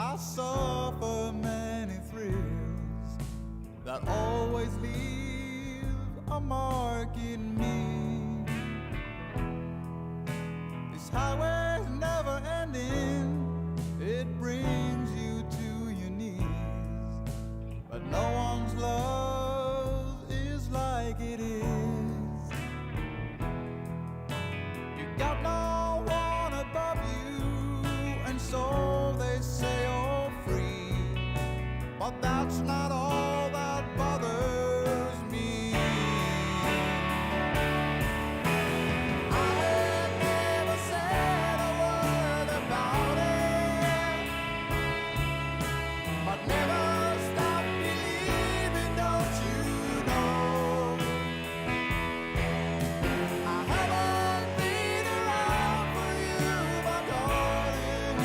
I suffer many thrills that always leave a mark in me. This highway's never ending, it brings you to your knees, but no one's love is like it is. You got no one above you, and so they say you're free, but that's not all that bothers me. I have never said a word about it, but never stop believing, don't you know? I haven't been around for you, but darling,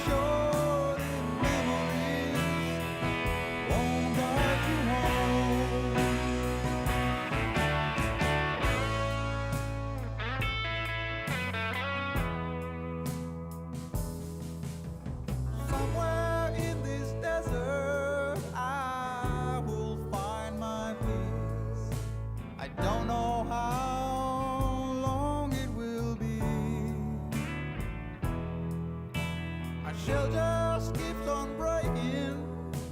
short in memories won't guide you home. Somewhere in this desert I will find my peace. I don't know how long it will be. My shell just keeps on breaking.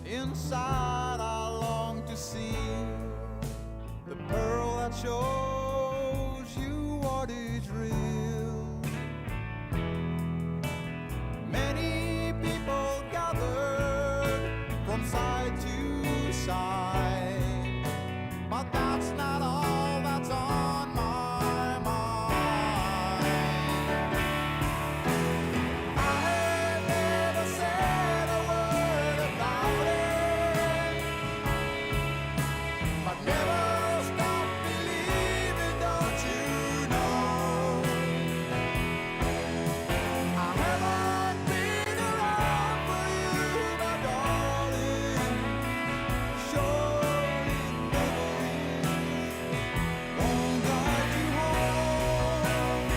Inside I long to see the pearl that shows you what is real. Many people gathered from side to side, but that's not all that's on my mind. I have never said a word about it, but never stop believing, don't you know? I haven't been around for you, my darling, short in memories won't guide you home.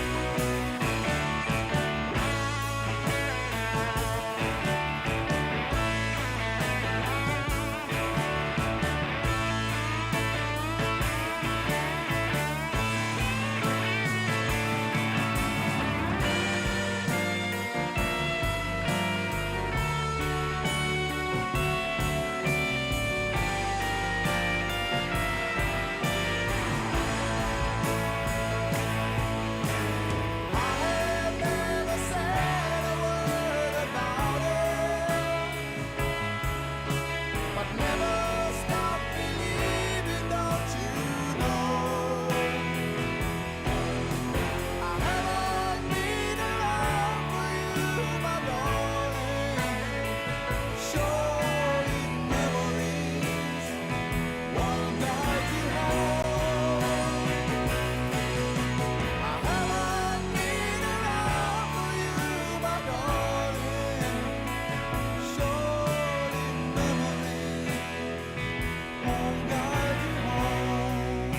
I have never said a word about it, but never stop believing, don't you know? I haven't been around for you, my darling, short in memories won't guide you home. I haven't been around for you, my darling, short in memories won't guide you home.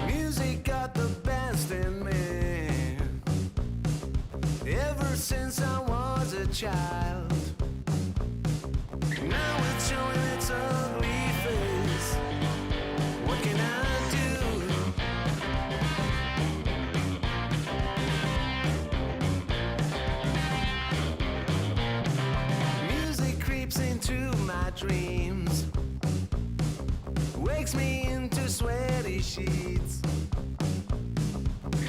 Music got the best in me ever since I was a child. Now it's showing its ugly face. What can I do? Music creeps into my dreams, wakes me into sweaty sheets,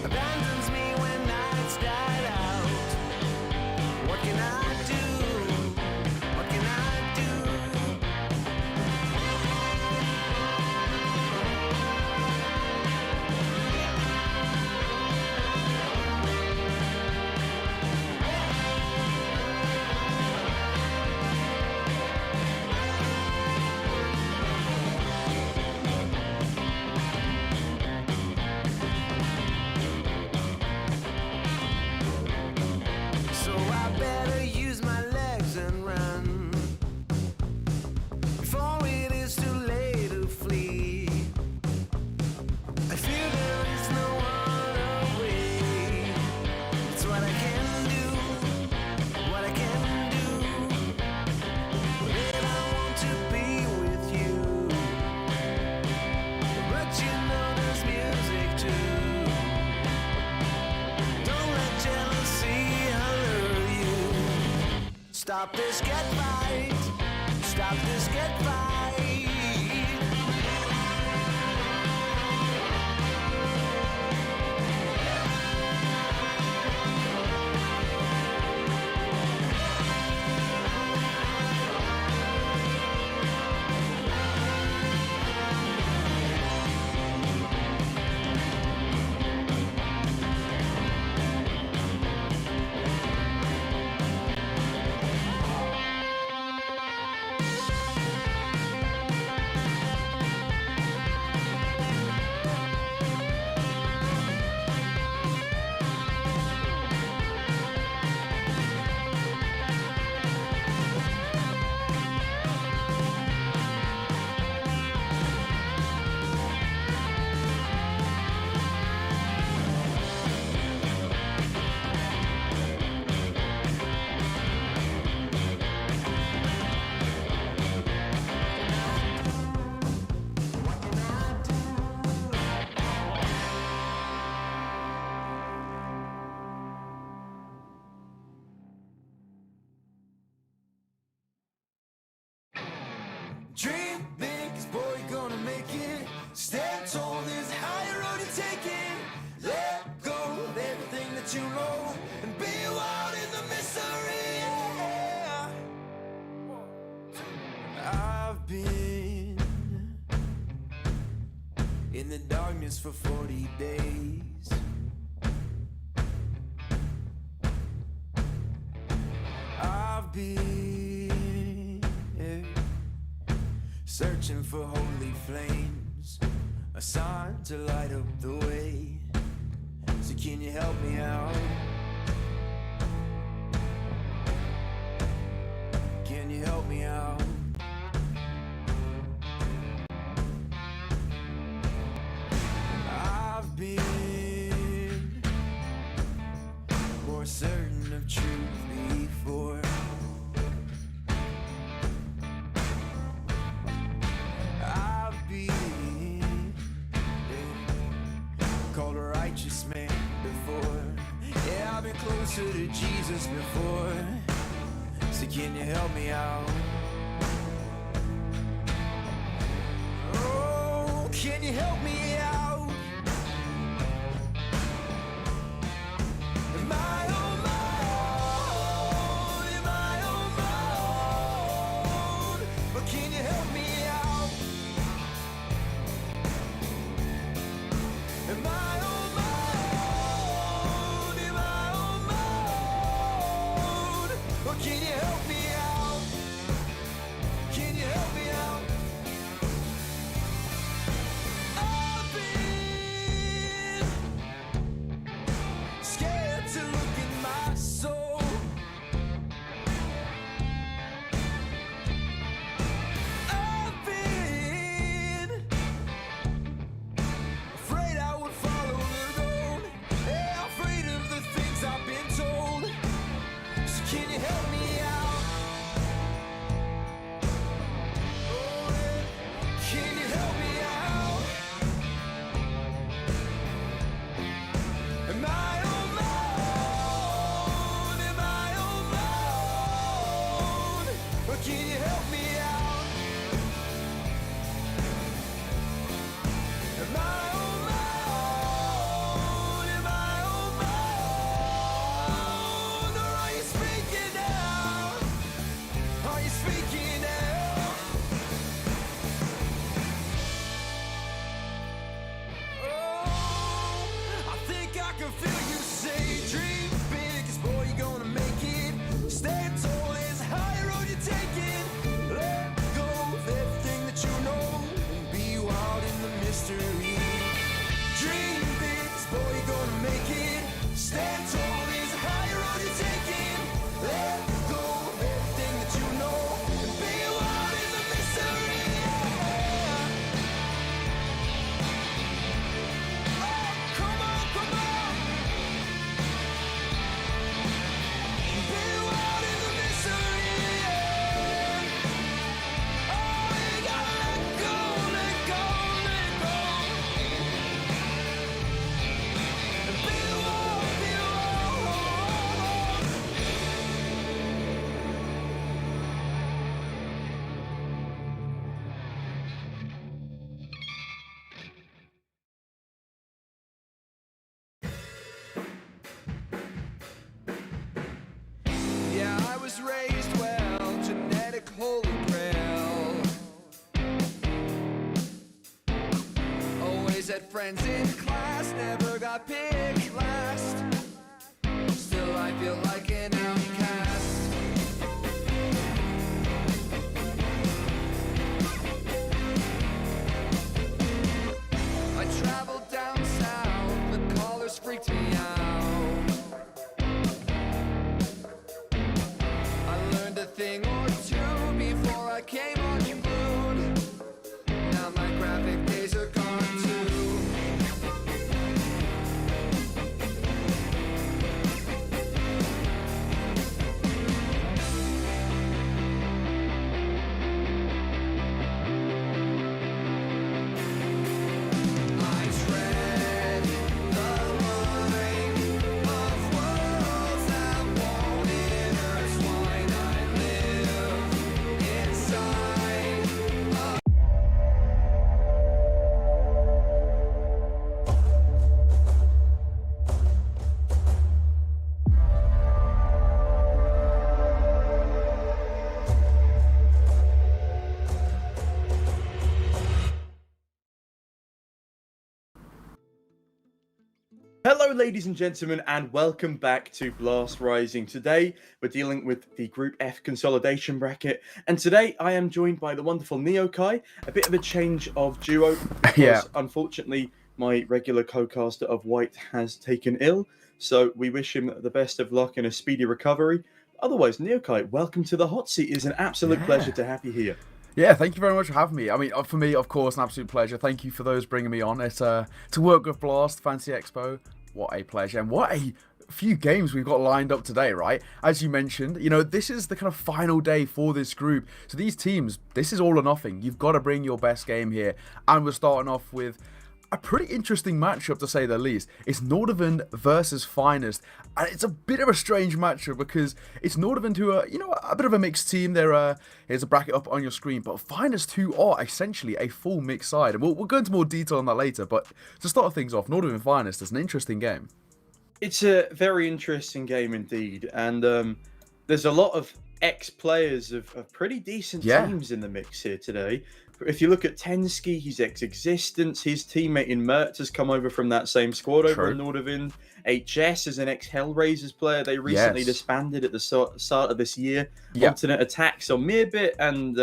abandons me when nights died out. What can I do? stop this get right. Stop this get right. Dream big, 'cause boy, you're gonna make it. Stand tall, there's a higher road to take it. Let go of everything that you know and be wild in the mystery. Yeah. I've been in the darkness for 40 days. I've been searching for holy flames, a sign to light up the way. So can you help me out? Can you help me out? I've been more certain of truth before. Called a righteous man before. Yeah, I've been closer to Jesus before. So can you help me out? Oh, can you help me out? Am I on my own? Am I on my own? But can you help me out? Am I on my own? Am I on my own? Or can you help me out? Can you help me out? I've been was raised well, genetic holy grail. Always had friends in class, never got picked last. Still I feel like an outcast. I traveled down south, the callers freaked me out. I learned a thing or two before I came unglued. Now my graphic days are gone too. I tread the line of worlds that won't intertwine. I live inside. Hello ladies and gentlemen, and welcome back to Blast Rising. Today we're dealing with the Group F consolidation bracket, and today I am joined by the wonderful Neokai. A bit of a change of duo because unfortunately my regular co-caster of White has taken ill, so we wish him the best of luck and a speedy recovery. Otherwise, Neokai, welcome to the hot seat. It's an absolute pleasure to have you here. Yeah, thank you very much for having me. I mean, for me, of course, an absolute pleasure. Thank you for those bringing me on. It's to work with Blast, Fancy Expo. What a pleasure, and what a few games we've got lined up today, right? As you mentioned, you know, this is the kind of final day for this group. So these teams, this is all or nothing. You've got to bring your best game here. And we're starting off with a pretty interesting matchup, to say the least. It's Nordavind versus Finest, and it's a bit of a strange matchup because it's Nordavind who are, you know, a bit of a mixed team. They're here's a bracket up on your screen, but Finest who are essentially a full mixed side, and we'll go into more detail on that later. But to start things off, Nordavind Finest is an interesting game. It's a very interesting game indeed, and there's a lot of ex-players of pretty decent teams in the mix here today. If you look at Tensky, he's ex-Existence. His teammate in Mertz has come over from that same squad over in Nordavind. HS is an ex-Hellraisers player. They recently disbanded at the start of this year. Alternate attacks on Mirbit, and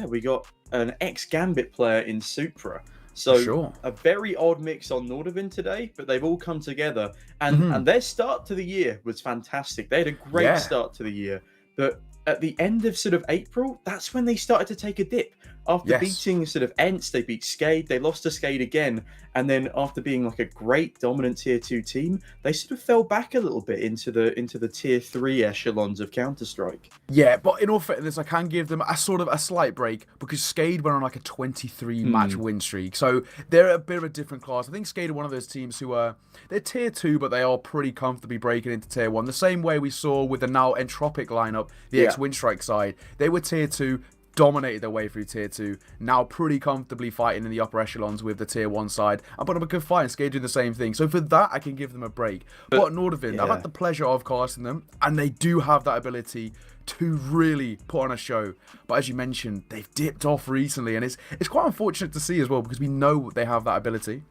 we got an ex-Gambit player in Supra. So a very odd mix on Nordavind today, but they've all come together. And their start to the year was fantastic. They had a great start to the year. But at the end of sort of April, that's when they started to take a dip. After beating sort of Ents, they beat Skade, they lost to Skade again, and then after being like a great dominant tier 2 team, they sort of fell back a little bit into the tier 3 echelons of Counter-Strike. Yeah, but in all fairness, I can give them a sort of a slight break because Skade went on like a 23 match win streak, so they're a bit of a different class. I think Skade are one of those teams who are, they're tier 2, but they are pretty comfortably breaking into tier 1. The same way we saw with the now Entropic lineup, the ex-Windstrike side. They were tier 2, dominated their way through tier 2, now pretty comfortably fighting in the upper echelons with the tier 1 side, and put up a good fight and Skade doing the same thing. So for that, I can give them a break. But Nordavind, I've had the pleasure of casting them, and they do have that ability to really put on a show. But as you mentioned, they've dipped off recently, and it's quite unfortunate to see as well, because we know they have that ability.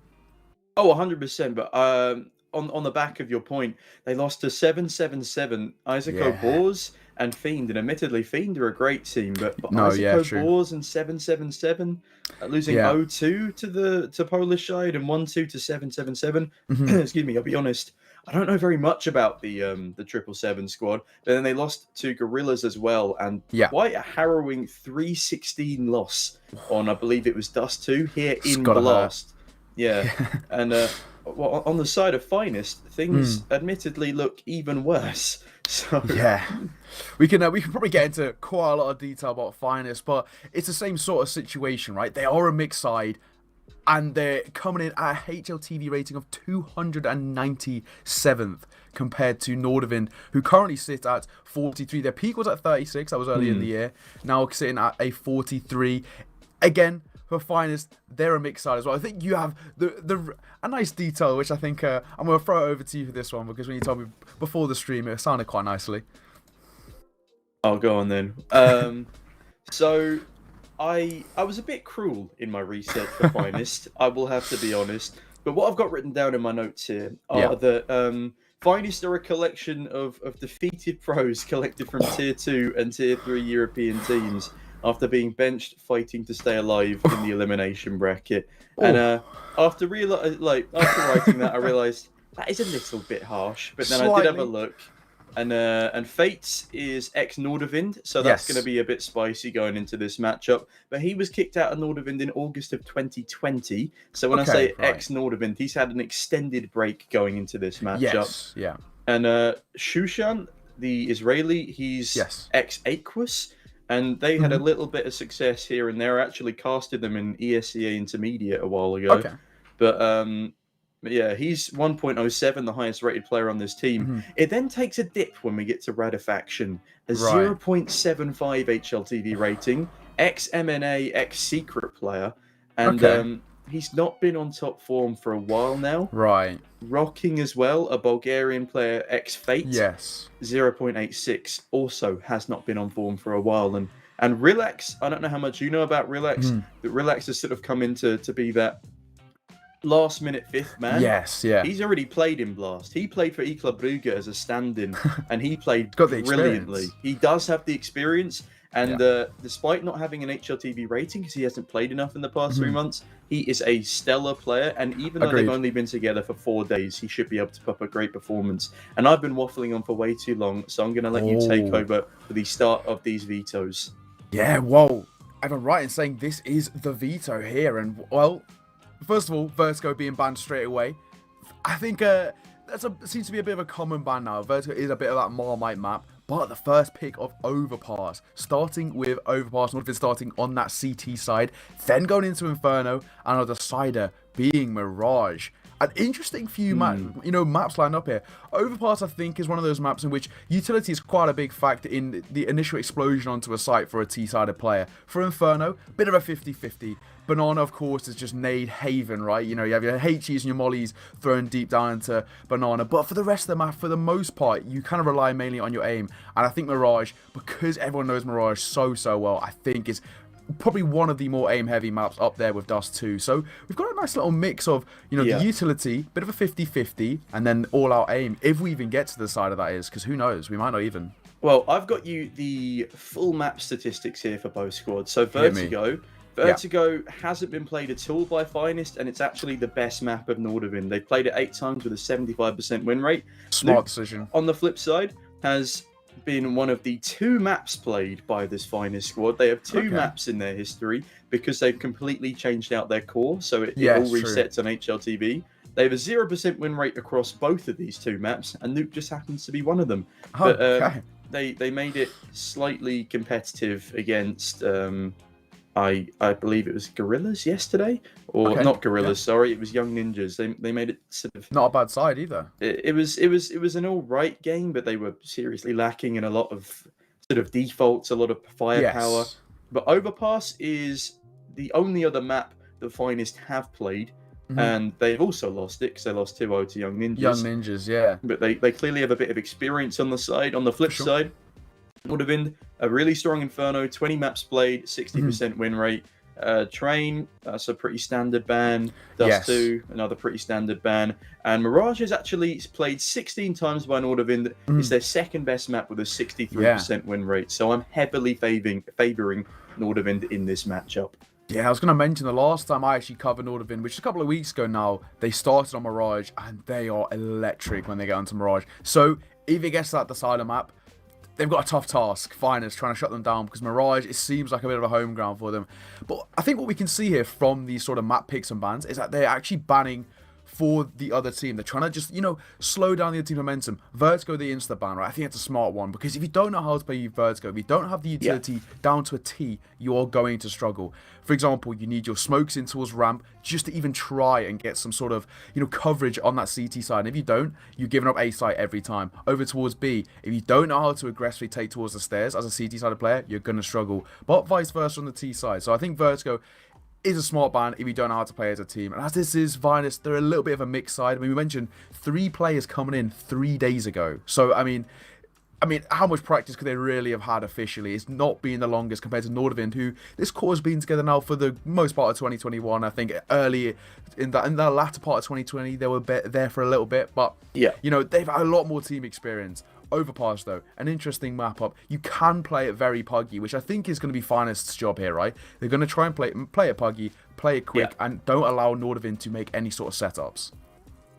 Oh, 100%, but on the back of your point, they lost to 777, Isaac Boars and Fiend, and admittedly Fiend are a great team, but Isaac Boars and 777 losing 0-2 to Polish side and 1-2 to 777. Excuse me, I'll be honest, I don't know very much about the 777 squad, but then they lost to Gorillaz as well, and quite a harrowing 3-16 loss on, I believe it was Dust 2 here in Blast. And well, on the side of Finest, things admittedly look even worse. So we can probably get into quite a lot of detail about Finest, but it's the same sort of situation, right? They are a mixed side, and they're coming in at a HLTV rating of 297th compared to Nordavind, who currently sit at 43. Their peak was at 36. That was early in the year. Now sitting at a 43. Again, for Finest, they're a mixed side as well. I think you have a nice detail, which I think I'm going to throw it over to you for this one, because when you told me before the stream, it sounded quite nicely. I'll go on then. So I was a bit cruel in my research for Finest. I will have to be honest. But what I've got written down in my notes here Yeah. are that Finest are a collection of defeated pros collected from Tier 2 and Tier 3 European teams after being benched fighting to stay alive in the elimination bracket. And after writing that, I realised that is a little bit harsh. But then I did have a Slightly. look. And Fates is ex Nordavind, so that's Yes. going to be a bit spicy going into this matchup. But he was kicked out of Nordavind in August of 2020. So when I Okay, say right. ex Nordavind, he's had an extended break going into this matchup. Yes. Yeah. And Shushan, the Israeli, he's Yes. ex Aquas, and they had a little bit of success here and there. I actually casted them in ESEA Intermediate a while ago. Okay. But yeah, he's 1.07, the highest rated player on this team. It then takes a dip when we get to Radefaction, a Right. 0.75 HLTV rating, ex-MNA, ex-secret player, and Okay. he's not been on top form for a while now. Right. Rocking as well, a Bulgarian player, ex-Fate, Yes. 0.86, also has not been on form for a while. And Relax, I don't know how much you know about Relax, but Relax has sort of come into to be that last minute fifth man. Yes. Yeah. He's already played in Blast. He played for Club Brugge as a stand-in, and he played Got the brilliantly. experience. He does have the experience, and despite not having an HLTV rating because he hasn't played enough in the past 3 months, he is a stellar player. And even though Agreed. they've only been together for 4 days, he should be able to put up a great performance. And I've been waffling on for way too long, so I'm going to let you take over for the start of these vetoes. Yeah, well, I'm right in saying this is the veto here, and well, first of all, Vertigo being banned straight away. I think seems to be a bit of a common ban now. Vertigo is a bit of that Marmite map, but the first pick of Overpass, starting with Overpass, Nordavind starting on that CT side, then going into Inferno, and a decider being Mirage. An interesting few maps line up here. Overpass, I think, is one of those maps in which utility is quite a big factor in the initial explosion onto a site for a T-sided player. For Inferno, bit of a 50-50. Banana, of course, is just nade haven, right? You know, you have your HEs and your mollies thrown deep down into Banana. But for the rest of the map, for the most part, you kind of rely mainly on your aim. And I think Mirage, because everyone knows Mirage so well, I think is probably one of the more aim-heavy maps up there with Dust 2. So we've got a nice little mix of, the utility, bit of a 50-50, and then all-out aim, if we even get to the side of that is, because who knows, we might not even. Well, I've got you the full map statistics here for both squads. So Vertigo hasn't been played at all by Finest, and it's actually the best map of Nordavind. They've played it 8 times with a 75% win rate. Smart decision. On the flip side, has been one of the 2 maps played by this Finest squad. They have 2 maps in their history because they've completely changed out their core, so it all resets on HLTV. They have a 0% win rate across both of these 2 maps, and Nuke just happens to be one of them. But they made it slightly competitive against I believe it was Gorillaz yesterday, or not Gorillaz. Sorry, it was Young Ninjas. They made it sort of not a bad side either. It was an all right game, but they were seriously lacking in a lot of sort of defaults, a lot of firepower. Yes. But Overpass is the only other map the Finest have played, and they've also lost it because they lost 2-0 to Young Ninjas. Young Ninjas, yeah. But they clearly have a bit of experience on the side. On the flip side, Nordavind, a really strong Inferno, 20 maps played, 60% win rate. Train, that's a pretty standard ban. Dust 2, another pretty standard ban. And Mirage has actually played 16 times by Nordavind. It's their second best map with a 63% win rate. So I'm heavily favouring Nordavind in this matchup. Yeah, I was going to mention the last time I actually covered Nordavind, which is a couple of weeks ago now, they started on Mirage, and they are electric when they get onto Mirage. So if it gets to that decider map, they've got a tough task, Finest, trying to shut them down, because Mirage, it seems like a bit of a home ground for them. But I think what we can see here from these sort of map picks and bans is that they're actually banning for the other team. They're trying to just, slow down the other team momentum. Vertigo, the insta ban, right? I think it's a smart one, because if you don't know how to play Vertigo, if you don't have the utility down to a T, you are going to struggle. For example, you need your smokes in towards ramp just to even try and get some sort of, coverage on that CT side. And if you don't, you're giving up A site every time. Over towards B, if you don't know how to aggressively take towards the stairs as a CT sided player, you're going to struggle. But vice versa on the T side. So I think Vertigo is a smart ban if you don't know how to play as a team. And as this is Finest, they're a little bit of a mixed side. I mean, we mentioned 3 players coming in 3 days ago. So, I mean, I mean, how much practice could they really have had officially? It's not been the longest compared to Nordavind, who this core has been together now for the most part of 2021. I think early in the latter part of 2020, they were there for a little bit, but Yeah. you know, they've had a lot more team experience. Overpass, though, an interesting map up. You can play it very puggy, which I think is going to be Finest's job here, right? They're going to try and play it puggy, play it quick, and don't allow Nordavind to make any sort of setups.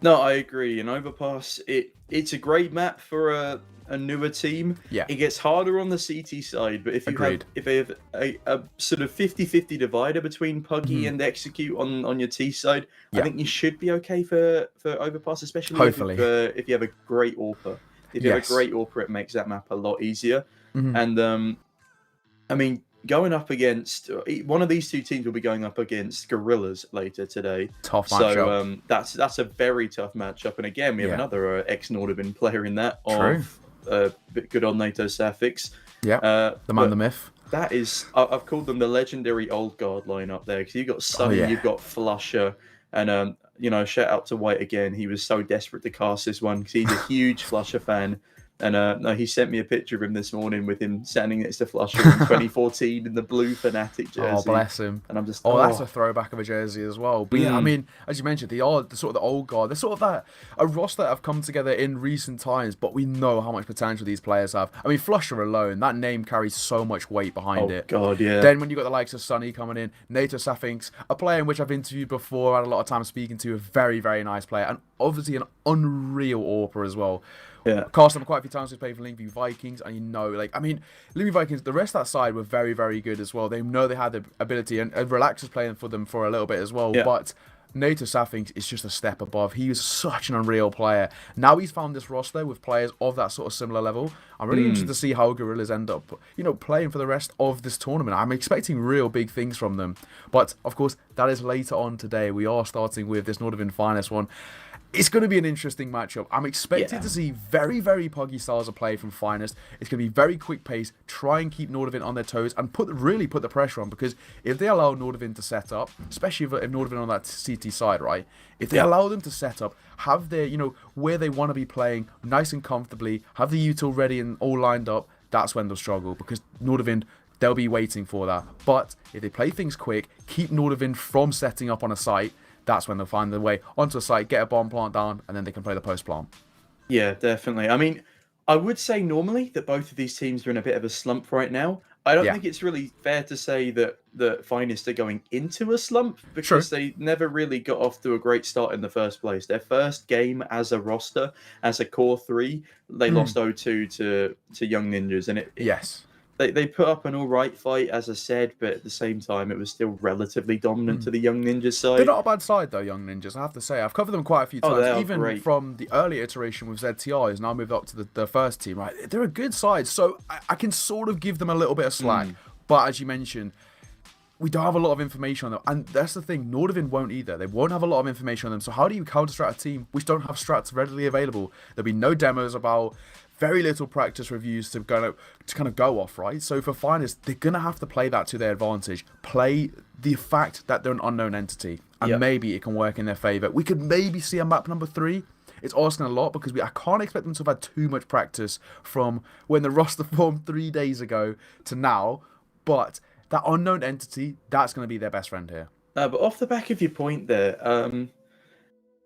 No, I agree. And Overpass, it's a great map for a newer team. Yeah. It gets harder on the CT side, but if they have a sort of 50-50 divider between Puggy and Execute on your T side, I think you should be okay for Overpass, especially if you have a great AWPer. If you have a great AWPer, it makes that map a lot easier. And I mean, going up against one of these two teams will be going up against Gorillaz later today. Tough matchup. So that's a very tough matchup. And again, we have another ex-Nordavind player in that. True. Good on NATO Safix. Yeah. The man, the myth. That is, I've called them the legendary old guard lineup there, because you've got Sunny, you've got Flusher, and you know, shout out to White again. He was so desperate to cast this one because he's a huge Flusher fan. And no, he sent me a picture of him this morning with him standing next to Flusher in 2014 in the blue Fnatic jersey. Oh, bless him. And I'm just, that's a throwback of a jersey as well. But yeah, I mean, as you mentioned, they are the sort of the old guard. They're sort of a roster that have come together in recent times, but we know how much potential these players have. I mean, Flusher alone, that name carries so much weight behind it. Oh, God, yeah. Then when you got the likes of Sunny coming in, NATO Safinx, a player in which I've interviewed before, had a lot of time speaking to, a very, very nice player, and obviously an unreal AWPer as well. Yeah. Cast them quite a few times. We played for Linkview Vikings, and you know, like, I mean, Linkview Vikings, the rest of that side were very, very good as well. They know they had the ability, and Relax was playing for them for a little bit as well. Yeah. But NATO Safinx is just a step above. He was such an unreal player. Now he's found this roster with players of that sort of similar level. I'm really interested to see how Gorillaz end up, you know, playing for the rest of this tournament. I'm expecting real big things from them. But, of course, that is later on today. We are starting with this Nordavind Finest one. It's going to be an interesting matchup. I'm expecting to see very, very puggy styles of play from Finest. It's going to be very quick pace, try and keep Nordavind on their toes, and really put the pressure on, because if they allow Nordavind to set up, especially if Nordavind on that CT side, right? If they allow them to set up, have their, you know, where they want to be playing, nice and comfortably, have the util ready and all lined up, that's when they'll struggle, because Nordavind, they'll be waiting for that. But if they play things quick, keep Nordavind from setting up on a site, that's when they'll find their way onto a site, get a bomb plant down, and then they can play the post plant. Yeah, definitely. I mean, I would say normally that both of these teams are in a bit of a slump right now. I don't think it's really fair to say that the Finest are going into a slump, because they never really got off to a great start in the first place. Their first game as a roster, as a core three, they lost 0-2 to Young Ninjas, and They put up an all right fight, as I said, but at the same time, it was still relatively dominant to the Young Ninjas side. They're not a bad side, though, Young Ninjas, I have to say. I've covered them quite a few times. Even great. From the early iteration with ZTR, who's now moved up to the first team, right? They're a good side, so I can sort of give them a little bit of slack. But as you mentioned, we don't have a lot of information on them. And that's the thing, Nordavind won't either. They won't have a lot of information on them. So how do you counter-strat a team which don't have strats readily available? There'll be no demos about, very little practice reviews to kind of go off, right? So for Finest, they're going to have to play that to their advantage. Play the fact that they're an unknown entity. And maybe it can work in their favour. We could maybe see a map number 3. It's asking a lot, because I can't expect them to have had too much practice from when the roster formed 3 days ago to now. But that unknown entity, that's going to be their best friend here. But off the back of your point there,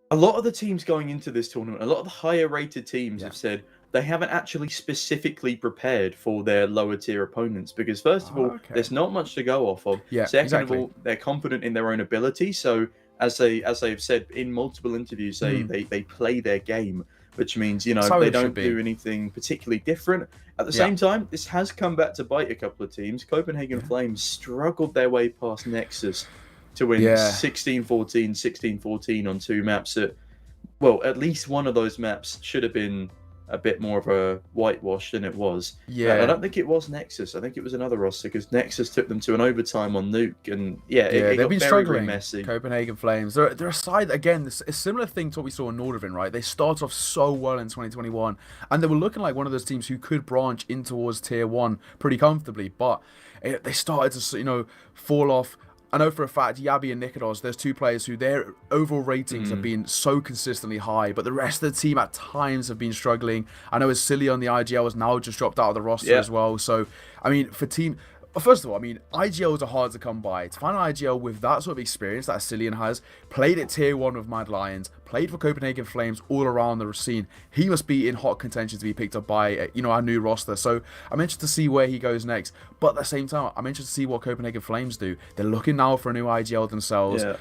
a lot of the teams going into this tournament, a lot of the higher rated teams have said they haven't actually specifically prepared for their lower tier opponents, because first of all, there's not much to go off of. Second of all, they're confident in their own ability. So as they've said in multiple interviews, they play their game, which means, you know, they don't do anything particularly different. At the same time, this has come back to bite a couple of teams. Copenhagen Flames struggled their way past Nexus to win 16-14, 16-14 on 2 maps. At least one of those maps should have been a bit more of a whitewash than it was. I don't think it was Nexus. I think it was another roster, because Nexus took them to an overtime on Nuke, and it they've been struggling. Very messy. Copenhagen Flames, they're a side, again, a similar thing to what we saw in Nordavind, right? They started off so well in 2021, and they were looking like one of those teams who could branch in towards tier 1 pretty comfortably, but they started to, you know, fall off. I know for a fact, Yabi and Nikodos, there's two players who their overall ratings have been so consistently high, but the rest of the team at times have been struggling. I know Silly on the IGL has now just dropped out of the roster as well. So, I mean, for team... First of all, I mean, IGLs are hard to come by. To find an IGL with that sort of experience that Cillian has, played at Tier 1 with Mad Lions, played for Copenhagen Flames all around the scene, he must be in hot contention to be picked up by, our new roster. So I'm interested to see where he goes next. But at the same time, I'm interested to see what Copenhagen Flames do. They're looking now for a new IGL themselves. Yeah.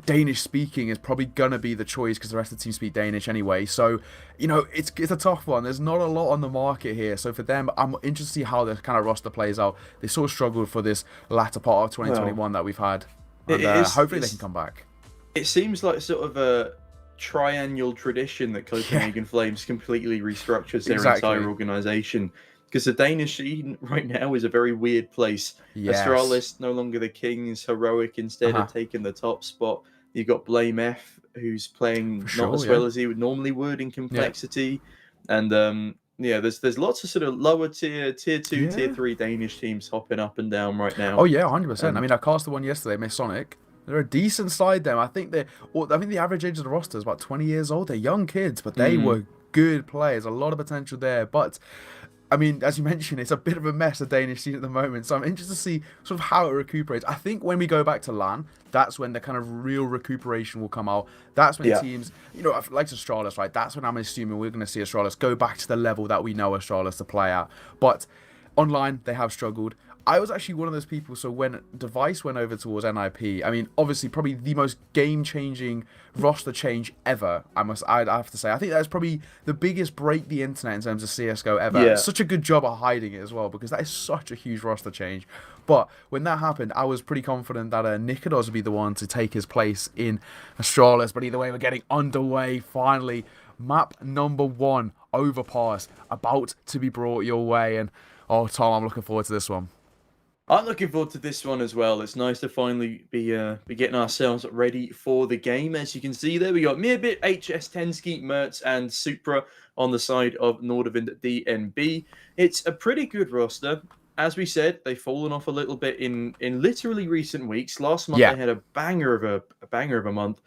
Danish speaking is probably going to be the choice because the rest of the team speak Danish anyway. So, it's a tough one. There's not a lot on the market here. So for them, I'm interested to see how the kind of roster plays out. They sort of struggled for this latter part of 2021 that we've had. And hopefully they can come back. It seems like sort of a triennial tradition that Copenhagen Flames completely restructures their entire organisation. Because the Danish scene right now is a very weird place. Astralis no longer the kings. Heroic instead have taken the top spot. You've got Blame F, who's playing not as well as he would normally would in complexity. And there's lots of sort of lower tier 2, tier 3 Danish teams hopping up and down right now. Oh yeah, 100%. I mean, I cast the one yesterday, Masonic. They're a decent side them. I think the average age of the roster is about 20 years old. They're young kids, but they were good players. A lot of potential there, but. I mean, as you mentioned, it's a bit of a mess, the Danish scene at the moment. So I'm interested to see sort of how it recuperates. I think when we go back to LAN, that's when the kind of real recuperation will come out. That's when teams, like Astralis, right? That's when I'm assuming we're going to see Astralis go back to the level that we know Astralis to play at. But online, they have struggled. I was actually one of those people, so when Device went over towards NIP, I mean, obviously, probably the most game-changing roster change ever, I'd have to say. I think that's probably the biggest break the internet in terms of CSGO ever. Yeah. Such a good job at hiding it as well, because that is such a huge roster change. But when that happened, I was pretty confident that Nikodos would be the one to take his place in Astralis. But either way, we're getting underway, finally. Map number 1, Overpass, about to be brought your way. And, oh, Tom, I'm looking forward to this one. I'm looking forward to this one as well. It's nice to finally be getting ourselves ready for the game. As you can see there, we got Mirbit, HS, Tensky, Mertz, and Supra on the side of Nordavind DNB. It's a pretty good roster. As we said, they've fallen off a little bit in literally recent weeks. Last month they had a banger of a month.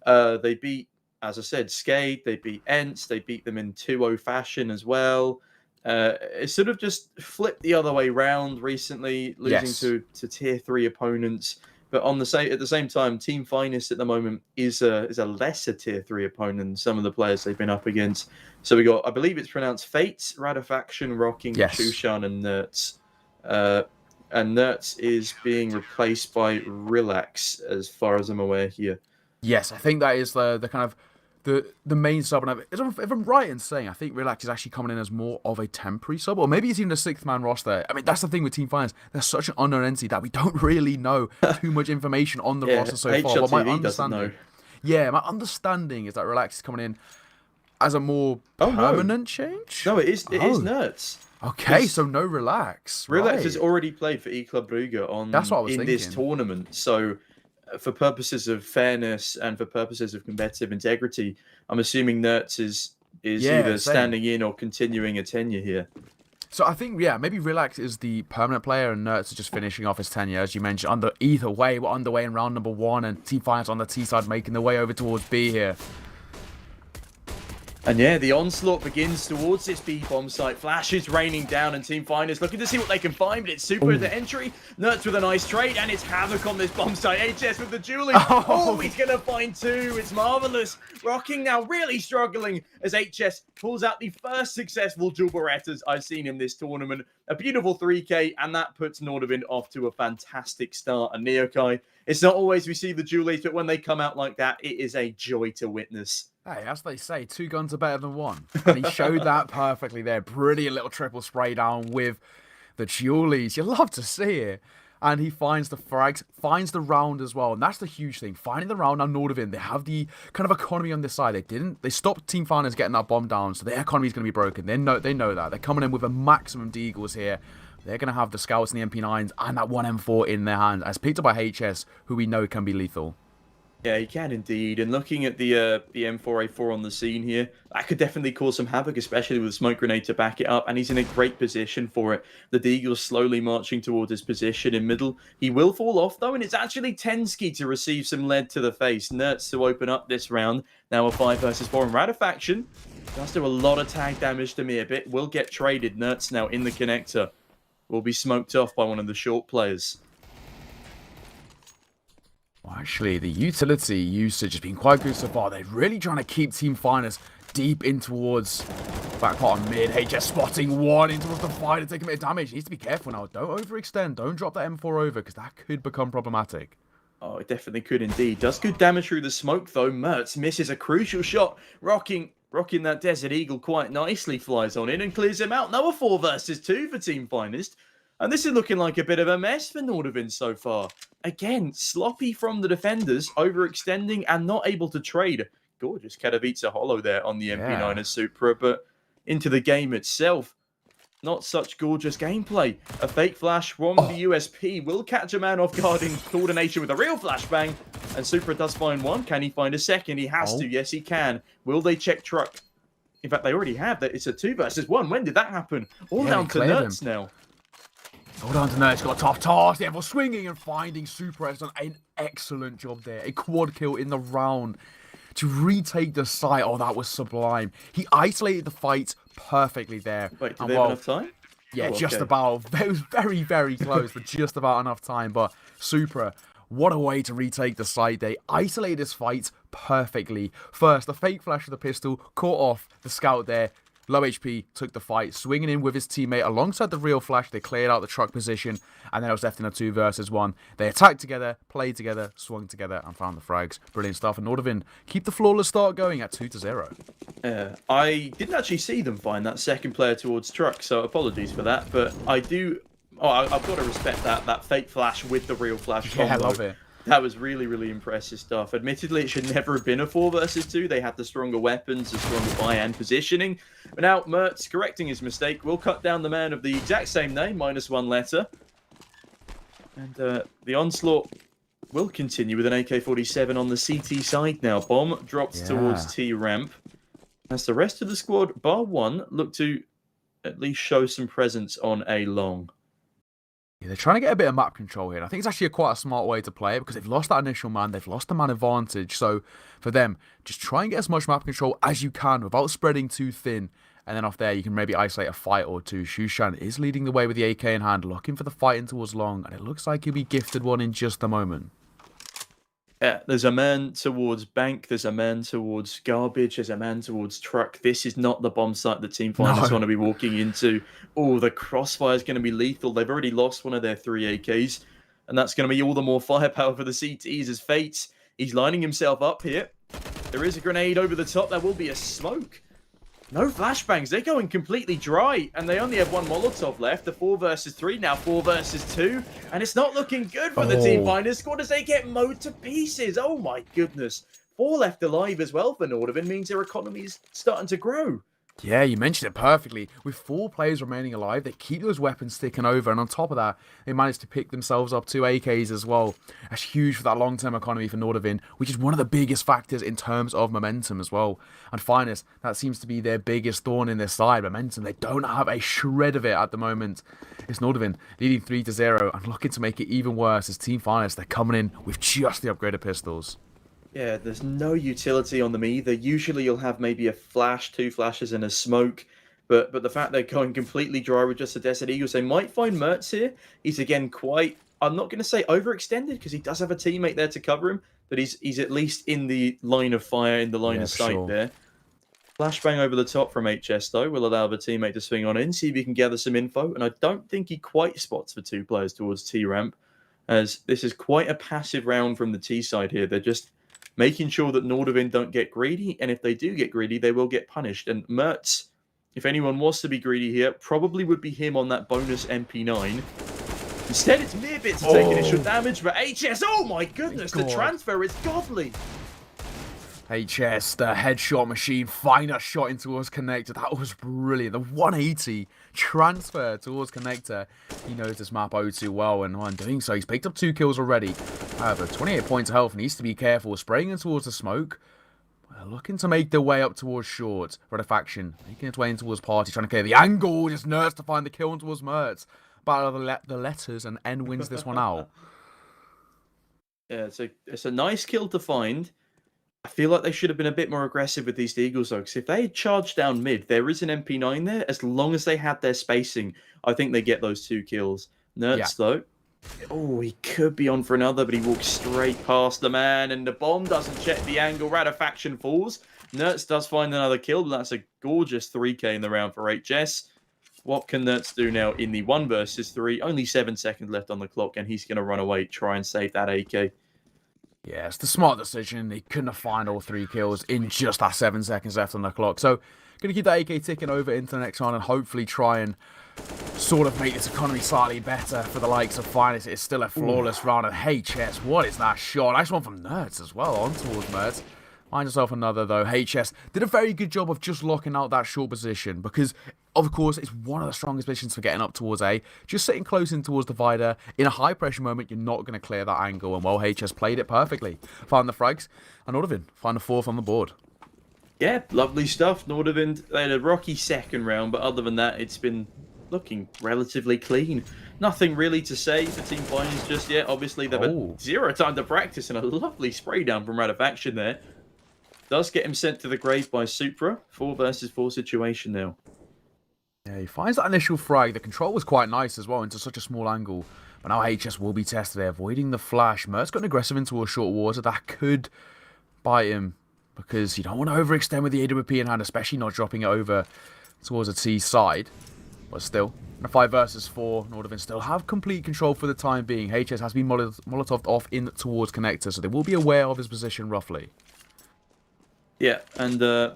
They beat, as I said, Skade. They beat Ents. They beat them in 2-0 fashion as well. It sort of just flipped the other way round recently, losing to tier 3 opponents. But at the same time, Team Finest at the moment is a lesser tier 3 opponent than some of the players they've been up against. So we got, I believe it's pronounced Fates, Radafaction, Rocking, Shushan, and Nertz. And Nertz is being replaced by Relax, as far as I'm aware here. Yes, I think that is the kind of the main sub. And if I'm right in saying, I think Relax is actually coming in as more of a temporary sub, or maybe it's even a 6th-man roster. I mean, that's the thing with Team Finance. They're such an unknown entity that we don't really know too much information on the roster so far. But my understanding is that Relax is coming in as a more permanent change. No, it is Nertz. Okay, so no Relax. Relax has already played for E-Club Brugge in this tournament. So for purposes of fairness and for purposes of competitive integrity, I'm assuming Nertz is either standing in or continuing a tenure here. So I think, maybe Relax is the permanent player and Nertz is just finishing off his tenure, as you mentioned. Either way, we're underway in round number 1 and Team Finance on the T side making their way over towards B here. And the onslaught begins towards this B-bomb site. Flashes raining down, and Team Finest looking to see what they can find, but it's Super at the entry. Nertz with a nice trade, and it's Havoc on this bomb site. HS with the Julie. He's going to find 2. It's marvelous. Rocking now really struggling as HS pulls out the first successful dual Berettas I've seen in this tournament. A beautiful 3K, and that puts Nordavind off to a fantastic start. And Neokai, it's not always we see the Julies, but when they come out like that, it is a joy to witness. Hey, as they say, 2 guns are better than 1. And he showed that perfectly there. Brilliant little triple spray down with the Julies. You love to see it. And he finds the frags, finds the round as well. And that's the huge thing. Finding the round. Now Nordavind, they have the kind of economy on this side. They stopped Team Finance getting that bomb down. So their economy is going to be broken. They know that. They're coming in with a maximum deagles here. They're going to have the scouts and the MP9s and that 1M4 in their hands. As picked up by HS, who we know can be lethal. Yeah, he can indeed. And looking at the M4A4 on the scene here, that could definitely cause some havoc, especially with a smoke grenade to back it up. And he's in a great position for it. The Deagle's slowly marching towards his position in middle. He will fall off, though, and it's actually Tensky to receive some lead to the face. Nertz to open up this round. Now a 5 versus 4. And Radafaction does do a lot of tag damage to Meerbit. Will get traded. Nertz now in the connector. Will be smoked off by one of the short players. Well, actually, the utility usage has been quite good so far. They're really trying to keep Team Finest deep in towards back part of mid. Hey, just spotting one in towards the fighter, taking a bit of damage. He needs to be careful now. Don't overextend. Don't drop that M4 over, because that could become problematic. Oh, it definitely could indeed. Does good damage through the smoke, though. Mertz misses a crucial shot. Rocking that Desert Eagle quite nicely, flies on in and clears him out. Now a 4 versus 2 for Team Finest. And this is looking like a bit of a mess for Nordavind so far. Again, sloppy from the defenders, overextending and not able to trade. Gorgeous Katowice hollow there on the MP9 as Supra, but into the game itself, not such gorgeous gameplay. A fake flash from the USP will catch a man off guard in coordination with a real flashbang. And Supra does find one. Can he find a second? He has to. Yes, he can. Will they check truck? In fact, they already have that. It's a 2 versus 1. When did that happen? All down to Nertz now. Hold on to Nertz, got a tough toss. Yeah, swinging and finding Super has done an excellent job there. A quad kill in the round to retake the site. Oh, that was sublime. He isolated the fight perfectly there. Wait, did they have enough time? Yeah, just about. It was very, very close, but just about enough time. But Supra, what a way to retake the site. They isolated this fight perfectly. First, the fake flash of the pistol caught off the scout there. Low HP, took the fight, swinging in with his teammate alongside the real flash. They cleared out the truck position, and then it was left in a 2 versus 1. They attacked together, played together, swung together, and found the frags. Brilliant stuff. And Nordavind keep the flawless start going at 2-0. I didn't actually see them find that second player towards truck, so apologies for that. But I do. Oh, I've got to respect that fake flash with the real flash combo. Yeah, I love it. That was really, really impressive stuff. Admittedly, it should never have been a 4 versus 2. They had the stronger weapons, the stronger buy and positioning. But now, Mertz, correcting his mistake, will cut down the man of the exact same name, -1 letter. And the onslaught will continue with an AK-47 on the CT side now. Bomb dropped towards T ramp. As the rest of the squad, bar one, look to at least show some presence on A long. Yeah, they're trying to get a bit of map control here. I think it's actually quite a smart way to play it, because they've lost that initial man. They've lost the man advantage. So for them, just try and get as much map control as you can without spreading too thin. And then off there, you can maybe isolate a fight or two. Shushan is leading the way with the AK in hand, looking for the fight in towards long. And it looks like he'll be gifted one in just a moment. Yeah, there's a man towards bank, there's a man towards garbage, there's a man towards truck. This is not the bomb site that Team Finest want to be walking into. Oh, the crossfire is going to be lethal. They've already lost one of their 3 AKs, and that's going to be all the more firepower for the CTs as Fates. He's lining himself up here. There is a grenade over the top. There will be a smoke. No flashbangs. They're going completely dry, and they only have 1 Molotov left. The 4 versus 3, now 4 versus 2, and it's not looking good for the Team Finest squad as they get mowed to pieces. Oh my goodness. 4 left alive as well for Nordavind means their economy is starting to grow. Yeah, you mentioned it perfectly. With 4 players remaining alive, they keep those weapons sticking over, and on top of that, they managed to pick themselves up 2 AKs as well. That's huge for that long-term economy for Nordavind, which is one of the biggest factors in terms of momentum as well. And Finest, that seems to be their biggest thorn in their side. Momentum, they don't have a shred of it at the moment. It's Nordavind leading 3-0 and looking to make it even worse as Team Finest, they're coming in with just the upgraded pistols. Yeah, there's no utility on them either. Usually you'll have maybe a flash, 2 flashes and a smoke. But the fact they're going completely dry with just the Desert Eagles, they might find Mertz here. He's again quite, I'm not going to say overextended because he does have a teammate there to cover him. But he's at least in the line of fire, in the line of sight there. Flashbang over the top from HS though will allow the teammate to swing on in, see if he can gather some info. And I don't think he quite spots the 2 players towards T ramp, as this is quite a passive round from the T side here. They're just making sure that Nordavind don't get greedy, and if they do get greedy, they will get punished. And Mertz, if anyone was to be greedy here, probably would be him on that bonus MP9. Instead, it's Meerbit taking initial damage, but HS, oh my goodness, the transfer is godly. HS, the headshot machine, final shot in towards connector. That was brilliant. The 180 transfer towards connector. He knows this map oh too well, and while doing so, he's picked up 2 kills already. However, 28 points of health, needs to be careful. Spraying in towards the smoke. Looking to make their way up towards short. Red faction making its way in towards party, trying to clear the angle. Just Nerds to find the kill in towards Mertz. Battle of the letters, and N wins this one out. Yeah, it's a nice kill to find. I feel like they should have been a bit more aggressive with these Eagles, though, because if they had charged down mid, there is an MP9 there. As long as they had their spacing, I think they get those 2 kills. Nertz, though. Oh, he could be on for another, but he walks straight past the man, and the bomb doesn't check the angle. Radafaction falls. Nertz does find another kill, but that's a gorgeous 3k in the round for HS. What can Nertz do now in the 1 versus 3? Only 7 seconds left on the clock, and he's going to run away, try and save that AK. Yeah, it's the smart decision. He couldn't have found all 3 kills in just that 7 seconds left on the clock. So, going to keep that AK ticking over into the next round and hopefully try and sort of make this economy slightly better for the likes of Finest. It's still a flawless round. And HS, what is that shot? Nice one from Nerds as well, on towards Mertz. Find yourself another, though. HS did a very good job of just locking out that short position because, of course, it's one of the strongest positions for getting up towards A. Just sitting close in towards divider. In a high-pressure moment, you're not going to clear that angle. And, well, HS played it perfectly. Found the frags. And Nordavind find the 4th on the board. Yeah, lovely stuff. Nordavind, they had a rocky second round, but other than that, it's been looking relatively clean. Nothing really to say for Team Finest just yet. Obviously, they've had 0 time to practice, and a lovely spray down from Radafaction there. Does get him sent to the grave by Supra. 4 versus 4 situation now. Yeah, he finds that initial frag. The control was quite nice as well into such a small angle. But now HS will be tested there, avoiding the flash. Mertz got aggressive into a short water. That could bite him because you don't want to overextend with the AWP in hand, especially not dropping it over towards the T side. But still, in a 5 versus 4, Nordavind still have complete control for the time being. HS has been Molotoved off in towards connector, so they will be aware of his position roughly. Yeah, and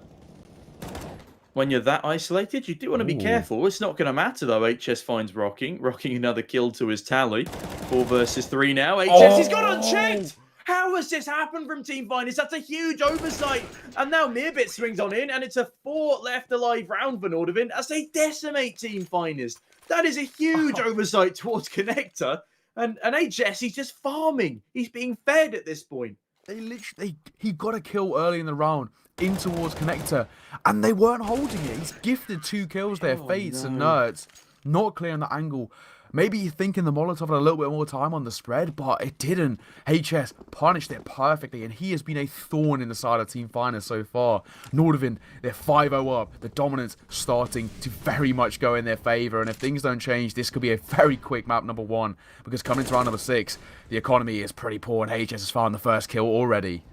when you're that isolated, you do want to be careful. It's not going to matter, though. HS finds Rocking another kill to his tally. 4 versus 3 now. HS, he's got unchecked! How has this happened from Team Finest? That's a huge oversight. And now Meerbit swings on in, and it's a 4 left alive round for Nordavind as they decimate Team Finest. That is a huge oversight towards connector. And HS, he's just farming. He's being fed at this point. He got a kill early in the round in towards connector, and they weren't holding it. He's gifted 2 kills there, Fates and Nerds, not clearing the angle. Maybe you're thinking the Molotov had a little bit more time on the spread, but it didn't. HS punished it perfectly, and he has been a thorn in the side of Team Finest so far. Nordavind, they're 5-0 up. The dominance starting to very much go in their favour, and if things don't change, this could be a very quick map number 1, because coming to round number 6, the economy is pretty poor, and HS has found the first kill already.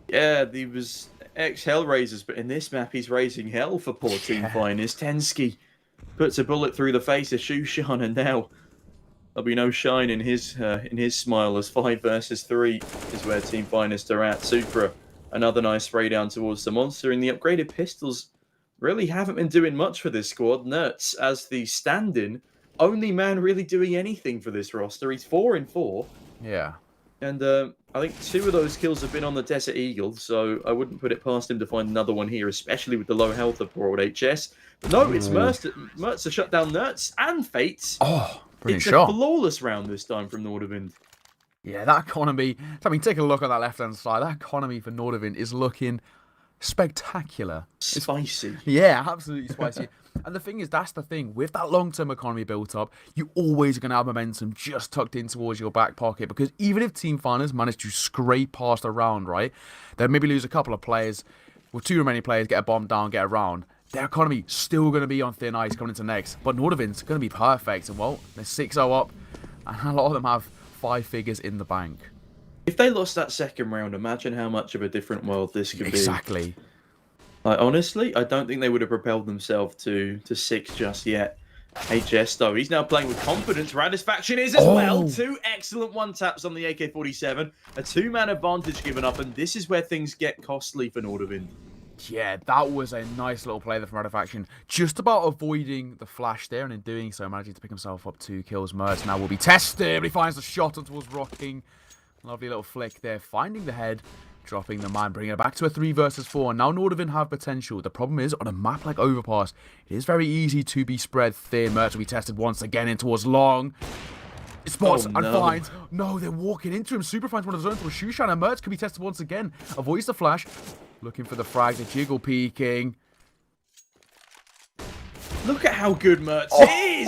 Yeah, he was ex-Hellraisers, but in this map, he's raising hell for poor Team Finest. Tensky puts a bullet through the face of Shushan, and now there'll be no shine in his smile as 5 versus 3 is where Team Finest are at. Supra, another nice spray down towards the monster, and the upgraded pistols really haven't been doing much for this squad. Nertz, as the stand-in, only man really doing anything for this roster. He's 4 in 4. Yeah. And I think 2 of those kills have been on the Desert Eagle, so I wouldn't put it past him to find another one here, especially with the low health of poor old HS. But no, it's Mertz to shut down Nertz and Fates. Oh, brilliant shot. It's a flawless round this time from Nordavind. Yeah, that economy, I mean, take a look at that left-hand side. That economy for Nordavind is looking spectacular. Spicy. Yeah, absolutely spicy. And the thing is, that's the thing. With that long-term economy built up, you always are going to have momentum just tucked in towards your back pocket. Because even if Team Finest manage to scrape past a round, right, they'll maybe lose a couple of players. With 2 remaining players, get a bomb down, get a round. Their economy still going to be on thin ice coming into next. But Nordavind's going to be perfect. And, well, they're 6-0 up. And a lot of them have 5 figures in the bank. If they lost that second round, imagine how much of a different world this could be. Exactly. Like, honestly, I don't think they would have propelled themselves to 6 just yet. HS, though, he's now playing with confidence. Radisfaction is as well. 2 excellent 1-taps on the AK-47. A 2-man advantage given up, and this is where things get costly for Nordavind. Yeah, that was a nice little play there from Radisfaction. Just about avoiding the flash there, and in doing so, managing to pick himself up 2 kills. Mertz now will be tested, but he finds the shot towards Rocking. Lovely little flick there, finding the head. Dropping the man, bringing it back to a 3 versus 4. And now Nordavind have potential. The problem is, on a map like Overpass, it is very easy to be spread thin. Mertz will be tested once again in towards Long. Spots Oh, and no. finds. No, they're walking into him. Super finds one of his own through Shushan, and Mertz could be tested once again. Avoids the flash. Looking for the frag. The jiggle peeking. Look at how good Mertz is!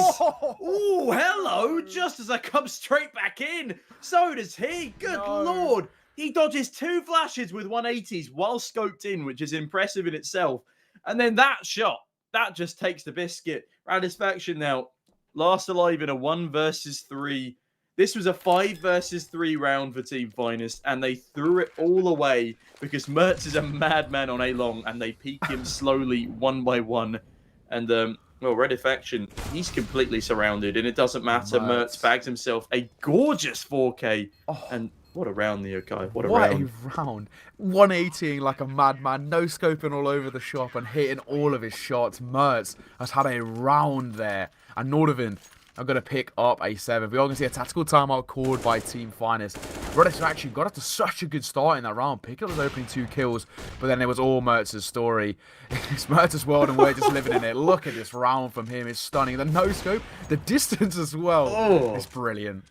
Ooh, hello! Just as I come straight back in, so does he. Good lord! He dodges 2 flashes with 180s while scoped in, which is impressive in itself. And then that shot, that just takes the biscuit. Radisfaction now, last alive in a 1 versus 3. This was a 5 versus 3 round for Team Finest, and they threw it all away because Mertz is a madman on A long, and they peek him slowly 1 by 1. And well, Redifaction, he's completely surrounded, and it doesn't matter. Mertz bags himself a gorgeous 4K, and what a round, the guy! What a round! 180ing like a madman, no scoping all over the shop and hitting all of his shots. Mertz has had a round there, and Nordavind are going to pick up a 7. We are going to see a tactical timeout called by Team Finest. Redis actually got off to such a good start in that round, picking up his opening 2 kills, but then it was all Mertz's story. It's Mertz's world and we're just living in it. Look at this round from him, it's stunning. The no-scope, the distance as well, it's brilliant.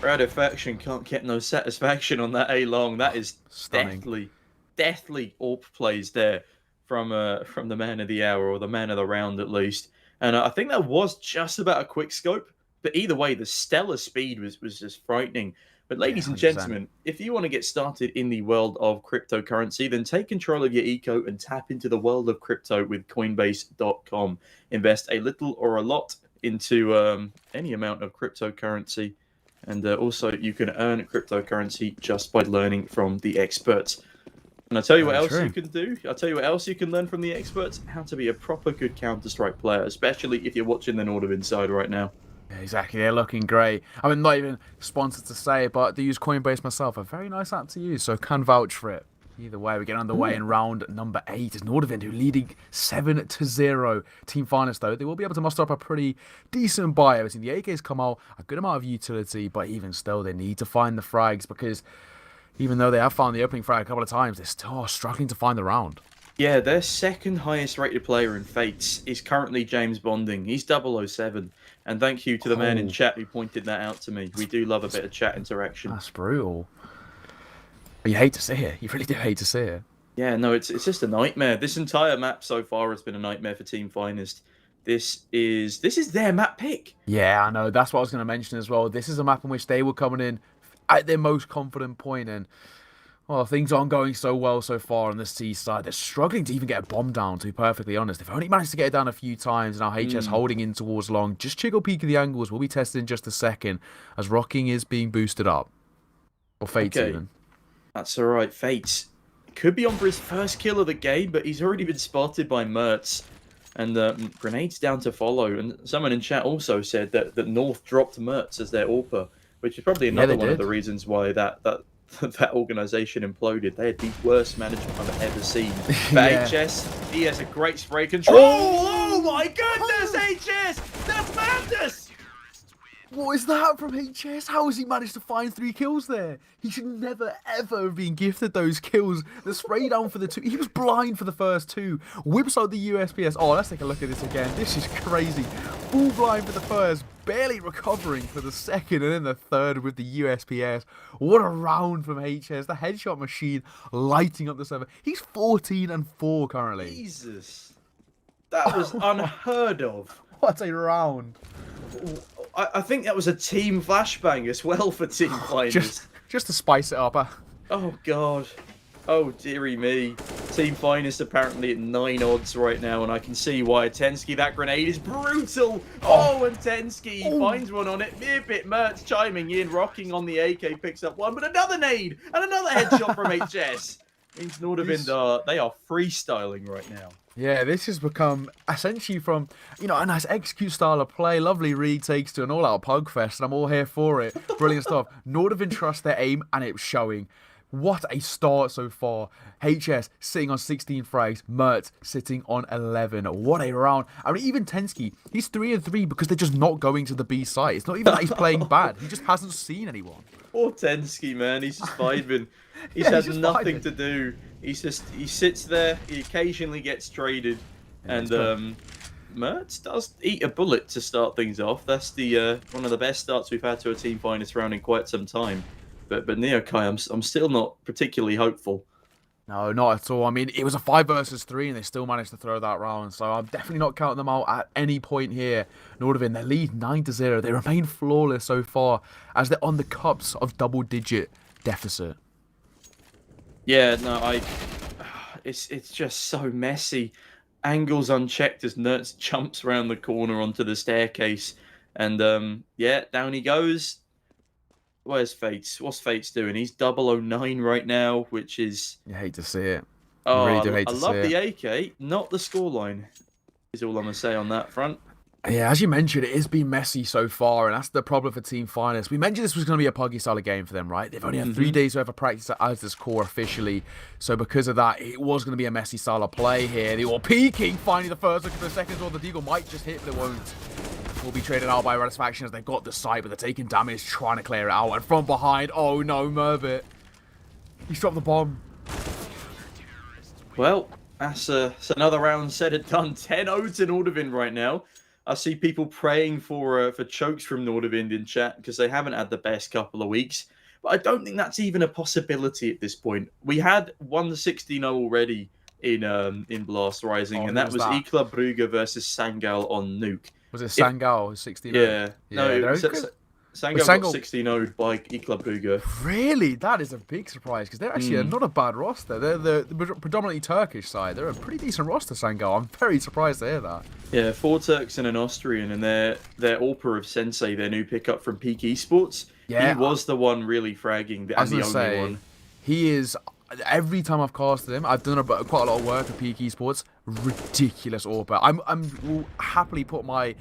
Radifaction can't get no satisfaction on that A long. That is stunning. Deathly AWP plays there from the man of the hour, or the man of the round at least. And I think that was just about a quick scope. But either way, the stellar speed was just frightening. But ladies and gentlemen, if you want to get started in the world of cryptocurrency, then take control of your eco and tap into the world of crypto with Coinbase.com. Invest a little or a lot into any amount of cryptocurrency. And also, you can earn cryptocurrency just by learning from the experts. And I'll tell you what else you can do. I'll tell you what else you can learn from the experts. How to be a proper good Counter-Strike player, especially if you're watching the Nordavind side right now. Yeah, exactly, they're looking great. I mean, not even sponsored to say it, but I use Coinbase myself. A very nice app to use, so can vouch for it. Either way, we get underway in round number 8. It's Nordavind who leading 7-0. Team Finest, though, they will be able to muster up a pretty decent buy. We've seen the AKs come out, a good amount of utility, but even still, they need to find the frags because even though they have found the opening frag a couple of times, they're still struggling to find the round. Yeah, their second highest rated player in Fates is currently James Bonding. He's 007. And thank you to the man in chat who pointed that out to me. We do love a bit of chat interaction. That's brutal. But you hate to see it. You really do hate to see it. Yeah, no, it's just a nightmare. This entire map so far has been a nightmare for Team Finest. This is their map pick. Yeah, I know. That's what I was going to mention as well. This is a map in which they were coming in at their most confident point, and well, things aren't going so well so far on the C side. They're struggling to even get a bomb down, to be perfectly honest. They've only managed to get it down a few times. Now HS holding in towards long. Just Chiggle peeking the angles. We'll be tested in just a second as Rocking is being boosted up. Or Fates even. That's all right. Fates could be on for his first kill of the game, but he's already been spotted by Mertz. And grenades down to follow. And someone in chat also said that North dropped Mertz as their AWPer, which is probably another one of the reasons why that organization imploded. They had the worst management I've ever seen. But HS, he has a great spray control. Oh my goodness, HS! That's madness! What is that from HS? How has he managed to find 3 kills there? He should never, ever have been gifted those kills. The spray down for the 2. He was blind for the first 2. Whips out the USPS. Oh, let's take a look at this again. This is crazy. Full blind for the first. Barely recovering for the second. And then the third with the USPS. What a round from HS. The headshot machine lighting up the server. He's 14-4 currently. Jesus. That was unheard of. What a round. I think that was a team flashbang as well for Team Finest. Just to spice it up. Oh, God. Oh, dearie me. Team Finest apparently at 9 odds right now, and I can see why. Tensky, that grenade is brutal. Oh, and Tensky finds one on it. Bit Mertz chiming in, Rocking on the AK, picks up one, but another nade and another headshot from HS. Means Nordavind they are freestyling right now. Yeah, this has become essentially from, a nice execute style of play, lovely retakes to an all-out pugfest, and I'm all here for it. Brilliant stuff. Nordavind trust their aim, and it's showing. What a start so far. HS sitting on 16 frags, Mertz sitting on 11. What a round. I mean, even Tensky, he's 3-3 because they're just not going to the B site. It's not even that he's playing bad. He just hasn't seen anyone. Poor Tensky, man. He's just vibing. He's had nothing to do. He sits there. He occasionally gets traded, and Mertz does eat a bullet to start things off. That's the one of the best starts we've had to a team finest round in quite some time. But Neokai, I'm still not particularly hopeful. No, not at all. I mean, it was a 5 versus 3, and they still managed to throw that round. So I'm definitely not counting them out at any point here. Nordavind, they lead 9-0. They remain flawless so far as they're on the cups of double-digit deficit. Yeah, no, it's just so messy. Angles unchecked as Nertz jumps around the corner onto the staircase, and yeah, down he goes. Where's Fates? What's Fates doing? He's 009 right now, which is... You hate to see it. Oh, really do hate I to see love it. the AK, not the scoreline, is all I'm going to say on that front. Yeah, as you mentioned, it has been messy so far, and that's the problem for Team Finest. We mentioned this was going to be a puggy style of game for them, right? They've only had 3 days worth of practice as this core officially, so because of that, it was going to be a messy style of play here. They were peeking, finding the first look at the second, or the Deagle might just hit, but it won't. Will be traded out by Ratisfaction as they've got the site, but they're taking damage, trying to clear it out. And from behind, oh no, Mervit. He's dropped the bomb. Well, that's another round said and done. 10-0 to Nordavind right now. I see people praying for chokes from Nordavind in chat because they haven't had the best couple of weeks. But I don't think that's even a possibility at this point. We had 1-16-0 already in Blast Rising, and that was Ikla Brugge versus Sangal on Nuke. Was it Sangal 16? Yeah. No, Sangal got 16-0'd by Ikla Brugge. Really? That is a big surprise because they're actually not a bad roster. They're the predominantly Turkish side. They're a pretty decent roster, Sangal. I'm very surprised to hear that. Yeah, 4 Turks and an Austrian, and their Orpa of Sensei, their new pickup from Peak Esports. Yeah, he was the one really fragging, and the only one. He is... Every time I've casted him, I've done quite a lot of work with Peak Esports. Ridiculous Orpa. will happily put my,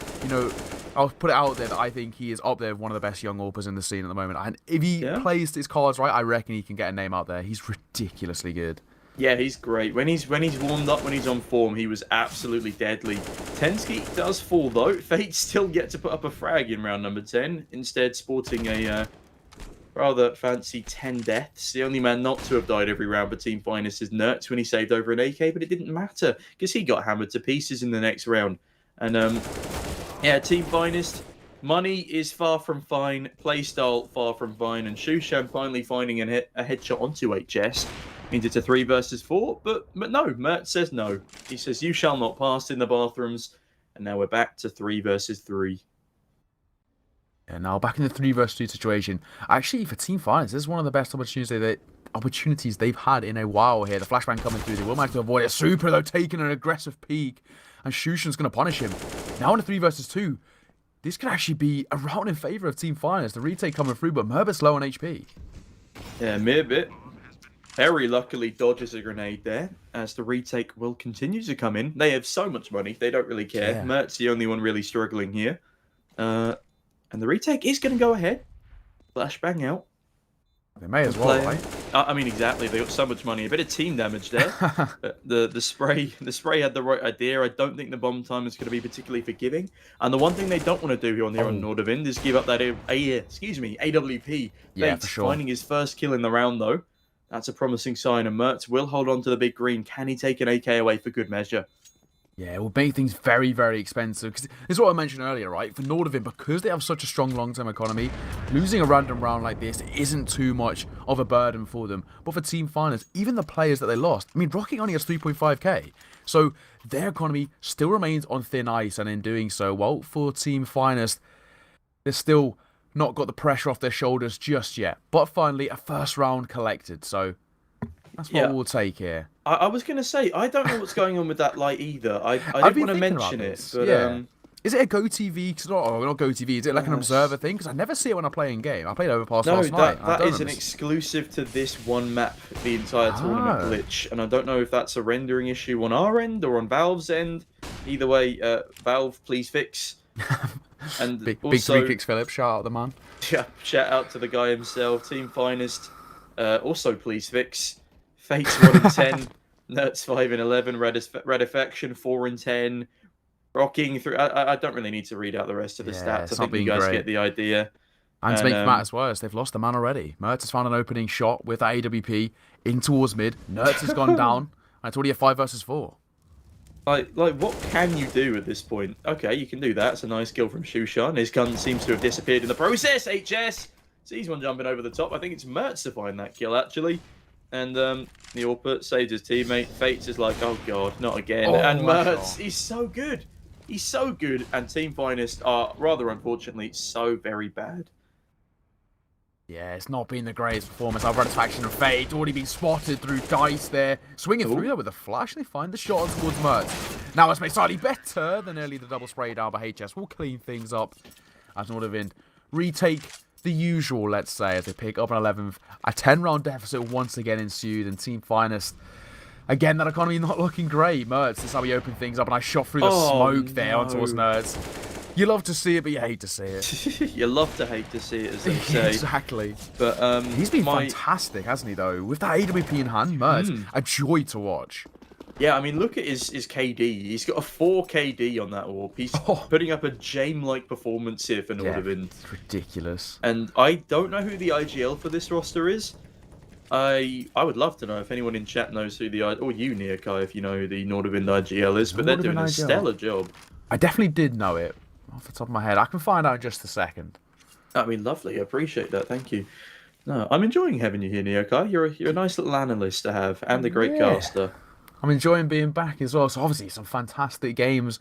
I'll put it out there that I think he is up there with one of the best young Orpas in the scene at the moment. And if he plays his cards right, I reckon he can get a name out there. He's ridiculously good. Yeah, he's great. When he's warmed up, when he's on form, he was absolutely deadly. Tensky does fall though. Fate still get to put up a frag in round number 10, instead sporting a rather fancy 10 deaths. The only man not to have died every round for Team Finest is Nertz when he saved over an AK, but it didn't matter because he got hammered to pieces in the next round. And yeah, Team Finest, money is far from fine, playstyle far from fine, and Shushan finally finding a headshot onto HS means it's a 3 versus 4, but no, Mertz says no. He says, you shall not pass in the bathrooms, and now we're back to 3 versus 3. Yeah, now back in the 3 versus 2 situation. Actually, for Team Finest, this is one of the best opportunities they've had in a while here. The flashbang coming through, they will manage to avoid it. Super, though, taking an aggressive peek, and Shushan's going to punish him. Now in a 3 versus 2, this could actually be a round in favour of Team Finest. The retake coming through, but Merbit's low on HP. Yeah, Merbit very luckily dodges a grenade there, as the retake will continue to come in. They have so much money, they don't really care. Yeah. Mert's the only one really struggling here. And the retake is going to go ahead. Flashbang out. They may as well, right? I mean, exactly. They got so much money. A bit of team damage there. The spray had the right idea. I don't think the bomb time is going to be particularly forgiving. And the one thing they don't want to do here on Nordavind is give up that AWP. Yeah, for sure. Finding his first kill in the round, though. That's a promising sign. And Mertz will hold on to the big green. Can he take an AK away for good measure? Yeah, it will make things very, very expensive. Because this is what I mentioned earlier, right? For Nordavind, because they have such a strong long-term economy, losing a random round like this isn't too much of a burden for them. But for Team Finest, even the players that they lost, I mean, Rocket only has 3.5k. So their economy still remains on thin ice. And in doing so, well, for Team Finest, they're still not got the pressure off their shoulders just yet. But finally, a first round collected. So that's what we'll take here. I was going to say, I don't know what's going on with that light either. I didn't want to mention it. But, is it a Go TV? Cause not Go TV. Is it like an observer thing? Because I never see it when I play in game. I played Overpass last night. That is an exclusive to this one map, the entire tournament glitch. And I don't know if that's a rendering issue on our end or on Valve's end. Either way, Valve, please fix. And big also, 3 kicks, Philip. Shout out the man. Yeah, shout out to the guy himself. Team Finest. Also, please fix. Fates 1 and 10, Nertz 5 and 11, Radifaction 4 and 10, Rocking through. I don't really need to read out the rest of the stats. I think you guys get the idea. And to make matters worse, they've lost the man already. Mertz has found an opening shot with that AWP in towards mid. Nertz has gone down, and it's already a 5 versus 4. Like, what can you do at this point? Okay, you can do that. It's a nice kill from Shushan. His gun seems to have disappeared in the process. HS sees one jumping over the top. I think it's Mertz to find that kill, actually. And the Orput saves his teammate. Fates is like, oh god, not again. Oh, and my Mertz, God. he's so good. He's so good. And Team Finest are, rather unfortunately, so very bad. Yeah, it's not been the greatest performance. Our Faction and Fate already been spotted through Dice there. Swinging through there with a flash. They find the shot towards Mertz. Now it's made slightly better than early the double spray down by HS. Will clean things up as Nordavind retake the usual, let's say, as they pick up an 11th. A 10-round deficit once again ensued, and Team Finest, again, that economy not looking great. Mertz, this is how we open things up, and I shot through the smoke there on towards Nerds. You love to see it, but you hate to see it. You love to hate to see it, as they say. Exactly. But he's been fantastic, hasn't he, though? With that AWP in hand, Mertz, a joy to watch. Yeah, I mean, look at his KD. He's got a 4 KD on that AWP. He's putting up a Jame-like performance here for Nordavind. It's ridiculous. And I don't know who the IGL for this roster is. I would love to know if anyone in chat knows who the or you, Neokai, if you know who the Nordavind IGL is. But they're doing a stellar job. I definitely did know it off the top of my head. I can find out in just a second. I mean, lovely. I appreciate that. Thank you. No, I'm enjoying having you here, Neokai. You're a nice little analyst to have, and a great caster. I'm enjoying being back as well. So obviously some fantastic games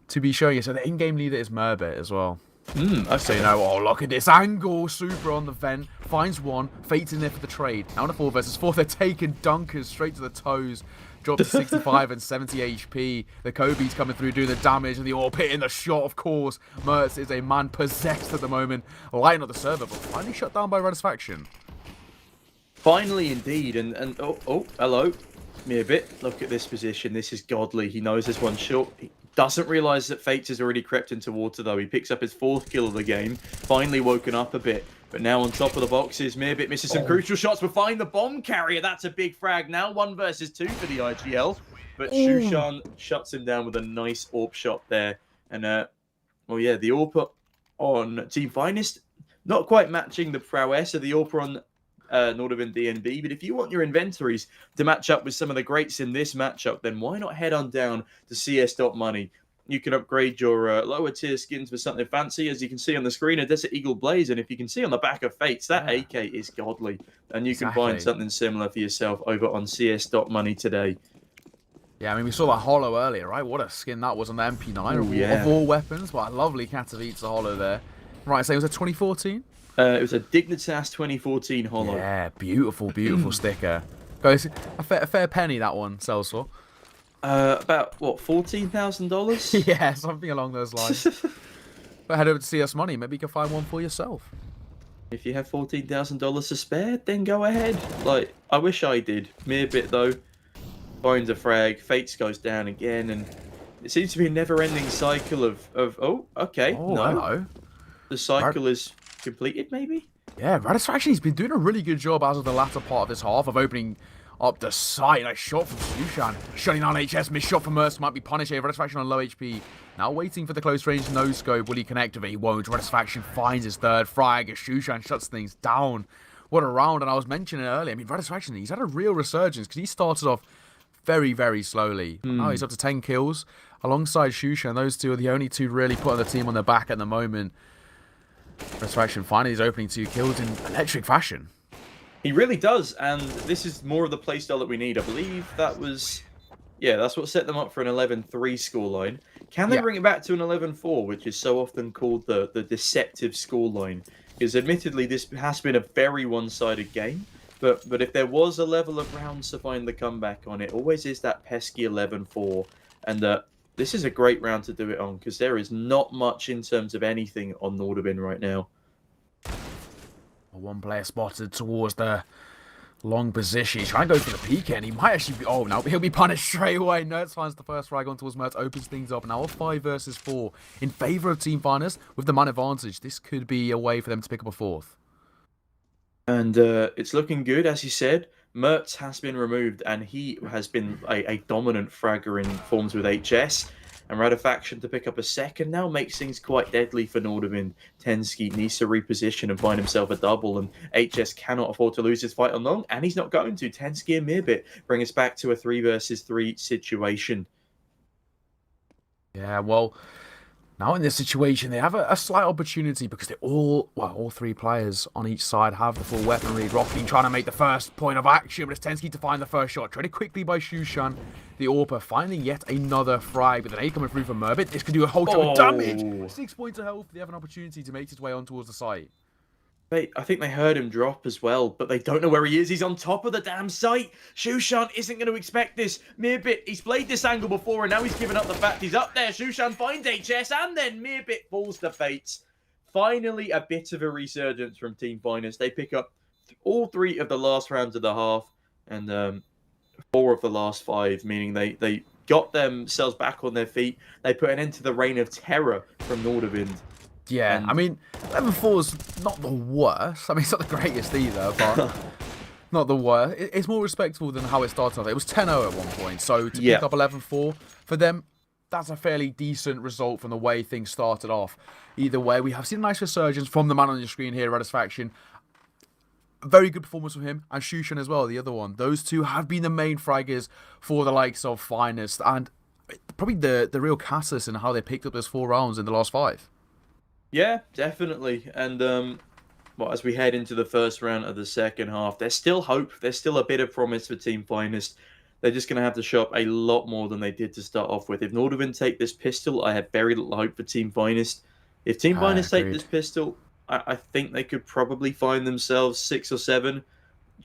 to be showing you. So the in-game leader is Merbit as well. Okay. So you know, oh look at this angle, super on the vent, finds one, Fate's in there for the trade. Now in a 4 versus 4, they're taking dunkers straight to the toes. Drop to 65 and 70 HP. The Kobe's coming through doing the damage, and the AWP hitting the shot, of course. Mertz is a man possessed at the moment, lighting up the server, but finally shut down by Faction. Finally, indeed, and oh, hello. Me a bit. Look at this position. This is godly. He knows this one's short. He doesn't realise that Fates has already crept into water, though. He picks up his 4th kill of the game. Finally woken up a bit. But now on top of the boxes, Meerbit misses some crucial shots. We'll find the bomb carrier. That's a big frag. Now 1 versus 2 for the IGL. But Shushan shuts him down with a nice AWP shot there. And, well, yeah, the AWP on Team Finest, not quite matching the prowess of the AWP on Nordavind DNB, but if you want your inventories to match up with some of the greats in this matchup, then why not head on down to CS.money? You can upgrade your lower tier skins with something fancy, as you can see on the screen, a Desert Eagle Blaze, and if you can see on the back of Fates, that AK is godly, and you can find something similar for yourself over on CS.money today. Yeah, I mean, we saw that holo earlier, right? What a skin that was on the MP9 of all weapons. What a lovely Katowice holo there. Right, so it was a 2014? It was a Dignitas 2014 holo. Yeah, beautiful, beautiful sticker. Goes a fair penny that one sells for. About what, $14,000? Yeah, something along those lines. But head over to CS Money, maybe you can find one for yourself. If you have $14,000 to spare, then go ahead. Like, I wish I did. Meerbit though finds a frag, Fates goes down again, and it seems to be a never-ending cycle of oh, okay, Oh, no, hello. the cycle is completed, maybe. Yeah, Radisfaction, he's been doing a really good job as of the latter part of this half of opening up the site. Nice shot from Shushan. Shutting down HS. Missed shot from Mertz. Might be punished here. Radisfaction on low HP. Now waiting for the close range no scope. Will he connect with it? He won't. Radisfaction finds his 3rd frag as Shushan shuts things down. What a round. And I was mentioning earlier, I mean, Radisfaction, he's had a real resurgence because he started off very, very slowly. Now he's up to 10 kills alongside Shushan. Those two are the only two really putting the team on their back at the moment. Radisfaction finally is opening 2 kills in electric fashion. He really does, and this is more of the playstyle that we need. I believe that was, yeah, that's what set them up for an 11-3 scoreline. Can they bring it back to an 11-4, which is so often called the deceptive scoreline? Because admittedly, this has been a very one-sided game, but if there was a level of rounds to find the comeback on, it always is that pesky 11-4, and this is a great round to do it on, because there is not much in terms of anything on Nordavind right now. One player spotted towards the long position. He's trying to go for the peek, and he might actually be... Oh, no, he'll be punished straight away. Nerds finds the first frag on towards Mertz, opens things up. Now a 5 versus 4 in favour of Team Finest with the man advantage. This could be a way for them to pick up a 4th. And it's looking good, as you said. Mertz has been removed, and he has been a dominant fragger in forms with HS. And Radisfaction to pick up a 2nd now makes things quite deadly for Nordavind. Tenski needs to reposition and find himself a double, and HS cannot afford to lose his fight on long, and he's not going to. Tenski and Meerbit bring us back to a 3 versus 3 situation. Yeah, well, now in this situation, they have a slight opportunity because all three players on each side have the full weaponry. Rocky trying to make the first point of action, but it's Tensky to find the first shot. Traded quickly by Shushan. The AWPer finding yet another frag, but then A coming through for Merbit. This could do a whole ton of damage. 6 points of health. They have an opportunity to make his way on towards the site. I think they heard him drop as well, but they don't know where he is. He's on top of the damn site. Shushan isn't going to expect this. Merbit, he's played this angle before, and now he's given up the fact he's up there. Shushan finds HS, and then Merbit falls to fate. Finally, a bit of a resurgence from Team Finest. They pick up all 3 of the last rounds of the half, and 4 of the last 5, meaning they got themselves back on their feet. They put an end to the reign of terror from Nordavind. Yeah, I mean, 11-4 is not the worst. I mean, it's not the greatest either, but not the worst. It's more respectable than how it started off. It was 10-0 at one point, so to pick up 11-4, for them, that's a fairly decent result from the way things started off. Either way, we have seen a nice resurgence from the man on your screen here, Redis Faction. Very good performance from him, and Shushan as well, the other one. Those two have been the main fraggers for the likes of Finest, and probably the real catalyst in how they picked up those 4 rounds in the last 5. Yeah, definitely. And as we head into the first round of the second half, there's still hope. There's still a bit of promise for Team Finest. They're just going to have to show up a lot more than they did to start off with. If Nordavind take this pistol, I have very little hope for Team Finest. If Team Finest take this pistol, I think they could probably find themselves 6 or 7,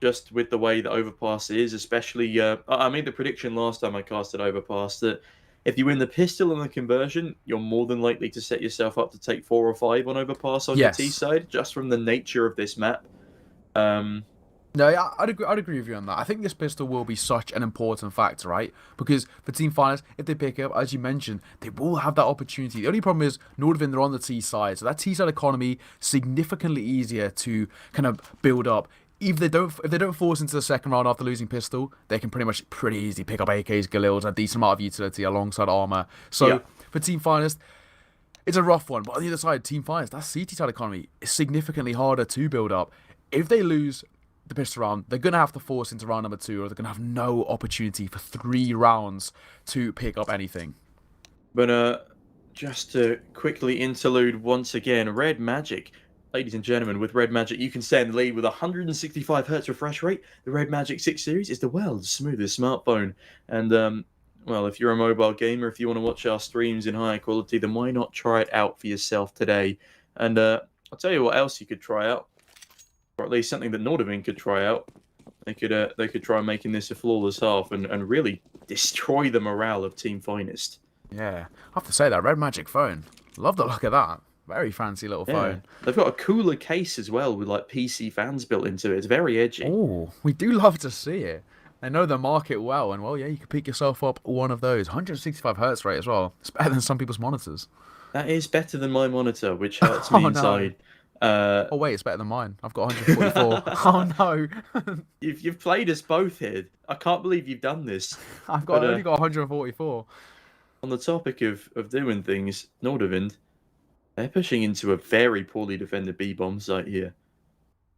just with the way the Overpass is. Especially, I made the prediction last time I casted Overpass that if you win the pistol and the conversion, you're more than likely to set yourself up to take 4 or 5 on Overpass on your T side, just from the nature of this map. No, I'd agree with you on that. I think this pistol will be such an important factor, right? Because for Team Finest, if they pick up, as you mentioned, they will have that opportunity. The only problem is Nordavind, they're on the T side, so that T side economy significantly easier to kind of build up. If they don't force into the second round after losing pistol, they can pretty easily pick up AKs, Gorillaz, a decent amount of utility alongside armor. So for Team Finest, it's a rough one. But on the other side, Team Finest, that CT side economy is significantly harder to build up. If they lose the pistol round, they're going to have to force into round number 2, or they're going to have no opportunity for 3 rounds to pick up anything. But just to quickly interlude once again, Red Magic. Ladies and gentlemen, with Red Magic, you can stay in the lead with 165 Hz refresh rate. The Red Magic 6 Series is the world's smoothest smartphone. And, well, if you're a mobile gamer, if you want to watch our streams in higher quality, then why not try it out for yourself today? And I'll tell you what else you could try out, or at least something that Nordavind could try out. They could try making this a flawless half and really destroy the morale of Team Finest. Yeah, I have to say that Red Magic phone. Love the look of that. Very fancy little phone. They've got a cooler case as well with like PC fans built into it. It's very edgy. Oh, we do love to see it. They know the market well, and well, yeah, you can pick yourself up one of those. 165 Hz rate as well. It's better than some people's monitors. That is better than my monitor, which hurts me inside. Oh wait, it's better than mine. I've got 144. Oh no. You've played us both here. I can't believe you've done this. I've only got 144. On the topic of doing things, Nordavind, they're pushing into a very poorly defended B bomb site here.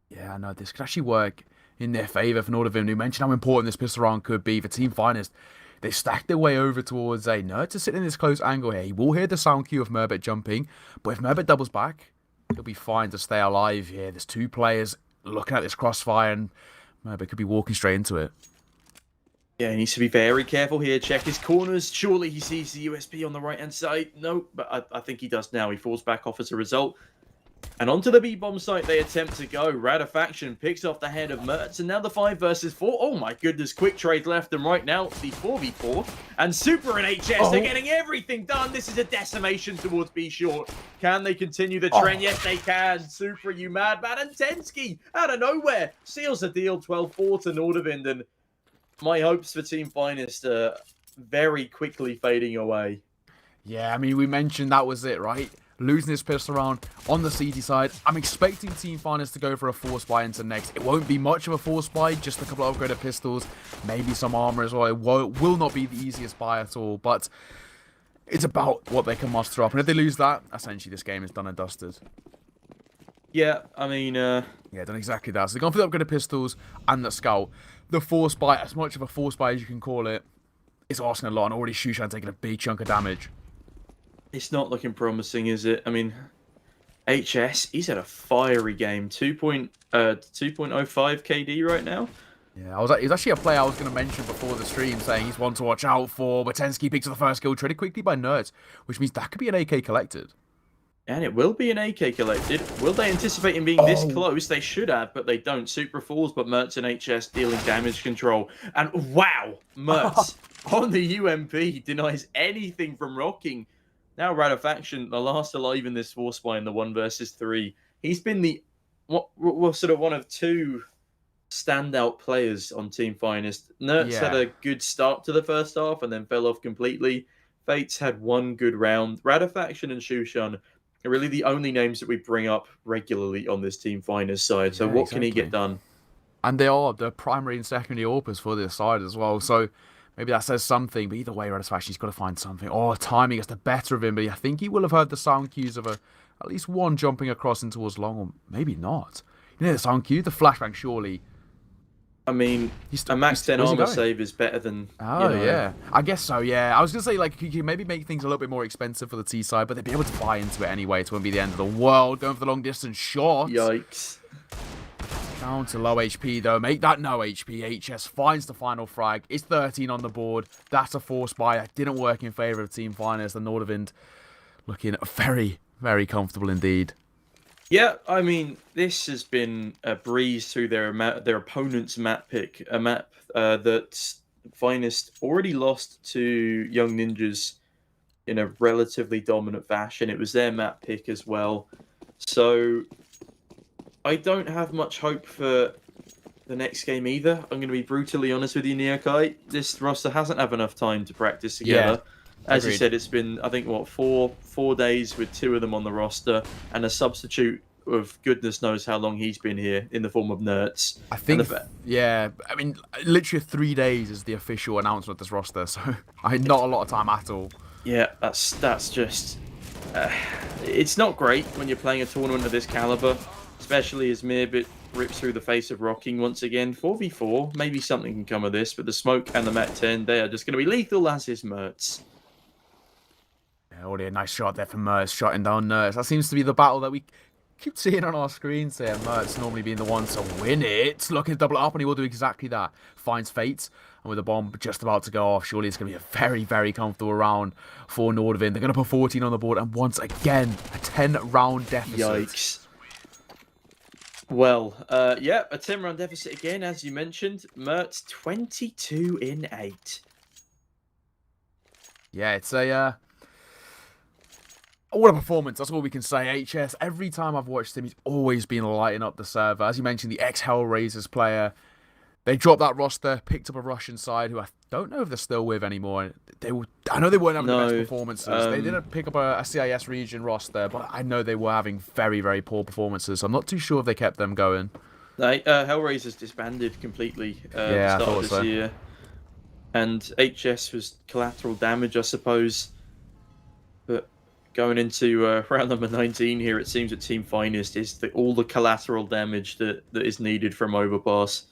Yeah, I know this could actually work in their favour for Nordavind. You mentioned how important this pistol round could be for Team Finest. They stacked their way over towards a Nerd to sit in this close angle here. He will hear the sound cue of Merbit jumping, but if Merbit doubles back, he'll be fine to stay alive here. There's 2 players looking at this crossfire, and Merbit could be walking straight into it. Yeah, he needs to be very careful here. Check his corners. Surely he sees the USP on the right-hand side. No, but I think he does now. He falls back off as a result. And onto the B-bomb site they attempt to go. Radifaction picks off the head of Mertz. And now the 5 versus 4. Oh my goodness, quick trade left and right now. The 4v4. And Super and HS, they're getting everything done. This is a decimation towards B Short. Can they continue the trend? Yes, they can. Super, you madman. And Tensky, out of nowhere, seals the deal 12-4 to Nordavind. And my hopes for Team Finest are very quickly fading away. Yeah, I mean, we mentioned that was it, right? Losing this pistol round on the CT side. I'm expecting Team Finest to go for a force buy into next. It won't be much of a force buy, just a couple of upgraded pistols, maybe some armor as well. It will not be the easiest buy at all, but it's about what they can muster up. And if they lose that, essentially this game is done and dusted. Yeah, I mean... yeah, done exactly that. So they're going for the upgraded pistols and the Scout. The force buy, as much of a force buy as you can call it, is asking a lot, and already Shushan taking a big chunk of damage. It's not looking promising, is it? I mean, HS, he's had a fiery game. 2.05 KD right now. Yeah, he was actually a player I was going to mention before the stream, saying he's one to watch out for. But Tensky picks up the first kill, traded quickly by Nerds, which means that could be an AK collected. And it will be an AK collected. Will they anticipate him being this close? They should have, but they don't. Super falls, but Mertz and HS dealing damage control. And wow, Mertz on the UMP denies anything from rocking. Now Radofaction, the last alive in this force buy in the 1 versus 3. He's been the sort of one of two standout players on Team Finest. Nertz had a good start to the first half and then fell off completely. Fates had one good round. Radofaction and Shushan are really the only names that we bring up regularly on this Team Finest side. So what can he get done? And they are the primary and secondary AWPers for this side as well. So maybe that says something. But either way, Radofaction, he's got to find something. Oh, timing gets the better of him. But I think he will have heard the sound cues of at least one jumping across in towards long, or maybe not. You know the sound cue? The flashbang, surely. I mean, a max 10 armor save is better than... yeah. I guess so, yeah. I was going to say, like, you can maybe make things a little bit more expensive for the T side, but they'd be able to buy into it anyway. It won't be the end of the world. Going for the long-distance shot. Yikes. Down to low HP, though. Make that no HP. HS finds the final frag. It's 13 on the board. That's a force buy. It didn't work in favour of Team Finest. And Nordavind looking very, very comfortable indeed. Yeah, I mean, this has been a breeze through their opponent's map pick. A map that Finest already lost to Young Ninjas in a relatively dominant fashion. It was their map pick as well. So I don't have much hope for the next game either. I'm going to be brutally honest with you, Neokai. This roster hasn't had enough time to practice together. Yeah. As Agreed. you said, it's been, I think, what, four days with 2 of them on the roster, and a substitute of goodness knows how long he's been here in the form of Nertz. I think, yeah, I mean, literally 3 days is the official announcement of this roster, so not a lot of time at all. Yeah, that's just... it's not great when you're playing a tournament of this caliber, especially as Mirbit rips through the face of rocking once again. 4v4, maybe something can come of this, but the smoke and the Mat 10, they are just going to be lethal as is Mertz. Already a nice shot there from Mertz, shotting down Nertz. That seems to be the battle that we keep seeing on our screens there. Mertz normally being the one to win it. Looking to double it up, and he will do exactly that. Finds Fates, and with the bomb just about to go off, surely it's going to be a very, very comfortable round for Nordavind. They're going to put 14 on the board, and once again, a 10-round deficit. Yikes. Well, yeah, a 10-round deficit again, as you mentioned. Mertz 22 in 8. Yeah, it's a... what a performance, that's all we can say. HS, every time I've watched him, he's always been lighting up the server. As you mentioned, the ex-Hellraisers player. They dropped that roster, picked up a Russian side, who I don't know if they're still with anymore. I know they weren't having the best performances. They didn't pick up a CIS region roster, but I know they were having very, very poor performances. I'm not too sure if they kept them going. Hellraisers disbanded completely at the start of this year. And HS was collateral damage, I suppose. But going into round number 19 here, it seems that Team Finest is all the collateral damage that is needed from Overpass.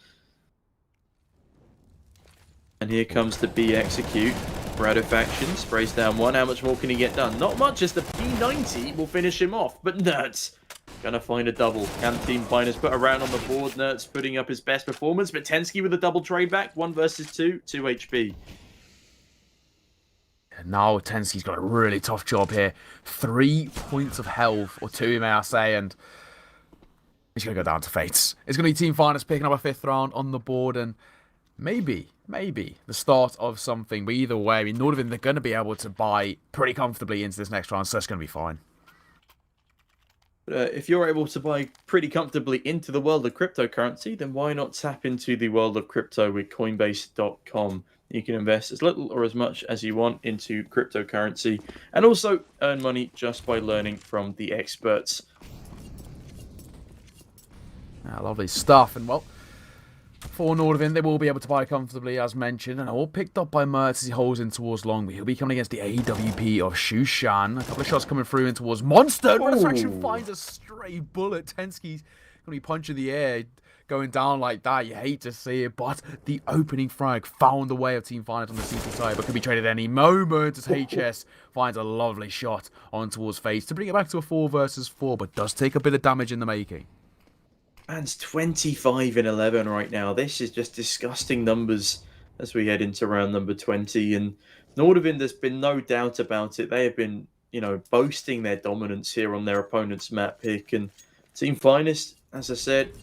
And here comes the B execute. Radofaction sprays down one. How much more can he get done? Not much, as the P90 will finish him off. But Nertz gonna find a double. Can Team Finest put a round on the board? Nertz putting up his best performance. But Tensky with a double trade back. 1 versus 2. 2 HP. Now Tensky's got a really tough job here. 3 points of health, or 2, may I say, and he's going to go down to Fates. It's going to be Team Finest picking up a 5th round on the board, and maybe the start of something. But either way, I mean, Nordavind, they're going to be able to buy pretty comfortably into this next round, so it's going to be fine. If you're able to buy pretty comfortably into the world of cryptocurrency, then why not tap into the world of crypto with Coinbase.com? You can invest as little or as much as you want into cryptocurrency and also earn money just by learning from the experts. Lovely stuff. And well, for Nordavind, they will be able to buy comfortably, as mentioned, and all picked up by Mertz as he holds in towards long. But he'll be coming against the AWP of Shushan. A couple of shots coming through in towards Monster. Radofaction finds a stray bullet. Tensky's going to be punching the air. going down like that. You hate to see it, but the opening frag found the way of Team Finest on the CT side, but could be traded any moment as HS finds a lovely shot on towards FaZe to bring it back to a 4 versus 4, but does take a bit of damage in the making. And it's 25-11 right now. This is just disgusting numbers as we head into round number 20. And Nordavind, there's been no doubt about it. They have been, boasting their dominance here on their opponent's map pick. And Team Finest, as I said,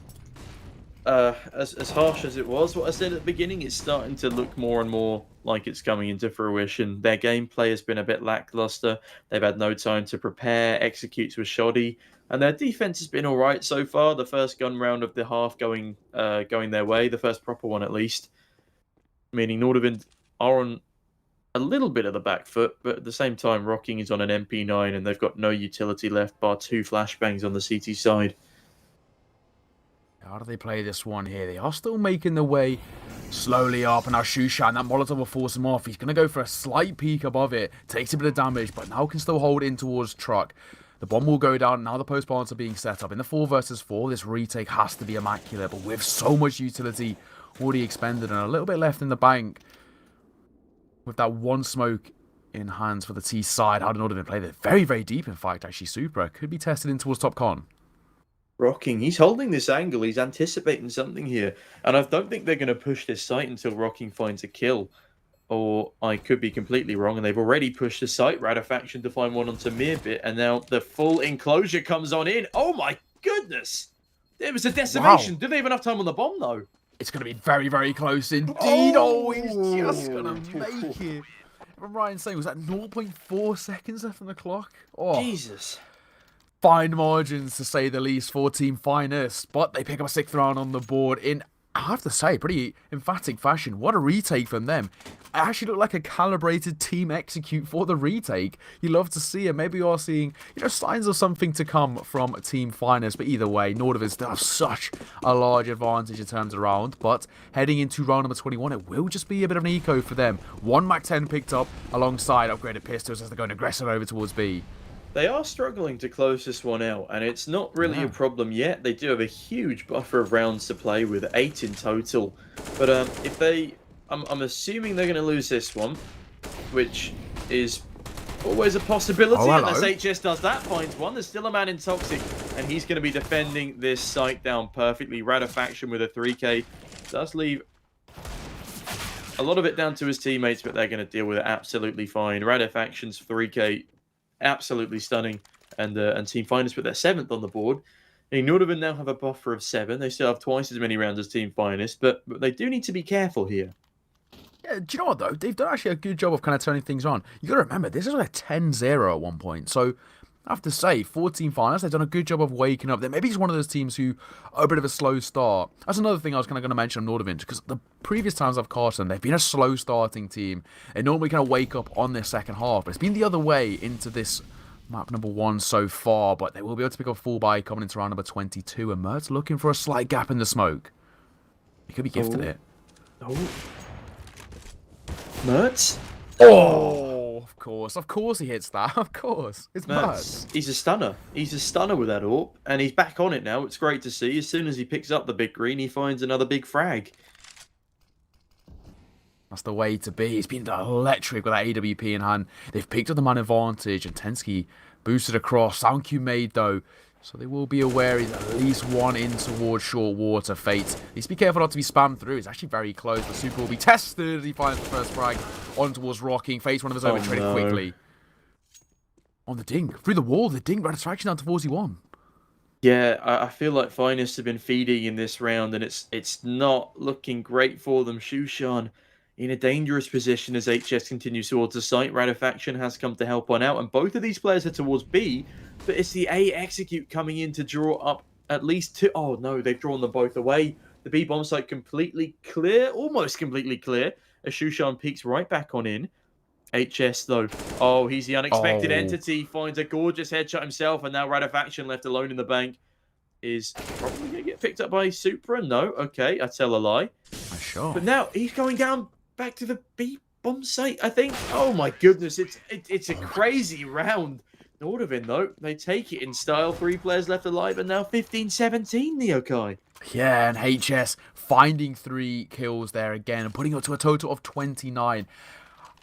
as harsh as it was, what I said at the beginning, it's starting to look more and more like it's coming into fruition. Their gameplay has been a bit lackluster. They've had no time to prepare, executes were shoddy. And their defense has been all right so far. The first gun round of the half going their way, the first proper one at least. Meaning Nordavind are on a little bit of the back foot, but at the same time, Rocking is on an MP9 and they've got no utility left bar 2 flashbangs on the CT side. How do they play this one here? They are still making their way slowly up, and now Shushan, that Molotov will force him off. He's going to go for a slight peek above it, takes a bit of damage, but now can still hold in towards Truck. The bomb will go down. Now the post-plants are being set up. In the 4 versus 4, this retake has to be immaculate, but with so much utility already expended and a little bit left in the bank, with that one smoke in hands for the T side, how did Nordavind play this? Very, very deep, in fact, actually. Supra could be tested in towards top con. Rocking, he's holding this angle. He's anticipating something here. And I don't think they're going to push this site until Rocking finds a kill. Or I could be completely wrong, and they've already pushed the site, Radifaction to find one onto Mirbit, and now the full enclosure comes on in. Oh my goodness! There was a decimation. Wow. Do they have enough time on the bomb, though? It's going to be very, very close indeed. Oh, he's just going to make it. If I'm right in saying, was that 0.4 seconds left on the clock? Oh, Jesus. Fine margins, to say the least, for Team Finest, but they pick up a 6th round on the board in, I have to say, pretty emphatic fashion. What a retake from them. It actually looked like a calibrated team execute for the retake. You love to see it. Maybe you are seeing, signs of something to come from Team Finest. But either way, Nordavind still have such a large advantage in terms of round. But heading into round number 21, it will just be a bit of an eco for them. 1 Mac 10 picked up alongside upgraded pistols as they're going aggressive over towards B. They are struggling to close this one out, and it's not really a problem yet. They do have a huge buffer of rounds to play with, 8 in total. But if they... I'm assuming they're going to lose this one, which is always a possibility, unless HS does that, finds one. There's still a man in Toxic, and he's going to be defending this site down perfectly. Radifaction with a 3k does leave a lot of it down to his teammates, but they're going to deal with it absolutely fine. Radifaction's 3k, absolutely stunning, and Team Finest with their 7th on the board. Nordavind now have a buffer of 7. They still have twice as many rounds as Team Finest, but they do need to be careful here. Yeah, do you know what, though? They've done actually a good job of kind of turning things on. You got to remember, this is like 10-0 at one point. So, I have to say, for Team Finest, they've done a good job of waking up. They maybe it's one of those teams who are a bit of a slow start. That's another thing I was kind of going to mention on Nordavind, because the previous times I've cast them, they've been a slow starting team. They normally kind of wake up on their second half, but it's been the other way into this map number 1 so far, but they will be able to pick up full buy coming into round number 22, and Mert's looking for a slight gap in the smoke. He could be gifted it. Oh. Mertz? Oh, of course he hits that, of course. It's Mertz. He's a stunner. He's a stunner with that AWP, and he's back on it now. It's great to see. As soon as he picks up the big green, he finds another big frag. That's the way to be. He's been electric with that AWP in hand. They've picked up the man advantage, and Tensky boosted across. Sound cue made, though. So they will be aware he's at least one in towards short water. Fate. Please be careful not to be spammed through. It's actually very close. The Super will be tested as he finds the first frag on towards Rocking. Fate's one of his own, traded quickly. On the dink. Through the wall. The dink Radifaction down to 41. Yeah, I feel like Finest have been feeding in this round, and it's not looking great for them. Shushan in a dangerous position as HS continues towards the site. Radifaction has come to help on out, and both of these players are towards B, but it's the A execute coming in to draw up at least 2. Oh no, they've drawn them both away. The B bomb site completely clear, almost completely clear, as Shushan peeks right back on in. HS though, oh, he's the unexpected entity, finds a gorgeous headshot himself, and now Radifaction left alone in the bank is probably going to get picked up by Supra. No, okay, I tell a lie. Sure. But now he's going down back to the B bomb site, I think. Oh my goodness, it's a crazy round. Nordavind, though, they take it in style. 3 players left alive, and now 15-17, Neokai. Yeah, and HS finding 3 kills there again and putting it to a total of 29.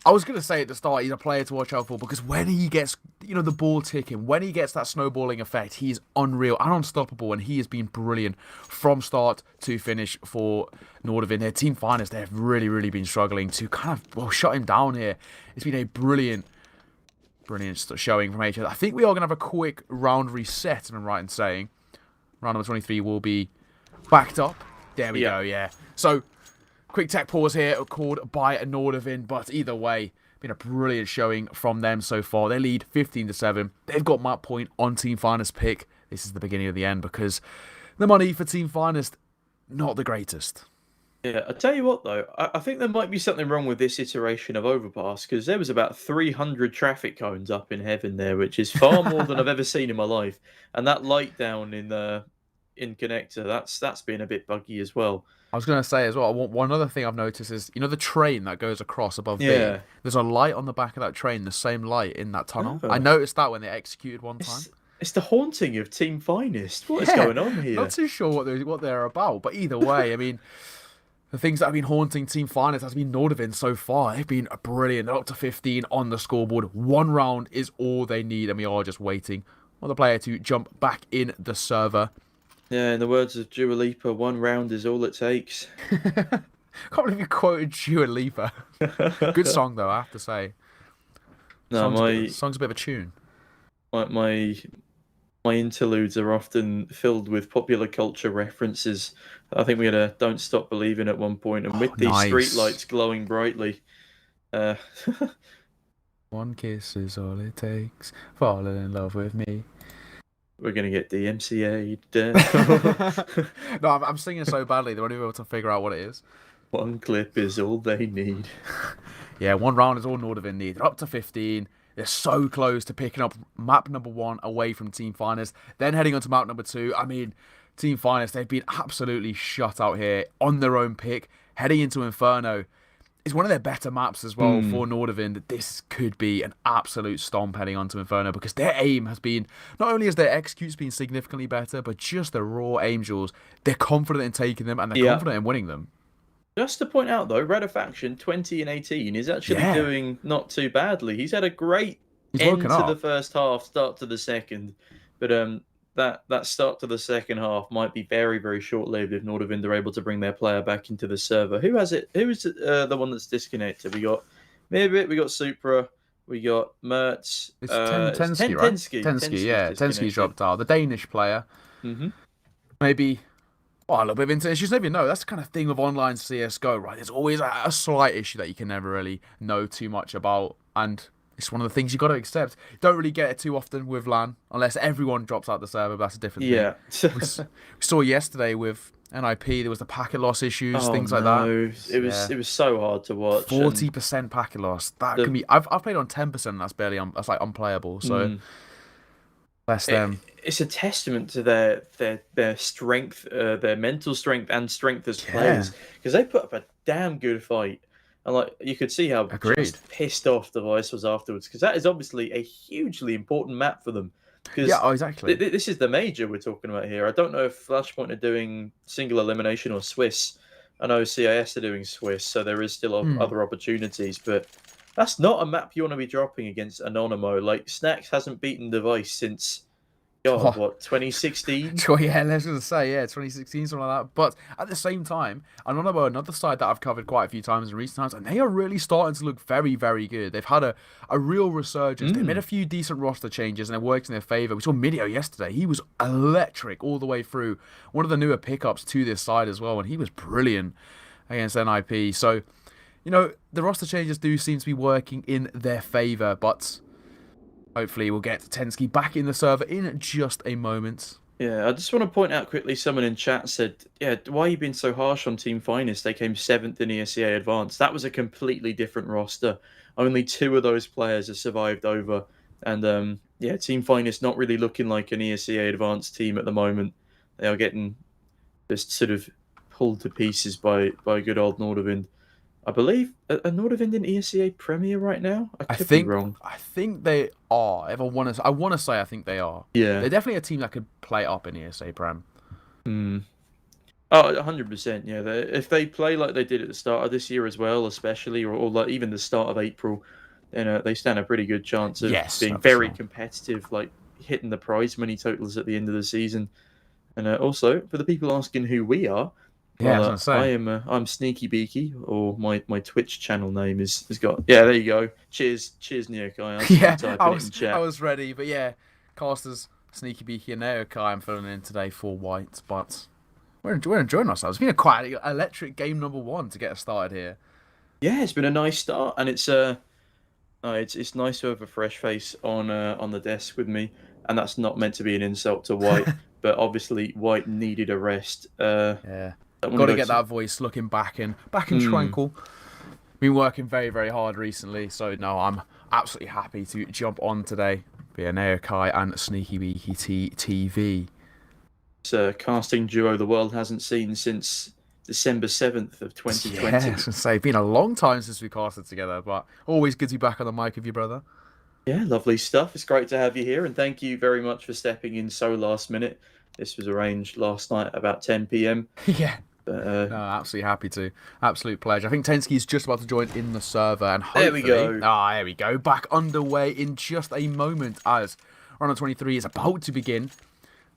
I was going to say at the start, he's a player to watch out for because when he gets, the ball ticking, when he gets that snowballing effect, he's unreal and unstoppable, and he has been brilliant from start to finish for Nordavind. Their team finest, they've really, really been struggling to kind of, shut him down here. It's been a brilliant showing from HS. I think we are going to have a quick round reset, if I'm right in saying. Round number 23 will be backed up. There we go, yeah. So, quick tech pause here called by Nordavind, but either way, been a brilliant showing from them so far. They lead 15-7. They've got map point on Team Finest pick. This is the beginning of the end because the money for Team Finest, not the greatest. Yeah, I tell you what though, I think there might be something wrong with this iteration of Overpass because there was about 300 traffic cones up in heaven there, which is far more than I've ever seen in my life. And that light down in connector, that's been a bit buggy as well. I was going to say as well, one other thing I've noticed is, the train that goes across above B. There's a light on the back of that train, the same light in that tunnel. I noticed that when they executed one time. It's the haunting of Team Finest. What is going on here? Not too sure what they're about, but either way, I mean, the things that have been haunting Team Finest has been Nordavind so far. They've been brilliant. They're up to 15 on the scoreboard. 1 round is all they need, and we are just waiting for the player to jump back in the server. Yeah, in the words of Dua Lipa, 1 round is all it takes. Can't believe you quoted Dua Lipa. Good song, though, I have to say. No, song's a bit of a tune. My interludes are often filled with popular culture references. I think we had a Don't Stop Believing at one point, and with these streetlights glowing brightly. 1 kiss is all it takes. Falling in love with me. We're going to get DMCA'd. No, I'm singing so badly, they won't even be able to figure out what it is. 1 clip is all they need. Yeah, 1 round is all Nordavind need. They're up to 15. They're so close to picking up map number 1 away from Team Finest. Then heading on to map number 2. I mean, Team Finest, they've been absolutely shut out here on their own pick. Heading into Inferno. It's one of their better maps as well for Nordavind. This could be an absolute stomp heading onto Inferno because their aim has been, not only has their executes been significantly better, but just the raw angels. They're confident in taking them and they're confident in winning them. Just to point out, though, Radofaction 20-18 is actually doing not too badly. He's had a great end to the first half, start to the second. But that start to the second half might be very, very short-lived if Nordavind are able to bring their player back into the server. Who has it? Who is the one that's disconnected? We got Mirbit, we got Supra, we got Mertz. It's Tensky, right? Tensky, yeah. Tensky dropped out. The Danish player. Maybe... a little bit of internet issues. Never know. That's the kind of thing with online CSGO, right? There's always a slight issue that you can never really know too much about. And it's one of the things you got to accept. You don't really get it too often with LAN, unless everyone drops out the server. That's a different thing. We saw yesterday with NIP, there was the packet loss issues, things like that. It was so hard to watch. 40% packet loss. That can be... I've played on 10%, and that's like unplayable. So... Bless them. It's a testament to their strength, their mental strength and strength as players, because they put up a damn good fight, and you could see how just pissed off Device was afterwards, because that is obviously a hugely important map for them. Exactly. This is the major we're talking about here. I don't know if Flashpoint are doing single elimination or Swiss. I know CIS are doing Swiss, so there is still other opportunities, but that's not a map you want to be dropping against Anonymo. Like, Snacks hasn't beaten Device since, 2016? Yeah, let's just say, 2016, something like that. But at the same time, Anonymo, another side that I've covered quite a few times in recent times, and they are really starting to look very, very good. They've had a real resurgence. They made a few decent roster changes, and it worked in their favour. We saw Midio yesterday. He was electric all the way through. One of the newer pickups to this side as well, and he was brilliant against NIP. So... the roster changes do seem to be working in their favour, but hopefully we'll get Tensky back in the server in just a moment. Yeah, I just want to point out quickly, someone in chat said, why are you being so harsh on Team Finest? They came 7th in ESEA Advanced. That was a completely different roster. Only 2 of those players have survived over. And Team Finest not really looking like an ESEA Advanced team at the moment. They are getting just sort of pulled to pieces by good old Nordavind. I believe are Nordavind in ESEA Premier right now. I could be wrong. I think they are. If I want to say, I think they are. Yeah. They're definitely a team that could play up in ESA Prem. Hmm. Oh, 100%. Yeah. If they play like they did at the start of this year as well, especially, or like even the start of April, then they stand a pretty good chance of being very competitive, like hitting the prize money totals at the end of the season. And also, for the people asking who we are, well, I'm Sneaky Beaky, or my Twitch channel name has got. Yeah, there you go. Cheers, Neokai. Yeah, I was ready, but yeah, casters Sneaky Beaky and Neokai. I'm filling in today for white, but we're enjoying ourselves. It's been a quite electric game number 1 to get us started here. Yeah, it's been a nice start, and it's nice to have a fresh face on the desk with me, and that's not meant to be an insult to White, but obviously White needed a rest. Yeah. Got to get that voice looking back and tranquil. Been working very, very hard recently, so no, I'm absolutely happy to jump on today via Neokai and Sneaky Beaky TV. It's a casting duo the world hasn't seen since December 7th of 2020. Yeah, I was going to say, it's been a long time since we casted together, but always good to be back on the mic with you, brother. Yeah, lovely stuff. It's great to have you here, and thank you very much for stepping in so last minute. This was arranged last night at about 10 p.m. Yeah. No, absolutely happy to. Absolute pleasure. I think Tensky's just about to join in the server, and hopefully... There we go. There we go. Back underway in just a moment as round 23 is about to begin.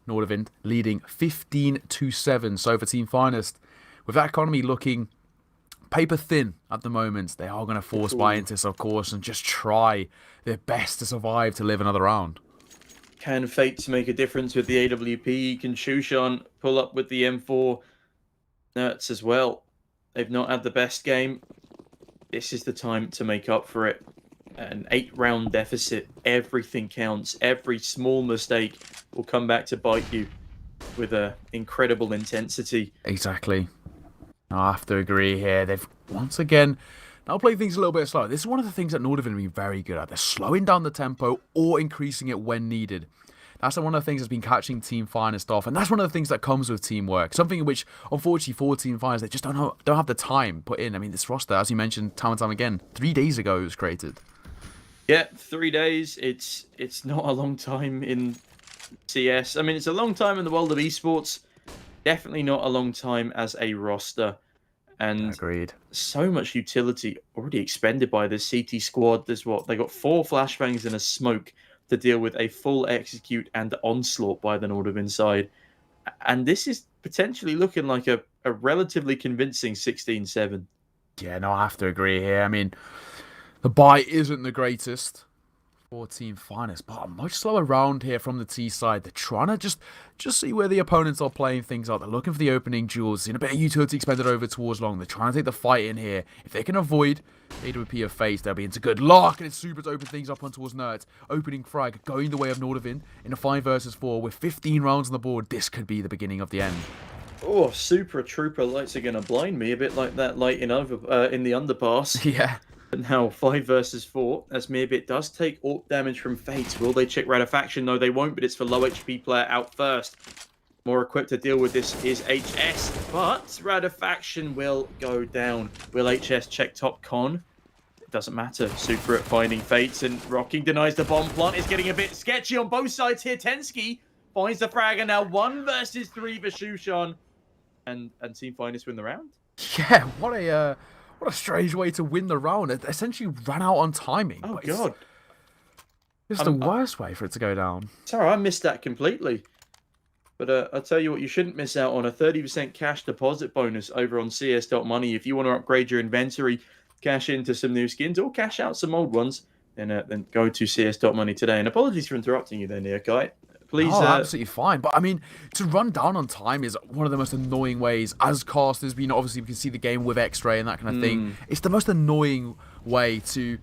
Nordavind leading 15-7. So for Team Finest, with that economy looking paper thin at the moment, they are going to force Bientis, of course, and just try their best to survive to live another round. Can Fates make a difference with the AWP? Can Shushan pull up with the M4 Nerds as well? They've not had the best game. This is the time to make up for it. An 8-round deficit. Everything counts. Every small mistake will come back to bite you with incredible intensity. Exactly. I have to agree here. They've once again now played things a little bit slower. This is one of the things that Nordavind have been very good at. They're slowing down the tempo or increasing it when needed. That's one of the things that's been catching Team Finest off, and that's one of the things that comes with teamwork. Something in which, unfortunately, for Team Finest, they just don't have the time put in. I mean, this roster, as you mentioned, time and time again, 3 days ago it was created. Yeah, 3 days. It's not a long time in CS. I mean, it's a long time in the world of esports. Definitely not a long time as a roster. And agreed. So much utility already expended by this CT squad. There's they got 4 flashbangs and a smoke to deal with a full execute and onslaught by the Nordavind side. And this is potentially looking like a relatively convincing 16-7. Yeah, no, I have to agree here. I mean, the buy isn't the greatest for Team Finest, but a much slower round here from the T side. They're trying to just see where the opponents are playing things out. They're looking for the opening duels, seeing a bit of utility expended over towards long. They're trying to take the fight in here. If they can avoid AWP of Face, they'll be into good luck, and it's super to open things up on towards Nerds. Opening frag, going the way of Nordavind in a 5 versus 4 with 15 rounds on the board. This could be the beginning of the end. Oh, Super Trooper lights are going to blind me a bit like that light in the underpass. Yeah. But now 5 versus 4, as Meerbit does take AWP damage from Fate. Will they check Rarefaction? No, they won't, but it's for low HP player out first. More equipped to deal with this is HS, but Rarefaction will go down. Will HS check top con? It doesn't matter. Super at finding Fates, and Rocking denies the bomb plant. It's getting a bit sketchy on both sides here. Tensky finds the frag, and now 1 versus 3 for Shushan. And Team Finest win the round? Yeah, what a strange way to win the round. It essentially ran out on timing. Oh, God. It's the worst way for it to go down. Sorry, I missed that completely. But I'll tell you what, you shouldn't miss out on a 30% cash deposit bonus over on CS.money. If you want to upgrade your inventory, cash into some new skins, or cash out some old ones, then go to CS.money today. And apologies for interrupting you there, Neokai. Please. Oh, absolutely fine. But I mean, to run down on time is one of the most annoying ways. As casters, obviously we can see the game with X-ray and that kind of thing. It's the most annoying way to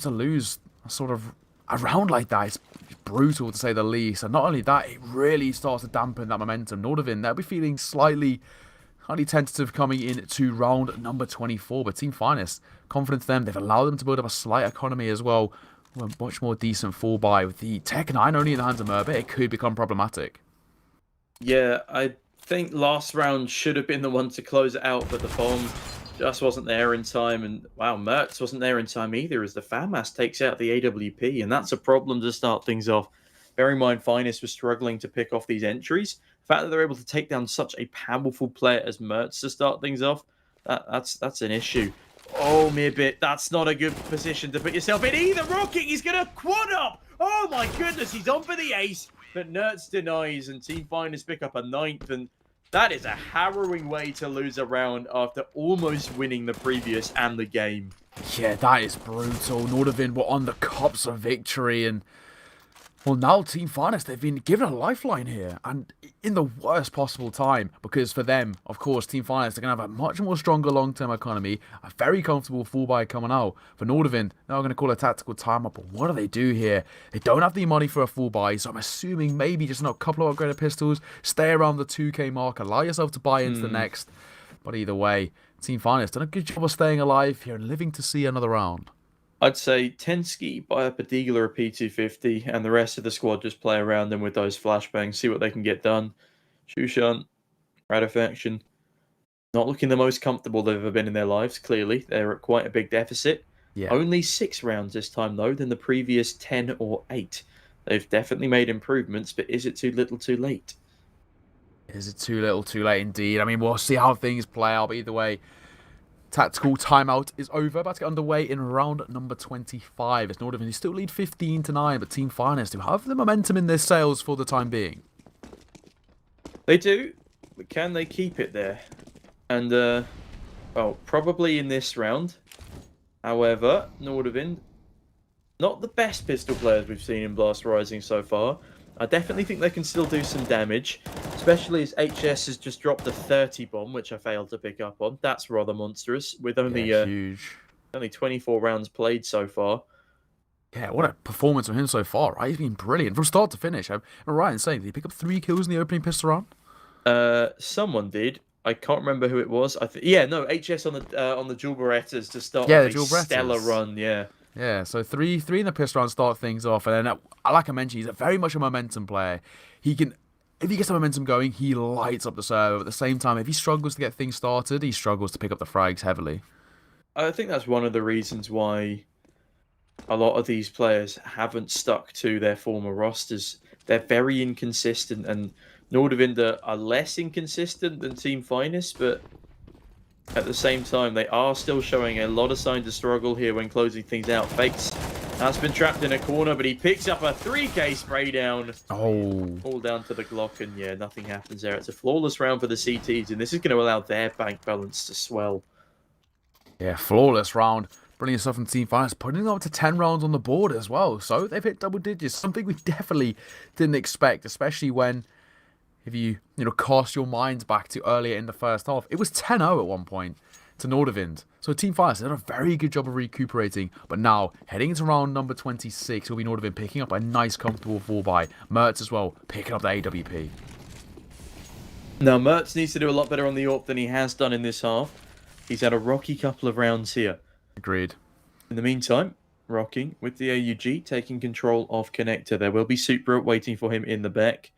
lose sort of a round like that. It's brutal to say the least. And not only that, it really starts to dampen that momentum. Nordavind, they'll be feeling slightly tentative coming into round number 24. But Team Finest, confident in them. They've allowed them to build up a slight economy as well. A much more decent fall by with the Tech 9 only in the hands of Meerbit. It could become problematic. Yeah, I think last round should have been the one to close it out, but the bomb just wasn't there in time, and wow, Mertz wasn't there in time either as the FAMAS takes out the AWP, and that's a problem to start things off. Bear in mind, Finest was struggling to pick off these entries. The fact that they're able to take down such a powerful player as Mertz to start things off, that's an issue. Oh, Mirbit, that's not a good position to put yourself in either. Rocking, he's going to quad up. Oh my goodness, he's on for the ace, but Nertz denies, and Team Finest pick up a 9th, and that is a harrowing way to lose a round after almost winning the previous and the game. Yeah, that is brutal. Nordavind were on the cups of victory, and well, now Team Finest, they've been given a lifeline here, and in the worst possible time, because for them, of course, Team Finest are going to have a much more stronger long-term economy, a very comfortable full buy coming out. For Nordavind, they're going to call a tactical timeout, but what do they do here? They don't have the money for a full buy, so I'm assuming maybe just a couple of upgraded pistols, stay around the 2k mark, allow yourself to buy into the next. But either way, Team Finest done a good job of staying alive here and living to see another round. I'd say Tensky buy up a Deagle or a P250, and the rest of the squad just play around them with those flashbangs, see what they can get done. Shushan, Radifaction, not looking the most comfortable they've ever been in their lives, clearly. They're at quite a big deficit. Yeah. Only 6 rounds this time, though, than the previous 10 or 8. They've definitely made improvements, but is it too little too late? Is it too little too late indeed? I mean, we'll see how things play out, but either way, tactical timeout is over. About to get underway in round number 25. It's Nordavind who still lead 15-9, but Team Finest who have the momentum in their sails for the time being. They do, but can they keep it there? And, well, probably in this round. However, Nordavind, not the best pistol players we've seen in Blast Rising so far. I definitely think they can still do some damage, especially as HS has just dropped a 30 bomb, which I failed to pick up on. That's rather monstrous, with only huge. Only 24 rounds played so far. Yeah, what a performance from him so far, right? He's been brilliant from start to finish. I'm right in saying, did he pick up 3 kills in the opening pistol round? Someone did. I can't remember who it was. Yeah, no, HS on the Jewel Berettas to start the a Jewel Berettas. Stellar run, yeah. Yeah, so three in the pistol round start things off, and then, like I mentioned, he's very much a momentum player. He can, if he gets the momentum going, he lights up the server. At the same time, if he struggles to get things started, he struggles to pick up the frags heavily. I think that's one of the reasons why a lot of these players haven't stuck to their former rosters. They're very inconsistent, and Nordavind are less inconsistent than Team Finest, but at the same time, they are still showing a lot of signs of struggle here when closing things out. Fakes has been trapped in a corner, but he picks up a 3k spray down. Oh. All down to the Glock, and yeah, nothing happens there. It's a flawless round for the CTs, and this is going to allow their bank balance to swell. Yeah, flawless round. Brilliant stuff from Team Finest, putting them up to 10 rounds on the board as well. So they've hit double digits, something we definitely didn't expect, especially when, if you cast your minds back to earlier in the first half, it was 10-0 at one point to Nordavind. So Team Finest did a very good job of recuperating. But now, heading into round number 26, will be Nordavind picking up a nice, comfortable 4-buy. Mertz as well, picking up the AWP. Now, Mertz needs to do a lot better on the AWP than he has done in this half. He's had a rocky couple of rounds here. Agreed. In the meantime, Rocking with the AUG, taking control of Connector. There will be Supra waiting for him in the back.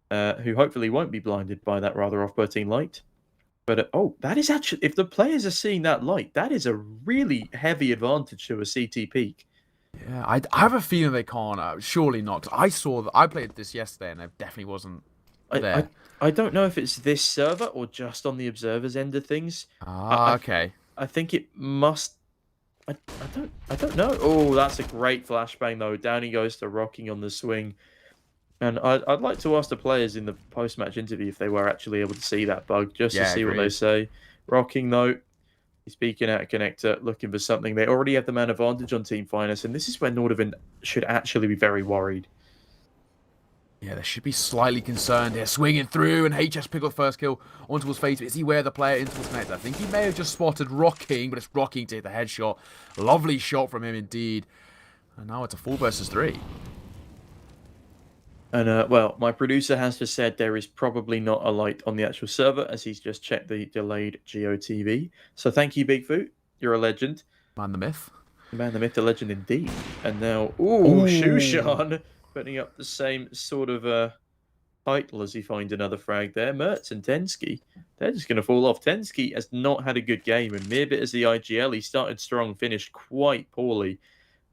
Who hopefully won't be blinded by that rather off-putting light. But, oh, that is actually, if the players are seeing that light, that is a really heavy advantage to a CT peak. Yeah, I have a feeling they can't. Surely not. 'Cause I played this yesterday and it definitely wasn't there. I don't know if it's this server or just on the observer's end of things. Okay. I think it must. I don't know. Oh, that's a great flashbang though. Down he goes to Rocking on the swing. And I'd like to ask the players in the post-match interview if they were actually able to see that bug, just to see what they say. Rocking, though, he's peeking out a Connector, looking for something. They already have the man advantage on Team Finest, and this is when Nordavind should actually be very worried. Yeah, they should be slightly concerned here. Swinging through, and HS pick up the first kill onto his face. Is he where the player into his Connector? I think he may have just spotted Rocking, but it's Rocking to hit the headshot. Lovely shot from him indeed. And now it's a 4 versus 3. And, well, my producer has just said there is probably not a light on the actual server, as he's just checked the delayed GOTV. So thank you, Bigfoot. You're a legend. Man the myth. Man the myth, the legend indeed. And now, ooh. Shushan putting up the same sort of Title as he finds another frag there. Mertz and Tensky, they're just going to fall off. Tensky has not had a good game, and Mirbit as the IGL, he started strong, finished quite poorly.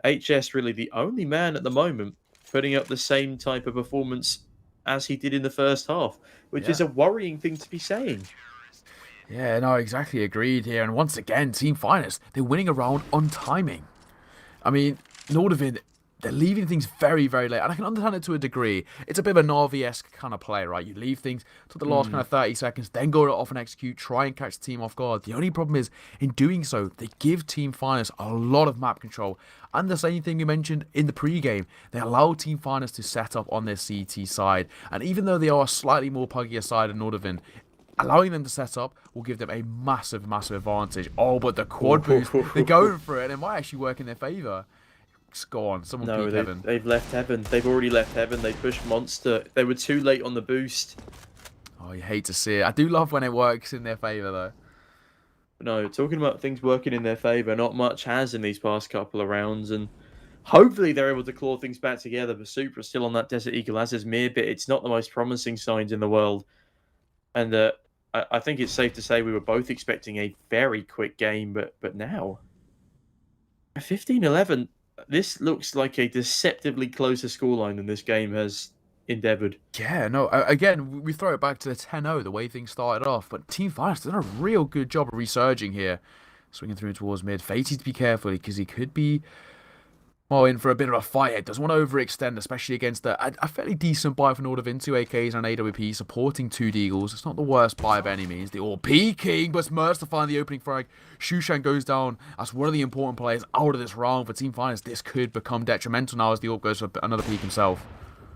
HS really the only man at the moment putting up the same type of performance as he did in the first half, which is a worrying thing to be saying. Yeah, no, exactly agreed here. And once again, Team Finest, they're winning a round on timing. I mean, Nordavind, they're leaving things very, very late. And I can understand it to a degree. It's a bit of a Navi-esque kind of play, right? You leave things to the last kind of 30 seconds, then go off and execute, try and catch the team off guard. The only problem is, in doing so, they give Team Finest a lot of map control. And the same thing you mentioned in the pre-game, they allow Team Finest to set up on their CT side. And even though they are a slightly more puggier side than Nordavind, allowing them to set up will give them a massive, massive advantage. Oh, but the quad boost, they're going for it, and it might actually work in their favour. Go on, someone peek Heaven. They've left Heaven. They've already left Heaven. They pushed Monster. They were too late on the boost. Oh, you hate to see it. I do love when it works in their favour, though. No, talking about things working in their favour, not much has in these past couple of rounds, and hopefully they're able to claw things back together. But Supra's still on that Desert Eagle as his Mirbit. It's not the most promising signs in the world. And I think it's safe to say we were both expecting a very quick game, but now 15-11, this looks like a deceptively closer scoreline than this game has endeavoured. Yeah, no, again, we throw it back to the 10-0, the way things started off, but Team Finest done a real good job of resurging here. Swinging through towards mid. Fatey to be careful because he could be in for a bit of a fight here. Doesn't want to overextend, especially against a fairly decent buy for Nordavind, 2 AKs and an AWP, supporting 2 Deagles. It's not the worst buy by any means. They're all peeking, but it's Mertz to find the opening frag. Shushan goes down as one of the important players out of this round for Team Finest. This could become detrimental now as the AWP goes for another peek himself.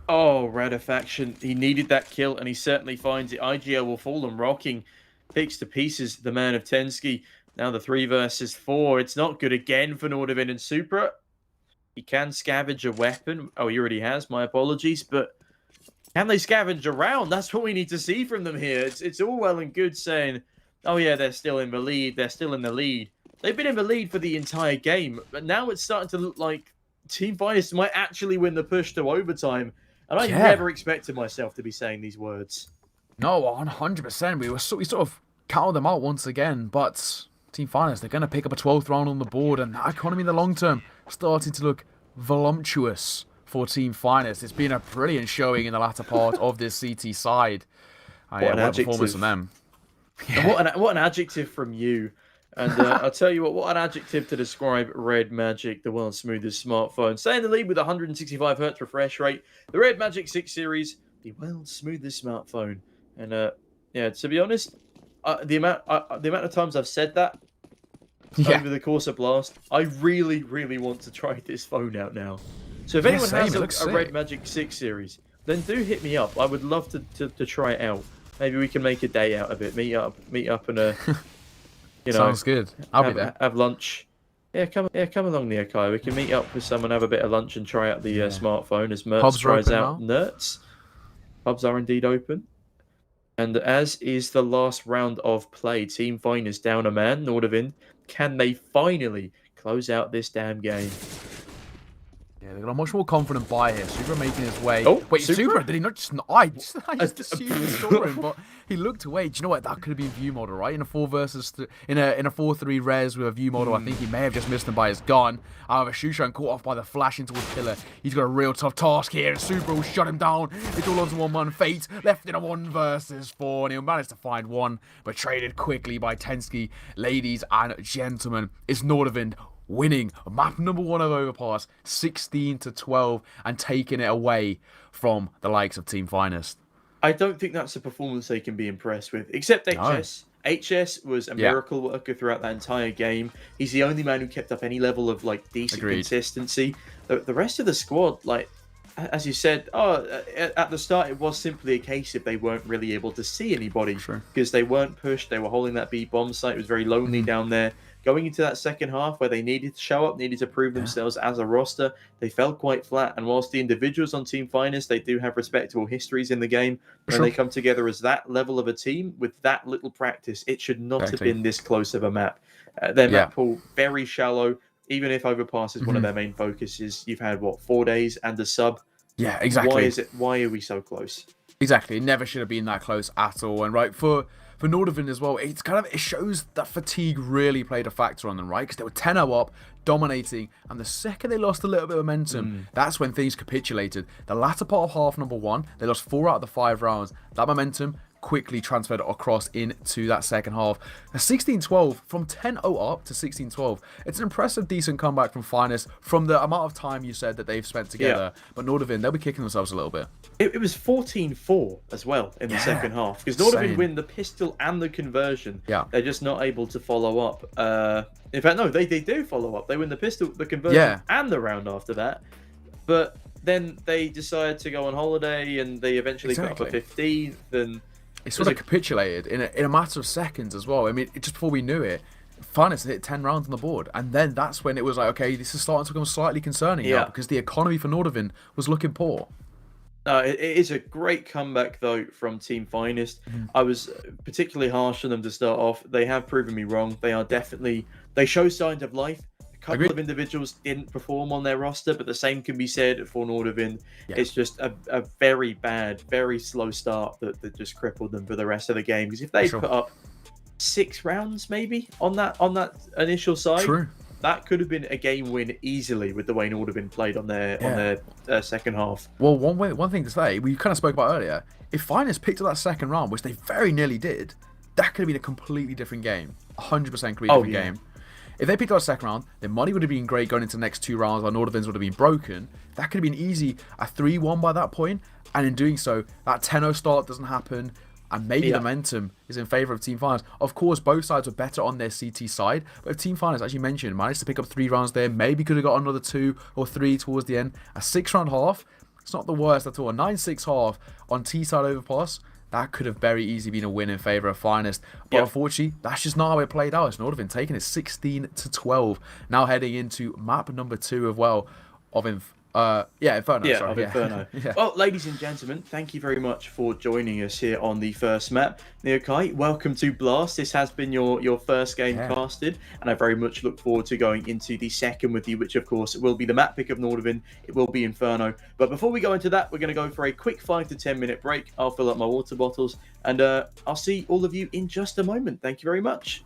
Oh, Radifaction, he needed that kill, and he certainly finds it. IGL will fall and rocking. Picks to pieces the man of Tensky. Now the 3 versus 4. It's not good again for Nordavind and Supra. He can scavenge a weapon. Oh, he already has. My apologies. But can they scavenge around? That's what we need to see from them here. It's all well and good saying, oh, yeah, they're still in the lead. They're still in the lead. They've been in the lead for the entire game. But now it's starting to look like Team Finest might actually win the push to overtime. And I never expected myself to be saying these words. No, 100%. We sort of counted them out once again. But Team Finest, they're going to pick up a 12th round on the board. And that economy in the long term starting to look voluptuous for Team Finest. It's been a brilliant showing in the latter part of this CT side. What a performance from them. Yeah. What an adjective from you. And I'll tell you what an adjective to describe Red Magic, the world's smoothest smartphone. Stay in the lead with 165 Hz refresh rate. The Red Magic 6 series, the world's smoothest smartphone. And yeah, to be honest, the amount of times I've said that over the course of Blast, I really, really want to try this phone out now. So if anyone has a Red Magic 6 series, then do hit me up. I would love to try it out. Maybe we can make a day out of it. Meet up and sounds good. I'll be there. Have lunch. Yeah, come along there, Kai. We can meet up with someone, have a bit of lunch, and try out the smartphone as Mertz tries out Nerds. Pubs are indeed open. And as is the last round of play, Team Finest down a man, Nordavind. Can they finally close out this damn game? Yeah, they've got a much more confident buy here. Supra making his way. Oh, wait, Supra? Did he not just... I just assumed he saw him, but he looked away. Do you know what? That could have been view model, right? In a 4-3 res with a view model, I think he may have just missed him by his gun. However, Shushan caught off by the flash into his pillar. He's got a real tough task here, and Supra will shut him down. It's all onto 1-1 Fate, left in a 1 versus 4, and he'll manage to find one, but traded quickly by Tensky. Ladies and gentlemen, it's Nordavind winning map number 1 of Overpass, 16-12, and taking it away from the likes of Team Finest. I don't think that's a performance they can be impressed with, except HS. No. HS was a miracle worker throughout that entire game. He's the only man who kept up any level of decent consistency. The rest of the squad, as you said, at the start it was simply a case if they weren't really able to see anybody because they weren't pushed. They were holding that B bomb site. It was very lonely down there. Going into that second half where they needed to show up, needed to prove themselves as a roster, they fell quite flat. And whilst the individuals on Team Finest, they do have respectable histories in the game, when they come together as that level of a team with that little practice, it should not have been this close of a map. Their map pool, very shallow. Even if Overpass is one of their main focuses, you've had, 4 days and a sub? Yeah, exactly. Why are we so close? Exactly. It never should have been that close at all. And right, for Nordavind as well, it shows that fatigue really played a factor on them, right? Because they were 10-0 up, dominating, and the second they lost a little bit of momentum, that's when things capitulated. The latter part of half number 1, they lost 4 out of the 5 rounds. That momentum quickly transferred across into that second half. A 16-12 from 10-0 up to 16-12. It's an impressive, decent comeback from Finest from the amount of time you said that they've spent together. But Nordavind, they'll be kicking themselves a little bit. It was 14-4 as well in the second half, because Nordavind win the pistol and the conversion. They're just not able to follow up. In fact, no, they do follow up. They win the pistol, the conversion, and the round after that. But then they decided to go on holiday, and they eventually got up a 15th. And it sort of capitulated in a matter of seconds as well. I mean, just before we knew it, Finest hit 10 rounds on the board, and then that's when it was like, okay, this is starting to become slightly concerning now, because the economy for Nordavind was looking poor. It is a great comeback, though, from Team Finest. I was particularly harsh on them to start off. They have proven me wrong. They show signs of life. A couple of individuals didn't perform on their roster, but the same can be said for Nordavind. It's just a very bad, very slow start that just crippled them for the rest of the game. Because if they put up 6 rounds, maybe, on that initial side, that could have been a game win easily with the way Nordavind played on their second half. Well, one thing to say, we kind of spoke about earlier, if Finest picked up that second round, which they very nearly did, that could have been a completely different game. 100% completely different game. If they picked up a second round, their money would have been great going into the next 2 rounds while Nordavind's would have been broken. That could have been easy, a 3-1 by that point, and in doing so, that 10-0 start doesn't happen, and maybe the momentum is in favour of Team Finest. Of course, both sides were better on their CT side, but if Team Finest, as you mentioned, managed to pick up 3 rounds there, maybe could have got another 2 or 3 towards the end. A 6-round half, it's not the worst at all. A 9-6 half on T-side overpass, that could have very easily been a win in favour of Finest. But unfortunately, that's just not how it played out. It's Nordavind taking it 16-12. Now heading into map number 2 of Inferno. Inferno. Well, ladies and gentlemen, thank you very much for joining us here on the first map. Neokai, welcome to Blast. This has been your first game casted, and I very much look forward to going into the second with you, which of course will be the map pick of Nordavind. It will be Inferno. But before we go into that, we're going to go for a quick 5 to 10 minute break. I'll fill up my water bottles, and I'll see all of you in just a moment. Thank you very much.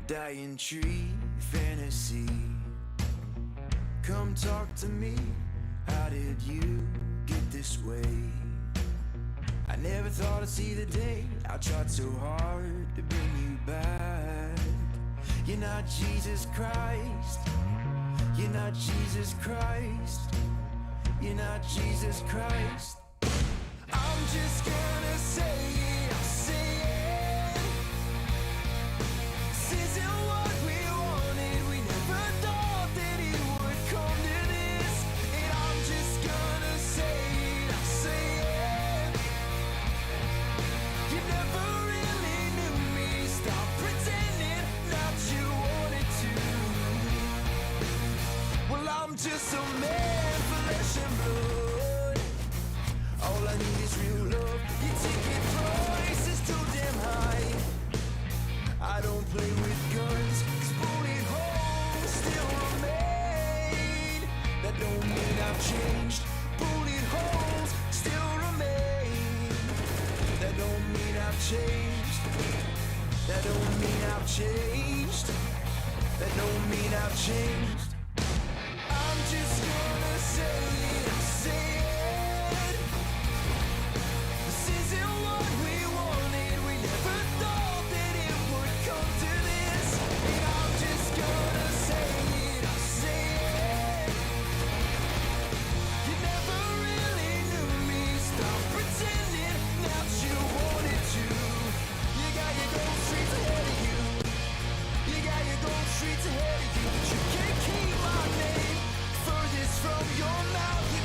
Dying tree fantasy, come talk to me. How did you get this way? I never thought I'd see the day. I tried so hard to bring you back. You're not Jesus Christ. You're not Jesus Christ. You're not Jesus Christ. I'm just gonna say it, I'll say it. This isn't what we wanted. We never thought that it would come to this. And I'm just gonna say it, I'll say it. You never really knew me. Stop pretending not you. changed. That don't mean I've changed. That don't mean I've changed. I'm just gonna say it. This isn't what we wanted. We never thought that it would come to this. And I'm just gonna say it. You never really knew me. Stop pretending that you wanted to. You got your gold streets ahead of you. You got your gold streets ahead of you. But you can't keep my name furthest from your mouth. You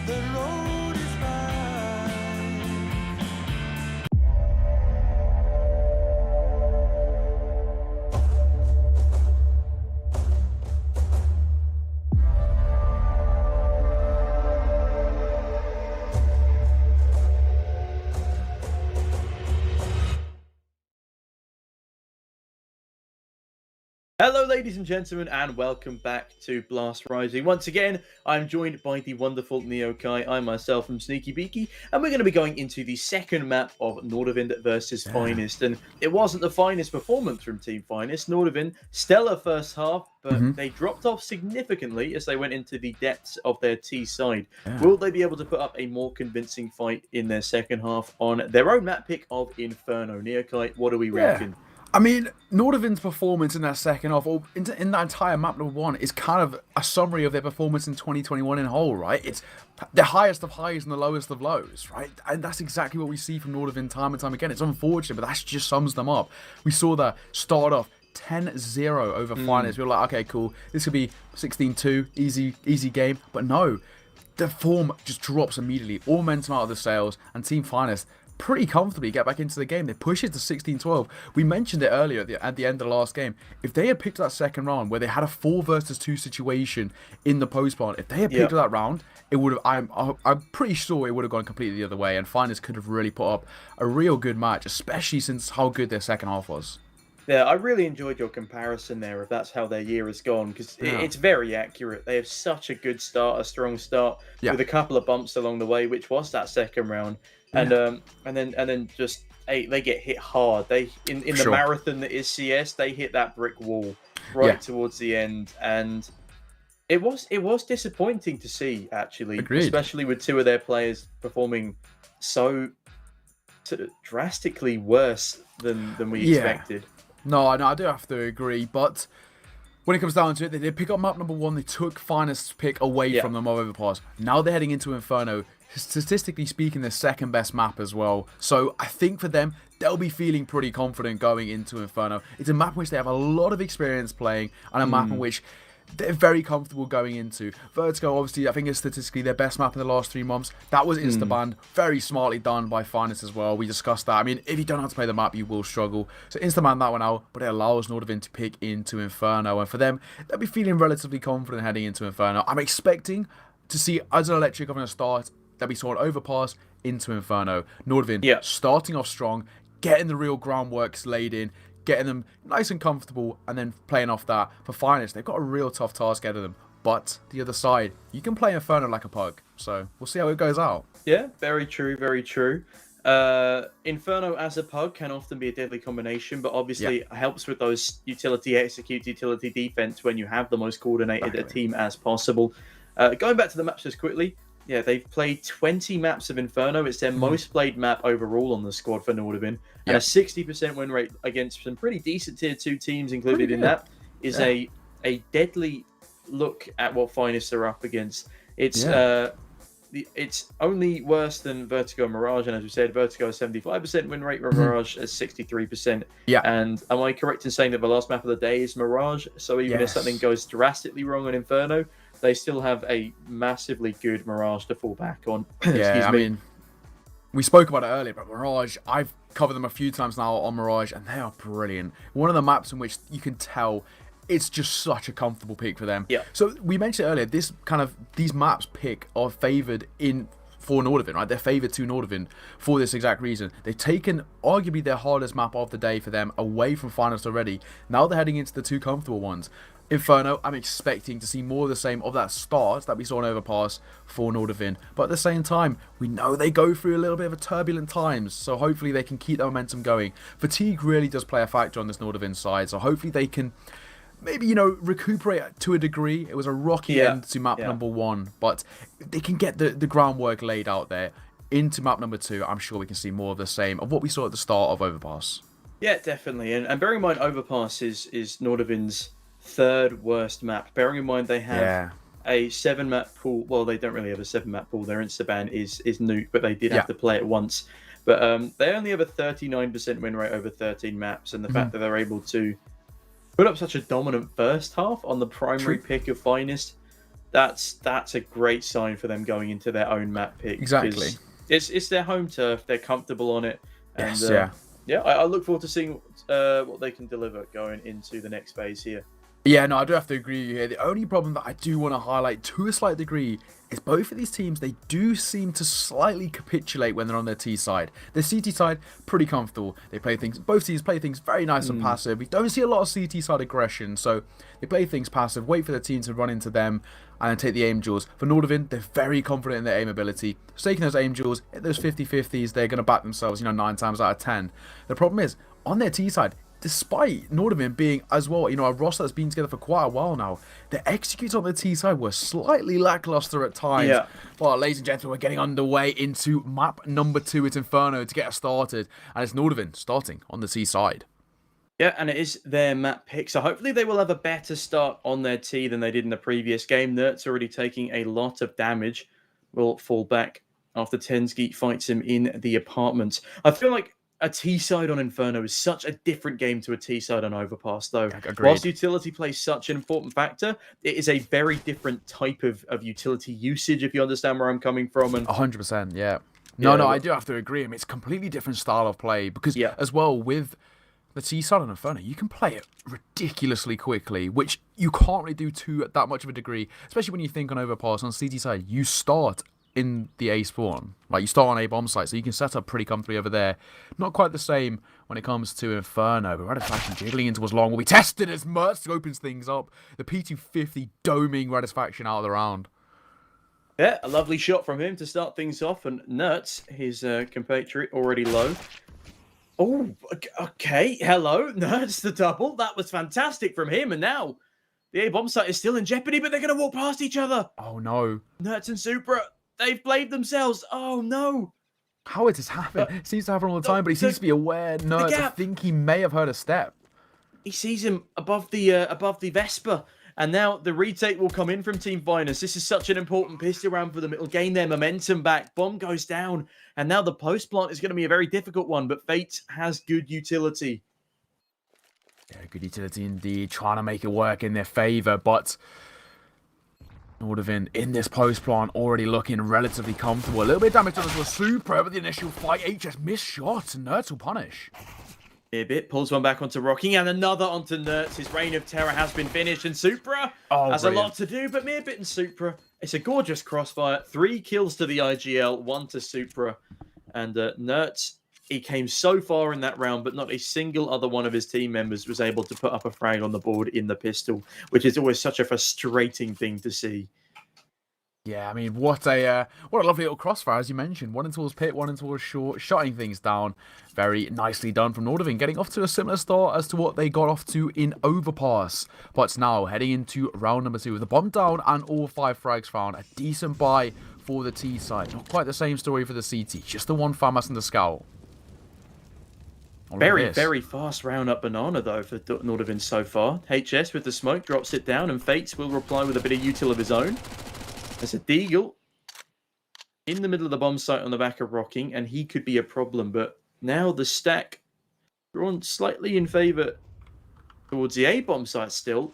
the road is mine. Hello, ladies and gentlemen, and welcome back to Blast Rising. Once again, I'm joined by the wonderful Neokai. I myself am Sneaky Beaky, and we're going to be going into the second map of Nordavind versus Finest. And it wasn't the finest performance from Team Finest. Nordavind, stellar first half, but they dropped off significantly as they went into the depths of their T side. Will they be able to put up a more convincing fight in their second half on their own map pick of Inferno? Neokai, what do we reckon? I mean, Nordavind's performance in that second half, or in that entire map number one, is kind of a summary of their performance in 2021 in whole, right? It's the highest of highs and the lowest of lows, right? And that's exactly what we see from Nordavind time and time again. It's unfortunate, but that just sums them up. We saw that start off 10-0 over Finest. We were like, okay, cool. This could be 16-2, easy game. But no, the form just drops immediately. All momentum out of the sails, and Team Finest pretty comfortably get back into the game. They push it to 16-12. We mentioned it earlier at the end of the last game. If they had picked that second round where they had a 4 versus 2 situation in the post plant, if they had picked that round, it would have. I'm pretty sure it would have gone completely the other way, and Finest could have really put up a real good match, especially since how good their second half was. Yeah, I really enjoyed your comparison there, if that's how their year has gone, because it's very accurate. They have such a good start, a strong start, with a couple of bumps along the way, which was that second round. And then just they get hit hard. They in the marathon that is CS, they hit that brick wall towards the end, and it was disappointing to see, actually. Agreed. Especially with 2 of their players performing so drastically worse than we expected. No, I do have to agree, but when it comes down to it, they did pick up map number 1. They took Finest's pick away from them overpass. Now they're heading into Inferno. Statistically speaking, the second best map as well. So I think for them, they'll be feeling pretty confident going into Inferno. It's a map in which they have a lot of experience playing, and a map in which they're very comfortable going into. Vertigo, obviously, I think is statistically their best map in the last 3 months. That was insta-banned. Very smartly done by Finest as well. We discussed that. I mean, if you don't know how to play the map, you will struggle. So insta-ban that one out, but it allows Nordavind to pick into Inferno. And for them, they'll be feeling relatively confident heading into Inferno. I'm expecting to see as an electric on a start that we saw an overpass into Inferno. Nordavind starting off strong, getting the real groundworks laid in, getting them nice and comfortable, and then playing off that. For Finest, they've got a real tough task ahead of them. But the other side, you can play Inferno like a pug. So we'll see how it goes out. Yeah, very true, very true. Inferno as a pug can often be a deadly combination, but obviously it helps with those utility execute, utility defense when you have the most coordinated a team as possible. Going back to the match just quickly, they've played 20 maps of Inferno. It's their most played map overall on the squad for Nordavind. And a 60% win rate against some pretty decent tier 2 teams included in that is a deadly look at what Finest are up against. It's it's only worse than Vertigo and Mirage, and as we said, Vertigo has 75% win rate, Mirage has 63%. And am I correct in saying that the last map of the day is Mirage? So even if something goes drastically wrong on Inferno, they still have a massively good Mirage to fall back on. I mean, we spoke about it earlier, but Mirage, I've covered them a few times now on Mirage, and they are brilliant. One of the maps in which you can tell it's just such a comfortable pick for them. So we mentioned earlier, these maps pick are favoured for Nordavind, right? They're favoured to Nordavind for this exact reason. They've taken arguably their hardest map of the day for them away from Finest already. Now they're heading into the 2 comfortable ones. Inferno, I'm expecting to see more of the same of that start that we saw in Overpass for Nordavind. But at the same time, we know they go through a little bit of a turbulent times, so hopefully they can keep that momentum going. Fatigue really does play a factor on this Nordavind side, so hopefully they can maybe, recuperate to a degree. It was a rocky end to map number 1, but they can get the groundwork laid out there into map number 2. I'm sure we can see more of the same of what we saw at the start of Overpass. Yeah, definitely. And bearing in mind, Overpass is Nordavind's 3rd worst map. Bearing in mind they have a 7-map pool. Well, they don't really have a 7-map pool. Their Instaban is Newt, but they did have to play it once. But they only have a 39% win rate over 13 maps, and the fact that they're able to put up such a dominant first half on the primary pick of Finest, That's a great sign for them going into their own map pick. Exactly. It's their home turf. They're comfortable on it. And, Yes, yeah. I look forward to seeing what they can deliver going into the next phase here. Yeah, no, I do have to agree with you here. The only problem that I do want to highlight to a slight degree is both of these teams, they do seem to slightly capitulate when they're on their T side. The CT side, pretty comfortable. They play things, both teams play things very nice and passive. We don't see a lot of CT side aggression, so they play things passive, wait for the team to run into them, and then take the aim duels. For Nordavind, they're very confident in their aim ability. So taking those aim duels, hit those 50-50s, they're going to back themselves, 9 times out of 10. The problem is, on their T side, despite Nordavind being, as well, a roster that's been together for quite a while now, the executes on the T side were slightly lackluster at times. Yeah. But, ladies and gentlemen, we're getting underway into map number 2 at Inferno to get us started. And it's Nordavind starting on the T side. Yeah, and it is their map pick, so hopefully they will have a better start on their T than they did in the previous game. Nert's already taking a lot of damage, will fall back after Tensky fights him in the apartment. I feel like a T side on Inferno is such a different game to a T side on Overpass, though. Agreed. Whilst utility plays such an important factor, it is a very different type of utility usage, if you understand where I'm coming from. And 100%, yeah. Yeah, No, I do have to agree. I mean, it's a completely different style of play because, as well, with the T side on Inferno, you can play it ridiculously quickly, which you can't really do to that much of a degree, especially when you think on Overpass. On CT side, you start in the A spawn, like you start on A bomb site, so you can set up pretty comfortably over there. Not quite the same when it comes to Inferno, but Radisfaction jiggling into was long will be tested as Mertz opens things up. The P250 doming Radisfaction out of the round. yeah, a lovely shot from him to start things off, and Nertz, his compatriot, already low. Oh, okay. Hello, Nertz the double. That was fantastic from him, and now the A bomb site is still in jeopardy, but they're going to walk past each other. Oh no. Nertz and Supra, they've blamed themselves. Oh no. How is this happening? It seems to happen all the time, but he seems to be aware. Nertz, I think he may have heard a step. He sees him above the Vespa, and now the retake will come in from Team Finest. This is such an important pistol round for them. It'll gain their momentum back. Bomb goes down, and now the post plant is going to be a very difficult one, but Fate has good utility. Yeah, good utility indeed, trying to make it work in their favour, but Nordavind in this post plant already looking relatively comfortable. A little bit of damage done to a Supra, but the initial fight, HS missed shots, and Nertz will punish. A bit pulls one back onto Rocking and another onto Nertz. His reign of terror has been finished, and Supra has a lot to do, but Mearbit and Supra. It's a gorgeous crossfire. 3 kills to the IGL, 1 to Supra, and Nertz. He came so far in that round, but not a single other one of his team members was able to put up a frag on the board in the pistol, which is always such a frustrating thing to see. Yeah, I mean, what a lovely little crossfire, as you mentioned. One in towards pit, one in towards short, shutting things down. Very nicely done from Nordavind, getting off to a similar start as to what they got off to in Overpass. But now, heading into round number 2 with the bomb down and all 5 frags found. A decent buy for the T side. Not quite the same story for the CT, just the one FAMAS and the Scout. Very, very fast round up banana, though, for Nordavind so far. HS with the smoke drops it down, and Fates will reply with a bit of util of his own. There's a Deagle in the middle of the bomb site on the back of Rocking, and he could be a problem, but now the stack drawn slightly in favour towards the A bomb site still.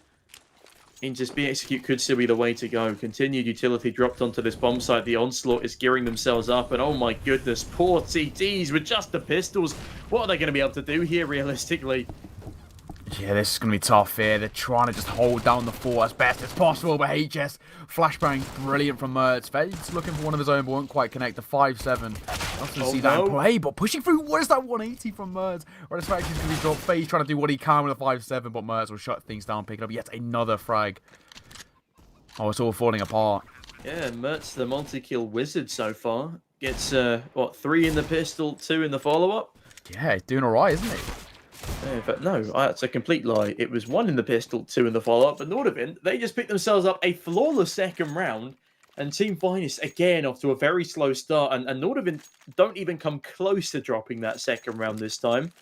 In just being execute could still be the way to go. Continued utility dropped onto this bomb site. The onslaught is gearing themselves up, and oh my goodness, poor CTs with just the pistols. What are they going to be able to do here realistically? Yeah, this is going to be tough here. They're trying to just hold down the fort as best as possible, but HS flashbang brilliant from Mertz. Fade's looking for one of his own, but won't quite connect. The 5-7. Often see that in play, but pushing through. What is that 180 from Mertz? Radisfaction's going to be dropped. Fade's trying to do what he can with a 5-7, but Mertz will shut things down, picking up yet another frag. Oh, it's all falling apart. Yeah, Mertz, the multi-kill wizard so far, gets, 3 in the pistol, 2 in the follow-up? Yeah, he's doing all right, isn't he? Yeah, but no, that's a complete lie. It was 1 in the pistol, 2 in the follow-up. But Nordavind, they just picked themselves up a flawless second round. And Team Finest, again, off to a very slow start. And Nordavind don't even come close to dropping that second round this time.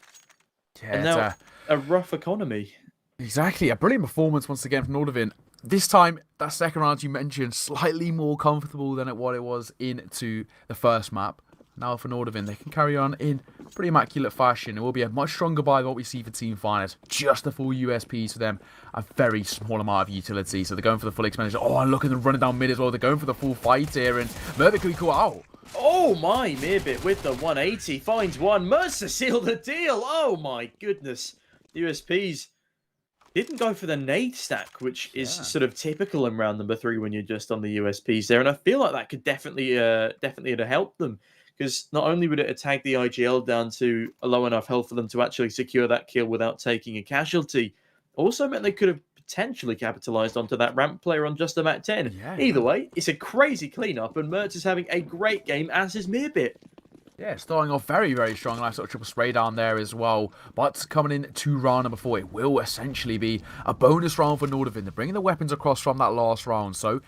Yeah, and now a rough economy. Exactly. A brilliant performance once again from Nordavind. This time, that second round you mentioned, slightly more comfortable than what it was into the first map. Now for Nordavind, they can carry on in pretty immaculate fashion. It will be a much stronger buy than what we see for Team Finest. Just the full USPs for them, a very small amount of utility. So they're going for the full expenditure. Oh, and look at them running down mid as well. They're going for the full fight here, and Merda could be caught out. Oh my, Mirbit with the 180 finds one. Mercer sealed the deal. Oh my goodness. USPs didn't go for the nade stack, which is sort of typical in round number 3 when you're just on the USPs there. And I feel like that could definitely have helped them. Because not only would it have tagged the IGL down to a low enough health for them to actually secure that kill without taking a casualty, also meant they could have potentially capitalized onto that ramp player on just about 10. Yeah. Either way, it's a crazy cleanup, and Mertz is having a great game, as is Mirbit. Yeah, starting off very, very strong. Nice sort of triple spray down there as well. But coming in to round number 4, it will essentially be a bonus round for Nordavind. They're bringing the weapons across from that last round. So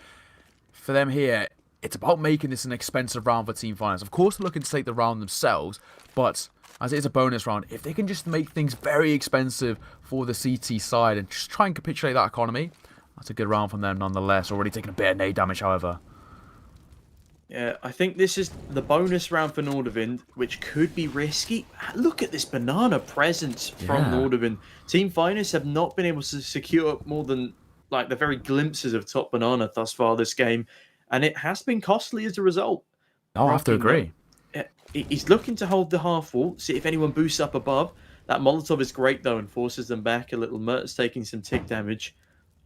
for them here, it's about making this an expensive round for Team Finance. Of course, they're looking to take the round themselves, but as it is a bonus round, if they can just make things very expensive for the CT side and just try and capitulate that economy, that's a good round from them nonetheless. Already taking a bit of nade damage, however. Yeah, I think this is the bonus round for Nordavind, which could be risky. Look at this banana presence from Nordavind. Team Finest have not been able to secure more than like the very glimpses of top banana thus far this game, and it has been costly as a result. Oh, I have to agree. He's looking to hold the half wall, see if anyone boosts up above. That Molotov is great though and forces them back a little. Mert's taking some tick damage.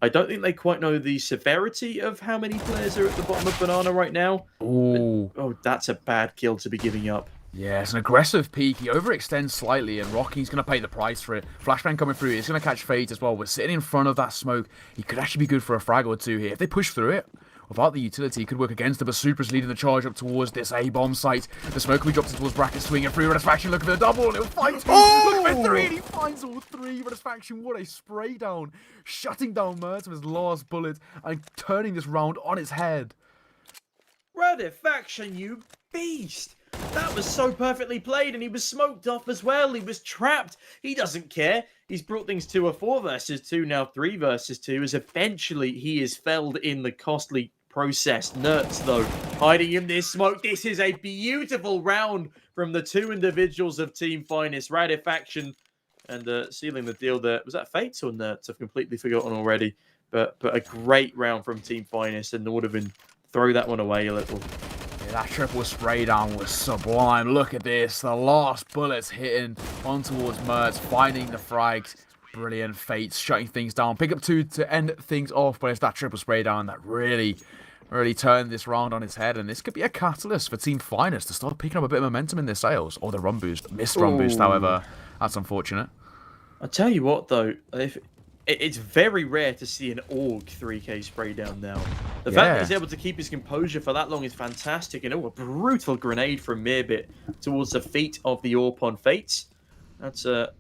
I don't think they quite know the severity of how many players are at the bottom of banana right now. Ooh. Oh, that's a bad kill to be giving up. Yeah, it's an aggressive peek. He overextends slightly, and Rocky's going to pay the price for it. Flashbang coming through. He's going to catch Fade as well. We're sitting in front of that smoke. He could actually be good for a frag or two here. If they push through it, without the utility, it could work against them. But Supra's leading the charge up towards this A-bomb site. The smoke will be dropped towards Bracket, swinging through. Redisfaction, look at the double. He'll find two. Look at 3, and he finds all 3. Redisfaction, what a spray down. Shutting down Mertz with his last bullet and turning this round on its head. Redifaction, you beast! That was so perfectly played, and he was smoked off as well. He was trapped. He doesn't care. He's brought things to a 4 versus 2, now 3 versus 2, as eventually he is felled in the costly process. Nertz, though, hiding in this smoke. This is a beautiful round from the 2 individuals of Team Finest. Redifaction and sealing the deal there. Was that Fates or Nertz? I've completely forgotten already. But a great round from Team Finest, and Nordavind throw that one away a little. Yeah, that triple spray down was sublime. Look at this. The last bullets hitting on towards Mertz, finding the frags. Brilliant. Fates shutting things down. Pick up 2 to end things off, but it's that triple spray down that really turned this round on its head, and this could be a catalyst for Team Finest to start picking up a bit of momentum in their sales. Or the run boost. Missed run boost, however. That's unfortunate. I'll tell you what, though. It's very rare to see an AUG 3k spray down now. The fact that he's able to keep his composure for that long is fantastic. And a brutal grenade from Mirbit towards the feet of the Orpon Fates. That's a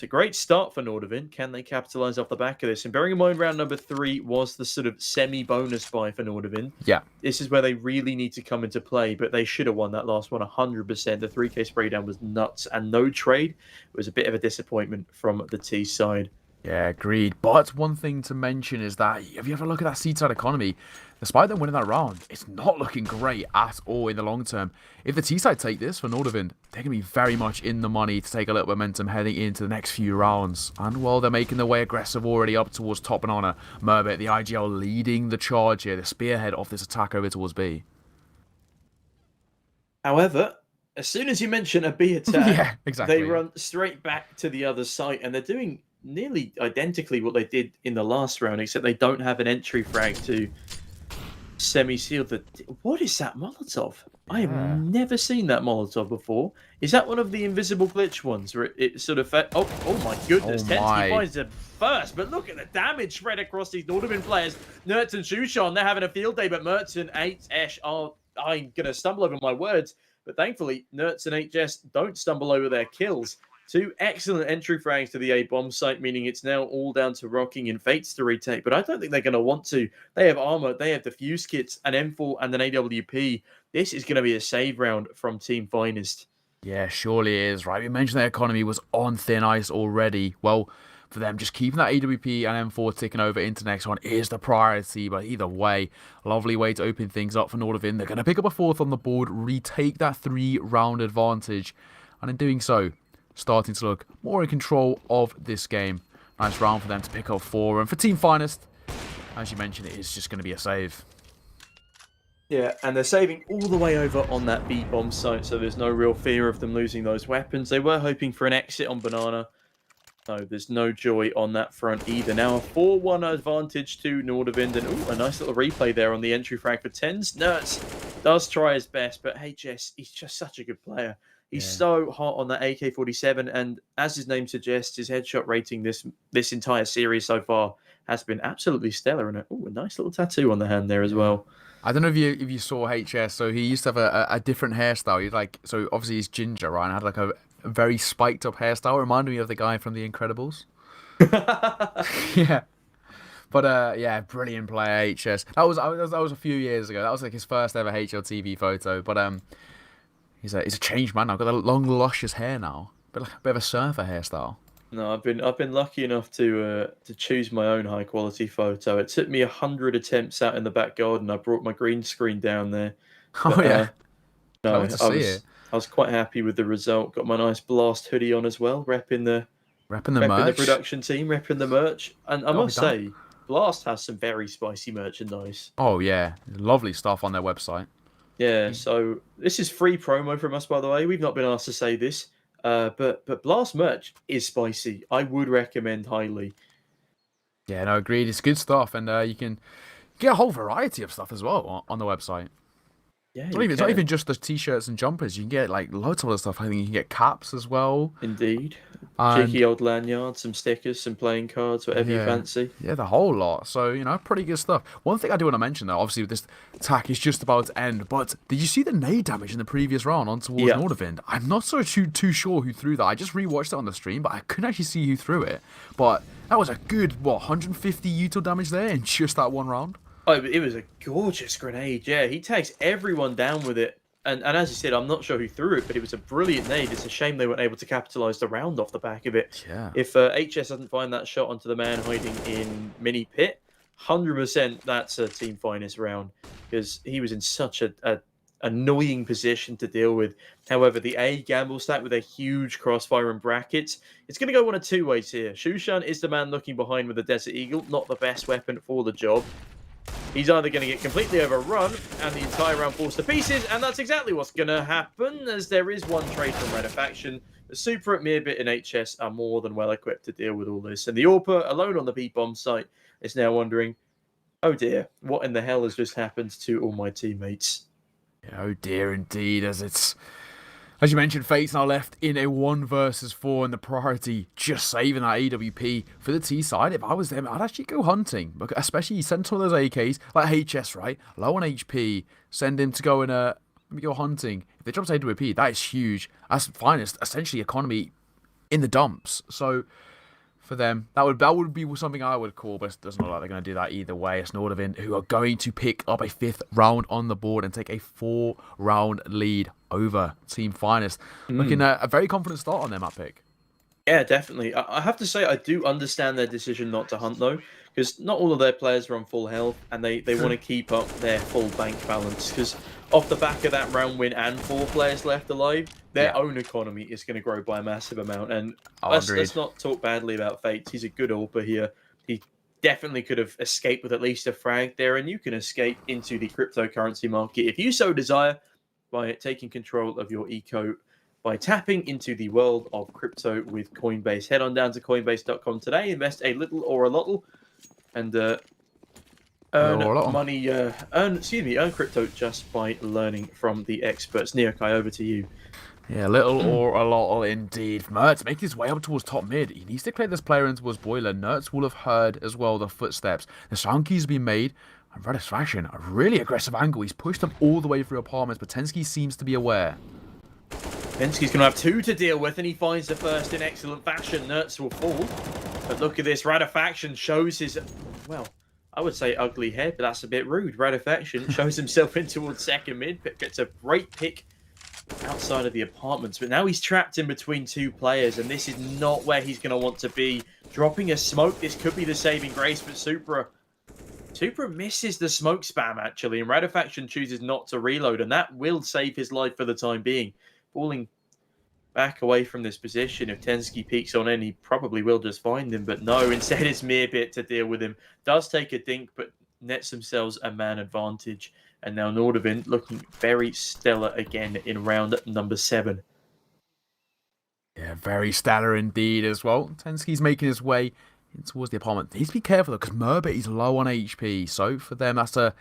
great start for Nordavind. Can they capitalize off the back of this? And bearing in mind round number 3 was the sort of semi-bonus buy for Nordavind. Yeah. This is where they really need to come into play, but they should have won that last one 100%. The 3k spray down was nuts, and no trade. It was a bit of a disappointment from the T side. Yeah, agreed. But one thing to mention is that, if you ever look at that seed-side economy, despite them winning that round, it's not looking great at all in the long term. If the T-side take this for Nordavind, they're going to be very much in the money to take a little momentum heading into the next few rounds. And while they're making their way aggressive already up towards top banana, Merbit, the IGL leading the charge here, the spearhead of this attack over towards B. However, as soon as you mention a B attack, yeah, exactly. They run straight back to the other site, and they're doing nearly identically what they did in the last round, except they don't have an entry frag to semi-seal the... What is that Molotov? I have never seen that Molotov before. Is that one of the invisible glitch ones where it sort of... Oh my goodness. Tensky finds it first, but look at the damage spread across these Nordavind players. Nertz and Shushan, they're having a field day, but Mertz and H are... I'm going to stumble over my words, but thankfully, Nertz and HS don't stumble over their kills. 2 excellent entry frags to the A-bomb site, meaning it's now all down to Rocking and Fates to retake, but I don't think they're going to want to. They have armor, they have defuse kits, an M4 and an AWP. This is going to be a save round from Team Finest. Yeah, surely is, right? We mentioned their economy was on thin ice already. Well, for them, just keeping that AWP and M4 ticking over into next one is the priority, but either way, lovely way to open things up for Nordavind. They're going to pick up a 4th on the board, retake that 3-round advantage. and in doing so, starting to look more in control of this game. Nice round for them to pick up 4, and for Team Finest, as you mentioned, it is just going to be a save. Yeah, and they're saving all the way over on that B-bomb site, so there's no real fear of them losing those weapons. They were hoping for an exit on Banana. No, there's no joy on that front either. Now a 4-1 advantage to Nordavind, and a nice little replay there on the entry frag for Tens. Nertz does try his best, but HS, he's just such a good player. He's so hot on that AK-47, and as his name suggests, his headshot rating this entire series so far has been absolutely stellar. And a nice little tattoo on the hand there as well. I don't know if you saw HS. So he used to have a different hairstyle. So obviously he's ginger, right? And had like a very spiked up hairstyle. Reminded me of the guy from The Incredibles. Yeah. But yeah, brilliant player HS. That was a few years ago. That was like his first ever HLTV photo. But he's a changed man now. Got a long luscious hair now. Bit of a surfer hairstyle. No, I've been lucky enough to choose my own high quality photo. It took me 100 attempts out in the back garden. I brought my green screen down there. But, no, I was quite happy with the result. Got my nice Blast hoodie on as well, repping the merch, the production team, repping the merch. And I must say, Blast has some very spicy merchandise. Oh yeah, lovely stuff on their website. Yeah, so this is free promo from us, by the way. We've not been asked to say this. But Blast merch is spicy. I would recommend highly. Yeah, no, agreed. It's good stuff, and you can get a whole variety of stuff as well on the website. Yeah, it's not even just the t-shirts and jumpers. You can get like loads of other stuff. I think you can get caps as well. Indeed. Cheeky old lanyards, some stickers, some playing cards, whatever you fancy. Yeah, the whole lot. So, pretty good stuff. One thing I do want to mention, though, obviously, this attack is just about to end, but did you see the nade damage in the previous round on towards Nordavind? I'm not so too sure who threw that. I just rewatched it on the stream, but I couldn't actually see who threw it. But that was a good, 150 util damage there in just that one round? Oh, it was a gorgeous grenade, yeah. He takes everyone down with it. And as you said, I'm not sure who threw it, but it was a brilliant nade. It's a shame they weren't able to capitalise the round off the back of it. Yeah. If HS doesn't find that shot onto the man hiding in mini pit, 100% that's a team finest round, because he was in such a annoying position to deal with. However, the A gamble stack with a huge crossfire and brackets, it's going to go one of two ways here. Shushan is the man looking behind with the Desert Eagle, not the best weapon for the job. He's either going to get completely overrun and the entire round falls to pieces, and that's exactly what's going to happen, as there is one trade from Red Faction. The Super, Meerbit, and HS are more than well equipped to deal with all this, and the Orpa, alone on the B-bomb site, is now wondering, oh dear, what in the hell has just happened to all my teammates? Yeah, oh dear indeed, as you mentioned, Fate's now left in a 1 versus 4, and the priority just saving that AWP for the T side. If I was them, I'd actually go hunting, especially you send some of those AKs, like HS, right? Low on HP, send him to go and go hunting. If they drop to AWP, that is huge. That's finest, essentially economy in the dumps. So for them, that would be something I would call, but it doesn't look like they're going to do that either way. It's Nordavind who are going to pick up a 5th round on the board and take a 4-round lead over Team Finest. Looking at a very confident start on their map pick. Yeah, definitely. I have to say, I do understand their decision not to hunt, though, because not all of their players are on full health, and they want to keep up their full bank balance, because off the back of that round win and 4 players left alive, their own economy is going to grow by a massive amount. And let's not talk badly about Fate. He's a good AWPer here. He definitely could have escaped with at least a frag there, and you can escape into the cryptocurrency market if you so desire by taking control of your eco, by tapping into the world of crypto with Coinbase. Head on down to Coinbase.com today, invest a little or a lottle, and earn money, earn crypto just by learning from the experts. Neokai, over to you. Yeah, little or a lot indeed. Mertz making his way up towards top mid. He needs to clear this player in towards Boiler. Nertz will have heard as well the footsteps. The sound key's been made. And Red Faction, a really aggressive angle. He's pushed them all the way through apartments, but Tensky seems to be aware. Tensky's going to have 2 to deal with, and he finds the first in excellent fashion. Nertz will fall. But look at this. Faction shows his, well, I would say ugly head, but that's a bit rude. Faction shows himself in towards second mid. Gets a great pick outside of the apartments, but now he's trapped in between 2 players, and this is not where he's going to want to be. Dropping a smoke, this could be the saving grace, but Supra misses the smoke spam, actually, and Faction chooses not to reload, and that will save his life for the time being. Falling back away from this position. If Tensky peeks on in, he probably will just find him. But no, instead it's Meerbit to deal with him. Does take a dink, but nets themselves a man advantage. And now Nordavind looking very stellar again in round number 7. Yeah, very stellar indeed as well. Tensky's making his way in towards the apartment. Needs to be careful though, because Meerbit is low on HP. So for them, that's a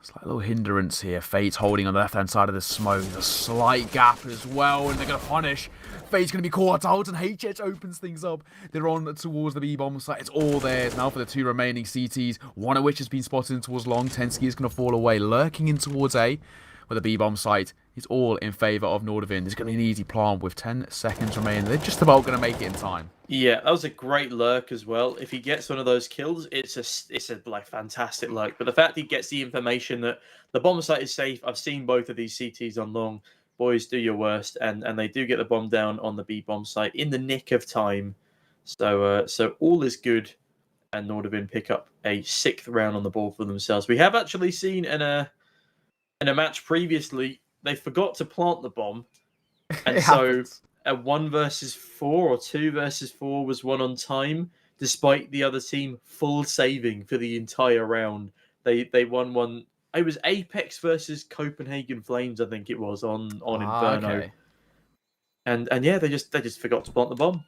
slight little hindrance here. Fate's holding on the left-hand side of the smoke. There's a slight gap as well, and they're going to punish. Fate's going to be caught out, and HH opens things up. They're on towards the B-bomb site. It's all theirs now for the 2 remaining CTs, one of which has been spotted in towards long. Tensky is going to fall away, lurking in towards A, with the B-bomb site. It's all in favour of Nordavind. It's going to be an easy plant with 10 seconds remaining. They're just about going to make it in time. Yeah, that was a great lurk as well. If he gets one of those kills, it's a like fantastic lurk. But the fact he gets the information that the bomb site is safe, I've seen both of these CTs on long. Boys, do your worst, and they do get the bomb down on the B bomb site in the nick of time. So all is good, and Nordavind pick up a 6th round on the board for themselves. We have actually seen in a match previously they forgot to plant the bomb, and so happens. A 1 versus 4 or 2 versus 4 was won on time, despite the other team full saving for the entire round. They won one. It was Apex versus Copenhagen Flames, I think it was on Inferno. Okay. And yeah, they just forgot to plant the bomb.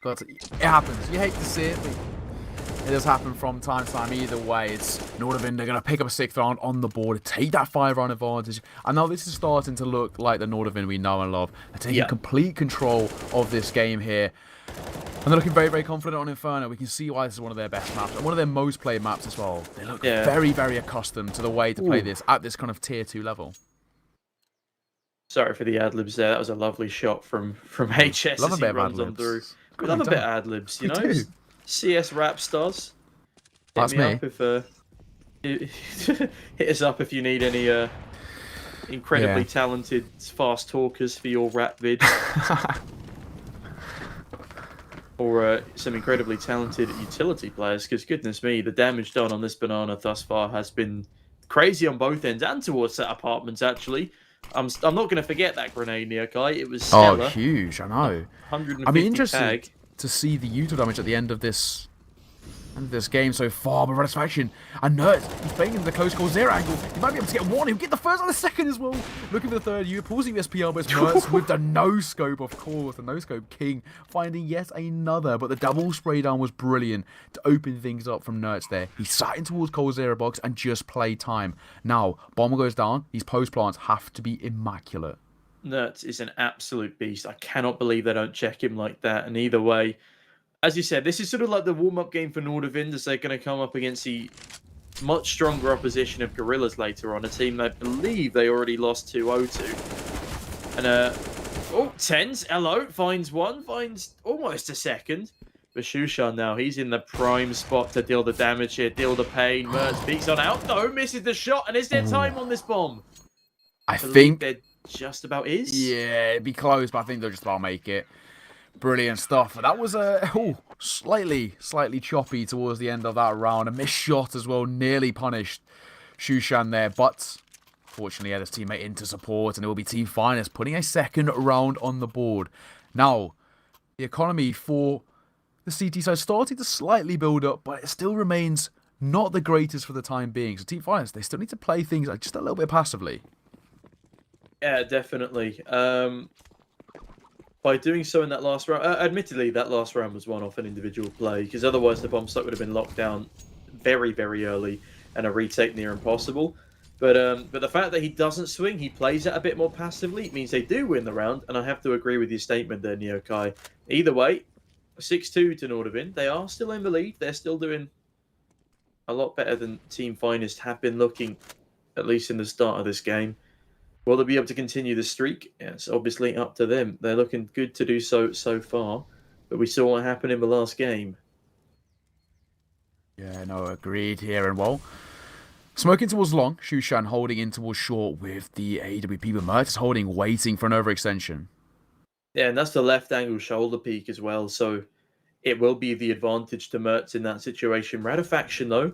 It happens. You hate to see it, but it does happen from time to time. Either way, it's Nordavind. They're going to pick up a 6th round on the board, take that 5-round advantage. And now this is starting to look like the Nordavind we know and love. They're taking complete control of this game here. And they're looking very, very confident on Inferno. We can see why this is one of their best maps and one of their most played maps as well. They look very, very accustomed to the way to play this at this kind of tier 2 level. Sorry for the ad-libs there. That was a lovely shot from HS Love as a he bit runs of on through. ad-libs. We love a bit of ad-libs, you know? do. CS rap stars. That's me. Up if, hit us up if you need any incredibly talented fast talkers for your rap vid. Or some incredibly talented utility players, because goodness me, the damage done on this banana thus far has been crazy on both ends and towards that apartment, actually. I'm not going to forget that grenade, Neokai. It was stellar. Oh, huge, I know. 150 I'd be interested tag. to see the util damage at the end of this game so far, but Satisfaction and Nerd, he's playing in the close call 0 angle. He might be able to get 1. He'll get the first and the second as well. Looking for the third. You pausing this PR, but it's Mertz with the no-scope, of course. The no-scope king finding yet another, but the double spray down was brilliant to open things up from Nerds there. He sat in towards Cold Zero box and just played time. Now, bomber goes down. These post plants have to be immaculate. Nertz is an absolute beast. I cannot believe they don't check him like that. And either way, as you said, this is sort of like the warm-up game for Nordavind, as they're going to come up against the much stronger opposition of Gorillaz later on, a team I believe they already lost 2-0 to. And, Tens, hello, finds 1, finds almost a second. But Shushan now, he's in the prime spot to deal the damage here, deal the pain. Mertz peeks on out, no, misses the shot, and is there time on this bomb? I think there just about is. Yeah, it'd be close, but I think they'll just about make it. Brilliant stuff. That was slightly choppy towards the end of that round. A missed shot as well, nearly punished Shushan there, but fortunately he had his teammate in to support, and it will be Team Finest putting a 2nd round on the board. Now, the economy for the CT side starting to slightly build up, but it still remains not the greatest for the time being. So Team Finest, they still need to play things just a little bit passively. Yeah, definitely. By doing so in that last round, admittedly, that last round was one off an individual play, because otherwise the bomb site would have been locked down very, very early and a retake near impossible. But the fact that he doesn't swing, he plays it a bit more passively, it means they do win the round, and I have to agree with your statement there, Neokai. Either way, 6-2 to Nordavind. They are still in the lead. They're still doing a lot better than Team Finest have been looking, at least in the start of this game. Will they be able to continue the streak? Yeah, it's obviously up to them. They're looking good to do so far, but we saw what happened in the last game. Yeah, no, agreed here. And well, smoking towards long, Shushan holding in towards short with the AWP, but Mertz is holding, waiting for an overextension. Yeah, and that's the left angle shoulder peak as well, so it will be the advantage to Mertz in that situation. Ratifaction, though,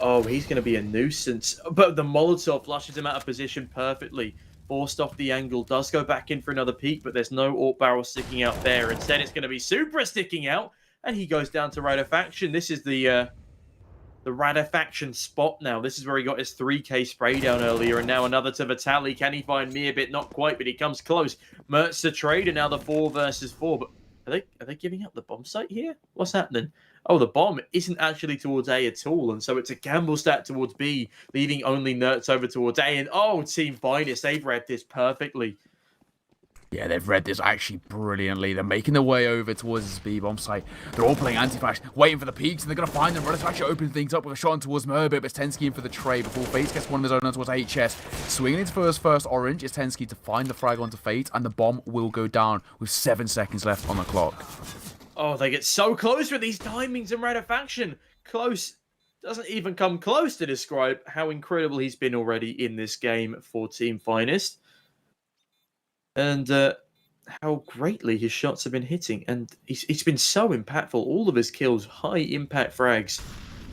oh, he's going to be a nuisance. But the Molotov flushes him out of position perfectly. Forced off the angle, does go back in for another peek, but there's no AWP barrel sticking out there. Instead, it's going to be Supra sticking out, and he goes down to Radofaction. This is the Radofaction spot now. This is where he got his 3k spray down earlier, and now another to Vitaly. Can he find Mearbit? Not quite, but he comes close. Mertz the trade, and now the 4 versus 4. But are they giving up the bomb site here? What's happening? Oh, the bomb isn't actually towards A at all, and so it's a gamble stat towards B, leaving only Nertz over towards A. And oh, Team Finest, they've read this perfectly. Yeah, they've read this actually brilliantly. They're making their way over towards this B-bomb site. They're all playing anti-flash, waiting for the peaks, and they're going to find them. Reddit's actually opening things up with a shot on towards Merbit, but it's Tensky in for the trade before Fates gets one of his own on towards HS. Swinging into first orange is Tensky to find the frag onto Fate, and the bomb will go down with 7 seconds left on the clock. Oh, they get so close with these timings in Radofaction. Close doesn't even come close to describe how incredible he's been already in this game for Team Finest. And how greatly his shots have been hitting. And he's been so impactful. All of his kills, high impact frags.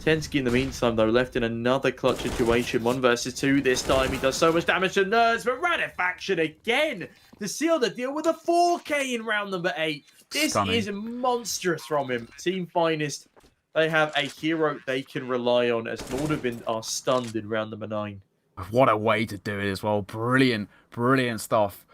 Tensky in the meantime, though, left in another clutch situation. 1 versus 2 this time. He does so much damage to Nerds, but Radofaction again to seal the deal with a 4k in round number 8. This is monstrous from him. Team Finest, they have a hero they can rely on as Nordavind are stunned in round number 9. What a way to do it as well. Brilliant, brilliant stuff.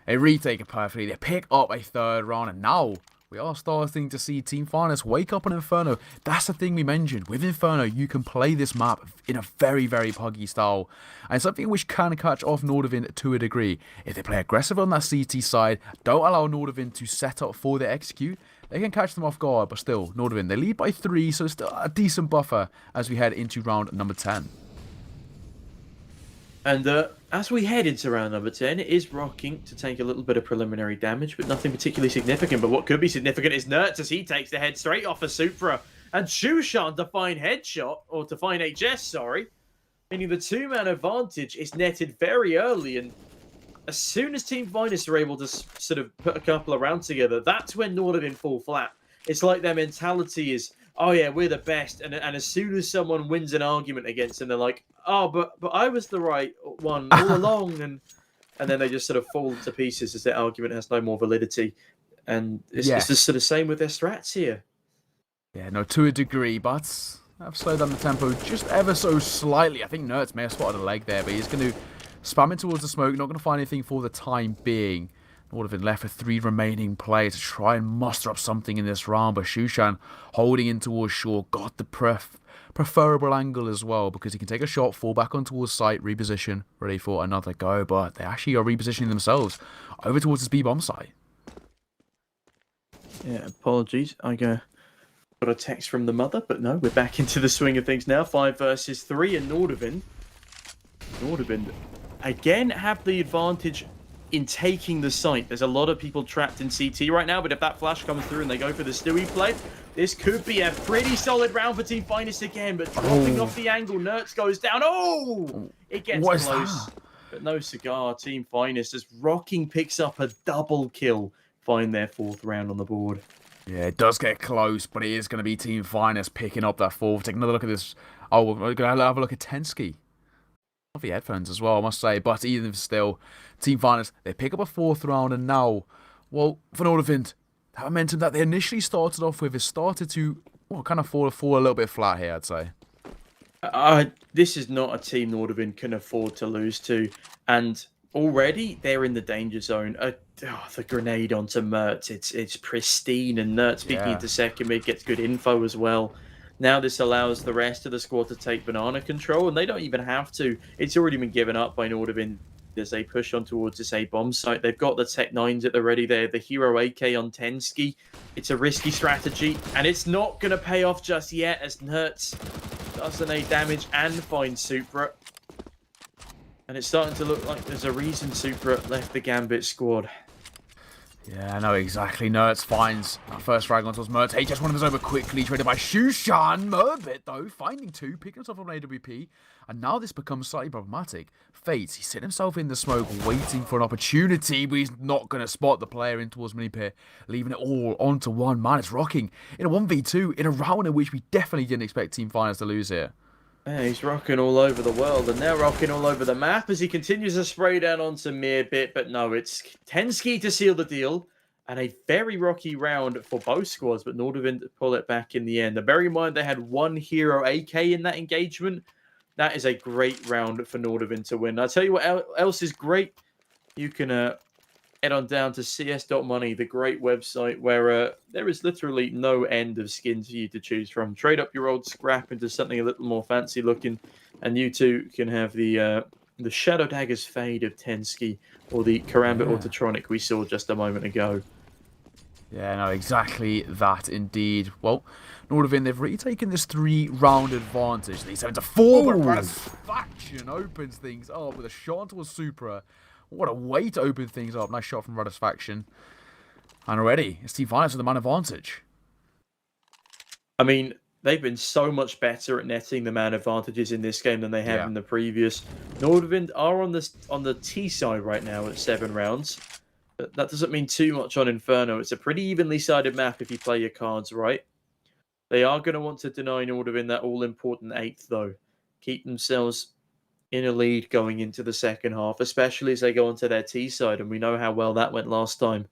They retake it perfectly. They pick up a 3rd round, and now we are starting to see Team Finest wake up on Inferno. That's the thing we mentioned. With Inferno, you can play this map in a very, very puggy style. And something which can catch off Nordavind to a degree. If they play aggressive on that CT side, don't allow Nordavind to set up for their execute, they can catch them off guard. But still, Nordavind, they lead by 3, so still a decent buffer as we head into round number 10. And as we head into round number 10, it is rocking to take a little bit of preliminary damage, but nothing particularly significant. But what could be significant is Nertz as he takes the head straight off of Supra. And Shushan to find headshot, or to find HS, sorry. Meaning the 2-man advantage is netted very early. And as soon as Team Finest are able to sort of put a couple of rounds together, that's when Nordavind fall flat. It's like their mentality is, oh yeah, we're the best. And as soon as someone wins an argument against them, they're like, oh, but I was the right one all along. And then they just sort of fall to pieces as their argument has no more validity. And it's just sort of same with their strats here. Yeah, no, to a degree, but I've slowed down the tempo just ever so slightly. I think Nertz may have spotted a leg there, but he's going to spam it towards the smoke. Not going to find anything for the time being. Nordavind left with 3 remaining players to try and muster up something in this round, but Shushan holding in towards shore, got the preferable angle as well, because he can take a shot, fall back on towards site, reposition, ready for another go, but they actually are repositioning themselves over towards this B-bomb site. Yeah, apologies. I got a text from the mother, but no, we're back into the swing of things now. 5 versus 3, and Nordavind again have the advantage in taking the site. There's a lot of people trapped in CT right now, but if that flash comes through and they go for the Stewie play, this could be a pretty solid round for Team Finest again, but dropping off the angle, Nertz goes down. Oh! It gets close, but no cigar. Team Finest as Rocking picks up a double kill, find their 4th round on the board. Yeah, it does get close, but it is going to be Team Finest picking up that 4th. Take another look at this. Oh, we're going to have a look at Tensky. The headphones as well, I must say, but even still, Team Finest, they pick up a 4th round, and now, well, for Nordavind, that momentum that they initially started off with has started to, well, kind of fall a little bit flat here, I'd say. This is not a team Nordavind can afford to lose to, and already they're in the danger zone. The grenade onto Mertz, it's pristine, and Nertz peeking into second mid gets good info as well. Now this allows the rest of the squad to take banana control, and they don't even have to. It's already been given up by Nordavind as they push on towards this A bomb site. They've got the Tech 9s at the ready there, the Hero AK on Tensky. It's a risky strategy, and it's not going to pay off just yet as Nertz does an A damage and finds Supra. And it's starting to look like there's a reason Supra left the Gambit squad. Yeah, I know exactly. Nertz finds that first frag on towards Mertz. Hey, just one of us over quickly, traded by Shushan. Merbit, though, finding 2, picking himself up on AWP. And now this becomes slightly problematic. Fates, he's sitting himself in the smoke, waiting for an opportunity, but he's not going to spot the player in towards Mini Pit, leaving it all onto one man. It's Rocking in a 1v2 in a round in which we definitely didn't expect Team Finest to lose here. Yeah, he's rocking all over the world, and they're rocking all over the map as he continues to spray down onto Meerbit. But no, it's Tenski to seal the deal, and a very rocky round for both squads, but Nordavind pull it back in the end. Now, bear in mind, they had one hero AK in that engagement. That is a great round for Nordavind to win. I'll tell you what else is great. You can head on down to cs.money, the great website where there is literally no end of skins for you to choose from. Trade up your old scrap into something a little more fancy looking, and you too can have the Shadow Dagger's Fade of Tenski or the Karambit Autotronic we saw just a moment ago. Yeah, no, exactly that indeed. Well, Nordavind, they've really taken this 3-round advantage. They 7-4, but Ratisfaction opens things up with a shot towards Supra. What a way to open things up. Nice shot from Ratisfaction. And already, it's Team Finest with the man advantage. I mean, they've been so much better at netting the man advantages in this game than they have in the previous. Nordavind are on the T side right now at 7 rounds. But that doesn't mean too much on Inferno. It's a pretty evenly sided map if you play your cards right. They are going to want to deny Nordavind that all-important 8th, though. Keep themselves in a lead going into the second half, especially as they go onto their T side, and we know how well that went last time.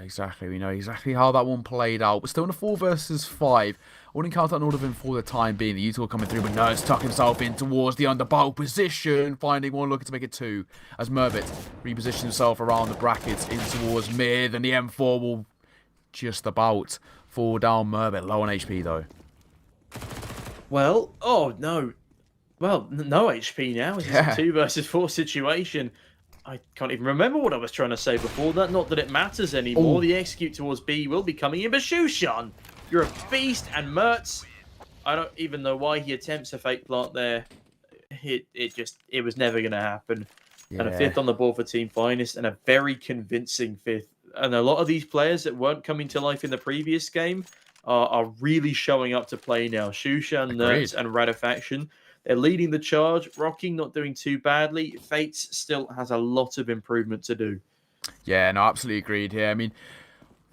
Exactly, we know exactly how that one played out. We're still in a 4 versus 5. I wouldn't count out Nordavind for the time being. The Util coming through, but Nerds tuck himself in towards the underbow position, finding one, looking to make it 2. As Merbit repositions himself around the brackets in towards mid, and the M4 will just about fall down. Merbit low on HP though. Well, oh no. Well, no HP now. It's a 2 versus 4 situation. I can't even remember what I was trying to say before that. Not that it matters anymore. The execute towards B will be coming in. But Shushan, you're a beast. And Mertz, I don't even know why he attempts a fake plant there. It was never going to happen. And a 5th on the board for Team Finest, and a very convincing 5th. And a lot of these players that weren't coming to life in the previous game are really showing up to play now. Shushan, Nerds, and Ratifaction. They're leading the charge. Rocking not doing too badly. Fates still has a lot of improvement to do. Yeah, no, absolutely agreed here. I mean,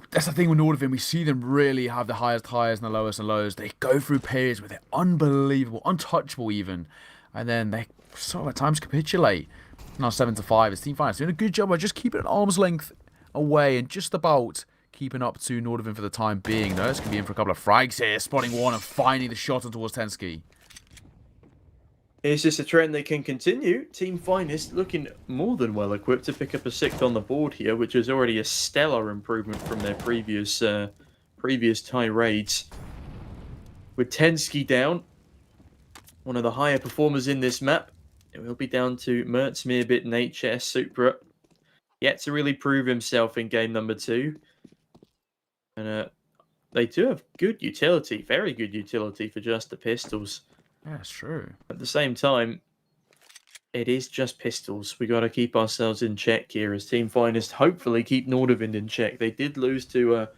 that's the thing with Nordavind. We see them really have the highest highs and the lowest and lows. They go through periods where they're unbelievable, untouchable even. And then they sort of at times capitulate. Now 7-5. It's Team Finance doing a good job of just keeping an arm's length away and just about keeping up to Nordavind for the time being. Nerds can be in for a couple of frags here. Spotting one and finding the shot on towards Tenski. Is this a trend that can continue? Team Finest looking more than well equipped to pick up a 6th on the board here, which is already a stellar improvement from their previous tie raids. With Tenski down, one of the higher performers in this map, it will be down to Mertz, Meerbit, and HS Supra. Yet to really prove himself in game number 2. And they do have good utility, very good utility for just the pistols. Yeah, it's true. At the same time, it is just pistols. We got to keep ourselves in check here as Team Finest hopefully keep Nordavind in check. They did lose to a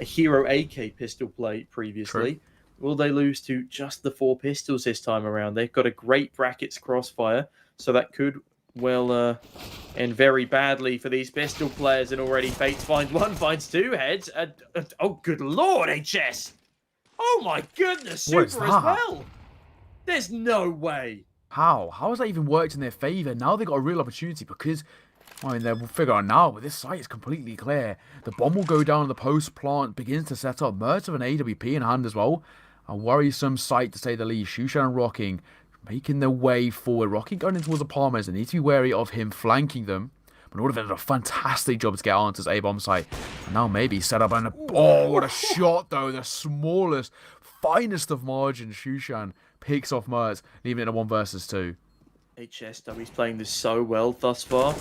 hero AK pistol play previously. True. Will they lose to just the 4 pistols this time around? They've got a great brackets crossfire, so that could well end very badly for these pistol players. And already Fates finds 1, finds 2 heads. Oh, good lord, HS! Oh my goodness, Super as well! There's no way. How? How has that even worked in their favour? Now they've got a real opportunity because, I mean, they'll figure out now, but this site is completely clear. The bomb will go down and the post plant begins to set up. Mertz with an AWP in hand as well. A worrisome sight to say the least. Shushan and Rocking making their way forward. Rocking going in towards the Palmers. They need to be wary of him flanking them. But Nordavind did a fantastic job to get onto this A-bomb site. And now maybe set up and oh, what a shot though. The smallest, finest of margins. Shushan picks off Mertz, leaving it in a 1 versus 2. HSW's playing this so well thus far.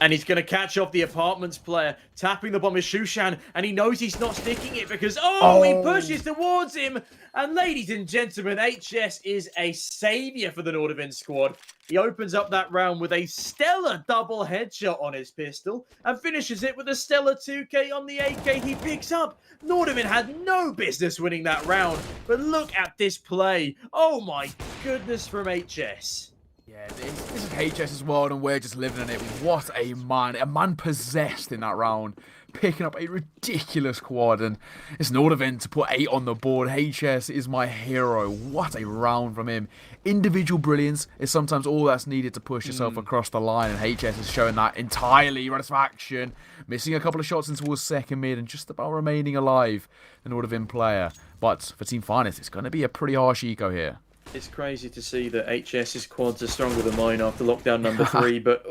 And he's going to catch off the apartments player. Tapping the bomb is Shushan. And he knows he's not sticking it because, he pushes towards him. And ladies and gentlemen, HS is a saviour for the Nordavind squad. He opens up that round with a stellar double headshot on his pistol. And finishes it with a stellar 2K on the AK he picks up. Nordavind had no business winning that round. But look at this play. Oh my goodness from HS. Yeah, this is HS's world and we're just living in it. What a man possessed in that round, picking up a ridiculous quad, and it's Nordavind to put 8 on the board. HS is my hero. What a round from him. Individual brilliance is sometimes all that's needed to push yourself across the line, and HS is showing that entirely. Satisfaction, missing a couple of shots in towards second mid and just about remaining alive, the Nordavind player. But for Team Finest, it's going to be a pretty harsh eco here. It's crazy to see that HS's quads are stronger than mine after lockdown number 3, but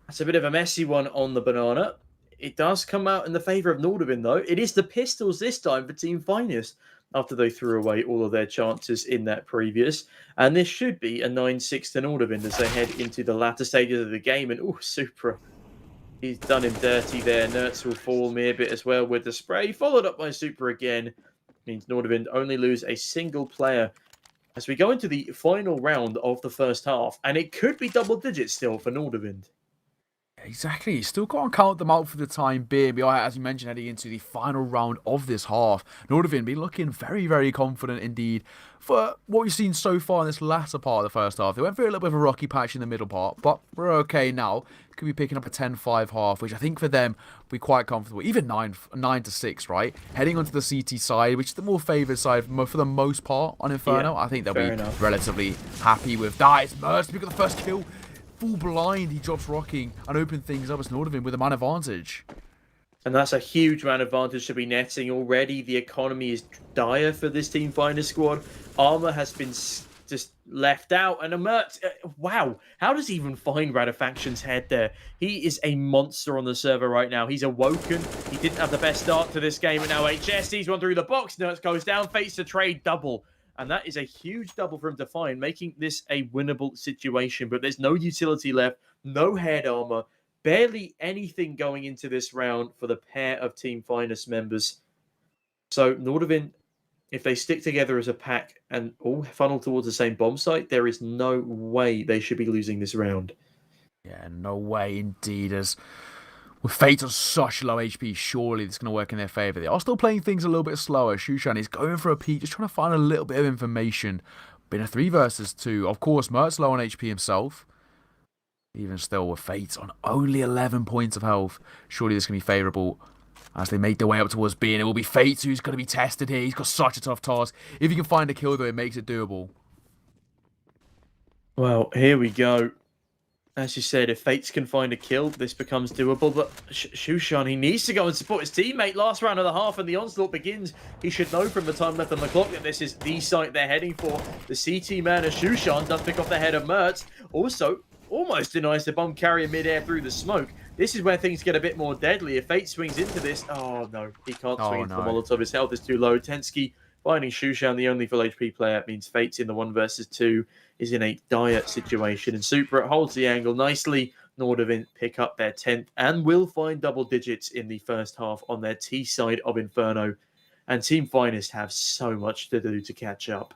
that's a bit of a messy one on the banana. It does come out in the favour of Nordavind, though. It is the pistols this time for Team Finest, after they threw away all of their chances in that previous. And this should be a 9-6 to Nordavind as they head into the latter stages of the game. And, Supra, he's done him dirty there. Nertz will fall me a bit as well with the spray, followed up by Supra again. Means Nordavind only lose a single player as we go into the final round of the first half, and it could be double digits still for Nordavind. Exactly, you still can't count them out for the time being. But as you mentioned, heading into the final round of this half, Nordavind been looking very, very confident indeed for what we've seen so far in this latter part of the first half. They went through a little bit of a rocky patch in the middle part, but we're okay now. Could be picking up a 10-5 half, which I think for them will be quite comfortable. Even 9-6, right? Heading onto the CT side, which is the more favoured side for the most part on Inferno. Yeah, I think they'll be relatively happy with that. It's Mertz to pick up the first kill. Full blind, he drops rocking and open things up as Nordavind with a man advantage. And that's a huge man advantage to be netting already. The economy is dire for this Team Finest squad. Armor has been just left out. And Mertz, wow, how does he even find Radifaction's head there? He is a monster on the server right now. He's awoken. He didn't have the best start to this game, and now HS sees one through the box. Nertz goes down, fates to trade double. And that is a huge double for him to find, making this a winnable situation. But there's no utility left, no head armor, barely anything going into this round for the pair of Team Finest members. So Nordavind, if they stick together as a pack and all funnel towards the same bomb site, there is no way they should be losing this round. Yeah, no way indeed. As with Fate on such low HP, surely this is going to work in their favour. They are still playing things a little bit slower. Shushan is going for a peek, just trying to find a little bit of information. Been a 3 versus 2. Of course, Mertz low on HP himself. Even still, with Fate on only 11 points of health, surely this can be favourable as they make their way up towards B. And it will be Fate who's going to be tested here. He's got such a tough task. If he can find a kill, though, it makes it doable. Well, here we go. As you said, if Fates can find a kill, this becomes doable. But Shushan, he needs to go and support his teammate. Last round of the half and the onslaught begins. He should know from the time left on the clock that this is the site they're heading for. The CT man of Shushan does pick off the head of Mertz. Also, almost denies the bomb carrier midair through the smoke. This is where things get a bit more deadly. If Fate swings into this... Oh, no. He can't swing into the Molotov. His health is too low. Tensky finding Shushan, the only full HP player, means Fate's in the 1 versus 2. Is in a dire situation, and Supra holds the angle nicely. Nordavind pick up their 10th and will find double digits in the first half on their T side of Inferno. And Team Finest have so much to do to catch up.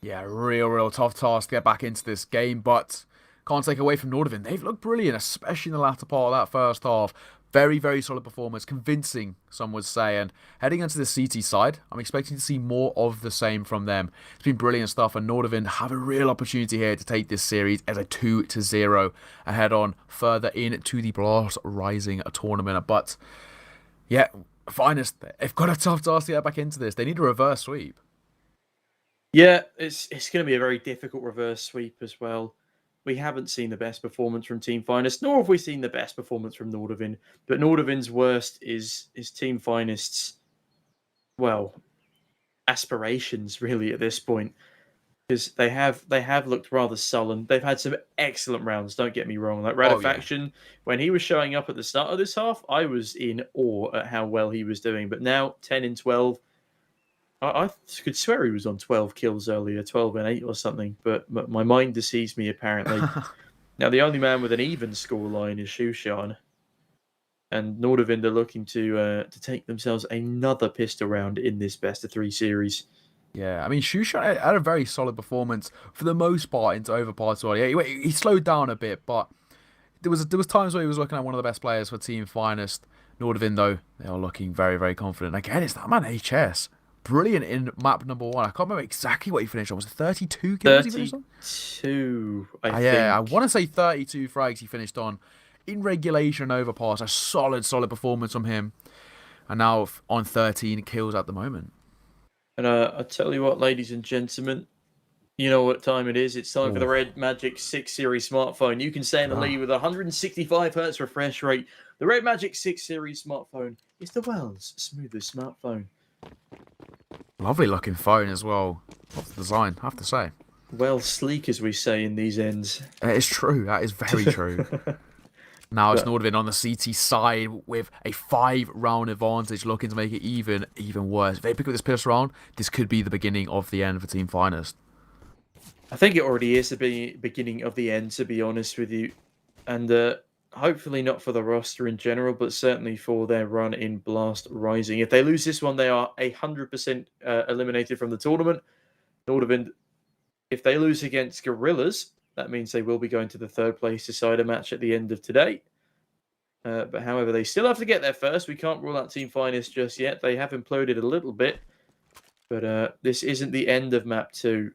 Yeah, real tough task to get back into this game, but can't take away from Nordavind. They've looked brilliant, especially in the latter part of that first half. Very, very solid performance, convincing, some would say. And heading into the CT side, I'm expecting to see more of the same from them. It's been brilliant stuff, and Nordavind have a real opportunity here to take this series as a 2-0 ahead on further into the Blast Rising tournament. But yeah, Finest, they've got a tough task to get back into this. They need a reverse sweep. Yeah, it's going to be a very difficult reverse sweep as well. We haven't seen the best performance from Team Finest, nor have we seen the best performance from Nordavind. But Nordavind's worst is Team Finest's, well, aspirations really at this point, because they have looked rather sullen. They've had some excellent rounds. Don't get me wrong. Like Radifaction, when he was showing up at the start of this half, I was in awe at how well he was doing. But now 10-12. I could swear he was on 12 kills earlier, 12-8 or something, but my mind deceives me, apparently. Now, the only man with an even scoreline is Shushan, and Nordavind are looking to take themselves another pistol round in this best-of-3 series. Yeah, I mean, Shushan had a very solid performance for the most part into overparts. Yeah, he slowed down a bit, but there was times where he was looking at one of the best players for Team Finest. Nordavind, though, they are looking very, very confident. Again, it's that man HS. brilliant in map number 1. I can't remember exactly what he finished on. Was it 32 kills he finished on? 32, I think. Yeah, I want to say 32 frags he finished on. In regulation and overpass, a solid performance from him. And now on 13 kills at the moment. And I'll tell you what, ladies and gentlemen, you know what time it is. It's time for the Red Magic 6 Series smartphone. You can stay in the lead with 165 Hz refresh rate. The Red Magic 6 Series smartphone is the world's smoothest smartphone. Lovely looking phone as well. What's the design, I have to say. Well, sleek, as we say in these ends. It is true. That is very true. Now it's Nordavind on the CT side with a 5-round advantage, looking to make it even worse. If they pick up this pistol round, this could be the beginning of the end for Team Finest. I think it already is the beginning of the end, to be honest with you. And hopefully not for the roster in general, but certainly for their run in Blast Rising. If they lose this one, they are 100% eliminated from the tournament. Nordavind, if they lose against Gorillaz, that means they will be going to the third place decider match at the end of today. But however, they still have to get there first. We can't rule out Team Finest just yet. They have imploded a little bit. But this isn't the end of map 2.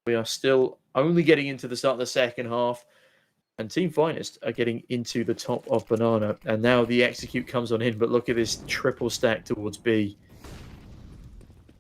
We are still only getting into the start of the second half. And Team Finest are getting into the top of Banana. And now the execute comes on in. But look at this triple stack towards B.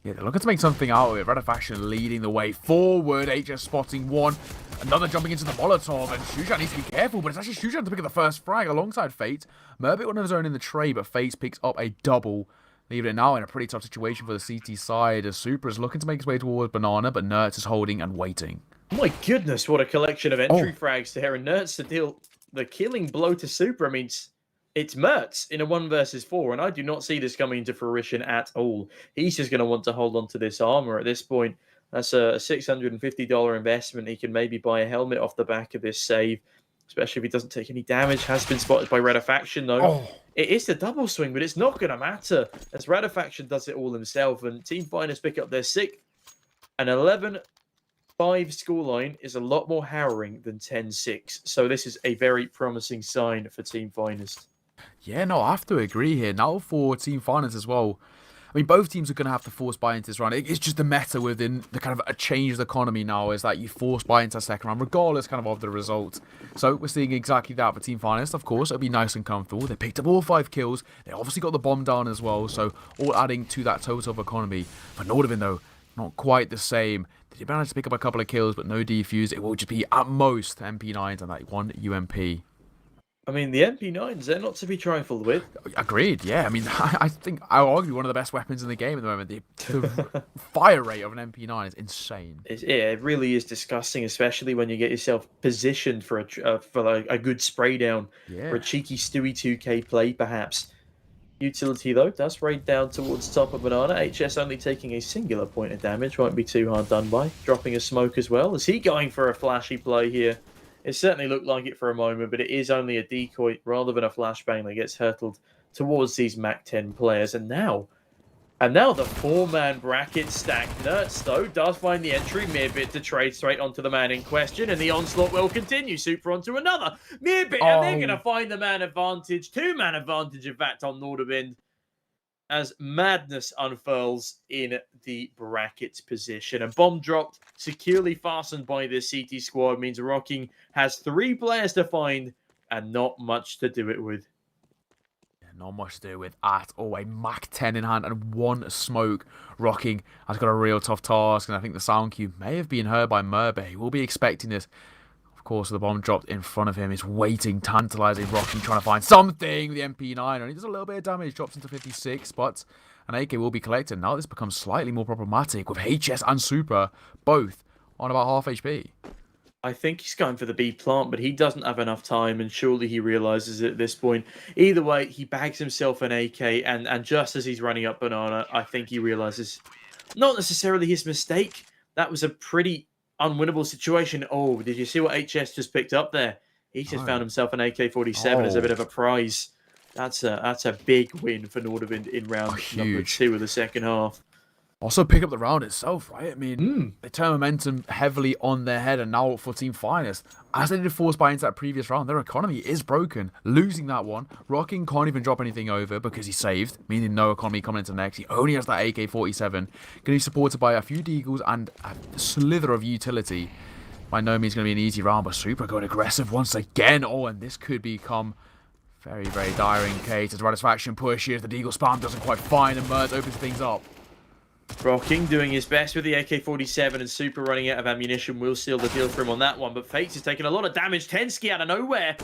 Yeah, they're looking to make something out of it. Red Faction leading the way forward. HS spotting one. Another jumping into the Molotov. And Shujan needs to be careful, but it's actually Shujan to pick up the first frag alongside Fate. Merbit on his own in the tray, but Fate picks up a double. Leaving it now in a pretty tough situation for the CT side, as Super is looking to make his way towards Banana, but Nertz is holding and waiting. My goodness, what a collection of entry frags there. And Nertz to deal the killing blow to Super. I mean, it's Mertz in a 1 versus 4, and I do not see this coming into fruition at all. He's just going to want to hold on to this armor at this point. That's a $650 investment. He can maybe buy a helmet off the back of this save, especially if he doesn't take any damage. Has been spotted by Faction though. It is the double swing, but it's not going to matter as Faction does it all himself, and Team Finest pick up their 6th. An 11-5 scoreline is a lot more harrowing than 10-6, so this is a very promising sign for Team Finest. Yeah, no, I have to agree here. Now for Team Finance as well. I mean, both teams are going to have to force buy into this round. It's just the meta within the kind of a changed economy now is that you force buy into a second round, regardless kind of the result. So we're seeing exactly that for Team Finest. Of course, it'll be nice and comfortable. They picked up all 5 kills. They obviously got the bomb down as well, so all adding to that total of economy. For Nordavind, though, not quite the same. They managed to pick up a couple of kills, but no defuse. It will just be, at most, MP9s and that 1 UMP. I mean, the MP9s, they're not to be trifled with. Agreed, yeah. I mean, I think I'll argue one of the best weapons in the game at the moment. The fire rate of an MP9 is insane. It really is disgusting, especially when you get yourself positioned for a good spray down, or a cheeky Stewie 2K play, perhaps. Utility, though, does raid down towards top of Banana. HS only taking a singular point of damage. Won't be too hard done by. Dropping a smoke as well. Is he going for a flashy play here? It certainly looked like it for a moment, but it is only a decoy rather than a flashbang that gets hurtled towards these MAC 10 players. And now the 4-man bracket stack. Nertz, though, does find the entry. Mearbit to trade straight onto the man in question, and the onslaught will continue. Super onto another. Mearbit, and they're going to find the man advantage. 2-man advantage, in fact, on Nordavind, as madness unfurls in the bracket position. A bomb dropped, securely fastened by this CT squad, means Rocking has 3 players to find and not much to do it with. Yeah, not much to do with at all. A Mac 10 in hand and 1 smoke. Rocking has got a real tough task, and I think the sound cue may have been heard by Merbe. He will be expecting this. Of course, the bomb dropped in front of him. He's waiting, tantalizing Rocky, trying to find something. The MP9 only does a little bit of damage, drops into 56, but an AK will be collected. Now this becomes slightly more problematic with HS and Super both on about half HP. I think he's going for the B plant, but he doesn't have enough time, and surely he realizes it at this point. Either way, he bags himself an AK, and just as he's running up Banana, I think he realizes not necessarily his mistake. That was a pretty unwinnable situation. Oh, did you see what HS just picked up there? He just found himself an AK-47 as a bit of a prize. That's a big win for Nordavind in round number 2 of the second half. Also pick up the round itself, right? I mean, they turn momentum heavily on their head, and now for Team Finest, as they did force buy into that previous round, their economy is broken. Losing that one, Rocking can't even drop anything over because he's saved, meaning no economy coming into next. He only has that AK-47. Going to be supported by a few deagles and a slither of utility. By no means going to be an easy round, but Super going aggressive once again. Oh, and this could become very, very dire in case as Radisfaction pushes. The deagle spam doesn't quite find, and Merz opens things up. Rocking doing his best with the AK-47 and Super running out of ammunition will seal the deal for him on that one, but Fates is taking a lot of damage. Tensky out of nowhere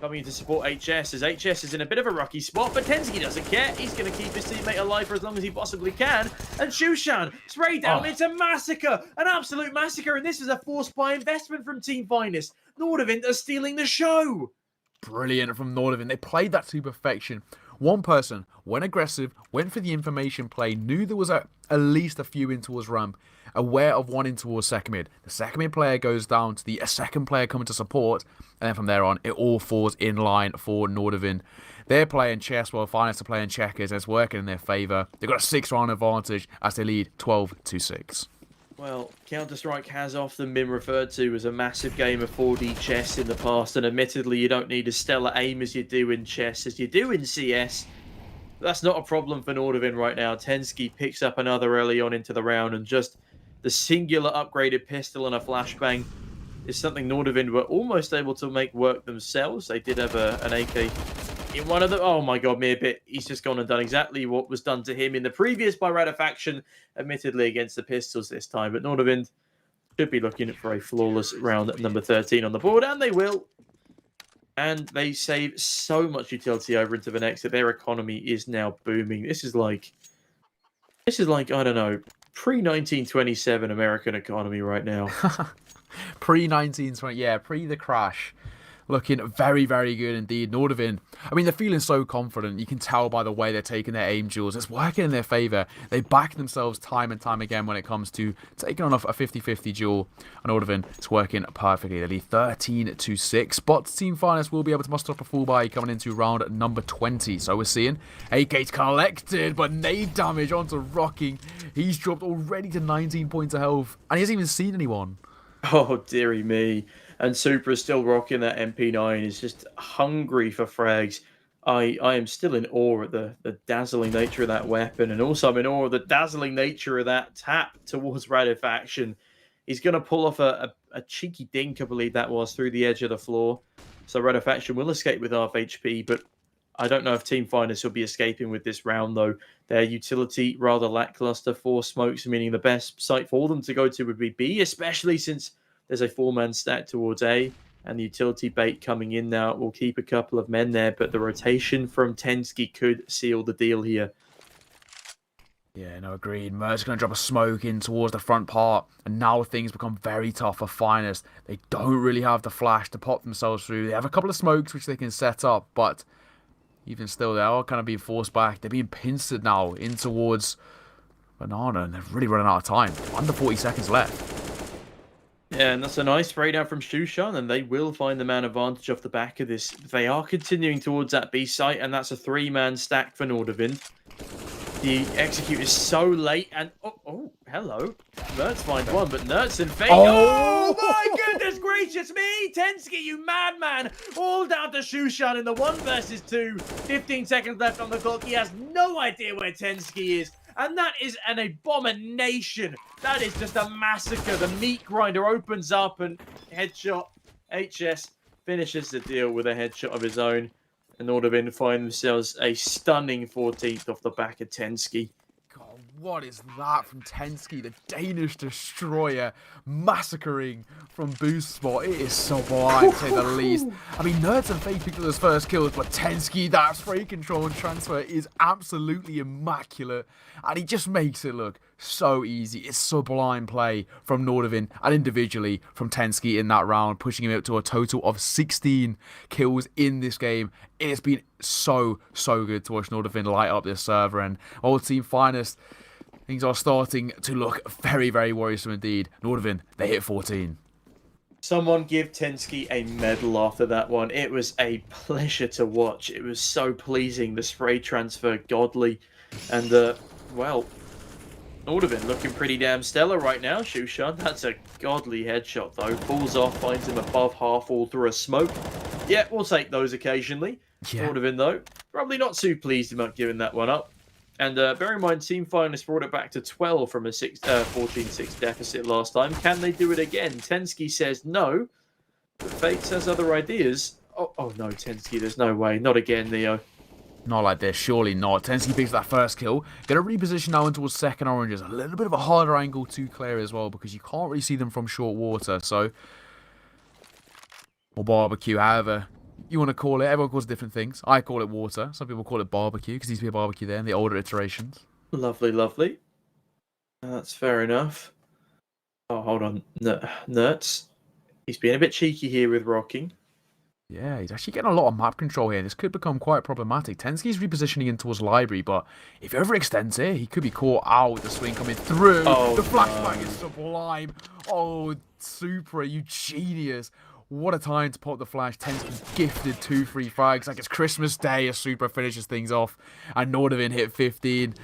coming in to support HS as HS is in a bit of a rocky spot, but Tensky doesn't care. He's going to keep his teammate alive for as long as he possibly can, and Shushan sprayed down. It's a massacre, an absolute massacre, and this is a forced buy investment from Team Finest. Nordavind are stealing the show. Brilliant from Nordavind. They played that to perfection. One person went aggressive, went for the information play, knew there was at least a few in towards ramp, aware of one in towards second mid. The second mid player goes down to the second player coming to support, and then from there on, it all falls in line for Nordavind. They're playing chess while Finest are playing checkers, and it's working in their favour. They've got a 6-round advantage as they lead 12-6. Well, Counter-Strike has often been referred to as a massive game of 4D chess in the past, and admittedly you don't need as stellar aim as you do in chess, as you do in CS. That's not a problem for Nordavind right now. Tensky picks up another early on into the round, and just the singular upgraded pistol and a flashbang is something Nordavind were almost able to make work themselves. They did have an AK in one of them. Oh my god, Mearbit, he's just gone and done exactly what was done to him in the previous by Radifaction, admittedly against the pistols this time. But Nordavind should be looking for a flawless round at number 13 on the board, and they will. And they save so much utility over into the next that their economy is now booming. This is like, I don't know, pre-1927 American economy right now. Pre-1920, yeah, pre the crash. Looking very, very good indeed. Nordavind, I mean, they're feeling so confident. You can tell by the way they're taking their aim duels. It's working in their favour. They back themselves time and time again when it comes to taking on a 50-50 duel. And Nordavind, it's working perfectly. They lead 13-6. But Team Finest will be able to muster up a full buy coming into round number 20. So we're seeing AK collected, but nade damage onto Rocking. He's dropped already to 19 points of health. And he hasn't even seen anyone. Oh, dearie me. And Super is still rocking that MP9. He's just hungry for frags. I am still in awe at the dazzling nature of that weapon. And also I'm in awe of the dazzling nature of that tap towards Radifaction. He's going to pull off a cheeky dink, I believe that was, through the edge of the floor. So Radifaction will escape with half HP, but I don't know if Team Finest will be escaping with this round, though. Their utility rather lackluster. 4 smokes, meaning the best site for them to go to would be B, especially since there's a 4-man stack towards A, and the utility bait coming in now will keep a couple of men there, but the rotation from Tensky could seal the deal here. Yeah, no, agreed. Merz going to drop a smoke in towards the front part, and now things become very tough for Finest. They don't really have the flash to pop themselves through. They have a couple of smokes which they can set up, but even still, they're all kind of being forced back. They're being pincered now in towards Banana, and they're really running out of time. Under 40 seconds left. Yeah, and that's a nice spray down from Shushan, and they will find the man advantage off the back of this. They are continuing towards that B site, and that's a 3-man stack for Nordavind. The execute is so late, and oh, hello. Nertz finds one, but Nertz and Fate. Oh my goodness gracious me! Tensky, you madman! All down to Shushan in the 1 versus 2. 15 seconds left on the clock. He has no idea where Tensky is. And that is an abomination. That is just a massacre. The meat grinder opens up and headshot. HS finishes the deal with a headshot of his own. And Nordavind find themselves a stunning 14th off the back of Tensky. God, what is that from Tensky, the Danish destroyer, massacring from boost spot? It is sublime, to say the least. I mean, Nerds and Fake picked up those first kills, but Tensky, that spray control and transfer is absolutely immaculate. And he just makes it look so easy. It's sublime play from Nordavind and individually from Tensky in that round, pushing him up to a total of 16 kills in this game. It's been so good to watch Nordavind light up this server, and old Team Finest, things are starting to look very, very worrisome indeed. Nordavind, they hit 14. Someone give Tensky a medal after that one. It was a pleasure to watch. It was so pleasing. The spray transfer, godly. And, well, Nordavind looking pretty damn stellar right now. Shushan, that's a godly headshot though. Falls off, finds him above half wall through a smoke. Yeah, we'll take those occasionally. Yeah. Nordavind though, probably not too pleased about giving that one up. And bear in mind, Team Finest brought it back to 12 from a 14-6 deficit last time. Can they do it again? Tensky says no, but Fate says other ideas. Oh no, Tensky, there's no way. Not again, Neo. Not like this, surely not. Tensky picks that first kill. Gonna reposition now into towards second oranges. A little bit of a harder angle to clear as well because you can't really see them from short water. So, or barbecue, however you want to call it. Everyone calls it different things. I call it water. Some people call it barbecue because there used to be a barbecue there in the older iterations. Lovely, lovely. That's fair enough. Oh, hold on. Nerds. He's being a bit cheeky here with rocking. Yeah, he's actually getting a lot of map control here. This could become quite problematic. Tensky's repositioning in towards library, but if he overextends here, he could be caught out with the swing coming through. Oh, the flashback is sublime. Oh, Supra, you genius. What a time to pop the flash. Tensky gifted 2 free frags. Like it's Christmas Day as Supra finishes things off. And Nordavind hit 15.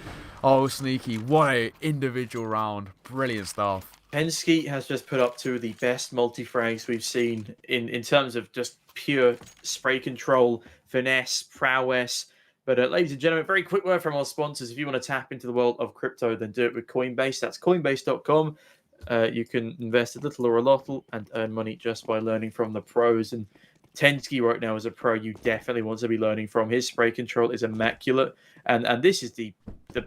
Oh, Sneaky. What a individual round. Brilliant stuff. Tensky has just put up 2 of the best multi-frags we've seen in terms of just pure spray control, finesse, prowess. But ladies and gentlemen, very quick word from our sponsors. If you want to tap into the world of crypto, then do it with Coinbase. That's coinbase.com. You can invest a little or a lot and earn money just by learning from the pros. And Tensky right now is a pro you definitely want to be learning from. His spray control is immaculate. And this is the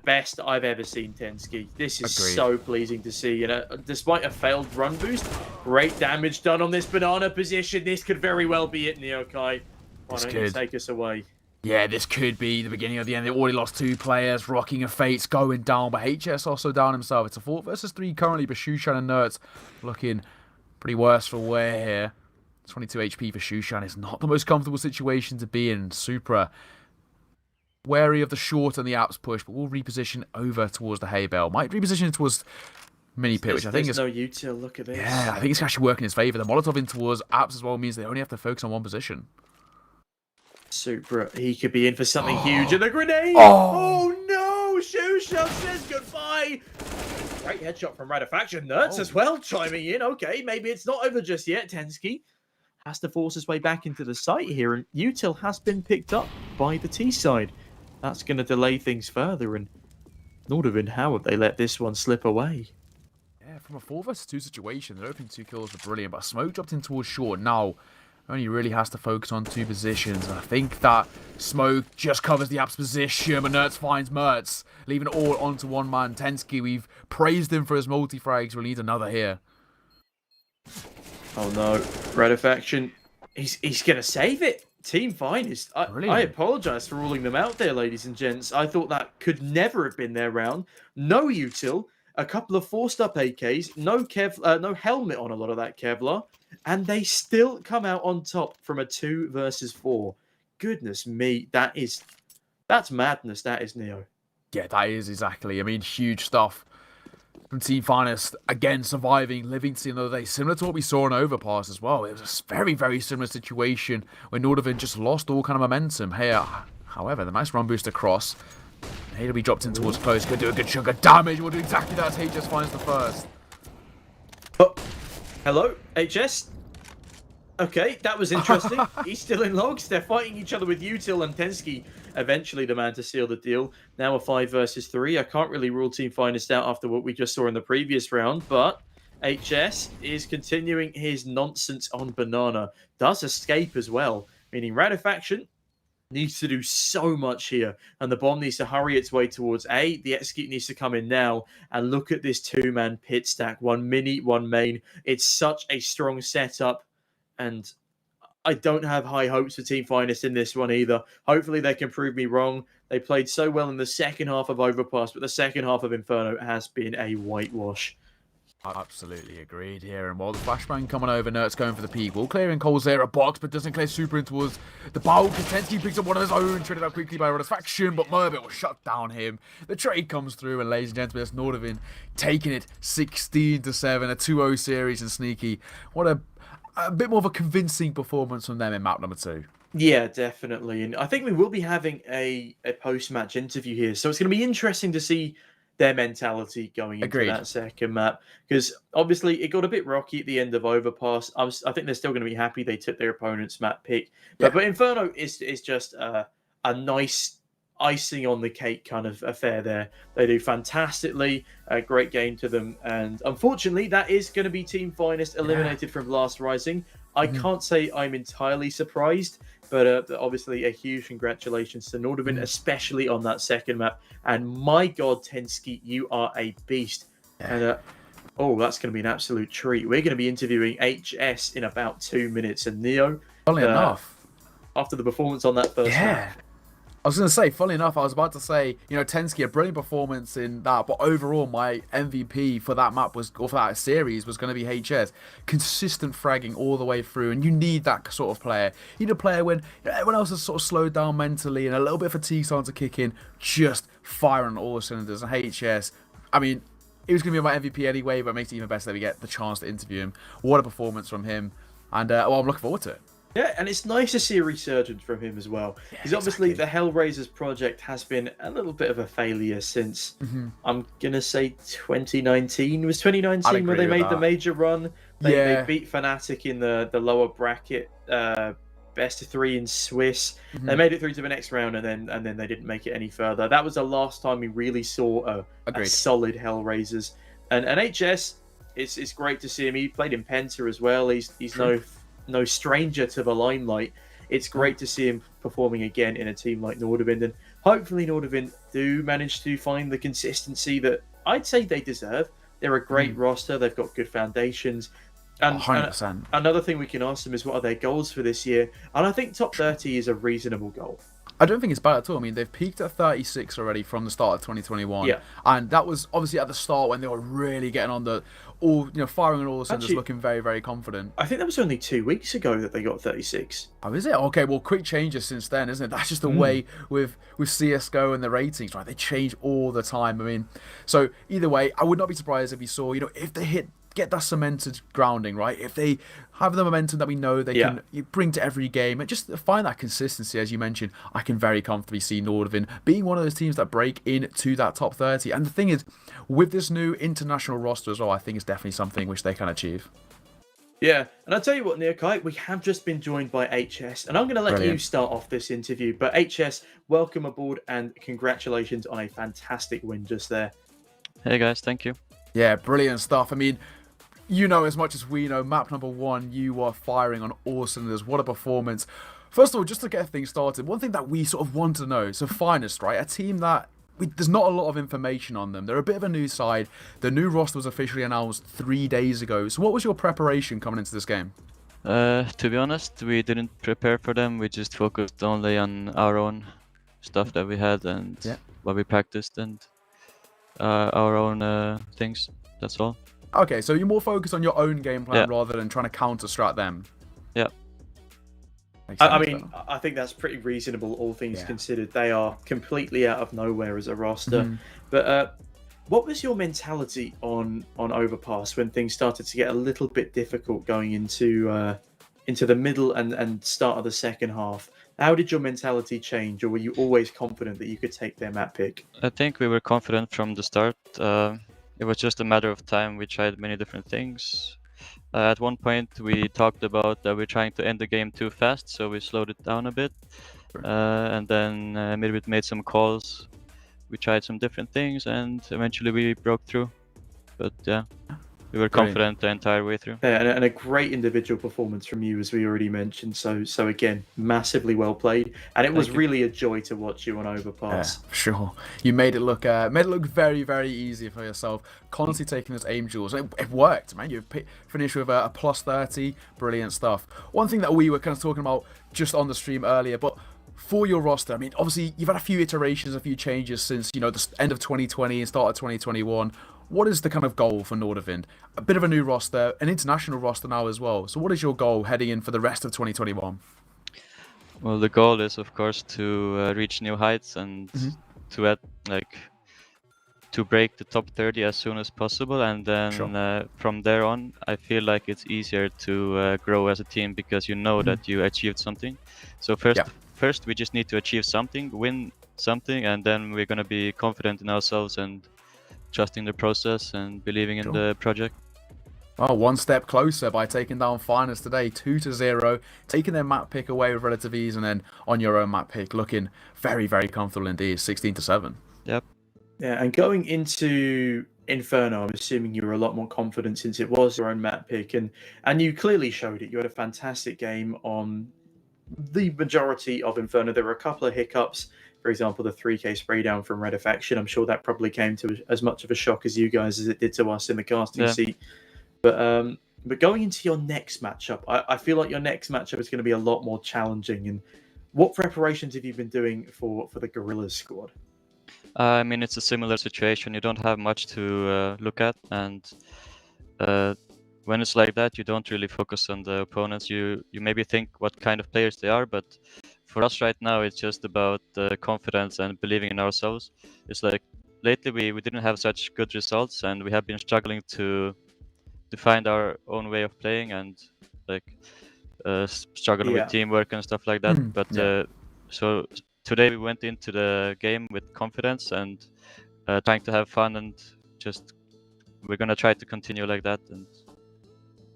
best I've ever seen Tensky. This is Agreed. so pleasing to see. And despite a failed run boost, great damage done on this banana position. This could very well be it, Neokai. Why don't you take us away? Yeah, this could be the beginning of the end. They already lost 2 players. Rocking and Fate's going down, but HS also down himself. It's a 4 versus 3 currently, but Shushan and Nerds looking pretty worse for wear here. 22 HP for Shushan is not the most comfortable situation to be in. Supra wary of the short and the apps push, but will reposition over towards the hay bale. Might reposition towards mini pit, which I think is no util. Look at this. Yeah, I think it's actually working in his favor. The Molotov in towards apps as well means they only have to focus on one position. Supra, he could be in for something huge. And the grenade! Oh. Oh no! Shushan says goodbye! Great headshot from Radifaction. Nerds as well chiming in. Okay, maybe it's not over just yet. Tensky has to force his way back into the site here. And util has been picked up by the T side. That's going to delay things further. And Nordavind, how have they let this one slip away? Yeah, from a 4 versus 2 situation, their opening 2 kills were brilliant, but Smoke dropped in towards short. Now, only really has to focus on 2 positions. And I think that Smoke just covers the apps position, but Nerds finds Mertz, leaving it all onto one man. Tensky, we've praised him for his multi-frags. We'll need another here. Oh no, Radifaction, he's going to save it. Team Finest. I apologise for ruling them out there, ladies and gents. I thought that could never have been their round. No util, a couple of forced up AKs, no helmet on a lot of that Kevlar, and they still come out on top from a 2 versus 4. Goodness me, that's madness. That is, Neo. Yeah, that is exactly. I mean, huge stuff from Team Finest. Again, surviving, living to see another day. Similar to what we saw in Overpass as well. It was a very, very similar situation where Nordavind just lost all kind of momentum. Here, however, the nice run boost across. Here to be dropped in towards close. Could do a good chunk of damage. We'll do exactly that as HS finds the first. Oh, hello, HS? Okay, that was interesting. He's still in logs. They're fighting each other with util and Tensky. Eventually the man to seal the deal. Now a 5 versus 3. I can't really rule Team Finest out after what we just saw in the previous round, but HS is continuing his nonsense on Banana. Does escape as well, meaning Radifaction needs to do so much here, and the bomb needs to hurry its way towards A. The execute needs to come in now, and look at this 2-man pit stack. 1 mini, 1 main. It's such a strong setup, and I don't have high hopes for Team Finest in this one either. Hopefully they can prove me wrong. They played so well in the second half of Overpass, but the second half of Inferno has been a whitewash. Absolutely agreed here. And while the flashbang coming over, Nert's going for the peak. Will clear in Cole's there a box, but doesn't clear super in towards the bow. Tensky picks up one of his own, traded out quickly by Satisfaction, but Murbit will shut down him. The trade comes through, and ladies and gentlemen, it's Nordavind taking it 16-7, a 2-0 series, and Sneaky. What a bit more of a convincing performance from them in map number 2. Yeah, definitely. And I think we will be having a post-match interview here. So it's going to be interesting to see their mentality going into Agreed. that second map, because obviously it got a bit rocky at the end of Overpass. I think they're still going to be happy they took their opponent's map pick, but Inferno is just a nice icing on the cake kind of affair there. They do fantastically, a great game to them, and unfortunately that is going to be Team Finest eliminated from Last Rising. I can't say I'm entirely surprised, but obviously a huge congratulations to Nordavind, especially on that second map. And my God, Tensky, you are a beast. And oh, that's going to be an absolute treat. We're going to be interviewing HS in about 2 minutes, and Neo. Funnily enough, after the performance on that first map. I was going to say, funnily enough, I was about to say, Tensky, a brilliant performance in that, but overall, my MVP for that map or for that series was going to be HS. Consistent fragging all the way through, and you need that sort of player. You need a player when everyone else has sort of slowed down mentally and a little bit of fatigue starting to kick in, just firing on all the cylinders. And HS, I mean, he was going to be my MVP anyway, but it makes it even better that we get the chance to interview him. What a performance from him, and I'm looking forward to it. Yeah, and it's nice to see a resurgence from him as well. Because obviously the Hellraisers project has been a little bit of a failure since, I'm going to say 2019. Was 2019 where they made the major run? They beat Fnatic in the lower bracket, best of 3 in Swiss. They made it through to the next round, and then they didn't make it any further. That was the last time we really saw a solid Hellraisers. And HS, it's great to see him. He played in Penta as well. He's no stranger to the limelight. It's great to see him performing again in a team like Nordavind, and hopefully Nordavind do manage to find the consistency that I'd say they deserve. They're a great roster. They've got good foundations. And 100%. Another thing we can ask them is what are their goals for this year? And I think top 30 is a reasonable goal. I don't think it's bad at all. I mean, they've peaked at 36 already from the start of 2021. Yeah. And that was obviously at the start when they were really getting on firing on all the cylinders, looking very, very confident. I think that was only 2 weeks ago that they got 36. Oh, is it? Okay, well, quick changes since then, isn't it? That's just the way with CSGO and the ratings, right? They change all the time. I mean, so either way, I would not be surprised if you saw, if they get that cemented grounding, right? If they have the momentum that we know they can bring to every game and just find that consistency, as you mentioned, I can very comfortably see Nordavind being one of those teams that break into that top 30. And the thing is, with this new international roster as well, I think it's definitely something which they can achieve. Yeah, and I'll tell you what, Neokai, we have just been joined by HS, and I'm going to let you start off this interview. But HS, welcome aboard and congratulations on a fantastic win just there. Hey guys, thank you. Yeah, brilliant stuff. I mean, as much as we know, map number 1, you were firing on all cylinders. What a performance. First of all, just to get things started, one thing that we sort of want to know, so Finest, right? A team that there's not a lot of information on them. They're a bit of a new side. The new roster was officially announced 3 days ago. So what was your preparation coming into this game? To be honest, we didn't prepare for them. We just focused only on our own stuff that we had and what we practiced and our own things. That's all. Okay, so you're more focused on your own game plan rather than trying to counter-strat them. Yeah. I mean, I think that's pretty reasonable, all things considered. They are completely out of nowhere as a roster. But what was your mentality on Overpass when things started to get a little bit difficult going into the middle and start of the second half? How did your mentality change, or were you always confident that you could take their map pick? I think we were confident from the start. It was just a matter of time. We tried many different things. At one point, we talked about that we're trying to end the game too fast, so we slowed it down a bit. And then maybe made some calls. We tried some different things, and eventually we broke through. But yeah, we were confident the entire way through. Yeah, and a great individual performance from you, as we already mentioned. So again, massively well played, and it was really a joy to watch you on Overpass. Yeah, sure. You made it look very, very easy for yourself. Constantly taking those aim duels. It worked, man. You finished with a plus 30. Brilliant stuff. One thing that we were kind of talking about just on the stream earlier, but for your roster, I mean, obviously you've had a few iterations, a few changes since the end of 2020 and start of 2021. What is the kind of goal for Nordavind? A bit of a new roster, an international roster now as well. So what is your goal heading in for the rest of 2021? Well, the goal is, of course, to reach new heights and to break the top 30 as soon as possible. And then from there on, I feel like it's easier to grow as a team because you know that you achieved something. So first, we just need to achieve something, win something, and then we're going to be confident in ourselves and trusting the process and believing in the project. Oh, one step closer by taking down Finest today, 2-0, taking their map pick away with relative ease, and then on your own map pick, looking very, very comfortable indeed, 16-7. Yep. Yeah, and going into Inferno, I'm assuming you were a lot more confident since it was your own map pick, and you clearly showed it. You had a fantastic game on the majority of Inferno. There were a couple of hiccups. For example, the 3K spray down from Redafaction. I'm sure that probably came to as much of a shock as you guys as it did to us in the casting seat. But going into your next matchup, I feel like your next matchup is going to be a lot more challenging. And what preparations have you been doing for the Gorillaz squad? I mean, it's a similar situation. You don't have much to look at, and when it's like that, you don't really focus on the opponents. You maybe think what kind of players they are, but for us right now, it's just about confidence and believing in ourselves. It's like lately we didn't have such good results, and we have been struggling to find our own way of playing, and like struggling with teamwork and stuff like that. So today we went into the game with confidence and trying to have fun, and just we're gonna try to continue like that and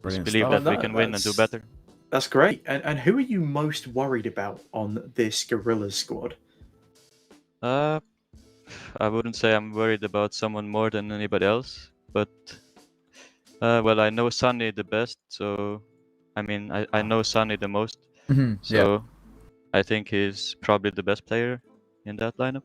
just believe that we can win and do better. That's great. And who are you most worried about on this Gorillaz squad? I wouldn't say I'm worried about someone more than anybody else, but well, I know Sunny the best, so I mean I know Sunny the most, so I think he's probably the best player in that lineup.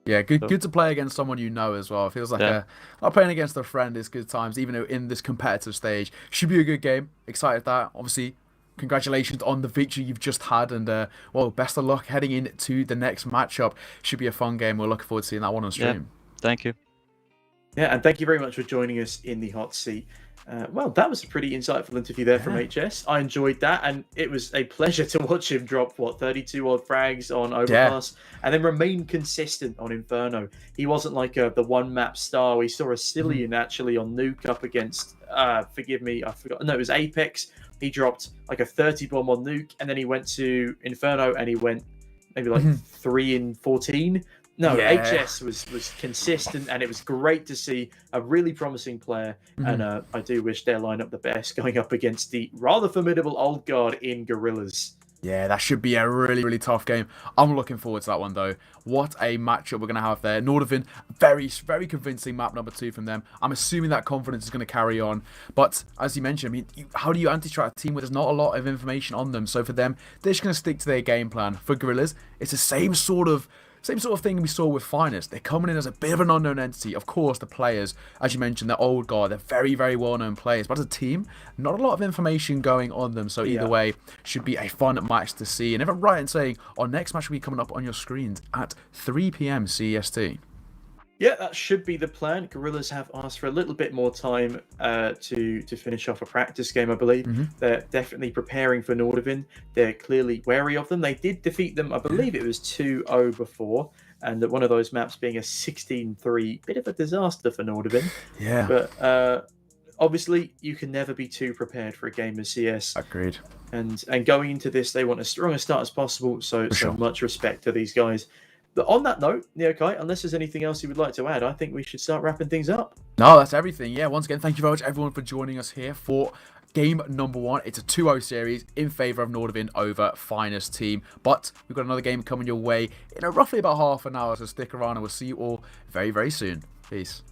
Yeah, good to play against someone you know as well. It feels like not playing against a friend is good times, even though in this competitive stage. Should be a good game. Excited that. Obviously, congratulations on the victory you've just had, and well, best of luck heading into the next matchup. Should be a fun game. We're looking forward to seeing that one on stream. Yeah, thank you. Yeah, and thank you very much for joining us in the hot seat. Well, that was a pretty insightful interview there from HS. I enjoyed that, and it was a pleasure to watch him drop, 32 odd frags on Overpass, and then remain consistent on Inferno. He wasn't like the one-map star. We saw a Cillian actually on Nuke up against, forgive me, I forgot. No, it was Apex. He dropped like a 30 bomb on Nuke, and then he went to Inferno, and he went maybe like 3 in 14. No, HS was consistent, and it was great to see a really promising player. And I do wish their lineup the best going up against the rather formidable old guard in Gorillaz. Yeah, that should be a really, really tough game. I'm looking forward to that one, though. What a matchup we're going to have there. Nordavind, very, very convincing map number 2 from them. I'm assuming that confidence is going to carry on. But as you mentioned, I mean, how do you anti-strat a team where there's not a lot of information on them? So for them, they're just going to stick to their game plan. For Gorillaz, it's the same sort of thing we saw with Finest. They're coming in as a bit of an unknown entity. Of course, the players, as you mentioned, they're old guard. They're very, very well-known players. But as a team, not a lot of information going on them. So either way, should be a fun match to see. And if I'm right in saying, our next match will be coming up on your screens at 3 p.m. CEST. Yeah, that should be the plan. Gorillaz have asked for a little bit more time to finish off a practice game, I believe. They're definitely preparing for Nordavind. They're clearly wary of them. They did defeat them, I believe it was 2-0 before, and one of those maps being a 16-3, bit of a disaster for Nordavind. Yeah. But obviously, you can never be too prepared for a game of CS. Agreed. And going into this, they want as strong a start as possible, so much respect to these guys. But on that note, Neokai, unless there's anything else you would like to add, I think we should start wrapping things up. No, that's everything. Yeah, once again, thank you very much, everyone, for joining us here for game number 1. It's a 2-0 series in favour of Nordavind over Finest team. But we've got another game coming your way in roughly about half an hour, so stick around and we'll see you all very, very soon. Peace.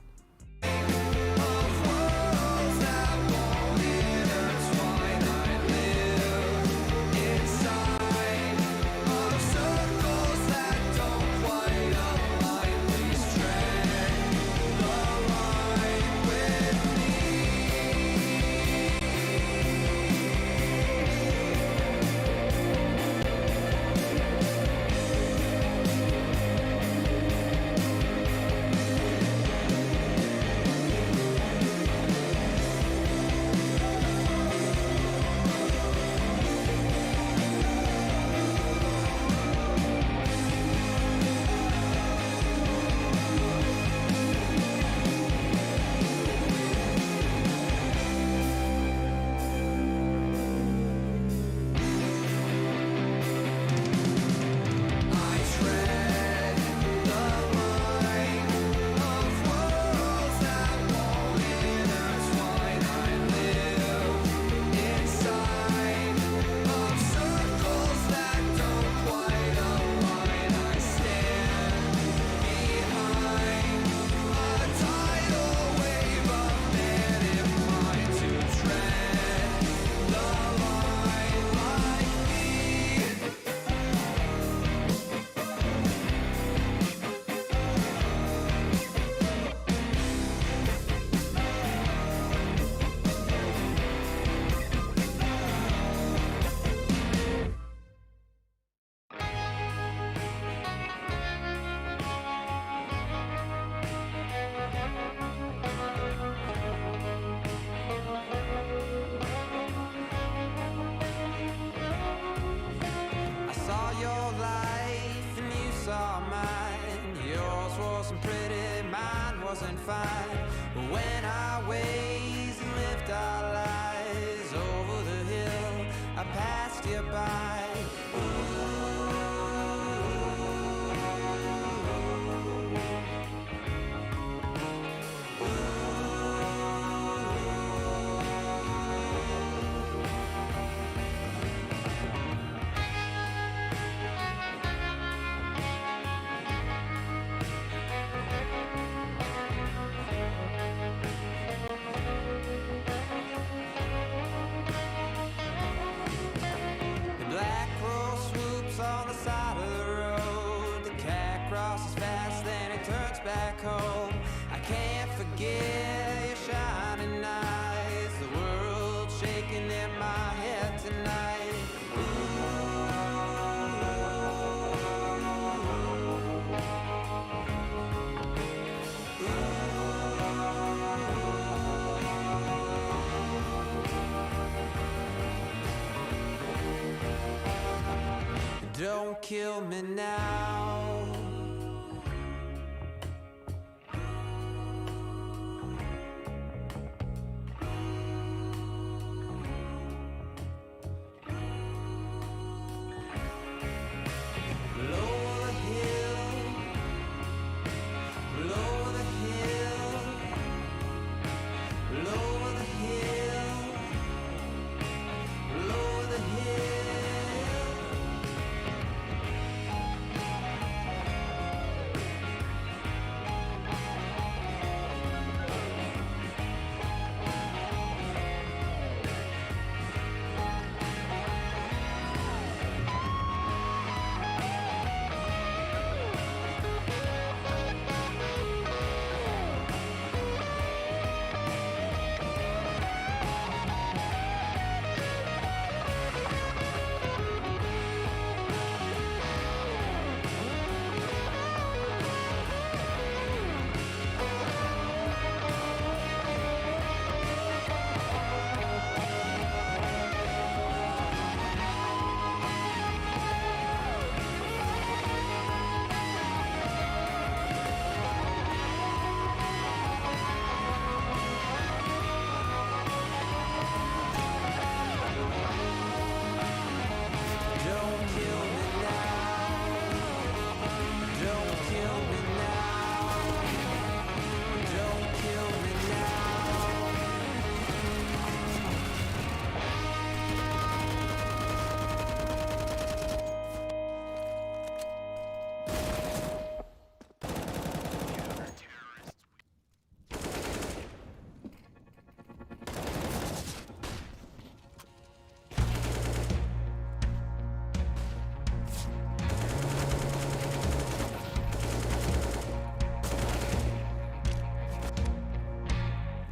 wasn't fine. But when I raised and lift our eyes over the hill, I passed you by. Don't kill me now. Lower the hill, lower the hill, lower the hill, lower the hill.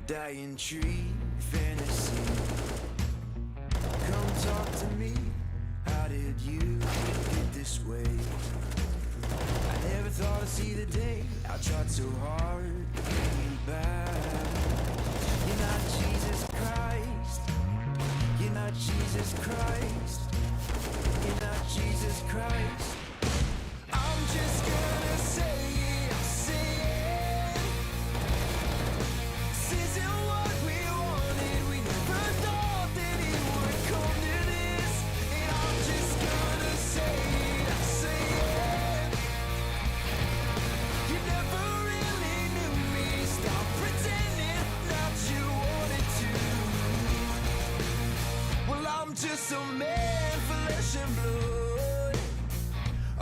Dying tree fantasy. Come talk to me. How did you get this way? I never thought I'd see the day. I tried so hard to bring you back. You're not Jesus Christ. You're not Jesus Christ. You're not Jesus Christ. I'm just gonna say it. Just a man, flesh and blood.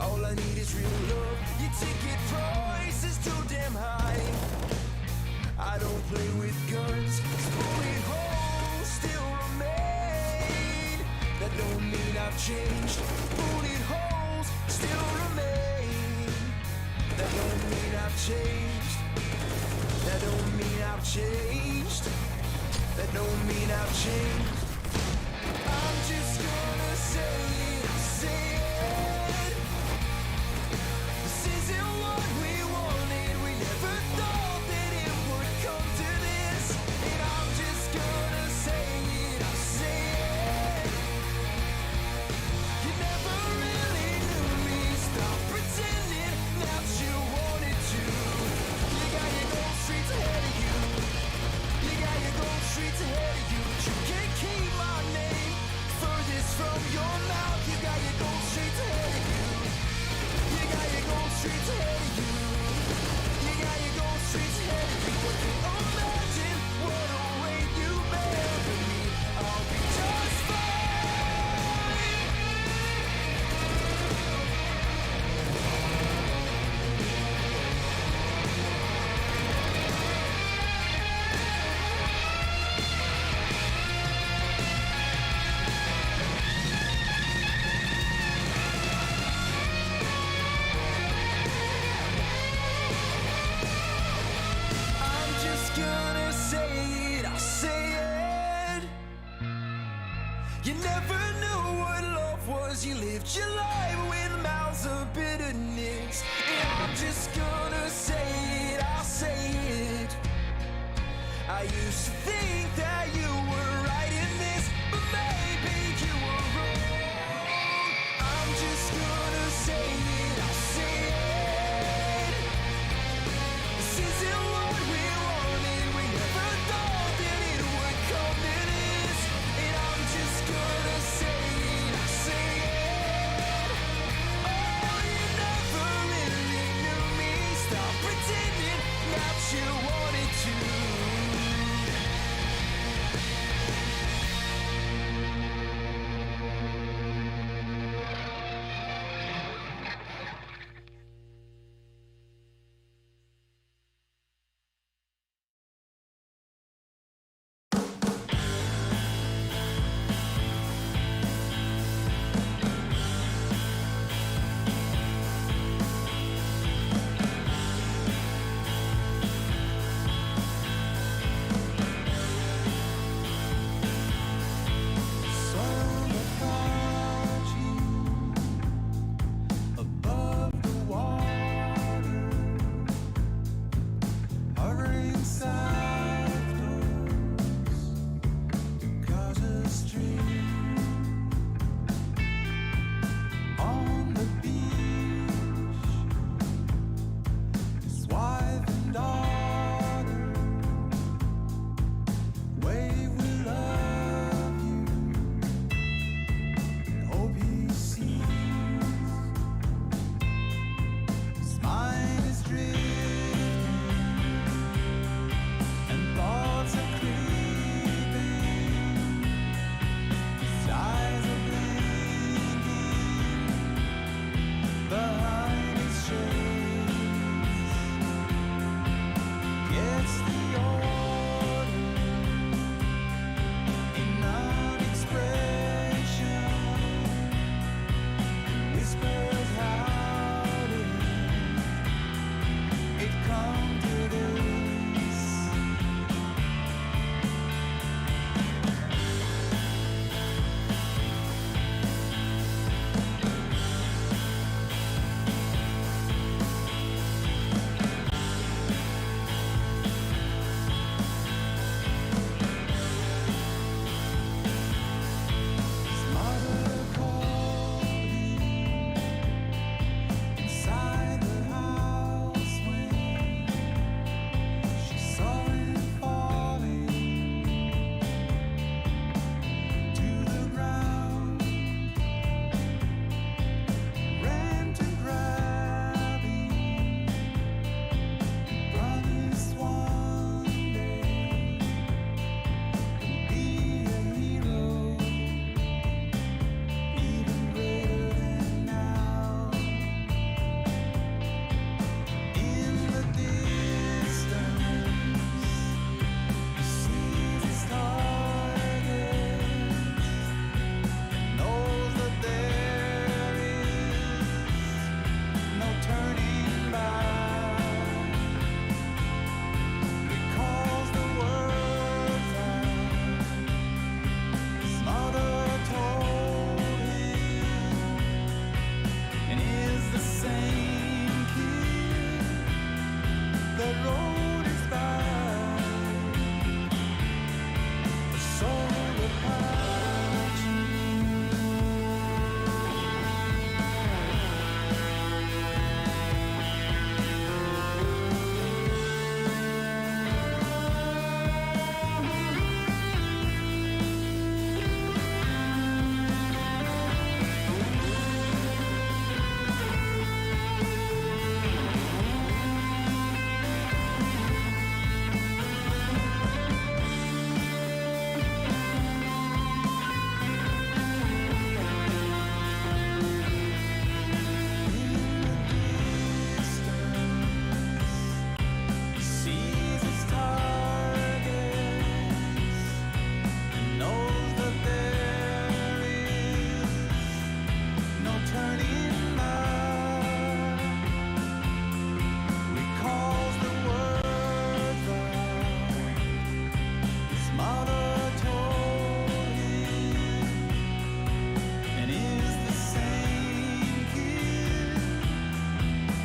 All I need is real love. Your ticket price is too damn high. I don't play with guns. Bullet holes still remain. That don't mean I've changed. Bullet holes still remain. That don't mean I've changed. That don't mean I've changed. That don't mean I've changed. I'm just gonna say it. This isn't what we wanted. We never thought that it would come to this. And I'm just gonna say it. You never really knew me. Stop pretending that you wanted to. You got your goals alive with mouths of bitterness. And I'm just gonna say it, I'll say it. I used to think that you were right in this, but maybe you were wrong. I'm just gonna say it, I'll say it. This isn't what we wanted, we never thought that it would come to this. And I'm just gonna say it, I'll say it. Oh, you never really knew me, stop pretending that you wanted to.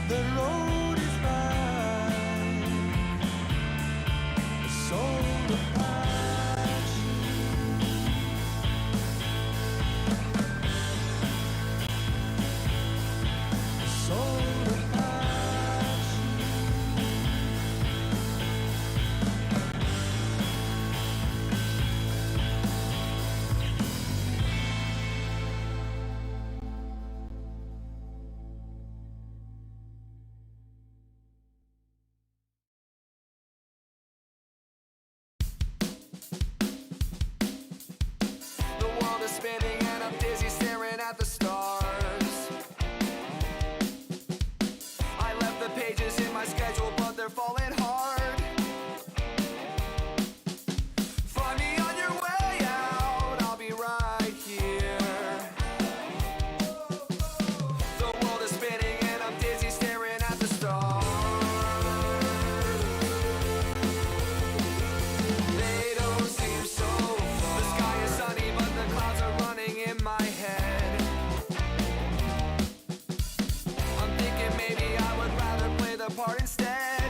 The road is mine, a soul of passion. A soul of passion. The world is spinning and I'm dizzy staring at the stars. I left the pages in my schedule, but they're falling hard. Find me on your way out, I'll be right here. The world is spinning and I'm dizzy staring at the stars. They don't seem so far. The sky is sunny, but the clouds are running in my head. I'm thinking maybe I would rather play the part instead.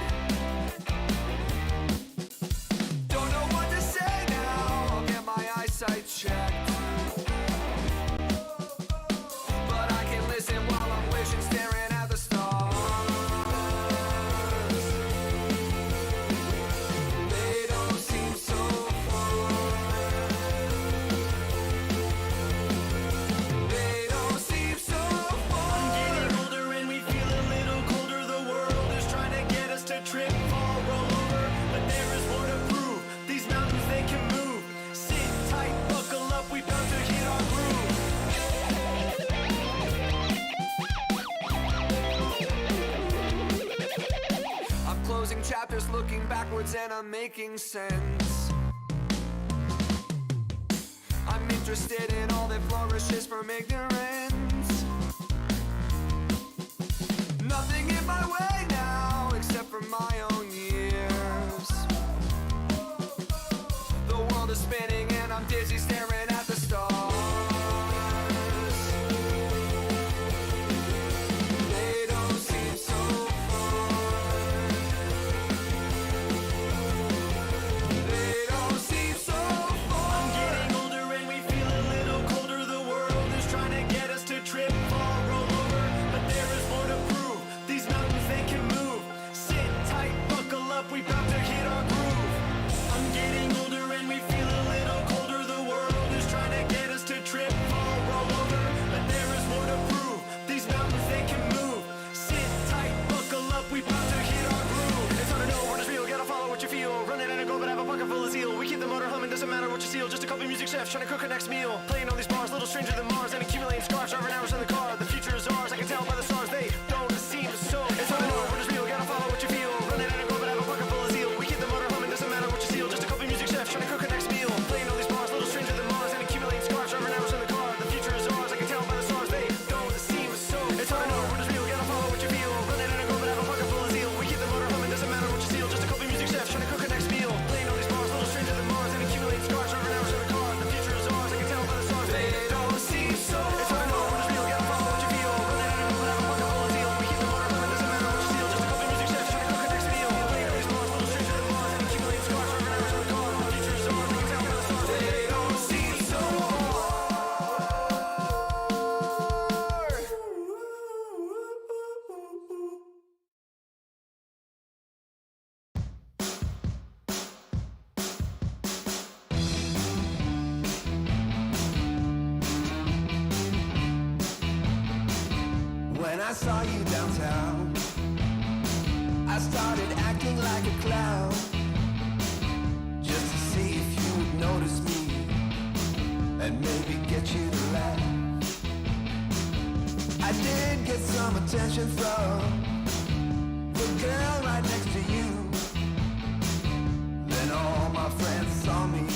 Don't know what to say now, I'll get my eyesight checked. But I can listen while I'm wishing, staring at the stars. They don't seem so far. They don't seem so far. I'm getting older and we feel a little colder. The world is trying to get us to trip, fall, roll over. But there is more to prove. These mountains, they can move. Sit tight, buckle up, we bound to hit our groove. I'm closing chapters, looking backwards, and I'm making sense. I'm interested in all that flourishes from ignorance. Nothing in my way now, except for my own years. The world is spinning and I'm dizzy staring at the stars. They don't seem so far. They don't seem so far. I'm getting older and we feel a little colder. The world is trying to get us to trip, fall, roll over. But there is more to prove. These mountains, they can move. Sit tight, buckle up, we bound to hit our groove. I'm getting older and we feel a little colder. The world is trying to get us to trip, fall, roll over. But there is more to prove. These mountains, they can move. Sit tight, buckle up, we bound to hit our groove. It's hard to know what is real, gotta follow what you feel. Run it and go, but have a pocket full of zeal. We keep the motor humming, doesn't matter what you steal. Just a couple music chefs trying to cook our next meal. Playing all these bars, little stranger than Mars, and accumulating scars, driving hours in the car. The future is ours, I can tell by the stars. They don't seem so. It's hard to know what is real, gotta follow what you feel. Run it and go, but have a pocket full of zeal. We keep the motor humming, doesn't matter what you steal. Just a couple music chefs trying to cook our next meal. Playing all these bars, little stranger than Mars, and accumulating scars, driving hours in the car. The future is ours, I can tell by the stars. They don't seem so. It's hard to know what is real, gotta follow what you feel. Run it and go, but have a pocket full of zeal. We keep the motor humming, doesn't matter what you steal. Just a couple music chefs trying to cook our next meal. Playing all these bars, little stranger than Mars, and accumulating scars, driving hours in the car. The future is ours, I can tell by the stars. They don't seem so. It's hard to know what is real, gotta follow what you feel. Run it and go, but have a pocket full of zeal. We keep the motor humming, doesn't matter what you steal. Just a couple music chefs trying to cook our next meal. Playing all these bars, little stranger than Mars, and accumulating scars, driving hours in the car. The future is ours, I can tell by the stars. They don't seem so. When I saw you downtown, I started acting like a clown, just to see if you would notice me and maybe get you to laugh. I did get some attention from the girl right next to you. Then all my friends saw me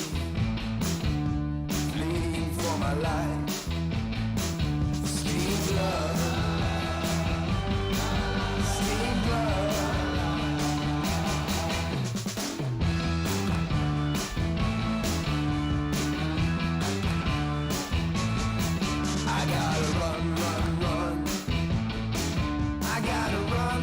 fleeing for my life. Scheme love. I gotta run, run, run. I gotta run,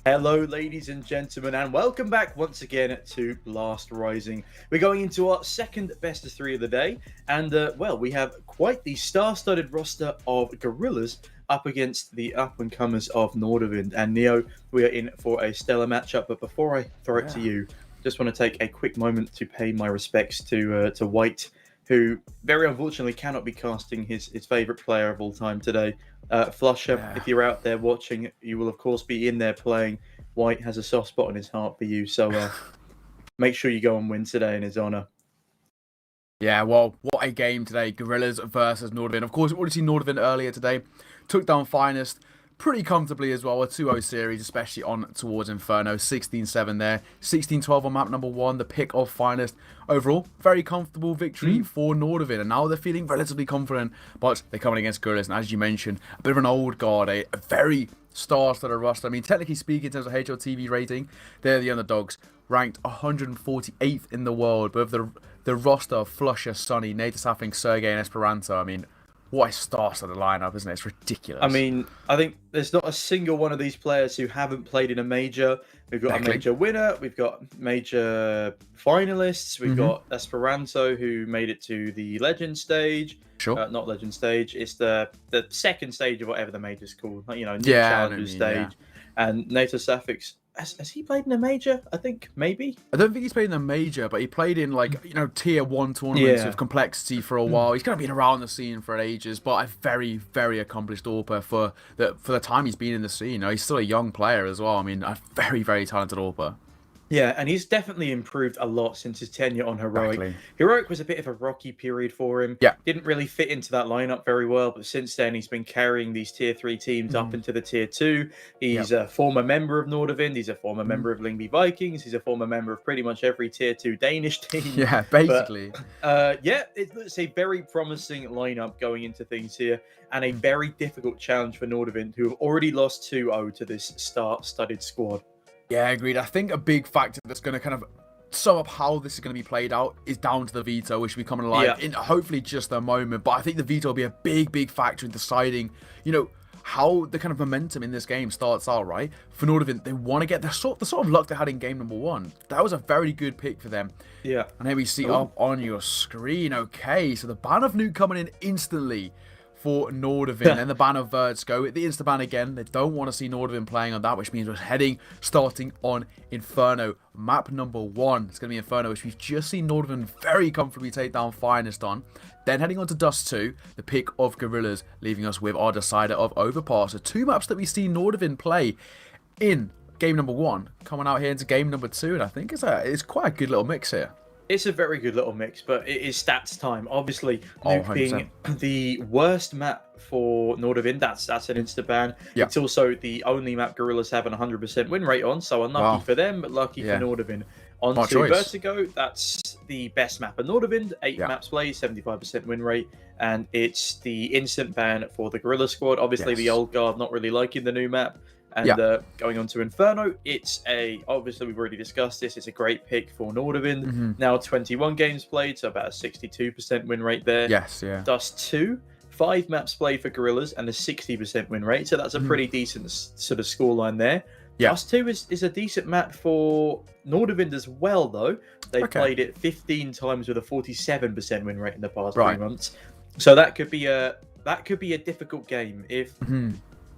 Hello, ladies and gentlemen, and welcome back once again to Blast Rising. We're going into our second best of 3 of the day, and well, we have quite the star-studded roster of Gorillaz up against the up-and-comers of Nordavind. And Neo, we are in for a stellar matchup, but before I throw it to you, just want to take a quick moment to pay my respects to White, who very unfortunately cannot be casting his favourite player of all time today. Flusher, if you're out there watching, you will of course be in there playing. White has a soft spot in his heart for you, so make sure you go and win today in his honour. Yeah, well, what a game today. Gorillaz versus Nordavind. Of course, we already seen Nordavind earlier today. Took down Finest pretty comfortably as well. A 2-0 series, especially on towards Inferno. 16-7 there. 16-12 on map number 1. The pick of Finest. Overall, very comfortable victory for Nordavind. And now they're feeling relatively confident. But they're coming against Gorillaz. And as you mentioned, a bit of an old guard. A very star-studded roster. I mean, technically speaking, in terms of HLTV rating, they're the underdogs. Ranked 148th in the world. But with the roster of Flusher, Sunny, Nader Safing, Sergey, and Esperanto, I mean, what a star-studded lineup, isn't it? It's ridiculous. I mean, I think there's not a single one of these players who haven't played in a major. We've got a major winner. We've got major finalists. We've got Esperanto, who made it to the Legend stage. Sure. Not Legend stage. It's the second stage of whatever the major's called. New Challenger stage. Yeah. And Nader Safix, has he played in a major? I think maybe. I don't think he's played in a major, but he played in tier 1 tournaments with complexity for a while. He's kind of been around the scene for ages, but a very, very accomplished AWPer for the time he's been in the scene. He's still a young player as well. I mean, a very, very talented AWPer. Yeah, and he's definitely improved a lot since his tenure on Heroic. Exactly. Heroic was a bit of a rocky period for him. Yeah. Didn't really fit into that lineup very well, but since then he's been carrying these tier 3 teams up into the tier 2. He's a former member of Nordavind. He's a former member of Lyngby Vikings. He's a former member of pretty much every tier 2 Danish team. Yeah, basically. But, it's a very promising lineup going into things here, and a very difficult challenge for Nordavind, who have already lost 2-0 to this star-studded squad. Yeah, agreed. I think a big factor that's going to kind of sum up how this is going to be played out is down to the veto, which will be coming alive in hopefully just a moment. But I think the veto will be a big, big factor in deciding, how the kind of momentum in this game starts out, right? For Nordavind, they want to get the sort of luck they had in game number 1. That was a very good pick for them. Yeah. And here we see up on your screen. Okay, so the ban of Nuke coming in instantly for Nordavind. And the ban of Vertigo, the insta ban again. They don't want to see Nordavind playing on that, which means we're starting on Inferno. Map number 1. It's going to be Inferno, which we've just seen Nordavind very comfortably take down Finest on. Then heading on to Dust 2, the pick of Gorillaz, leaving us with our decider of Overpass. So 2 maps that we see Nordavind play in game number 1, coming out here into game number 2, and I think it's quite a good little mix here. It's a very good little mix, but it is stats time. Obviously, Nuke being the worst map for Nordavind, that's an insta ban. Yep. It's also the only map Gorillaz have an 100% win rate on, so unlucky for them, but lucky for Nordavind. On to Vertigo, that's the best map of Nordavind, 8 maps played, 75% win rate, and it's the instant ban for the Gorilla squad. Obviously, the old guard not really liking the new map. And going on to Inferno, obviously we've already discussed this, it's a great pick for Nordavind. Now 21 games played, so about a 62% win rate there. Dust 2, 5 maps played for Gorillaz and a 60% win rate, so that's a pretty decent sort of scoreline there. Dust 2 is a decent map for Nordavind as well, though. They've played it 15 times with a 47% win rate in the past 3 months. So that could be a difficult game. If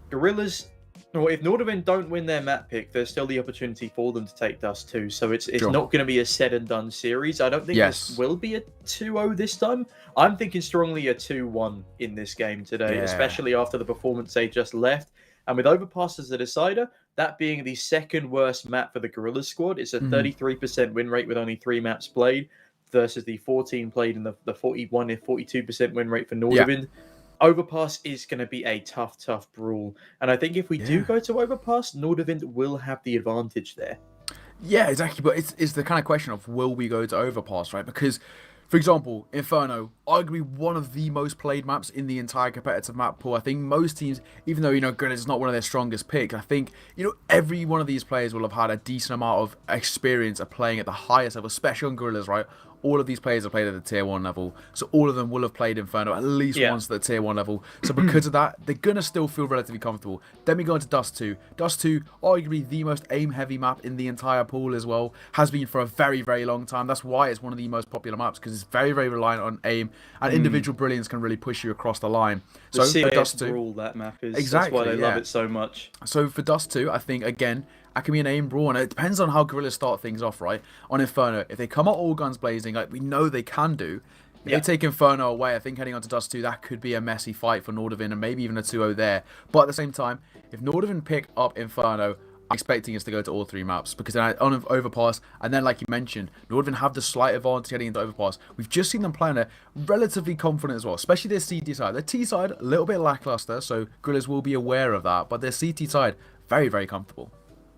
Gorillaz... Well, if Nordavind don't win their map pick, there's still the opportunity for them to take Dust 2. So it's not going to be a said and done series. I don't think this will be a 2-0 this time. I'm thinking strongly a 2-1 in this game today, especially after the performance they just left. And with Overpass as the decider, that being the second worst map for the Gorillaz squad, it's a 33% win rate with only 3 maps played versus the 14 played and the 41 and 42% win rate for Nordavind. Overpass is going to be a tough brawl. And I think if we do go to Overpass, Nordavind will have the advantage there. Yeah, exactly. But it's the kind of question of, will we go to Overpass, right? Because, for example, Inferno, arguably one of the most played maps in the entire competitive map pool. I think most teams, even though, Gorillaz is not one of their strongest picks, I think, every one of these players will have had a decent amount of experience of playing at the highest level, especially on Gorillaz, right? all of these players have played at the tier 1 level, so all of them will have played Inferno at least once at the tier 1 level. So because of that, they're going to still feel relatively comfortable. Then we go into Dust 2. Dust 2, arguably the most aim-heavy map in the entire pool as well, has been for a very, very long time. That's why it's one of the most popular maps, because it's very, very reliant on aim, and individual brilliance can really push you across the line. The So for Dust 2, brawl that map is. Exactly, That's why they love yeah. it so much. so for Dust 2, I think, again, that can be an aim brawl, and it depends on how Gorillaz start things off, right? On Inferno, if they come out all guns blazing, like we know they can do, if they take Inferno away, I think heading on to Dust 2, that could be a messy fight for Nordavind, and maybe even a 2-0 there. But at the same time, if Nordavind pick up Inferno, I'm expecting us to go to all 3 maps, because then on Overpass, and then like you mentioned, Nordavind have the slight advantage heading into Overpass. We've just seen them playing it relatively confident as well, especially their CT side. Their T side, a little bit lackluster, so Gorillaz will be aware of that, but their CT side, very, very comfortable.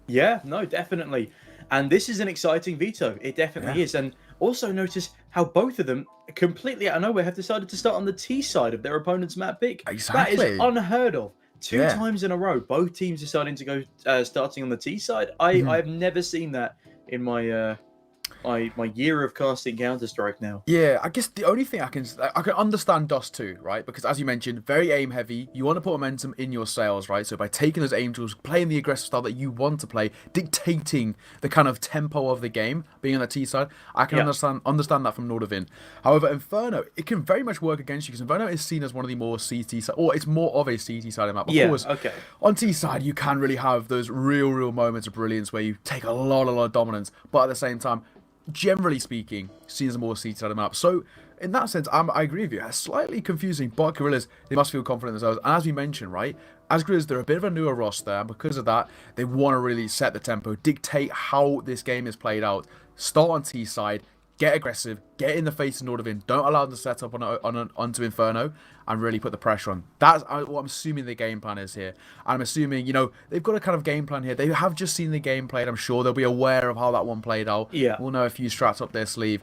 Yeah, no, definitely. And this is an exciting veto. It definitely is. And also notice how both of them completely out of nowhere have decided to start on the T side of their opponent's map pick. Exactly. That is unheard of. Two Yeah. times in a row, both teams deciding to go starting on the T side. I've never seen that in my my year of casting Counter-Strike now. Yeah, I guess the only thing I can understand Dust 2, right? Because as you mentioned, very aim heavy. You want to put momentum in your sails, right? So by taking those aim tools, playing the aggressive style that you want to play, dictating the kind of tempo of the game, being on the T side, I can understand that from Nordavind. However, Inferno, it can very much work against you, because Inferno is seen as one of the more CT side, or it's more of a CT side map. Of course, okay. on T side, you can really have those real moments of brilliance where you take a lot of dominance, but at the same time, generally speaking, seen as a more seated map. So, in that sense, I agree with you. It's slightly confusing, but Gorillaz, they must feel confident in themselves. And as we mentioned, right, as Gorillaz, they're a bit of a newer roster, and because of that, they want to really set the tempo, dictate how this game is played out. Start on T side, get aggressive, get in the face of Nordavind, don't allow them to set up onto Inferno, and really put the pressure on. That's what I'm assuming the game plan is here. I'm assuming, they've got a kind of game plan here. They have just seen the game played. I'm sure they'll be aware of how that one played out. Yeah. We'll know a few strats up their sleeve.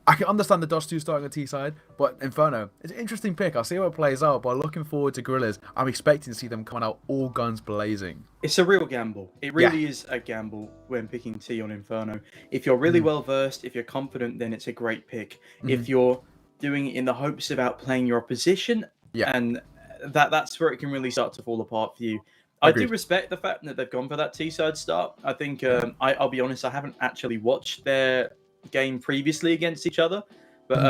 I can understand the Dust 2 starting on T side, but Inferno, it's an interesting pick. I'll see how it plays out, but looking forward to Gorillaz. I'm expecting to see them coming out all guns blazing. It's a real gamble. It really is a gamble when picking T on Inferno. If you're really well versed, if you're confident, then it's a great pick. If you're doing it in the hopes of outplaying your opposition, and that's where it can really start to fall apart for you. Agreed. I do respect the fact that they've gone for that T-side start. I think, I'll be honest, I haven't actually watched their game previously against each other, but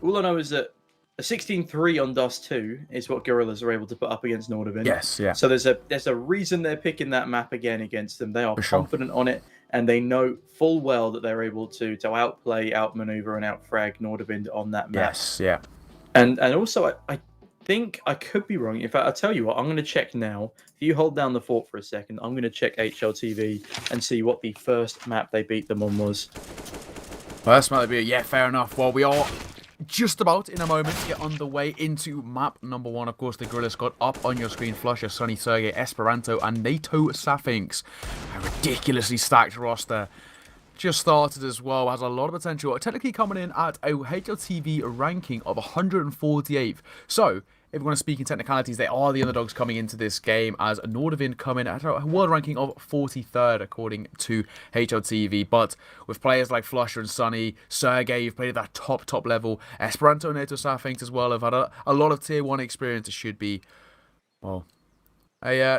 all I know is that a 16-3 on Dust 2 is what Gorillaz are able to put up against Nordavind. Yes, yeah. So there's a reason they're picking that map again against them. They are For confident on it, and they know full well that they're able to outplay, outmaneuver, and outfrag Nordavind on that map. Yes, yeah. And also, I think I could be wrong. In fact, I'll tell you what, I'm going to check now. If you hold down the fort for a second, I'm going to check HLTV and see what the first map they beat them on was. Well, that's might be yeah, fair enough. Well, we are just about in a moment to get underway into map number 1. Of course, the Gorillaz squad up on your screen. Flusher, Sunny, Sergey, Esperanto, and NATO Safinx. A ridiculously stacked roster. Just started as well, has a lot of potential. Technically coming in at a HLTV ranking of 148th. So, if we want to speak in technicalities, they are the underdogs coming into this game, as Nordavind come in at a world ranking of 43rd according to HLTV. But with players like Flusher and Sunny, Sergey, you've played at that top level. Esperanto and NATO Safinx as well have had a lot of tier 1 experience. It should be, well,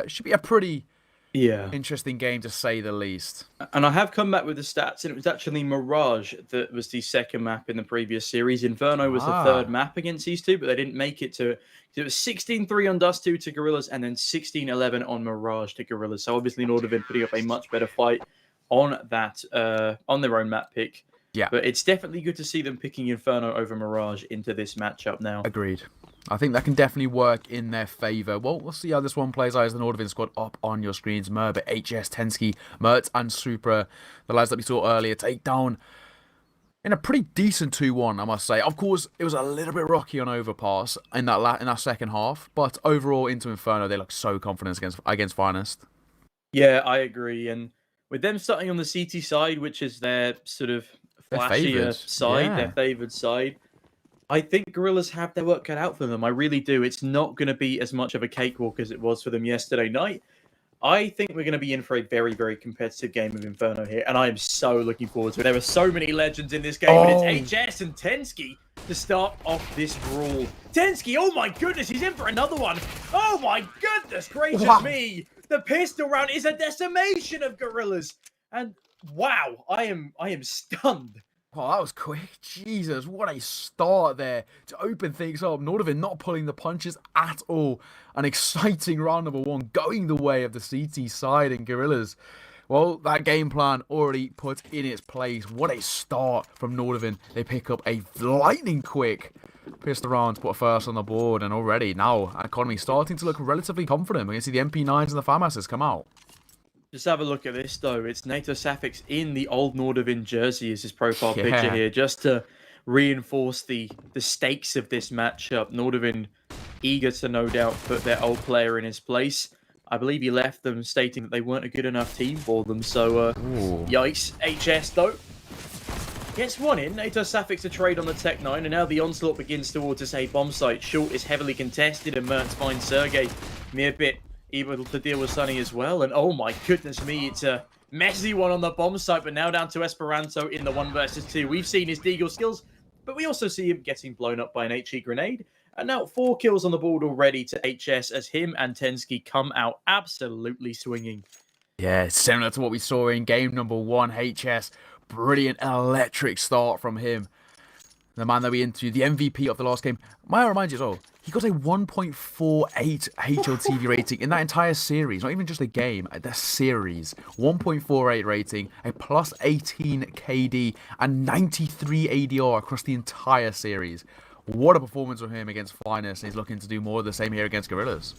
should be a pretty interesting game to say the least. And I have come back with the stats, and it was actually Mirage that was the second map in the previous series. Inferno was the third map against these two, but they didn't make it to. It was 16-3 on Dust 2 to Gorillaz, and then 16-11 on Mirage to Gorillaz. So obviously Nordavind putting up a much better fight on that on their own map pick. Yeah. But it's definitely good to see them picking Inferno over Mirage into this matchup now. Agreed. I think that can definitely work in their favour. Well, we'll see how this one plays out as the Nordavind squad up on your screens. Merba, HS, Tensky, Mertz, and Supra, the lads that we saw earlier, take down in a pretty decent 2-1, I must say. Of course, it was a little bit rocky on Overpass in that second half, but overall into Inferno, they look so confident against Finest. Yeah, I agree. And with them starting on the CT side, which is their sort of flashier side, their favoured side, I think Gorillaz have their work cut out for them. I really do. It's not going to be as much of a cakewalk as it was for them yesterday night. I think we're going to be in for a very, very competitive game of Inferno here, and I am so looking forward to it. There are so many legends in this game, but it's HS and Tensky to start off this brawl. Tensky, oh my goodness, he's in for another one. Oh my goodness gracious me. The pistol round is a decimation of Gorillaz. And wow, I am stunned. Oh, that was quick. Jesus, what a start there to open things up. Nordavind not pulling the punches at all. An exciting round number one going the way of the CT side and Gorillaz. Well, that game plan already put in its place. What a start from Nordavind. They pick up a lightning quick pistol round to put first on the board. And already now, Economy starting to look relatively confident. We can see the MP9s and the FAMASs come out. Just have a look at this, though. It's NATO Safix in the old Nordavind jersey as his profile picture here, just to reinforce the stakes of this matchup. Nordavind eager to, no doubt, put their old player in his place. I believe he left them stating that they weren't a good enough team for them, so yikes. HS, though, gets one in. NATO Safix a trade on the Tech 9, and now the onslaught begins towards this A bomb site. Short is heavily contested, and Mertz finds Sergey. Meerbit able to deal with Sunny as well, and oh my goodness me, it's a messy one on the bomb site, but now down to Esperanto in the 1 versus 2. We've seen his deagle skills, but we also see him getting blown up by an HE grenade, and now 4 kills on the board already to HS as him and Tensky come out absolutely swinging. Yeah, similar to what we saw in game number 1, HS. Brilliant electric start from him. The man that we interviewed, the MVP of the last game. Might I remind you as well, he got a 1.48 HLTV rating in that entire series. Not even just a game, the series. 1.48 rating, a plus 18 KD, and 93 ADR across the entire series. What a performance from him against Finest. He's looking to do more of the same here against Gorillaz.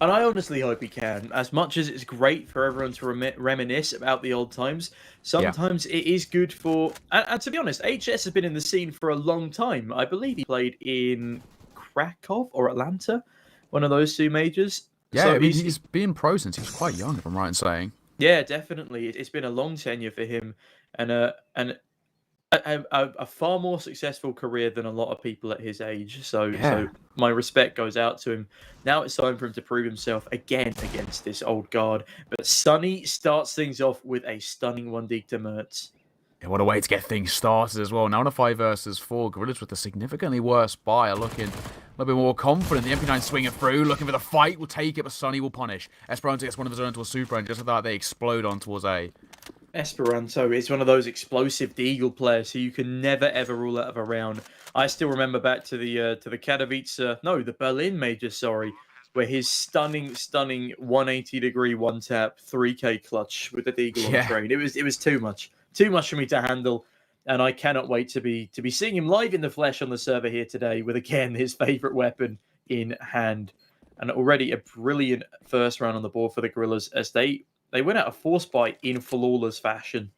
And I honestly hope he can. As much as it's great for everyone to reminisce about the old times, sometimes it is good for... And to be honest, HS has been in the scene for a long time. I believe he played in Krakow or Atlanta, one of those 2 majors. Yeah, so I mean, he's been pro since he was quite young, if I'm right in saying. Yeah, definitely. It's been a long tenure for him, and a far more successful career than a lot of people at his age. So my respect goes out to him. Now it's time for him to prove himself again against this old guard. But Sunny starts things off with a stunning 1D to Mertz. Yeah, what a way to get things started as well. Now in a 5 versus 4, Gorillaz with a significantly worse buy, looking a little bit more confident. The MP9 swinging through, looking for the fight, will take it, but Sunny will punish. Esperanto gets one of his own into a super, and just like that, they explode on towards A. Esperanto is one of those explosive deagle players who you can never ever rule out of a round. I still remember back to the the Berlin major, where his stunning 180-degree one-tap 3K clutch with the deagle on the train. It was too much for me to handle, and I cannot wait to be seeing him live in the flesh on the server here today with again his favorite weapon in hand, and already a brilliant first round on the board for the Gorillaz as they went out a force buy in flawless fashion.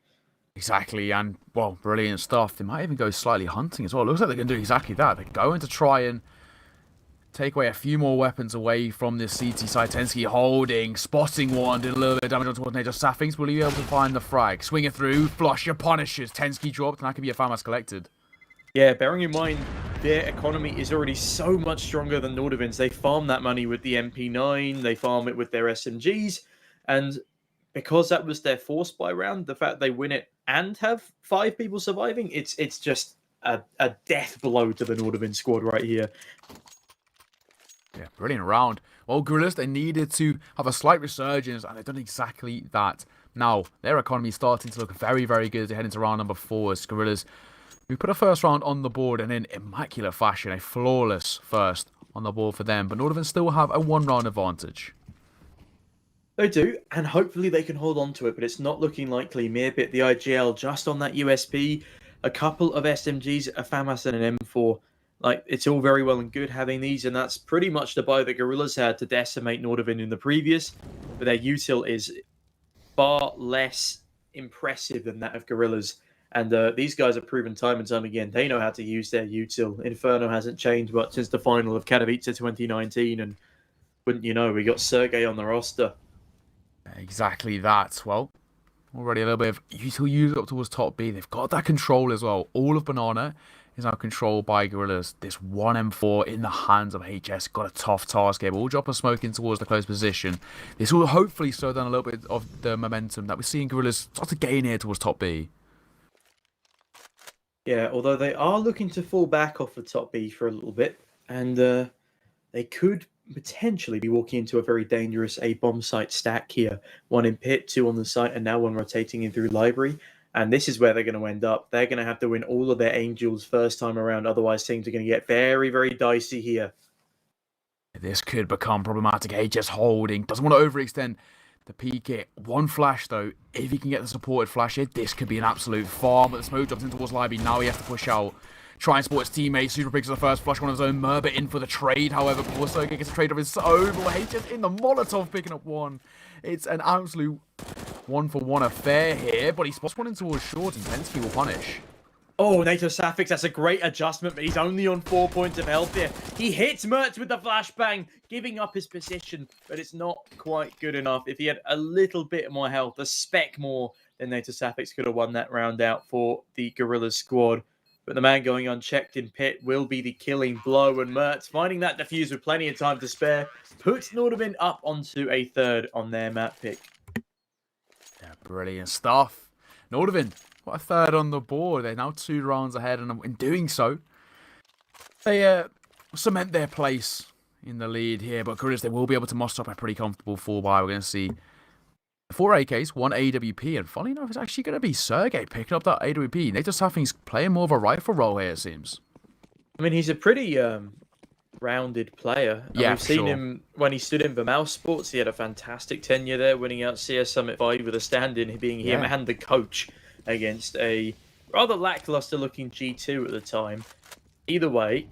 Exactly, and, well, brilliant stuff. They might even go slightly hunting as well. It looks like they're going to do exactly that. They're going to try and take away a few more weapons away from this CT side. Tensky holding, spotting one, did a little bit of damage on towards Nature Safings. Will he be able to find the frag? Swing it through, flush your punishes. Tensky dropped, and that could be a FAMAS collected. Yeah, bearing in mind their economy is already so much stronger than Nordavind's. They farm that money with the MP9, they farm it with their SMGs, and because that was their force buy round, the fact they win it and have 5 people surviving, it's just a death blow to the Nordavind squad right here. Yeah, brilliant round. Well, Gorillaz, they needed to have a slight resurgence, and they've done exactly that. Now, their economy is starting to look very, very good as they head into round number 4 as Gorillaz, we put a first round on the board and in immaculate fashion, a flawless first on the board for them, but Nordavind still have a 1-round advantage. They do, and hopefully they can hold on to it, but it's not looking likely. Meerbit, the IGL, just on that USP, a couple of SMGs, a FAMAS and an M4. Like, it's all very well and good having these, and that's pretty much the buy that Gorillaz had to decimate Nordavind in the previous, but their util is far less impressive than that of Gorillaz. And these guys have proven time and time again, they know how to use their util. Inferno hasn't changed much since the final of Katowice 2019, and wouldn't you know, we got Sergey on the roster. Exactly that. Well, already a little bit of util use up towards top B. They've got that control as well. All of Banana is now controlled by Gorillaz. This 1M4 in the hands of HS got a tough task here. But we'll drop a smoke in towards the close position. This will hopefully slow down a little bit of the momentum that we're seeing Gorillaz start to gain here towards top B. Yeah, although they are looking to fall back off the top B for a little bit, and they could potentially be walking into a very dangerous A bomb site stack here. One in pit, two on the site, and now one rotating in through library. And this is where they're going to end up. They're going to have to win all of their Angels first time around. Otherwise, things are going to get very, very dicey here. This could become problematic. HS holding. Doesn't want to overextend the PK. One flash, though. If he can get the supported flash here, this could be an absolute farm. But the smoke drops in towards Libby. Now he has to push out. Try and support his teammates. Super picks the first flush, one of his own. Merber in for the trade. However, poor Sergey gets a trade of his own. But HS in the Molotov picking up one. It's an absolute one-for-one affair here. But he spots one in towards short, and Pensky will punish. Oh, NATO Safix, that's a great adjustment, but he's only on 4 points of health here. He hits Mertz with the flashbang, giving up his position, but it's not quite good enough. If he had a little bit more health, a speck more, then NATO Safix could have won that round out for the Gorillaz squad. But the man going unchecked in pit will be the killing blow, and Mertz, finding that defuse with plenty of time to spare, puts Nordavind up onto a third on their map pick. Yeah, brilliant stuff. Nordavind, what a third on the board. They're now 2 rounds ahead, and in doing so, they cement their place in the lead here. But Gorillaz, they will be able to muster up a pretty comfortable 4-buy. We're going to see 4 AKs, 1 AWP, and funny enough, it's actually going to be Sergey picking up that AWP. NATO Safing's playing more of a rifle role here, it seems. I mean, he's a pretty rounded player. And yeah, we've seen him when he stood in the Mouse Sports. He had a fantastic tenure there, winning out CS Summit 5 with a stand-in, being him and the coach against a rather lackluster-looking G2 at the time. Either way,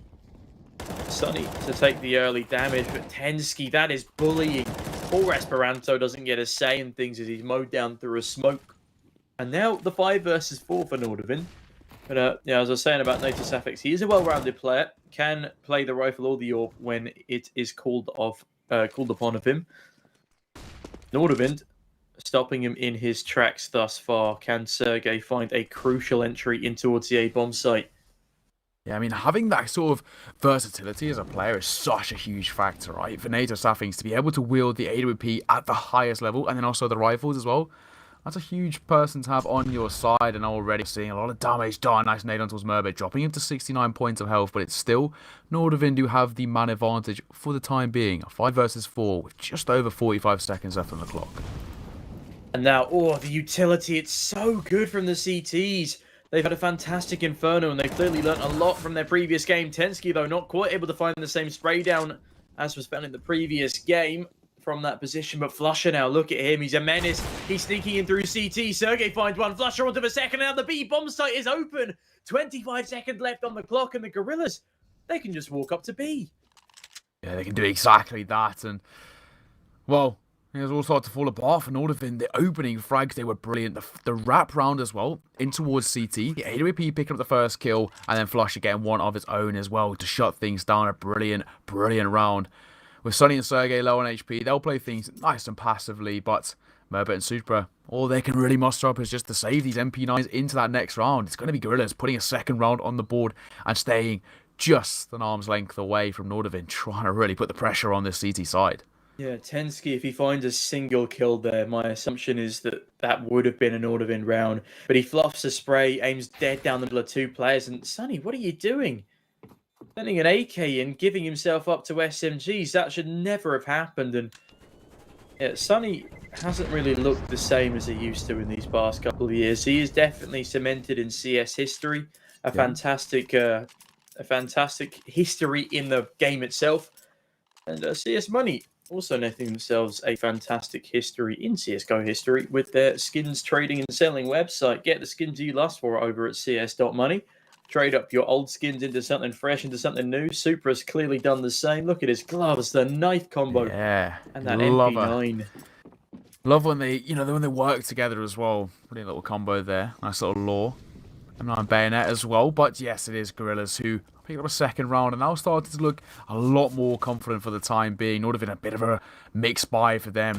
Sunny to take the early damage, but Tensky, that is bullying. Poor Esperanto doesn't get a say in things as he's mowed down through a smoke. And now the 5 versus 4 for Nordavind. But yeah, as I was saying about NATO Safix, he is a well-rounded player. Can play the rifle or the AWP when it is called upon of him. Nordavind stopping him in his tracks thus far. Can Sergey find a crucial entry in towards the A bomb site? Yeah, I mean, having that sort of versatility as a player is such a huge factor, right? For NATO Safings to be able to wield the AWP at the highest level, and then also the rifles as well, that's a huge person to have on your side, and already seeing a lot of damage done. Nice nade on towards Merbe, dropping him to 69 points of health, but it's still Nordavind who have the man advantage for the time being. A 5 versus 4 with just over 45 seconds left on the clock. And now, oh, the utility, it's so good from the CTs. They've had a fantastic Inferno, and they've clearly learnt a lot from their previous game. Tensky, though, not quite able to find the same spray down as was found in the previous game from that position. But Flusher now, look at him. He's a menace. He's sneaking in through CT. Sergey finds one. Flusher onto the second. Now the B bomb site is open. 25 seconds left on the clock, and the Gorillaz, they can just walk up to B. Yeah, they can do exactly that. And, well, it was all started to fall apart for Nordavind. The opening frags, they were brilliant. The wrap round as well, in towards CT. The AWP picking up the first kill, and then Flusher getting one of his own as well to shut things down. A brilliant, brilliant round. With Sonny and Sergey low on HP, they'll play things nice and passively, but Merbet and Supra, all they can really muster up is just to save these MP9s into that next round. It's going to be Gorillaz putting a second round on the board and staying just an arm's length away from Nordavind, trying to really put the pressure on this CT side. Yeah, Tensky, if he finds a single kill there, my assumption is that that would have been a Nordavind round. But he fluffs a spray, aims dead down the middle of 2 players, and Sonny, what are you doing? Sending an AK in, giving himself up to SMGs, that should never have happened. And yeah, Sonny hasn't really looked the same as he used to in these past couple of years. He is definitely cemented in CS history, a fantastic history in the game itself. And CS Money also netting themselves a fantastic history in CSGO history with their skins trading and selling website. Get the skins you lust for over at cs.money. Trade up your old skins into something fresh, into something new. Supra's clearly done the same. Look at his gloves, the knife combo. Yeah. And that MP9. Love when they, when they work together as well. Brilliant little combo there. Nice little lore. M9 bayonet as well. But yes, it is Gorillaz who picked up a second round and now started to look a lot more confident for the time being. Nordavind a bit of a mixed buy for them.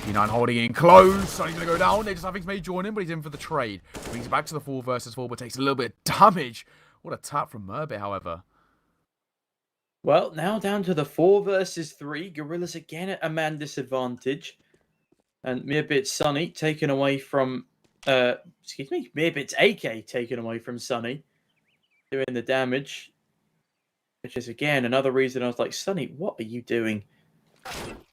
MP9 holding in close. So he's going to go down. They just have may join him, but he's in for the trade. Brings it back to the 4 versus 4, but takes a little bit of damage What a tap from Merbit, however. Well, now down to the 4 versus 3. Gorillaz again at a man disadvantage. And Meerbit's Sunny taken away from... excuse me, Meerbit's AK taken away from Sunny. Doing the damage. Which is, again, another reason I was like, Sunny, what are you doing?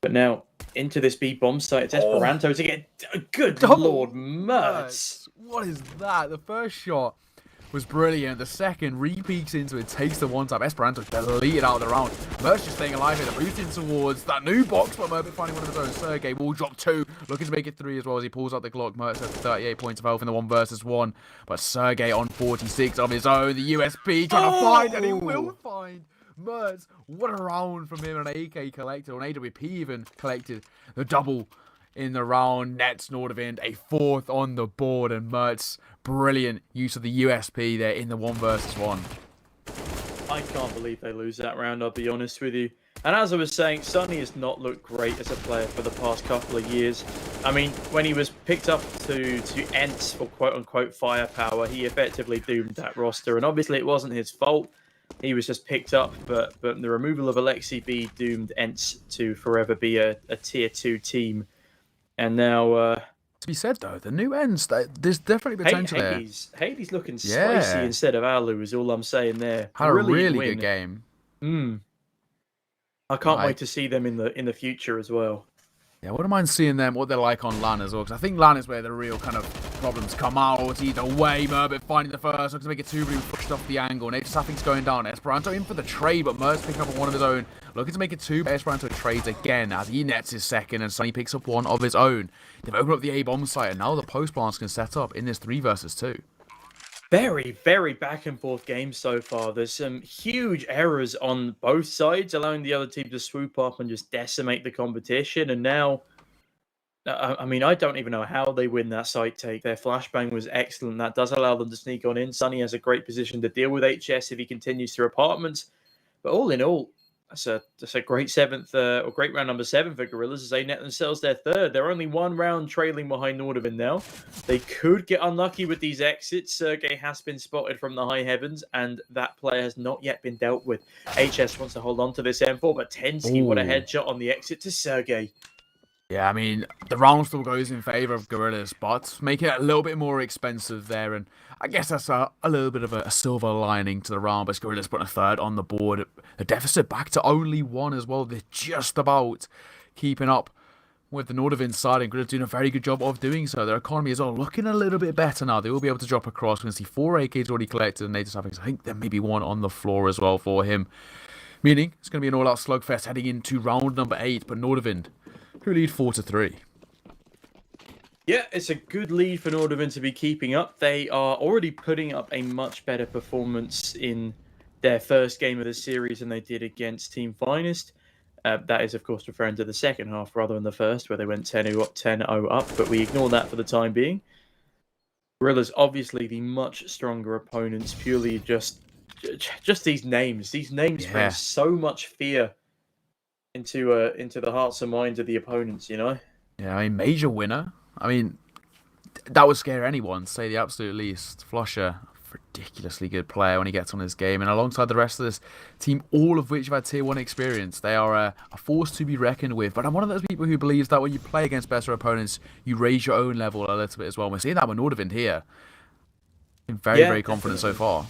But now, into this B bomb site, it's Esperanto to get... Good Lord, Mertz! What is that? The first shot was brilliant. The second re-peeks into it, takes the one tap. Esperanto deleted out of the round. Mertz just staying alive here. They're boosting towards that new box, but Merbit finding one of his own. Sergey will drop 2, looking to make it 3 as well as he pulls out the Glock. Mertz has 38 points of health in the 1 versus 1, but Sergey on 46 of his own. The USP trying to find, and he will find Mertz. What a round from him. An AK collected, or an AWP even collected the double in the round. Nets Nordavind a 4th on the board, and Mertz, brilliant use of the USP there in the 1 versus 1. I can't believe they lose that round, I'll be honest with you. And as I was saying, Sunny has not looked great as a player for the past couple of years. I mean, when he was picked up to Ents for quote-unquote firepower, he effectively doomed that roster. And obviously it wasn't his fault. He was just picked up, but the removal of Alexi B doomed Ents to forever be a tier 2 team. And now... to be said, though, the new ends, there's definitely potential there. Hades looking spicy instead of Alu is all I'm saying there. Had a really good game. I can't wait to see them in the future as well. Yeah, I wouldn't mind seeing them, what they're like on LAN as well, because I think LAN is where the real kind of problems come out. Either way, Merbit finding the first, looks to make it 2, but he pushed off the angle. Nate Sapping's going down. Esperanto in for the trade, but Mertz picking up one of his own. Looking to make it 2, but Esperanto trades again as he nets his second, and Sunny picks up one of his own. They've opened up the A-bomb site, and now the post plants can set up in this 3 versus 2. Very, very back and forth game so far. There's some huge errors on both sides, allowing the other team to swoop up and just decimate the competition. And now, I mean, I don't even know how they win that site take. Their flashbang was excellent. That does allow them to sneak on in. Sunny has a great position to deal with HS if he continues through apartments. But all in all, that's a great 7th, or great round number 7 for Gorillaz as they net themselves their 3rd. They're only 1 round trailing behind Nordavind now. They could get unlucky with these exits. Sergey has been spotted from the high heavens, and that player has not yet been dealt with. HS wants to hold on to this M4, but Tensky, what a headshot on the exit to Sergey. Yeah, I mean, the round still goes in favour of Gorillaz, but make it a little bit more expensive there, and I guess that's a little bit of a silver lining to the round, but Gorillaz putting a 3rd on the board. The deficit back to only 1 as well. They're just about keeping up with the Nordavind side, and Gorillaz doing a very good job of doing so. Their economy is all looking a little bit better now. They will be able to drop across. We're going to see 4 AKs already collected, and Native Savage, I think there may be 1 on the floor as well for him. Meaning, it's going to be an all-out slugfest heading into round number 8, but Nordavind, who lead 4-3. Yeah, it's a good lead for Nordavind to be keeping up. They are already putting up a much better performance in their first game of the series than they did against Team Finest. That is, of course, referring to the second half rather than the first, where they went 10-0 up, but we ignore that for the time being. Gorillaz, obviously the much stronger opponents, purely just these names. These names bring so much fear into the hearts and minds of the opponents, you know? Yeah, I mean, major winner. I mean, that would scare anyone, to say the absolute least. Flosher, ridiculously good player when he gets on his game, and alongside the rest of this team, all of which have had tier 1 experience, they are a force to be reckoned with. But I'm one of those people who believes that when you play against better opponents, you raise your own level a little bit as well. We're seeing that with Nordavind here. I'm very confident so far.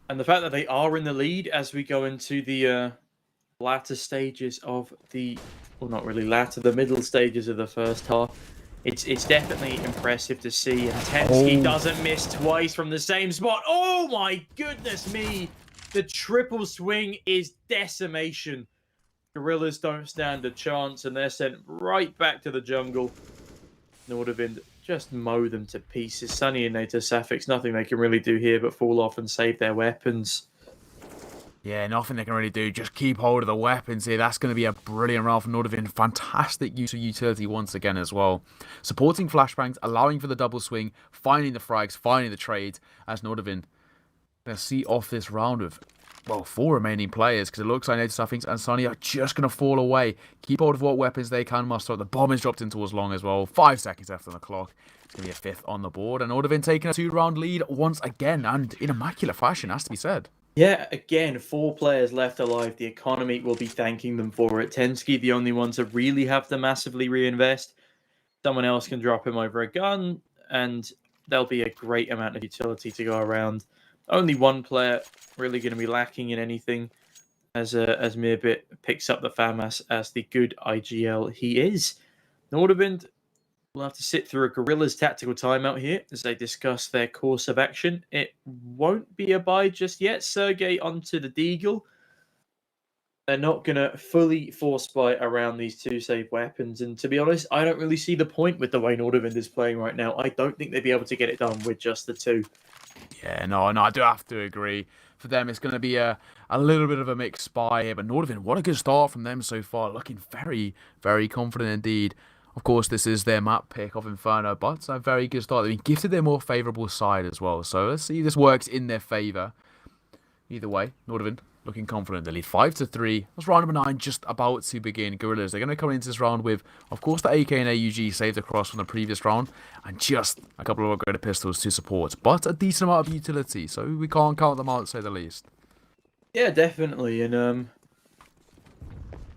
And the fact that they are in the lead as we go into the latter stages of the, well, not really latter, the middle stages of the first half, it's definitely impressive to see. And Tensky doesn't miss twice from the same spot. Oh my goodness me! The triple swing is decimation. Gorillaz don't stand a chance, and they're sent right back to the jungle. Nordavind just mow them to pieces. Sunny and Nato Safix, nothing they can really do here but fall off and save their weapons. Yeah, nothing they can really do. Just keep hold of the weapons here. That's going to be a brilliant round for Nordavind. Fantastic use of utility once again as well. Supporting flashbangs, allowing for the double swing, finding the frags, finding the trades as Nordavind going to see off this round with well, 4 remaining players, because it looks like Nordavind and Sunny are just going to fall away. Keep hold of what weapons they can muster. The bomb is dropped in towards long as well. 5 seconds left on the clock. It's going to be a 5th on the board. And Nordavind taking a 2-round lead once again, and in immaculate fashion, has to be said. Yeah, again, 4 players left alive. The economy will be thanking them for it. Tensky, the only one to really have to massively reinvest. Someone else can drop him over a gun, and there'll be a great amount of utility to go around. Only one player really going to be lacking in anything, as Mirbit picks up the FAMAS as the good IGL he is. Nordavind will have to sit through a Gorillaz tactical timeout here as they discuss their course of action. It won't be a buy just yet. Sergey onto the Deagle. They're not going to fully force buy around these 2 save weapons. And to be honest, I don't really see the point with the way Nordavind is playing right now. I don't think they'd be able to get it done with just the 2. Yeah, no, I do have to agree. For them, it's going to be a little bit of a mixed buy here. But Nordavind, what a good start from them so far. Looking very, very confident indeed. Of course, this is their map pick of Inferno, but a very good start. They've been gifted their more favourable side as well. So let's see if this works in their favour. Either way, Nordavind looking confident. They lead 5-3. That's round number 9 just about to begin. Gorillaz, they're going to come into this round with, of course, the AK and AUG saved across from the previous round, and just a couple of upgraded pistols to support. But a decent amount of utility, so we can't count them out, to say the least. Yeah, definitely. And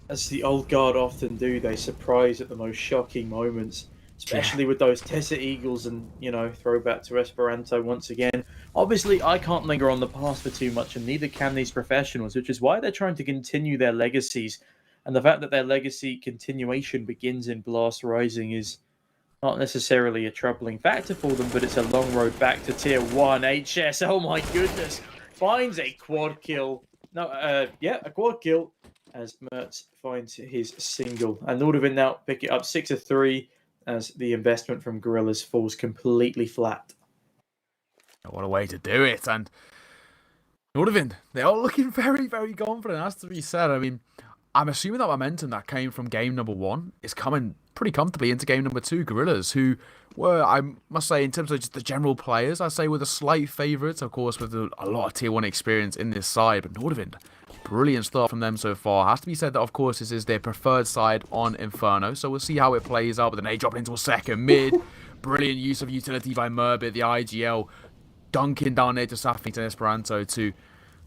as the old guard often do, they surprise at the most shocking moments, especially with those Tessa Eagles and, throwback to Esperanto once again. Obviously, I can't linger on the past for too much, and neither can these professionals, which is why they're trying to continue their legacies. And the fact that their legacy continuation begins in Blast Rising is not necessarily a troubling factor for them, but it's a long road back to Tier 1. HS, oh my goodness, finds a quad kill. A quad kill as Mertz finds his single. And Nordavind now pick it up 6-3 as the investment from Gorillaz falls completely flat. What a way to do it. And Nordavind, they are looking very, very confident, has to be said. I mean, I'm assuming that momentum that came from game number 1 is coming pretty comfortably into game number 2. Gorillaz, who were, I must say, in terms of just the general players, I'd say were the slight favourites, of course, with a lot of Tier 1 experience in this side. But Nordavind, brilliant start from them so far. Has to be said that, of course, this is their preferred side on Inferno, so we'll see how it plays out. But then they drop into a second mid. Brilliant use of utility by Mirbit, the IGL, dunking down there to Safing and Esperanto to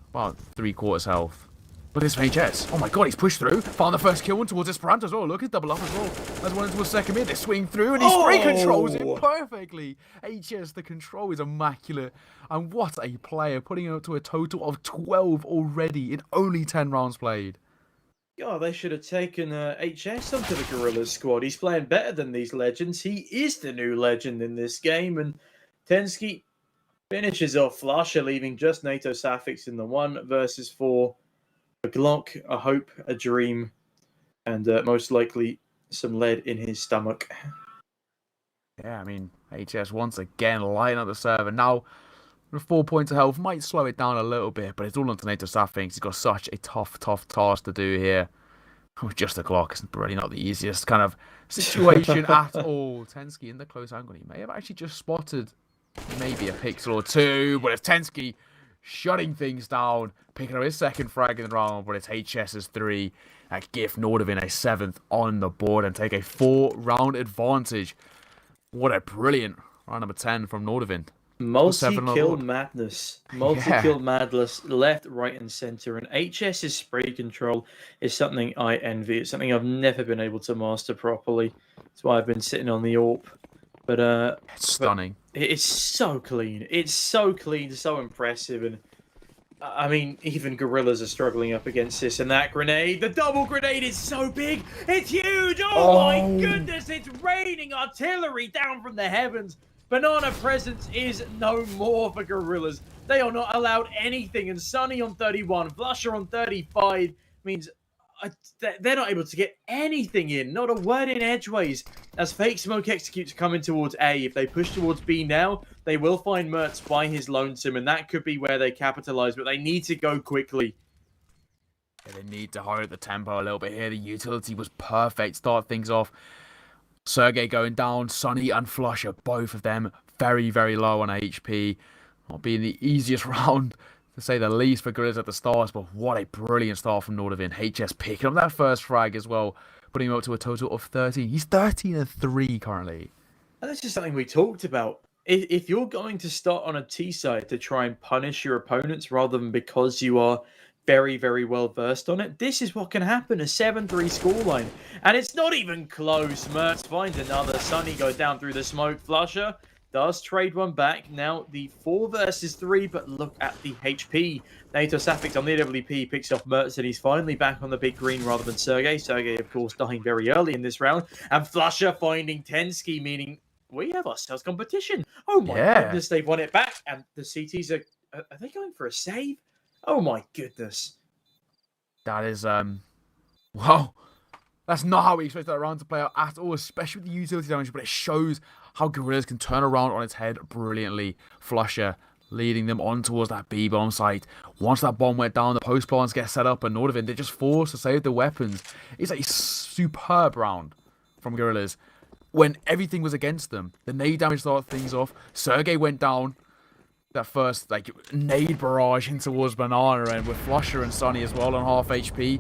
about 3/4 health. But this HS, oh my god, he's pushed through. Found the first kill one towards Esperanto as well. Look at double up as well. There's one into a second mid. They swing through and he spray controls it perfectly. HS, the control is immaculate. And what a player, putting it up to a total of 12 already in only 10 rounds played. God, they should have taken HS onto the Gorillaz squad. He's playing better than these legends. He is the new legend in this game. And Tensky finishes off Flusher, leaving just NATO Safix in the 1 versus 4. A Glock, a hope, a dream, and most likely some lead in his stomach. Yeah, I mean, HS once again lighting up the server. Now, with 4 points of health, might slow it down a little bit, but it's all on to NATO Safix. He's got such a tough task to do here. Oh, just a Glock is really not the easiest kind of situation at all. Tensky in the close angle. He may have actually just spotted maybe a pixel or 2, but if Tensky shutting things down, picking up his second frag in the round, but it's HS's 3. That gives Nordavind a 7th on the board and take a 4-round advantage. What a brilliant round number 10 from Nordavind. Multi-kill madness. Multi-kill madness, left, right, and center. And HS's spray control is something I envy. It's something I've never been able to master properly. That's why I've been sitting on the AWP. But it's stunning. It's so clean. It's so clean, so impressive. And I mean, even Gorillaz are struggling up against this. And that grenade, the double grenade is so big. It's huge. Oh my goodness. It's raining artillery down from the heavens. Banana presence is no more for Gorillaz. They are not allowed anything. And Sunny on 31, Flusher on 35 means they're not able to get anything in. Not a word in edgeways. As Fake Smoke executes coming towards A, if they push towards B now, they will find Mertz by his lonesome, and that could be where they capitalize, but they need to go quickly. Yeah, they need to hurry up the tempo a little bit here. The utility was perfect. Start things off. Sergey going down. Sunny and Flusher, both of them very, very low on HP. Not being the easiest round to say the least, for Gorillaz at the start. But what a brilliant start from Nordavind. HS picking up that first frag as well, putting him up to a total of 13. He's 13-3 currently. And this is something we talked about. If you're going to start on a T side to try and punish your opponents rather than because you are very, very well versed on it, this is what can happen. A 7-3 scoreline. And it's not even close. Mertz finds another. Sunny goes down through the smoke. Flusher does trade one back. Now the 4 versus 3, but look at the HP. NATO Safix on the WP picks off Mertz, and he's finally back on the big green rather than Sergey. Sergey, of course, dying very early in this round. And Flusher finding Tensky, meaning we have ourselves competition. Oh my goodness, they've won it back. And the CTs are they going for a save? Oh my goodness. That is, wow. That's not how we expect that round to play out at all, especially with the utility damage, but it shows how Gorillaz can turn around on its head brilliantly. Flusher leading them on towards that B-bomb site. Once that bomb went down, the post plants get set up, and Nordavind, they're just forced to save the weapons. It's a superb round from Gorillaz. When everything was against them, the nade damage started things off. Sergey went down. That first nade barrage in towards Banana, and with Flusher and Sunny as well on half HP.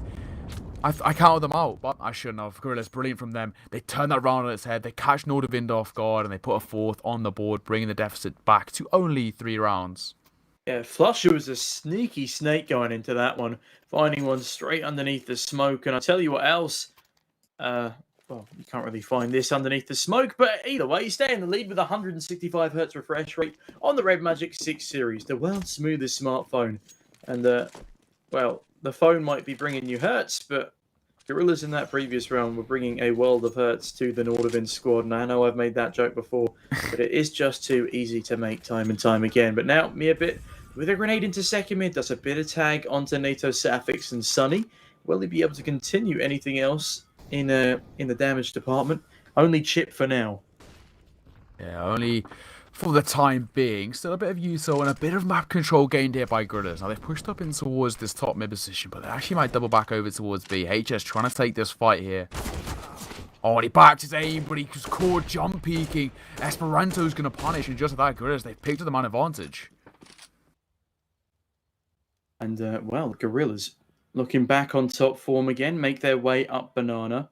I counted them out, but I shouldn't have. Gorillaz, brilliant from them. They turn that round on its head. They catch Nordavind off guard, and they put a 4th on the board, bringing the deficit back to only 3 rounds. Yeah, Flusher was a sneaky snake going into that one, finding one straight underneath the smoke. And I tell you what else, well, you can't really find this underneath the smoke, but either way, you stay in the lead with 165 Hz refresh rate on the Red Magic 6 series, the world's smoothest smartphone. And, well, the phone might be bringing you Hertz, but Gorillaz in that previous round were bringing a world of Hertz to the Nordavind squad. And I know I've made that joke before, but it is just too easy to make time and time again. But now, Meerbit with a grenade into second mid, does a bit of tag onto NATO Safix and Sunny. Will he be able to continue anything else in the damage department? Only Chip for now. Yeah, only for the time being. Still a bit of util and a bit of map control gained here by Gorillaz. Now they've pushed up in towards this top mid position, but they actually might double back over towards B. HS trying to take this fight here. Oh, and he backed his aim, but he was caught jump peeking. Esperanto's going to punish, and just like that, Gorillaz, they've picked up the man advantage. And, well, Gorillaz looking back on top form again, make their way up Banana.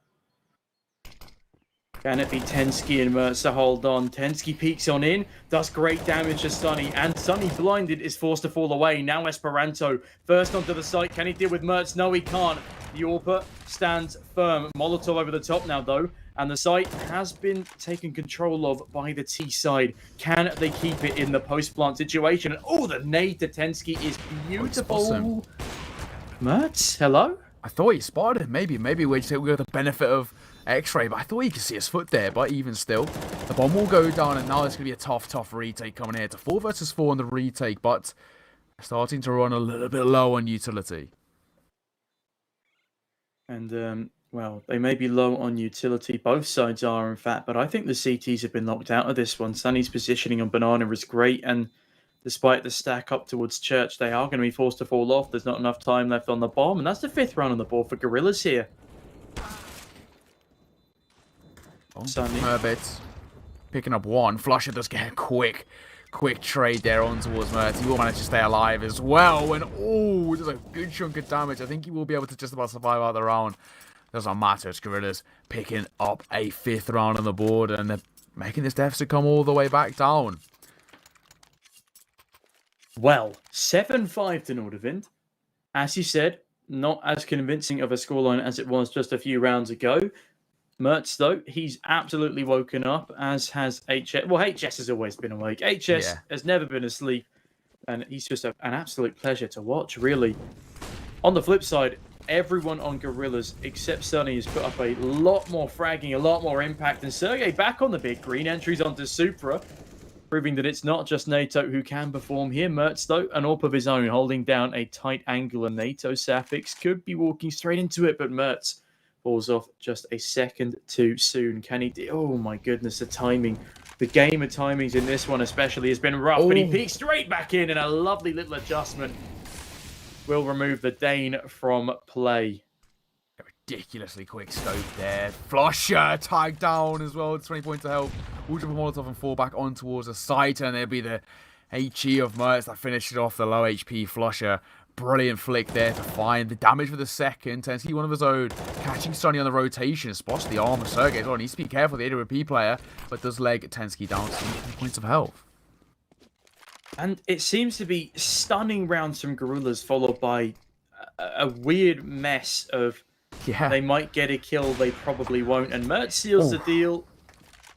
Can it be Tensky and Mertz to hold on? Tensky peeks on in, does great damage to Sunny, and Sunny blinded is forced to fall away. Now Esperanto first onto the site. Can he deal with Mertz? No, he can't. The Orpa stands firm. Molotov over the top now, though, and the site has been taken control of by the T side. Can they keep it in the post-plant situation? And, oh, the nade to Tensky is beautiful. Mertz, hello? I thought he spotted him. Maybe we got the benefit of X-ray, but I thought he could see his foot there. But even still, the bomb will go down, and now it's going to be a tough retake coming here. It's a 4 versus 4 on the retake, but starting to run a little bit low on utility. And, well, they may be low on utility. Both sides are, in fact, but I think the CTs have been locked out of this one. Sunny's positioning on Banana is great, and despite the stack up towards Church, they are going to be forced to fall off. There's not enough time left on the bomb, and that's the 5th round on the board for Gorillaz here. Oh, Sunny. Meerbit picking up 1. Flusher does get a quick trade there on towards Mertz. He will manage to stay alive as well. And, oh, there's a good chunk of damage. I think he will be able to just about survive out the round. Doesn't matter. It's Gorillaz picking up a 5th round on the board, and they're making this deficit come all the way back down. Well, 7-5 to Nordavind. As you said, not as convincing of a scoreline as it was just a few rounds ago. Mertz, though, he's absolutely woken up, as has HS. Well, HS has always been awake. HS has never been asleep, and he's just an absolute pleasure to watch, really. On the flip side, everyone on Gorillaz, except Sunny, has put up a lot more fragging, a lot more impact, and Sergey back on the big green, entries onto Supra, proving that it's not just NATO who can perform here. Mertz, though, an AWP of his own, holding down a tight angle, and NATO Safix could be walking straight into it, but Mertz falls off just a second too soon. Can he do? Oh my goodness, the timing. The game of timings in this one especially has been rough, but he peeks straight back in, and a lovely little adjustment will remove the Dane from play. A ridiculously quick scope there. Flusher tagged down as well. 20 points of health. Will drop a Molotov and fall back on towards the site, and there'll be the HE of Mertz that finishes off the low HP flusher. Brilliant flick there to find the damage for the second. Tensky, one of his own, catching Sonny on the rotation, spots the arm of Sergey. Well, needs to be careful, the AWP player, but does leg Tensky down to 3 points of health. And it seems to be stunning rounds from Gorillaz, followed by a weird mess of they might get a kill, they probably won't. And Mertz seals the deal.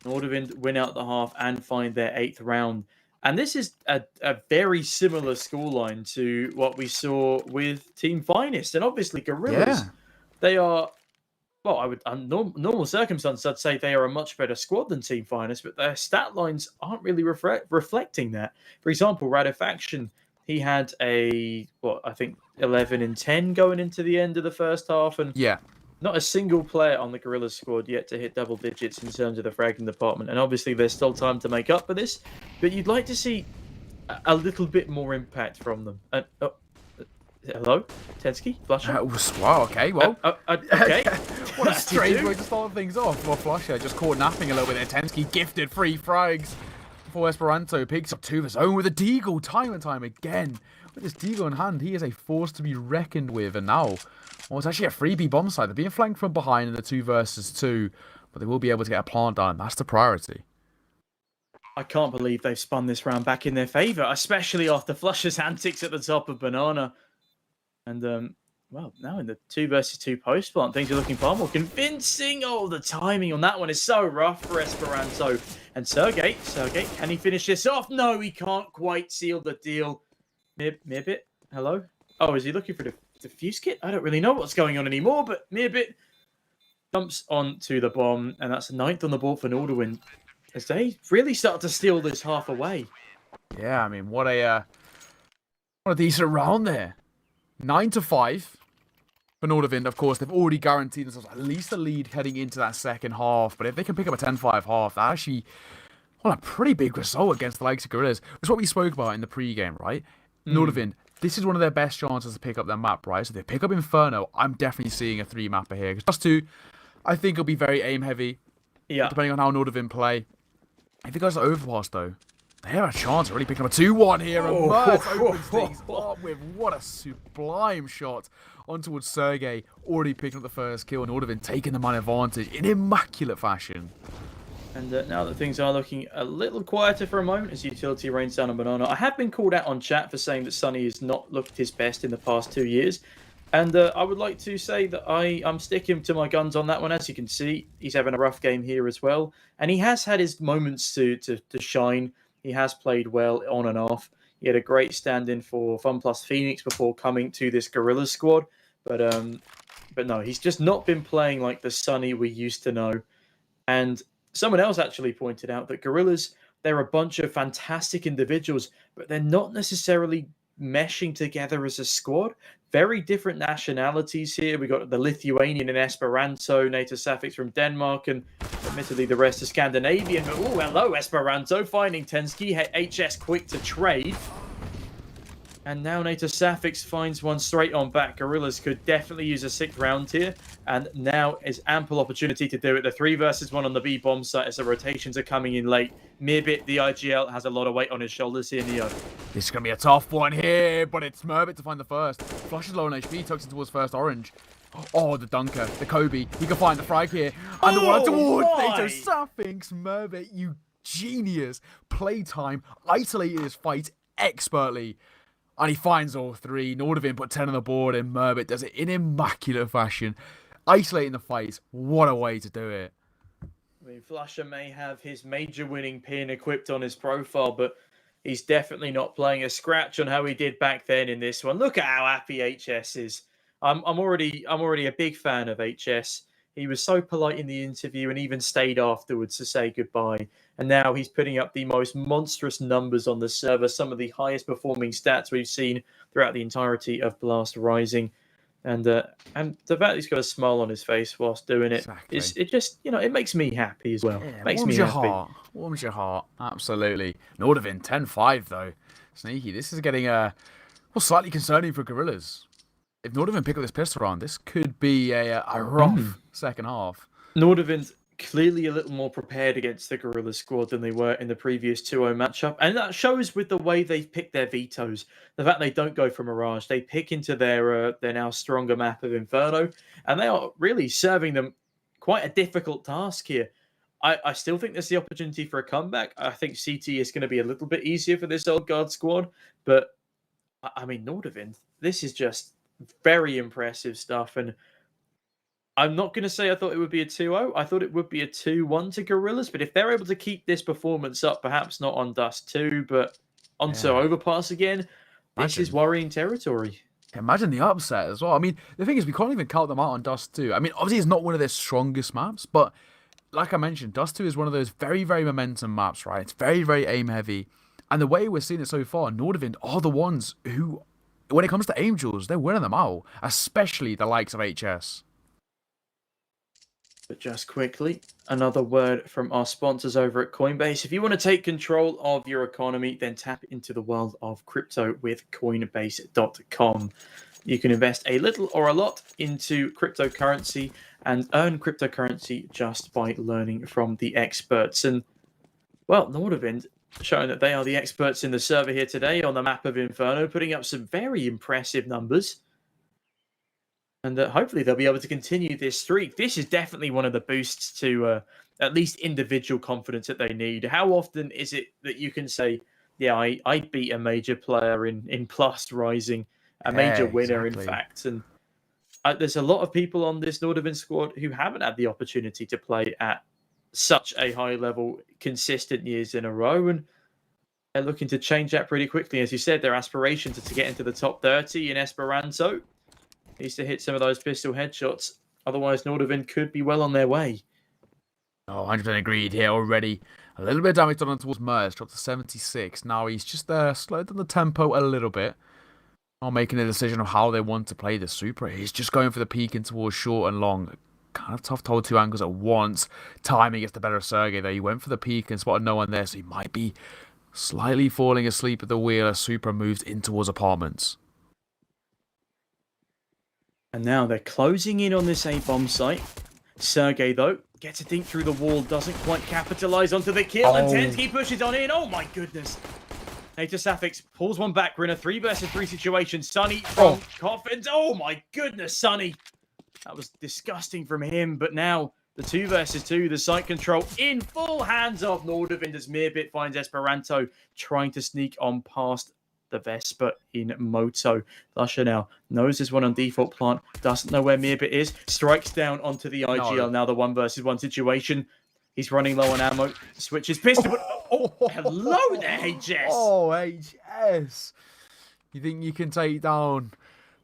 Nordavind win out the half and find their 8th round. And this is a very similar scoreline to what we saw with Team Finest. And obviously, Gorillaz, they are, well, I would, under normal circumstances, I'd say they are a much better squad than Team Finest, but their stat lines aren't really reflecting that. For example, Radofaction, he had I think 11 and 10 going into the end of the first half. And not a single player on the Gorillaz squad yet to hit double digits in terms of the fragging department. And obviously, there's still time to make up for this. But you'd like to see a little bit more impact from them. Hello? Tensky? Flusher? Wow, okay, well. Okay. What a strange way to start things off. Well, Flusher just caught napping a little bit there. Tensky gifted 3 frags before Esperanto picks up 2 of his own with a deagle time and time again. With his deagle in hand, he is a force to be reckoned with. And now, well, it's actually a 3B bomb side. They're being flanked from behind in the 2 versus 2, but they will be able to get a plant down. That's the priority. I can't believe they've spun this round back in their favour, especially after Flusher's antics at the top of Banana. And, well, now in the 2 versus 2 post plant, things are looking far more convincing. Oh, the timing on that one is so rough for Esperanto. And Sergey, can he finish this off? No, he can't quite seal the deal. Mirbit, hello? Oh, is he looking for the defuse kit? I don't really know what's going on anymore, but Mirbit jumps onto the bomb, and that's 9th on the board for Nordavind as they really start to steal this half away. Yeah, I mean, what a decent round there. 9-5 for Nordavind. Of course, they've already guaranteed themselves at least a lead heading into that second half. But if they can pick up a 10-5 half, that actually, well, a pretty big result against the likes of Gorillaz. It's what we spoke about in the pre-game, right? Nordavind, this is one of their best chances to pick up their map, right? So if they pick up Inferno, I'm definitely seeing a 3-mapper here. Just 2, I think it'll be very aim-heavy. Yeah. Depending on how Nordavind play. If it goes to Overpass, though, they have a chance of really picking up a 2-1 here. And Mertz opens things up with what a sublime shot on towards Sergey. Already picking up the first kill. And Nordavind taking the man advantage in immaculate fashion. And now that things are looking a little quieter for a moment as Utility rains down on Banana. I have been called out on chat for saying that Sonny has not looked his best in the past 2 years. And I would like to say that I'm sticking to my guns on that one. As you can see, he's having a rough game here as well. And he has had his moments to shine. He has played well on and off. He had a great stand-in for Fun Plus Phoenix before coming to this Gorillaz squad. But no, he's just not been playing like the Sonny we used to know. And someone else actually pointed out that Gorillaz, they're a bunch of fantastic individuals, but they're not necessarily meshing together as a squad. Very different nationalities here. We got the Lithuanian in Esperanto, Nato Safix from Denmark, and admittedly the rest are Scandinavian. But oh, hello, Esperanto, finding Tensky. HS quick to trade. And now Nato Safix finds one straight on back. Gorillaz could definitely use a 6th round here. And now is ample opportunity to do it. The 3 versus 1 on the B bomb site as the rotations are coming in late. Mirbit, the IGL, has a lot of weight on his shoulders here, Neo. This is going to be a tough one here, but it's Mirbit to find the first. Flushes low on HP, tucks it towards first orange. Oh, the dunker, the Kobe. He can find the frag here. And the one towards Nato Safix. Mirbit, you genius. Playtime, isolated his fight expertly. And he finds all 3. Nordavind put 10 on the board, and Mirbit does it in immaculate fashion. Isolating the fights. What a way to do it. I mean, Flusher may have his major winning pin equipped on his profile, but he's definitely not playing a scratch on how he did back then in this one. Look at how happy HS is. I'm already a big fan of HS. He was so polite in the interview and even stayed afterwards to say goodbye. And now he's putting up the most monstrous numbers on the server, some of the highest performing stats we've seen throughout the entirety of Blast Rising. And the fact he's got a smile on his face whilst doing it, it just, it makes me happy as well. Yeah, makes me happy. Warms your heart. Absolutely. Nordavind 10-5 though. Sneaky. This is getting slightly concerning for Gorillaz. If Nordavind pick up this pistol round, this could be a rough second half. Nordavind clearly a little more prepared against the Gorillaz squad than they were in the previous 2-0 matchup. And that shows with the way they've picked their vetoes. The fact they don't go for Mirage. They pick into their now stronger map of Inferno. And they are really serving them quite a difficult task here. I still think there's the opportunity for a comeback. I think CT is going to be a little bit easier for this old guard squad. But, I mean, Nordavind, this is just very impressive stuff. And I'm not going to say I thought it would be a 2-0. I thought it would be a 2-1 to Gorillaz. But if they're able to keep this performance up, perhaps not on Dust 2, but onto Overpass again, this is worrying territory. Imagine the upset as well. I mean, the thing is, we can't even count them out on Dust 2. I mean, obviously, it's not one of their strongest maps, but like I mentioned, Dust 2 is one of those very, very momentum maps, right? It's very, very aim-heavy. And the way we're seeing it so far, Nordavind are the ones who, when it comes to Angels, they're winning them out, especially the likes of HS. But just quickly, another word from our sponsors over at Coinbase. If you want to take control of your economy, then tap into the world of crypto with Coinbase.com. You can invest a little or a lot into cryptocurrency and earn cryptocurrency just by learning from the experts. And, well, Nordavind showing that they are the experts in the server here today on the map of Inferno, putting up some very impressive numbers. And hopefully they'll be able to continue this streak. This is definitely one of the boosts to at least individual confidence that they need. How often is it that you can say, yeah, I beat a major player in Plus Rising, a major winner, in fact. And there's a lot of people on this Nordavind squad who haven't had the opportunity to play at such a high level consistent years in a row. And they're looking to change that pretty quickly. As you said, their aspirations are to get into the top 30 in Esperanto. Needs to hit some of those pistol headshots. Otherwise, Nordavind could be well on their way. Oh, 100% agreed here already. A little bit of damage done towards Merz, dropped to 76. Now he's just slowed down the tempo a little bit. Not making a decision of how they want to play the Super. He's just going for the peek in towards short and long. Kind of tough to hold two angles at once. Timing gets the better of Sergey there. He went for the peek and spotted no one there, so he might be slightly falling asleep at the wheel as Super moves in towards apartments. And now they're closing in on this A-bomb site. Sergey, though, gets a dink through the wall, doesn't quite capitalize onto the kill, and Tensky pushes on in. Oh my goodness. Hater Safix pulls one back. We're in a 3 versus 3 situation. Sunny from Coffins. Oh my goodness, Sunny. That was disgusting from him, but now the 2 versus 2, the site control in full hands of Nordavind as Mirbit finds Esperanto trying to sneak on past the Vespa in Moto. Lusher now knows there's one on default plant, doesn't know where Mirbit is, strikes down onto the IGL. Now the 1 versus 1 situation. He's running low on ammo, switches pistol, but hello there, HS! Oh, HS! You think you can take down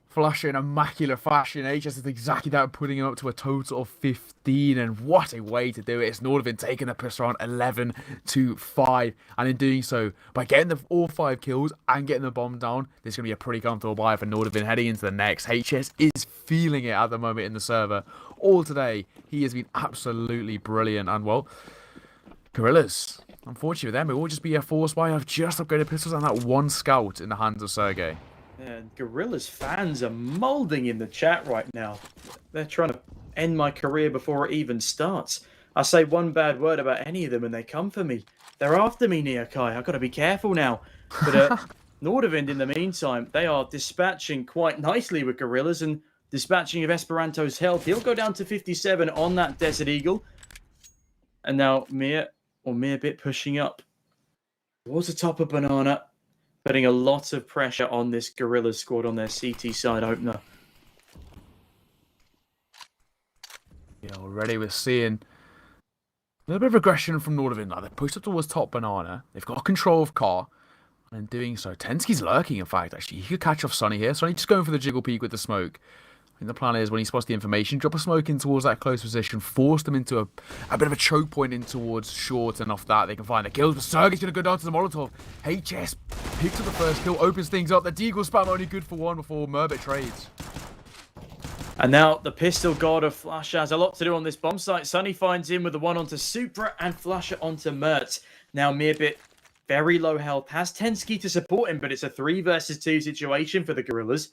Flusher in immaculate fashion? HS is exactly that, putting him up to a total of 15, and what a way to do it. It's Nordavind taking the pistol on 11-5, and in doing so, by getting all 5 kills and getting the bomb down, this is going to be a pretty comfortable buy for Nordavind heading into the next. HS is feeling it at the moment in the server. All today, he has been absolutely brilliant, and well, Gorillaz, unfortunately with them, it will just be a force buy of just upgraded pistols and that 1 scout in the hands of Sergey. And Gorillaz fans are molding in the chat right now. They're trying to end my career before it even starts. I say one bad word about any of them and they come for me. They're after me, Neokai. I've got to be careful now. But Nordavind, in the meantime, they are dispatching quite nicely with Gorillaz and dispatching of Esperanto's health. He'll go down to 57 on that Desert Eagle. And now Mirbit pushing up towards the top of Banana, putting a lot of pressure on this Gorillaz squad on their CT side opener. Yeah, already we're seeing a little bit of aggression from Nordavind now. They've pushed up towards top Banana. They've got control of car. And in doing so, Tensky's lurking, in fact, actually. He could catch off Sunny here. Sunny just going for the jiggle peek with the smoke. I think the plan is when he spots the information, drop a smoke in towards that close position, force them into a bit of a choke point in towards short, and off that they can find the kills. But Sergey's going to go down to the Molotov. HS picks up the first kill, opens things up. The Deagle spam only good for 1 before Mirbit trades. And now the pistol god of Flusher has a lot to do on this bomb site. Sunny finds him with the 1 onto Supra and Flusher onto Mertz. Now Mirbit, very low health, has Tensky to support him, but it's a 3 versus 2 situation for the Gorillaz.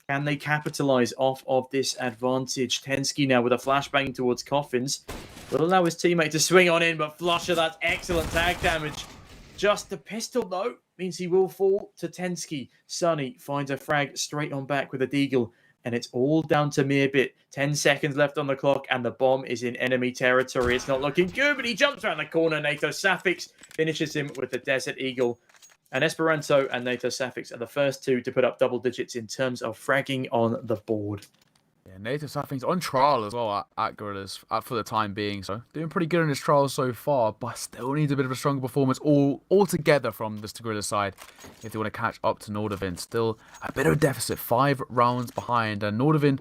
Can they capitalize off of this advantage? Tensky now with a flashbang towards Coffins. Will allow his teammate to swing on in, but Flusher, that's excellent tag damage. Just the pistol, though, means he will fall to Tensky. Sunny finds a frag straight on back with a deagle, and it's all down to Meerbit. 10 seconds left on the clock, and the bomb is in enemy territory. It's not looking good, but he jumps around the corner. NATO Safix finishes him with the Desert Eagle. And Esperanto and NATO Safix are the first two to put up double digits in terms of fragging on the board. Yeah, NATO Safix on trial as well at Gorillaz for the time being. So doing pretty good in his trials so far, but still needs a bit of a stronger performance all together from this Gorillaz side if they want to catch up to Nordavind. Still a bit of a deficit, 5 rounds behind. And Nordavind,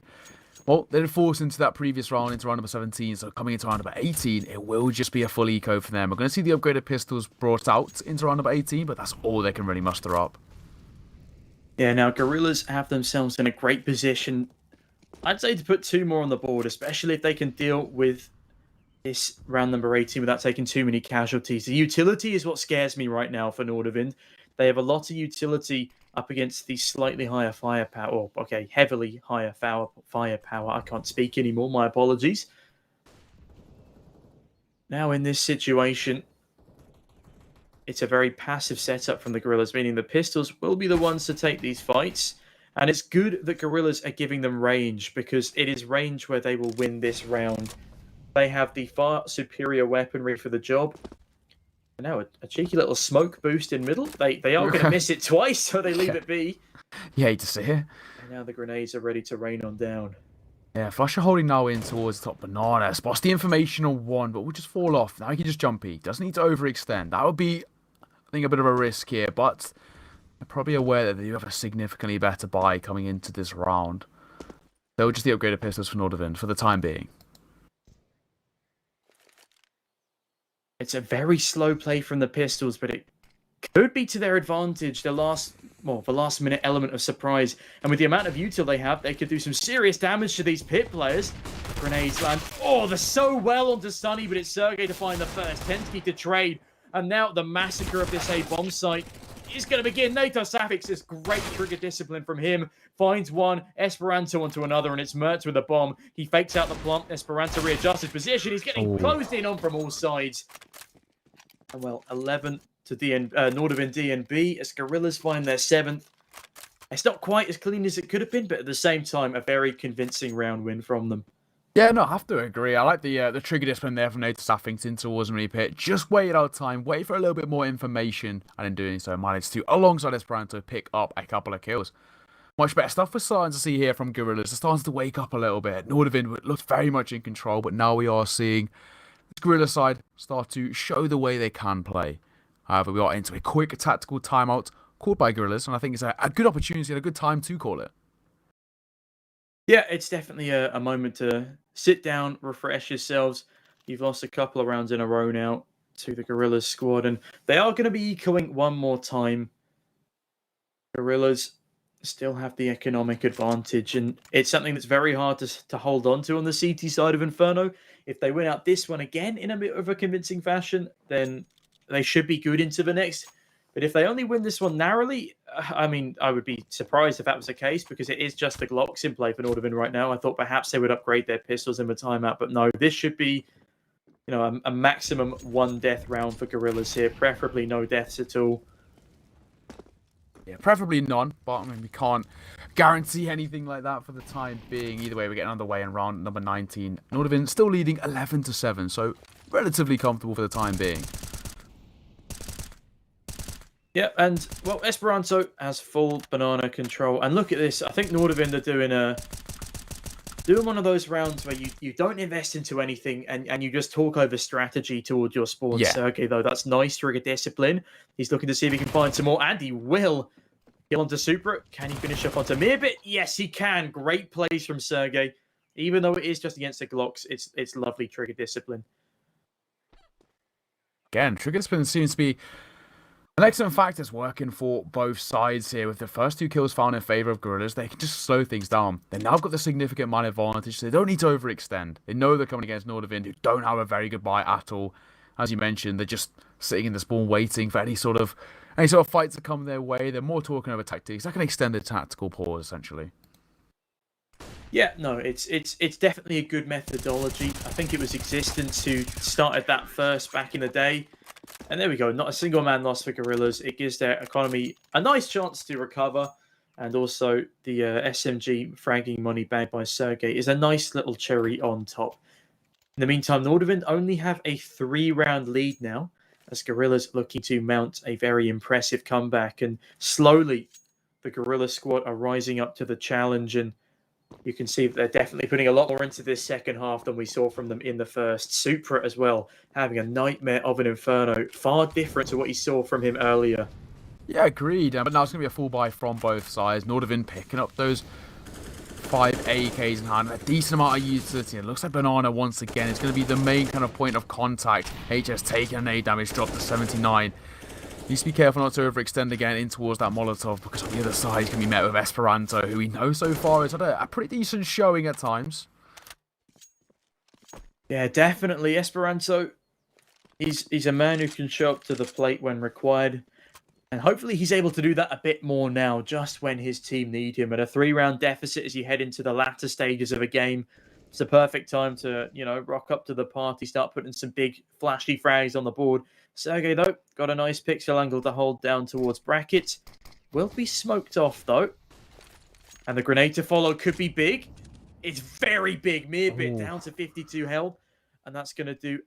well, they're forced into that previous round, into round number 17. So coming into round number 18, it will just be a full eco for them. We're going to see the upgraded pistols brought out into round number 18, but that's all they can really muster up. Yeah, now Gorillaz have themselves in a great position. I'd say to put 2 more on the board, especially if they can deal with this round number 18 without taking too many casualties. The utility is what scares me right now for Nordavind. They have a lot of utility up against the slightly higher firepower. Or, okay, heavily higher firepower. I can't speak anymore. My apologies. Now in this situation, it's a very passive setup from the Gorillaz, meaning the pistols will be the ones to take these fights. And it's good that Gorillaz are giving them range, because it is range where they will win this round. They have the far superior weaponry for the job. And now a cheeky little smoke boost in middle. They are going to miss it twice, so they leave it be. You hate to see it. And now the grenades are ready to rain on down. Yeah, Flusher holding now in towards top banana. Spots the information on 1, but will just fall off. Now he can just jump E. Doesn't need to overextend. That would be, I think, a bit of a risk here, but they're probably aware that they do have a significantly better buy coming into this round. They'll just the upgraded pistols for Nordavind for the time being. It's a very slow play from the pistols, but it could be to their advantage. The last minute element of surprise. And with the amount of util they have, they could do some serious damage to these pit players. Grenades land. Oh, they're so well onto Sunny, but it's Sergey to find the first. Tensky to trade. And now the massacre of this A bomb site is going to begin. NATO Safix, this great trigger discipline from him. Finds one, Esperanto onto another, and it's Mertz with a bomb. He fakes out the plant. Esperanto readjusts his position. He's getting closed in on from all sides. And well, 11 to Nordavind DNB as Gorillaz find their 7th. It's not quite as clean as it could have been, but at the same time, a very convincing round win from them. Yeah, no, I have to agree. I like the trigger discipline there from NATO Safix in towards Marie Pit. Just waited out time, wait for a little bit more information, and in doing so, managed to, alongside Esperanto, pick up a couple of kills. Much better stuff we're starting to see here from Gorillaz. They're starting to wake up a little bit. Nordavind looked very much in control, but now we are seeing the Gorillaz side start to show the way they can play. However, we are into a quick tactical timeout called by Gorillaz, and I think it's a good opportunity and a good time to call it. Yeah, it's definitely a moment to sit down, refresh yourselves. You've lost a couple of rounds in a row now to the Gorillaz squad, and they are going to be ecoing one more time. Gorillaz still have the economic advantage, and it's something that's very hard to hold on to on the CT side of Inferno. If they win out this one again in a bit of a convincing fashion, then they should be good into the next. But if they only win this one narrowly, I mean, I would be surprised if that was the case, because it is just the Glocks in play for Nordavind right now. I thought perhaps they would upgrade their pistols in the timeout, but no, this should be, you know, a maximum 1 death round for Gorillaz here, preferably no deaths at all. Yeah, preferably none, but I mean, we can't guarantee anything like that for the time being. Either way, we're getting underway in round number 19. Nordavind still leading 11-7, so relatively comfortable for the time being. Yeah, and, well, Esperanto has full banana control. And look at this. I think Nordavind are doing one of those rounds where you don't invest into anything and you just talk over strategy towards your spawn. Yeah. Sergey, though, that's nice. Trigger discipline. He's looking to see if he can find some more, and he will. Kill onto Supra. Can he finish up onto Meerbit? Yes, he can. Great plays from Sergey. Even though it is just against the Glocks, it's lovely trigger discipline. Again, trigger discipline seems to be an excellent factor. It's working for both sides here. With the first 2 kills found in favour of Gorillaz, they can just slow things down. They've now got the significant man advantage, so they don't need to overextend. They know they're coming against Nordavind, who don't have a very good buy at all. As you mentioned, they're just sitting in the spawn waiting for any sort of fight to come their way. They're more talking over tactics, like an extended tactical pause, essentially. Yeah, no, it's definitely a good methodology. I think it was Existence who started that first back in the day. And there we go, not a single man lost for Gorillaz. It gives their economy a nice chance to recover. And also the SMG fragging money bagged by Sergey is a nice little cherry on top. In the meantime, Nordavind only have a 3-round lead now, as Gorillaz looking to mount a very impressive comeback. And slowly, the Gorilla squad are rising up to the challenge, and you can see that they're definitely putting a lot more into this second half than we saw from them in the first. Supra as well, having a nightmare of an Inferno, far different to what you saw from him earlier. Yeah, agreed. But now it's going to be a full buy from both sides. Nordavind picking up those 5 AKs in hand, a decent amount of utility. It looks like Banana once again is going to be the main kind of point of contact. HS taking an A damage, drop to 79. Needs to be careful not to overextend again in towards that Molotov, because on the other side he's going to be met with Esperanto, who we know so far has had a pretty decent showing at times. Yeah, definitely. Esperanto, he's a man who can show up to the plate when required. And hopefully he's able to do that a bit more now, just when his team need him. At a 3-round deficit as you head into the latter stages of a game, it's a perfect time to, rock up to the party, start putting some big flashy frags on the board. Sergey, though, got a nice pixel angle to hold down towards bracket. Will be smoked off, though. And the grenade to follow could be big. It's very big. Mere bit down to 52 health. And that's going to do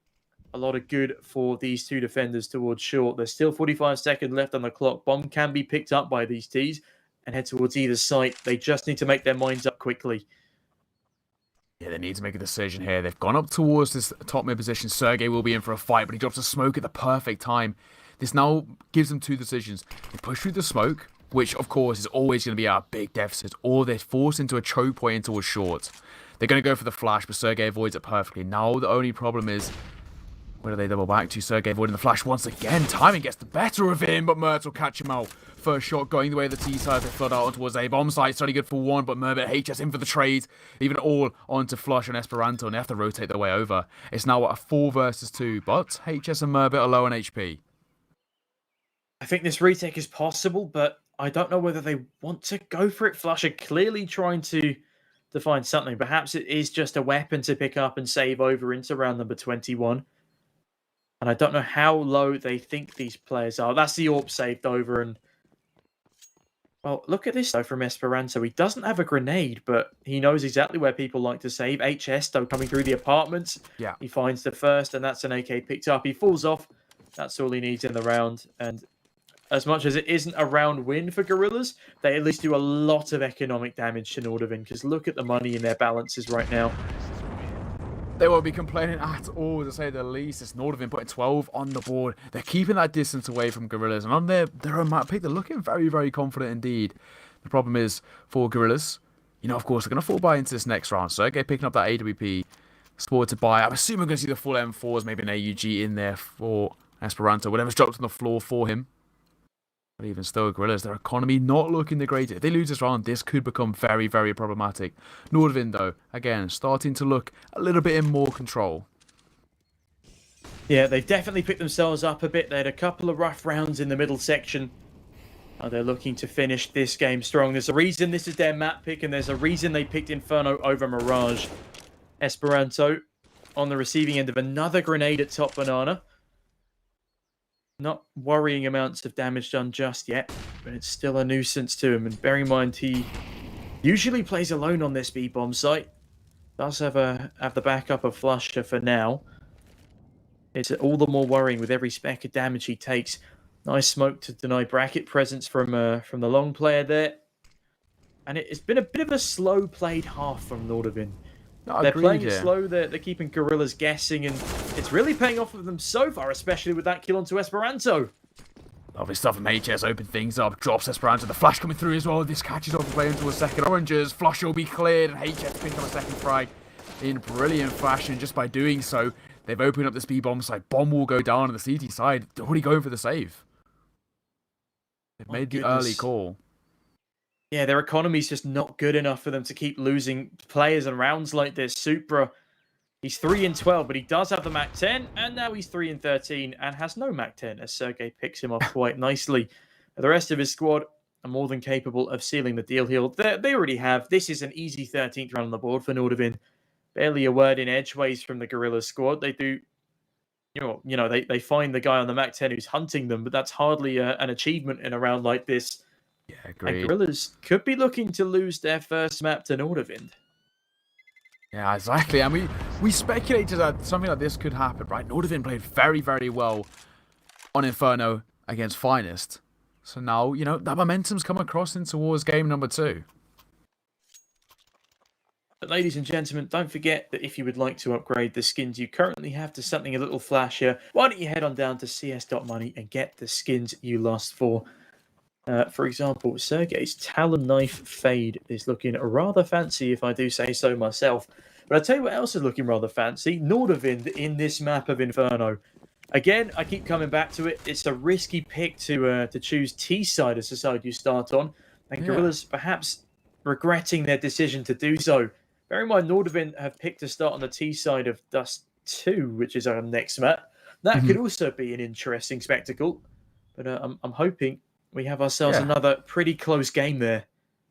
a lot of good for these two defenders towards short. There's still 45 seconds left on the clock. Bomb can be picked up by these Ts and head towards either side. They just need to make their minds up quickly. Yeah, they need to make a decision here. They've gone up towards this top mid position. Sergey will be in for a fight, but he drops a smoke at the perfect time. This now gives them two decisions. They push through the smoke, which of course is always going to be our big deficit, or they're forced into a choke point into a short. They're going to go for the flash, but Sergey avoids it perfectly. Now the only problem is, where do they double back to? Sergey avoiding the flash once again. Timing gets the better of him, but Mert will catch him out. First shot going the way of the T-side. They flood out towards A bomb site. It's only good for one, but Merbit HS in for the trade. Even all onto Flush and Esperanto, and they have to rotate their way over. It's now a 4 versus 2, but HS and Merbit are low on HP. I think this retake is possible, but I don't know whether they want to go for it. Flush are clearly trying to find something. Perhaps it is just a weapon to pick up and save over into round number 21. And I don't know how low they think these players are. That's the AWP saved over. And, well, look at this, though, from Esperanto. He doesn't have a grenade, but he knows exactly where people like to save. HS, though, coming through the apartments. Yeah. He finds the first, and that's an AK picked up. He falls off. That's all he needs in the round. And as much as it isn't a round win for Gorillaz, they at least do a lot of economic damage to Nordavind, because look at the money in their balances right now. They won't be complaining at all, to say the least. It's Nordavind putting 12 on the board. They're keeping that distance away from Gorillaz. And on their own map pick, they're looking very, very confident indeed. The problem is, for Gorillaz, of course, they're going to fall by into this next round. Sergey picking up that AWP, Sport to buy. I'm assuming we're going to see the full M4s, maybe an AUG in there for Esperanto. Whatever's dropped on the floor for him. But even still, Gorillaz, their economy not looking the greatest. If they lose this round, this could become very, very problematic. Nordavind, though, again, starting to look a little bit in more control. Yeah, they've definitely picked themselves up a bit. They had a couple of rough rounds in the middle section. They're looking to finish this game strong. There's a reason this is their map pick, and there's a reason they picked Inferno over Mirage. Esperanto on the receiving end of another grenade at top banana. Not worrying amounts of damage done just yet, but it's still a nuisance to him. And bear in mind, he usually plays alone on this B-bomb site. Does have the backup of Flusher for now. It's all the more worrying with every speck of damage he takes. Nice smoke to deny bracket presence from the long player there. And it's been a bit of a slow-played half from Nordavind. They're playing it slow, they're keeping Gorillaz guessing, and it's really paying off for them so far, especially with that kill onto Esperanto. Lovely stuff from HS, open things up, drops Esperanto, the flash coming through as well. This catches off the play into a second. Oranges, flush will be cleared, and HS picks up a second frag in brilliant fashion. Just by doing so, they've opened up this B-bomb side. Bomb will go down on the CT side. They're already going for the save. They've made the early call. Yeah, their economy's just not good enough for them to keep losing players and rounds like this. Supra, he's 3-12, but he does have the MAC-10, and now he's 3-13 and has no MAC-10 as Sergey picks him off quite nicely. The rest of his squad are more than capable of sealing the deal here. They already have. This is an easy 13th round on the board for Nordavind. Barely a word in edgeways from the Gorillaz squad. They do, they find the guy on the Mac 10 who's hunting them, but that's hardly an achievement in a round like this. Yeah, And agreed. Gorillaz could be looking to lose their first map to Nordavind. Yeah, exactly. And we speculated that something like this could happen, right? Nordavind played very, very well on Inferno against Finest. So now, that momentum's come across in towards game number 2. But ladies and gentlemen, don't forget that if you would like to upgrade the skins you currently have to something a little flashier, why don't you head on down to cs.money and get the skins you lost for. For example, Sergey's Talon Knife Fade is looking rather fancy, if I do say so myself. But I'll tell you what else is looking rather fancy. Nordavind in this map of Inferno. Again, I keep coming back to it. It's a risky pick to choose T-side as the side you start on. And Gorillaz perhaps regretting their decision to do so. Bear in mind, Nordavind have picked to start on the T side of Dust 2, which is our next map. That could also be an interesting spectacle. But I'm hoping we have ourselves another pretty close game there.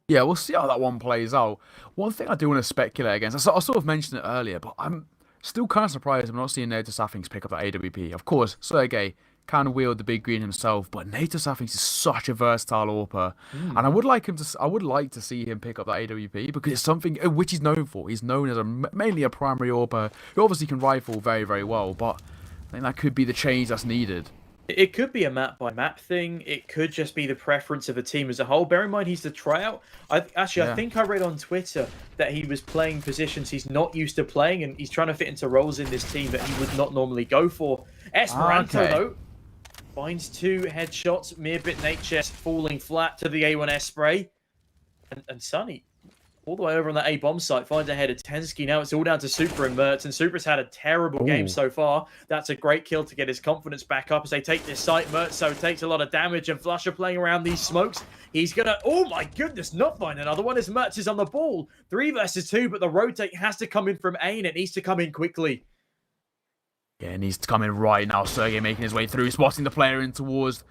Yeah, we'll see how that one plays out. One thing I do want to speculate against, I sort of mentioned it earlier, but I'm still kind of surprised I'm not seeing Nato Sappings pick up that AWP. Of course, Sergey can wield the big green himself, but Nato Sappings is such a versatile AWPer, and I would like to see him pick up that AWP because it's something which he's known for. He's known as mainly a primary AWPer who obviously can rifle very, very well, but I think that could be the change that's needed. It could be a map-by-map thing. It could just be the preference of the team as a whole. Bear in mind, he's the tryout. I think I read on Twitter that he was playing positions he's not used to playing, and he's trying to fit into roles in this team that he would not normally go for. Esperanto, though, finds 2 headshots. Mearbit Nate chest falling flat to the A1S spray. And Sunny, all the way over on that A-bomb site, finds ahead of Tensky. Now it's all down to Super and Mertz, and Super's had a terrible game so far. That's a great kill to get his confidence back up as they take this site. Mertz takes a lot of damage, and Flusher playing around these smokes. He's gonna, oh my goodness, not find another one as Mertz is on the ball. 3 versus 2, but the rotate has to come in from A, and it needs to come in quickly. Yeah, it needs to come in right now. Sergey making his way through, spotting the player in towards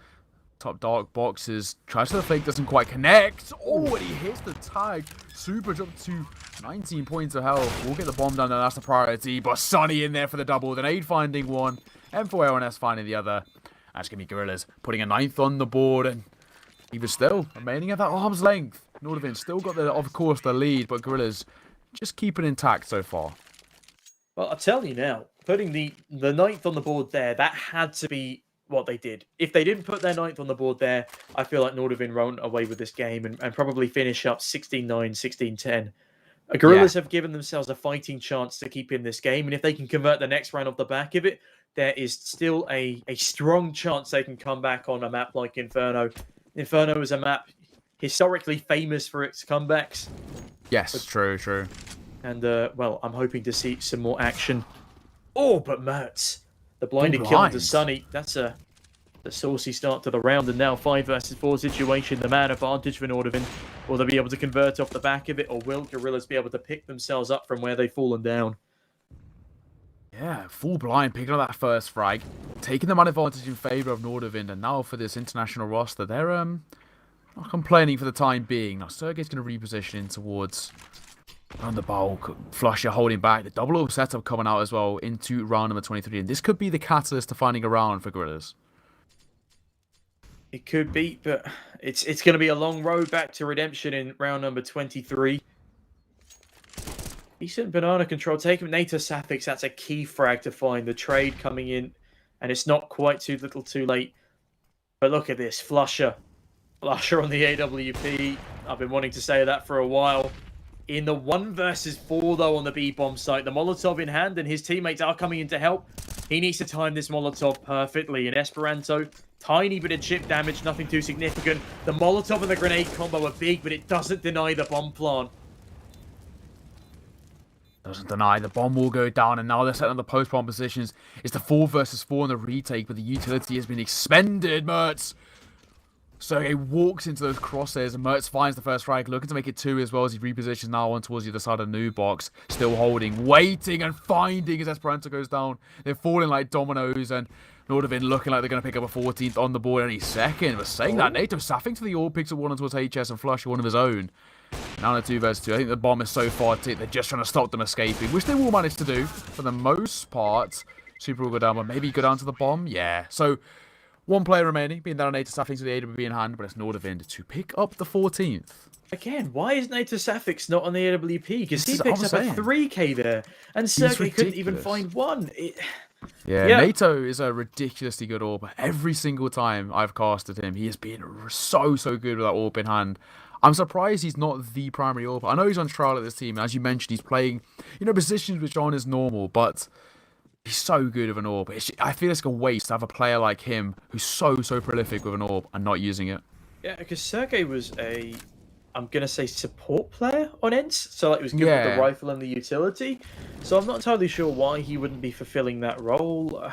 top dark boxes. Tries to the fake, doesn't quite connect. Oh, and he hits the tag. Super jump to 19 points of health. We'll get the bomb down there, that's the priority. But Sunny in there for the double. Then Aid finding one. M4A1S finding the other. That's going to be Gorillaz putting a 9th on the board. And even still, remaining at that arm's length. Nordavind still got, of course, the lead. But Gorillaz just keep it intact so far. Well, I'll tell you now, putting the 9th on the board there, that had to be what they did. If they didn't put their 9th on the board there, I feel like Nordavind run away with this game and probably finish up 16-9, 16-10. Gorillaz have given themselves a fighting chance to keep in this game, and if they can convert the next round off the back of it, there is still a strong chance they can come back on a map like Inferno. Inferno is a map historically famous for its comebacks. Yes, true. And, well, I'm hoping to see some more action. Oh, but Mertz, the blinded kill to Sunny, that's a saucy start to the round, and now 5 versus 4 situation, the man advantage for Nordavind. Will they be able to convert off the back of it, or will Gorillaz be able to pick themselves up from where they've fallen down? Yeah, full blind, picking up that first frag, taking the man advantage in favour of Nordavind, and now for this international roster, they're not complaining for the time being. Now Sergey's going to reposition in towards around the bulk, Flusher holding back, the double setup coming out as well into round number 23, and this could be the catalyst to finding a round for Gorillaz. It could be, but it's going to be a long road back to redemption in round number 23. Decent banana control. Taking Nato Sapphics, that's a key frag to find. The trade coming in, and it's not quite too little too late. But look at this, Flusher on the AWP. I've been wanting to say that for a while. In the 1 versus 4, though, on the B-bomb site, the Molotov in hand, and his teammates are coming in to help. He needs to time this Molotov perfectly. In Esperanto, tiny bit of chip damage, nothing too significant. The Molotov and the grenade combo are big, but it doesn't deny the bomb plant. Doesn't deny the bomb will go down, and now they're setting up the post-bomb positions. It's the 4 versus 4 on the retake, but the utility has been expended, Mertz. Sergey walks into those crosshairs and Mertz finds the first frag, looking to make it 2 as well as he repositions now on towards the other side of the new box. Still holding, waiting and finding as Esperanto goes down. They're falling like dominoes and Nordavind looking like they're going to pick up a 14th on the board any second. But saying that, NATO Saffing to the AWP picks up one towards HS and Flusher one of his own. Now in a 2 versus 2. I think the bomb is so far ticked, they're just trying to stop them escaping, which they will manage to do for the most part. Super will go down, but maybe go down to the bomb. Yeah. So 1 player remaining, being down on NATO Saffing to the AWP in hand, but it's Nordavind to pick up the 14th. Again, why is NATO Saffix not on the AWP? Because he picks up a 3k there, and Sergey couldn't even find one. Yeah, NATO is a ridiculously good AWP. Every single time I've casted him, he has been so good with that AWP in hand. I'm surprised he's not the primary AWP. I know he's on trial at this team, and as you mentioned, he's playing, positions which aren't as normal, but he's so good with an AWP. I feel it's a waste to have a player like him who's so prolific with an AWP and not using it. Yeah, because Sergey was I'm going to say support player on ENCE, so like, he was good with the rifle and the utility. So I'm not entirely sure why he wouldn't be fulfilling that role.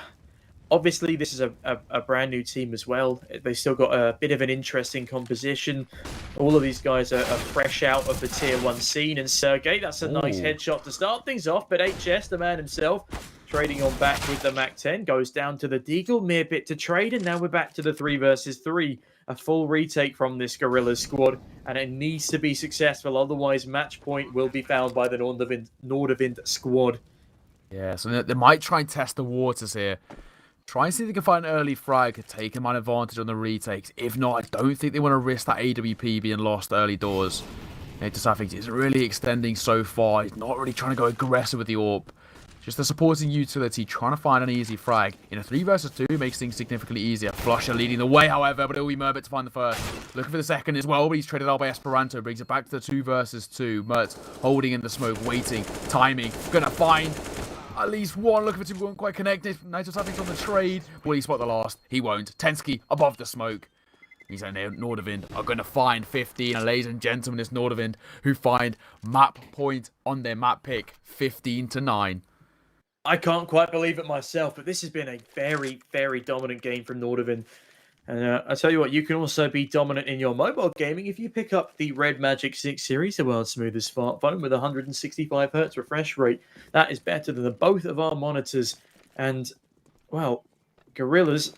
Obviously, this is a brand new team as well. They still got a bit of an interesting composition. All of these guys are fresh out of the Tier 1 scene. And Sergey, that's a nice headshot to start things off. But HS, the man himself, trading on back with the MAC-10, goes down to the Deagle, mere bit to trade. And now we're back to the 3 versus 3. A full retake from this Gorillaz squad. And it needs to be successful. Otherwise, match point will be found by the Nordavind squad. Yeah, so they might try and test the waters here. Try and see if they can find an early frag, take him an advantage on the retakes. If not, I don't think they want to risk that AWP being lost early doors. NATO Saffing is really extending so far. He's not really trying to go aggressive with the AWP. Just the supporting utility, trying to find an easy frag. In a 3 versus 2, makes things significantly easier. Flusher leading the way, however, but it'll be Merbit to find the first. Looking for the second as well, but he's traded out by Esperanto. Brings it back to the 2 versus 2. Mertz holding in the smoke, waiting, timing. Gonna find at least one. Looking for 2, weren't quite connected. NATO Saffing's on the trade. Will he spot the last? He won't. Tensky above the smoke. He's saying Nordavind are going to find 15. And ladies and gentlemen, it's Nordavind who find map point on their map pick, 15-9. I can't quite believe it myself, but this has been a very dominant game from Nordavind. And I tell you what, you can also be dominant in your mobile gaming if you pick up the Red Magic 6 series, the world's smoothest smartphone with 165 Hz refresh rate. That is better than both of our monitors. And, well, Gorillaz,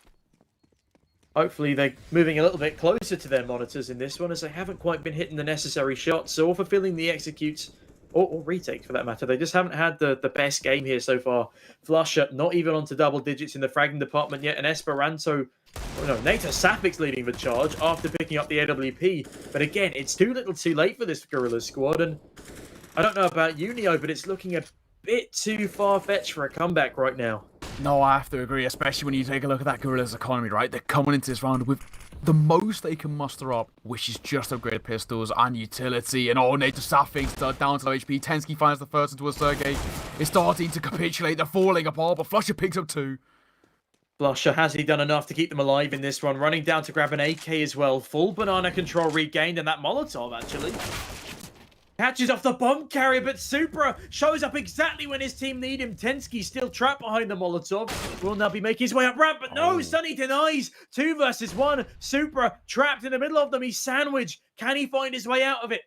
hopefully they're moving a little bit closer to their monitors in this one, as they haven't quite been hitting the necessary shots or fulfilling the executes. Or retakes for that matter. They just haven't had the best game here so far. Flusher, not even onto double digits in the fragging department yet. And Esperanto, NATO Sappic's leading the charge after picking up the AWP. But again, it's too little too late for this Gorillaz squad. And I don't know about you, Neo, but it's looking a bit too far-fetched for a comeback right now. No, I have to agree, especially when you take a look at that Gorillaz economy, right? They're coming into this round with the most they can muster up, which is just upgraded pistols and utility. And NATO Saffing's down to low HP. Tensky finds the first into a Sergey. It's starting to capitulate. They're falling apart, but Flusher picks up 2. Flusher, has he done enough to keep them alive in this one? Running down to grab an AK as well. Full banana control regained, and that Molotov, actually catches off the bomb carrier, but Supra shows up exactly when his team need him. Tensky still trapped behind the Molotov. Will now be making his way up ramp, but no, Sunny denies. 2 versus 1. Supra trapped in the middle of them. He's sandwiched. Can he find his way out of it?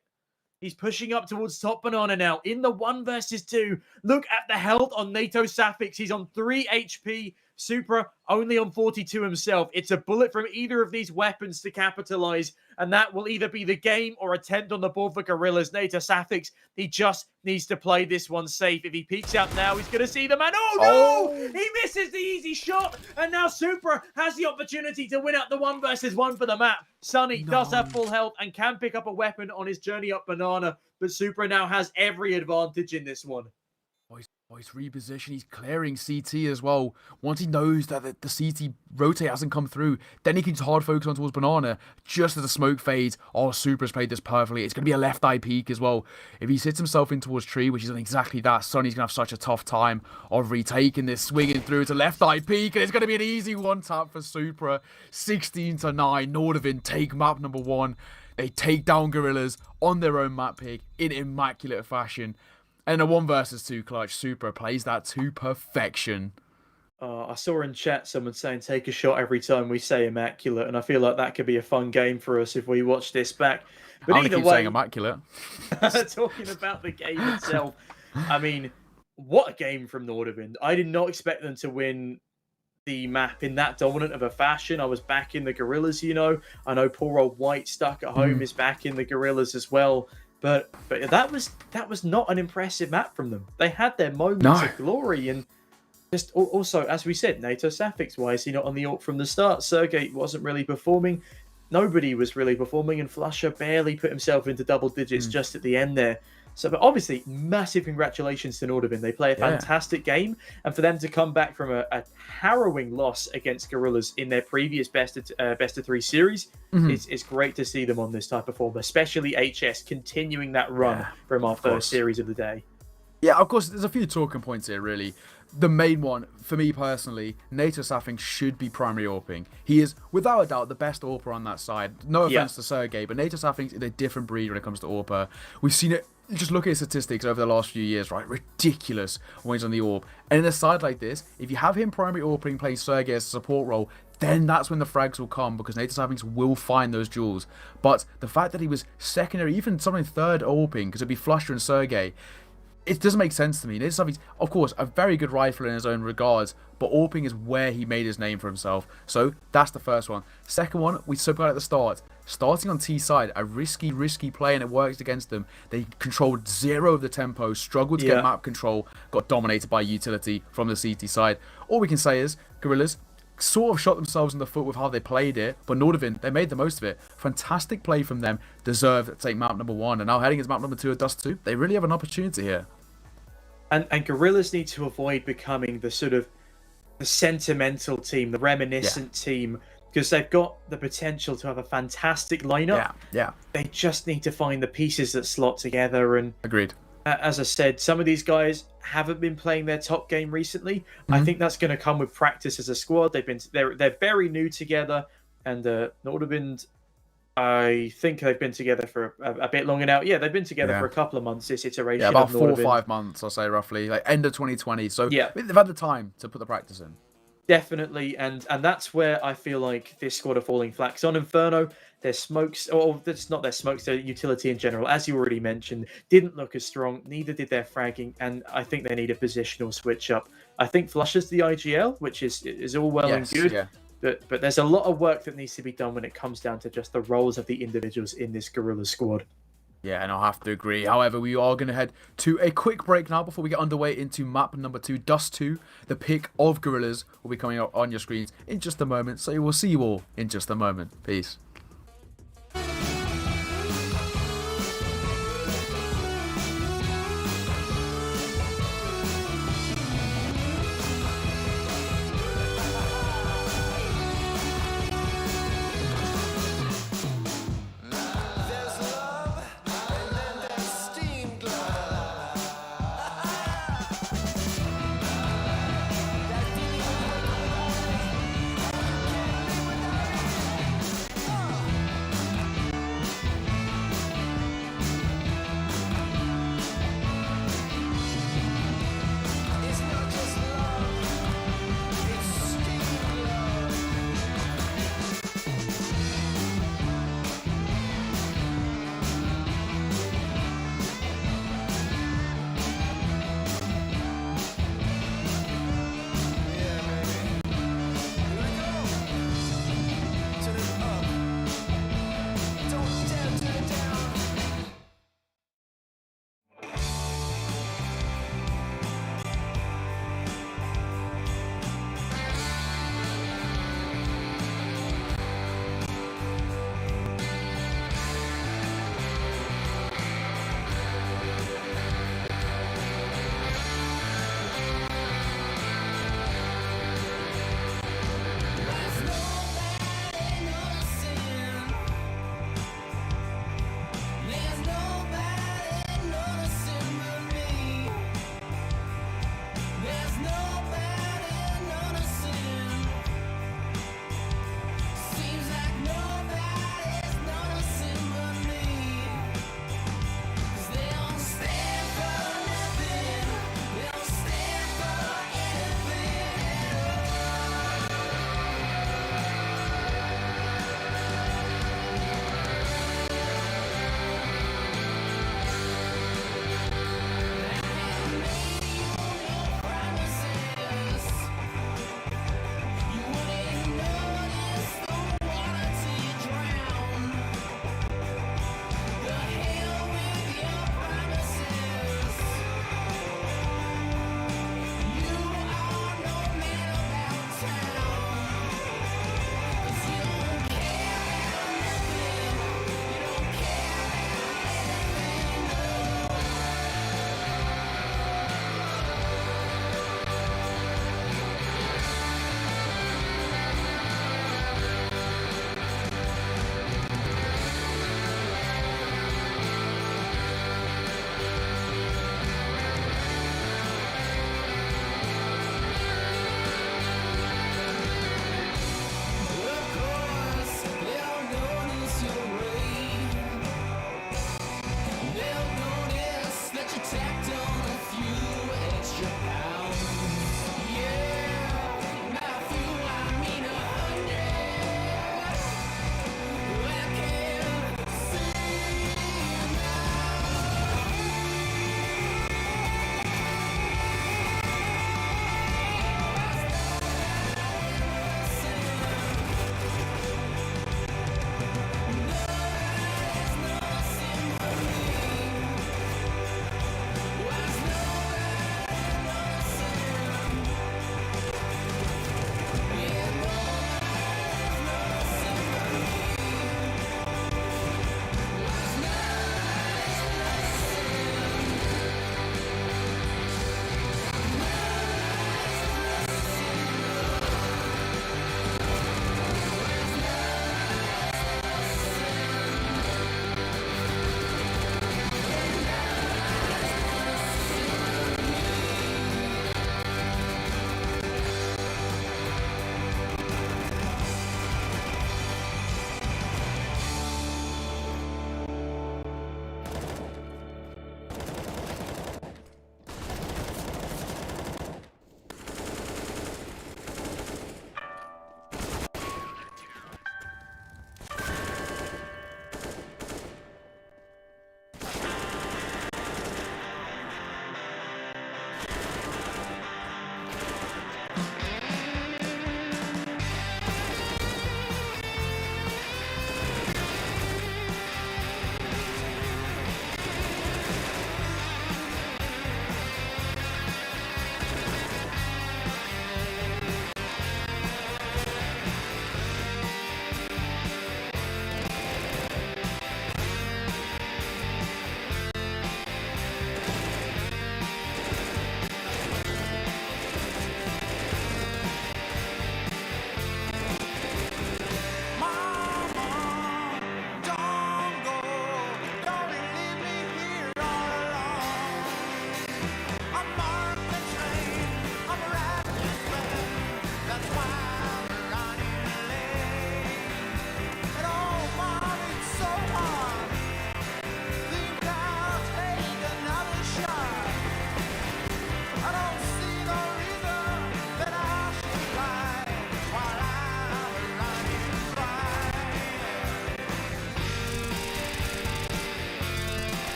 He's pushing up towards top banana now in the 1 versus 2. Look at the health on NATO Saffix. He's on 3 HP. Supra only on 42 himself. It's a bullet from either of these weapons to capitalize, and that will either be the game or a 10th on the board for Gorillaz. NATO Saffix, he just needs to play this one safe. If he peeks out now, he's going to see the man. Oh, no! He misses the easy shot, and now Supra has the opportunity to win out the 1 versus 1 for the map. Sunny does have full health and can pick up a weapon on his journey up banana, but Supra now has every advantage in this one. He's repositioned. He's clearing CT as well. Once he knows that the CT rotate hasn't come through, then he can hard focus on towards banana just as the smoke fades. Supra's played this perfectly. It's going to be a left eye peek as well. If he sits himself in towards tree, which is exactly that, Sonny's going to have such a tough time of retaking this, swinging through to left eye peek, and it's going to be an easy one tap for Supra. 16-9. Nordavind take map number 1. They take down Gorillaz on their own map pick in immaculate fashion. And a 1 versus 2 clutch, Supra plays that to perfection. I saw in chat someone saying take a shot every time we say immaculate, and I feel like that could be a fun game for us if we watch this back. But I'm gonna either keep way, saying immaculate. talking about the game itself, I mean, what a game from Nordavind. I did not expect them to win the map in that dominant of a fashion. I was back in the Gorillaz, you know. I know poor old White stuck at home is back in the Gorillaz as well. But that was not an impressive map from them. They had their moments of glory, and just also, as we said, NATO Safix, why is he not on the AWP from the start? Sergey wasn't really performing. Nobody was really performing, and Flusher barely put himself into double digits just at the end there. So, but obviously, massive congratulations to Nordavind. They play a fantastic game, and for them to come back from a harrowing loss against Gorillaz in their previous best of 3 series, it's great to see them on this type of form, especially HS continuing that run from our first series of the day. Yeah, of course, there's a few talking points here, really. The main one, for me personally, NATO Safing should be primary AWPing. He is, without a doubt, the best AWPer on that side. No offense to Sergey, but NATO Safing is a different breed when it comes to AWPer. We've seen it, just look at his statistics over the last few years, right? Ridiculous when he's on the AWP. And in a side like this, if you have him primary AWPing, playing Sergey as a support role, then that's when the frags will come, because NATO Safing will find those jewels. But the fact that he was secondary, even something third AWPing, because it'd be Flusher and Sergey, it doesn't make sense to me. This is, of course, a very good rifle in his own regards, but AWPing is where he made his name for himself. So that's the first one. Second one, we spoke about at the start. Starting on T side, a risky play, and it worked against them. They controlled 0 of the tempo, struggled to get map control, got dominated by utility from the CT side. All we can say is, Gorillaz sort of shot themselves in the foot with how they played it, but Nordavind, they made the most of it. Fantastic play from them, deserved to take map number 1, and now heading into map number 2 at Dust 2, they really have an opportunity here. And Gorillaz need to avoid becoming the sort of the sentimental team, the reminiscent team, because they've got the potential to have a fantastic lineup. Yeah. They just need to find the pieces that slot together. And agreed. As I said, some of these guys haven't been playing their top game recently. I think that's going to come with practice as a squad. They're very new together, and Nordavind, I think they've been together for a bit longer now. Yeah, they've been together for a couple of months, this iteration. Yeah, about of 4 or Nordavind. 5 months, I'll say, roughly. Like end of 2020. So yeah, they've had the time to put the practice in. Definitely, and that's where I feel like this squad are falling flat. 'Cause on Inferno, their smokes, or it's not their smokes, their utility in general, as you already mentioned, didn't look as strong. Neither did their fragging, and I think they need a positional switch up. I think Flusher's the IGL, which is all well and good. Yeah. But there's a lot of work that needs to be done when it comes down to just the roles of the individuals in this Gorillaz squad. Yeah, and I'll have to agree. However, we are going to head to a quick break now before we get underway into map number 2, Dust 2. The pick of Gorillaz will be coming up on your screens in just a moment. So we'll see you all in just a moment. Peace.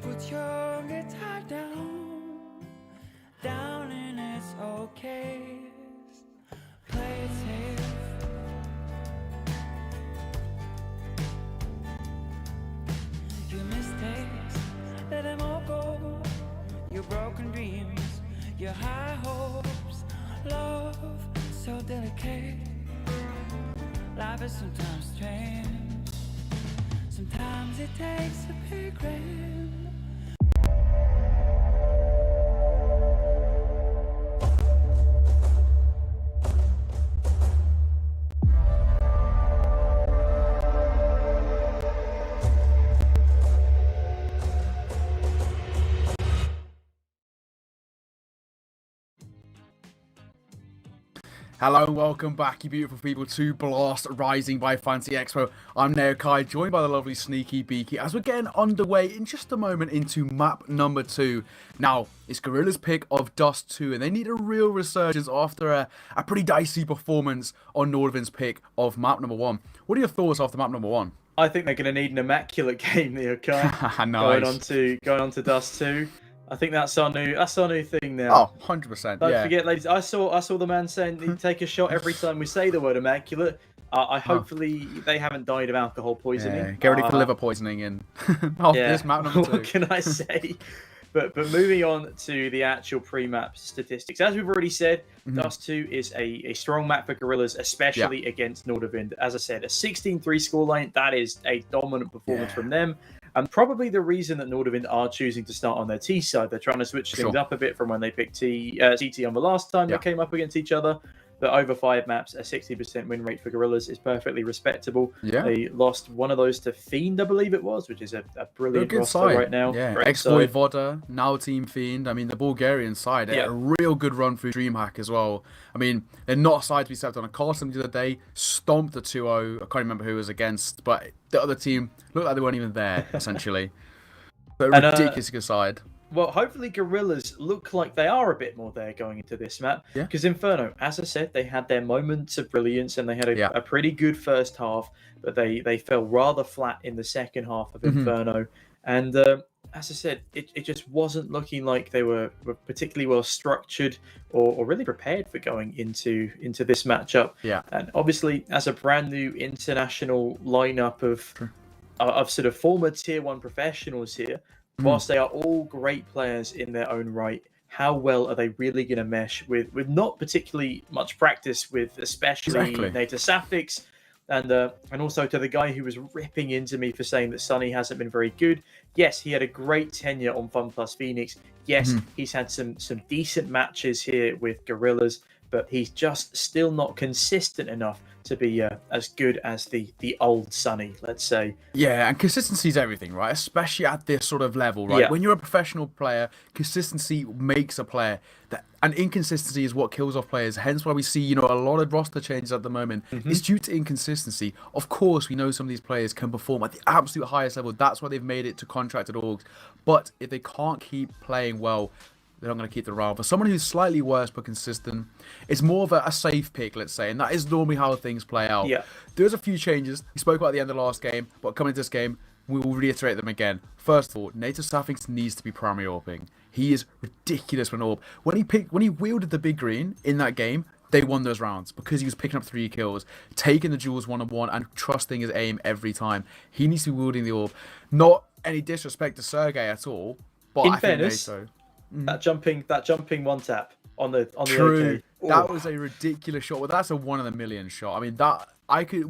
Put your guitar down and it's okay. Play it safe. Your mistakes, let them all go. Your broken dreams, your high hopes, love so delicate. Life is sometimes strange. Sometimes it takes a big rain. Hello and welcome back, you beautiful people, to Blast Rising by Fancy Expo. I'm Neokai, joined by the lovely Sneaky Beaky, as we're getting underway in just a moment into map number 2. Now, it's Gorillaz' pick of Dust 2, and they need a real resurgence after a pretty dicey performance on Nordavind's pick of map number 1. What are your thoughts after map number 1? I think they're going to need an immaculate game, Neokai. Nice. Going on to Dust 2. I think that's our new thing now. Oh, 100%. Don't forget, ladies. I saw the man saying he'd take a shot every time we say the word immaculate. Hopefully they haven't died of alcohol poisoning. Yeah, get ready for liver poisoning in this map number 2. What can I say? But moving on to the actual pre-map statistics, as we've already said, Dust 2 is a strong map for Gorillaz, especially against Nordavind. As I said, a 16-3 scoreline. That is a dominant performance from them. And probably the reason that Nordavind are choosing to start on their T side. They're trying to switch things up a bit from when they picked CT on the last time they came up against each other. But over 5 maps, a 60% win rate for Gorillaz is perfectly respectable. Yeah. They lost one of those to Fiend, I believe it was, which is a brilliant roster right now. Yeah, Exploit Voda, now Team Fiend. I mean, the Bulgarian side, they had a real good run through DreamHack as well. I mean, they're not a side to be stepped on. I cast them the other day, stomped the 2-0. I can't remember who it was against, but the other team looked like they weren't even there, essentially. But a ridiculous good side. Well, hopefully Gorillaz look like they are a bit more there going into this map. Because Inferno, as I said, they had their moments of brilliance and they had a pretty good first half, but they fell rather flat in the second half of Inferno. And as I said, it just wasn't looking like they were particularly well structured or really prepared for going into this matchup. Yeah. And obviously, as a brand new international lineup of sort of former tier 1 professionals here, whilst they are all great players in their own right, how well are they really going to mesh with not particularly much practice with, especially Native Safix, and also to the guy who was ripping into me for saying that Sunny hasn't been very good. Yes, he had a great tenure on Fun Plus Phoenix. Yes, he's had some decent matches here with Gorillaz, but he's just still not consistent enough to be as good as the old Sunny, let's say. Yeah, and consistency is everything, right? Especially at this sort of level, right? When you're a professional player, consistency makes a player. And inconsistency is what kills off players. Hence why we see, a lot of roster changes at the moment. It's due to inconsistency. Of course, we know some of these players can perform at the absolute highest level. That's why they've made it to contracted orgs. But if they can't keep playing well, they're not going to keep the morale. For someone who's slightly worse but consistent, it's more of a safe pick, let's say, and that is normally how things play out. Yeah. There's a few changes. We spoke about at the end of the last game, but coming to this game, we will reiterate them again. First of all, Native Safix needs to be primary orbing. He is ridiculous for an orb. When he wielded the big green in that game, they won those rounds because he was picking up 3 kills, taking the duels 1-on-1, and trusting his aim every time. He needs to be wielding the orb. Not any disrespect to Sergey at all, but in fairness, that jumping one tap on the True. AK. That was a ridiculous shot. Well, that's a 1 in a million shot. I mean,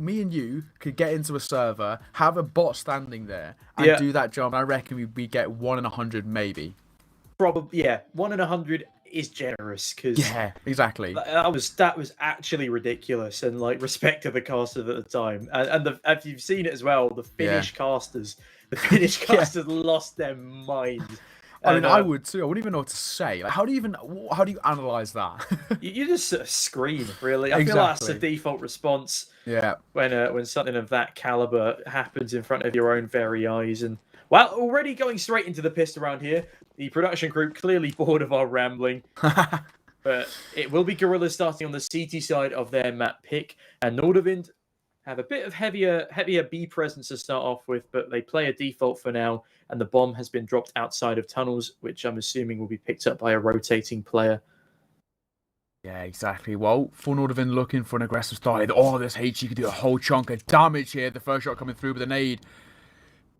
me and you could get into a server, have a bot standing there, and do that jump. I reckon we get 1 in 100 maybe. Probably, 1 in 100 is generous because exactly. That was actually ridiculous, and respect to the casters at the time, and if you've seen it as well, the Finnish casters, lost their minds. I mean, I would too. I wouldn't even know what to say. How do you analyze that? you just sort of scream, really. I feel like that's the default response. Yeah. When something of that caliber happens in front of your own very eyes, and already going straight into the piss around here. The production group clearly bored of our rambling. But it will be Gorillaz starting on the CT side of their map pick, and Nordavind have a bit of heavier B presence to start off with, but they play a default for now, and the bomb has been dropped outside of tunnels, which I'm assuming will be picked up by a rotating player. Yeah, exactly. Well, for Nordavind looking for an aggressive start. Oh, this HG could do a whole chunk of damage here. The first shot coming through with a nade.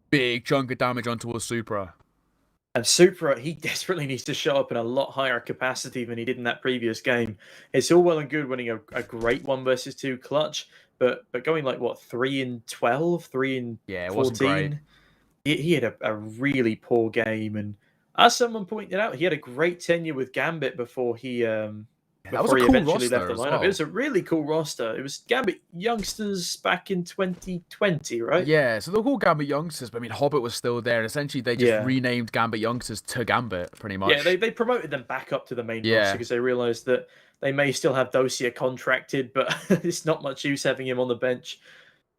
Big chunk of damage on towards Supra. And Supra, he desperately needs to show up in a lot higher capacity than he did in that previous game. It's all well and good winning a great 1 versus 2 clutch, but going like, what, 3-12, 3-14? Yeah, it wasn't great. He had a really poor game, and as someone pointed out, he had a great tenure with Gambit before he eventually left the lineup. Well. It was a really cool roster. It was Gambit youngsters back in 2020, right? Yeah, so they're called Gambit youngsters, but I mean Hobbit was still there, and essentially they just renamed Gambit youngsters to Gambit, pretty much. Yeah, they promoted them back up to the main roster because they realized that they may still have Dosia contracted, but it's not much use having him on the bench.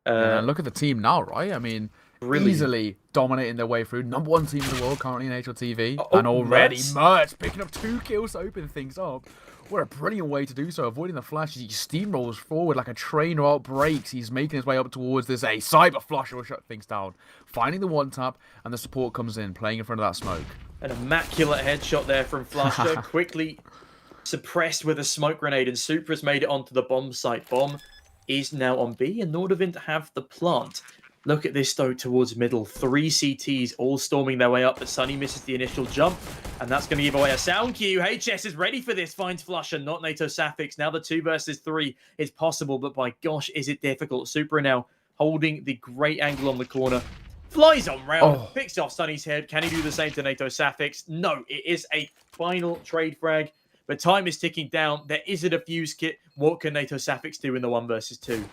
And look at the team now, right? I mean, really easily dominating their way through. Number 1 team in the world currently in HLTV. and already Mertz picking up 2 kills to open things up. What a brilliant way to do so, avoiding the flash as he steamrolls forward like a train without brakes. He's making his way up towards this. A cyber flush will shut things down. Finding the 1-tap, and the support comes in, playing in front of that smoke. An immaculate headshot there from Flusher, quickly suppressed with a smoke grenade, and Supra's made it onto the bomb site. Bomb is now on B, and Nordavind have the plant. Look at this, though, towards middle. 3 CTs all storming their way up, but Sunny misses the initial jump, and that's going to give away a sound cue. HS is ready for this, finds Flusher, not NATO Safix. Now the 2 versus 3 is possible, but by gosh, is it difficult. Supra now holding the great angle on the corner. Flies on round, picks off Sunny's head. Can he do the same to NATO Safix? No, it is a final trade frag, but time is ticking down. There is a defuse kit. What can NATO Safix do in the 1 versus 2?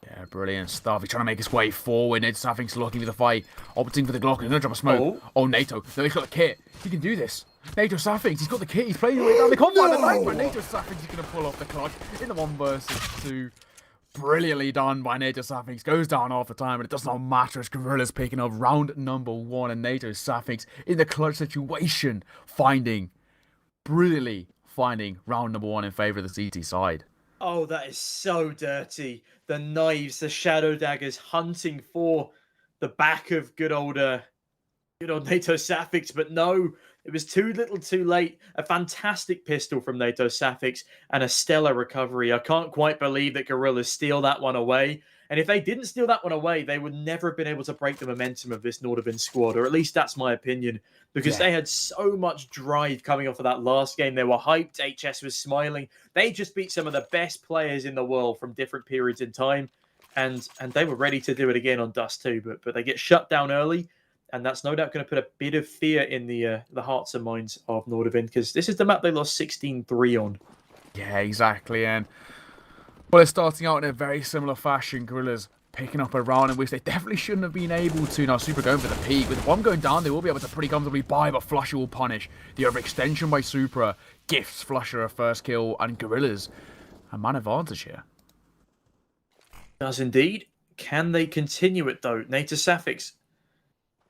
Yeah, brilliant stuff. He's trying to make his way forward. NATO Safix looking for the fight. Opting for the Glock. He's going to drop a smoke. Oh, NATO. No, he's got the kit. He can do this. NATO Safix, he's got the kit. He's playing his way down the combat. The night, but NATO Safix is going to pull off the clutch in the 1 versus 2. Brilliantly done by NATO Safix. Goes down half the time, and it does not matter as Gorillaz picking up round number 1, and NATO Safix in the clutch situation, brilliantly finding round number 1 in favour of the CT side. Oh, that is so dirty. The knives, the shadow daggers hunting for the back of good old NATO Safix, but no, it was too little too late. A fantastic pistol from NATO Safix and a stellar recovery. I can't quite believe that Gorillaz steal that one away. And if they didn't steal that one away, they would never have been able to break the momentum of this Nordavind squad, or at least that's my opinion, because they had so much drive coming off of that last game. They were hyped. HS was smiling. They just beat some of the best players in the world from different periods in time, and they were ready to do it again on Dust 2, but they get shut down early, and that's no doubt going to put a bit of fear in the hearts and minds of Nordavind, because this is the map they lost 16-3 on. Yeah, exactly, and well, it's starting out in a very similar fashion. Gorillaz picking up a round in which they definitely shouldn't have been able to. Now, Supra going for the peak. With the bomb going down, they will be able to pretty comfortably buy, but Flusher will punish. The overextension by Supra gifts Flusher a first kill, and Gorillaz a man advantage here. Does indeed. Can they continue it, though? NATO Safix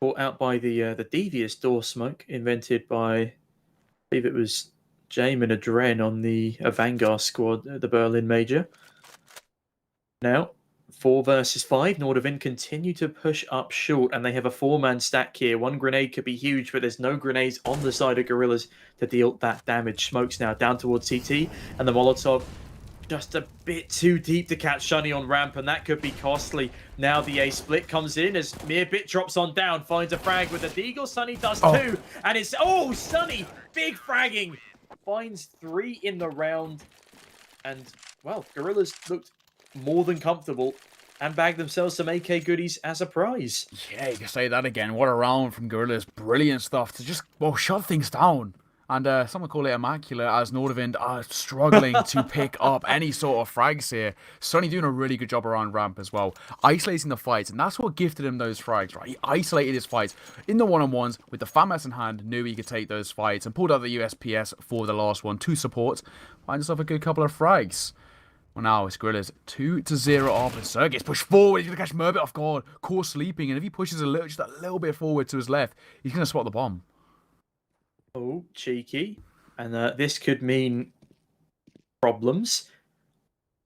caught out by the devious door smoke invented by, I believe it was Jamin Adren on the Vanguard squad, the Berlin Major. Now, 4 versus 5. Nordavind continue to push up short, and they have a 4-man stack here. 1 grenade could be huge, but there's no grenades on the side of Gorillaz to deal that damage. Smokes now down towards CT, and the Molotov just a bit too deep to catch Sunny on ramp, and that could be costly. Now the A split comes in as Meerbit drops on down, finds a frag with a deagle. Sunny does too, and it's Sunny big fragging, finds 3 in the round, and well, Gorillaz looked more than comfortable and bagged themselves some AK goodies as a prize. Yeah, you can say that again. What a round from Gorillaz. Brilliant stuff to just shut things down. And some would call it immaculate, as Nordavind are struggling to pick up any sort of frags here. Sunny doing a really good job around ramp as well, isolating the fights, and that's what gifted him those frags, right? He isolated his fights in the one-on-ones with the FAMAS in hand, knew he could take those fights, and pulled out the USPS for the last one to support. Find himself a good couple of frags. Well, now it's Gorillaz 2-0 up, and Sergey's pushed forward. He's going to catch Merbit off guard, caught sleeping, and if he pushes just a little bit forward to his left, he's going to spot the bomb. Oh, cheeky. And this could mean problems.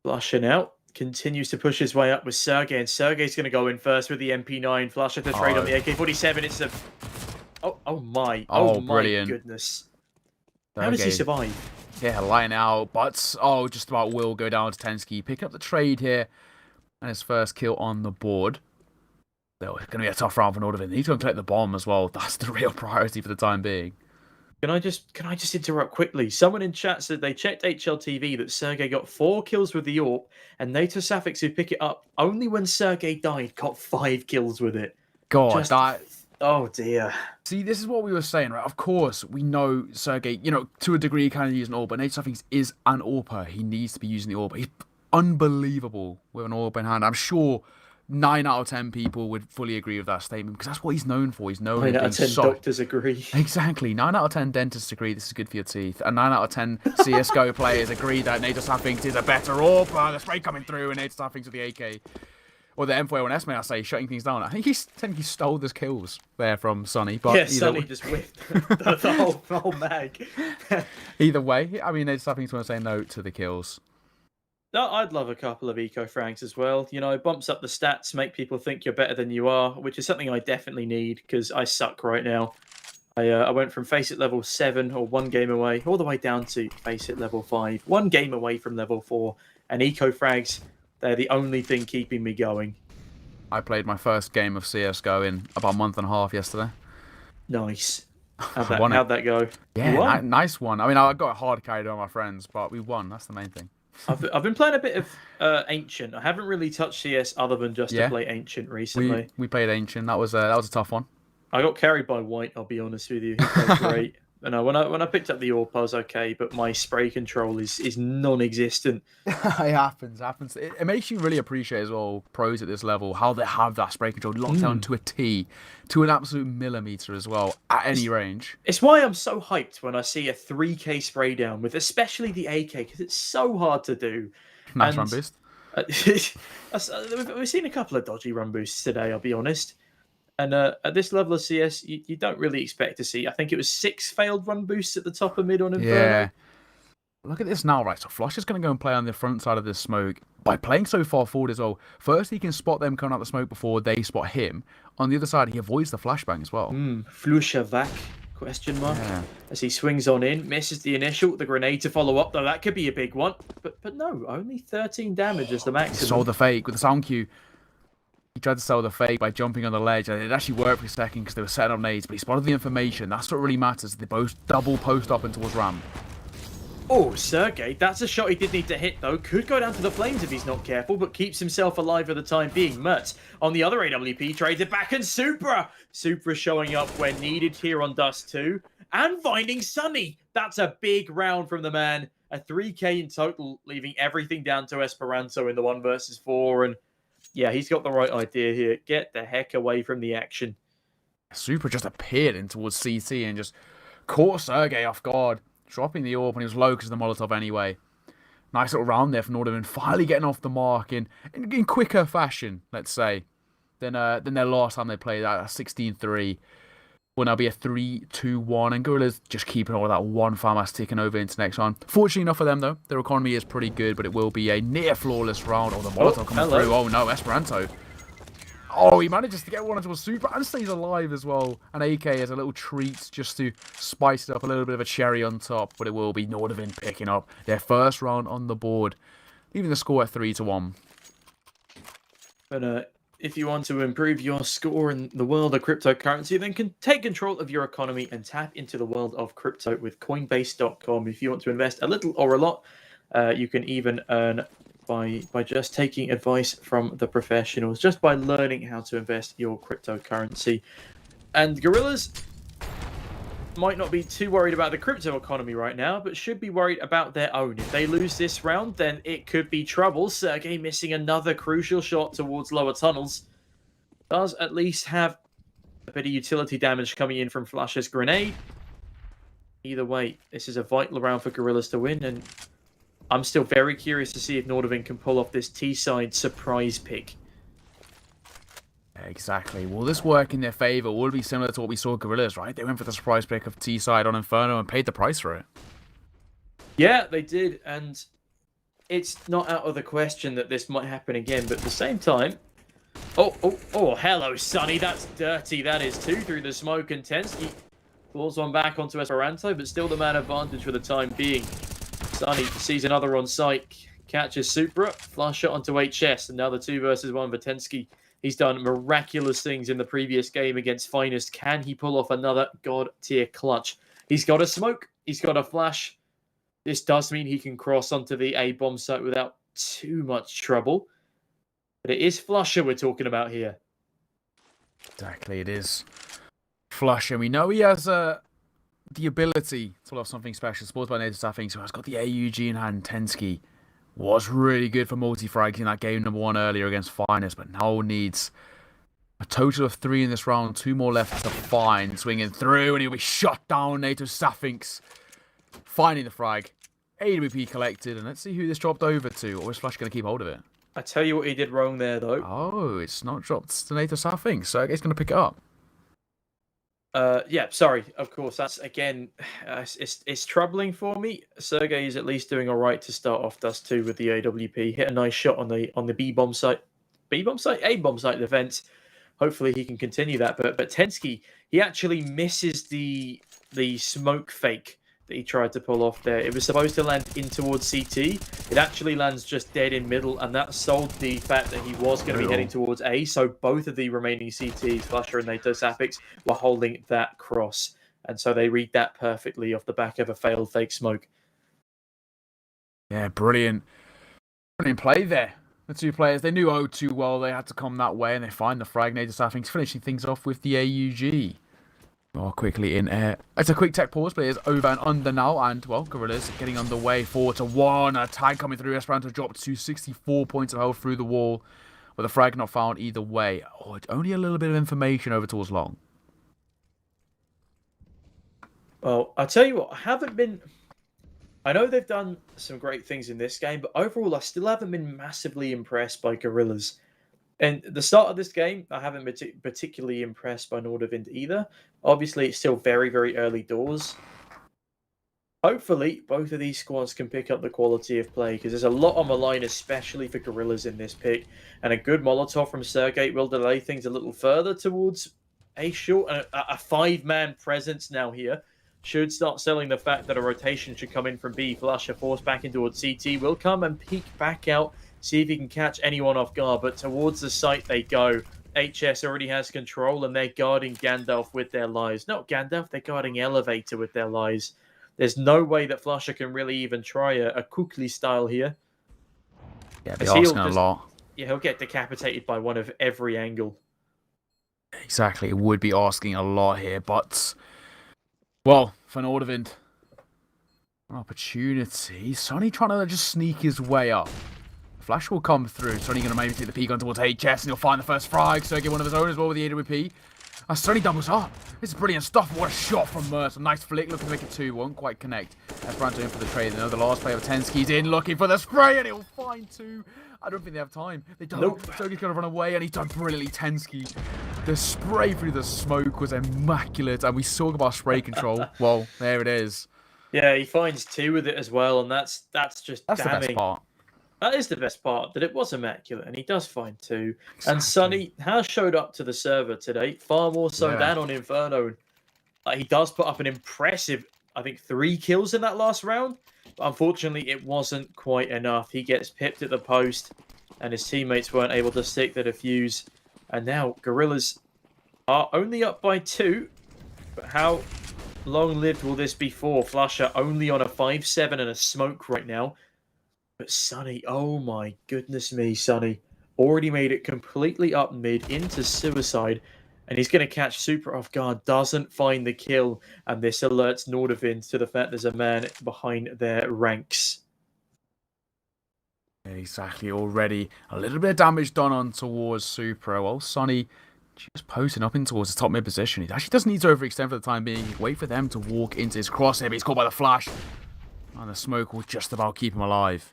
Flushing out. continues to push his way up with Sergey, and Sergey's going to go in first with the MP9. Flush at the trade on the AK-47. It's a... Oh my. Oh my brilliant. Goodness. How does he survive? Yeah, line out, but just about will go down to Tensky. Picking up the trade here, and his first kill on the board. Though it's going to be a tough round for Nordavind. He's going to collect the bomb as well. That's the real priority for the time being. Can I just interrupt quickly? Someone in chat said they checked HLTV that Sergey got 4 kills with the AWP, and NATO Safix, who pick it up only when Sergey died, got 5 kills with it. God, that... Oh dear. See, this is what we were saying, right? Of course, we know Sergey, to a degree, kind of use an AWP, but NATO Safix is an AWPer. He needs to be using the AWP. He's unbelievable with an AWP in hand. I'm sure 9 out of 10 people would fully agree with that statement because that's what he's known for. He's known for 9 out of 10 doctors agree. Exactly. 9 out of 10 dentists agree this is good for your teeth. And 9 out of 10 CSGO players agree that NATO Safix is a better AWPer. The spray coming through and NATO Safix with the AK. Or the M4A1S, may I say, shutting things down. I think he technically stole his kills there from Sonny. But yeah, Sonny just whipped the whole mag. Either way, I mean, NATO Safix want to say no to the kills. No, I'd love a couple of eco frags as well. Bumps up the stats, make people think you're better than you are, which is something I definitely need because I suck right now. I went from Face It level 7 or 1 game away, all the way down to Face It level 5, 1 game away from level 4, and eco frags, they're the only thing keeping me going. I played my first game of CSGO in about a month and a half yesterday. Nice. How'd that go? Yeah, nice one. I mean, I got hard carried on my friends, but we won. That's the main thing. I've been playing a bit of Ancient. I haven't really touched CS other than just to play Ancient recently. We played Ancient. That was a tough one. I got carried by White. I'll be honest with you. He played great. And when I picked up the AWP, I was okay, but my spray control is non-existent. It happens. It makes you really appreciate as well pros at this level how they have that spray control locked down to a T, to an absolute millimeter as well at any range. It's why I'm so hyped when I see a 3K spray down with especially the AK because it's so hard to do. Nice run boost. We've seen a couple of dodgy run boosts today, I'll be honest. And at this level of CS, you don't really expect to see. I think it was 6 failed run boosts at the top of mid on Inferno. Yeah. Look at this now, right? So Flush is going to go and play on the front side of this smoke. By playing so far forward as well, first he can spot them coming out the smoke before they spot him. On the other side, he avoids the flashbang as well. Flushavak, question mark. Yeah. As he swings on in, misses the initial, the grenade to follow up, though that could be a big one. But no, only 13 damage is the maximum. He saw the fake with the sound cue. He tried to sell the fake by jumping on the ledge, and it actually worked for a second because they were setting up nades, but he spotted the information. That's what really matters. They both double post up and towards ramp. Oh, Sergey, that's a shot he did need to hit, though. Could go down to the flames if he's not careful, but keeps himself alive for the time being. Mutt on the other AWP trades it back, and Supra showing up when needed here on Dust 2, and finding Sonny. That's a big round from the man. A 3K in total, leaving everything down to Esperanto in the 1 versus 4, and yeah, he's got the right idea here. Get the heck away from the action. Supra just appeared in towards CT and just caught Sergey off guard. Dropping the AWP when he was low because of the Molotov anyway. Nice little round there from Nordavind. Finally getting off the mark in quicker fashion, let's say, than their last time they played that 16-3. Will now be a 3-2-1. And Gorillaz just keeping all of that one farm ticking over into next round. Fortunately enough for them, though, their economy is pretty good, but it will be a near flawless round. Oh, the Molotov coming through. Oh, no, Esperanto. Oh, he manages to get one into a Super and stays alive as well. And AK is a little treat just to spice it up, a little bit of a cherry on top. But it will be Nordavind picking up their first round on the board, leaving the score at 3-1. But if you want to improve your score in the world of cryptocurrency, then can take control of your economy and tap into the world of crypto with Coinbase.com. If you want to invest a little or a lot, you can even earn by just taking advice from the professionals, just by learning how to invest your cryptocurrency. And Gorillaz might not be too worried about the crypto economy right now, but should be worried about their own. If they lose this round, then it could be trouble. Sergey missing another crucial shot towards lower tunnels. Does at least have a bit of utility damage coming in from Flush's grenade. Either way, this is a vital round for Gorillaz to win, and I'm still very curious to see if Nordavind can pull off this T-side surprise pick. Exactly. Will this work in their favour? Will it be similar to what we saw Gorillaz, right? They went for the surprise pick of T-side on Inferno and paid the price for it. Yeah, they did, and it's not out of the question that this might happen again, but at the same time... Oh, hello, Sonny. That's dirty. That is 2 through the smoke, and Tensky falls one back onto Esperanto, but still the man advantage for the time being. Sonny sees another on site, catches Supra, flush shot onto HS, and now the 2 versus 1 for Tensky. He's done miraculous things in the previous game against Finest. Can he pull off another god-tier clutch? He's got a smoke. He's got a flash. This does mean he can cross onto the A bomb site without too much trouble. But it is Flusher we're talking about here. Exactly, it is Flusher. We know he has the ability to have something special. Sports by Native Staffing, so has got the AUG in hand. Tensky was really good for multi-frags in that game number 1 earlier against Finest, but now needs a total of 3 in this round. 2 more left to find. Swinging through, and he'll be shot down. Native Staffings finding the frag. AWP collected, and let's see who this dropped over to. Or is Flush going to keep hold of it? I tell you what he did wrong there, though. Oh, it's not dropped to Native Staffing, so he's going to pick it up. Yeah, sorry. Of course, that's again, it's troubling for me. Sergey is at least doing all right to start off. Does too with the AWP. Hit a nice shot on the B bomb site, A bomb site defense. Hopefully he can continue that. But Tensky, he actually misses the smoke fake that he tried to pull off there. It was supposed to land in towards CT. It actually lands just dead in middle, and that sold the fact that he was going to be heading towards A. So both of the remaining CTs, Flusher and NATO Sapix, were holding that cross. And so they read that perfectly off the back of a failed fake smoke. Yeah, brilliant. Brilliant play there. The 2 players, they knew O too well. They had to come that way, and they find the frag. NATO Staffing's finishing things off with the AUG. More quickly in air. It's a quick tech pause, but it's over and under now. And, well, Gorillaz getting underway. 4-1. A tag coming through. Esperanto dropped to 64 points of health through the wall. With a frag not found either way. Oh, only a little bit of information over towards long. Well, I'll tell you what. I know they've done some great things in this game, but overall, I still haven't been massively impressed by Gorillaz. And the start of this game, I haven't been particularly impressed by Nordavind either. Obviously, it's still very, very early doors. Hopefully, both of these squads can pick up the quality of play, because there's a lot on the line, especially for Gorillaz in this pick. And a good Molotov from Sergey will delay things a little further towards A short. And a 5-man presence now here should start selling the fact that a rotation should come in from B. Flusher forced back in towards CT will come and peek back out. See if he can catch anyone off guard, but towards the site they go. HS already has control, and they're guarding Gandalf with their lives. Not Gandalf, they're guarding Elevator with their lives. There's no way that Flusher can really even try a Kukli style here. Yeah, they're asking a lot. Yeah, he'll get decapitated by one of every angle. Exactly, it would be asking a lot here, but... Well, for Nordavind, an opportunity. Sonny trying to just sneak his way up. Flash will come through. Sonny going to maybe take the peek on towards HS, and he'll find the first frag. Sergey, one of his own as well with the AWP. As Sonny doubles up. This is brilliant stuff. What a shot from Mercer. Nice flick. Looking to make it 2. Won't quite connect. Esperanto in for the trade. They know the last player of Tensky's in, looking for the spray, and he'll find 2. I don't think they have time. They don't. Nope. Sergey's going to run away, and he's done brilliantly. Tensky. The spray through the smoke was immaculate, and we talk about spray control. Well, there it is. Yeah, he finds 2 with it as well, and that's just damning. The best part. That is the best part, that it was immaculate, and he does find 2. Exactly. And Sonny has showed up to the server today, far more so than on Inferno. He does put up an impressive, I think, 3 kills in that last round. But unfortunately, it wasn't quite enough. He gets pipped at the post, and his teammates weren't able to stick the defuse. And now, Gorillaz are only up by 2. But how long-lived will this be for? Flusher only on a 5-7 and a smoke right now. But Sonny, oh my goodness me, Sonny. Already made it completely up mid into suicide. And he's going to catch Super off guard. Doesn't find the kill. And this alerts Nordavind to the fact there's a man behind their ranks. Exactly, already a little bit of damage done on towards Supra. Well, Sonny just posting up in towards the top mid position. He actually doesn't need to overextend for the time being. Wait for them to walk into his crosshair, but he's caught by the flash. And the smoke will just about keep him alive.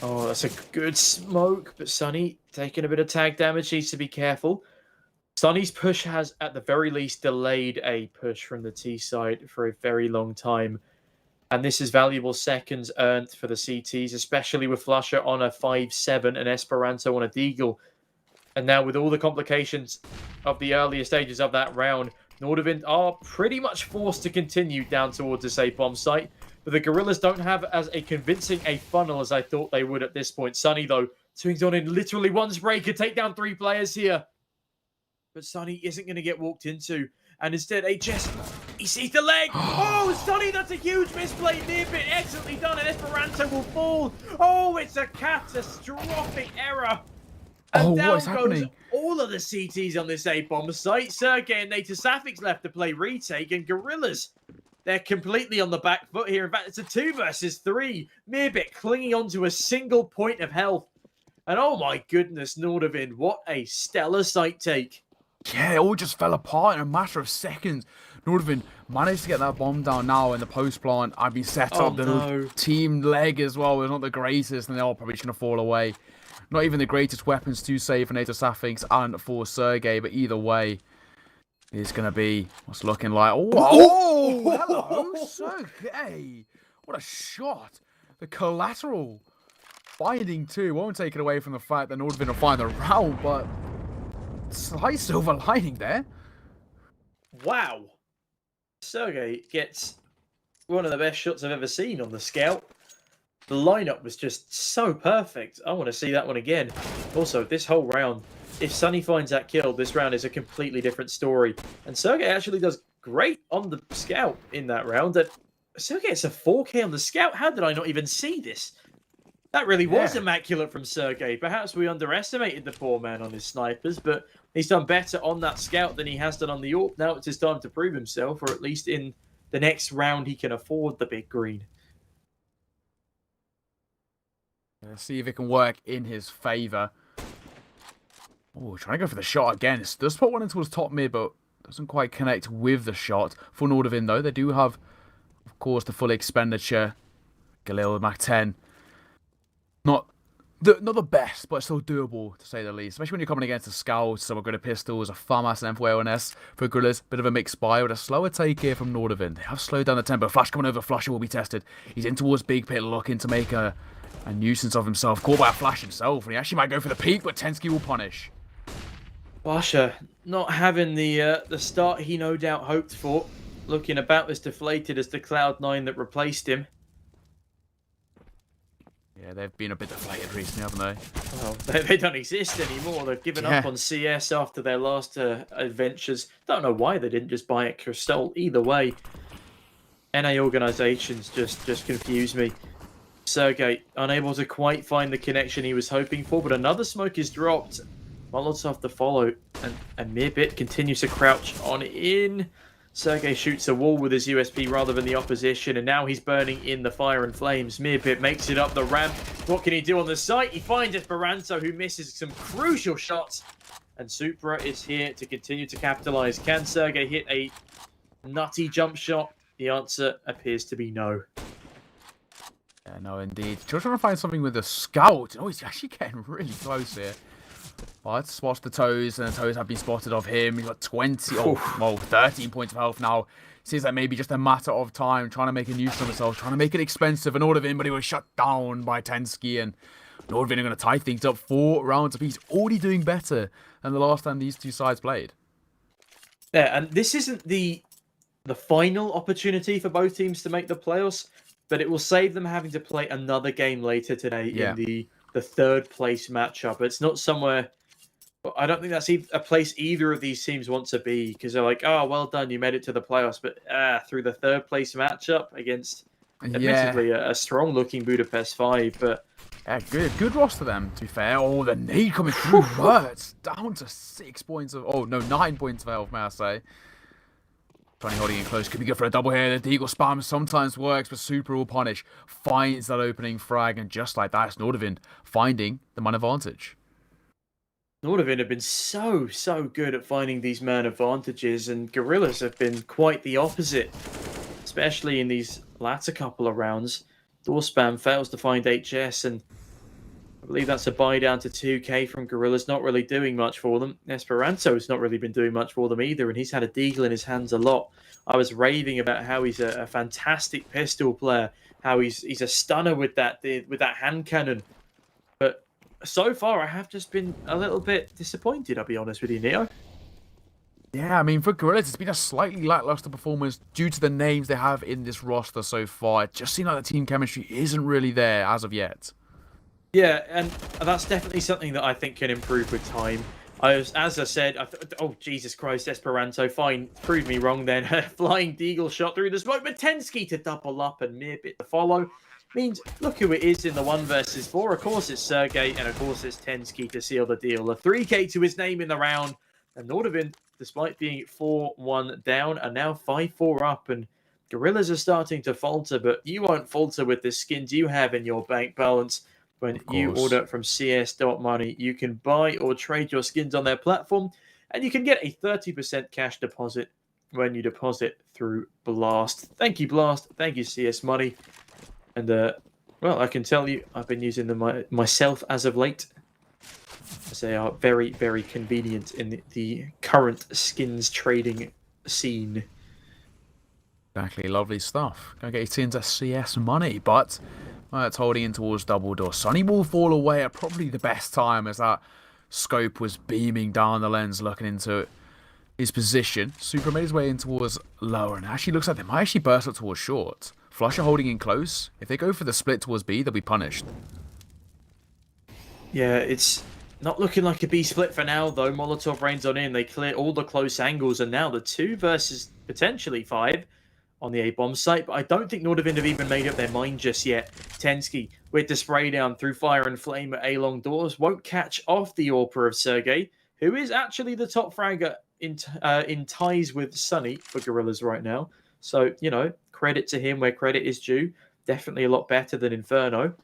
Oh, that's a good smoke, but Sonny taking a bit of tag damage, needs to be careful. Sonny's push has, at the very least, delayed a push from the T side for a very long time. And this is valuable seconds earned for the CTs, especially with Flusher on a 5-7 and Esperanto on a Deagle. And now with all the complications of the earlier stages of that round, Nordavind are pretty much forced to continue down towards this A-bomb site. But the Gorillaz don't have as a convincing a funnel as I thought they would at this point. Sunny, though, swings on in literally one spray, could take down 3 players here. But Sunny isn't going to get walked into. And instead, HS, he sees the leg. Oh, Sunny, that's a huge misplay. Nearbit, excellently done, and Esperanto will fall. Oh, it's a catastrophic error. And down what is goes happening? all of the CTs on this A-bomb site. Sergey and Native Safix left to play retake, and Gorillaz, they're completely on the back foot here. In fact, it's a 2 versus 3. Mearbit clinging onto a single point of health. And oh my goodness, Nordavind, what a stellar site take. Yeah, it all just fell apart in a matter of seconds. Nordavind managed to get that bomb down now in the post plant. I've been set up. The no. team leg as well was not the greatest, and they're all probably just going to fall away. Not even the greatest weapons to save for Native Safix and for Sergey, but either way, it's going to be what's looking like. Oh, hello, Sergey. What a shot. The collateral. Finding 2 won't take it away from the fact that Nordavind will find the round, but slight silver lining there. Wow. Sergey gets one of the best shots I've ever seen on the scout. The lineup was just so perfect. I want to see that one again. Also, this whole round, if Sunny finds that kill, this round is a completely different story. And Sergey actually does great on the scout in that round. That Sergey gets a 4K on the scout. How did I not even see this? That really was immaculate from Sergey. Perhaps we underestimated the poor man on his snipers, but he's done better on that scout than he has done on the AWP. Now it's his time to prove himself, or at least in the next round he can afford the big green. Let's see if it can work in his favour. Oh, trying to go for the shot again. It does put one into his top mid, but doesn't quite connect with the shot. For Nordavind, though, they do have, of course, the full expenditure. Galil, Mach 10. Not the best, but still doable, to say the least. Especially when you're coming against a Scout, someone good at pistols, a FAMAS, and M4A1S for Gorillaz. Bit of a mixed buy with a slower take here from Nordavind. They have slowed down the tempo. Flash coming over. Flasher will be tested. He's in towards Big Pit, looking to make a nuisance of himself. Caught by a flash himself, and he actually might go for the peak, but Tensky will punish. Flasher not having the start he no doubt hoped for. Looking about as deflated as the Cloud9 that replaced him. Yeah, they've been a bit deflated recently, haven't they? Well, they don't exist anymore. They've given up on CS after their last adventures. Don't know why they didn't just buy it Crystal. Either way, NA organizations just confuse me. Sergey unable to quite find the connection he was hoping for, but another smoke is dropped. Molotov to follow, and Mearbit continues to crouch on in. Sergey shoots a wall with his USP rather than the opposition, and now he's burning in the fire and flames. Mearbit makes it up the ramp. What can he do on the site? He finds Esperanto, who misses some crucial shots, and Supra is here to continue to capitalize. Can Sergey hit a nutty jump shot? The answer appears to be no. Yeah, no, indeed. Just trying to find something with the Scout. Oh, he's actually getting really close here. Well, let's watch the toes, and the toes have been spotted of him. He's got 13 points of health now. Seems like maybe just a matter of time, trying to make a nuisance of himself, trying to make it expensive and Nordavind, but he was shut down by Tensky, and Nordavind are going to tie things up 4 rounds apiece. Already doing better than the last time these two sides played. Yeah, and this isn't the final opportunity for both teams to make the playoffs, but it will save them having to play another game later today in the 3rd place matchup. It's not somewhere... I don't think that's a place either of these teams want to be, because they're like, oh, well done, you made it to the playoffs. But through the 3rd place matchup against, admittedly, a strong-looking Budapest 5. But yeah, good roster them, to be fair. Oh, the nade coming through words. Down to 6 points of... Oh, no, 9 points of health, may I say. Tony holding it close. Could be good for a double here. The Deagle spam sometimes works, but Super will punish. Finds that opening frag, and just like that, it's Nordavind finding the man advantage. Nordavind have been so good at finding these man advantages, and Gorillaz have been quite the opposite, especially in these latter couple of rounds. Door spam fails to find HS, and I believe that's a buy down to 2k from Gorillaz, not really doing much for them. Esperanto's not really been doing much for them either, and he's had a deagle in his hands a lot. I was raving about how he's a fantastic pistol player, how he's a stunner with that hand cannon. But so far, I have just been a little bit disappointed, I'll be honest with you, Neo. Yeah, I mean, for Gorillaz, it's been a slightly lackluster performance due to the names they have in this roster so far. It just seems like the team chemistry isn't really there as of yet. Yeah, and that's definitely something that I think can improve with time. As I said, oh, Jesus Christ, Esperanto, fine, prove me wrong then. Flying deagle shot through the smoke, but Tensky to double up and Mirbit to follow. Means, look who it is in the 1 versus 4. Of course it's Sergey, and of course it's Tensky to seal the deal. A 3k to his name in the round. And Nordavind, despite being 4-1 down, are now 5-4 up. And Gorillaz are starting to falter, but you won't falter with the skins you have in your bank balance. When you order from CS.money, you can buy or trade your skins on their platform, and you can get a 30% cash deposit when you deposit through Blast. Thank you, Blast. Thank you, CS Money. And, well, I can tell you, I've been using them myself as of late, as they are very, very convenient in the current skins trading scene. Exactly, lovely stuff. Gonna get his skins at CS Money, but... well, it's holding in towards double door. Sunny will fall away at probably the best time as that scope was beaming down the lens, looking into his position. Super made his way in towards lower, and actually looks like they might actually burst up towards short. Flusher holding in close. If they go for the split towards B, they'll be punished. Yeah, it's not looking like a B split for now, though. Molotov rains on in. They clear all the close angles, and now the 2 versus potentially 5 on the A-bomb site, but I don't think Nordavind have even made up their mind just yet. Tensky, with the spray down through fire and flame at A-long doors, won't catch off the AWPer of Sergey, who is actually the top fragger in ties with Sunny for Gorillaz right now. So, you know, credit to him where credit is due. Definitely a lot better than Inferno.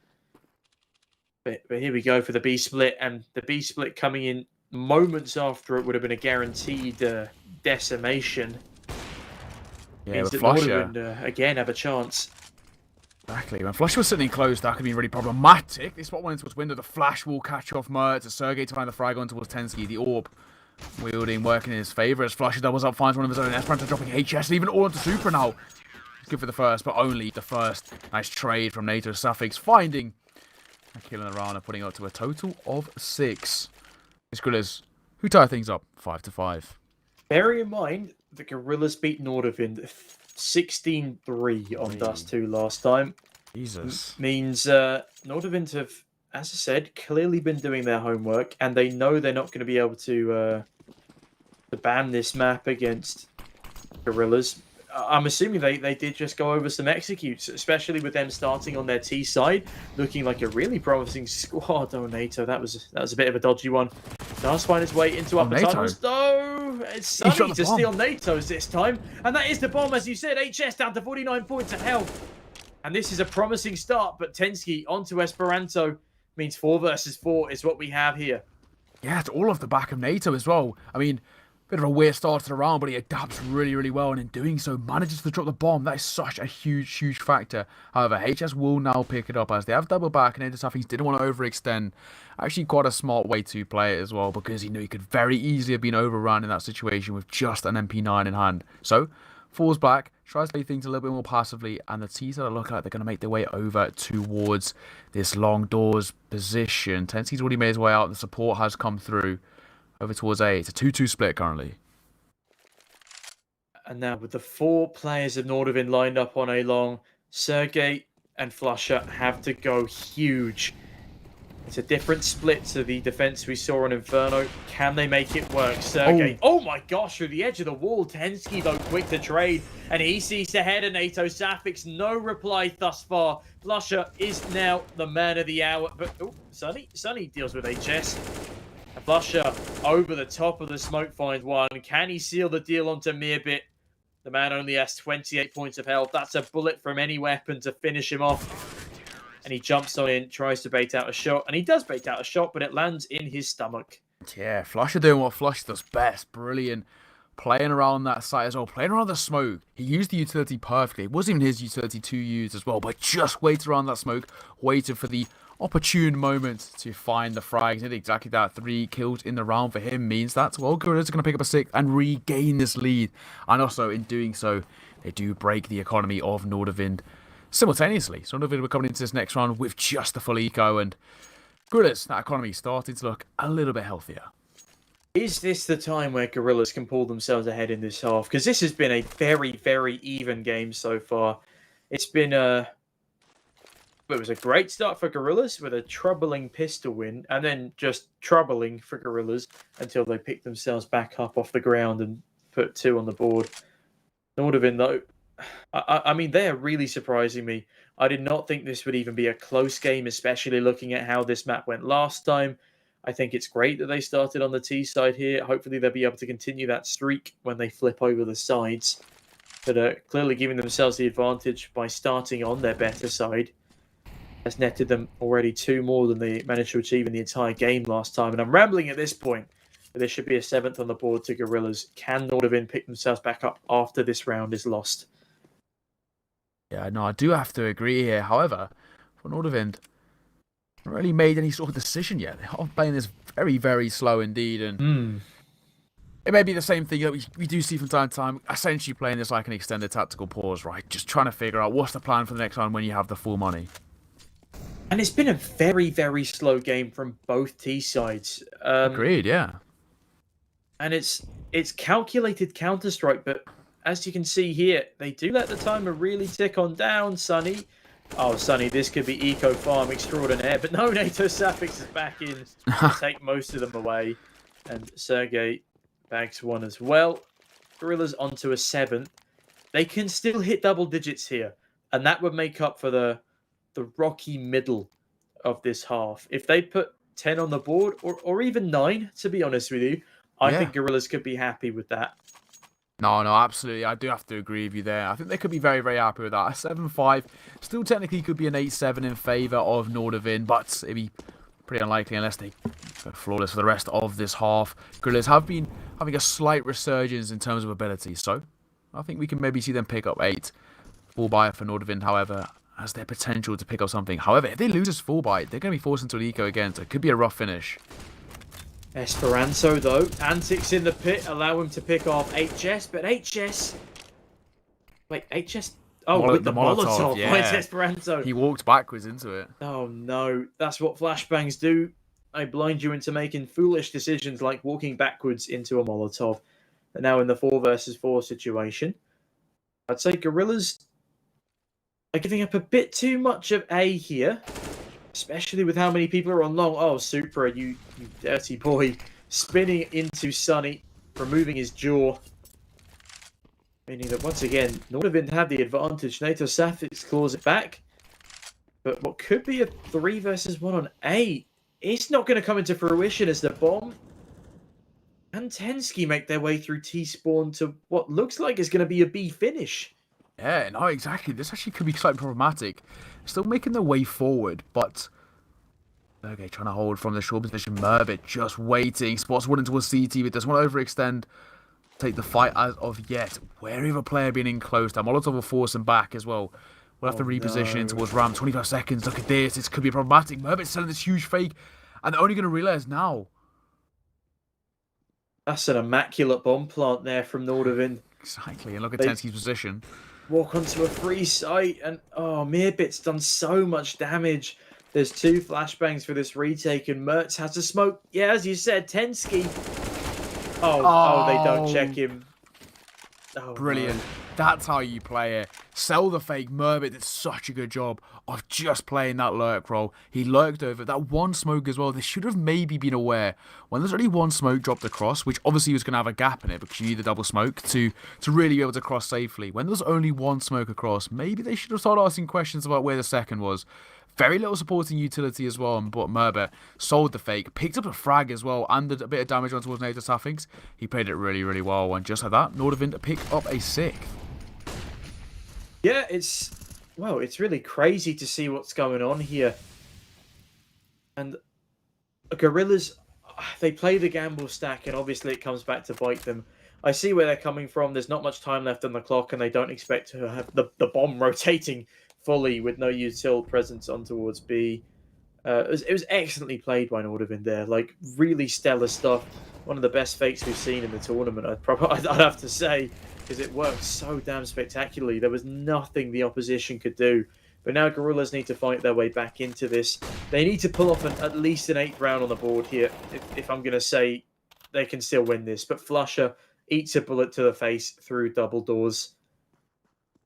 But here we go for the B split, and the B split coming in moments after it would have been a guaranteed decimation. Yeah, Means with that Flusher. Nordavind, again, have a chance. Exactly. When Flusher was sitting close, that could be really problematic. This spot went into his window. The flash will catch off Mert. To Sergey to find the frag on towards Tensky. The orb wielding, working in his favour as Flusher doubles up, finds one of his own. Esperanto dropping HS, leaving it all onto Super now. Good for the first, but only the first. Nice trade from NATO Suffix, finding a kill in the round and putting it up to a total of 6. It's Gorillaz who tie things up 5-5. Bearing in mind, the Gorillaz beat Nordavind 16-3 on Dust 2 last time. Jesus. Means Nordavind have, as I said, clearly been doing their homework, and they know they're not going to be able to ban this map against Gorillaz. I'm assuming they did just go over some executes, especially with them starting on their T side, looking like a really promising squad. Oh, NATO, that was a bit of a dodgy one. Does find his way into upper tunnels. No, it's Sunny to steal NATO's this time, and that is the bomb, as you said. HS down to 49 points of health, and this is a promising start. But Tensky onto Esperanto means 4 versus 4 is what we have here. Yeah, it's all off the back of NATO as well. I mean, bit of a weird start to the round, but he adapts really, really well, and in doing so, manages to drop the bomb. That is such a huge, huge factor. However, HS will now pick it up as they have double back, and Interstuffings didn't want to overextend. Actually, quite a smart way to play it as well, because he knew he could very easily have been overrun in that situation with just an MP9 in hand. So, falls back, tries to play things a little bit more passively, and the T's are looking like they're going to make their way over towards this long doors position. Tensky's already made his way out, the support has come through. Over towards A. It's a 2-2 split currently. And now with the 4 players of Nordavind lined up on A long, Sergey and Flusher have to go huge. It's a different split to the defense we saw on Inferno. Can they make it work? Sergey, oh my gosh, through the edge of the wall. Tensky, though, quick to trade. And he sees the head of NATO Safix. No reply thus far. Flusher is now the man of the hour. But, oh, Sunny deals with HS. Flusher over the top of the smoke finds one. Can he seal the deal onto Mirbit? The man only has 28 points of health. That's a bullet from any weapon to finish him off. And he jumps on in, tries to bait out a shot. And he does bait out a shot, but it lands in his stomach. Yeah, Flusher doing what Flusher does best. Brilliant. Playing around that site as well. Playing around the smoke. He used the utility perfectly. It wasn't even his utility to use as well, but just waited around that smoke. Waited for the opportune moment to find the frags. He did exactly that. 3 kills in the round for him means that, well, Gorillaz are going to pick up a 6th and regain this lead. And also, in doing so, they do break the economy of Nordavind simultaneously. So Nordavind were coming into this next round with just the full eco, and Gorillaz, that economy starting to look a little bit healthier. Is this the time where Gorillaz can pull themselves ahead in this half? Because this has been a very, very even game so far. It's been it was a great start for Gorillaz with a troubling pistol win, and then just troubling for Gorillaz until they picked themselves back up off the ground and put 2 on the board. Nordavind, though, I mean, they are really surprising me. I did not think this would even be a close game, especially looking at how this map went last time. I think it's great that they started on the T side here. Hopefully they'll be able to continue that streak when they flip over the sides. But clearly giving themselves the advantage by starting on their better side has netted them already 2 more than they managed to achieve in the entire game last time. And I'm rambling at this point, but there should be a 7th on the board to Gorillaz. Can Nordavind pick themselves back up after this round is lost? Yeah, no, I do have to agree here. However, for Nordavind, not really made any sort of decision yet. They are playing this very, very slow indeed, and it may be the same thing that we do see from time to time, essentially playing this like an extended tactical pause, right? Just trying to figure out what's the plan for the next round when you have the full money. And it's been a very, very slow game from both T sides. Agreed, yeah. And it's calculated Counter-Strike, but as you can see here, they do let the timer really tick on down, Sonny. Oh, Sonny, this could be eco farm extraordinaire, but no, NATO Safix is back in to take most of them away. And Sergey bags 1 as well. Gorillaz onto a 7th. They can still hit double digits here, and that would make up for the rocky middle of this half. If they put 10 on the board, or even 9, to be honest with you, I think Gorillaz could be happy with that. No, absolutely. I do have to agree with you there. I think they could be very, very happy with that. A 7-5 still technically could be an 8-7 in favour of Nordavind, but it'd be pretty unlikely unless they go flawless for the rest of this half. Gorillaz have been having a slight resurgence in terms of ability, so I think we can maybe see them pick up 8. Full buy for Nordavind, however, has their potential to pick up something. However, if they lose this full buy, they're going to be forced into an eco again, so it could be a rough finish. Esperanto, though, antics in the pit allow him to pick off HS, but HS... Wait, HS... Oh, with the Molotov yeah. finds Esperanto. He walked backwards into it. Oh, no. That's what flashbangs do. They blind you into making foolish decisions like walking backwards into a Molotov. They're now in the 4 versus 4 situation. I'd say Gorillaz are giving up a bit too much of A here. Especially with how many people are on long. Oh, Supra, you dirty boy. Spinning into Sonny, removing his jaw. Meaning that once again, Nordavind have the advantage. NATO Safix claws it back. But what could be a 3 versus 1 on A, it's not going to come into fruition as the bomb and Tensky make their way through T-spawn to what looks like is going to be a B finish. Yeah, no, exactly. This actually could be slightly problematic. Still making their way forward, but okay, trying to hold from the short position. Merbit just waiting. Spots running towards CT, but doesn't want to overextend. Take the fight as of yet. Wary of a player being in close. That Molotov will force him back as well. We'll have to reposition towards Ram. 25 seconds. Look at this. This could be problematic. Merbit's selling this huge fake, and they're only going to realize now. That's an immaculate bomb plant there from Nordavind. Exactly, and look at Tensky's position. Walk onto a free site, and oh, Meerbit's done so much damage. There's 2 flashbangs for this retake, and Mertz has to smoke. Yeah, as you said, Tensky. Oh, they don't check him. Oh, brilliant. No. That's how you play it. Sell the fake. Merbit did such a good job of just playing that lurk role. He lurked over. That one smoke as well. They should have maybe been aware. When there's only one smoke dropped across, which obviously was going to have a gap in it because you need the double smoke to really be able to cross safely. When there's only one smoke across, maybe they should have started asking questions about where the second was. Very little supporting utility as well, but Merbit sold the fake, picked up a frag as well, and a bit of damage on towards NATO Safix. He played it really, really well, and just like that, Nordavind picked up a 6th. Yeah, it's really crazy to see what's going on here. And Gorillaz, they play the gamble stack, and obviously it comes back to bite them. I see where they're coming from. There's not much time left on the clock, and they don't expect to have the bomb rotating fully with no util presence on towards B. It was excellently played by Nordavind there. Like, really stellar stuff. One of the best fakes we've seen in the tournament, I'd have to say, because it worked so damn spectacularly. There was nothing the opposition could do. But now Gorillaz need to fight their way back into this. They need to pull off at least an 8th round on the board here, if I'm going to say they can still win this. But Flusher eats a bullet to the face through double doors.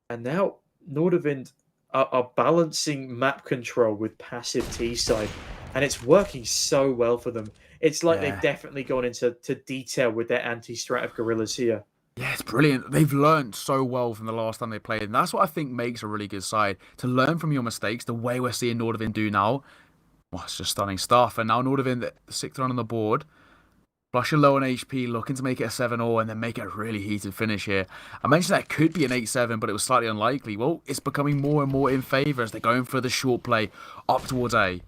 And now Nordavind are balancing map control with passive T-side. And it's working so well for them. It's like they've definitely gone into detail with their anti-strat of Gorillaz here. Yeah, it's brilliant. They've learned so well from the last time they played, and that's what I think makes a really good side. To learn from your mistakes, the way we're seeing Nordavind do now, well, it's just stunning stuff. And now Nordavind, the 6th round on the board, Flusher low on HP, looking to make it a 7-0 and then make it a really heated finish here. I mentioned that it could be an 8-7, but it was slightly unlikely. Well, it's becoming more and more in favour as they're going for the short play up towards A.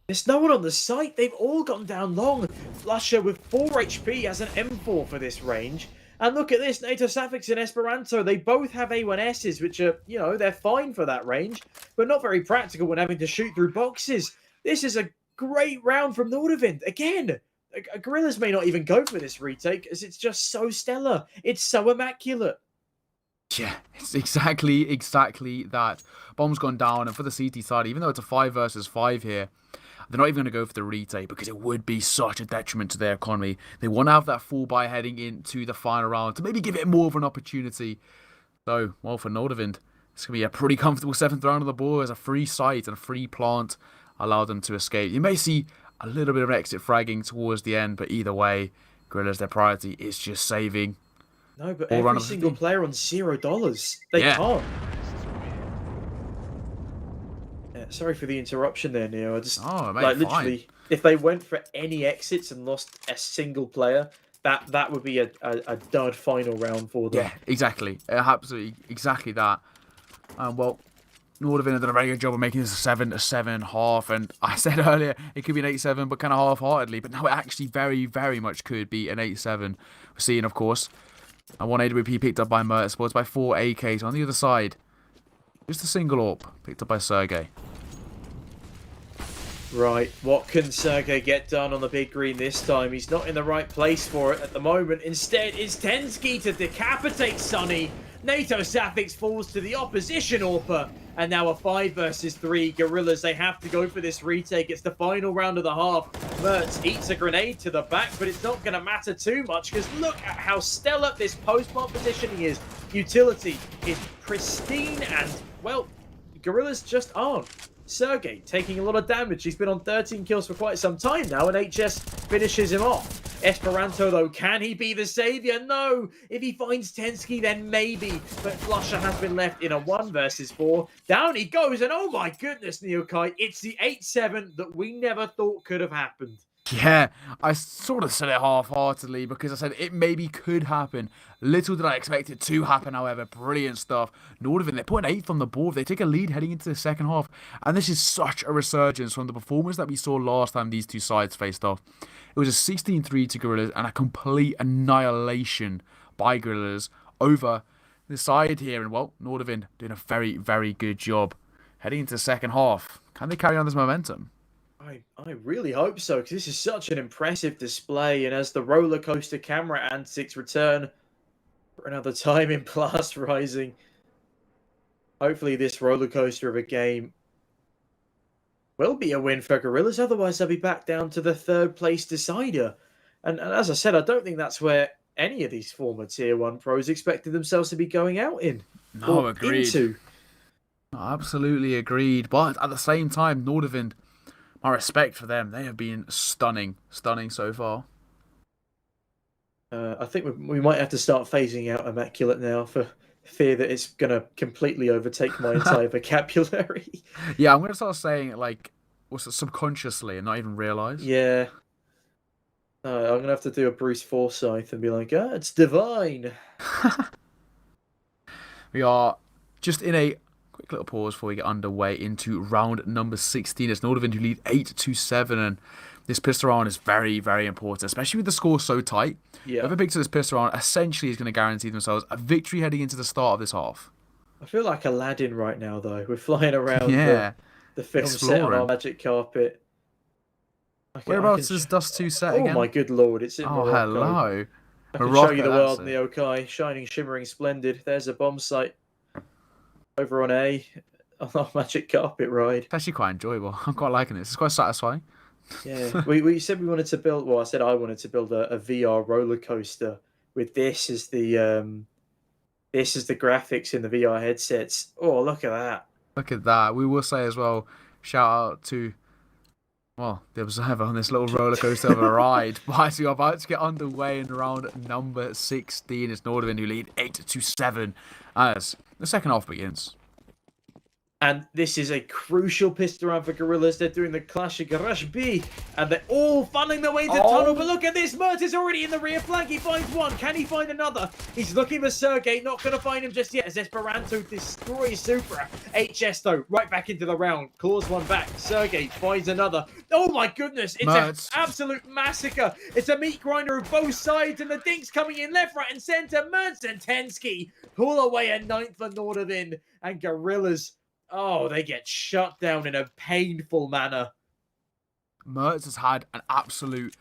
There's no one on the site. They've all gone down long. Flusher with 4 HP has an M4 for this range. And look at this, NATO Sapphics and Esperanto, they both have A1Ss, which are, they're fine for that range, but not very practical when having to shoot through boxes. This is a great round from Nordavind. Again, Gorillaz may not even go for this retake, as it's just so stellar. It's so immaculate. Yeah, it's exactly that. Bomb's gone down, and for the CT side, even though it's a 5 versus 5 here, they're not even going to go for the retake because it would be such a detriment to their economy. They want to have that full buy heading into the final round to maybe give it more of an opportunity. So, well, for Nordavind, it's going to be a pretty comfortable 7th round on the board as a free site and a free plant allow them to escape. You may see a little bit of exit fragging towards the end, but either way, Gorillaz, their priority is just saving. No, but every single player on $0. They can't. Sorry for the interruption there, Neil. I just literally, if they went for any exits and lost a single player, that would be a dud final round for them. Yeah, exactly. Absolutely, exactly that. Well, Nordavind have done a very good job of making this a 7-7.5, and I said earlier it could be an 8-7, but kind of half-heartedly. But now it actually very, very much could be an 8-7. We're seeing, of course, a 1 AWP picked up by Esports by 4 AKs on the other side. Just a single AWP picked up by Sergey. Right, what can Sergey get done on the big green this time? He's not in the right place for it at the moment. Instead, it's Tensky to decapitate Sunny. NATO Sapphics falls to the opposition AWPer. And now a 5 versus 3. Gorillaz, they have to go for this retake. It's the final round of the half. Mertz eats a grenade to the back, but it's not going to matter too much because look at how stellar this post-plant positioning is. Utility is pristine and, well, Gorillaz just aren't. Sergey taking a lot of damage. He's been on 13 kills for quite some time now, and HS finishes him off. Esperanto, though, can he be the saviour? No! If he finds Tensky, then maybe. But Flusher has been left in a 1 versus 4. Down he goes, and oh my goodness, Neokai, it's the 8-7 that we never thought could have happened. Yeah, I sort of said it half-heartedly because I said it maybe could happen. Little did I expect it to happen, however. Brilliant stuff. Nordavind, they put an 8th on the board. They take a lead heading into the second half. And this is such a resurgence from the performance that we saw last time these two sides faced off. It was a 16-3 to Gorillaz and a complete annihilation by Gorillaz over the side here. And, well, Nordavind doing a very, very good job heading into the second half. Can they carry on this momentum? I really hope so, because this is such an impressive display, and as the roller coaster camera antics return for another time in Blast Rising, hopefully this roller coaster of a game will be a win for Gorillaz, otherwise they'll be back down to the 3rd place decider. And as I said, I don't think that's where any of these former Tier 1 pros expected themselves to be going out in. No, agreed. Absolutely agreed, but at the same time, Nordavind, my respect for them. They have been stunning so far. I think we might have to start phasing out Immaculate now for fear that it's going to completely overtake my entire vocabulary. Yeah, I'm going to start saying it like subconsciously and not even realise. Yeah. I'm going to have to do a Bruce Forsyth and be like, it's divine. We are just in a quick little pause before we get underway into round number 16. It's Nordavind who lead 8-7, and this pistol round is very, very important, especially with the score so tight. Yeah. Whoever picks this pistol round essentially is going to guarantee themselves a victory heading into the start of this half. I feel like Aladdin right now, though. We're flying around the film set on our Exploring. magic carpet. Whereabouts is Dust 2 set Oh again? my good lord, it's in Oh, Morocco. hello. I can show Morocco, you the that's world in it. the Okai, shining, shimmering, splendid. There's a bomb site over on A, on our magic carpet ride. It's actually quite enjoyable. I'm quite liking this. It's quite satisfying. Yeah, we said we wanted to build. Well, I said I wanted to build a VR roller coaster with this as the graphics in the VR headsets. Oh, look at that! Look at that. We will say as well, shout out to, well, the observer on this little roller coaster of a ride. But we are about to get underway in round number 16. It's Nordavind who lead 8-7 as the second half begins. And this is a crucial pistol round for Gorillaz. They're doing the clash of Garage B, and they're all funneling their way into tunnel. But look at this, Mert is already in the rear flank. He finds one. Can he find another? He's looking for Sergey. Not going to find him just yet as Esperanto destroys Supra. HS, though, right back into the round. Claws one back. Sergey finds another. Oh, my goodness. It's Mertz. an absolute massacre. It's a meat grinder of both sides, and the dinks coming in left, right, and center. Mertz and Tensky pull away a 9th for Nordavind, and Gorillaz. Oh, they get shut down in a painful manner. Mertz has had an absolute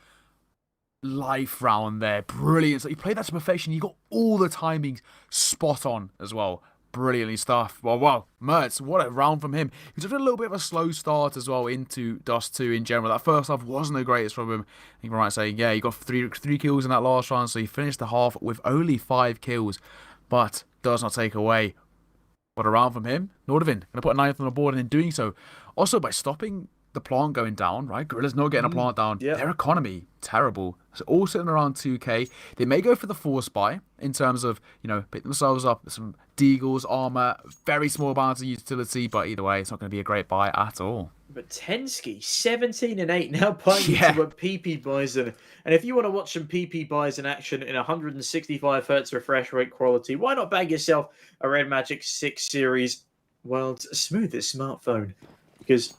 life round there. Brilliant. So he played that to perfection. You got all the timings spot on as well. Brilliantly stuff. Well, Mertz, what a round from him. He took a little bit of a slow start as well into Dust 2 in general. That first half wasn't the greatest from him. I think I'm right saying, yeah, he got three kills in that last round, so he finished the half with only 5 kills, but does not take away. What a round from him. Nordavind going to put a 9th on the board, and in doing so, also by stopping the plant going down, right? Gorillaz not getting a plant down. Yep. Their economy, terrible. So all sitting around 2k. They may go for the force buy in terms of, pick themselves up with some deagles, armor, very small amounts of utility, but either way, it's not going to be a great buy at all. But Tensky, 17-8, now playing Yeah. into a PP Bison. And if you want to watch some PP Bison action in 165 Hz refresh rate quality, why not bag yourself a Red Magic 6 Series World's smoothest smartphone? Because,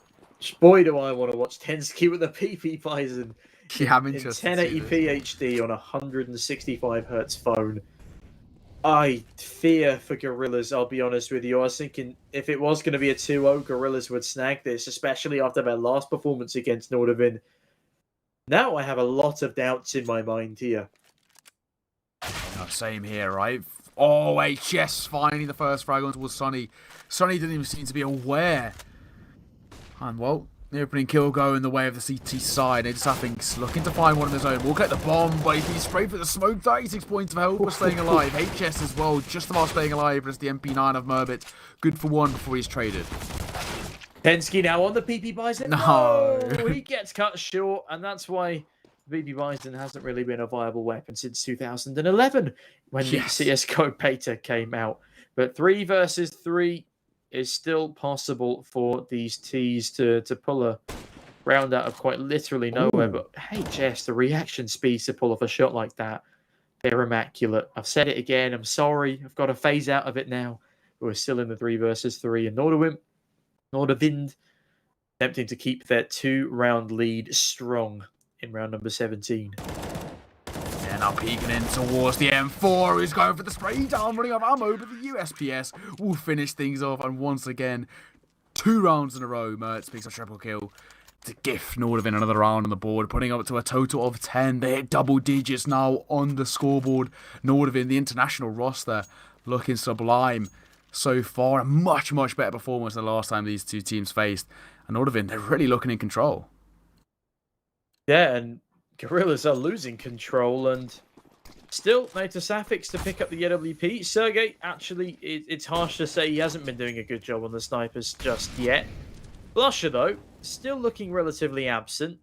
boy, do I want to watch Tensky with a PP Bison Yeah, I'm in interested to see 1080p HD on a 165 Hz phone. I fear for Gorillaz, I'll be honest with you. I was thinking if it was going to be a 2-0, Gorillaz would snag this, especially after their last performance against Nordavind. Now I have a lot of doubts in my mind here. Same here, right? Oh, HS finding the first frag on towards Sonny. Sonny didn't even seem to be aware. And, well, the opening kill go in the way of the CT side. It's Sapping's looking to find one of his own. We'll get the bomb, but he's sprayed for the smoke. 36 points of health for staying alive. HS as well, just about staying alive. But it's the MP9 of Merbit. Good for one before he's traded. Tensky now on the PP Bison. No. He gets cut short, and that's why PP Bison hasn't really been a viable weapon since 2011 when the CSGO beta came out. But 3 versus 3 is still possible for these T's to pull a round out of quite literally nowhere. But HS, the reaction speed to pull off a shot like that, they're immaculate. I've said it again. I'm sorry. I've got to phase out of it now. But we're still in the 3 versus 3. And Nordavind attempting to keep their 2-round lead strong in round number 17. Yeah, now peeking in towards the M4, who's going for the spray down, running out of ammo, but the USPS will finish things off. And once again, 2 rounds in a row, Mertz picks a triple kill to gift Nordavind another round on the board, putting up to a total of 10. They hit double digits now on the scoreboard. Nordavind, the international roster, looking sublime so far. A much, much better performance than the last time these two teams faced. And Nordavind, they're really looking in control. Yeah, and Gorillaz are losing control, and still no to Safix to pick up the AWP. Sergey, actually, it's harsh to say he hasn't been doing a good job on the snipers just yet. Blusher, though, still looking relatively absent,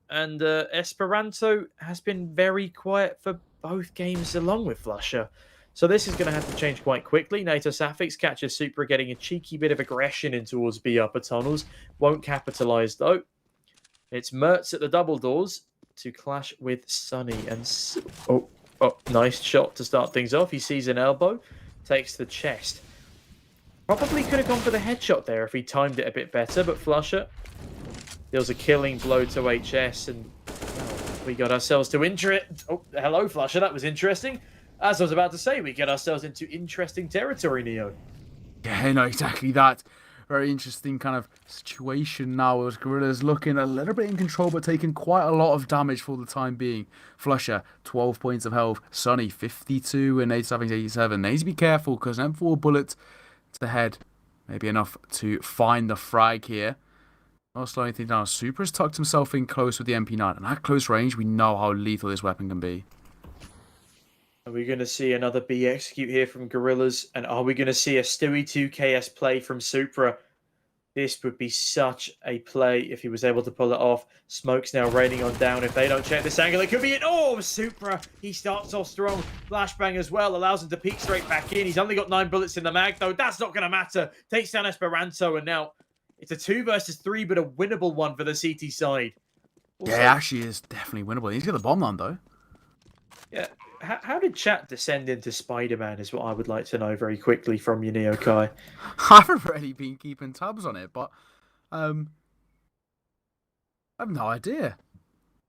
and Esperanto has been very quiet for both games along with Flusher. So this is going to have to change quite quickly. NATO Safix catches Supra getting a cheeky bit of aggression in towards B upper tunnels. Won't capitalise, though. It's Mertz at the double doors to clash with Sunny. And oh, nice shot to start things off. He sees an elbow, takes the chest. Probably could have gone for the headshot there if he timed it a bit better, but Flusher deals a killing blow to HS, and we got ourselves to Oh, hello, Flusher. That was interesting. As I was about to say, we get ourselves into interesting territory, Neo. Yeah, no, exactly that. very interesting kind of situation now as Gorillaz looking a little bit in control but taking quite a lot of damage for the time being. Flusher, 12 points of health. Sunny, 52 and Nate's having 87. Need to be careful because an M4 bullet to the head may be enough to find the frag here. Not slowing anything down. Super has tucked himself in close with the MP9. And at close range, we know how lethal this weapon can be. Are we going to see another B execute here from Gorillaz? And are we going to see a Stewie 2KS play from Supra? This would be such a play if he was able to pull it off. Smoke's now raining on down. If they don't check this angle, it could be it. Oh, Supra. He starts off strong. Flashbang as well. Allows him to peek straight back in. He's only got 9 bullets in the mag, though. That's not going to matter. Takes down Esperanto. And now it's a 2 versus 3, but a winnable one for the CT side. Also, yeah, it actually is definitely winnable. He's got the bomb on, though. Yeah. How did chat descend into Spider-Man is what I would like to know very quickly from you, Neo Kai. I haven't really been keeping tabs on it, but I have no idea.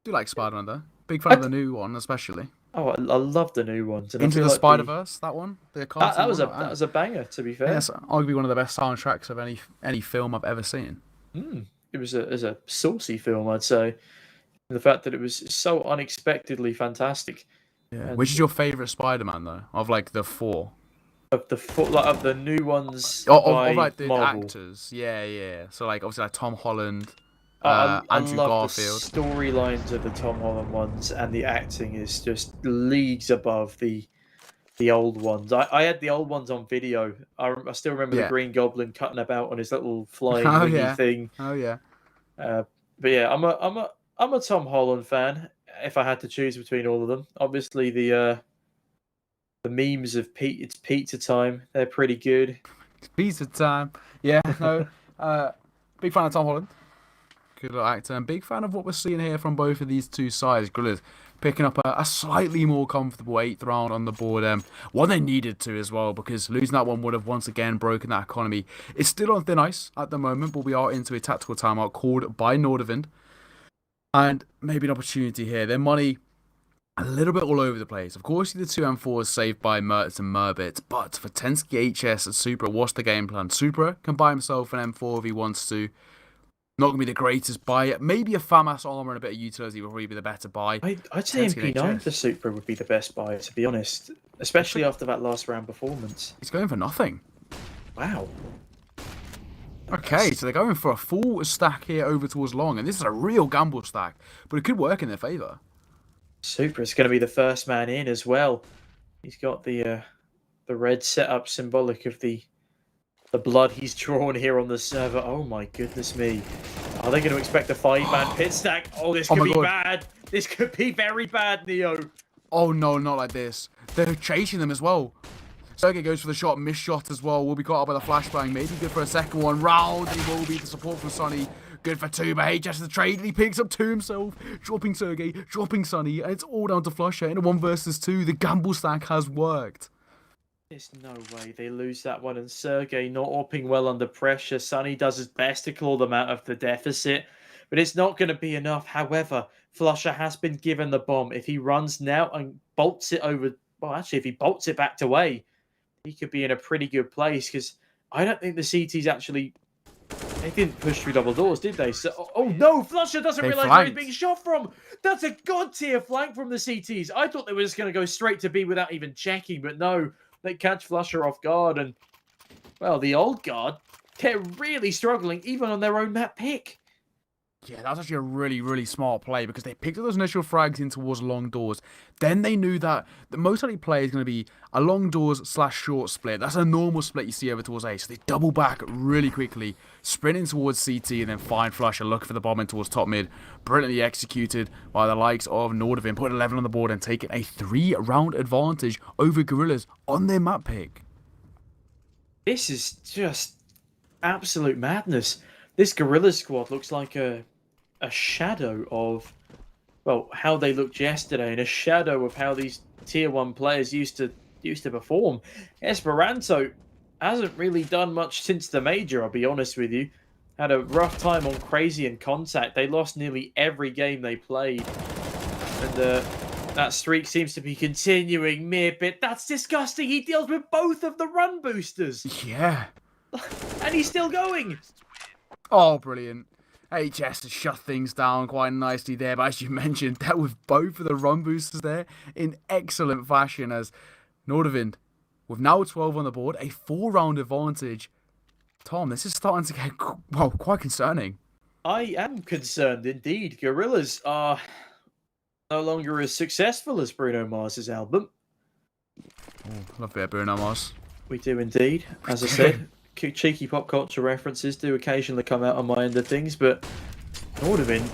Do like Spider-Man, though. Big fan of the new one, especially. Oh, I love the new ones. And Into the Spider-Verse, that one? That was a banger, to be fair. Yes, arguably one of the best soundtracks of any film I've ever seen. It was a saucy film, I'd say. And the fact that it was so unexpectedly fantastic. Yeah. Which is your favourite Spider-Man, though? Of, like, the 4? Of the new ones Of like, the Marvel. actors. Yeah. So, like, obviously, like, Tom Holland, I Andrew love Garfield. the storylines of the Tom Holland ones, and the acting is just leagues above the old ones. I had the old ones on video. I still remember the Green Goblin cutting about on his little flying wingy thing. Oh, yeah. But yeah, I'm a Tom Holland fan. If I had to choose between all of them, obviously the memes of it's pizza time. They're pretty good. It's pizza time. Yeah, no. Big fan of Tom Holland. Good little actor. And big fan of what we're seeing here from both of these two sides. Gorillaz picking up a slightly more comfortable 8th round on the board. One they needed to as well, because losing that one would have once again broken that economy. It's still on thin ice at the moment, but we are into a tactical timeout called by Nordavind. And maybe an opportunity here. Their money a little bit all over the place. Of course, the 2 M4s saved by Mertz and Merbit, but for Tensky HS and Supra, what's the game plan? Supra can buy himself an M4 if he wants to. Not going to be the greatest buy. Maybe a FAMAS armor and a bit of utility will probably be the better buy. I'd say MP9 for Supra would be the best buy, to be honest. Especially after that last round performance. He's going for nothing. Wow. Okay, so they're going for a full stack here over towards long, and this is a real gamble stack, but it could work in their favour. Supra's going to be the first man in as well. He's got the red setup symbolic of the blood he's drawn here on the server. Oh my goodness me. Are they going to expect a 5-man pit stack? Oh, this could be bad. This could be very bad, Neo. Oh no, not like this. They're chasing them as well. Sergey goes for the shot, missed shot as well. Will be caught up by the flashbang. Maybe good for a second one. Round. He will be the support from Sonny. Good for 2, but HS the trade. And he picks up 2 himself. Dropping Sergey, dropping Sonny. And it's all down to Flusher in a 1 versus 2. The gamble stack has worked. There's no way they lose that one. And Sergey not upping well under pressure. Sonny does his best to claw them out of the deficit. But it's not going to be enough. However, Flusher has been given the bomb. If he runs now and bolts it over... Well, actually, if he bolts it back away, he could be in a pretty good place, because I don't think the CTs actually... They didn't push through double doors, did they? So, oh no, Flusher doesn't realise where he's being shot from. That's a god-tier flank from the CTs. I thought they were just going to go straight to B without even checking, but no, they catch Flusher off guard. And, well, the old guard, they're really struggling, even on their own map pick. Yeah, that's actually a really, really smart play, because they picked up those initial frags in towards long doors. Then they knew that the most likely play is going to be a long doors / short split. That's a normal split you see over towards A. So they double back really quickly, sprinting towards CT, and then find Flusher looking for the bomb in towards top mid. Brilliantly executed by the likes of Nordavind, putting 11 on the board and taking a 3-round advantage over Gorillaz on their map pick. This is just absolute madness. This Gorillaz squad looks like a shadow of, well, how they looked yesterday, and a shadow of how these tier 1 players used to perform. Esperanto hasn't really done much since the major, I'll be honest with you. Had a rough time on Crazy and Contact. They lost nearly every game they played. And that streak seems to be continuing. Mearbit, that's disgusting. He deals with both of the run boosters. Yeah. And he's still going. Oh, brilliant. HS has shut things down quite nicely there, but as you mentioned, dealt with both of the run boosters there in excellent fashion as Nordavind, with now 12 on the board, a 4-round advantage. Tom, this is starting to get, well, quite concerning. I am concerned indeed. Gorillaz are no longer as successful as Bruno Mars's album. Love a bit of Bruno Mars. We do indeed. As I said, cheeky pop culture references do occasionally come out on my end of things, but Nordavind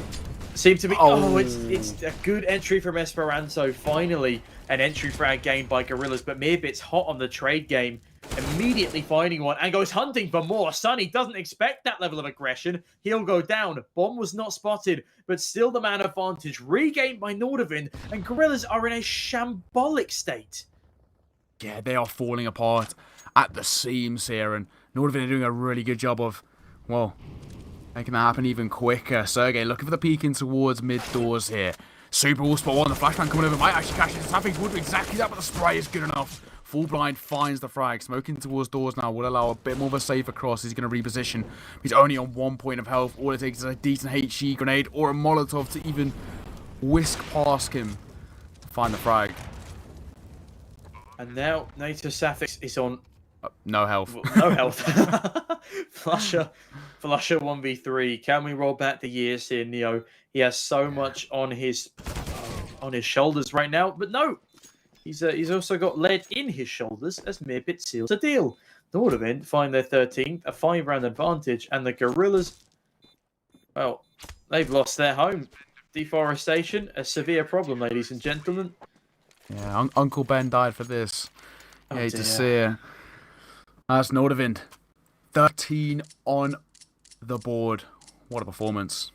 seems to be... Oh, it's a good entry from Esperanto. Finally, an entry frag game by Gorillaz, but Meerbit's hot on the trade game, immediately finding one and goes hunting for more. Sunny doesn't expect that level of aggression. He'll go down. Bomb was not spotted, but still the man advantage regained by Nordavind, and Gorillaz are in a shambolic state. Yeah, they are falling apart at the seams here, and Nordavind are doing a really good job of, well, making that happen even quicker. Sergey looking for the peek in towards mid-doors here. Super will spot one. The flashbang coming over might actually catch it. Savage would do exactly that, but the spray is good enough. Full blind finds the frag. Smoking towards doors now will allow a bit more of a safer cross. He's going to reposition. He's only on 1 point of health. All it takes is a decent HE grenade or a Molotov to even whisk past him. Find the frag. And now Nato Safix is on no health. No health. Flusher 1v3. Can we roll back the years here, Neo? He has so much on his shoulders right now, but no. He's also got lead in his shoulders as Meerbit seals the deal. Nordavind find their 13th, a 5-round advantage, and the Gorillaz, well, they've lost their home. Deforestation, a severe problem, ladies and gentlemen. Yeah, Uncle Ben died for this. Oh, hate dear. to see it. That's Nordavind. 13 on the board. What a performance.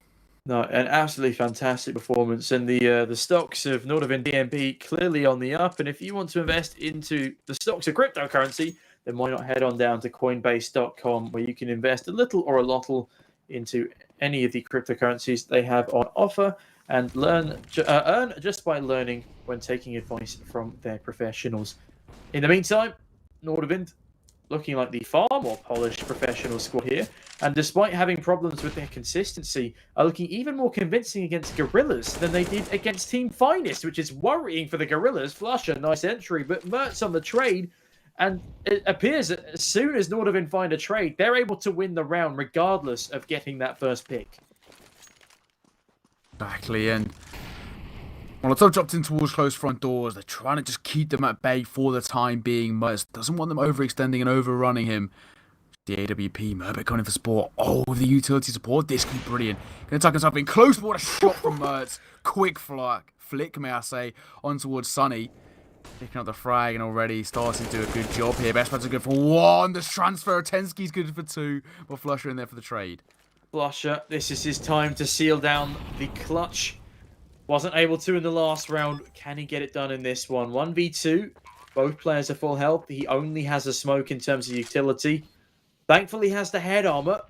No, an absolutely fantastic performance, and the stocks of Nordavind DNB clearly on the up. And if you want to invest into the stocks of cryptocurrency, then why not head on down to Coinbase.com, where you can invest a little or a lottle into any of the cryptocurrencies they have on offer, and earn just by learning when taking advice from their professionals. In the meantime, Nordavind looking like the far more polished professional squad here, and despite having problems with their consistency, are looking even more convincing against Gorillaz than they did against Team Finest, which is worrying for the Gorillaz. Flusher, nice entry, but Mertz on the trade, and it appears that as soon as Nordavind find a trade, they're able to win the round regardless of getting that first pick. Exactly, and Molotov dropped in towards close front doors. They're trying to just keep them at bay for the time being. Mertz doesn't want them overextending and overrunning him. The AWP, Merbit going in for support. Oh, the utility support. This could be brilliant. Going to tuck himself in close. What a shot from Mertz. Quick flick, may I say, on towards Sunny. Picking up the frag and already starting to do a good job here. Best friends are good for 1. This transfer of Tensky's good for 2. But Flusher in there for the trade. Flusher, this is his time to seal down the clutch. Wasn't able to in the last round. Can he get it done in this one? 1v2. Both players are full health. He only has a smoke in terms of utility. Thankfully, he has the head armor.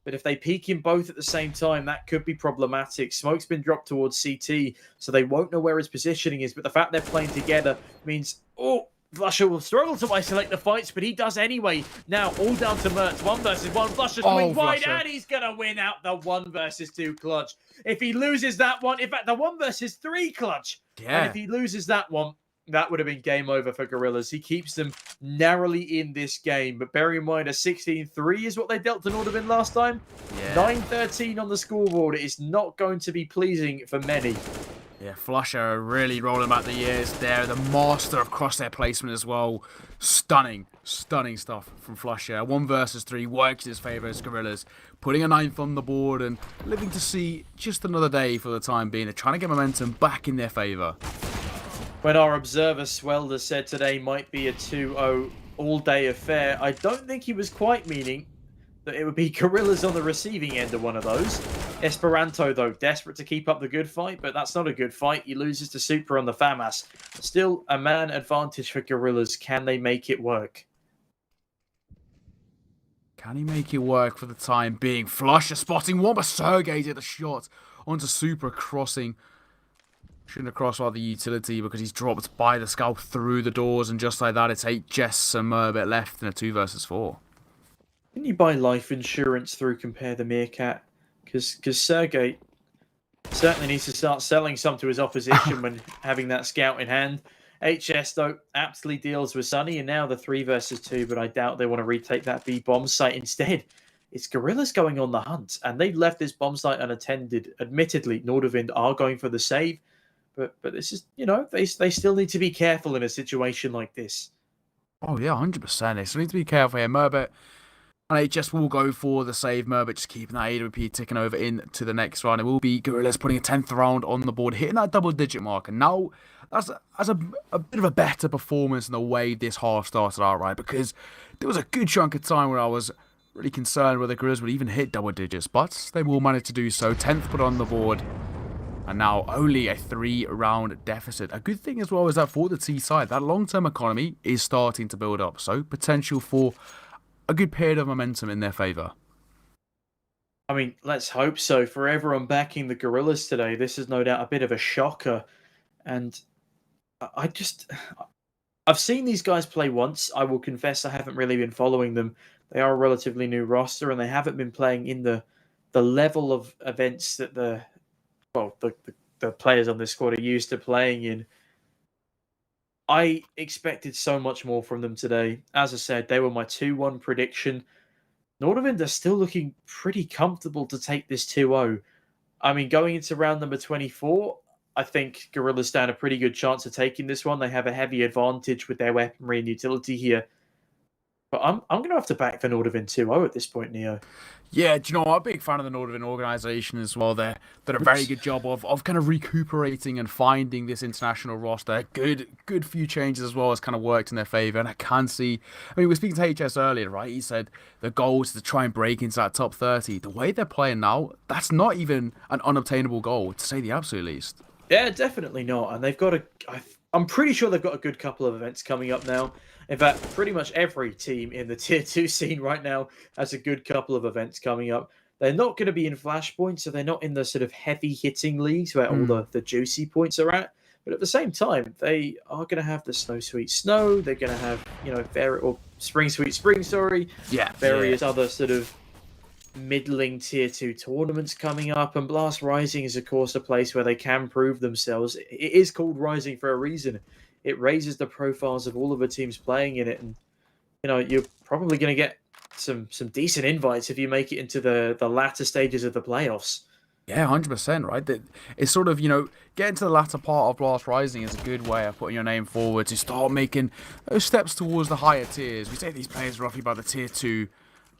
But if they peek him both at the same time, that could be problematic. Smoke's been dropped towards CT, so they won't know where his positioning is. But the fact they're playing together means, oh, Flusher will struggle to isolate the fights, but he does anyway. Now, all down to Mertz. 1 versus 1. Flusher's going wide, and he's going to win out the 1 versus 2 clutch. If he loses that one, in fact, the 1 versus 3 clutch. Yeah. And if he loses that one, that would have been game over for Gorillaz. He keeps them narrowly in this game. But bear in mind, a 16-3 is what they dealt to Nordavind last time. Yeah. 9-13 on the scoreboard. It is not going to be pleasing for many. Yeah, Flusher really rolling back the years there. The master of crosshair placement as well. Stunning stuff from Flusher. 1 versus 3 works in his favour as Gorillaz. Putting a 9th on the board and living to see just another day for the time being. They're trying to get momentum back in their favour. When our observer Swelder said today might be a 2-0 all-day affair, I don't think he was quite meaning that it would be Gorillaz on the receiving end of one of those. Esperanto, though, desperate to keep up the good fight, but that's not a good fight. He loses to Super on the FAMAS. Still a man advantage for Gorillaz. Can they make it work? Can he make it work for the time being? Flusher spotting one, but Sergey did the shot onto Super, crossing. Shouldn't have crossed while the utility because he's dropped by the scalp through the doors, and just like that, it's 8 Jess and Merbit left in a 2 versus 4. Can you buy life insurance through Compare the Meerkat? Because Sergey certainly needs to start selling some to his opposition when having that scout in hand. HS, though, aptly deals with Sunny, and now the 3 versus 2, but I doubt they want to retake that B bomb site. Instead, it's Gorillaz going on the hunt, and they've left this bomb site unattended. Admittedly, Nordavind are going for the save, but this is, they still need to be careful in a situation like this. Oh, yeah, 100%. They still need to be careful here. Merbet and HS will go for the save. Merbet just keeping that AWP ticking over into the next round. It will be Gorillaz putting a 10th round on the board, hitting that double-digit mark. And now, that's a bit of a better performance in the way this half started out, right? Because there was a good chunk of time where I was really concerned whether Gorillaz would even hit double digits. But they will manage to do so. 10th put on the board. And now only a 3-round deficit. A good thing as well is that for the T side, that long-term economy is starting to build up. So potential for a good period of momentum in their favour. I mean, let's hope so. For everyone backing the Gorillaz today, this is no doubt a bit of a shocker. And I've seen these guys play once. I will confess I haven't really been following them. They are a relatively new roster, and they haven't been playing in the level of events that the players on this squad are used to playing in. I expected so much more from them today. As I said, they were my 2-1 prediction. Nordavind are still looking pretty comfortable to take this 2-0. I mean, going into round number 24, I think Gorillaz stand a pretty good chance of taking this one. They have a heavy advantage with their weaponry and utility here. But I'm going to have to back the Nordavind 2-0 at this point, Neo. Yeah, do you know what? I'm a big fan of the Nordavind organisation as well. They've done a very good job of kind of recuperating and finding this international roster. Good few changes as well has kind of worked in their favour. And I can see, I mean, we were speaking to HS earlier, right? He said the goal is to try and break into that top 30. The way they're playing now, that's not even an unobtainable goal, to say the absolute least. Yeah, definitely not. And they've got I'm pretty sure they've got a good couple of events coming up now. In fact, pretty much every team in the Tier 2 scene right now has a good couple of events coming up. They're not going to be in Flashpoint, so they're not in the sort of heavy-hitting leagues where all the juicy points are at. But at the same time, they are going to have the Snow Sweet Snow. They're going to have, or Spring Sweet Spring, various other sort of middling Tier 2 tournaments coming up. And Blast Rising is, of course, a place where they can prove themselves. It is called Rising for a reason. It raises the profiles of all of the teams playing in it, and you're probably going to get some decent invites if you make it into the latter stages of the playoffs. Yeah, 100%, right? It's sort of, getting to the latter part of Blast Rising is a good way of putting your name forward to start making those steps towards the higher tiers. We say these players are roughly by the Tier 2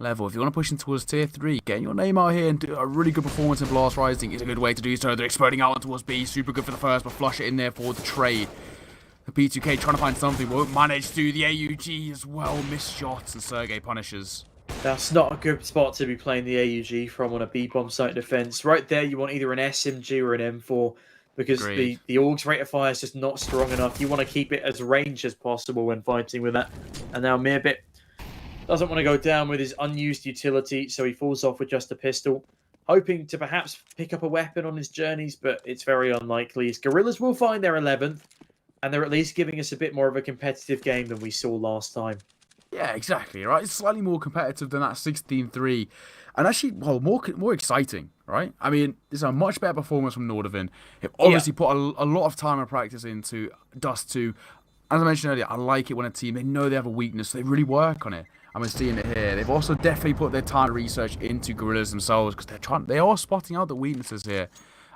level. If you want to push them towards Tier 3, getting your name out here and do a really good performance in Blast Rising is a good way to do so. They're exploding out towards B, super good for the first, but flush it in there for the trade. The P2K trying to find something, won't manage to. The AUG as well, missed shots, and Sergey punishes. That's not a good spot to be playing the AUG from on a B-bomb site defense. Right there, you want either an SMG or an M4, because the AUG's rate of fire is just not strong enough. You want to keep it as range as possible when fighting with that. And now Mirbit doesn't want to go down with his unused utility, so he falls off with just a pistol, hoping to perhaps pick up a weapon on his journeys, but it's very unlikely. His Gorillaz will find their 11th. And they're at least giving us a bit more of a competitive game than we saw last time. Yeah, exactly, right? It's slightly more competitive than that 16-3. And actually, well, more exciting, right? I mean, it's a much better performance from Nordavind. They've obviously put a lot of time and practice into Dust 2. As I mentioned earlier, I like it when a team, they know they have a weakness, so they really work on it. And we're seeing it here. They've also definitely put their time and research into Gorillaz themselves, because they are spotting out the weaknesses here.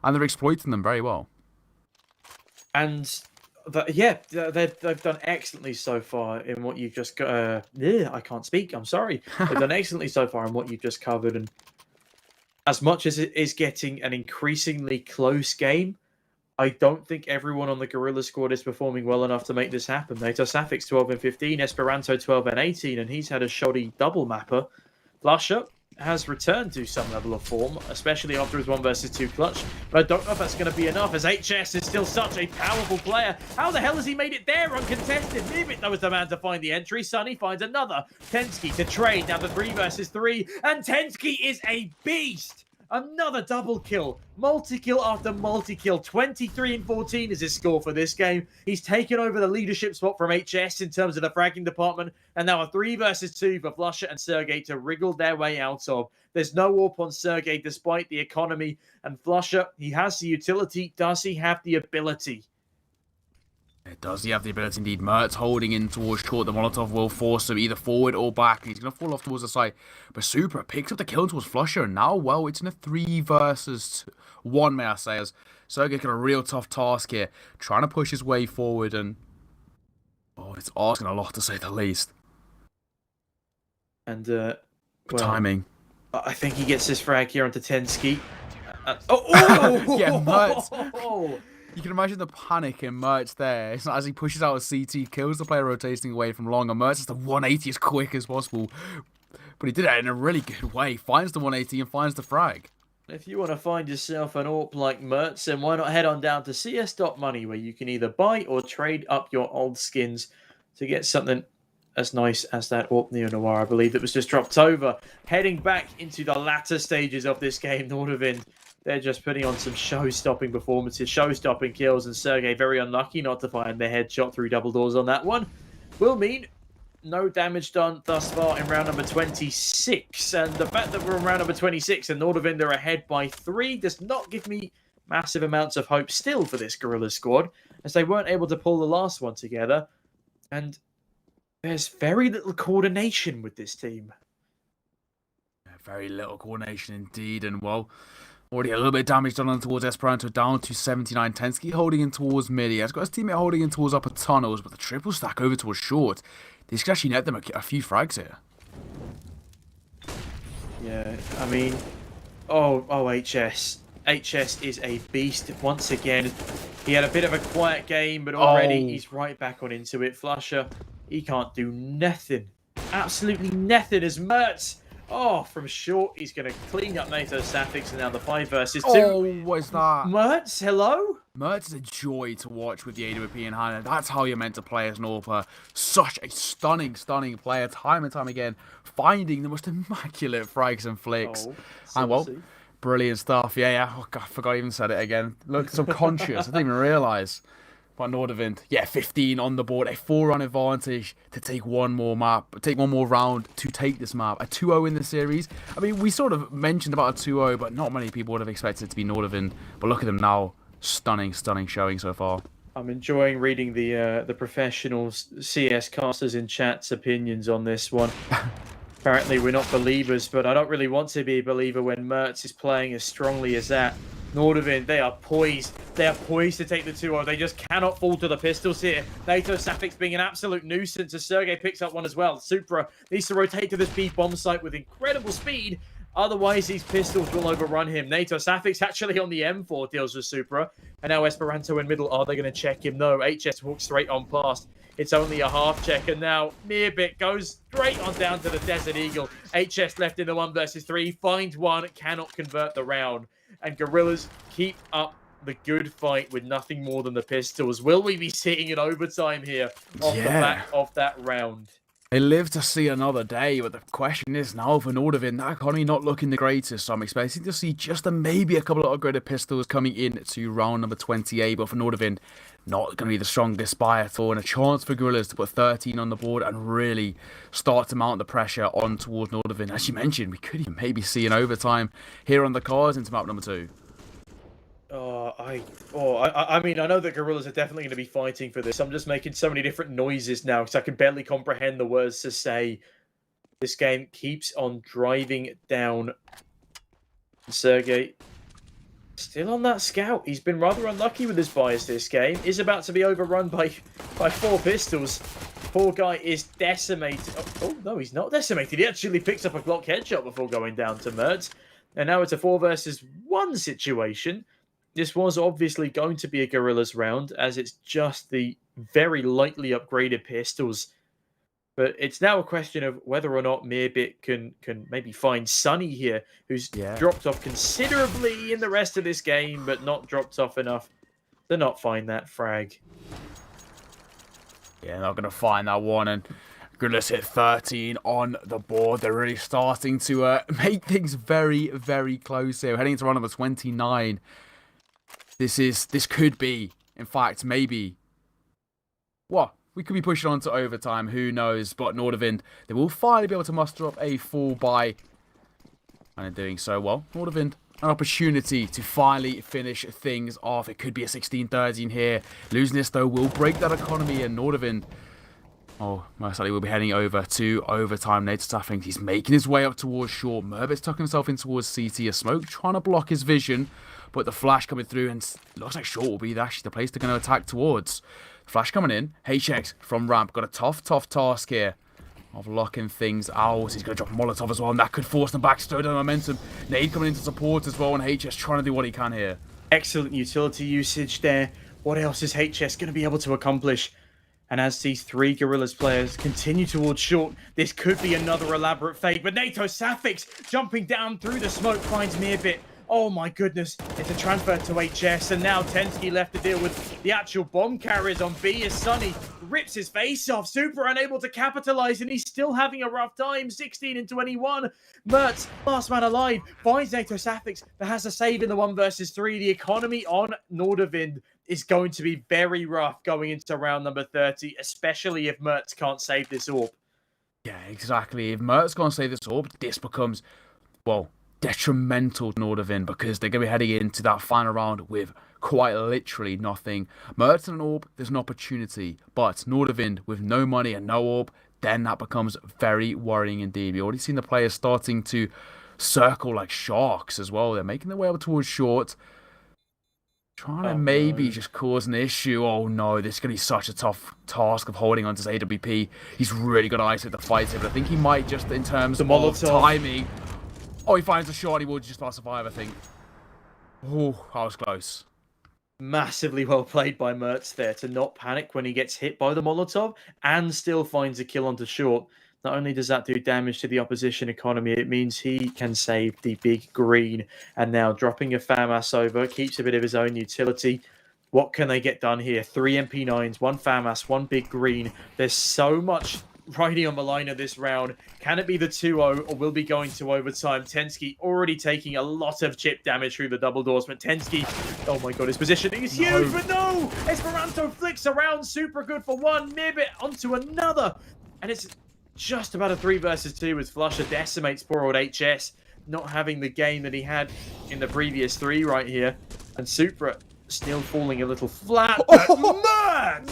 And they're exploiting them very well. And they've done excellently so far in what you've just got. I can't speak. I'm sorry. They've done excellently so far in what you've just covered. And as much as it is getting an increasingly close game, I don't think everyone on the Gorillaz squad is performing well enough to make this happen. Natosafix 12-15, Esperanto 12-18, and he's had a shoddy double mapper. Flusher has returned to some level of form, especially after his 1 versus 2 clutch. But I don't know if that's going to be enough, as HS is still such a powerful player. How the hell has he made it there uncontested? Mivit, though, is the man to find the entry. Sunny finds another. Tensky to trade, now the 3 versus 3. And Tensky is a beast! Another double kill. Multi-kill after multi-kill. 23 and 14 is his score for this game. He's taken over the leadership spot from HS in terms of the fragging department. And now a 3 versus 2 for Flusher and Sergey to wriggle their way out of. There's no AWP on Sergey despite the economy. And Flusher, he has the utility. Does he have the ability? Does he have the ability indeed? Mertz holding in towards short. The Molotov will force him either forward or back. He's going to fall off towards the side. But Supra picks up the kill towards Flusher. And now, well, it's in a 3 versus 1, may I say. As Sergey's got a real tough task here. Trying to push his way forward. And, oh, it's asking a lot to say the least. And, well, timing. I think he gets this frag here onto Tensky. Yeah, Mertz. You can imagine the panic in Mertz there. It's not as he pushes out a CT, kills the player rotating away from long, and Mertz is the 180 as quick as possible. But he did it in a really good way. Finds the 180 and finds the frag. If you want to find yourself an AWP like Mertz, then why not head on down to CS.money, where you can either buy or trade up your old skins to get something as nice as that AWP Neo-Noir, I believe, that was just dropped over. Heading back into the latter stages of this game, Nordavind, they're just putting on some show-stopping performances, show-stopping kills, and Sergey very unlucky not to find the headshot through double doors on that one. Will mean no damage done thus far in round number 26. And the fact that we're in round number 26 and Nordavind are ahead by 3 does not give me massive amounts of hope still for this Gorillaz squad, as they weren't able to pull the last one together. And there's very little coordination with this team. Very little coordination indeed, and well, already a little bit of damage done on towards Esperanto, down to 79. Tensky holding in towards mid. He's got his teammate holding in towards upper tunnels, but the triple stack over towards short. This could actually net them a few frags here. Yeah, I mean, HS. HS is a beast once again. He had a bit of a quiet game, but already he's right back on into it. Flusher, he can't do nothing. Absolutely nothing as Mertz. From short, he's going to clean up NATO Safix, and now the 5 versus 2. Oh, what is that? Mertz, hello? Mertz is a joy to watch with the AWP in hand. That's how you're meant to play as an AWPer. Such a stunning, stunning player, time and time again, finding the most immaculate frags and flicks. And well, brilliant stuff. Yeah. Oh, God, I forgot I even said it again. Look, subconscious. I didn't even realise. But Nordavind, yeah, 15 on the board, a 4-run advantage to take one more round to take this map. A 2-0 in the series. I mean, we sort of mentioned about a 2-0, but not many people would have expected it to be Nordavind. But look at them now. Stunning, stunning showing so far. I'm enjoying reading the professional CS casters in chat's opinions on this one. Apparently, we're not believers, but I don't really want to be a believer when Mertz is playing as strongly as that. Nordavind, they are poised. They are poised to take the 2-0. They just cannot fall to the pistols here. NATO Safix being an absolute nuisance as Sergey picks up one as well. Supra needs to rotate to this B bomb site with incredible speed. Otherwise, these pistols will overrun him. NATO Safix actually on the M4 deals with Supra. And now Esperanto in middle. Are they going to check him? No. HS walks straight on past. It's only a half check. And now Meerbit goes straight on down to the Desert Eagle. HS left in the 1 versus 3. Find one. Cannot convert the round. And Gorillaz keep up the good fight with nothing more than the pistols. Will we be seeing an overtime here off the back of that round? They live to see another day, but the question is now for Nordavind, that economy not looking the greatest, so I'm expecting to see just maybe a couple of upgraded pistols coming in to round number 28, but for Nordavind, not going to be the strongest buy at all, and a chance for Gorillaz to put 13 on the board and really start to mount the pressure on towards Nordavind. As you mentioned, we could even maybe see an overtime here on the cards into map number 2. I mean, I know that Gorillaz are definitely going to be fighting for this. I'm just making so many different noises now because I can barely comprehend the words to say. This game keeps on driving down. Sergey still on that scout. He's been rather unlucky with his bias this game. Is about to be overrun by 4 pistols. Poor guy is decimated. Oh, no, he's not decimated. He actually picks up a Glock headshot before going down to Mertz. And now it's a 4 versus 1 situation. This was obviously going to be a Gorillaz round, as it's just the very lightly upgraded pistols. But it's now a question of whether or not Meerbit can maybe find Sunny here, who's dropped off considerably in the rest of this game, but not dropped off enough to not find that frag. Yeah, not going to find that one. And Gorillaz hit 13 on the board. They're really starting to make things very, very close here. We're heading into round number 29. This could be, in fact, maybe... Well, we could be pushing on to overtime. Who knows? But Nordavind, they will finally be able to muster up a full buy. And in doing so, well, Nordavind, an opportunity to finally finish things off. It could be a 16-13 here. Losing this, though, will break that economy. And Nordavind, oh, most likely will be heading over to overtime. Natus, I think he's making his way up towards short. Merbit's tucking himself in towards CT. A smoke trying to block his vision. But the flash coming through, and looks like short will be actually the place they're going to attack towards. Flash coming in. HX from ramp. Got a tough task here of locking things out. He's going to drop a Molotov as well, and that could force them back. Stir down momentum. Nade coming in to support as well, and HS trying to do what he can here. Excellent utility usage there. What else is HS going to be able to accomplish? And as these three Gorillaz players continue towards short, this could be another elaborate fake. But NATO Safix jumping down through the smoke finds Mearbit. Oh my goodness, it's a transfer to HS, and now Tensky left to deal with the actual bomb carriers on B as Sunny rips his face off. Super unable to capitalize, and he's still having a rough time. 16 and 21. Mertz, last man alive, finds NATO Safix, but has a save in the 1 versus 3. The economy on Nordavind is going to be very rough going into round number 30, especially if Mertz can't save this orb. Yeah, exactly. If Mertz can't save this orb, this becomes, well, detrimental to Nordavind, because they're going to be heading into that final round with quite literally nothing. Mertz and an orb, there's an opportunity, but Nordavind with no money and no orb, then that becomes very worrying indeed. We've already seen the players starting to circle like sharks as well. They're making their way up towards short, trying to maybe just cause an issue. Oh no, this is going to be such a tough task of holding on to his AWP. He's really got to isolate the fight here, but I think he might just, in terms of timing... Oh, he finds a shot. He will just about survive, I think. Oh, that was close. Massively well played by Mertz there to not panic when he gets hit by the Molotov and still finds a kill onto short. Not only does that do damage to the opposition economy, it means he can save the big green. And now dropping a FAMAS over, keeps a bit of his own utility. What can they get done here? 3 MP9s, 1 FAMAS, 1 big green. There's so much riding on the line of this round. Can it be the 2-0 or will be going to overtime? Tensky already taking a lot of chip damage through the double doors, but Tensky, oh my god, his positioning is huge, but no! Esperanto flicks around, super good for 1, Mearbit onto another, and it's just about a 3 versus 2 as Flusher decimates poor old HS, not having the game that he had in the previous 3 right here, and Supra still falling a little flat.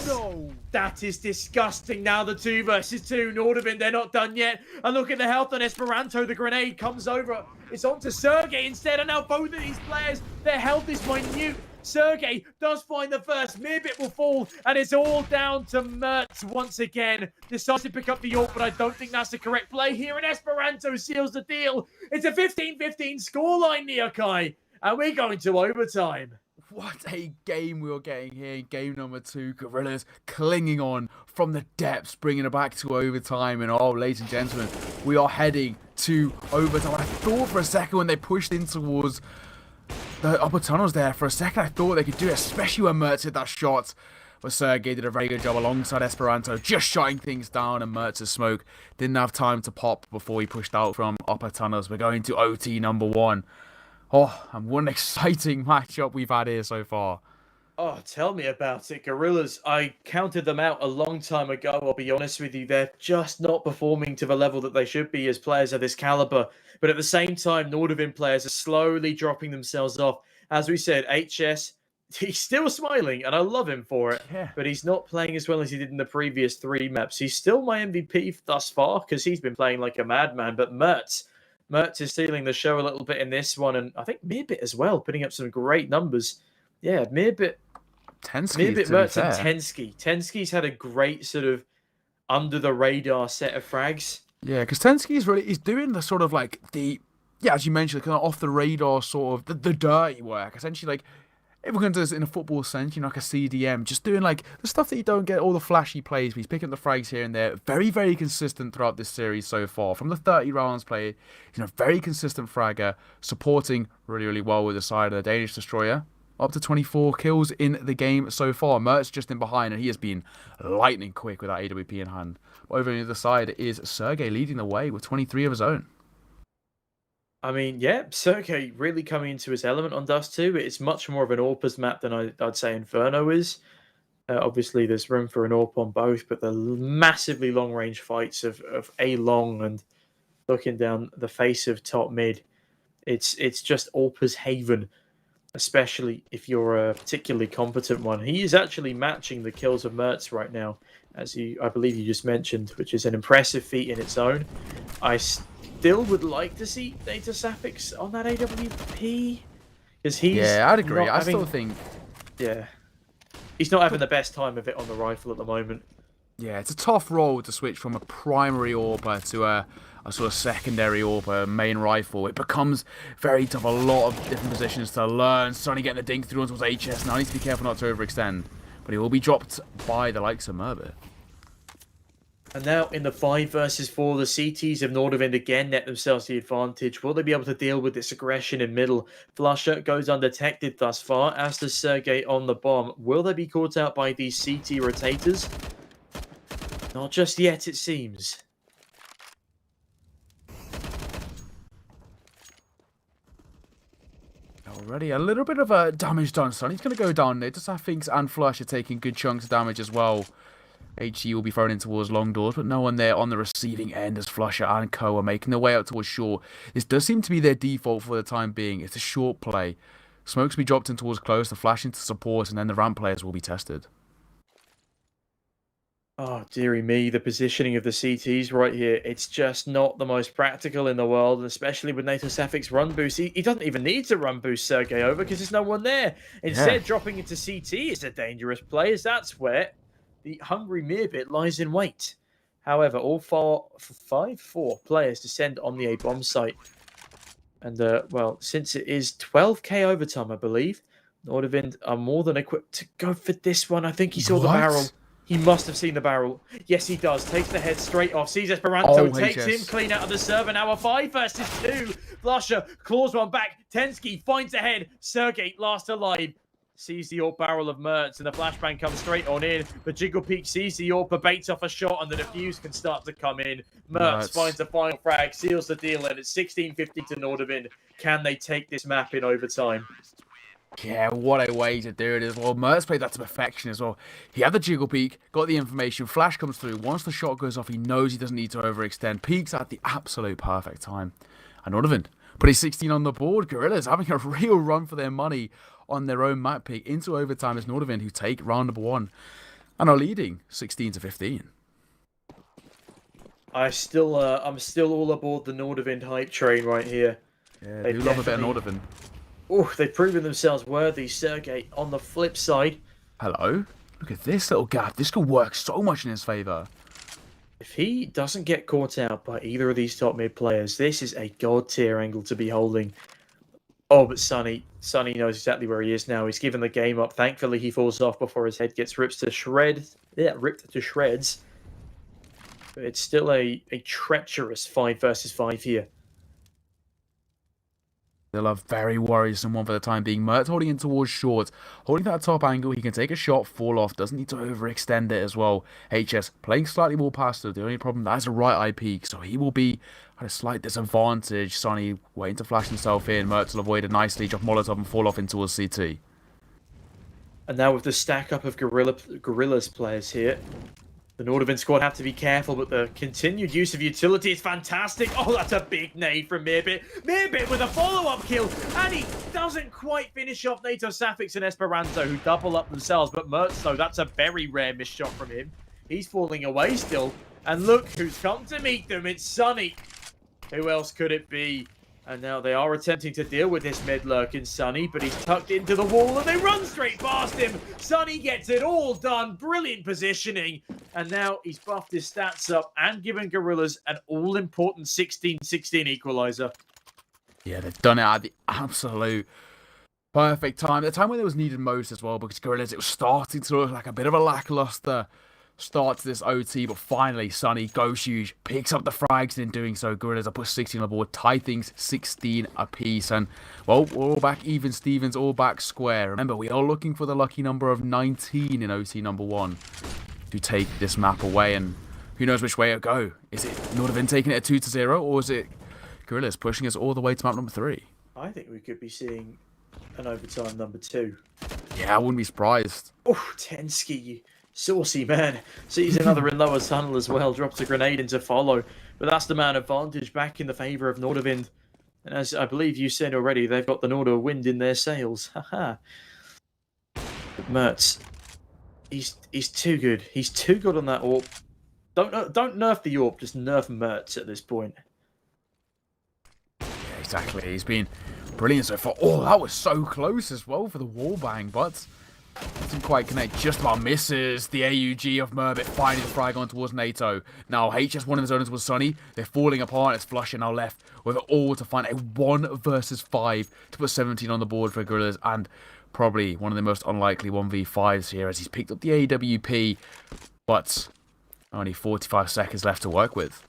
No! That is disgusting. Now the 2 versus 2. Nordavind, they're not done yet. And look at the health on Esperanto. The grenade comes over. It's onto Sergey instead. And now both of these players, their health is minute. Sergey does find the first. Mearbit will fall. And it's all down to Mertz once again. Decides to pick up the AWP, but I don't think that's the correct play here. And Esperanto seals the deal. It's a 15-15 scoreline, Neokai. And we're going to overtime. What a game we are getting here in game number 2. Gorillaz clinging on from the depths, bringing it back to overtime. And oh, ladies and gentlemen, we are heading to overtime. I thought for a second when they pushed in towards the upper tunnels there, for a second I thought they could do it, especially when Mertz hit that shot. But Sergey did a very good job alongside Esperanto, just shutting things down, and Mertz's smoke didn't have time to pop before he pushed out from upper tunnels. We're going to OT number 1. Oh, and what an exciting matchup we've had here so far. Oh, tell me about it. Gorillaz, I counted them out a long time ago, I'll be honest with you. They're just not performing to the level that they should be as players of this caliber. But at the same time, Nordavind players are slowly dropping themselves off. As we said, HS, he's still smiling, and I love him for it. Yeah. But he's not playing as well as he did in the previous 3 maps. He's still my MVP thus far, because he's been playing like a madman. But Mertz is stealing the show a little bit in this one, and I think Mearbit as well, putting up some great numbers. Yeah, Mearbit, Mertz, and Tensky. Tensky's had a great sort of under-the-radar set of frags. Yeah, because Tensky's he's doing the sort of like the, yeah, as you mentioned, kind of off-the-radar sort of, the dirty work. Essentially, like, if we're going to do this in a football sense, you know, like a CDM, just doing like the stuff that you don't get all the flashy plays, but he's picking up the frags here and there. Very, very consistent throughout this series so far. From the 30 rounds played, you know, very consistent fragger, supporting really, really well with the side of the Danish Destroyer. up to 24 kills in the game so far. Mert's just in behind, and he has been lightning quick with that AWP in hand. Over on the other side is Sergey leading the way with 23 of his own. I mean, yeah, Sergey really coming into his element on Dust 2. It's much more of an AWPers map than I'd say Inferno is. Obviously, there's room for an AWP on both, but the massively long-range fights of A long and looking down the face of top mid, it's just AWPers haven, especially if you're a particularly competent one. He is actually matching the kills of Mertz right now, as I believe you just mentioned, which is an impressive feat in its own. I still would like to see Data Sapphics on that AWP, because he's I'd agree. I having, still think he's not having the best time of it on the rifle at the moment. Yeah, it's a tough role to switch from a primary AWPer to a sort of secondary AWPer, main rifle. It becomes very tough, a lot of different positions to learn. Suddenly getting the dink through onto his HS. Now he needs to be careful not to overextend, but he will be dropped by the likes of Merbit. And now in the 5 versus 4, the CTs of Nordavind again net themselves the advantage. Will they be able to deal with this aggression in middle? Flusher goes undetected thus far, as does Sergey on the bomb. Will they be caught out by these CT rotators? Not just yet, it seems. Already a little bit of damage done, son. He's going to go down there. Just Finks and Flush are taking good chunks of damage as well. HE will be thrown in towards long doors, but no one there on the receiving end as Flusher and Co are making their way out towards short. This does seem to be their default for the time being. It's a short play. Smokes will be dropped in towards close, the flash into support, and then the ramp players will be tested. Oh, dearie me, the positioning of the CTs right here, it's just not the most practical in the world, and especially with NATO Sapphics run boost. He doesn't even need to run boost Sergey over because there's no one there. Instead, dropping into CT is a dangerous play, as that's where the hungry Meerbit lies in wait. However, all 4 players descend on the A-bomb site. And, well, since it is 12k overtime, I believe, Nordavind are more than equipped to go for this one. I think he saw the barrel. He must have seen the barrel. Yes, he does. Takes the head straight off. Sees Esperanto. Takes him clean out of the server. Now a 5 versus 2. Flusher claws one back. Tensky finds the head. Sergey last alive. Sees the AWP barrel of Mertz, and the flashbang comes straight on in. But Jiggle Peak sees the AWP, baits off a shot, and the defuse can start to come in. Mertz finds the final frag, seals the deal, and it's 16-50 to Nordavind. Can they take this map in overtime? Yeah, what a way to do it as well. Mertz played that to perfection as well. He had the Jiggle Peak, got the information, flash comes through. Once the shot goes off, he knows he doesn't need to overextend. Peaks at the absolute perfect time. And Nordavind put his 16 on the board. Gorillaz having a real run for their money on their own map pick into overtime as Nordavind, who take round number 1 and are leading 16-15. I'm still all aboard the Nordavind hype train right here. Yeah, they do love a bit of Nordavind. Oh, they've proven themselves worthy. Sergey on the flip side. Hello? Look at this little gap. This could work so much in his favour. If he doesn't get caught out by either of these top mid players, this is a god tier angle to be holding. Oh, but Sonny knows exactly where he is now. He's given the game up. Thankfully, he falls off before his head gets ripped to shreds. Yeah, ripped to shreds. But it's still a treacherous 5 versus 5 here. They'll have very worrisome one for the time being. Mertz holding in towards short. Holding that top angle, he can take a shot, fall off. Doesn't need to overextend it as well. HS playing slightly more passive. The only problem, that's a right eye peak, so he will be at a slight disadvantage. Sonny waiting to flash himself in. Mertz will avoid it nicely, drop Molotov and fall off into towards CT. And now with the stack up of Gorillaz players here, the Nordavind squad have to be careful, but the continued use of utility is fantastic. Oh, that's a big nade from Meerbit. Meerbit with a follow-up kill, and he doesn't quite finish off NATO Sapphics and Esperanto, who double up themselves. But Mertz, though, that's a very rare miss shot from him. He's falling away still. And look who's come to meet them. It's Sonny. Who else could it be? And now they are attempting to deal with this mid-lurk in Sonny, but he's tucked into the wall and they run straight past him. Sonny gets it all done. Brilliant positioning. And now he's buffed his stats up and given Gorillaz an all-important 16-16 equalizer. Yeah, they've done it at the absolute perfect time. The time when it was needed most as well, because Gorillaz, it was starting to look like a bit of a lackluster start to this OT, but finally Sunny goes huge, picks up the frags, and in doing so, Gorillaz are put 16 on the board, tie things 16 apiece, and well, we're all back even Stevens, all back square. Remember, we are looking for the lucky number of 19 in OT number 1 to take this map away, and who knows which way it'll go. Is it Nordavind taking it at 2-0, or is it Gorillaz pushing us all the way to map number 3? I think we could be seeing an overtime number 2. Yeah, I wouldn't be surprised. Oh, Tensky, you saucy man. Sees another in lower tunnel as well, drops a grenade into follow. But that's the man advantage back in the favour of Nordavind. And as I believe you said already, they've got the Norda wind in their sails. Haha. But Mertz, he's too good. He's too good on that AWP. Don't nerf the AWP, just nerf Mertz at this point. Yeah, exactly. He's been brilliant so far. Oh, that was so close as well for the wallbang, but doesn't quite connect. Just about misses the AUG of Merbit, finding the frag on towards NATO. Now HS1 in the zone towards Sunny. They're falling apart. It's Flusher now left with it all to find a 1 versus 5 to put 17 on the board for Gorillaz, and probably one of the most unlikely 1v5s here as he's picked up the AWP, but only 45 seconds left to work with.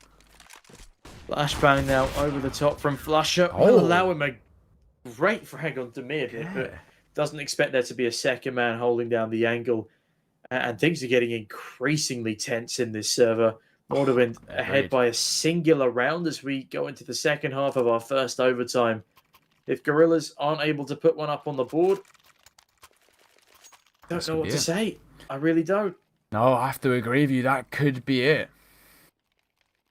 Flashbang now over the top from Flusher. Will allow him a great frag on Demir, but doesn't expect there to be a second man holding down the angle. And things are getting increasingly tense in this server. Nordavind ahead by a singular round as we go into the second half of our first overtime. If Gorillaz aren't able to put one up on the board, I don't know what to say. I really don't. No, I have to agree with you. That could be it.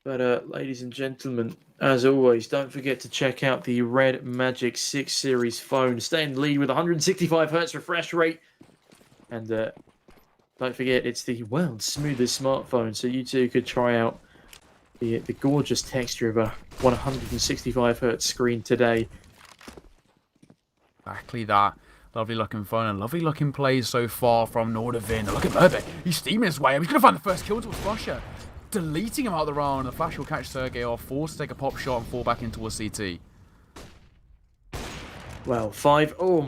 But ladies and gentlemen, as always, don't forget to check out the Red Magic 6 Series phone. Stay in the lead with 165 Hz refresh rate. And don't forget, it's the world's smoothest smartphone, so you too could try out the gorgeous texture of a 165 Hz screen today. Exactly that. Lovely looking phone and lovely looking plays so far from Nordavind. Look at Merbit. He's steaming his way. He's going to find the first kill towards Flusher. Deleting him out of the round. The flash will catch Sergey off. Forced to take a pop shot and fall back into a CT. Well, 5. Oh,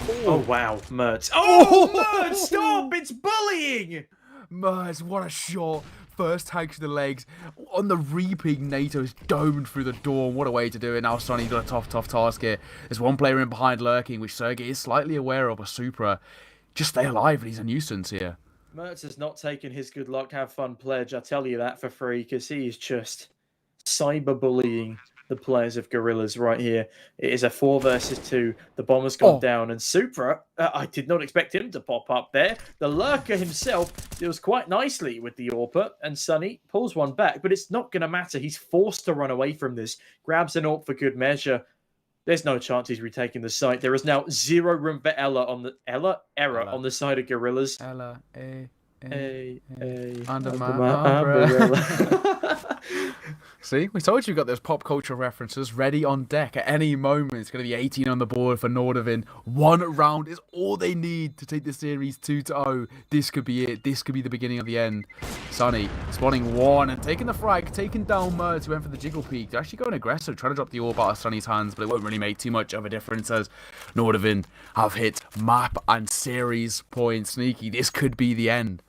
wow, Mertz. Oh, Mertz, stop! It's bullying! Mertz, what a shot. First tag to the legs. On the reaping, NATO's domed through the door. What a way to do it. Now Sonny's got a tough task here. There's one player in behind lurking, which Sergey is slightly aware of. A Supra. Just stay alive, and he's a nuisance here. Mertz has not taken his good luck, have fun pledge. I tell you that for free, because he is just cyberbullying the players of Gorillaz right here. It is a 4 versus 2. The bomb has gone down, and Supra, I did not expect him to pop up there. The lurker himself deals quite nicely with the AWP, and Sunny pulls one back, but it's not going to matter. He's forced to run away from this. Grabs an AWP for good measure. There's no chance he's retaking the site. There is now 0 room for error on the side of Gorillaz. Ella, Under my umbrella. See, we told you we got those pop culture references ready on deck at any moment. It's going to be 18 on the board for Nordavind. 1 round is all they need to take the series 2-0. This could be it. This could be the beginning of the end. Sunny spawning 1 and taking the frag, taking down Mertz, who went for the jiggle peak. They're actually going aggressive, trying to drop the AWP out of Sunny's hands, but it won't really make too much of a difference as Nordavind have hit map and series points. Sneaky, this could be the end.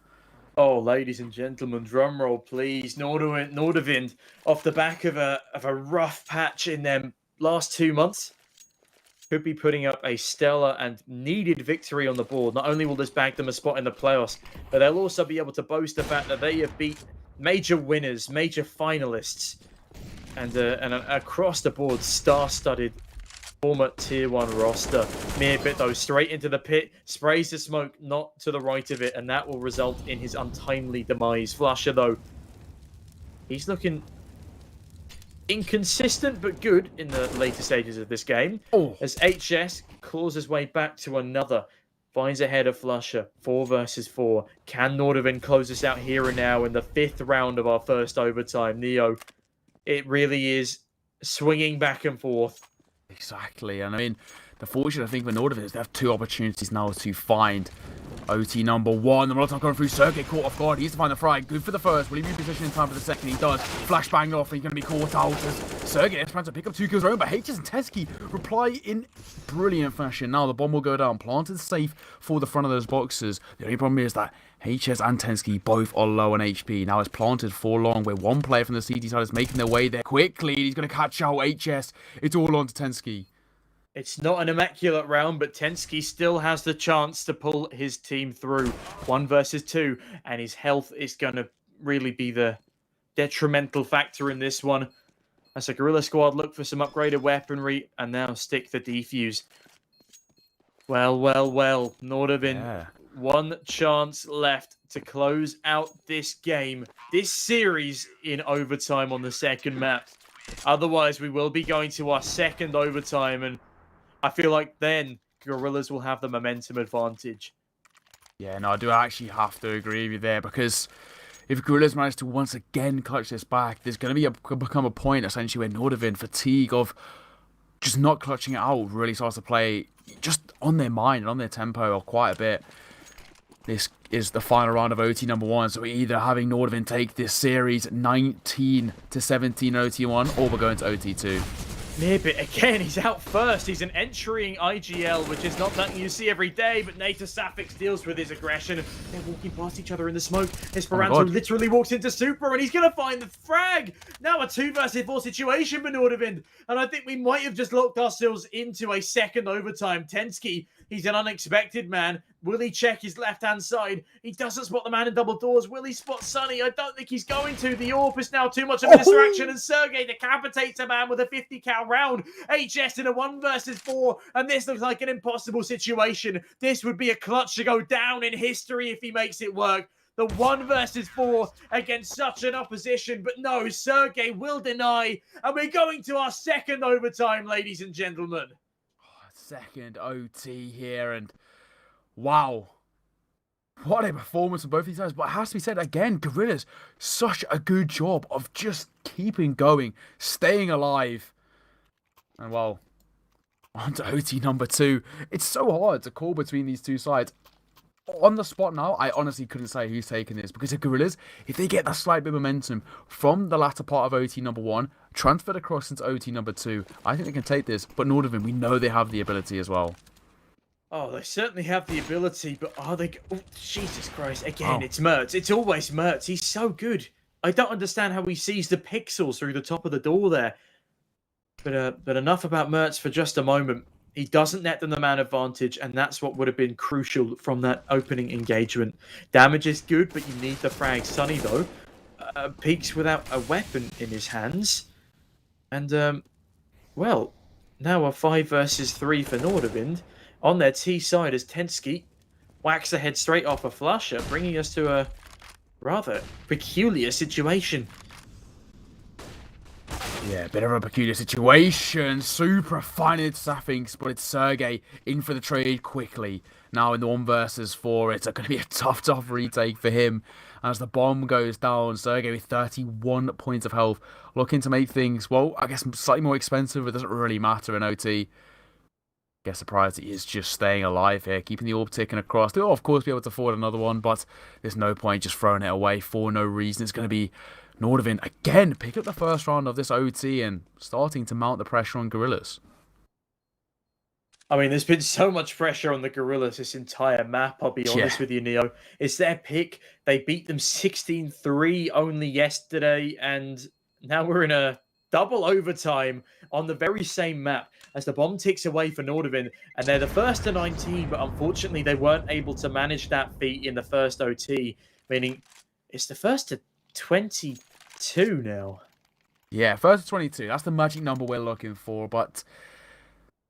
Oh, ladies and gentlemen, drum roll, please. Nordavind, off the back of a rough patch in them last 2 months, could be putting up a stellar and needed victory on the board. Not only will this bag them a spot in the playoffs, but they'll also be able to boast the fact that they have beat major winners, major finalists, and an across the board star-studded former tier 1 roster. Meerbit though straight into the pit, sprays the smoke not to the right of it, and that will result in his untimely demise. Flusher though, he's looking inconsistent but good in the later stages of this game. As HS claws his way back to another, finds ahead of Flusher. 4 versus 4. Can Nordavind close this out here and now in the 5th round of our first overtime? Neo, it really is swinging back and forth. Exactly, and I mean, the fortunate thing for Nordavind is they have 2 opportunities now to find OT number 1. The Molotov going through. Sergey caught off guard. He needs to find the frag. Good for the first. Will he reposition in time for the second? He does. Flashbang off. And he's going to be caught out as Sergey is trying to pick up 2 kills of his own. But HS and Teskey reply in brilliant fashion. Now the bomb will go down. Planted safe for the front of those boxes. The only problem is that HS and Tensky both are low on HP. Now it's planted for long, where one player from the CT side is making their way there quickly. He's going to catch out HS. It's all on to Tensky. It's not an immaculate round, but Tensky still has the chance to pull his team through. 1 versus 2, and his health is going to really be the detrimental factor in this one. As a Gorilla squad look for some upgraded weaponry, and now stick the defuse. Well, Nordavind. Yeah. 1 chance left to close out this game, this series in overtime on the second map. Otherwise, we will be going to our second overtime, and I feel like then Gorillaz will have the momentum advantage. Yeah, no, I do actually have to agree with you there, because if Gorillaz manage to once again clutch this back, there's going to become a point essentially where Nordavind, fatigue of just not clutching it out, really starts to play just on their mind and on their tempo quite a bit. This is the final round of OT number 1, so we're either having Nordavind take this series 19-17 OT1, or we're going to OT2. Nibbit, again, he's out first. He's an entering IGL, which is not something you see every day, but Sapphics deals with his aggression. They're walking past each other in the smoke. Esperanto literally walks into Super, and he's going to find the frag. Now a 2 versus 4 situation for Nordavind, and I think we might have just locked ourselves into a second overtime. Tensky, he's an unexpected man. Will he check his left-hand side? He doesn't spot the man in double doors. Will he spot Sonny? I don't think he's going to. The AWP is now too much of a distraction, and Sergey decapitates a man with a 50 cal round. HS in a 1 versus 4, and this looks like an impossible situation. This would be a clutch to go down in history if he makes it work. The 1 versus 4 against such an opposition, but no, Sergey will deny, and we're going to our second overtime, ladies and gentlemen. Second OT here, and wow, what a performance from both these guys. But it has to be said again, Gorillaz, such a good job of just keeping going, staying alive. And well, on to OT number 2. It's so hard to call between these two sides. On the spot now, I honestly couldn't say who's taking this, because the Gorillaz, if they get that slight bit of momentum from the latter part of OT number 1, transferred across into OT number 2, I think they can take this. But Nordavind, we know they have the ability as well. Oh, they certainly have the ability, but are they... Oh, Jesus Christ. Again, It's Mertz. It's always Mertz. He's so good. I don't understand how he sees the pixels through the top of the door there. But enough about Mertz for just a moment. He doesn't net them the man advantage, and that's what would have been crucial from that opening engagement. Damage is good, but you need the frag. Sonny, though, peeks without a weapon in his hands. And, well, now a 5 versus 3 for Nordavind. On their T side as Tensky whacks ahead straight off a flusher, bringing us to a rather peculiar situation. Yeah, bit of a peculiar situation. Super finding Sapphics, but it's Sergey in for the trade quickly. Now in the 1 versus 4, it's going to be a tough retake for him. As the bomb goes down, Sergey with 31 points of health, looking to make things, well, I guess slightly more expensive. It doesn't really matter in OT. Guess the priority is just staying alive here, keeping the AWP ticking across. They'll, of course, be able to afford another one, but there's no point just throwing it away for no reason. It's going to be Nordavind again pick up the first round of this OT and starting to mount the pressure on Gorillaz. I mean, there's been so much pressure on the Gorillaz this entire map, I'll be honest with you, Neo. It's their pick. They beat them 16-3 only yesterday, and now we're in a double overtime on the very same map as the bomb ticks away for Nordavind, and they're the first to 19, but unfortunately they weren't able to manage that feat in the first OT, meaning it's the first to 22 now. Yeah, first to 22. That's the magic number we're looking for, but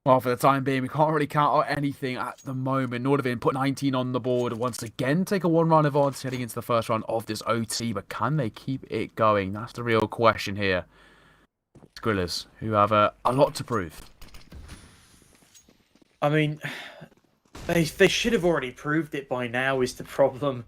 well, for the time being, we can't really count out anything at the moment. Nordavind put 19 on the board once again, take a 1-round advantage heading into the first round of this OT, but can they keep it going? That's the real question here. Gorillaz, who have a lot to prove. I mean, they should have already proved it by now is the problem.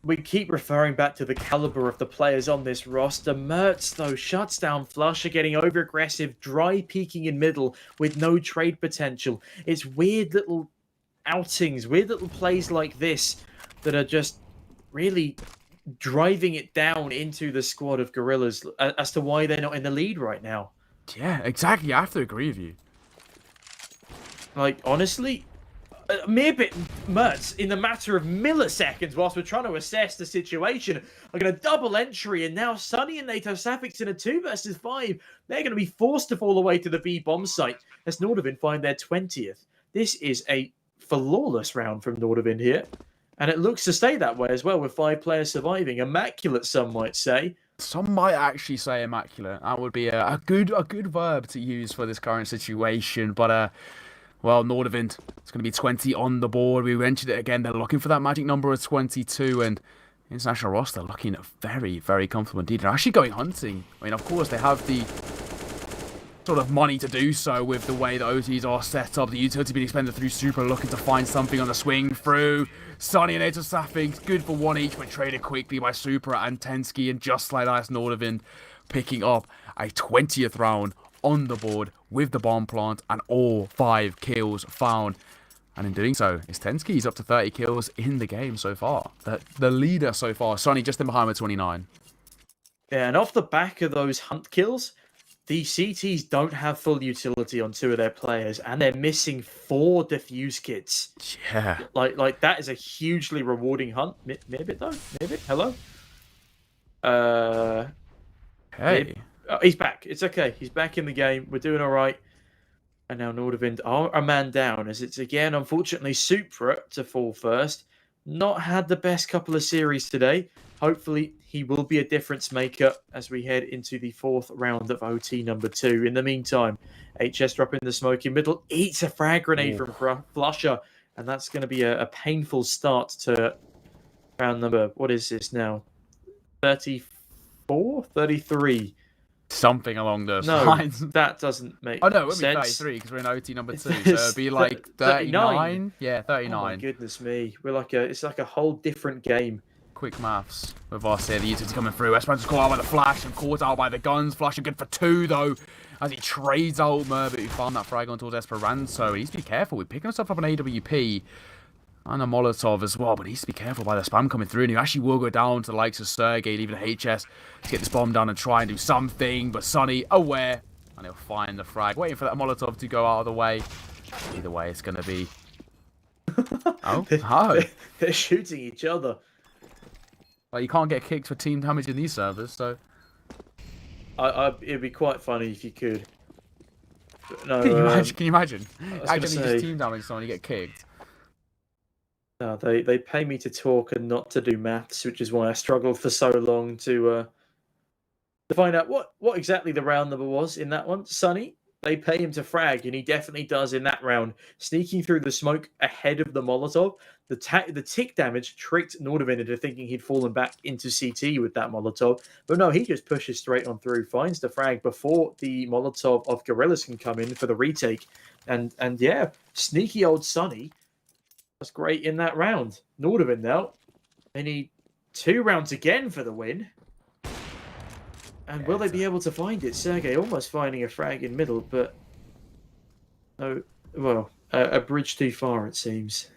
We keep referring back to the caliber of the players on this roster. Mertz, though, shuts down Flusher, getting over-aggressive, dry peeking in middle with no trade potential. It's weird little outings, weird little plays like this that are just really driving it down into the squad of Gorillaz as to why they're not in the lead right now. Yeah, exactly. I have to agree with you. Like, honestly, a mere bit Mertz, in the matter of milliseconds, whilst we're trying to assess the situation, are going to double entry, and now Sunny and NATO Safix in a 2 versus 5. They're going to be forced to fall away to the B bomb site as Nordavind find their 20th. This is a flawless round from Nordavind here, and it looks to stay that way as well, with 5 players surviving. Immaculate, some might say. Some might actually say immaculate. That would be a good verb to use for this current situation, but well, Nordavind, it's going to be 20 on the board. We mentioned it again. They're looking for that magic number of 22, and international roster looking very, very comfortable indeed. They're actually going hunting. I mean, of course, they have the sort of money to do so with the way the OTs are set up. The utility being expended through Super, looking to find something on the swing through. Sunny and NATO Safix, good for 1 each, but traded quickly by Super and Tensky, and just like that, Nordavind picking up a 20th round on the board with the bomb plant and all 5 kills found. And in doing so, it's Tensky. He's up to 30 kills in the game so far. The leader so far. Sunny just in behind with 29. Yeah, and off the back of those hunt kills, the CTs don't have full utility on 2 of their players, and they're missing 4 defuse kits. Yeah. Like that is a hugely rewarding hunt. Maybe though? Maybe? Hello? Hey. Oh, he's back. It's okay. He's back in the game. We're doing all right. And now Nordavind are a man down, as it's again, unfortunately, Supra to fall first. Not had the best couple of series today. Hopefully, he will be a difference maker as we head into the 4th round of OT number 2. In the meantime, HS dropping the smoke in middle, eats a frag grenade from Flusher, and that's going to be a painful start to round number, what is this now? 34? 33. Something along those No, lines. that doesn't make Oh, no, it would be sense. 33 because we're in OT number 2. So it'd be like 39. Yeah, 39. Oh my goodness me. It's like a whole different game. Quick maths with us here. The utility coming through. Esperanza's caught out by the flash and caught out by the guns. Flash are good for 2 though, as he trades out Merbit, who found that frag on towards Esperanza. He needs to be careful. We're picking himself up an AWP and a Molotov as well, but he needs to be careful by the spam coming through, and he actually will go down to the likes of Sergey, even HS, to get this bomb down and try and do something, but Sunny aware, and he'll find the frag, waiting for that Molotov to go out of the way. Either way, it's going to be... They're shooting each other. Well, you can't get kicked for team damage in these servers, so... It'd be quite funny if you could. But no, can you imagine? Actually, say... just team damage someone, you get kicked. No, they pay me to talk and not to do maths, which is why I struggled for so long to find out what exactly the round number was in that one. Sunny, they pay him to frag, and he definitely does in that round. Sneaking through the smoke ahead of the Molotov. The tick damage tricked Nordavind into thinking he'd fallen back into CT with that Molotov. But no, he just pushes straight on through, finds the frag before the Molotov of Gorillaz can come in for the retake. And yeah, sneaky old Sunny. That's great in that round. Nordavind now. They need 2 rounds again for the win. And will they be able to find it? Sergey almost finding a frag in middle, but no. Well, a bridge too far, it seems.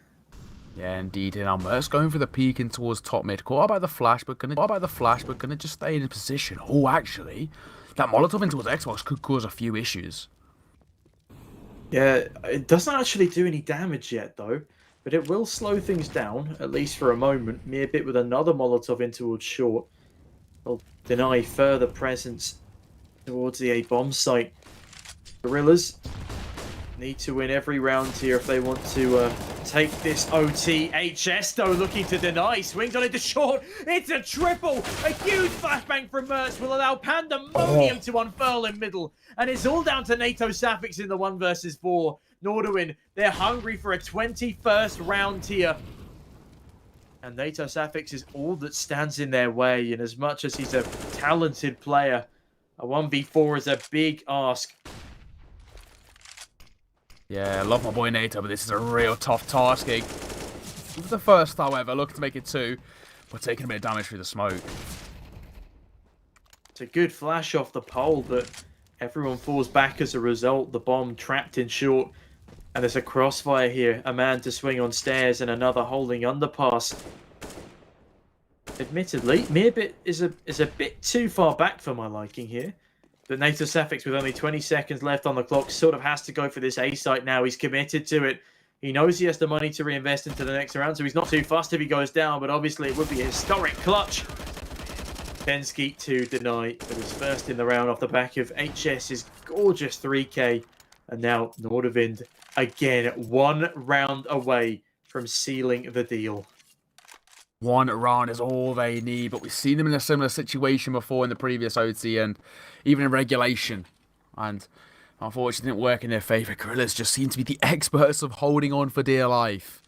Yeah, indeed. And Mertz going for the peek in towards top mid. Caught out by the flash, but gonna just stay in position. Oh, actually, that Molotov in towards Xbox could cause a few issues. Yeah, it doesn't actually do any damage yet, though. But it will slow things down, at least for a moment. Mearbit with another Molotov in towards short will deny further presence towards the A bomb site. Gorillaz need to win every round here if they want to take this OT. HS, though, looking to deny. Swings on it to short. It's a triple. A huge flashbang from Mertz will allow Pandemonium to unfurl in middle. And it's all down to NATO Safix in the 1 versus 4. Nordavind, they're hungry for a 21st round here. And NATO Safix is all that stands in their way. And as much as he's a talented player, a 1v4 is a big ask. Yeah, I love my boy NATO, but this is a real tough tasking. With the first, however, looking to make it 2, but taking a bit of damage through the smoke. It's a good flash off the pole, but everyone falls back as a result. The bomb trapped in short. And there's a crossfire here. A man to swing on stairs and another holding underpass. Admittedly, Meerbit is a bit too far back for my liking here. But Nato Safix, with only 20 seconds left on the clock, sort of has to go for this A site now. He's committed to it. He knows he has the money to reinvest into the next round, so he's not too fussed if he goes down, but obviously it would be a historic clutch. Pensky to deny, but his first in the round off the back of HS's gorgeous 3K. And now Nordavind, again, 1 round away from sealing the deal. 1 round is all they need, but we've seen them in a similar situation before in the previous OT and even in regulation. And unfortunately, it didn't work in their favour. Gorillaz just seem to be the experts of holding on for dear life.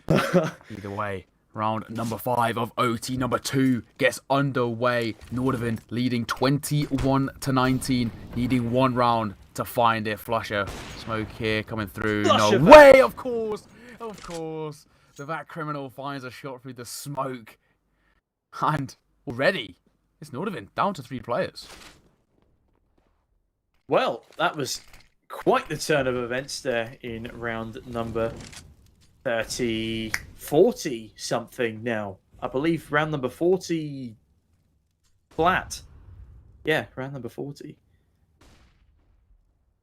Either way, round number 5 of OT number 2 gets underway. Nordavind leading 21-19, needing 1 round to find it. Flusher, smoke here coming through. Flusher No way, of course. The Vat Criminal finds a shot through the smoke. And already, it's Nordavind down to 3 players. Well, that was quite the turn of events there in round number 40 something now. I believe round number 40 flat. Yeah, round number 40.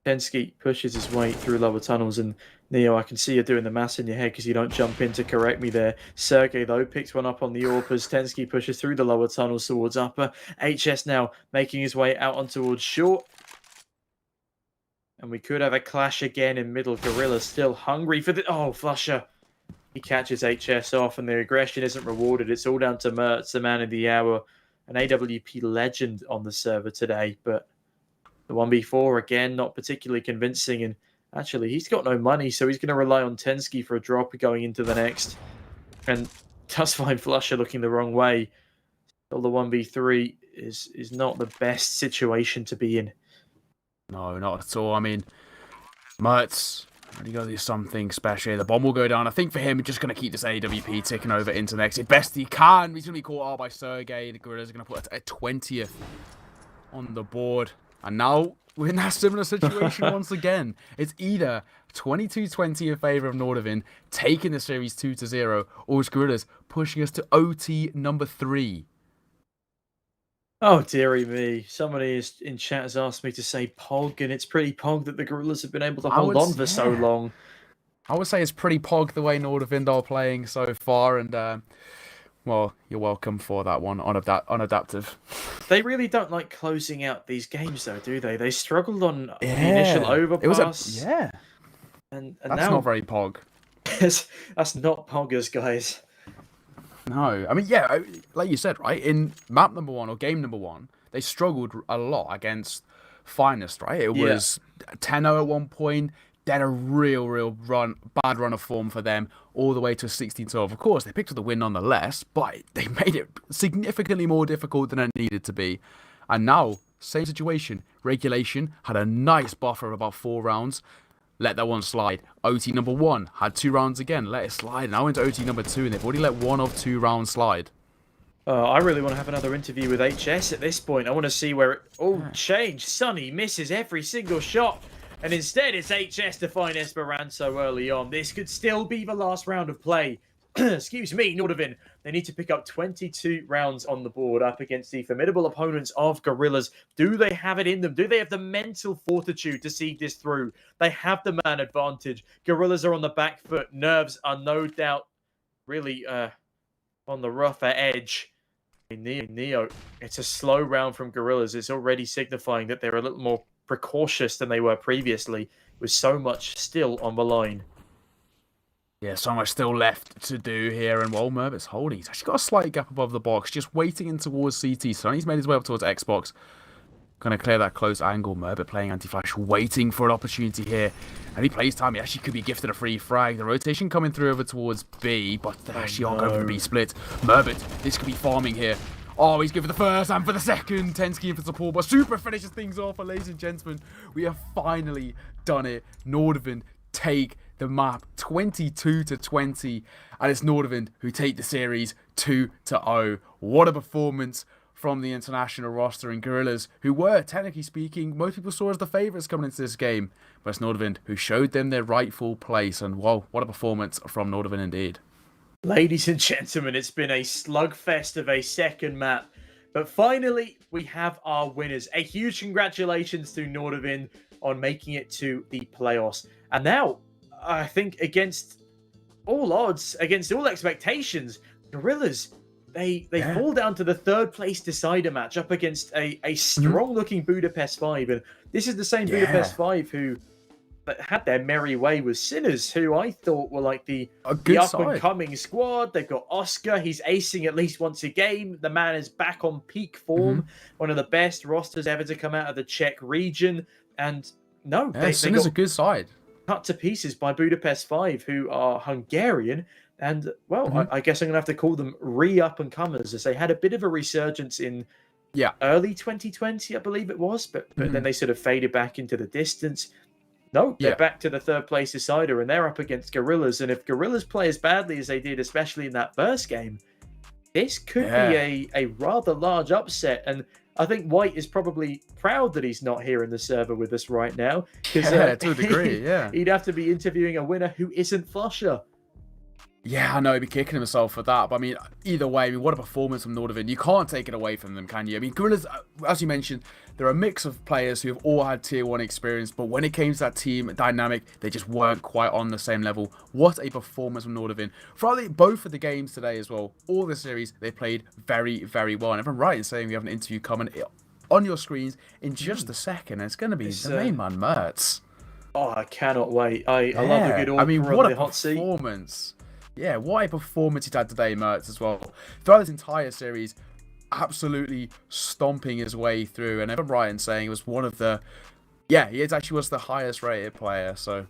Pensky pushes his way through lower tunnels, and Neo, I can see you're doing the maths in your head because you don't jump in to correct me there. Sergey, though, picks one up on the AWPers. Tensky pushes through the lower tunnels towards upper. HS now making his way out on towards short. And we could have a clash again in middle. Gorillaz still hungry for the... Oh, Flusher. He catches HS off, and the aggression isn't rewarded. It's all down to Mertz, the man of the hour. An AWP legend on the server today, but the 1v4, again, not particularly convincing. And actually, he's got no money, so he's going to rely on Tensky for a drop going into the next. And does find Flusher looking the wrong way. Still, the 1v3 is not the best situation to be in. No, not at all. I mean, Mertz really got to do something special. The bomb will go down. I think for him, he's just going to keep this AWP ticking over into next. As best he can. He's going to be caught out by Sergey. The Gorillaz are going to put a 20th on the board. And now we're in that similar situation once again. It's either 22-20 in favour of Nordavind, taking the series 2-0, or it's Gorillaz pushing us to OT number 3. Oh, dearie me. Somebody in chat has asked me to say Pog, and it's pretty Pog that the Gorillaz have been able to hold on for so long. I would say it's pretty Pog the way Nordavind are playing so far, and, well, you're welcome for that one, unadaptive. They really don't like closing out these games, though, do they? They struggled on the initial overpass. And that's now... not very Pog. That's not Poggers, guys. No, I mean, yeah, like you said, right, in map number 1 or game number 1, they struggled a lot against Finest, right? It was 10-0 at one point, then a real bad run of form for them, all the way to 16-12. Of course, they picked up the win nonetheless, but they made it significantly more difficult than it needed to be. And now, same situation. Regulation had a nice buffer of about 4 rounds. Let that one slide. OT number 1 had 2 rounds again. Let it slide. Now into OT number 2, and they've already let 1 of 2 rounds slide. I really want to have another interview with HS at this point. I want to see where it all changed. Sonny misses every single shot, and instead it's HS to find Esperanto early on. This could still be the last round of play. Excuse me, Nordavind. They need to pick up 22 rounds on the board up against the formidable opponents of Gorillaz. Do they have it in them? Do they have the mental fortitude to see this through? They have the man advantage. Gorillaz are on the back foot. Nerves are no doubt really on the rougher edge. Neo, it's a slow round from Gorillaz. It's already signifying that they're a little more precautious than they were previously, with so much still on the line. Yeah, so much still left to do here, and while Merbit's holding, he's actually got a slight gap above the box, just waiting in towards CT. So he's made his way up towards Xbox. Going to clear that close angle. Merbit playing anti-flash, waiting for an opportunity here. And he plays time. He actually could be gifted a free frag. The rotation coming through over towards B, but they actually are going for the B split. Merbit, this could be farming here. Oh, he's good for the first and for the second. Tensky in for support, but Super finishes things off. And ladies and gentlemen, we have finally done it. Nordavind take the map 22-20, and it's Nordavind who take the series 2-0. What a performance from the international roster in Gorillaz, who were, technically speaking, most people saw as the favourites coming into this game. But it's Nordavind who showed them their rightful place. And whoa, what a performance from Nordavind indeed. Ladies and gentlemen, it's been a slugfest of a second map. But finally, we have our winners. A huge congratulations to Nordavind on making it to the playoffs. And now, I think against all odds, against all expectations, Gorillaz, they fall down to the third place decider match up against a strong-looking Budapest 5. And this is the same Budapest 5 who had their merry way with Sinners, who I thought were like the up-and-coming squad. They've got Oscar. He's acing at least once a game. The man is back on peak form. One of the best rosters ever to come out of the Czech region. And no, Sinners a good side. Cut to pieces by Budapest 5, who are Hungarian. And, well, I guess I'm going to have to call them re-up-and-comers, as they had a bit of a resurgence in early 2020, I believe it was. But then they sort of faded back into the distance. No, they're back to the third place decider, and they're up against Gorillaz. And if Gorillaz play as badly as they did, especially in that first game, this could be a rather large upset. And I think White is probably proud that he's not here in the server with us right now. To a degree, he'd have to be interviewing a winner who isn't Flusher. Yeah, I know, he'd be kicking himself for that. But I mean, either way, I mean, what a performance from Nordavind. You can't take it away from them, can you? I mean, Gorillaz, as you mentioned, they're a mix of players who have all had tier 1 experience, but when it came to that team dynamic, they just weren't quite on the same level. What a performance from Nordavind. For both of the games today as well, all the series, they played very, very well. And if I'm right in saying we have an interview coming on your screens in just a second, and it's going to be the main man, Mertz. Oh, I cannot wait. I love a good order. I mean, what a performance. Yeah, what a performance he had today, Mertz, as well. Throughout this entire series, absolutely stomping his way through. And if I'm right in saying, it was one of the... Yeah, he actually was the highest rated player, so...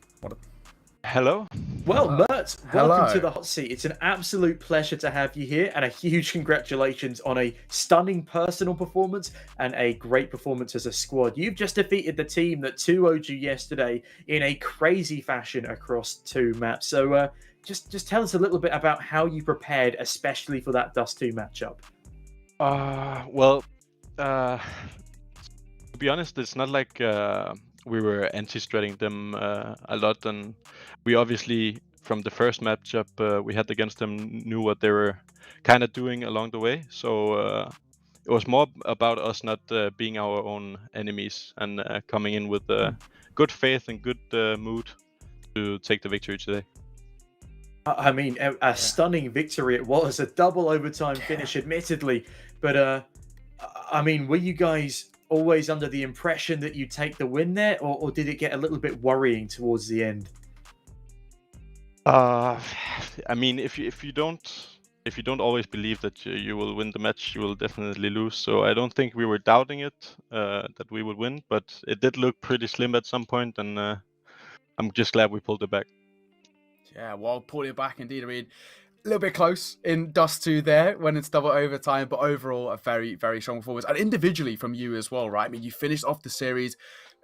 Hello? Well, Mertz, welcome to the hot seat. It's an absolute pleasure to have you here, and a huge congratulations on a stunning personal performance and a great performance as a squad. You've just defeated the team that 2-0'd you yesterday in a crazy fashion across 2 maps. So, just tell us a little bit about how you prepared, especially for that Dust 2 matchup. To be honest, it's not like we were anti-stratting them a lot, and we obviously, from the first matchup we had against them, knew what they were kind of doing along the way. So it was more about us not being our own enemies and coming in with good faith and good mood to take the victory today. I mean, a stunning victory it was, a double overtime finish, admittedly. But, I mean, were you guys always under the impression that you'd take the win there, or did it get a little bit worrying towards the end? I mean, if you don't always believe that you will win the match, you will definitely lose. So I don't think we were doubting it that we would win, but it did look pretty slim at some point, and I'm just glad we pulled it back. Yeah, well, pulled it back indeed. I mean, a little bit close in Dust 2 there when it's double overtime, but overall a very, very strong performance. And individually from you as well, right? I mean, you finished off the series.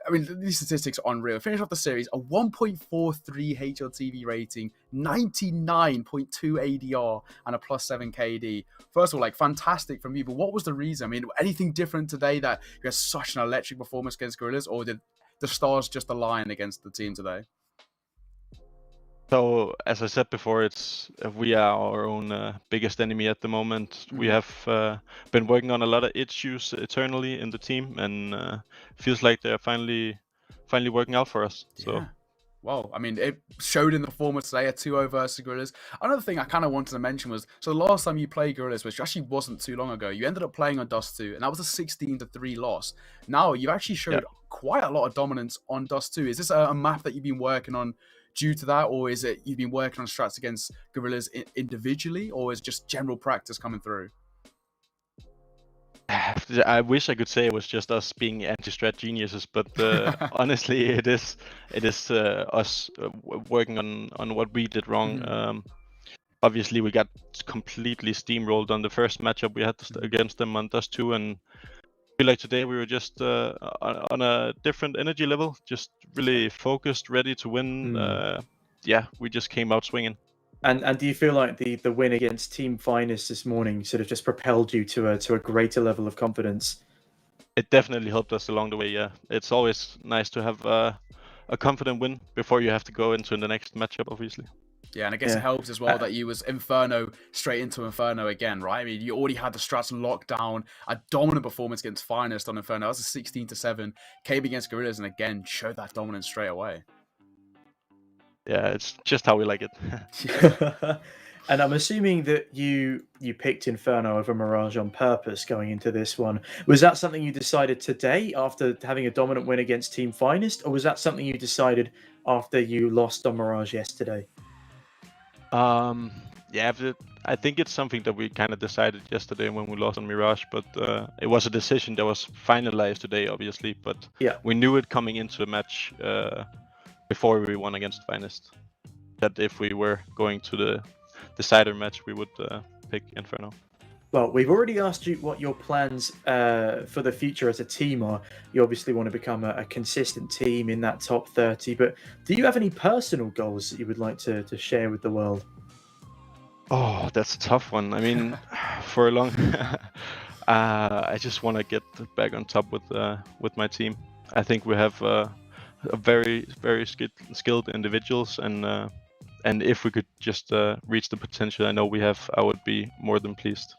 I mean, these statistics are unreal. Finished off the series, a 1.43 HLTV rating, 99.2 ADR, and a +7 KD. First of all, like, fantastic from you, but what was the reason? I mean, anything different today that you had such an electric performance against Gorillaz, or did the stars just align against the team today? So, as I said before, we are our own biggest enemy at the moment. We have been working on a lot of issues eternally in the team, and feels like they're finally working out for us. So. Yeah. Well, I mean, it showed in the performance today, a 2-0 versus Gorillaz. Another thing I kind of wanted to mention was, so the last time you played Gorillaz, which actually wasn't too long ago, you ended up playing on Dust 2, and that was a 16-3 loss. Now, you've actually showed quite a lot of dominance on Dust 2. Is this a map that you've been working on due to that, or is it you've been working on strats against Gorillaz individually, or is just general practice coming through? I wish I could say it was just us being anti-strat geniuses, but honestly, it is us working on what we did wrong. Obviously, we got completely steamrolled on the first matchup we had against them on Dust 2, and I feel like today we were just on a different energy level, just really focused, ready to win. We just came out swinging. And do you feel like the win against Team Finest this morning sort of just propelled you to a greater level of confidence? It definitely helped us along the way. Yeah, it's always nice to have a confident win before you have to go into the next matchup, obviously. Yeah, and I guess Yeah. it helps as well that you was Inferno straight into Inferno again, right? I mean, you already had the strats locked down, a dominant performance against Finest on Inferno. That was a 16-7, came against Gorillaz, and again showed that dominance straight away. Yeah, it's just how we like it. And I'm assuming that you picked Inferno over Mirage on purpose going into this one. Was that something you decided today after having a dominant win against Team Finest, or was that something you decided after you lost on Mirage yesterday? Yeah, I think it's something that we kind of decided yesterday when we lost on Mirage, but it was a decision that was finalized today, obviously. But Yeah. we knew it coming into the match before we won against Finest, that if we were going to the decider match, we would pick Inferno. Well, we've already asked you what your plans for the future as a team are. You obviously want to become a consistent team in that top 30, but do you have any personal goals that you would like to share with the world? Oh, that's a tough one. I mean, for a long, I just want to get back on top with my team. I think we have a very skilled individuals, and if we could just reach the potential I know we have, I would be more than pleased.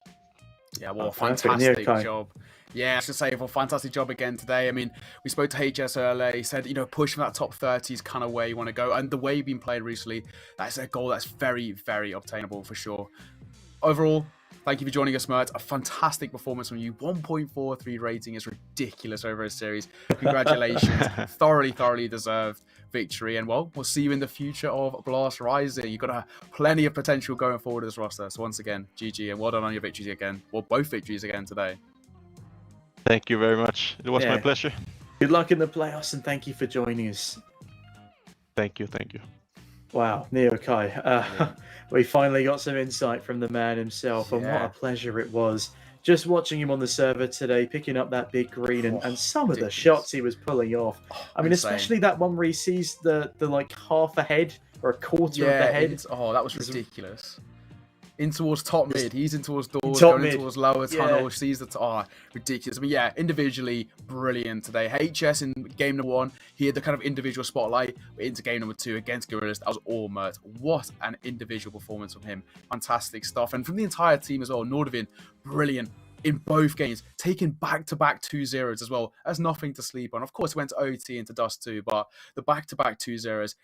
Yeah, well, Perfect. fantastic Neokai. job. Yeah, I should say, well, fantastic job again today. I mean, we spoke to HS earlier. He said, push from that top 30 is kind of where you want to go. And the way you've been playing recently, that's a goal that's very, very obtainable for sure. Overall, thank you for joining us, Mert. A fantastic performance from you. 1.43 rating is ridiculous over a series. Congratulations. Thoroughly deserved victory. And, well, we'll see you in the future of Blast Rising. You've got plenty of potential going forward as roster. So once again, GG, and well done on your victories again. Well, both victories again today. Thank you very much. It was my pleasure. Good luck in the playoffs, and thank you for joining us. Thank you. Wow, Neokai. We finally got some insight from the man himself, and what Yeah. a pleasure it was. Just watching him on the server today, picking up that big green, and some of the ridiculous. shots he was pulling off. I mean, insane. especially that one where he sees the like half a head or a quarter of the head. That was ridiculous. In towards top mid, he's in towards doors, Top going mid. in towards lower Yeah. tunnel, sees the ridiculous. I mean, yeah, individually brilliant today. HS in game number 1, he had the kind of individual spotlight. But into game number 2 against Gorillaz, that was all Mert. What an individual performance from him. Fantastic stuff. And from the entire team as well, Nordavind, brilliant in both games, taking back-to-back 2-0s as well. That's nothing to sleep on. Of course, it went to OT and to Dust too, but the back-to-back 2-0s,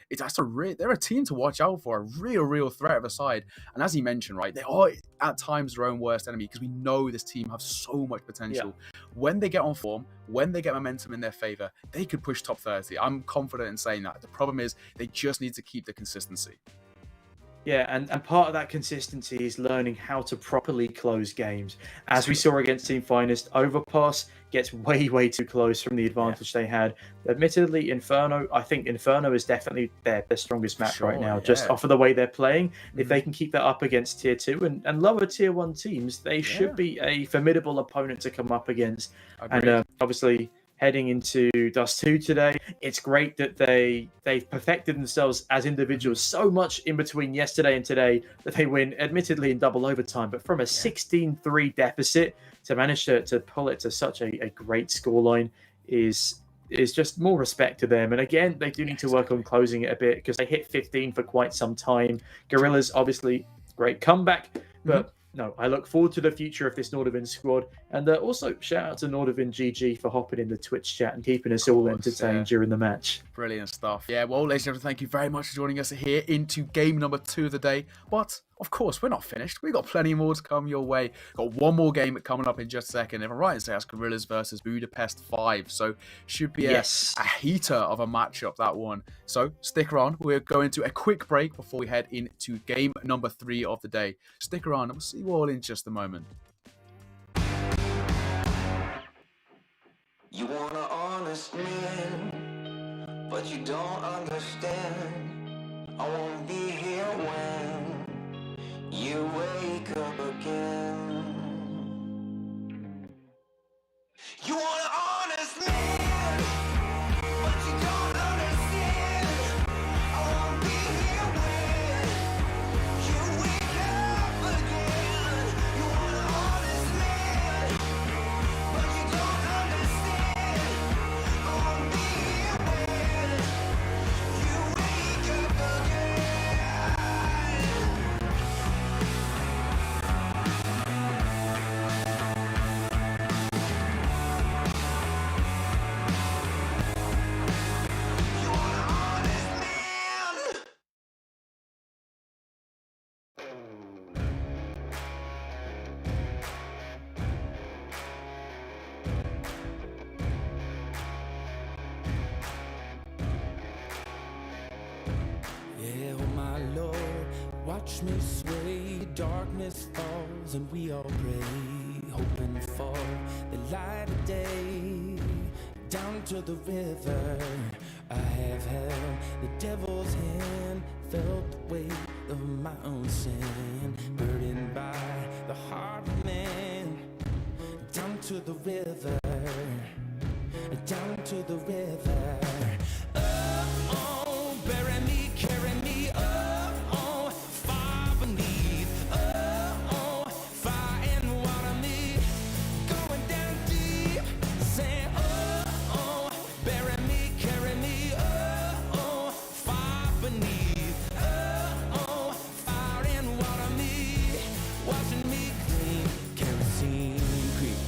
they're a team to watch out for, a real threat of a side. And as he mentioned, right, they are at times their own worst enemy because we know this team have so much potential. Yeah. When they get on form, when they get momentum in their favor, they could push top 30. I'm confident in saying that. The problem is they just need to keep the consistency. Yeah, and part of that consistency is learning how to properly close games. As we saw against Team Finest, Overpass gets way too close from the advantage they had. Admittedly, I think Inferno is definitely their strongest match right now, just off of the way they're playing. If they can keep that up against Tier 2 and lower Tier 1 teams, they should be a formidable opponent to come up against. Agreed. And obviously, heading into Dust 2 today, it's great that they've perfected themselves as individuals so much in between yesterday and today that they win, admittedly in double overtime, but from a 16-3 deficit to manage to pull it to such a great scoreline is just more respect to them. And again, they do need to work on closing it a bit because they hit 15 for quite some time. Gorillaz, obviously, great comeback, but no, I look forward to the future of this Nordavind squad. And also, shout out to Nordavind GG for hopping in the Twitch chat and keeping us all entertained during the match. Brilliant stuff. Yeah, well, ladies and gentlemen, thank you very much for joining us here into game number 2 of the day. But, of course, we're not finished. We've got plenty more to come your way. Got one more game coming up in just a second. If I'm right in saying that's Gorillaz versus Budapest 5. So, should be a heater of a matchup, that one. So, stick around. We're going to a quick break before we head into game number 3 of the day. Stick around and we'll see you all in just a moment. You want an honest man, but you don't understand. I won't be here when you wake up again. You want an honest man, but you don't understand. I won't be here when you Lord, watch me sway. Darkness falls and we all pray, hoping for the light of day. Down to the river, I have held the devil's hand, felt the weight of my own sin, burdened by the heart of man. Down to the river, down to the river. Oh, bury me, carry me, oh, far beneath, oh, fire and water me, going down deep, saying, oh, bury me, carry me, oh, far beneath, oh, fire and water me, washing me clean, kerosene creek.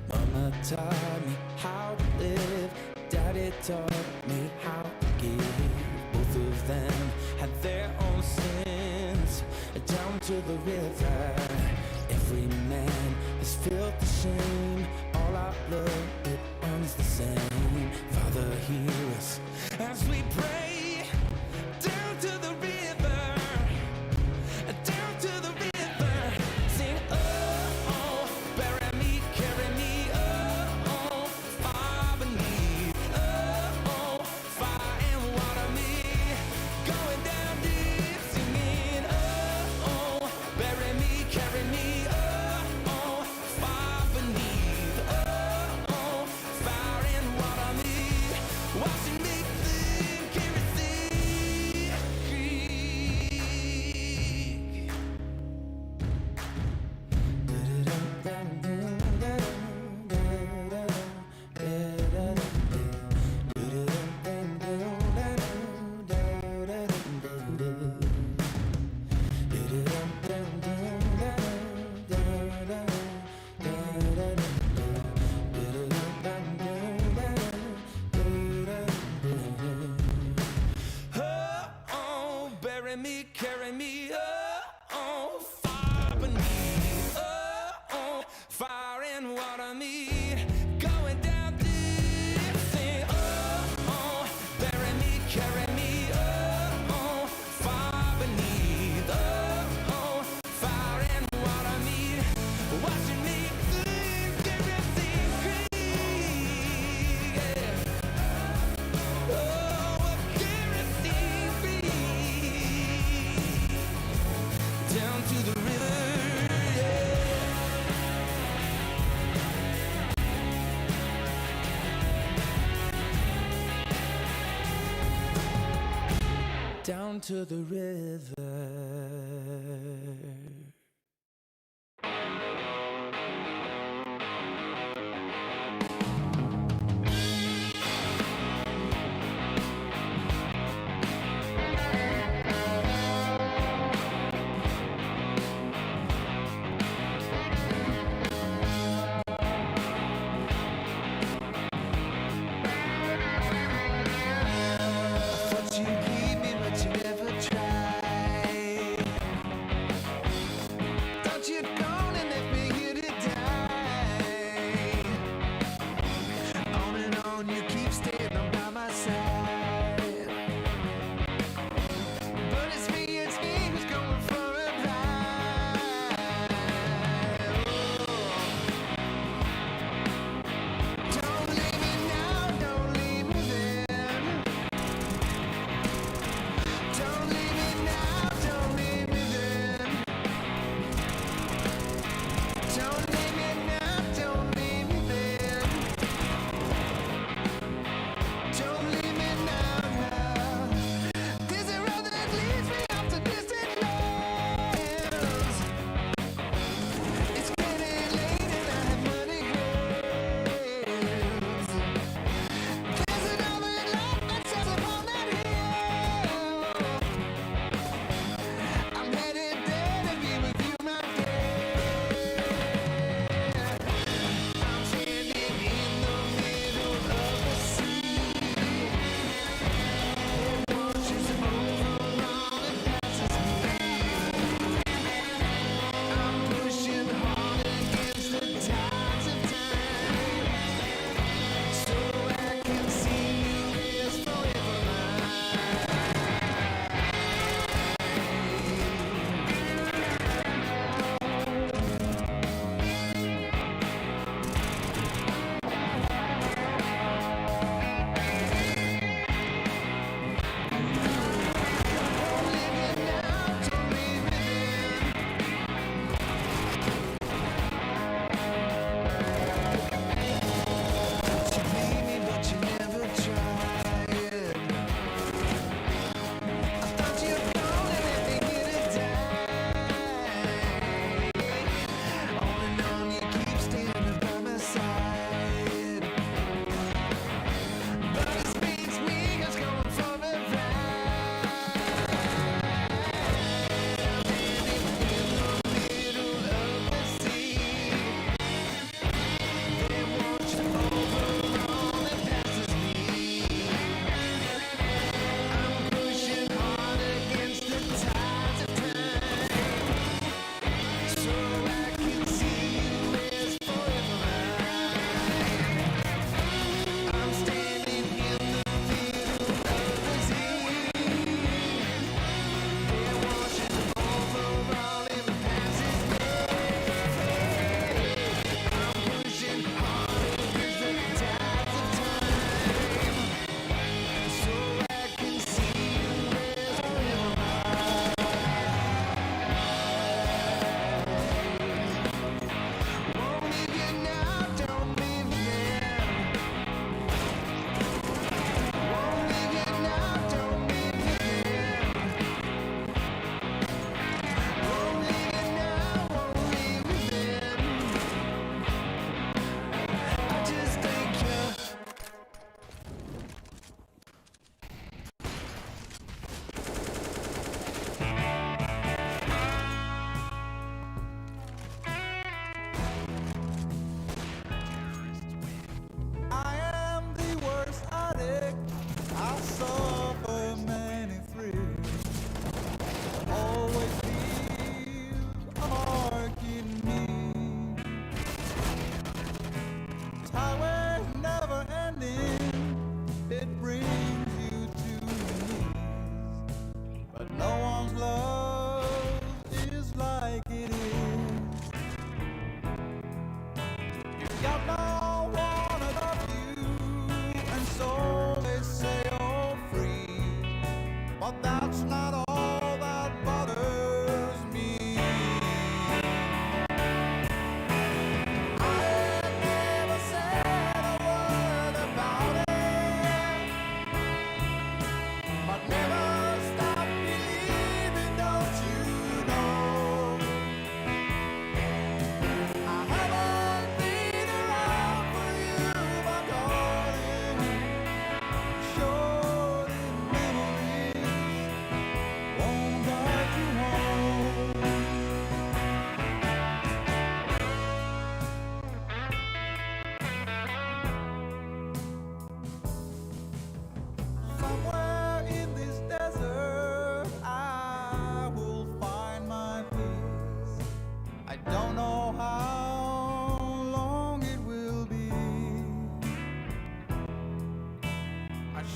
Mama taught me how to live, Daddy taught me how to give. Both of them had their own sins. Down to the river, every man has felt the shame. All our blood, it runs the same. Father, hear us as we pray. Down to the river, down to the river, sing, oh, bury me, carry me, oh, far beneath, oh, fire and water me, going down deep, singing, oh, bury me, carry me, oh, far beneath, oh, fire and water me, washing me clean, kerosene creek. Oh, bury me, carry me, oh, far beneath, oh, fire and water me, going down deep, sing, oh, bury me, carry me, oh, far beneath, oh, fire and water me, washing me clean, kerosene creek, yeah. Oh, kerosene creek, down to the river, yeah. Down to the river. Thought you'd leave me, but you never tried.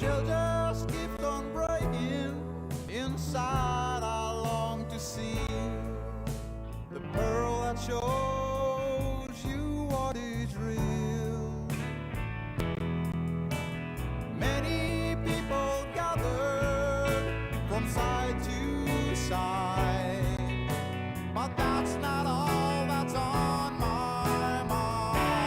shell just keeps on breaking. Inside I long to see the pearl that shows you what is real. Many people gathered from side to side, but that's not all that's on my mind.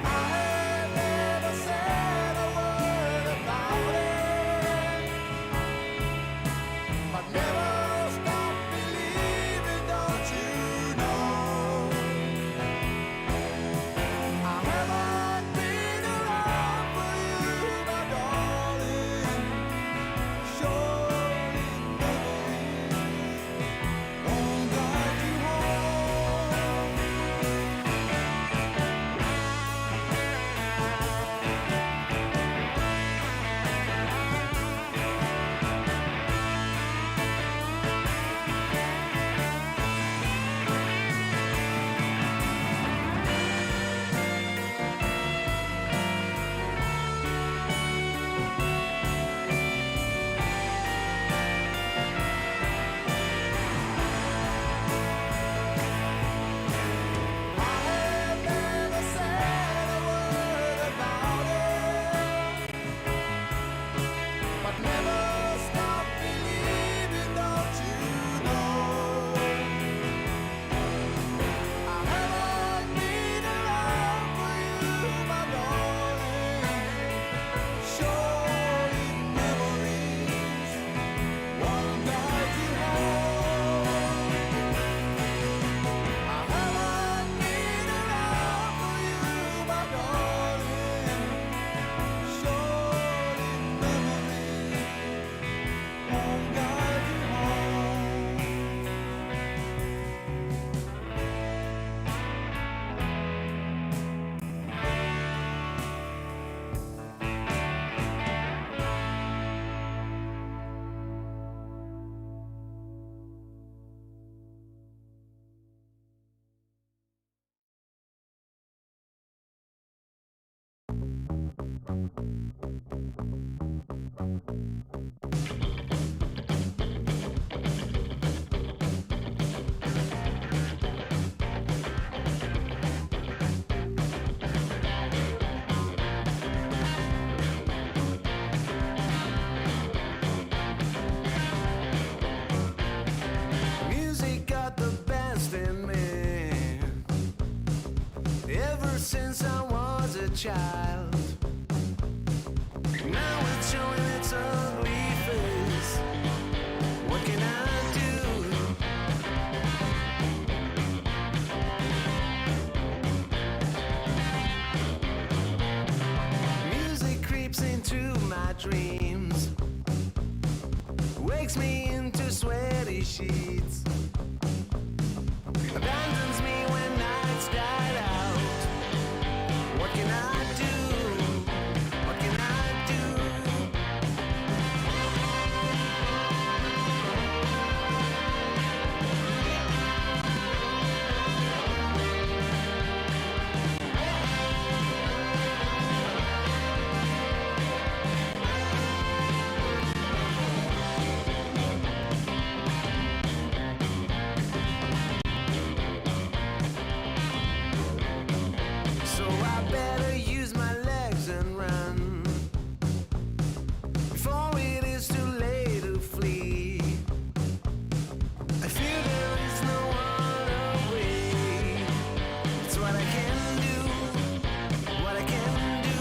I have never said a word about it, but never stop believing, don't you know? I haven't been around for you, my darling. Surely memories won't guide you home. I have never said a word about it, but never stop believing, don't you know? I haven't been around for you, my darling. Surely memories won't guide you home. I haven't been around for you, my darling. Surely memories won't guide you home. Music got the best in me ever since I was a child. Now it's showing its ugly face. What can I do? Music creeps into my dreams, wakes me into sweaty sheets, abandons me when nights died out. What can I do? What can I do? So I better use my legs and run before it is too late to flee. I feel there is no other way. It's what I can do, what I can do.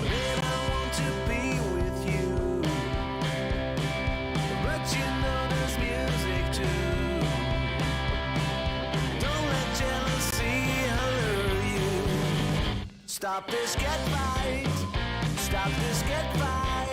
Then I want to be with you, but you know there's music too. Don't let jealousy alert you. Stop this, get right. Stop this, get right.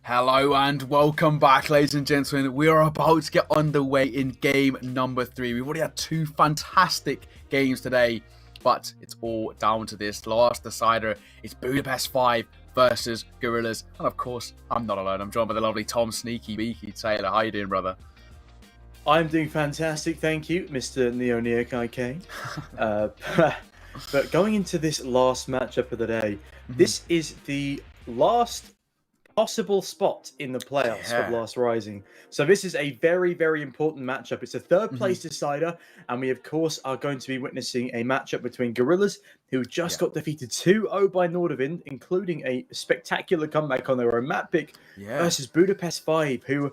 Hello and welcome back, ladies and gentlemen. We are about to get underway in game number 3. We've already had 2 fantastic games today, but it's all down to this last decider. It's Budapest 5 versus Gorillaz. And of course, I'm not alone. I'm joined by the lovely Tom Sneaky Beaky Taylor. How you doing, brother? I'm doing fantastic, thank you, Mr. Neoniakai K. But going into this last matchup of the day, this is the last possible spot in the playoffs for Blast Rising. So this is a very, very important matchup. It's a third place decider, and we of course are going to be witnessing a matchup between Gorillaz, who just got defeated 2-0 by Nordavind, including a spectacular comeback on their own map pick, versus Budapest 5, who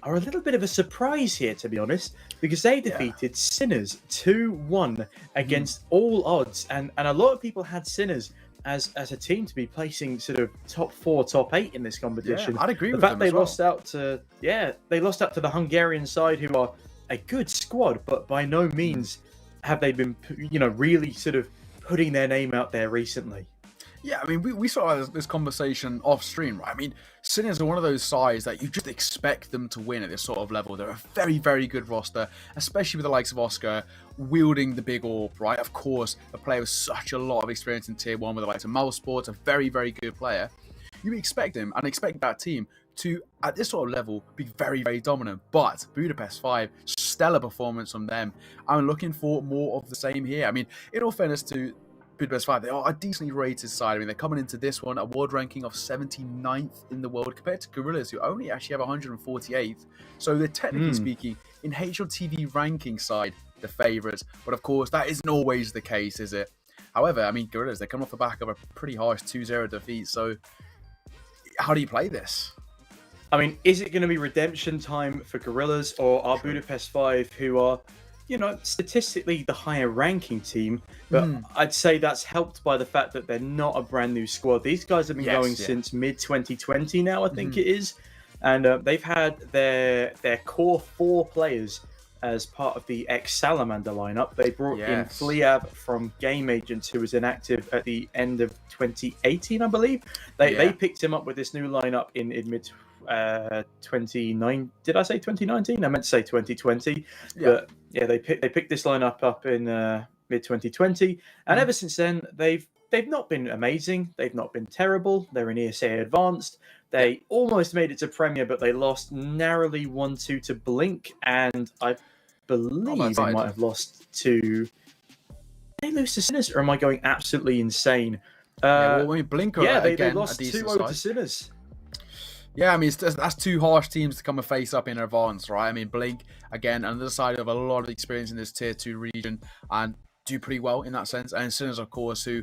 are a little bit of a surprise here, to be honest, because they defeated Sinners 2-1 against all odds, and a lot of people had Sinners as a team to be placing sort of top 4, top 8 in this competition. I'd agree with the fact them they lost out to the Hungarian side, who are a good squad, but by no means have they been, really sort of putting their name out there recently. Yeah, I mean, we sort of had this conversation off stream, right? I mean, Sinners are one of those sides that you just expect them to win at this sort of level. They're a very, very good roster, especially with the likes of Oscar wielding the big orb, right? Of course, a player with such a lot of experience in Tier 1 with the likes of Sports, a very, very good player. You expect him and expect that team to, at this sort of level, be very, very dominant. But Budapest 5, stellar performance from them. I'm looking for more of the same here. I mean, in all fairness to Budapest 5, they are a decently rated side. I mean, they're coming into this one a world ranking of 79th in the world compared to Gorillaz, who only actually have 148th. So they're technically speaking, in HLTV ranking side, the favourites. But of course, that isn't always the case, is it? However, I mean, Gorillaz, they're coming off the back of a pretty harsh 2-0 defeat. So how do you play this? I mean, is it going to be redemption time for Gorillaz, or are Budapest 5, who are, statistically the higher ranking team, but I'd say that's helped by the fact that they're not a brand new squad. These guys have been going since mid-2020 now, I think it is. And they've had their core 4 players as part of the ex-Salamander lineup. They brought in Fliab from Game Agents, who was inactive at the end of 2018, I believe. They picked him up with this new lineup in mid 29. Did I say 2019? I meant to say 2020. But yeah, they picked this lineup up in mid 2020, and ever since then they've not been amazing. They've not been terrible. They're in ESA Advanced. They almost made it to Premier, but they lost narrowly 1-2 to Blink, and I believe they might have lost to. Did they lose to Sinners, or am I going absolutely insane? Blink. They lost 2-0 to Sinners. Yeah, I mean, that's 2 harsh teams to come and face up in advance, right? I mean, Blink, again, on the other side of a lot of experience in this Tier 2 region and do pretty well in that sense. And Sinners, of course, who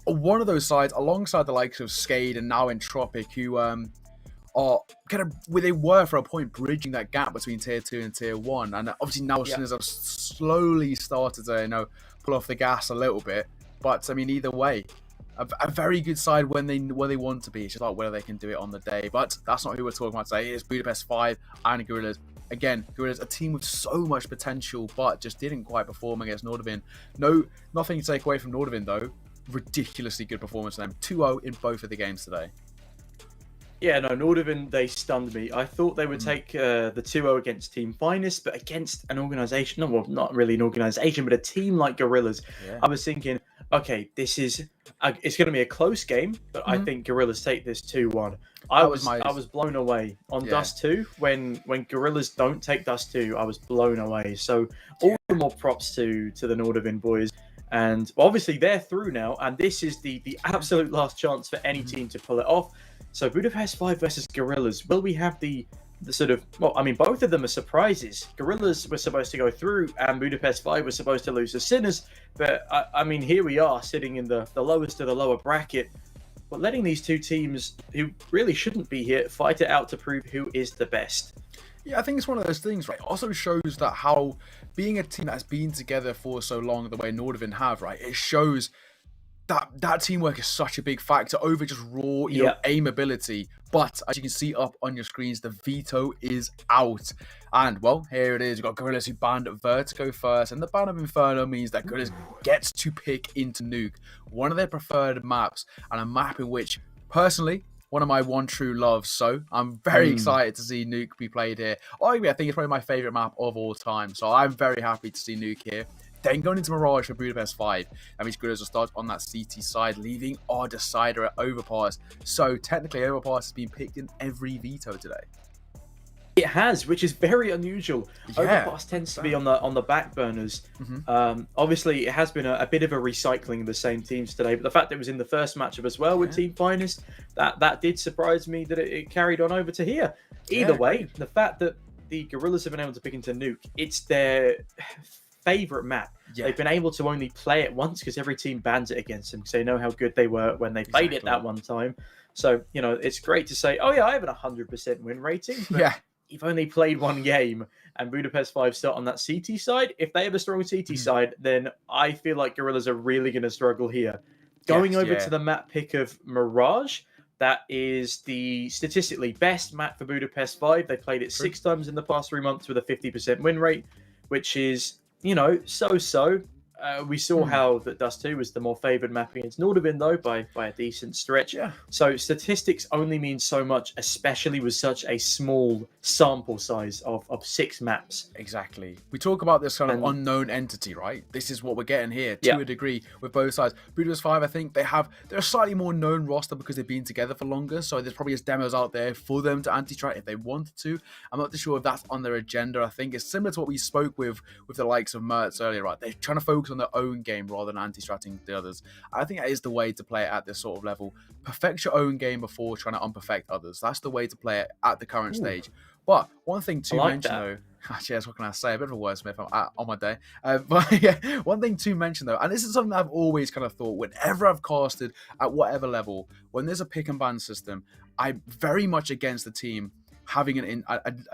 are one of those sides alongside the likes of Skade and now Entropic, who are kind of where they were for a point bridging that gap between Tier 2 and Tier 1. And obviously now Sinners have slowly started to, pull off the gas a little bit. But, I mean, either way, a very good side when they want to be. It's just like whether they can do it on the day. But that's not who we're talking about today. It's Budapest 5 and Gorillaz. Again, Gorillaz, a team with so much potential, but just didn't quite perform against Nordavind. Nothing to take away from Nordavind, though. Ridiculously good performance from them. 2-0 in both of the games today. Yeah, no, Nordavind, they stunned me. I thought they would take the 2-0 against Team Finest, but against an organisation, not really an organisation, but a team like Gorillaz, I was thinking, okay, it's going to be a close game, but I think Gorillaz take this 2-1. I was blown away on Dust 2. When Gorillaz don't take Dust 2, I was blown away. So all the more props to the Nordavind boys. And obviously they're through now, and this is the absolute last chance for any team to pull it off. So Budapest 5 versus Gorillaz. Will we have the sort of... Well, I mean, both of them are surprises. Gorillaz were supposed to go through, and Budapest 5 was supposed to lose to Sinners. But, I mean, here we are, sitting in the lowest of the lower bracket. But letting these two teams, who really shouldn't be here, fight it out to prove who is the best. Yeah, I think it's one of those things, right? It also shows that how being a team that's been together for so long, the way Nordavind have, right? It shows that teamwork is such a big factor over just raw aim ability. But as you can see up on your screens, the veto is out. And, well, here it is. You've got Gorillaz who banned Vertigo first. And the ban of Inferno means that Gorillaz gets to pick into Nuke, one of their preferred maps. And a map in which, personally, one of my one true loves. So I'm very excited to see Nuke be played here. Arguably, I think it's probably my favorite map of all time. So I'm very happy to see Nuke here. Then going into Mirage for Budapest 5. That means Gorillaz will start on that CT side, leaving our decider at Overpass. So technically, Overpass has been picked in every veto today. It has, which is very unusual. Yeah. Overpass tends to be on the back burners. Obviously, it has been a bit of a recycling of the same teams today, but the fact that it was in the first matchup as well with Team Finest, that did surprise me that it carried on over to here. Either way, the fact that the Gorillaz have been able to pick into Nuke, it's their favorite map. They've been able to only play it once because every team bans it against them because they know how good they were when they played it that one time. So, you know, it's great to say, oh yeah, I have an 100% win rating. But you've only played one game, and Budapest 5 start on that CT side. If they have a strong CT side, then I feel like Gorillaz are really going to struggle here. Going over to the map pick of Mirage, that is the statistically best map for Budapest 5. They played it 6 times in the past 3 months with a 50% win rate, which is, you know, so-so. We saw how that Dust 2 was the more favoured map against Nordavind, though, by a decent stretch. So statistics only mean so much, especially with such a small sample size of 6 maps. Exactly. We talk about this kind of unknown entity, right? This is what we're getting here to a degree with both sides. Budapest 5, I think they're a slightly more known roster because they've been together for longer. So there's probably demos out there for them to anti-try if they wanted to. I'm not too sure if that's on their agenda. I think it's similar to what we spoke with the likes of Mertz earlier, right? They're trying to focus on their own game rather than anti-stratting the others. I think that is the way to play it at this sort of level. Perfect your own game before trying to unperfect others. That's the way to play it at the current stage. But one thing to mention though, yes, what can I say? A bit of a wordsmith on my day. But yeah, one thing to mention though, and this is something that I've always kind of thought whenever I've casted at whatever level, when there's a pick and ban system, I'm very much against the team having an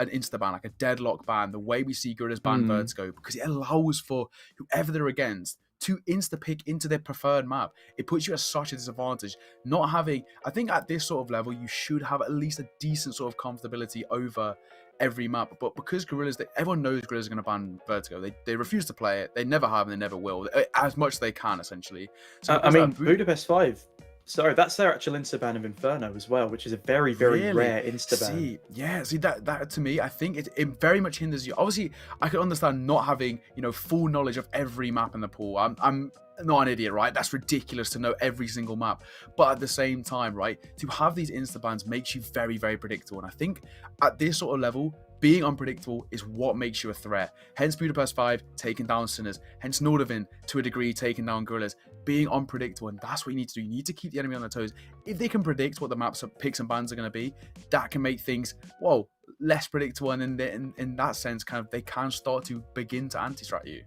insta-ban, like a deadlock ban, the way we see Gorillaz ban Vertigo, because it allows for whoever they're against to insta-pick into their preferred map. It puts you at such a disadvantage. Not having, I think at this sort of level, you should have at least a decent sort of comfortability over every map. But because Gorillaz, everyone knows Gorillaz are going to ban Vertigo. They refuse to play it. They never have and they never will, as much as they can, essentially. So I mean, Budapest 5... Sorry, that's their actual insta-ban of Inferno as well, which is a very, very rare insta-ban. See that to me, I think it very much hinders you. Obviously, I can understand not having, you know, full knowledge of every map in the pool. I'm not an idiot, right? That's ridiculous to know every single map. But at the same time, right, to have these insta-bans makes you very, very predictable. And I think at this sort of level, being unpredictable is what makes you a threat. Hence Budapest 5 taking down Sinners. Hence Nordavind, to a degree, taking down Gorillaz. Being unpredictable, and that's what you need to do. You need to keep the enemy on their toes. If they can predict what the maps of picks and bans are going to be, that can make things, well, less predictable. And in that sense, kind of, they can start to begin to anti-strat you.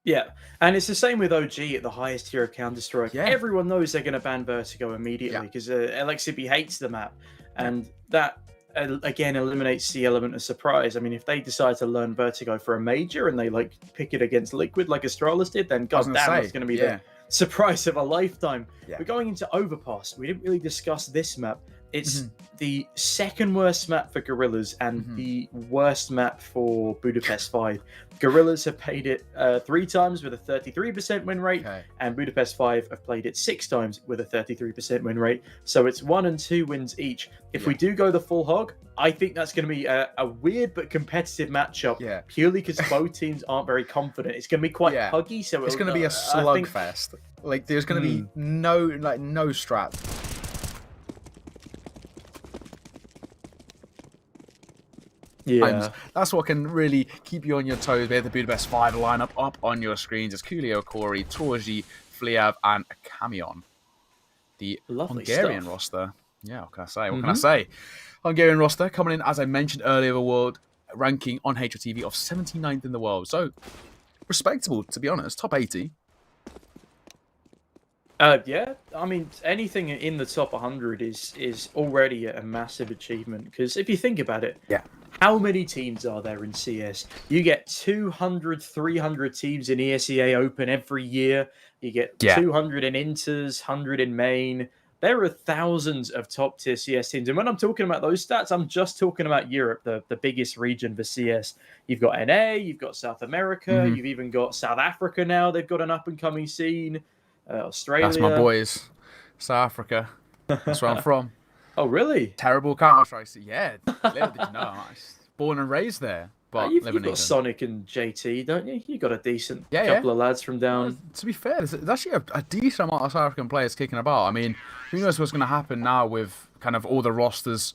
Yeah, and it's the same with OG at the highest tier of Counter-Strike. Everyone knows they're going to ban Vertigo immediately because LXCB hates the map. And that, again, eliminates the element of surprise. I mean, if they decide to learn Vertigo for a major and they, like, pick it against Liquid like Astralis did, then goddamn, it's going to be the surprise of a lifetime. We're going into Overpass. We didn't really discuss this map. It's the second worst map for Gorillaz and the worst map for Budapest 5. Gorillaz have played it 3 times with a 33% win rate, and Budapest 5 have played it 6 times with a 33% win rate. So it's 1 and 2 wins each. If we do go the full hog, I think that's going to be a weird but competitive matchup, purely because both teams aren't very confident. It's going to be quite huggy, so it's going to be a slugfest. Like there's going to be no strat. Yeah, that's what can really keep you on your toes. We have the Budapest 5 lineup up on your screens. It's Coolio, Corey, Torji, Fliav, and Camion. The Hungarian roster. Yeah, what can I say? What can I say? Hungarian roster coming in, as I mentioned earlier, the world ranking on HRTV of 79th in the world. So, respectable, to be honest. Top 80. Yeah, I mean, anything in the top 100 is already a massive achievement. Because if you think about it, how many teams are there in CS? You get 200, 300 teams in ESEA Open every year. You get 200 in Inters, 100 in Main. There are thousands of top tier CS teams. And when I'm talking about those stats, I'm just talking about Europe, the biggest region for CS. You've got NA, you've got South America, you've even got South Africa now. They've got an up and coming scene. Australia. That's my boys. South Africa. That's where I'm from. Oh, really? Terrible Counter-Strike. Yeah, little did you know. I'm born and raised there. But You've live in got England. Sonic and JT, don't you? You got a decent Yeah, couple of lads from down. To be fair, there's actually a decent amount of South African players kicking about. I mean, who knows what's going to happen now with kind of all the rosters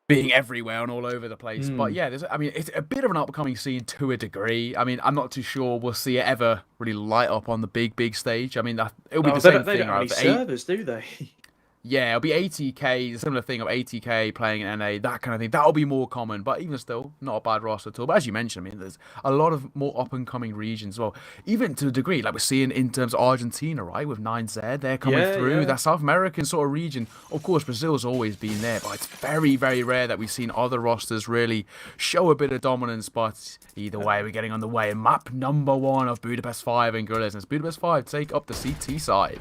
being everywhere and all over the place. But yeah, it's a bit of an upcoming scene to a degree. I mean, I'm not too sure we'll see it ever really light up on the big stage. I mean, it'll be the same They thing. don't have any servers, do they? Yeah, it'll be 80k, similar thing of 80k playing in NA, that kind of thing. That'll be more common, but even still, not a bad roster at all. But as you mentioned, I mean, there's a lot of more up-and-coming regions as well. Even to a degree, like we're seeing in terms of Argentina, right, with 9Z, they're coming through. That South American sort of region. Of course, Brazil's always been there, but it's very, very rare that we've seen other rosters really show a bit of dominance. But either way, we're getting on the way. Map number 1 of Budapest 5 and Gorillaz. And it's Budapest 5 take up the CT side.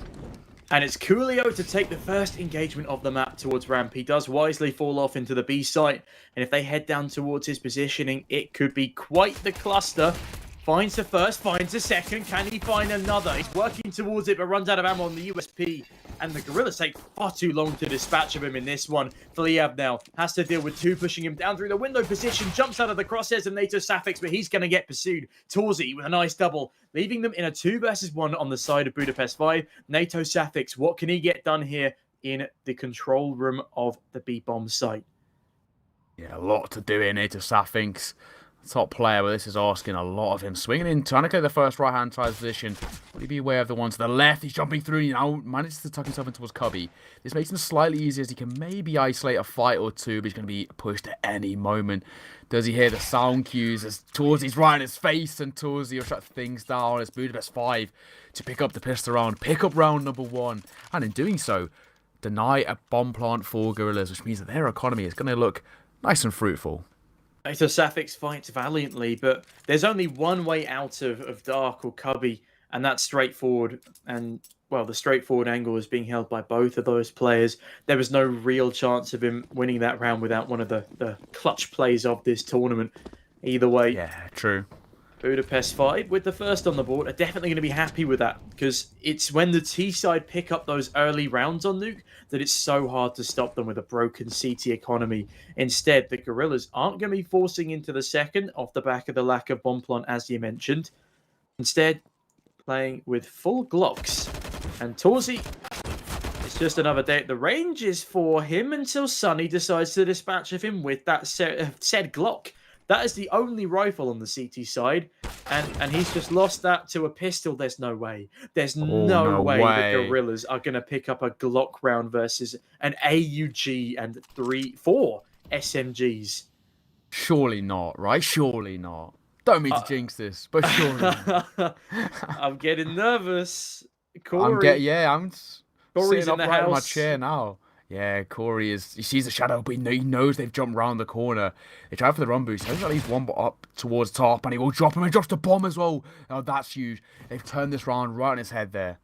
And it's Coolio to take the first engagement of the map towards Ramp. He does wisely fall off into the B site. And if they head down towards his positioning, it could be quite the cluster. Finds the first, finds the second. Can he find another? He's working towards it, but runs out of ammo on the USP. And the Gorillaz take far too long to dispatch of him in this one. Fliab now has to deal with 2 pushing him down through the window position. Jumps out of the crosshairs of NATO Safix, but he's going to get pursued. Torzi with a nice double, leaving them in a 2 versus 1 on the side of Budapest 5. NATO Safix, what can he get done here in the control room of the B-bomb site? Yeah, a lot to do in NATO Safix. Top player, but this is asking a lot of him. Swinging in, trying to get the first right-hand side position. Will he be aware of the one to the left? He's jumping through, manages to tuck himself in towards Cubby. This makes him slightly easier as he can maybe isolate a fight or two, but he's going to be pushed at any moment. Does he hear the sound cues as Torzi's right in his face, and Torzi will shut things down as Budapest 5 to pick up the pistol round, pick up round number 1, and in doing so, deny a bomb plant for Gorillaz, which means that their economy is going to look nice and fruitful. NATO Safix fights valiantly, but there's only one way out of Dark or Cubby, and that's straightforward. And, well, the straightforward angle is being held by both of those players. There was no real chance of him winning that round without one of the clutch plays of this tournament. Either way. Yeah, true. Budapest 5 with the first on the board are definitely going to be happy with that, because it's when the T side pick up those early rounds on Nuke that it's so hard to stop them with a broken CT economy. Instead, the Gorillaz aren't going to be forcing into the second off the back of the lack of bomb plant, as you mentioned. Instead, playing with full Glocks. And Torzi, it's just another day at the ranges for him until Sunny decides to dispatch of him with that said Glock. That is the only rifle on the CT side, and he's just lost that to a pistol. There's no way. There's no way the Gorillaz are going to pick up a Glock round versus an AUG and 4 SMGs. Surely not, right? Surely not. Don't mean to jinx this, but surely not. I'm getting nervous. Corey. I'm Corey's sitting in the upright in my house. chair now. Yeah, Corey he sees the shadow, but he knows they've jumped round the corner. They try for the run boost. There's at least one up towards top, and he will drop him and drops the bomb as well. Oh, that's huge. They've turned this round right on his head there.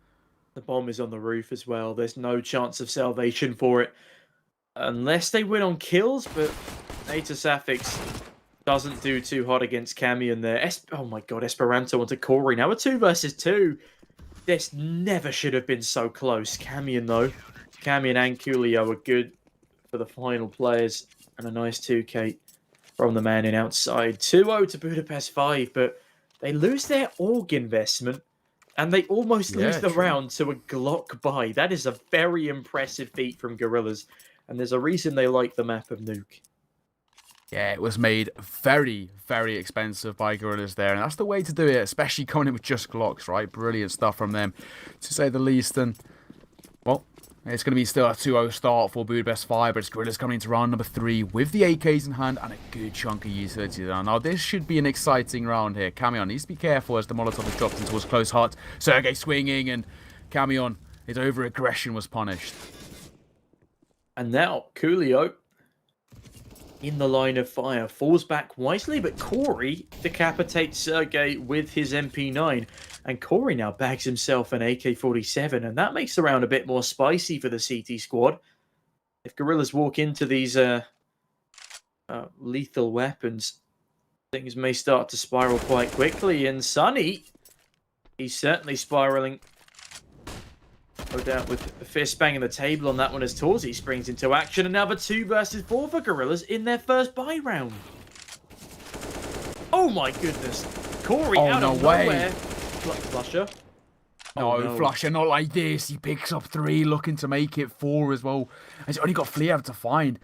The bomb is on the roof as well. There's no chance of salvation for it. Unless they win on kills, but NATO Safix doesn't do too hot against Camion there. Oh my god, Esperanto onto Corey. Now a 2 versus 2. This never should have been so close. Camion, though. Camion and Coolio are good for the final players. And a nice 2K from the man in outside. 2-0 to Budapest 5, but they lose their AUG investment. And they almost lose the round to a Glock buy. That is a very impressive feat from Gorillaz. And there's a reason they like the map of Nuke. Yeah, it was made very, very expensive by Gorillaz there. And that's the way to do it, especially coming in with just Glocks, right? Brilliant stuff from them, to say the least. And, well, it's going to be still a 2-0 start for Budapest 5, but it's Gorillaz coming into round number 3 with the AKs in hand and a good chunk of utility there. Now, this should be an exciting round here. Camion needs to be careful as the Molotov is dropped into his close hut. Sergey swinging, and Camion, his over-aggression was punished. And now, Coolio, in the line of fire, falls back wisely, but Corey decapitates Sergey with his MP9. And Corey now bags himself an AK-47, and that makes the round a bit more spicy for the CT squad. If Gorillaz walk into these lethal weapons, things may start to spiral quite quickly. And Sunny, he's certainly spiraling No doubt with a fist banging the table on that one as Torzi springs into action. And now the 2 versus 4 for Gorillaz in their first buy round. Oh my goodness. Corey out of nowhere. Flusher. No, Flusher, not like this. He picks up 3, looking to make it 4 as well. And he's only got Fliev to find.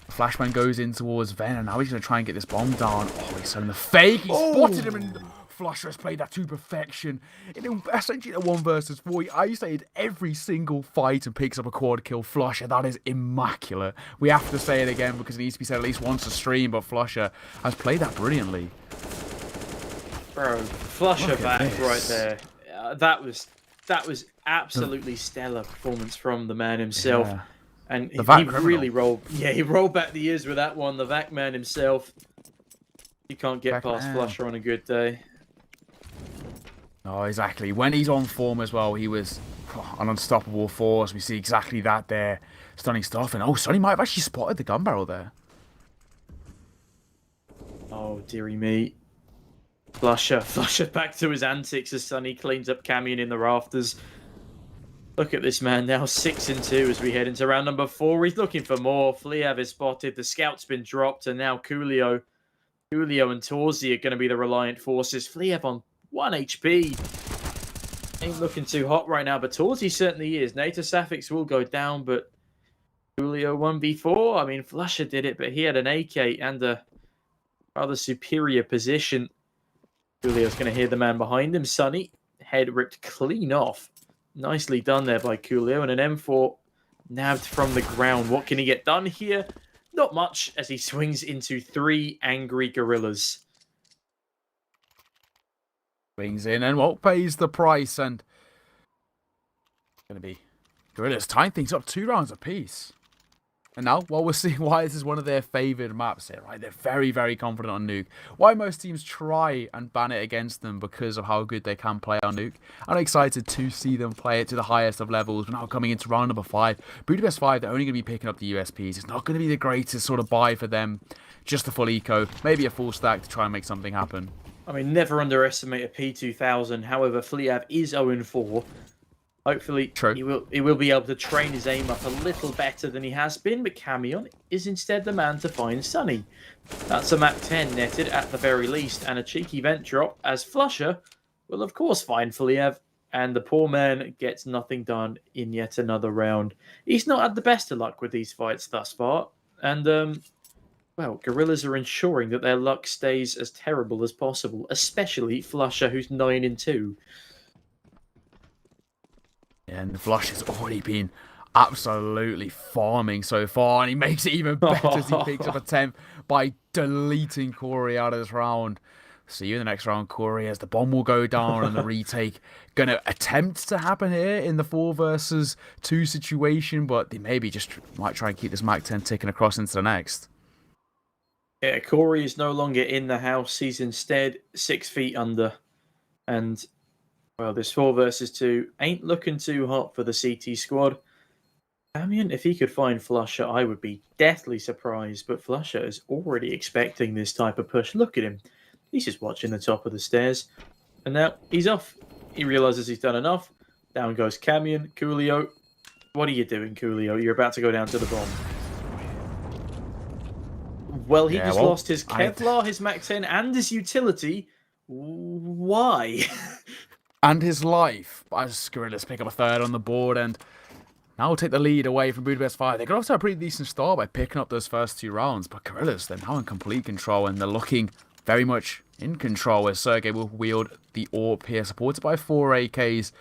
Flashman goes in towards Ven, and now he's going to try and get this bomb down. Oh, he's selling the fake. He spotted him, and Flusher has played that to perfection. In essentially a 1 versus 4, he isolated every single fight and picks up a quad kill. Flusher, that is immaculate. We have to say it again because it needs to be said at least once a stream, but Flusher has played that brilliantly. Bro, Flusher back right there. That was absolutely stellar performance from the man himself. Yeah. And he criminal. really rolled. Yeah, he rolled back the ears with that one. The Vac man himself. He can't get past Flusher on a good day. Oh, exactly. When he's on form as well, he was an unstoppable force. We see exactly that there. Stunning stuff. And Sonny might have actually spotted the gun barrel there. Oh, dearie me. Flusher back to his antics as Sonny cleans up Camion in the rafters. Look at this man now, 6-2 as we head into round number 4. He's looking for more. Fliev is spotted. The scout's been dropped, and now Coolio and Torzi are going to be the reliant forces. Fliev on 1 HP. Ain't looking too hot right now, but Torzi certainly is. Nato Safix will go down, but Coolio 1v4. I mean, Flusher did it, but he had an AK and a rather superior position. Coolio's going to hear the man behind him. Sonny, head ripped clean off. Nicely done there by Coolio, and an M4 nabbed from the ground. What can he get done here? Not much, as he swings into 3 angry Gorillaz. Swings in, and what pays the price? And going to be Gorillaz tying things up 2 rounds apiece. And now, while we're seeing why this is one of their favoured maps here, right? They're very, very confident on Nuke. Why most teams try and ban it against them because of how good they can play on Nuke. I'm excited to see them play it to the highest of levels. But now coming into round number 5, Budapest 5, they're only going to be picking up the USPs. It's not going to be the greatest sort of buy for them. Just a full eco, maybe a full stack to try and make something happen. I mean, never underestimate a P2000. However, Fliev is 0-4. Hopefully, he will be able to train his aim up a little better than he has been, but Camion is instead the man to find Sonny. That's a map 10 netted at the very least, and a cheeky vent drop as Flusher will of course find Fliev, and the poor man gets nothing done in yet another round. He's not had the best of luck with these fights thus far, and well, Gorillaz are ensuring that their luck stays as terrible as possible, especially Flusher, who's 9-2. And the Flush has already been absolutely farming so far, and he makes it even better as he picks up a 10th by deleting Corey out of this round. See you in the next round, Corey, as the bomb will go down and the retake going to attempt to happen here in the 4 versus 2 situation, but they maybe just might try and keep this Mac 10 ticking across into the next. Yeah, Corey is no longer in the house. He's instead 6 feet under, and well, this 4 versus 2 ain't looking too hot for the CT squad. Camion, if he could find Flusher, I would be deathly surprised, but Flusher is already expecting this type of push. Look at him. He's just watching the top of the stairs. And now he's off. He realizes he's done enough. Down goes Camion. Coolio. What are you doing, Coolio? You're about to go down to the bomb. Well, he just lost his Kevlar, his Mac 10, and his utility. Why? And his life, as Gorillaz pick up a 3rd on the board, and now we'll take the lead away from Budapest 5. They got off to a pretty decent start by picking up those first 2 rounds, but Gorillaz, they're now in complete control, and they're looking very much in control, as Sergey will wield the AWP here, supported by 4 AKs.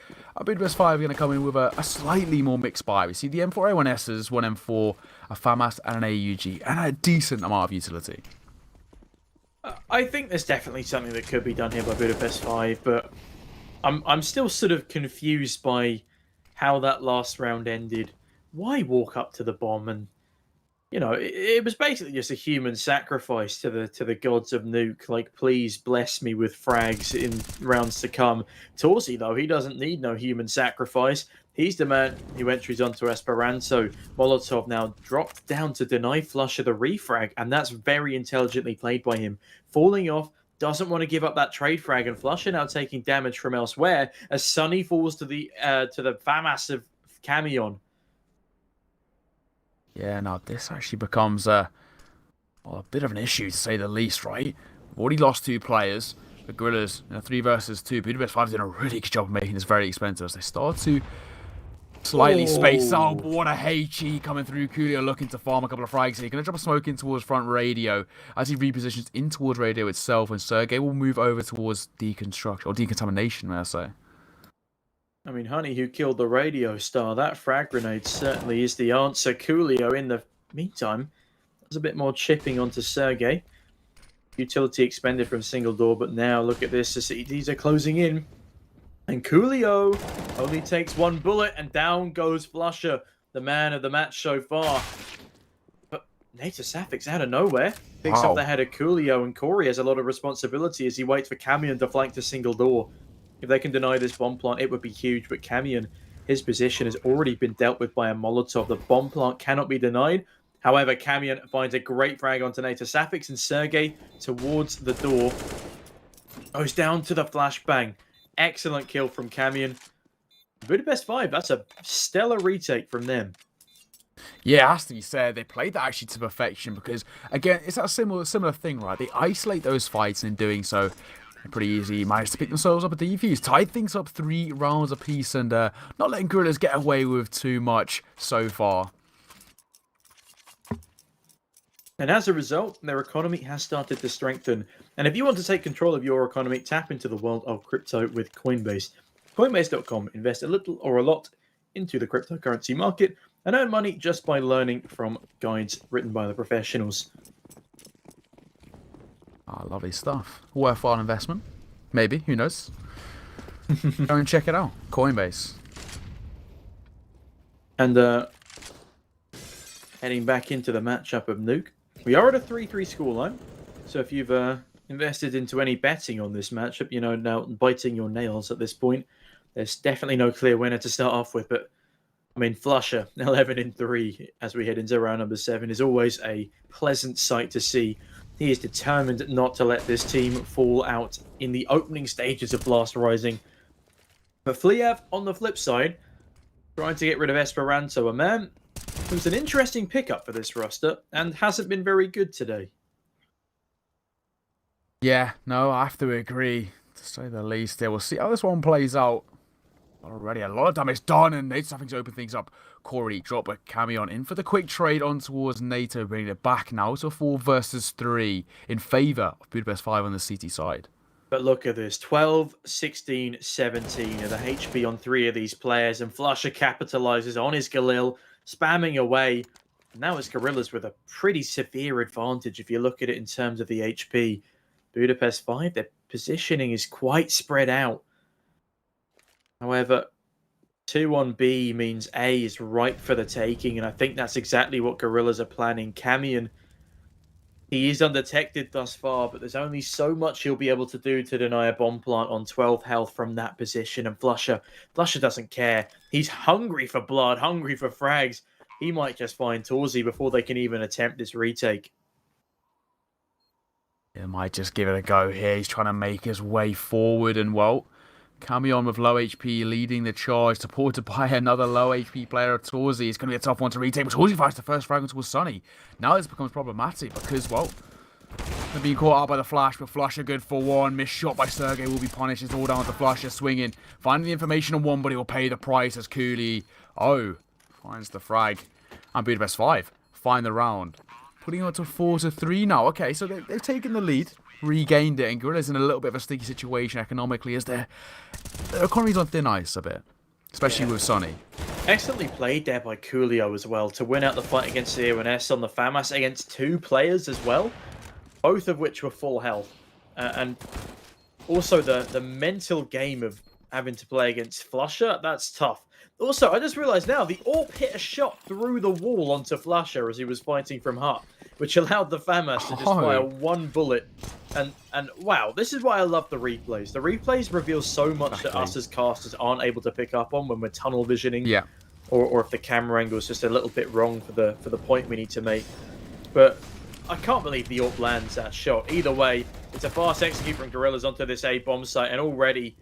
Budapest 5 are going to come in with a slightly more mixed buy. We see the M4A1Ss, 1 M4, a FAMAS, and an AUG, and a decent amount of utility. I think there's definitely something that could be done here by Budapest 5, but I'm still sort of confused by how that last round ended. Why walk up to the bomb? And you know, it was basically just a human sacrifice to the gods of Nuke. Like, please bless me with frags in rounds to come. Torzi, though, he doesn't need no human sacrifice. He's the man who entries onto Esperanto. Molotov now dropped down to deny Flusher the refrag, and that's very intelligently played by him. Falling off, doesn't want to give up that trade frag, and Flusher now taking damage from elsewhere as Sonny falls to the FAMAS of Camion. Yeah, now this actually becomes a bit of an issue to say the least, right? We've already lost 2 players. The Gorillaz, 3 versus 2. Budapest 5 did a really good job of making this very expensive as they start to slightly space out. What a HE coming through. Coolio looking to farm a couple of frags here. Going to drop a smoke in towards front radio as he repositions in towards radio itself, and Sergey will move over towards deconstruction, or decontamination, may I say. I mean, Honey, who killed the radio star, that frag grenade certainly is the answer. Coolio, in the meantime, does a bit more chipping onto Sergey. Utility expended from single door, but now look at this. The CDs are closing in. And Coolio only takes 1 bullet, and down goes Flusher, the man of the match so far. But Nato Safix out of nowhere picks up the head of Coolio, and Corey has a lot of responsibility as he waits for Camion to flank to single door. If they can deny this bomb plant, it would be huge, but Camion, his position has already been dealt with by a Molotov. The bomb plant cannot be denied. However, Camion finds a great frag onto Nato Safix, and Sergey towards the door goes down to the flashbang. Excellent kill from Camion. Budapest 5, that's a stellar retake from them. Yeah, it has to be said. They played that actually to perfection because, again, it's that similar thing, right? They isolate those fights, and in doing so, they pretty easily managed to pick themselves up a defuse. Tied things up 3 rounds apiece, and not letting Gorillaz get away with too much so far. And as a result, their economy has started to strengthen. And if you want to take control of your economy, tap into the world of crypto with Coinbase. Coinbase.com invest a little or a lot into the cryptocurrency market and earn money just by learning from guides written by the professionals. Lovely stuff. Worthwhile investment. Maybe. Who knows? Go and check it out. Coinbase. And heading back into the matchup of Nuke. We are at a 3-3 scoreline. So if you've invested into any betting on this matchup, you know, now biting your nails at this point. There's definitely no clear winner to start off with, but I mean, Flusher, 11-3 as we head into round number 7 is always a pleasant sight to see. He is determined not to let this team fall out in the opening stages of Blast Rising. But Fliav, on the flip side, trying to get rid of Esperanto, a man who's an interesting pickup for this roster and hasn't been very good today. Yeah, no, I have to agree, to say the least. We'll see how this one plays out. Already a lot of damage done, and Nate's having to open things up. Corey drop a Camion in for the quick trade on towards NATO, bringing it back now to 4 versus 3 in favour of Budapest 5 on the CT side. But look at this, 12, 16, 17 and the HP on 3 of these players, and Flusher capitalizes on his Galil, spamming away. Now it's Gorillaz with a pretty severe advantage if you look at it in terms of the HP. Budapest 5, their positioning is quite spread out. However, 2 on B means A is ripe for the taking, and I think that's exactly what Gorillaz are planning. Camion, he is undetected thus far, but there's only so much he'll be able to do to deny a bomb plant on 12 health from that position, and Flusher doesn't care. He's hungry for blood, hungry for frags. He might just find Torzi before they can even attempt this retake. He might just give it a go here. He's trying to make his way forward, and well, Camion with low HP leading the charge, supported by another low HP player, Torzi. It's going to be a tough one to retake, but Torzi finds the first fragment towards Sunny. Now this becomes problematic because, well, they're being caught out by the flash, but Flusher good for 1. Missed shot by Sergey will be punished. It's all down to Flusher swinging. Finding the information on 1, but he will pay the price as Cooley, finds the frag. And Budapest 5 find the round. Putting it to 4-3 now. Okay, so they've taken the lead, regained it, and Gorillaz in a little bit of a sticky situation economically as their economy's on thin ice a bit, especially with Sonny. Excellently played there by Coolio as well to win out the fight against the A1S on the FAMAS against 2 players as well, both of which were full health. And also the mental game of having to play against Flusher, that's tough. Also, I just realised now, the AWP hit a shot through the wall onto Flusher as he was fighting from Hut, which allowed the FAMAS to just fire 1 bullet. And wow, this is why I love the replays. The replays reveal so much that us as casters aren't able to pick up on when we're tunnel visioning. Yeah. Or if the camera angle is just a little bit wrong for the point we need to make. But I can't believe the AWP lands that shot. Either way, it's a fast execute from Gorillaz onto this A bomb site, and already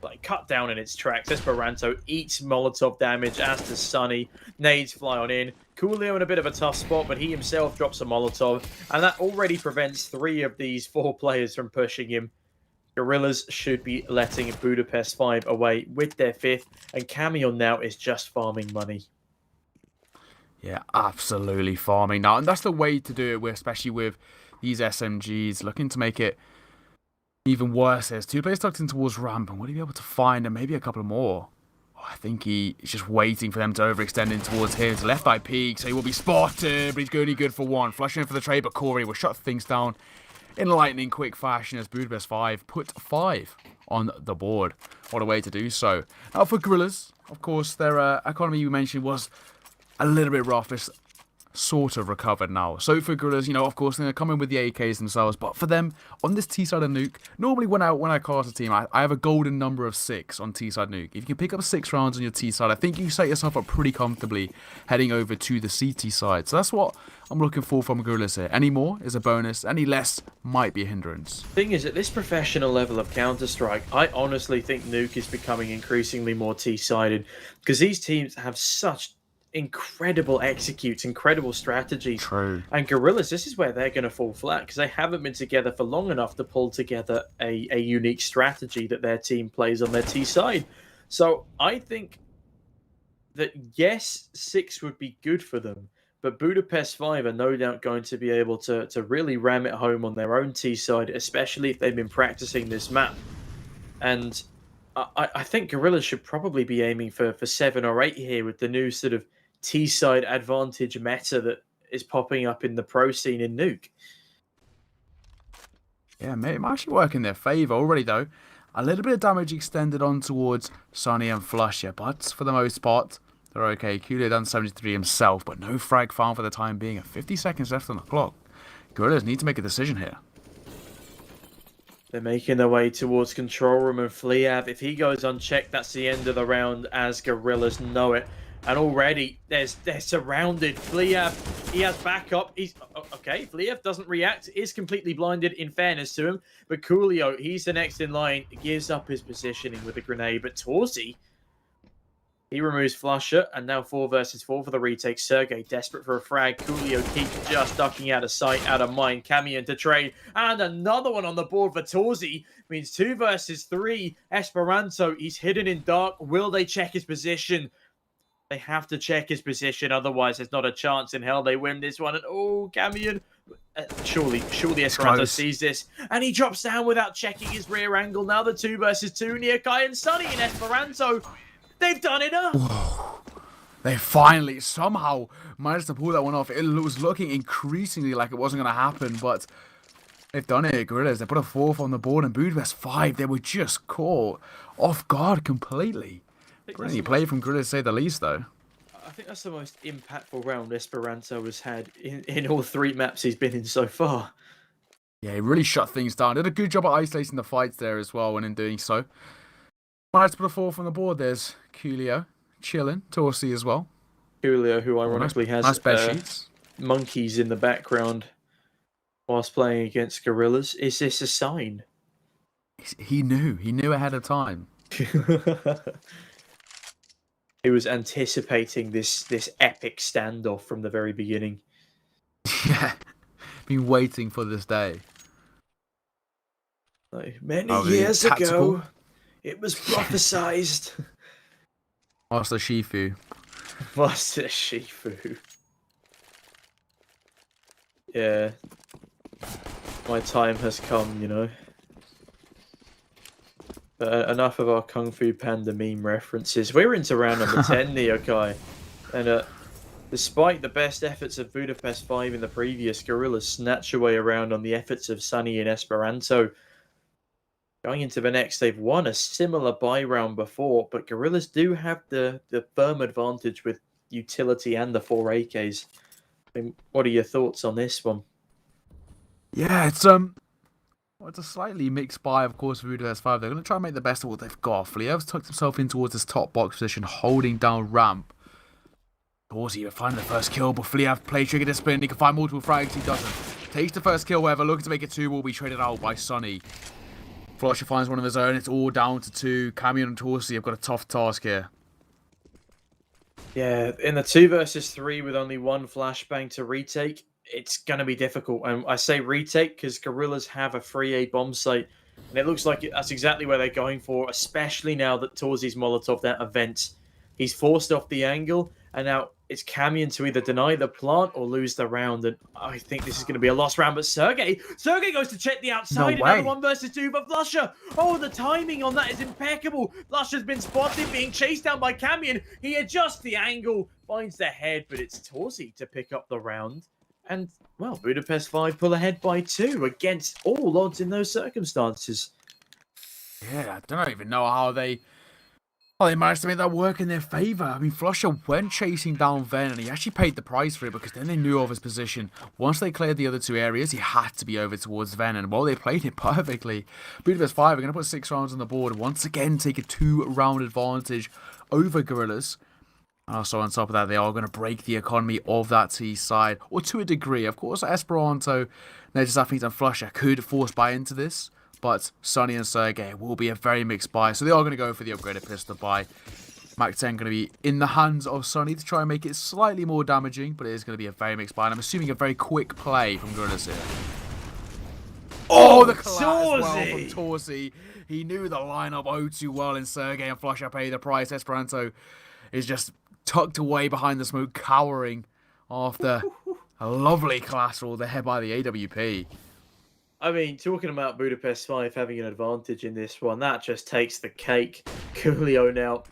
like cut down in its tracks. Esperanto eats Molotov damage, as does Sunny. Nades fly on in. Coolio in a bit of a tough spot, but he himself drops a Molotov, and that already prevents 3 of these 4 players from pushing him. Gorillaz should be letting Budapest 5 away with their 5th, and Camion now is just farming money. Yeah, absolutely farming now. And that's the way to do it, especially with these SMGs, looking to make it even worse. There's 2 players tucked in towards ramp, and would he be able to find and maybe a couple more? Oh, I think he's just waiting for them to overextend in towards his left eye peak, so he will be spotted, but he's only good for 1. Flushing in for the trade, but Corey will shut things down in lightning quick fashion as Budapest 5 put 5 on the board. What a way to do so. Now for Gorillaz, of course, their economy you mentioned was a little bit rough. It's sort of recovered now. So for Gorillaz, you know, of course, they're going to come in with the AKs themselves. But for them, on this T-side of Nuke, normally when I cast a team, I have a golden number of 6 on T-side Nuke. If you can pick up 6 rounds on your T-side, I think you set yourself up pretty comfortably heading over to the CT side. So that's what I'm looking for from Gorillaz here. Any more is a bonus. Any less might be a hindrance. Thing is, at this professional level of Counter-Strike, I honestly think Nuke is becoming increasingly more T-sided, because these teams have such incredible executes, incredible strategy. True. And Gorillaz, this is where they're going to fall flat, because they haven't been together for long enough to pull together a unique strategy that their team plays on their T side. So I think that, yes, 6 would be good for them, but Budapest 5 are no doubt going to be able to really ram it home on their own T side, especially if they've been practicing this map. And I think Gorillaz should probably be aiming for 7 or 8 here with the new sort of T-side advantage meta that is popping up in the pro scene in Nuke. Yeah, mate, it might actually work in their favour already, though. A little bit of damage extended on towards Sunny and Flusher, but for the most part, they're okay. Coolio done 73 himself, but no frag found for the time being, and 50 seconds left on the clock. Gorillaz need to make a decision here. They're making their way towards control room, and Fleav, if he goes unchecked, that's the end of the round as Gorillaz know it. And already they're surrounded. Fleav, he has backup. He's okay. Fleav doesn't react, is completely blinded in fairness to him. But Coolio, he's the next in line, gives up his positioning with a grenade. But Torsi, he removes Flusher, and now 4 versus 4 for the retake. Sergey desperate for a frag. Coolio keeps just ducking out of sight, out of mind. Camion to trade, and another one on the board for Torsi. Means 2 versus 3. Esperanto, he's hidden in dark. Will they check his position? They have to check his position, otherwise there's not a chance in hell they win this one. And oh, Camion, surely Esperanto sees this, and he drops down without checking his rear angle. Now the 2 versus 2, Neokai and Sunny and Esperanto. They've done enough. Whoa. They finally somehow managed to pull that one off. It was looking increasingly like it wasn't going to happen, but they've done it. Gorillaz, they put a 4th on the board, and Budapest 5, they were just caught off guard completely. Brilliant play from Gorillaz, to say the least, though. I think that's the most impactful round Esperanto has had in all 3 maps he's been in so far. Yeah, he really shut things down. Did a good job at isolating the fights there as well, and in doing so. Managed to put a 4th on the board. There's Coolio, chilling. Torsi as well. Coolio, who ironically nice bed sheets. Monkeys in the background whilst playing against Gorillaz. Is this a sign? He knew. He knew ahead of time. He was anticipating this epic standoff from the very beginning. Yeah, been waiting for this day. Like, many years ago, it was prophesized. Master Shifu. Master Shifu. Yeah. My time has come, you know. Enough of our Kung Fu Panda meme references. We're into round number 10, Neokai. And despite the best efforts of Budapest 5 in the previous, Gorillaz snatch away around on the efforts of Sunny and Esperanto. Going into the next, they've won a similar buy round before, but Gorillaz do have the firm advantage with utility and the 4 AKs. I mean, what are your thoughts on this one? Yeah, it's a slightly mixed buy, of course, for Budapest 5. They're going to try and make the best of what they've got. Fleav's tucked himself in towards his top box position, holding down ramp. Torsi will find the first kill, but Fleav play trigger discipline. He can find multiple frags. He doesn't. Takes the first kill, however, looking to make it 2, will be traded out by Sunny. Flusher finds one of his own. It's all down to 2. Camion and Torsi have got a tough task here. Yeah, in the 2 versus 3 with only one flashbang to retake, it's going to be difficult. And I say retake because Gorillaz have a 3A bomb site, and it looks like that's exactly where they're going for, especially now that Torsi's Molotov that event. He's forced off the angle, and now it's Camion to either deny the plant or lose the round. And I think this is going to be a lost round. But Sergey goes to check the outside. No way. Another 1 versus 2 for Flusher. Oh, the timing on that is impeccable. Flusher's been spotted being chased down by Camion. He adjusts the angle, finds the head, but it's Torsi to pick up the round. And, well, Budapest 5 pull ahead by 2 against all odds in those circumstances. Yeah, I don't even know how they managed to make that work in their favour. I mean, Flusher went chasing down Ven, and he actually paid the price for it because then they knew of his position. Once they cleared the other 2 areas, he had to be over towards Ven, and well, they played it perfectly. Budapest 5 are going to put 6 rounds on the board, once again take a 2-round advantage over Gorillaz. And also on top of that, they are going to break the economy of that T side, or to a degree. Of course, Esperanto, Nordavind and Flusher could force buy into this, but Sonny and Sergey will be a very mixed buy, so they are going to go for the upgraded pistol buy. Mac 10 going to be in the hands of Sonny to try and make it slightly more damaging, but it is going to be a very mixed buy, and I'm assuming a very quick play from Gorillaz here. Oh, the collapse well from Torsi. He knew the lineup oh too well, and Sergey and Flusher pay the price. Esperanto is just tucked away behind the smoke, cowering after a lovely collateral there by the AWP. I mean, talking about Budapest 5 having an advantage in this one, that just takes the cake. Coolio now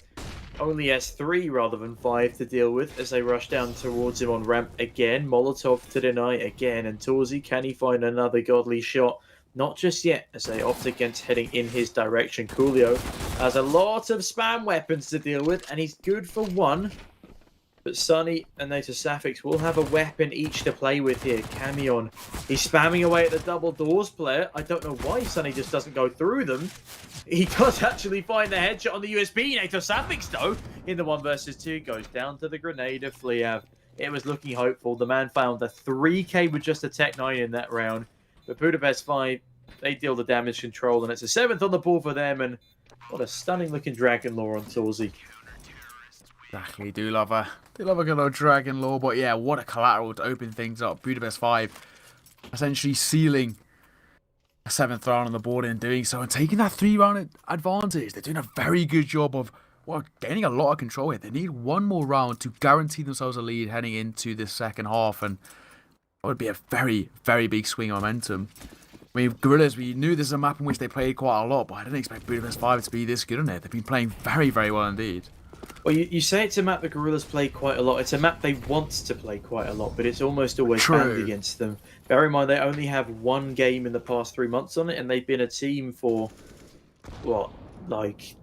only has 3 rather than 5 to deal with as they rush down towards him on ramp again. Molotov to deny again, and Torsi, can he find another godly shot? Not just yet, as they opt against heading in his direction. Coolio has a lot of spam weapons to deal with, and he's good for 1. But Sonny and Nordavind will have a weapon each to play with here. Camion, he's spamming away at the double doors player. I don't know why Sonny just doesn't go through them. He does actually find the headshot on the USB. Nordavind, though, in the 1 versus 2, goes down to the grenade of Fliav. It was looking hopeful. The man found a 3K with just a Tech 9 in that round. But Budapest 5, they deal the damage control, and it's a 7th on the board for them. And what a stunning looking Dragon Lore on Torsi. Exactly, do love a good old Dragon Lore, but yeah, what a collateral to open things up. Budapest 5 essentially sealing a 7th round on the board in doing so, and taking that 3-round advantage. They're doing a very good job of gaining a lot of control here. They need 1 more round to guarantee themselves a lead heading into this second half, and that would be a very, very big swing of momentum. I mean, Gorillaz, we knew this is a map in which they played quite a lot, but I didn't expect Budapest 5 to be this good on it. They've been playing very, very well indeed. Well, you say it's a map that Gorillaz play quite a lot. It's a map they want to play quite a lot, but it's almost always banned against them. Bear in mind, they only have 1 game in the past 3 months on it, and they've been a team for, what, like,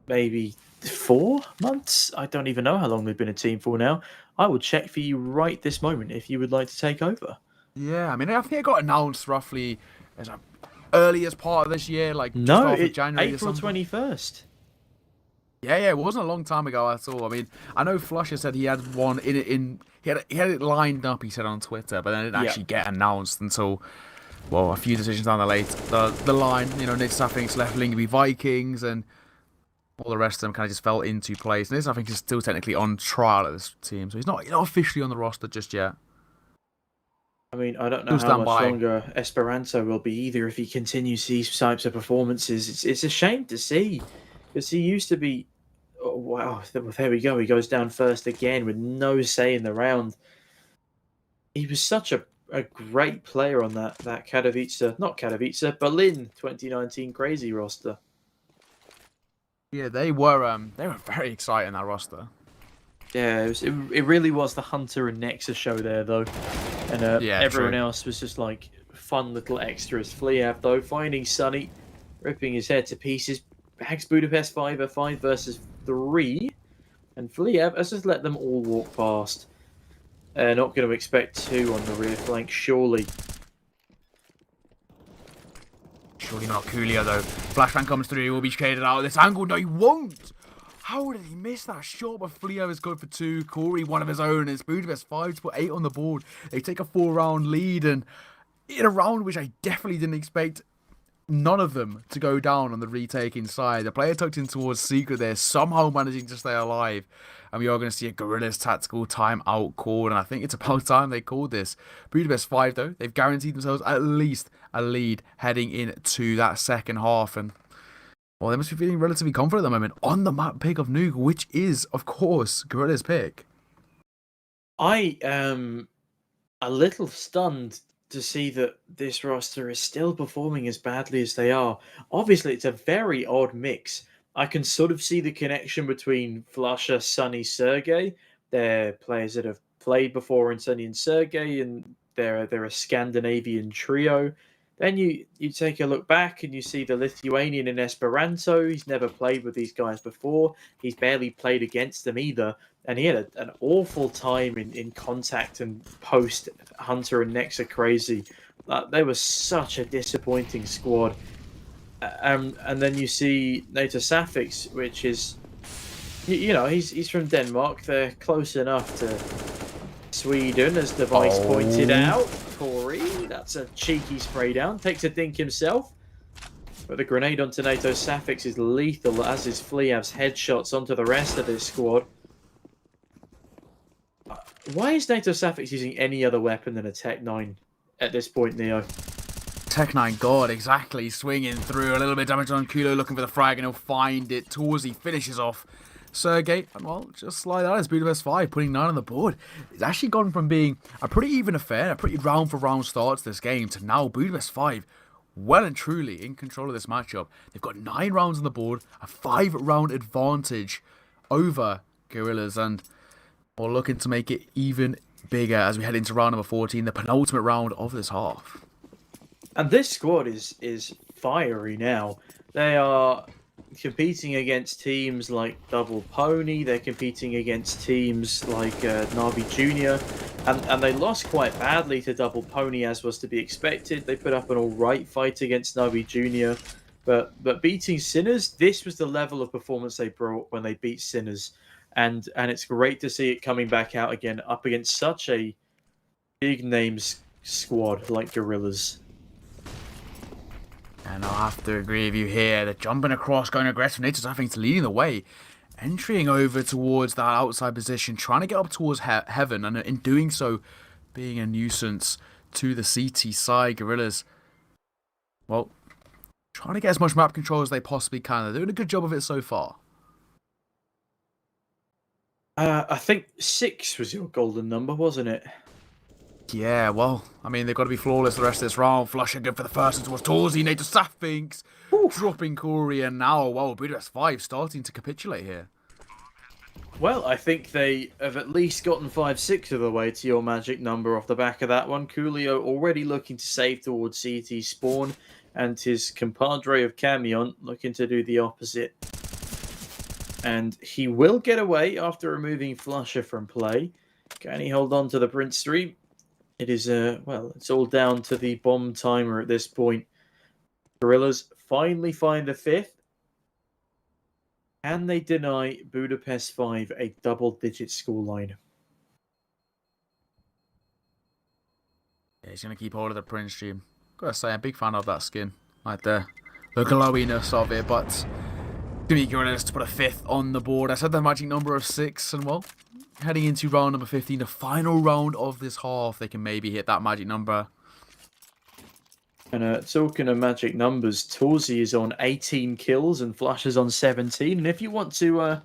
maybe 4 months? I don't even know how long they've been a team for now. I will check for you right this moment if you would like to take over. Yeah, I mean, I think it got announced roughly as early as part of this year, like just after January April or something. 21st. Yeah, it wasn't a long time ago at all. I mean, I know Flusher said he had one he had it lined up, he said on Twitter, but then it didn't actually get announced until, well, a few decisions down the line. You know, Nordavind left Lingby Vikings, and all the rest of them kind of just fell into place. And Nordavind is still technically on trial at this team, so he's not officially on the roster just yet. I mean, I don't know how much longer Esperanto will be either if he continues these types of performances. It's a shame to see, because he used to be... Oh, wow, there we go. He goes down first again with no say in the round. He was such a great player on that Berlin 2019 crazy roster. Yeah, they were very exciting, that roster. Yeah, it really was the Hunter and Nexus show there, though. And everyone else was just like fun little extras. Fliav, though, finding Sonny, ripping his head to pieces, bags Budapest 5 a 5 versus 3. And Fliav has just let them all walk past. Not going to expect 2 on the rear flank, surely. Surely not Coolio, though. Flashbang comes through, he will be shaded out of this angle. No, he won't! How did he miss that shot? But Fliav is good for 2. Corey, one of his own. It's Budapest 5 to put 8 on the board. They take a 4-round lead, and in a round which I definitely didn't expect none of them to go down on the retaking side. The player tucked in towards Secret there, somehow managing to stay alive. And we are going to see a Gorillaz tactical timeout called. And I think it's about time they called this. Budapest 5, though, they've guaranteed themselves at least a lead heading into that second half. And, well, they must be feeling relatively confident at the moment on the map pick of Nuke, which is, of course, Gorillaz' pick. I am a little stunned to see that this roster is still performing as badly as they are. Obviously, it's a very odd mix. I can sort of see the connection between Flusher, Sunny, Sergey. They're players that have played before in Sunny and Sergey, and they're a Scandinavian trio. Then you take a look back and you see the Lithuanian in Esperanto. He's never played with these guys before. He's barely played against them either. And he had an awful time in contact and post. Hunter and Nex are crazy. They were such a disappointing squad. And then you see NATO Safix, which is, he's from Denmark. They're close enough to Sweden, as Device pointed out. Corey, that's a cheeky spray down. Takes a dink himself. But the grenade onto NATO Safix is lethal, as is Fliav's headshots onto the rest of this squad. Why is NATO Safix using any other weapon than a Tech 9 at this point, Neo? Tech 9, God, exactly. Swinging through, a little bit of damage on Kulo, looking for the frag, and he'll find it. Torzy finishes off Sergey, and well, just slide out as Budapest 5, putting 9 on the board. It's actually gone from being a pretty even affair, a pretty round-for-round start to this game, to now Budapest 5 well and truly in control of this matchup. They've got 9 rounds on the board, a 5-round advantage over Gorillaz, and we're looking to make it even bigger as we head into round number 14, the penultimate round of this half. And this squad is fiery now. They are competing against teams like Double Pony. They're competing against teams like Navi Junior, and they lost quite badly to Double Pony, as was to be expected. They put up an alright fight against Navi Junior, but beating Sinners, this was the level of performance they brought when they beat Sinners. And it's great to see it coming back out again up against such a big names squad like Gorillaz. And I'll have to agree with you here. They're jumping across, going aggressive. NATO Safix leading the way, entering over towards that outside position, trying to get up towards heaven, and in doing so, being a nuisance to the CT side. Gorillaz, well, trying to get as much map control as they possibly can. They're doing a good job of it so far. I think 6 was your golden number, wasn't it? Yeah, well, I mean, they've got to be flawless the rest of this round. Flusher good for the first, and towards Torzy, NATO Safix, dropping Corey, and now, well, Budapest 5 starting to capitulate here. Well, I think they have at least gotten 5-6 of the way to your magic number off the back of that one. Coolio already looking to save towards CT spawn, and his compadre of Camion looking to do the opposite. And he will get away after removing Flusher from play. Can he hold on to the Prince stream? It is, well, it's all down to the bomb timer at this point. Gorillaz finally find the 5th. Can they deny Budapest 5 a double-digit scoreline? Yeah, he's going to keep hold of the Prince stream. Gotta say, I'm a big fan of that skin. Like the glowiness of it, but Jimmy Gorillaz to put a 5th on the board. I said the magic number of 6, and well, heading into round number 15, the final round of this half, they can maybe hit that magic number. And talking of magic numbers, Torzy is on 18 kills and Flush is on 17. And if you want to,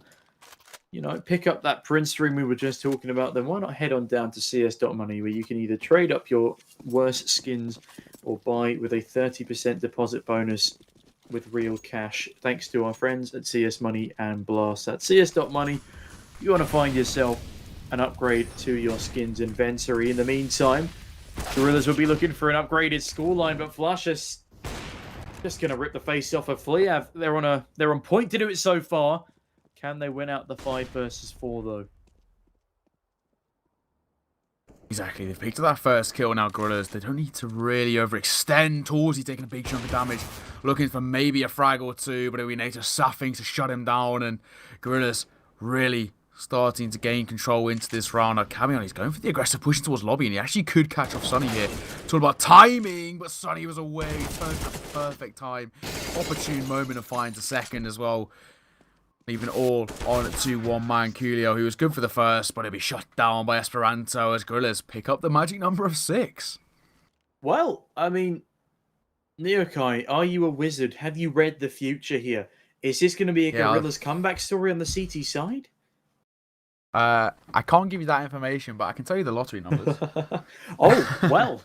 pick up that Prince stream we were just talking about, then why not head on down to CS.money, where you can either trade up your worst skins or buy with a 30% deposit bonus with real cash, thanks to our friends at CS Money and Blast. At CS.money, you want to find yourself an upgrade to your skins inventory. In the meantime, Gorillaz will be looking for an upgraded scoreline, but Flush is just going to rip the face off of Fliav. They're on point to do it so far. Can they win out the 5 versus 4 though? Exactly, they've picked up that first kill now, Gorillaz. They don't need to really overextend. Torzy taking a big chunk of damage, looking for maybe a frag or two, but it'll be NATO Safix to shut him down, and Gorillaz really starting to gain control into this round. Now, Camion, he's going for the aggressive pushing towards lobby, and he actually could catch off Sunny here. Talking about timing, but Sunny was away. Turned at the perfect time. Opportune moment to find a second as well. Leaving it all on to one-man Coolio, who was good for the first, but he'll be shut down by Esperanto as Gorillaz pick up the magic number of 6. Well, I mean, Neokai, are you a wizard? Have you read the future here? Is this going to be a Gorillaz comeback story on the CT side? I can't give you that information, but I can tell you the lottery numbers. Oh, well,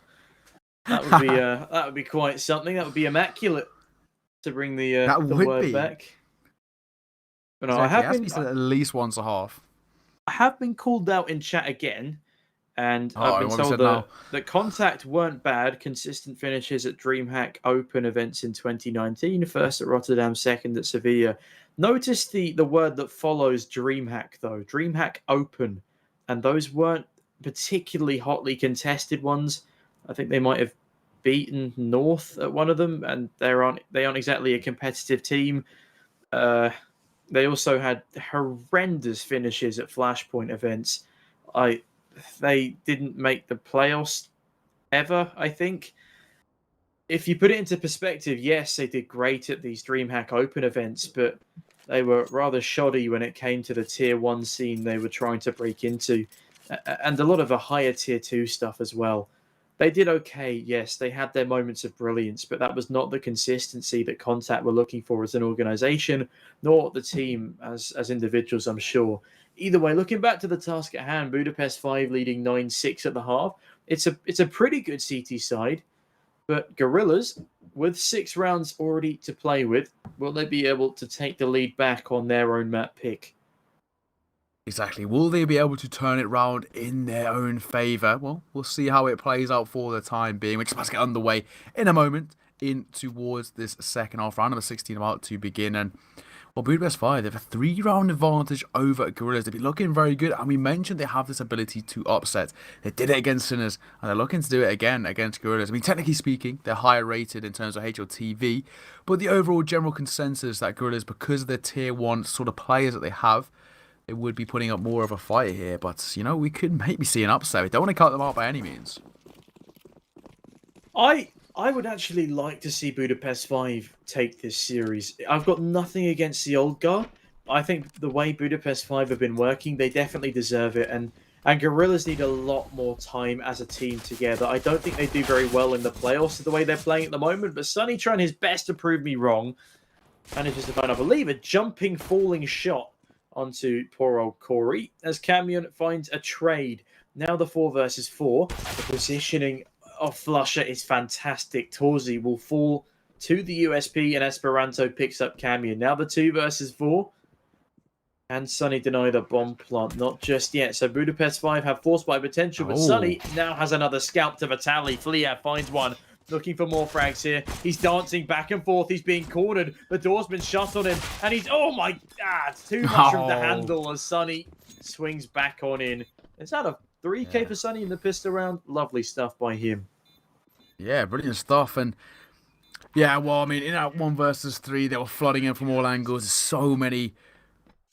that would be quite something. That would be immaculate to bring the word back. But no, Exactly. I have been at least once a half. I have been called out in chat again, and I've been told that Contact weren't bad. Consistent finishes at DreamHack Open events in 2019. First at Rotterdam, second at Sevilla. Notice the word that follows DreamHack, though. DreamHack Open. And those weren't particularly hotly contested ones. I think they might have beaten North at one of them, and they aren't exactly a competitive team. They also had horrendous finishes at Flashpoint events. They didn't make the playoffs ever, I think. If you put it into perspective, yes, they did great at these DreamHack Open events, but they were rather shoddy when it came to the Tier 1 scene they were trying to break into, and a lot of the higher Tier 2 stuff as well. They did okay, yes, they had their moments of brilliance, but that was not the consistency that Contact were looking for as an organization, nor the team as individuals, I'm sure. Either way, looking back to the task at hand, Budapest 5 leading 9-6 at the half. It's a pretty good CT side, but Gorillaz, with 6 rounds already to play with, will they be able to take the lead back on their own map pick? Exactly. Will they be able to turn it round in their own favour? Well, we'll see how it plays out for the time being. We're just about to get underway in a moment in towards this second half. Round number 16 about to begin. And, well, Budapest 5, they have a 3-round advantage over Gorillaz. They've been looking very good. And we mentioned they have this ability to upset. They did it against Sinners. And they're looking to do it again against Gorillaz. I mean, technically speaking, they're higher rated in terms of HLTV. But the overall general consensus that Gorillaz, because of the Tier 1 sort of players that they have, they would be putting up more of a fight here, but, you know, we could maybe see an upset. We don't want to cut them out by any means. I would actually like to see Budapest 5 take this series. I've got nothing against the old guard. I think the way Budapest 5 have been working, they definitely deserve it, and Gorillaz need a lot more time as a team together. I don't think they do very well in the playoffs the way they're playing at the moment, but Sunny trying his best to prove me wrong. Manages to find, I believe, a jumping, falling shot onto poor old Corey as Camion finds a trade. Now the 4 versus 4. The positioning of Flusher is fantastic. Torzi will fall to the USP and Esperanto picks up Camion. Now the 2 versus 4. And Sunny deny the bomb plant. Not just yet. So Budapest 5 have force by potential, but Sunny now has another scalp to the tally. Flia finds one. Looking for more frags here. He's dancing back and forth. He's being cornered. The door's been shut on him. And he's... Oh, my God. Too much from the handle as Sunny swings back on in. Is that a 3K for Sunny in the pistol round? Lovely stuff by him. Yeah, brilliant stuff. And, yeah, well, I mean, in that 1 versus 3, they were flooding in from all angles. There's so many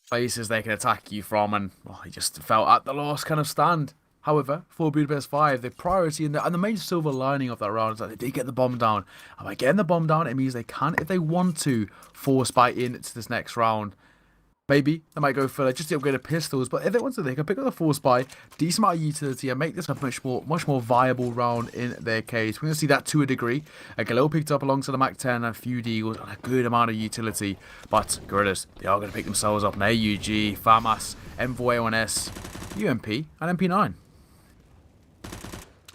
places they can attack you from. And, well, he just felt at the last kind of stand. However, for Budapest 5, the priority and the main silver lining of that round is that they did get the bomb down. And by getting the bomb down, it means they can, if they want to, force buy into this next round. Maybe they might go for just the upgraded pistols, but if they want to, they can pick up the force buy, decent amount of utility, and make this a much more viable round in their case. We're going to see that to a degree. Galil picked up alongside the Mac 10 and a few deals and a good amount of utility, but Gorillaz, they are going to pick themselves up an AUG, FAMAS, Envoy ONS, UMP, and MP9.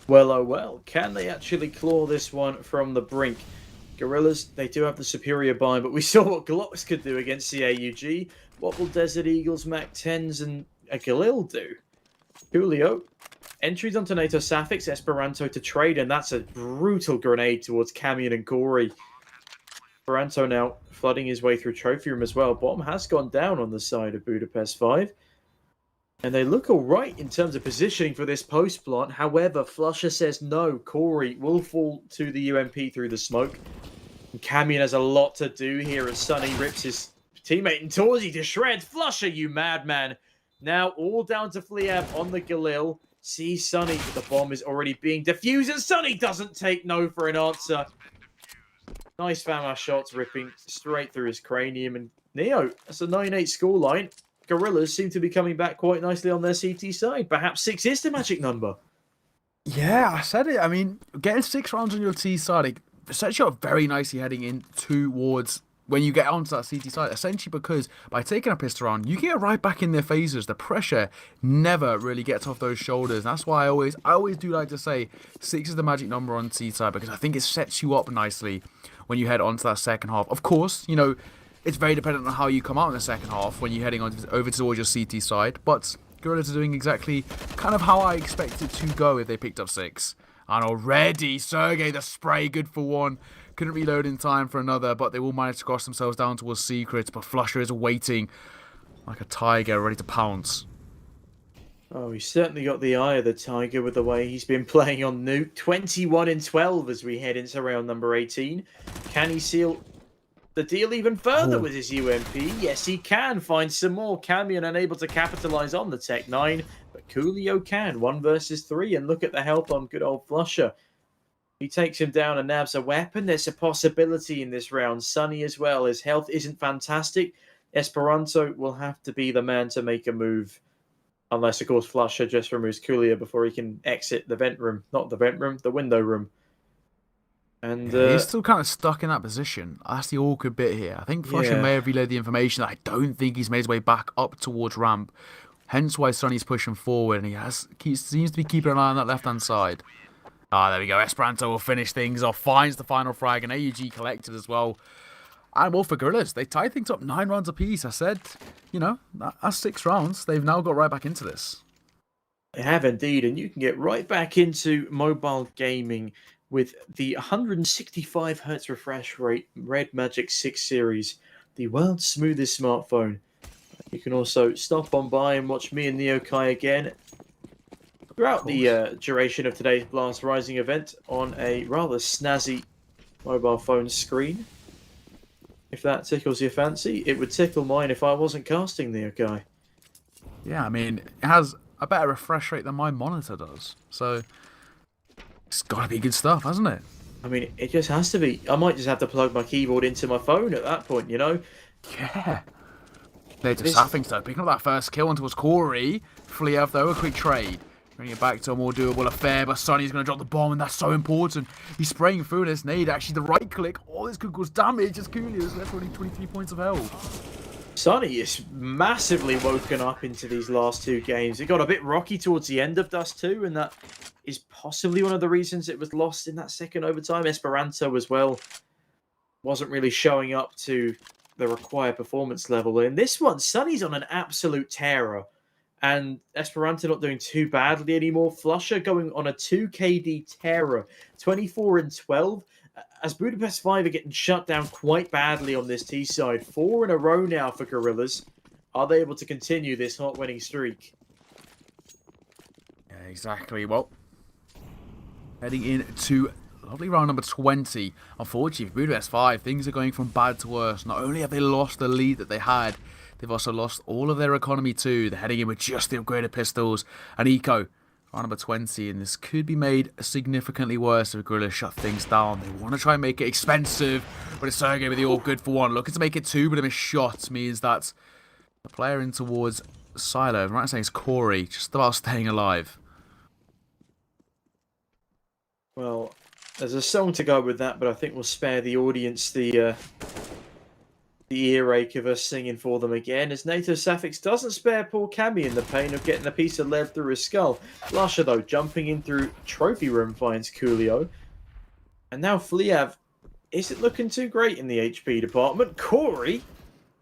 Well, oh well. Can they actually claw this one from the brink? Gorillaz, they do have the superior buy, but we saw what Glocks could do against the AUG. What will Desert Eagles, Mac 10s, and Galil do? Julio, entries onto NATO Safix, Esperanto to trade, and that's a brutal grenade towards Camion and Corey. Esperanto now flooding his way through Trophy Room as well. Bomb has gone down on the side of Budapest 5. And they look all right in terms of positioning for this post plant. However, Flusher says no. Corey will fall to the UMP through the smoke. And Camion has a lot to do here as Sunny rips his teammate and Torzi to shreds. Flusher, you madman. Now all down to Fliab on the Galil. Sees Sunny, but the bomb is already being defused, and Sunny doesn't take no for an answer. Nice Fama shots ripping straight through his cranium. And Neo, that's a 9-8 scoreline. Gorillaz seem to be coming back quite nicely on their CT side. Perhaps 6 is the magic number. Yeah, I said it. I mean, getting 6 rounds on your T side, it sets you up very nicely heading in towards when you get onto that CT side, essentially because by taking a pistol round, you get right back in their phases. The pressure never really gets off those shoulders. That's why I always do like to say 6 is the magic number on T side, because I think it sets you up nicely when you head onto that second half. Of course, you know, it's very dependent on how you come out in the second half when you're heading over towards your CT side, but Gorillaz are doing exactly kind of how I expected to go if they picked up 6. And already, Sergey, the spray, good for 1. Couldn't reload in time for another, but they will manage to cross themselves down towards Secret. But Flusher is waiting like a tiger, ready to pounce. Oh, he's certainly got the eye of the tiger with the way he's been playing on Nuke. 21-12 as we head into round number 18. Can he seal the deal even further with his UMP? Yes, he can find some more. Camion unable to capitalize on the Tech 9, but Coolio can. 1 versus 3, and look at the help on good old Flusher. He takes him down and nabs a weapon. There's a possibility in this round. Sunny as well. His health isn't fantastic. Esperanto will have to be the man to make a move. Unless, of course, Flusher just removes Coolio before he can exit the vent room. Not the vent room, the window room. And he's still kind of stuck in that position. That's the awkward bit here. I think Flusher may have relayed the information that I don't think he's made his way back up towards ramp. Hence why Sunny's pushing forward, and he seems to be keeping an eye on that left-hand side. Ah, there we go. Esperanto will finish things off, finds the final frag, and AUG collected as well. And well, for Gorillaz, they tied things up 9 rounds apiece. I said, you know, that's 6 rounds. They've now got right back into this. They have indeed, and you can get right back into mobile gaming with the 165 Hz refresh rate Red Magic 6 series, the world's smoothest smartphone. You can also stop on by and watch me and Neo Kai again throughout the duration of today's Blast Rising event on a rather snazzy mobile phone screen. If that tickles your fancy, it would tickle mine if I wasn't casting Neo Kai. Yeah, I mean, it has a better refresh rate than my monitor does. So it's got to be good stuff, hasn't it? I mean, it just has to be. I might just have to plug my keyboard into my phone at that point, you know? Yeah. They're just having to picking up that first kill onto Corey. Fliav, though, a quick trade. Bring it back to a more doable affair, but Sunny's going to drop the bomb, and that's so important. He's spraying through this nade. Actually, the right click. Oh, this could cause damage as Coolio's left only 23 points of health. Sunny is massively woken up into these last 2 games. It got a bit rocky towards the end of Dust 2, and that is possibly one of the reasons it was lost in that second overtime. Esperanto as well wasn't really showing up to the required performance level. In this one, Sunny's on an absolute tear. And Esperanto not doing too badly anymore. Flusher going on a 2 KD terror, 24-12. As Budapest 5 are getting shut down quite badly on this T side. 4 in a row now for Gorillaz. Are they able to continue this hot winning streak? Yeah, exactly. Well, heading into lovely round number 20. Unfortunately, for Budapest 5, things are going from bad to worse. Not only have they lost the lead that they had, they've also lost all of their economy too. They're heading in with just the upgraded pistols and eco. Round number 20, and this could be made significantly worse if Gorillaz shut things down. They want to try and make it expensive, but it's Sergey with the all good for 1. Looking to make it 2, but a missed shot means that the player in towards Silo, I'm right in saying it's Corey, just about staying alive. Well, there's a song to go with that, but I think we'll spare the audience the earache of us singing for them again, as NATO Safix doesn't spare poor Cammy in the pain of getting a piece of lead through his skull. Lusher, though, jumping in through Trophy Room, finds Coolio. And now Fliav isn't looking too great in the HP department. Corey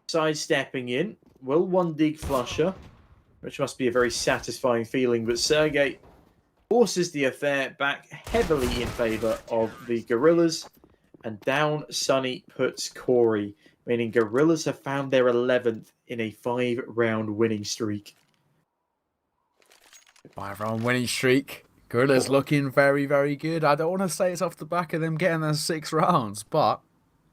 sidestepping in. Will one dig Flusher, which must be a very satisfying feeling, but Sergey forces the affair back heavily in favour of the Gorillaz, and down Sunny puts Corey, meaning Gorillaz have found their 11th in a 5-round winning streak. 5-round winning streak. Gorillaz looking very, very good. I don't want to say it's off the back of them getting their 6 rounds, but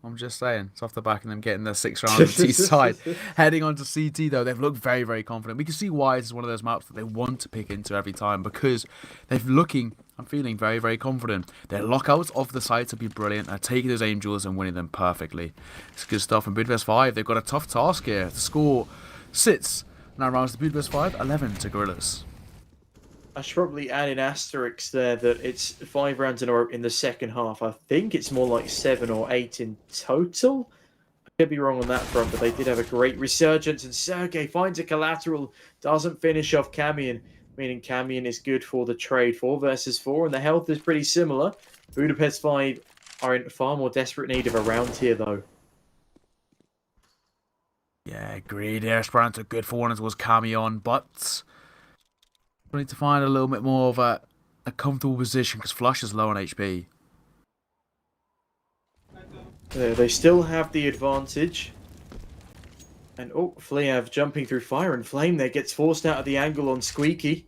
I'm just saying. It's off the back of them getting their 6th round of T side. Heading on to CT, though, they've looked very, very confident. We can see why this is one of those maps that they want to pick into every time, because they're looking and feeling very, very confident. Their lockouts off the sides will be brilliant. They're taking those Angels and winning them perfectly. It's good stuff. In Budapest 5, they've got a tough task here. The score sits now rounds to Budapest 5, 11 to Gorillaz. I should probably add in asterisks there that it's 5 rounds in a row in the second half. I think it's more like 7 or 8 in total. I could be wrong on that front, but they did have a great resurgence. And Sergey finds a collateral, doesn't finish off Camion, meaning Camion is good for the trade. 4 versus 4, and the health is pretty similar. Budapest 5 are in far more desperate need of a round here, though. Yeah, agreed. Esperanto good for one as was Camion, but we need to find a little bit more of a comfortable position because Flush is low on HP. They still have the advantage. And oh, Fleav jumping through fire and flame there, gets forced out of the angle on Squeaky.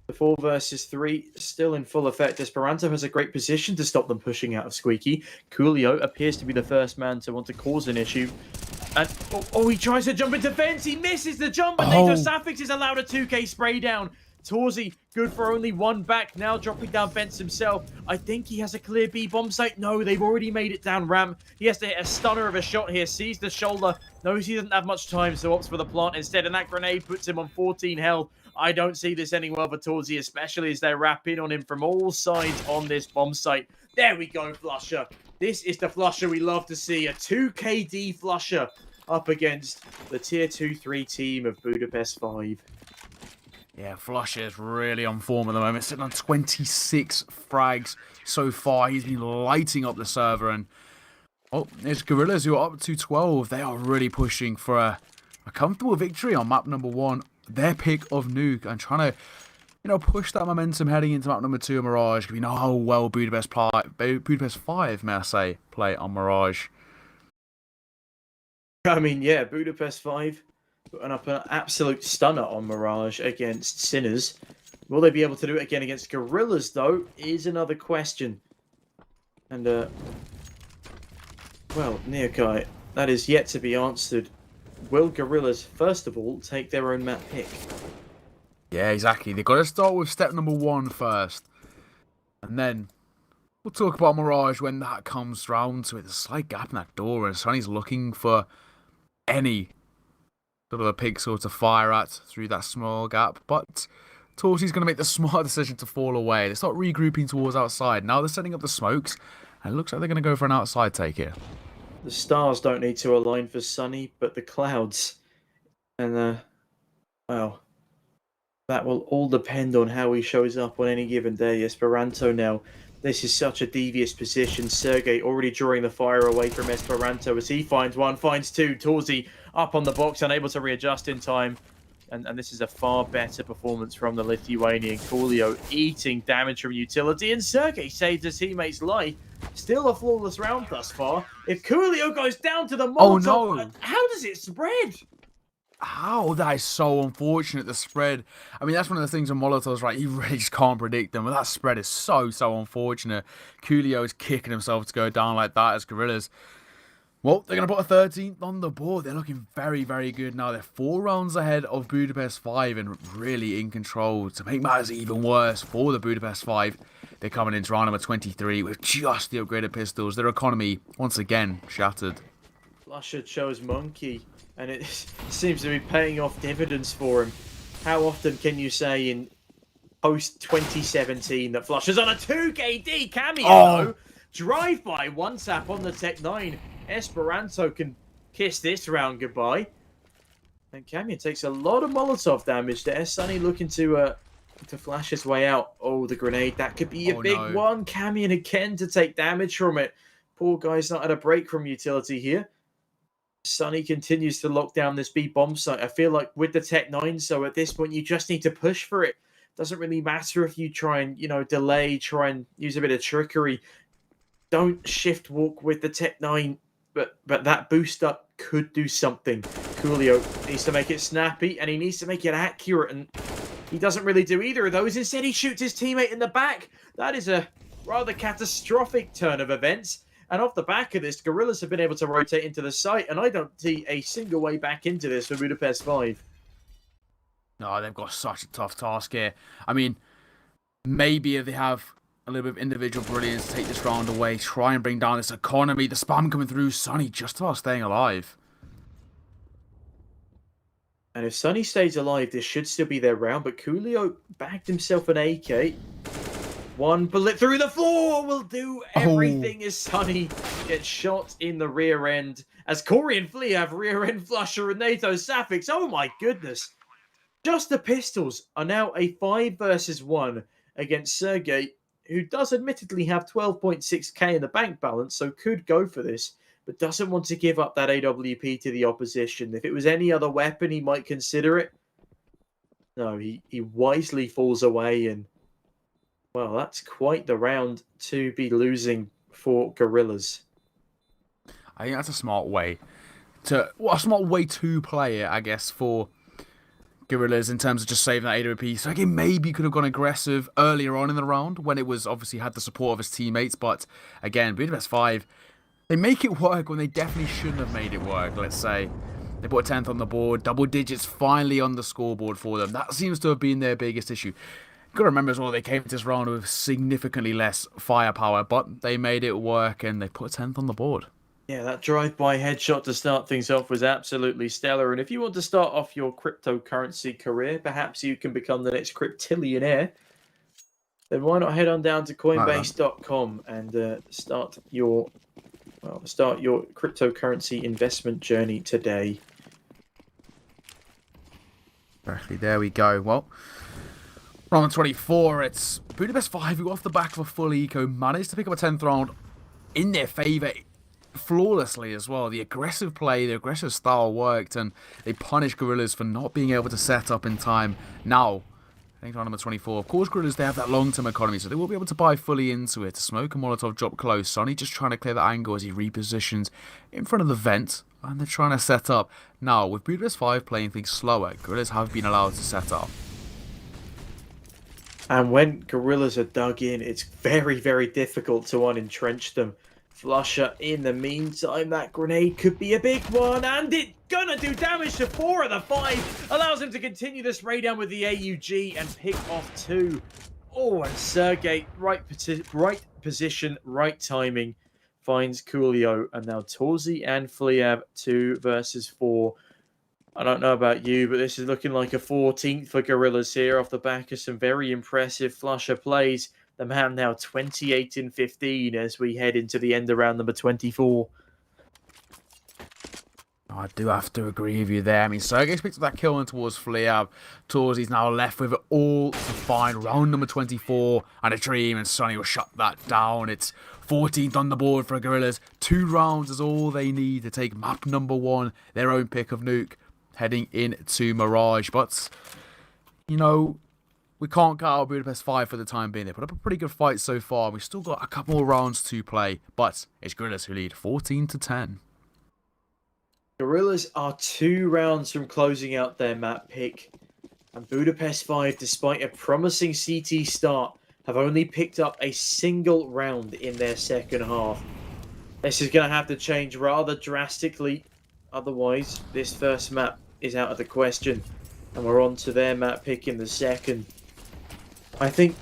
The 4 versus 3 still in full effect. Esperanto has a great position to stop them pushing out of Squeaky. Coolio appears to be the first man to want to cause an issue. And he tries to jump into fence. He misses the jump, and NATO Safix is allowed a 2k spray down. Torzi, good for only 1 back, now dropping down fence himself. I think he has a clear B bomb site. No, they've already made it down ramp. He has to hit a stunner of a shot here, sees the shoulder, knows he doesn't have much time, so opts for the plant instead, and that grenade puts him on 14 health. I don't see this ending well for Torzi, especially as they wrap in on him from all sides on this bomb site. There we go, Flusher. This is the Flusher we love to see, a 2KD Flusher up against the Tier 2-3 team of Budapest 5. Yeah, Flusher is really on form at the moment, sitting on 26 frags so far. He's been lighting up the server, and there's Gorillaz who are up to 12. They are really pushing for a comfortable victory on map number 1. Their pick of Nuke, and trying to, push that momentum heading into map number 2 of Mirage. We know how well Budapest 5, may I say, play on Mirage. I mean, yeah, Budapest 5 putting up an absolute stunner on Mirage against Sinners. Will they be able to do it again against Gorillaz, though, is another question. And, well, Neokai, that is yet to be answered. Will Gorillaz, first of all, take their own map pick? Yeah, exactly. They've got to start with step number 1 first. And then we'll talk about Mirage when that comes round to it. There's a slight gap in that door, and Sonny's looking for any sort of a pixel to fire at through that small gap. But Torsi's going to make the smart decision to fall away. They start regrouping towards outside. Now they're setting up the smokes, and it looks like they're going to go for an outside take here. The stars don't need to align for Sunny, but the clouds. And, well, that will all depend on how he shows up on any given day. Esperanto now. This is such a devious position. Sergey already drawing the fire away from Esperanto as he finds 1, finds 2. Torzi up on the box, unable to readjust in time. And this is a far better performance from the Lithuanian. Coolio eating damage from utility, and Sergey saves his teammate's life. Still a flawless round thus far. If Coolio goes down to the Molotov, how does it spread? How? That is so unfortunate, the spread. I mean, that's one of the things on Molotovs, right? You really just can't predict them, but that spread is so unfortunate. Coolio is kicking himself to go down like that as Gorillaz. Well, they're going to put a 13th on the board. They're looking very, very good now. They're 4 rounds ahead of Budapest 5 and really in control. To make matters even worse for the Budapest 5, they're coming into round number 23 with just the upgraded pistols. Their economy, once again, shattered. Flusher chose Monkey, and it seems to be paying off dividends for him. How often can you say in post-2017 that Flusher's on a 2KD cameo? Drive-by, 1 tap on the Tech 9. Esperanto can kiss this round goodbye. And Camion takes a lot of Molotov damage there. Sunny looking to flash his way out. Oh, the grenade. That could be a big one. Camion again to take damage from it. Poor guy's not had a break from utility here. Sunny continues to lock down this B bomb site. I feel like with the Tech 9, so at this point you just need to push for it. Doesn't really matter if you try and, delay, try and use a bit of trickery. Don't shift walk with the Tech 9. But that boost up could do something. Coolio needs to make it snappy, and he needs to make it accurate, and he doesn't really do either of those. Instead, he shoots his teammate in the back. That is a rather catastrophic turn of events. And off the back of this, Gorillaz have been able to rotate into the site, and I don't see a single way back into this for Budapest 5. No, they've got such a tough task here. I mean, maybe if they have a little bit of individual brilliance to take this round away, try and bring down this economy, the spam coming through, Sonny just about staying alive. And if Sonny stays alive, this should still be their round, but Coolio bagged himself an AK. One bullet through the floor will do everything as Sonny gets shot in the rear end. As Corey and Flea have rear end flusher and NATO Safix. Oh my goodness. Just the Pistols are now a 5 versus 1 against Sergey, who does admittedly have 12.6k in the bank balance, so could go for this, but doesn't want to give up that AWP to the opposition. If it was any other weapon, he might consider it. No, he wisely falls away, and, well, that's quite the round to be losing for Gorillaz. I think that's a smart way to play it, I guess, for Gorillaz in terms of just saving that AWP. So again, maybe could have gone aggressive earlier on in the round when it was obviously had the support of his teammates. But again, Budapest 5, they make it work when they definitely shouldn't have made it work, let's say. They put a 10th on the board, double digits finally on the scoreboard for them. That seems to have been their biggest issue. You've got to remember as well, they came to this round with significantly less firepower, but they made it work and they put a 10th on the board. Yeah, that drive-by headshot to start things off was absolutely stellar. And if you want to start off your cryptocurrency career, perhaps you can become the next cryptillionaire, then why not head on down to Coinbase.com and start your cryptocurrency investment journey today. Exactly, there we go. Well, round 24, it's Budapest 5 who off the back of a full eco managed to pick up a 10th round in their favour flawlessly as well. The aggressive play, the aggressive style worked, and they punished Gorillaz for not being able to set up in time. Now, I think round number 24, of course Gorillaz, they have that long-term economy, so they will be able to buy fully into it. To smoke a Molotov drop close, Sonny just trying to clear that angle as he repositions in front of the vent, and they're trying to set up. Now, with Budapest 5 playing things slower, Gorillaz have been allowed to set up. And when Gorillaz are dug in, it's very, very difficult to unentrench them. Flusher in the meantime, that grenade could be a big one, and it's gonna do damage to 4 of the 5. Allows him to continue this raid down with the AUG and pick off 2. Oh, and Sergey, right position, right timing, finds Coolio. And now Torzi and Fleab 2 versus 4. I don't know about you, but this is looking like a 14th for Gorillaz here off the back of some very impressive Flusher plays. The man now 28-15 as we head into the end of round number 24. I do have to agree with you there. I mean, Sergey's picked up that kill in towards Fleab. Torzi's now left with it all to find. Round number 24 and a dream, and Sonny will shut that down. It's 14th on the board for Gorillaz. 2 rounds is all they need to take map number 1, their own pick of nuke, heading into Mirage. But, you know, we can't cut out Budapest 5 for the time being. They put up a pretty good fight so far. We've still got a couple more rounds to play, but it's Gorillaz who lead 14-10. Gorillaz are 2 rounds from closing out their map pick. And Budapest 5, despite a promising CT start, have only picked up a single round in their second half. This is going to have to change rather drastically. Otherwise, this first map is out of the question. And we're on to their map pick in the second. I think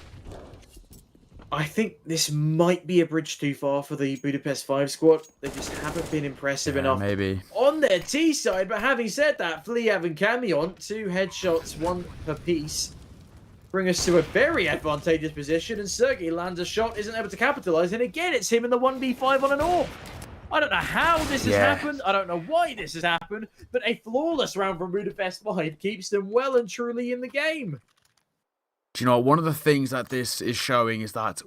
this might be a bridge too far for the Budapest 5 squad. They just haven't been impressive enough Maybe on their T side. But having said that, Fleav and Camion, 2 headshots, 1 per piece, bring us to a very advantageous position. And Sergey lands a shot, isn't able to capitalize. And again, it's him in the 1v5 on an AWP. I don't know how this has happened. I don't know why this has happened. But a flawless round from Budapest 5 keeps them well and truly in the game. Do you know, one of the things that this is showing is that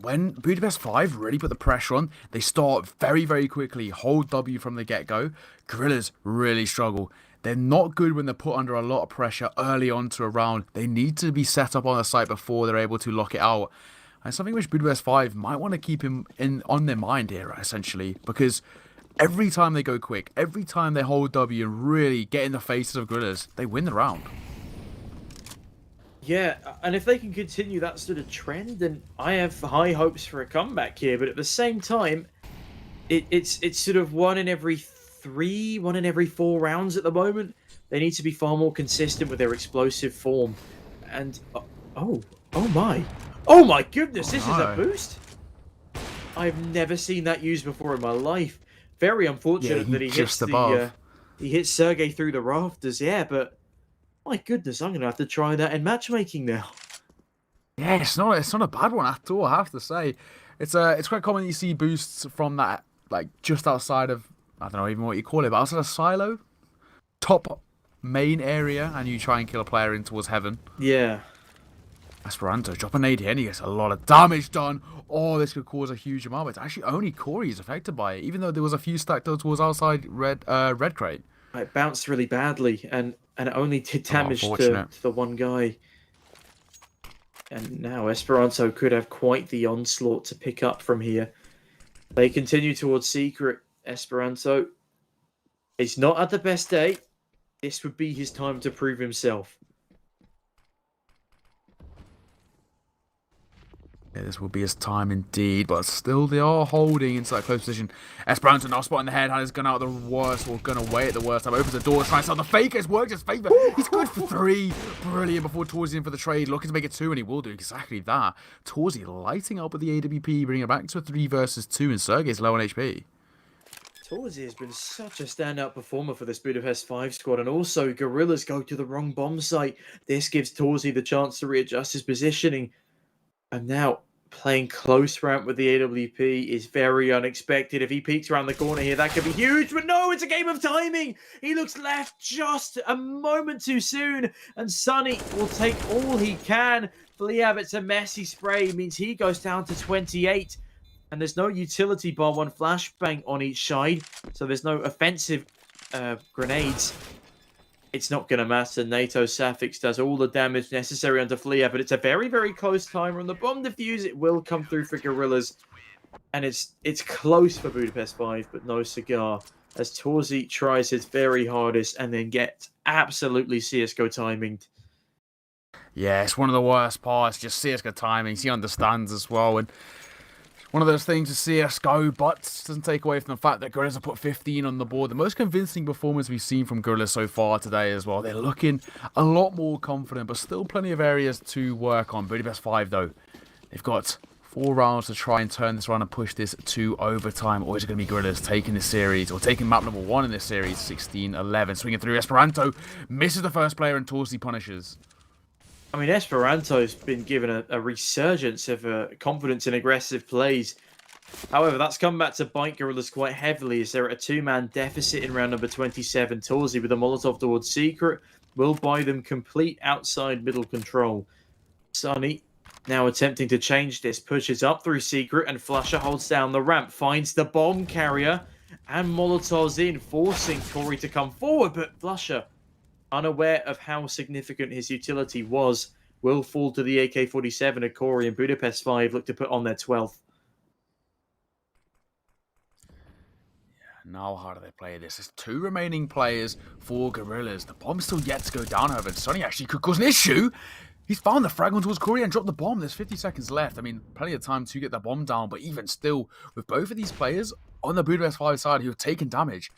when Budapest 5 really put the pressure on, they start very, very quickly, hold W from the get-go. Gorillaz really struggle. They're not good when they're put under a lot of pressure early on to a round. They need to be set up on the site before they're able to lock it out. And something which Budapest 5 might want to keep on their mind here, essentially, because every time they go quick, every time they hold W and really get in the faces of Gorillaz, they win the round. Yeah, and if they can continue that sort of trend, then I have high hopes for a comeback here. But at the same time, It's sort of 1 in every 3, 1 in every 4 rounds at the moment. They need to be far more consistent with their explosive form. And oh my goodness, this is a no. boost. I've never seen that used before in my life. Very unfortunate that he hits he hits Sergey through the rafters. Yeah, but my goodness, I'm gonna have to try that in matchmaking now. Yeah, it's not a bad one at all, I have to say. It's quite common that you see boosts from that, like, just outside of, I don't know even what you call it, but outside of silo, top main area, and you try and kill a player in towards heaven. Yeah. Esperanto drop a nade here and he gets a lot of damage done. Oh, this could cause a huge amount, but it's actually only Corey is affected by it, even though there was a few stacked up towards outside red crate. It bounced really badly, and it only did damage to the one guy. And now Esperanto could have quite the onslaught to pick up from here. They continue towards Secret. Esperanto is not at the best day. This would be his time to prove himself. Yeah, this will be his time indeed, but still they are holding into that close position. Esperanto now spotting the head, had his gun out the worst, or gun away at the worst time. Opens the door, trying to sell the fake. It's worked his favour. He's good for 3. Brilliant before Torzi in for the trade. Looking to make it 2, and he will do exactly that. Torzi lighting up with the AWP, bringing it back to a 3 versus 2, and Sergey's low on HP. Torzi has been such a standout performer for this Budapest 5 squad, and also Gorillaz go to the wrong bomb site. This gives Torzi the chance to readjust his positioning. And now, playing close ramp with the AWP is very unexpected. If he peeks around the corner here, that could be huge. But no, it's a game of timing. He looks left just a moment too soon. And Sonny will take all he can. Fliab, it's a messy spray. It means he goes down to 28. And there's no utility bar, 1 flashbang on each side. So there's no offensive grenades. It's not going to matter. NATO Safix does all the damage necessary under Flia, but it's a very, very close timer. On the bomb defuse, it will come through for Gorillaz. And it's close for Budapest 5, but no cigar. As Torzi tries his very hardest and then gets absolutely CSGO timinged. Yeah, it's one of the worst parts, just CSGO timings. He understands as well, and one of those things is CSGO, but doesn't take away from the fact that Gorillaz have put 15 on the board. The most convincing performance we've seen from Gorillaz so far today as well. They're looking a lot more confident, but still plenty of areas to work on. Budapest 5, though, they've got 4 rounds to try and turn this around and push this to overtime. Or is it going to be Gorillaz taking this series, or taking map number 1 in this series, 16-11. Swinging through, Esperanto misses the first player and Torsi punishes. I mean, Esperanto's been given a resurgence of confidence in aggressive plays. However, that's come back to bite Gorillaz quite heavily as they're at a 2-man deficit in round number 27. Torsi with a Molotov towards Secret will buy them complete outside middle control. Sonny now attempting to change this, pushes up through Secret, and Flusher holds down the ramp, finds the bomb carrier, and Molotov's in, forcing Corey to come forward, but Flusher, unaware of how significant his utility was, will fall to the AK-47 of Corey, and Budapest 5 look to put on their 12th. Yeah, now how do they play this? There's 2 remaining players for Gorillaz. The bomb's still yet to go down, however. Sonny actually could cause an issue. He's found the fragment towards Corey and dropped the bomb. There's 50 seconds left. I mean, plenty of time to get the bomb down, but even still, with both of these players on the Budapest 5 side who have taken damage,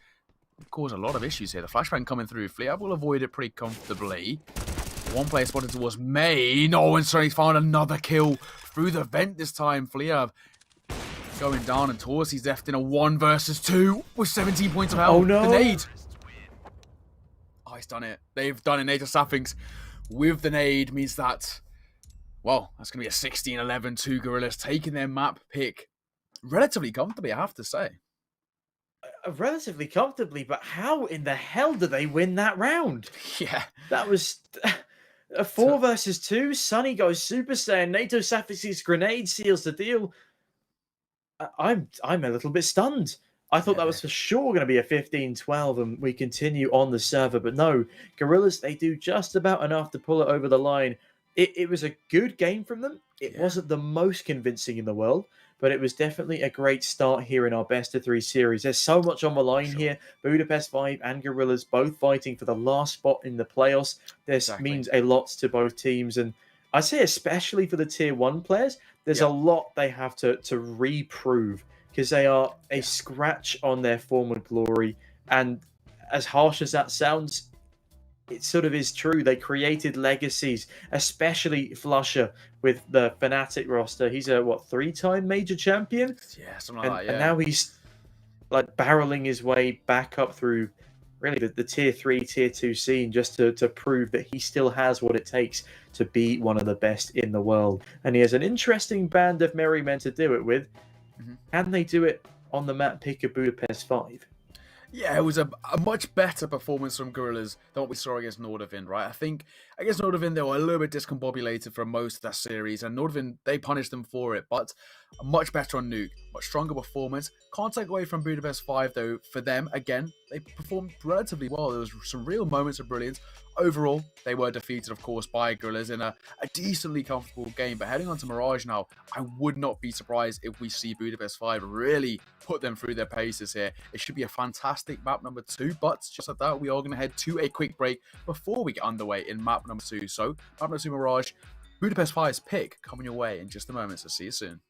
cause a lot of issues here. The flashbang coming through. Fliab will avoid it pretty comfortably. One player spotted towards main. Oh, and Sonny's found another kill through the vent this time. Fliab going down, and Torsi's left in a 1 versus 2 with 17 points of health. Oh no! The nade. Oh, he's done it. They've done it. NATO Sappings with the nade means that, well, that's going to be a 16-11 to Gorillaz taking their map pick relatively comfortably, I have to say. Relatively comfortably, but how in the hell did they win that round? Yeah. That was a 4 versus 2. Sonny goes Super Saiyan. NATO Safix's grenade seals the deal. I'm a little bit stunned. I thought that was for sure going to be a 15-12, and we continue on the server, but no. Gorillaz, they do just about enough to pull it over the line. It was a good game from them. It wasn't the most convincing in the world, but it was definitely a great start here in our best-of-3 series. There's so much on the line here. Budapest 5 and Gorillaz both fighting for the last spot in the playoffs. This means a lot to both teams, and I say especially for the Tier 1 players, there's a lot they have to reprove because they are a scratch on their former glory. And as harsh as that sounds, it sort of is true. They created legacies, especially Flusher with the Fnatic roster. He's a, what, 3-time major champion? Yeah, something like that, yeah. And now he's like barreling his way back up through really the tier 3, tier 2 scene just to prove that he still has what it takes to be one of the best in the world. And he has an interesting band of merry men to do it with. Can they do it on the map pick of Budapest 5? Yeah, it was a much better performance from Gorillaz than what we saw against Nordavind, right? I think against Nordavind, they were a little bit discombobulated for most of that series, and Nordavind, they punished them for it, but much better on Nuke, much stronger performance. Can't take away from Budapest 5, though. For them, again, they performed relatively well. There was some real moments of brilliance. Overall, they were defeated, of course, by Gorillaz in a decently comfortable game. But heading on to Mirage now, I would not be surprised if we see Budapest 5 really put them through their paces here. It should be a fantastic map number 2. But just like that, we are going to head to a quick break before we get underway in map number 2. So, map number 2 Mirage, Budapest 5's pick coming your way in just a moment. So see you soon.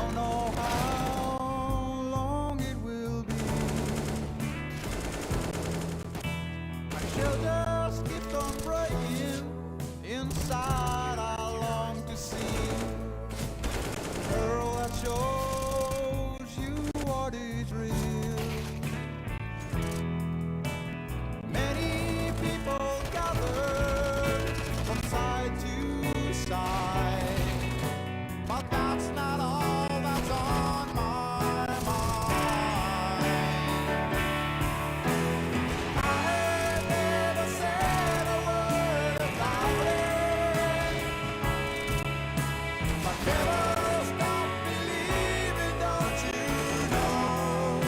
don't know how long it will be. My shell just keeps on breaking. Inside I long to see a girl that shows you what is real. Many people gather from side to side, but that's not all that's on my mind. I have never said a word about it, but never stop believing, don't you know?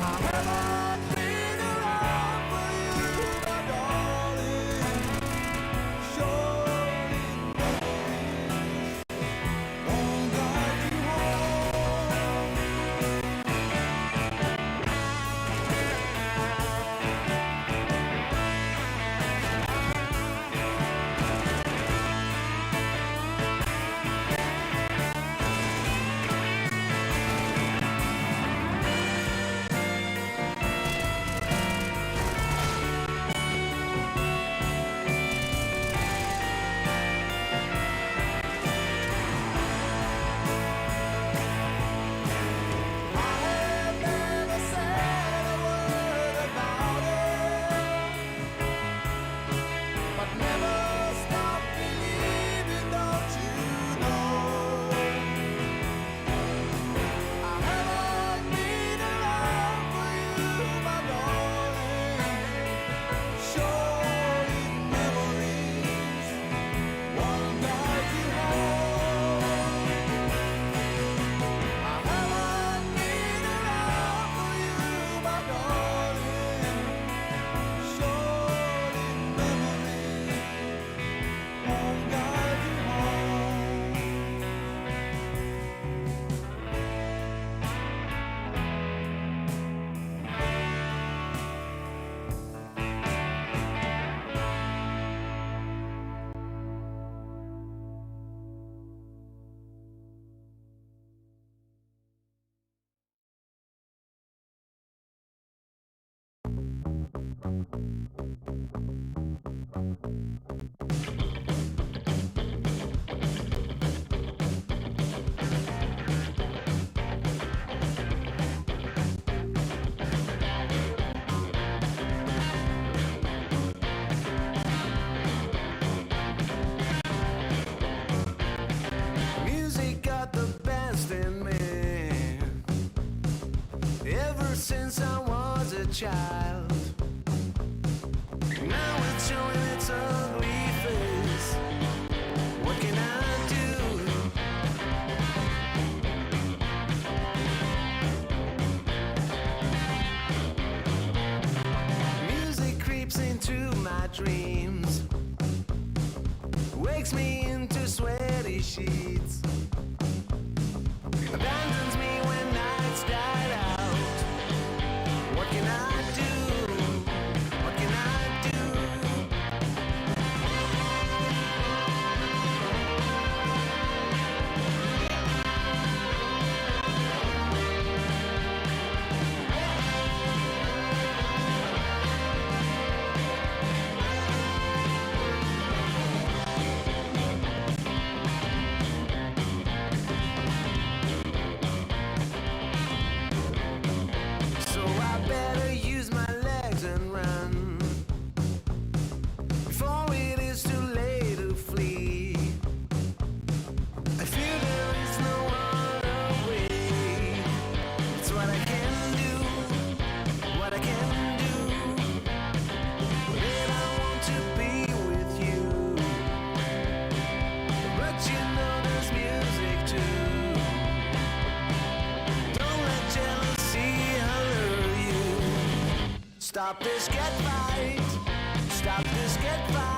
I haven't been around for you, my darling. Surely memories won't guide you home. I have never said a word about it, but never stop believing, don't you know? I haven't been around for you, my darling. Surely memories won't guide you home. I haven't been around for you, my darling. Surely memories won't guide you home. Music got the best in me ever since I was a child. Now it's showing its ugly face. What can I do? Music creeps into my dreams, wakes me into sweaty sheets, abandons me when nights died out. What can I do? What can I do? So I better use my legs and run before it is too late to flee. I feel there is no other way. It's what I can do, what I can do. Then I want to be with you, but you know there's music too. Don't let jealousy alert you. Stop this, get right. Stop this, get right.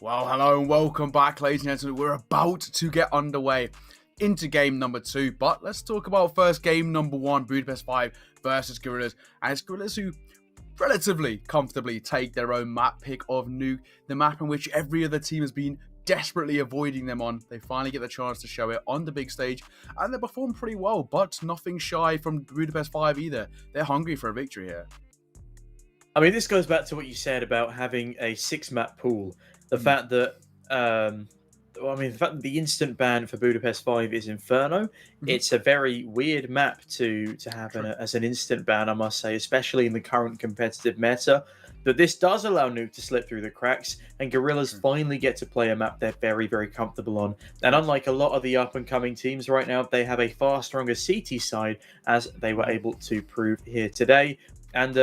Well, hello and welcome back, ladies and gentlemen. We're about to get underway into game number 2, but let's talk about first game number 1, Budapest 5 versus Gorillaz. And it's Gorillaz who relatively comfortably take their own map pick of Nuke, the map in which every other team has been desperately avoiding them on. They finally get the chance to show it on the big stage, and they perform pretty well, but nothing shy from Budapest 5 either. They're hungry for a victory here. I mean, this goes back to what you said about having a 6-map pool. The fact that, the fact that the instant ban for Budapest 5 is Inferno. It's a very weird map to have as an instant ban, I must say, especially in the current competitive meta. But this does allow Nuke to slip through the cracks, and Gorillaz finally get to play a map they're very, very comfortable on. And unlike a lot of the up-and-coming teams right now, they have a far stronger CT side, as they were able to prove here today. And,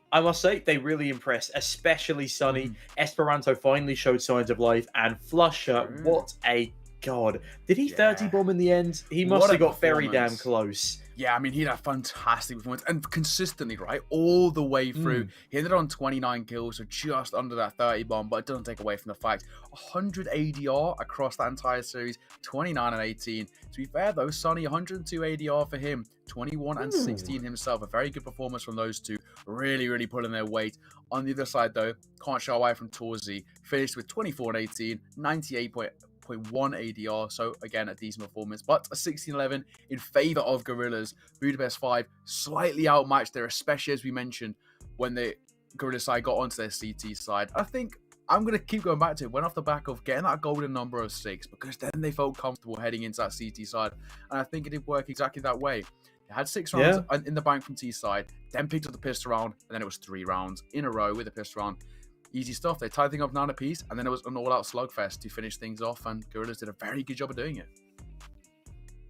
I must say, they really impressed, especially Sunny. Esperanto finally showed signs of life, and Flusher, what a god. Did he 30 bomb in the end? He must have got very damn close. Yeah, I mean, he had a fantastic performance, and consistently, right, all the way through. He ended on 29 kills, so just under that 30 bomb, but it doesn't take away from the fact 100 ADR across that entire series, 29 and 18. To be fair, though, Sunny, 102 ADR for him, 21 and 16 himself. A very good performance from those two, really, really pulling their weight. On the other side, though, can't shy away from Torzi, finished with 24 and 18, 98.1 ADR, so again a decent performance, but a 16-11 in favor of Gorillaz. Budapest 5 slightly outmatched there, especially as we mentioned when the Gorillaz side got onto their CT side. I think I'm going to keep going back to it. Went off the back of getting that golden number of 6, because then they felt comfortable heading into that CT side, and I think it did work exactly that way. They had 6 rounds in the bank from T side, then picked up the pistol round, and then it was 3 rounds in a row with the pistol round. Easy stuff. They tied things up 9 apiece, and then it was an all-out slugfest to finish things off, and Gorillaz did a very good job of doing it.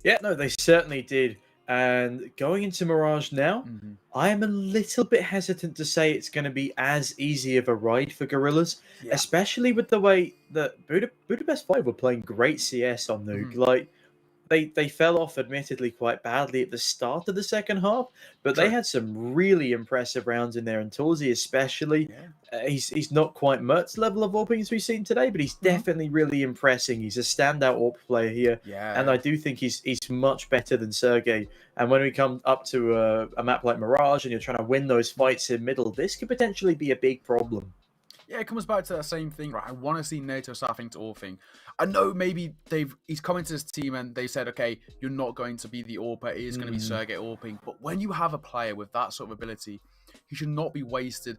Yeah, no, they certainly did. And going into Mirage now, I am a little bit hesitant to say it's going to be as easy of a ride for Gorillaz, especially with the way that Budapest 5 were playing great CS on Nuke. Like, they fell off admittedly quite badly at the start of the second half, but they had some really impressive rounds in there, and Torzi especially. He's not quite Mert's level of AWPing as we've seen today, but he's definitely really impressing. He's a standout AWP player here, and I do think he's much better than Sergey. And when we come up to a map like Mirage and you're trying to win those fights in middle, this could potentially be a big problem. Yeah, it comes back to that same thing, right? I want to see NATO staffing to AWPing. I know maybe he's come into this team and they said, okay, you're not going to be the AWPer, it is going to be Sergey AWPing. But when you have a player with that sort of ability, he should not be wasted.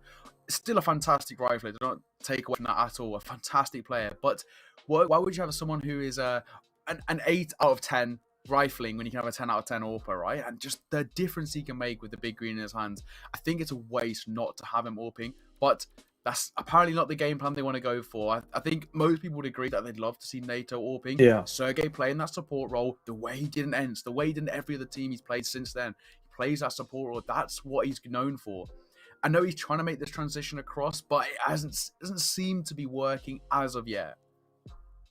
Still a fantastic rifler, do not take away from that at all. A fantastic player. But why would you have someone who is an 8 out of 10 rifling when you can have a 10 out of 10 AWPer, right? And just the difference he can make with the big green in his hands. I think it's a waste not to have him AWPing, but that's apparently not the game plan they want to go for. I think most people would agree that they'd love to see NATO AWPing. Yeah. Sergey playing that support role the way he did in ENCE, the way he did in every other team he's played since then. He plays that support role. That's what he's known for. I know he's trying to make this transition across, but it doesn't seem to be working as of yet.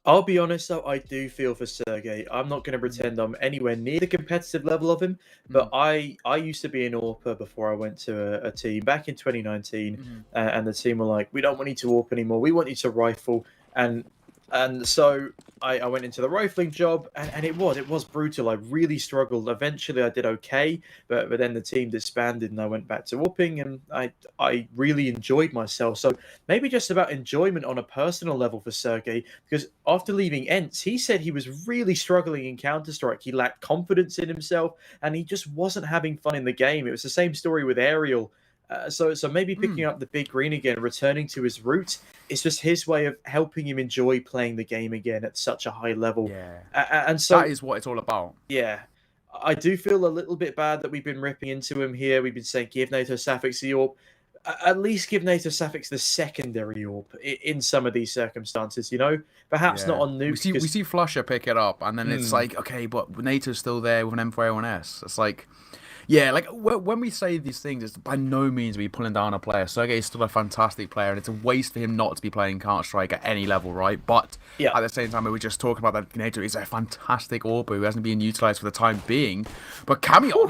I'll be honest, though, I do feel for Sergey. I'm not going to pretend I'm anywhere near the competitive level of him, but I used to be an AWPer before I went to a team back in 2019, and the team were like, we don't want you to AWP anymore, we want you to rifle, and so I went into the rifling job, and it was brutal. I really struggled. Eventually I did okay, but then the team disbanded and I went back to AWPing, and I really enjoyed myself. So maybe just about enjoyment on a personal level for Sergey, because after leaving ENCE, he said he was really struggling in Counter-Strike. He lacked confidence in himself, and he just wasn't having fun in the game. It was the same story with Ariel. So maybe picking up the big green again, returning to his roots, it's just his way of helping him enjoy playing the game again at such a high level. And so that is what it's all about. Yeah, I do feel a little bit bad that we've been ripping into him here. We've been saying give NATO Safix the AWP. At least give NATO Safix the secondary AWP in some of these circumstances, you know? Perhaps not on Nuke. We see Flusher pick it up, and then it's like, okay, but NATO's still there with an M4A1S. It's like... Yeah, like when we say these things, it's by no means are we pulling down a player. Sergey is still a fantastic player, and it's a waste for him not to be playing Counter-Strike at any level, right? But at the same time, we were just talking about that NATO is a fantastic AWPer who hasn't been utilised for the time being. But Cameo,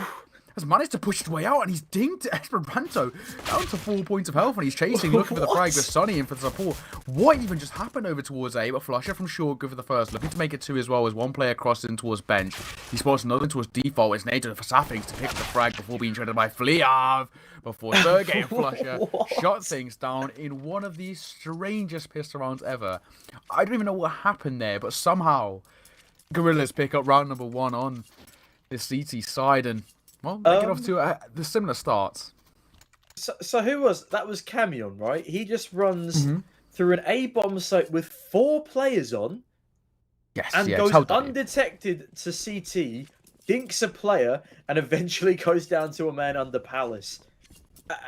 has managed to push his way out, and he's dinged Esperanto down to 4 points of health, and he's chasing, looking for the frag with Sunny and for the support. What even just happened over towards A? But Flusher from short, good for the first, looking to make it 2 as well, as one player crossing towards bench. He spots another towards default. It's Nato for Sappings to pick up the frag before being traded by Fliav. Before Sergey and Flusher shot things down in one of the strangest pistol rounds ever. I don't even know what happened there, but somehow Gorillaz pick up round number 1 on the CT side, and well, they get off to the similar starts. So who was that? Was Camion, right? He just runs through an A bomb site with 4 players on, Yes, and yeah, goes totally. undetected to CT, dinks a player, and eventually goes down to a man under Palace.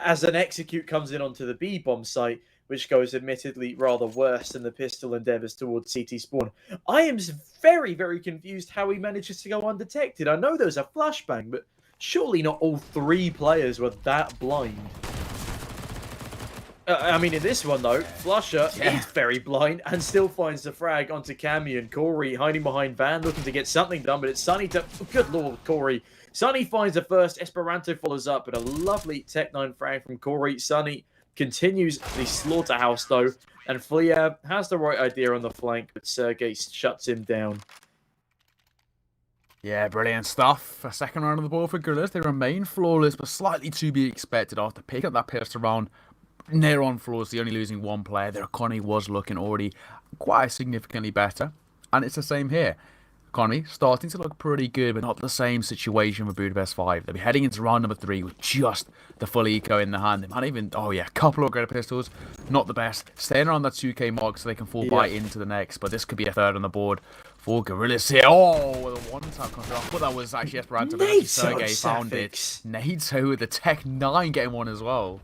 As an execute comes in onto the B bomb site, which goes admittedly rather worse than the pistol endeavours towards CT spawn. I am very, very confused how he manages to go undetected. I know there's a flashbang, but surely not all 3 players were that blind. I mean, in this one, though, Flusher is very blind and still finds the frag onto Cammy and Corey hiding behind Van, looking to get something done, but it's Sunny to... Good lord, Corey. Sunny finds the first, Esperanto follows up, but a lovely Tech 9 frag from Corey. Sunny continues the slaughterhouse, though, and Fliab has the right idea on the flank, but Sergey shuts him down. Yeah, brilliant stuff. A second round of the ball for Gorillaz. They remain flawless, but slightly to be expected after picking up that pistol round. Near on flawlessly, only losing 1 player. Their economy was looking already quite significantly better, and it's the same here. Economy starting to look pretty good, but not the same situation for Budapest 5. They'll be heading into round number 3 with just the full eco in the hand. They might even, a couple of greater pistols, not the best. Staying around that 2k mark so they can fall by into the next, but this could be a third on the board for Gorillaz here. Oh, the one tap comes off, but that was actually Esperanto, but Sergey found it. Nato with the Tech 9 getting one as well.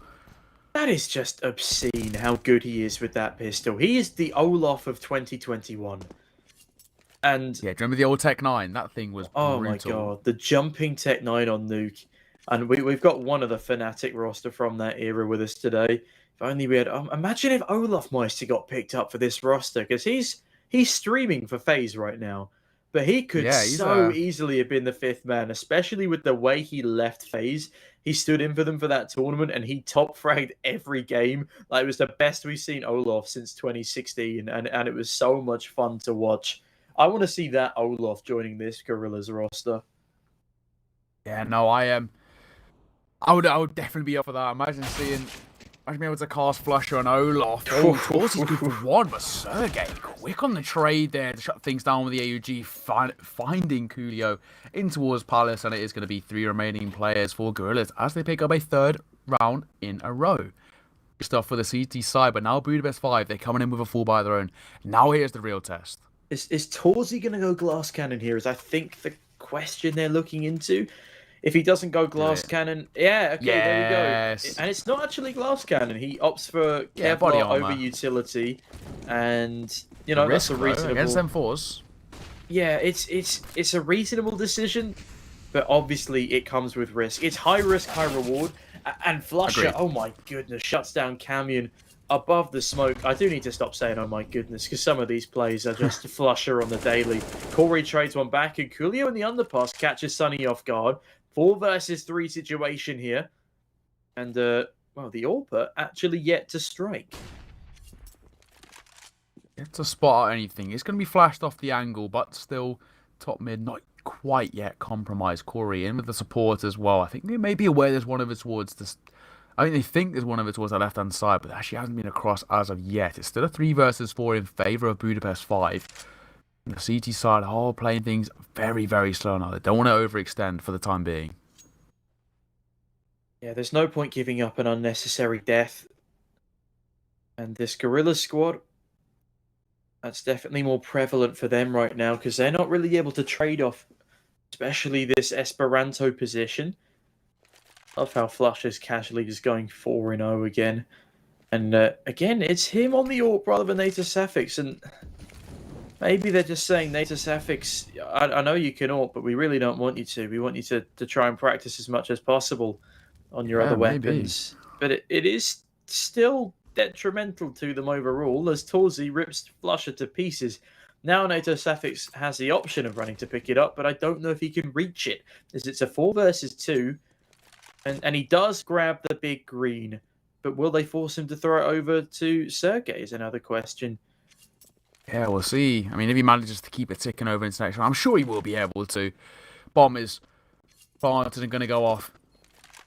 That is just obscene how good he is with that pistol. He is the Olaf of 2021. And yeah, do you remember the old Tech 9? That thing was brutal. Oh my god, the jumping Tech 9 on Nuke. And we've got one of the Fnatic roster from that era with us today. If only we had... imagine if Olaf Meister got picked up for this roster, because he's streaming for FaZe right now. But he could easily have been the 5th man, especially with the way he left FaZe. He stood in for them for that tournament, and he top-fragged every game. Like, it was the best we've seen Olaf since 2016, and it was so much fun to watch. I want to see that Olaf joining this Gorillaz roster. Yeah, no, I would definitely be up for that. Imagine being able to cast Flusher on Olaf. Oh, of course he's good for 1, but Sergey, quick on the trade there to shut things down with the AUG, finding Coolio in towards Palace, and it is going to be 3 remaining players for Gorillaz as they pick up a 3rd round in a row. Stuff for the CT side, but now Budapest 5, they're coming in with a full by their own. Now here's the real test. Is Torzi going to go glass cannon here? Is I think the question they're looking into. If he doesn't go glass cannon, there we go. And it's not actually glass cannon. He opts for Kevlar over utility, and that's a reasonable against M4s. Yeah, it's a reasonable decision, but obviously it comes with risk. It's high risk, high reward, and Flusher. Oh my goodness, shuts down Camion above the smoke. I do need to stop saying oh my goodness, because some of these plays are just Flusher on the daily. Corey trades one back, and Coolio in the underpass catches Sunny off guard. 4 versus 3 situation here. And, the AWPer actually yet to strike. Yet to spot anything. It's going to be flashed off the angle, but still top mid, not quite yet compromised. Corey in with the support as well. I think they may be aware there's one of it towards this. I think they think there's one of it towards the left-hand side, but actually hasn't been across as of yet. It's still a 3 versus 4 in favour of Budapest 5. And the CT side are playing things very, very slow now. They don't want to overextend for the time being. Yeah, there's no point giving up an unnecessary death. And this Gorillaz squad, that's definitely more prevalent for them right now, because they're not really able to trade off, especially this Esperanto position. Love how Flush is casually just going 4-0 again. And again, it's him on the AWP rather than Natus Safix, and maybe they're just saying, Natus Safix, I know you can AWP, but we really don't want you to. We want you to try and practice as much as possible on your other weapons. But it is still detrimental to them overall, as Torzi rips Flusher to pieces. Now Natus Safix has the option of running to pick it up, but I don't know if he can reach it, as it's a 4 versus 2. And he does grab the big green, but will they force him to throw it over to Sergey is another question. Yeah, we'll see. I mean, if he manages to keep it ticking over into next round, I'm sure he will be able to. Bomb is planted and going to go off.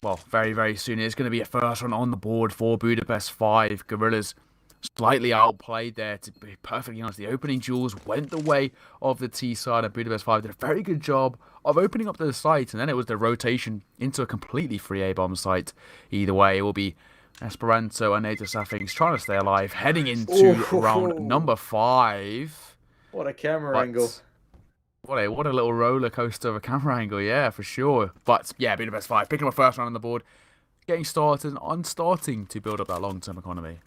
Well, very, very soon. It's going to be a first one on the board for Budapest 5. Gorillaz slightly outplayed there, to be perfectly honest. The opening duels went the way of the T side, and Budapest 5 did a very good job of opening up the site, and then it was the rotation into a completely free A-bomb site. Either way, it will be Esperanto and Native Sapphics trying to stay alive, heading into round number 5. What a camera angle. What a little roller coaster of a camera angle, yeah, for sure. But yeah, Budapest 5 picking up a first round on the board, getting started and starting to build up that long-term economy.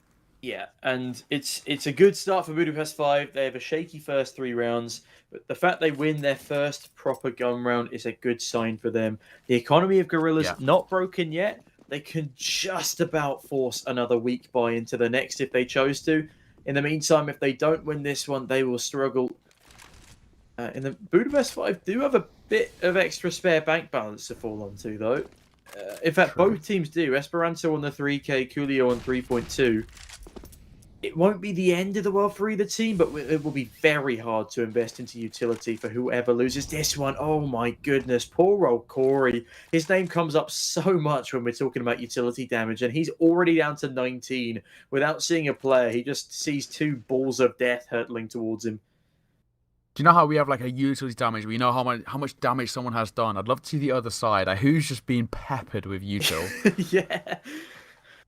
Yeah, and it's a good start for Budapest 5. They have a shaky first 3 rounds, but the fact they win their first proper gun round is a good sign for them. The economy of Gorillaz not broken yet. They can just about force another week buy into the next if they chose to. In the meantime, if they don't win this one, they will struggle. In the Budapest 5 do have a bit of extra spare bank balance to fall onto, though. In fact, both teams do. Esperanto on the 3k, Coolio on 3.2. It won't be the end of the world for either team, but it will be very hard to invest into utility for whoever loses this one. Oh my goodness, poor old Corey. His name comes up so much when we're talking about utility damage, and he's already down to 19. Without seeing a player, he just sees 2 balls of death hurtling towards him. Do you know how we have like a utility damage? We know how much damage someone has done. I'd love to see the other side. Who's just being peppered with util? Yeah.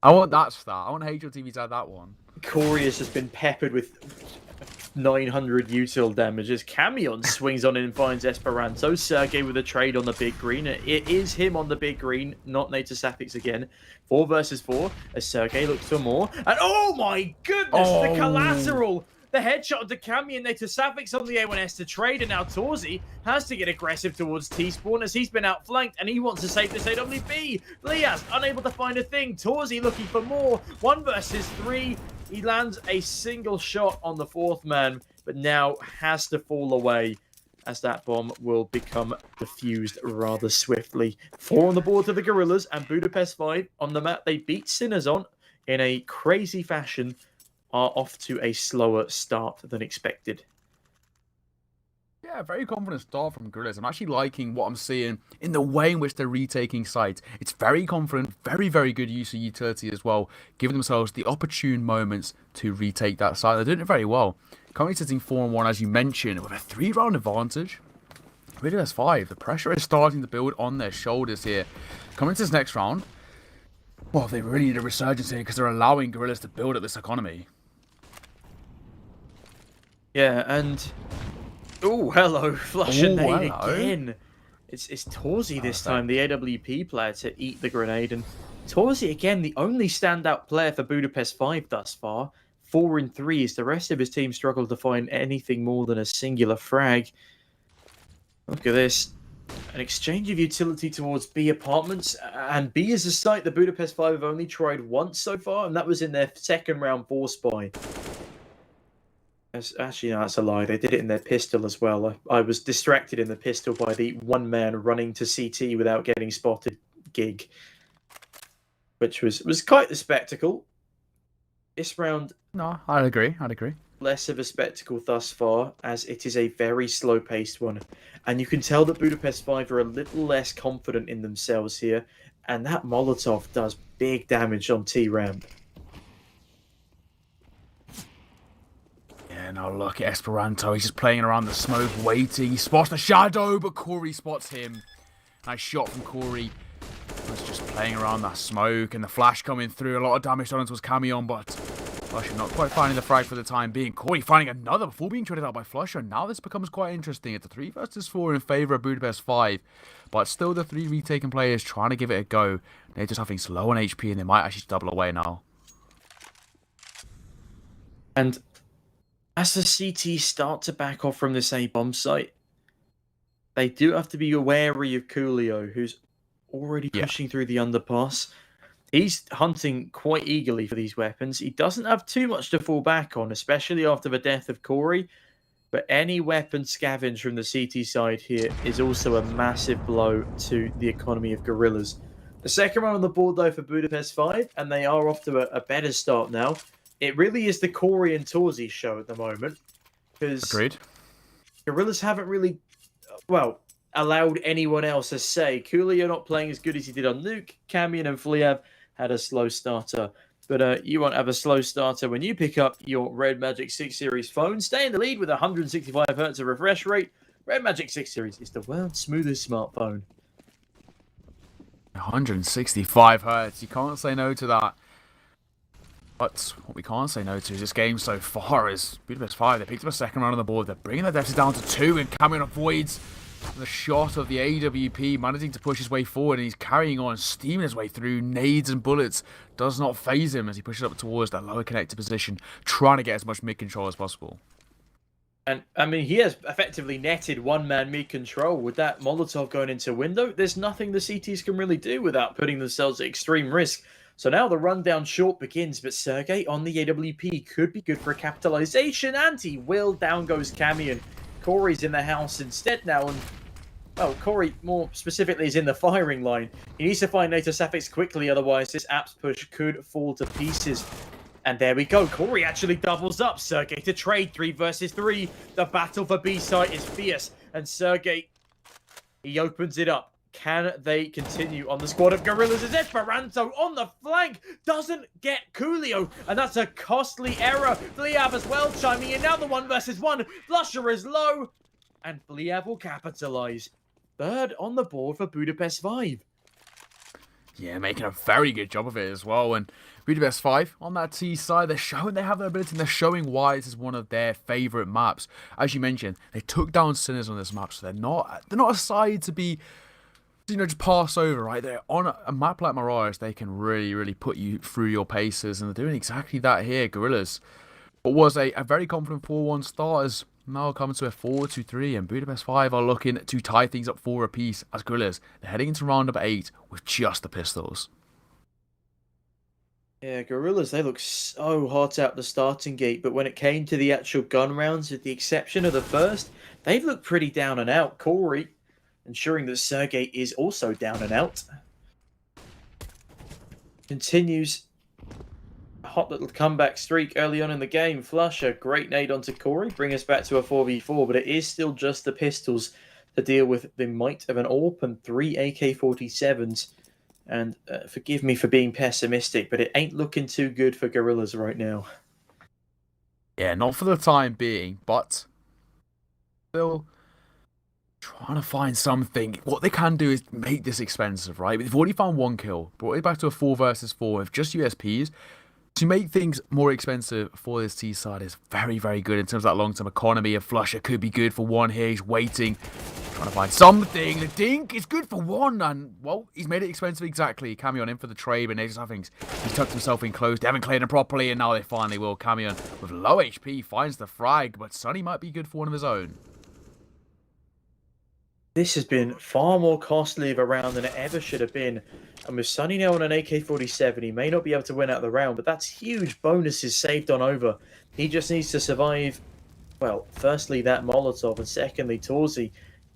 I want that stat. I want HLTV to add that one. Corey has just been peppered with 900 util damages. Camion swings on in and finds Esperanto. Sergey with a trade on the big green. It is him on the big green, not Native Sapphics again. 4 versus 4 as Sergey looks for more. And oh my goodness, the collateral! The headshot of the Camion, Native Sapphics on the A1S to trade, and now Torzi has to get aggressive towards T-Spawn as he's been outflanked, and he wants to save this AWP. Lias unable to find a thing. Torzi looking for more. 1 versus 3. He lands a single shot on the 4th man, but now has to fall away as that bomb will become defused rather swiftly. 4 on the board to the Gorillaz, and Budapest 5 on the map. They beat Sinners on in a crazy fashion, are off to a slower start than expected. Yeah, very confident start from Gorillaz. I'm actually liking what I'm seeing in the way in which they're retaking sites. It's very confident, very, very good use of utility as well, giving themselves the opportune moments to retake that site. They're doing it very well. Currently sitting 4-1, as you mentioned, with a 3-round advantage. Budapest 5, the pressure is starting to build on their shoulders here. Coming to this next round, well, they really need a resurgence here because they're allowing Gorillaz to build up this economy. Yeah, and oh, hello, flush and nade again. It's Torzi this time, the AWP player, to eat the grenade, and Torzi again, the only standout player for Budapest 5 thus far. 4 in 3 as the rest of his team struggled to find anything more than a singular frag. Look at this. An exchange of utility towards B apartments, and B is a site that Budapest 5 have only tried once so far, and that was in their 2nd round 4 spy. Actually, no, that's a lie. They did it in their pistol as well. I was distracted in the pistol by the 1 man running to CT without getting spotted gig, which was quite the spectacle. This round, no, I'd agree. Less of a spectacle thus far, as it is a very slow-paced one. And you can tell that Budapest 5 are a little less confident in themselves here, and that Molotov does big damage on T-Ramp. Yeah, now look at Esperanto. He's just playing around the smoke, waiting. He spots the shadow, but Corey spots him. Nice shot from Corey. He's just playing around that smoke, and the flash coming through. A lot of damage done into his Camion, but Flusher not quite finding the frag for the time being. Corey finding another before being traded out by Flusher. Now this becomes quite interesting. It's a 3 versus 4 in favour of Budapest 5. But still the 3 retaken players trying to give it a go. They're just having slow on HP, and they might actually double away now. And as the CT start to back off from this A-bomb site, they do have to be wary of Coolio, who's already pushing through the underpass. He's hunting quite eagerly for these weapons. He doesn't have too much to fall back on, especially after the death of Corey. But any weapon scavenged from the CT side here is also a massive blow to the economy of Gorillaz. The second round on the board, though, for Budapest 5, and they are off to a better start now. It really is the Corey and Torzi show at the moment, because Agreed. Gorillaz haven't really, well, allowed anyone else a say. Coolio not playing as good as he did on Nuke. Camion and Fleav had a slow starter. But you won't have a slow starter when you pick up your Red Magic 6 Series phone. Stay in the lead with 165 Hz of refresh rate. Red Magic 6 Series is the world's smoothest smartphone. 165 Hz. You can't say no to that. But what we can't say no to is this game so far is Budapest 5. They picked up a second round on the board. They're bringing their deficit down to 2, and Camion avoids the shot of the AWP, managing to push his way forward, and he's carrying on, steaming his way through. Nades and bullets does not phase him as he pushes up towards that lower connected position, trying to get as much mid control as possible. And, I mean, he has effectively netted one-man mid-control. With that Molotov going into window, there's nothing the CTs can really do without putting themselves at extreme risk. So now the rundown short begins, but Sergey on the AWP could be good for a capitalization, and he will. Down goes Camion. Corey's in the house instead now, and, well, Corey more specifically is in the firing line. He needs to find Nato Safix quickly, otherwise this apps push could fall to pieces. And there we go. Corey actually doubles up. Sergey to trade 3 versus 3. The battle for B site is fierce. And Sergey, he opens it up. Can they continue on the squad of Gorillaz? As Esperanto on the flank doesn't get Coolio. And that's a costly error. Fleav as well chiming in. Now the 1 versus 1. Flusher is low. And Fleav will capitalize. Third on the board for Budapest 5. Yeah, making a very good job of it as well. And Budapest 5 on that T side, they're showing they have their ability, and they're showing why this is one of their favourite maps. As you mentioned, they took down Sinners on this map, so they're not a side to be, you know, just pass over, right? They're on a map like Mirage, they can really, really put you through your paces, and they're doing exactly that here. Gorillaz, what was a very confident 4-1 start, is now coming to a 4-2-3, and Budapest 5 are looking to tie things up 4 apiece as Gorillaz. They're heading into round number 8 with just the pistols. Yeah, Gorillaz, they look so hot out the starting gate, but when it came to the actual gun rounds, with the exception of the first, they've looked pretty down and out. Corey ensuring that Sergey is also down and out. Continues a hot little comeback streak early on in the game. Flush, a great nade onto Corey, bring us back to a 4v4, but it is still just the pistols to deal with the might of an AWP and 3 AK-47s. And forgive me for being pessimistic, but it ain't looking too good for Gorillaz right now. Yeah, not for the time being, but still trying to find something. What they can do is make this expensive, right? They've already found 1 kill, brought it back to a 4 versus 4 with just USPs. To make things more expensive for this T side is very, very good in terms of that long-term economy. A Flusher could be good for 1 here. He's waiting, trying to find something. The Dink is good for 1, and, well, he's made it expensive exactly. Camion in for the trade, but I think he's tucked himself in close. They haven't cleared him properly, and now they finally will. Camion, with low HP, finds the frag, but Sonny might be good for 1 of his own. This has been far more costly of a round than it ever should have been. And with Sonny now on an AK-47, he may not be able to win out the round, but that's huge bonuses saved on over. He just needs to survive, well, firstly that Molotov, and secondly Torzi.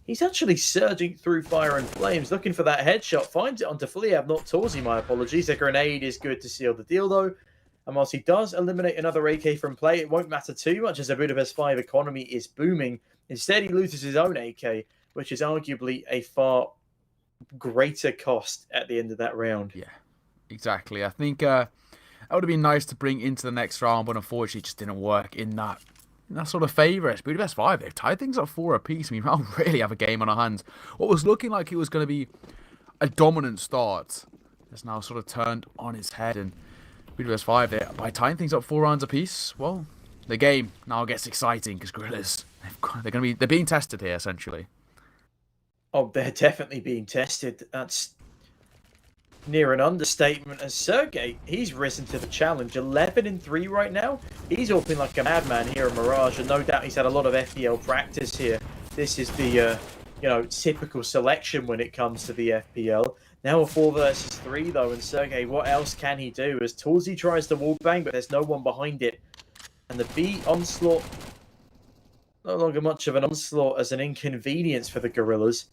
He's actually surging through fire and flames, looking for that headshot, finds it onto Fleav, not Torzi, my apologies. A grenade is good to seal the deal though. And whilst he does eliminate another AK from play, it won't matter too much as the Budapest 5 economy is booming. Instead, he loses his own AK, which is arguably a far greater cost at the end of that round. Yeah, exactly. I think that would have been nice to bring into the next round, but unfortunately it just didn't work in that sort of favour. It's Budapest 5. They've tied things up 4 apiece. I mean, we don't really have a game on our hands. What was looking like it was going to be a dominant start has now sort of turned on its head, and Budapest 5, by tying things up 4 rounds apiece, well, the game now gets exciting because Gorillaz, they're being tested here essentially. Oh, they're definitely being tested. That's near an understatement. And Sergey, he's risen to the challenge. 11-3 right now. He's opening like a madman here in Mirage, and no doubt he's had a lot of FPL practice here. This is the typical selection when it comes to the FPL. Now a 4 versus 3 though, and Sergey, what else can he do? As Torzi tries to wallbang, but there's no one behind it. And the B onslaught, no longer much of an onslaught as an inconvenience for the Gorillaz.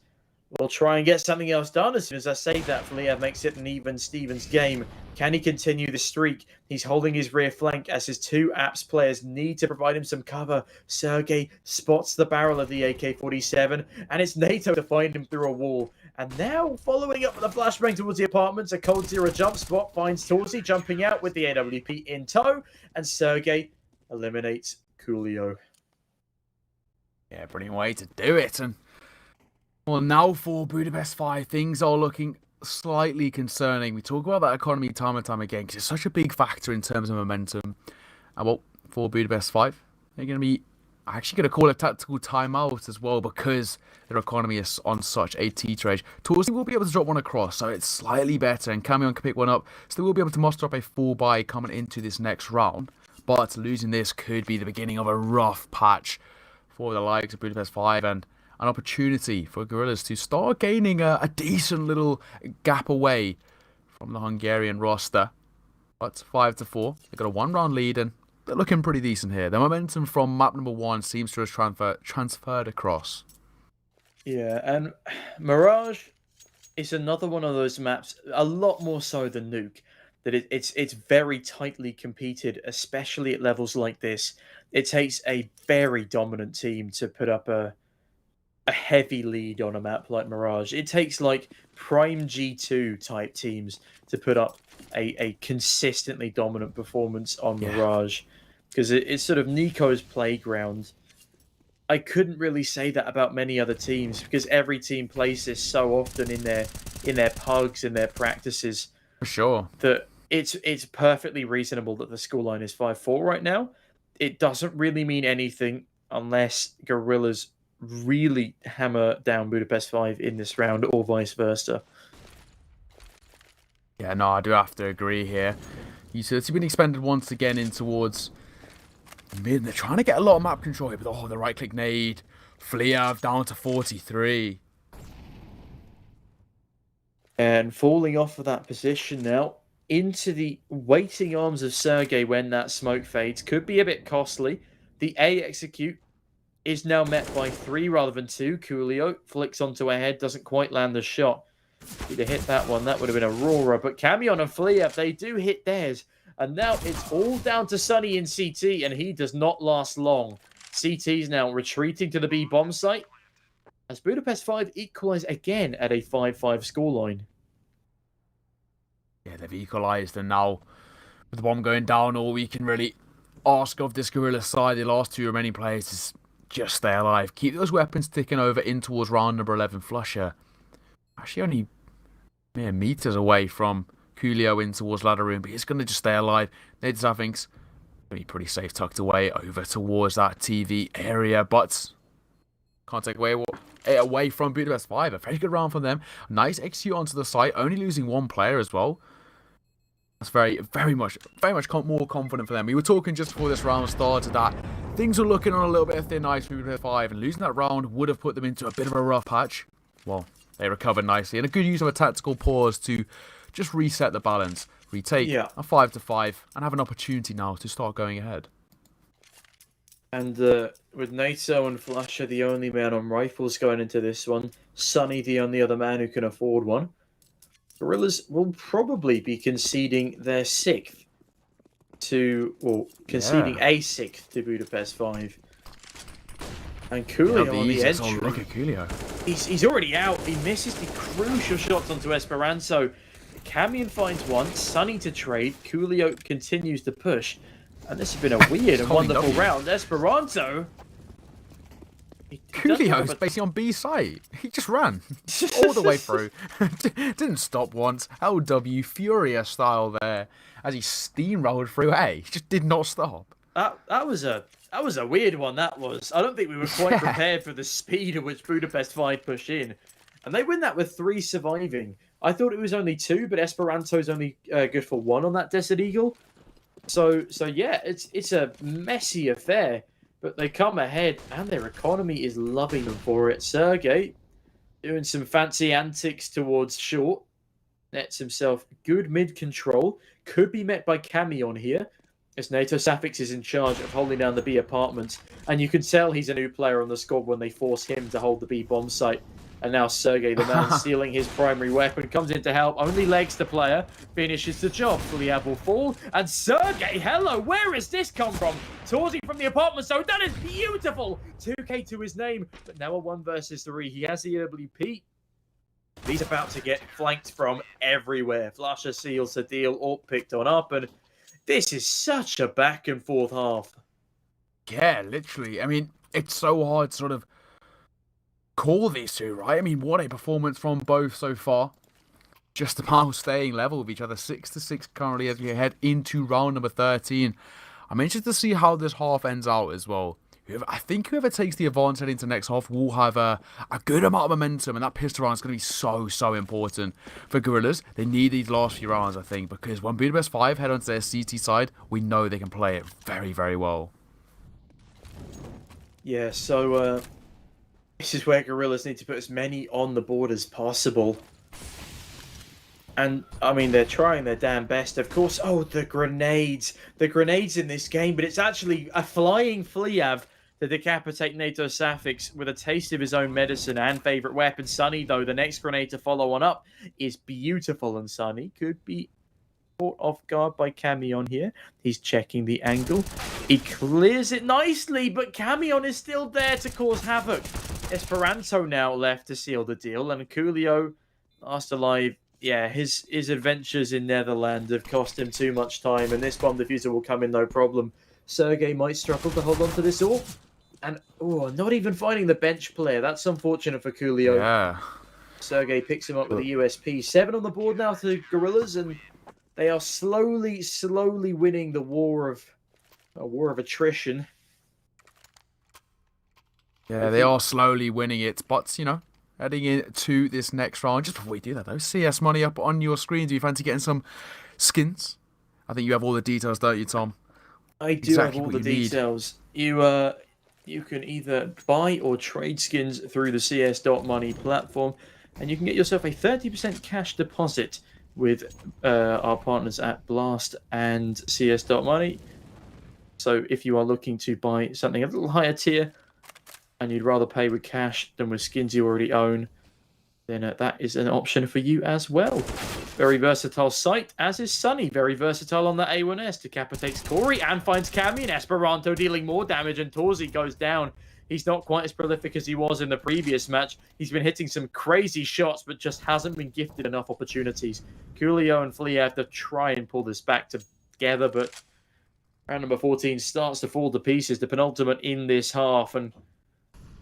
will try and get something else done. As soon as I say that, Flia makes it an even Stevens game. Can he continue the streak? He's holding his rear flank as his two apps players need to provide him some cover. Sergey spots the barrel of the AK-47, and it's NATO to find him through a wall. And now, following up with a flashbang towards the apartments, a cold zero jump spot finds Torsi jumping out with the AWP in tow, and Sergey eliminates Coolio. Yeah, brilliant way to do it. And well, now for Budapest 5, things are looking slightly concerning. We talk about that economy time and time again because it's such a big factor in terms of momentum. And well, for Budapest 5, they're going to be actually going to call a tactical timeout as well because their economy is on such a teeter edge. Torsi will be able to drop one across, so it's slightly better, and Camion can pick one up. So they will be able to muster up a 4-buy coming into this next round. But losing this could be the beginning of a rough patch for the likes of Budapest 5 and an opportunity for Gorillaz to start gaining a decent little gap away from the Hungarian roster. But 5-4, they've got a 1-round lead and they're looking pretty decent here. The momentum from map number 1 seems to have transferred across. Yeah, and Mirage is another one of those maps, a lot more so than Nuke, that it's very tightly competed, especially at levels like this. It takes a very dominant team to put up a heavy lead on a map like Mirage. It takes like prime G2 type teams to put up a consistently dominant performance on Mirage, because it's sort of Nico's playground. I couldn't really say that about many other teams because every team plays this so often in their pugs and their practices. For sure. That it's perfectly reasonable that the scoreline is 5-4 right now. It doesn't really mean anything unless Gorillaz really hammer down Budapest 5 in this round or vice versa. Yeah, no, I do have to agree here. He's been expended once again in towards mid. They're trying to get a lot of map control here, but the right click nade. Fliav down to 43. And falling off of that position now into the waiting arms of Sergey when that smoke fades could be a bit costly. The A execute is now met by 3 rather than 2. Coolio flicks onto a head, doesn't quite land the shot. If he'd have hit that one, that would have been Aurora. But Camion and Fliav, they do hit theirs. And now it's all down to Sunny in CT, and he does not last long. CT's now retreating to the B bomb site as Budapest 5 equalise again at a 5-5 scoreline. Yeah, they've equalised, and now with the bomb going down, all we can really ask of this Gorillaz side, the last 2 remaining players, is just stay alive. Keep those weapons ticking over in towards round number 11. Flusher actually only mere meters away from Coolio in towards ladder room, but he's going to just stay alive. Ned Zavink's going to be pretty safe tucked away over towards that TV area, but can't take away from Budapest 5. A very good round from them. Nice execute onto the site, only losing 1 player as well. That's very much more confident for them. We were talking just before this round started that things were looking on a little bit of thin ice for Budapest 5, and losing that round would have put them into a bit of a rough patch. Well, they recovered nicely, and a good use of a tactical pause to just reset the balance, retake a 5-5, and have an opportunity now to start going ahead. And with NATO and Flusher the only man on rifles going into this one, Sunny the only other man who can afford one, Gorillaz will probably be conceding their 6th to, or conceding a 6th to Budapest 5. And Coolio on the entry. Look at Coolio. He's already out. He misses the crucial shots onto Esperanto. Camion finds one. Sunny to trade. Coolio continues to push. And this has been a weird and wonderful round. Esperanto. Coolio's basically on B site. He just ran all the way through. Didn't stop once. LW Furia style there as he steamrolled through A. He just did not stop. That was a weird one. That was. I don't think we were quite prepared for the speed at which Budapest 5 push in, and they win that with 3 surviving. I thought it was only 2, but Esperanto's only good for 1 on that Desert Eagle. So yeah, it's a messy affair, but they come ahead, and their economy is loving them for it. Sergey doing some fancy antics towards short, nets himself good mid control. Could be met by Camion here, as NATO Safix is in charge of holding down the B apartments, and you can tell he's a new player on the squad when they force him to hold the B bomb site. And now Sergey, the man stealing his primary weapon, comes in to help. Only legs the player. Finishes the job. Fulyav will fall. And Sergey, hello, where has this come from? Torsey from the apartment zone. That is beautiful. 2K to his name. But now a 1 versus 3. He has the EWP. He's about to get flanked from everywhere. Flusher seals the deal. Orp picked on up. And this is such a back and forth half. Yeah, literally. I mean, it's so hard to sort of call these two, right? I mean, what a performance from both so far. Just about staying level with each other. 6-6 currently as we head into round number 13. I'm interested to see how this half ends out as well. I think whoever takes the advantage heading into next half will have a good amount of momentum, and that pistol round is going to be so important for Gorillaz. They need these last few rounds, I think, because when Budapest 5 head onto their CT side, we know they can play it very well. Yeah, so this is where Gorillaz need to put as many on the board as possible. And, I mean, they're trying their damn best. Of course, oh, the grenades. The grenades in this game, but it's actually a flying Fulyav to decapitate NATO Safix with a taste of his own medicine and favourite weapon. Sunny, though, the next grenade to follow on up is beautiful. And Sunny could be caught off guard by Camion here. He's checking the angle. He clears it nicely, but Camion is still there to cause havoc. Esperanto now left to seal the deal. And Coolio, last alive, yeah, his adventures in Netherlands have cost him too much time, and this bomb diffuser will come in no problem. Sergey might struggle to hold on to this all. And, oh, not even finding the bench player. That's unfortunate for Coolio. Yeah. Sergey picks him up with a USP. 7 on the board now to Gorillaz, and they are slowly winning the war of attrition. Yeah, they are slowly winning it, but, you know, heading into this next round. Just before we do that, though, CS money up on your screen. Do you fancy getting some skins? I think you have all the details, don't you, Tom? I do have all the details. You can either buy or trade skins through the CS.money platform, and you can get yourself a 30% cash deposit with our partners at Blast and CS.money. So if you are looking to buy something a little higher tier, and you'd rather pay with cash than with skins you already own, then that is an option for you as well. Very versatile site, as is Sunny. Very versatile on the A1S. Decapitates Corey and finds Cammy and Esperanto dealing more damage, and Torsey goes down. He's not quite as prolific as he was in the previous match. He's been hitting some crazy shots, but just hasn't been gifted enough opportunities. Coolio and Flea have to try and pull this back together, but round number 14 starts to fall to pieces. The penultimate in this half, and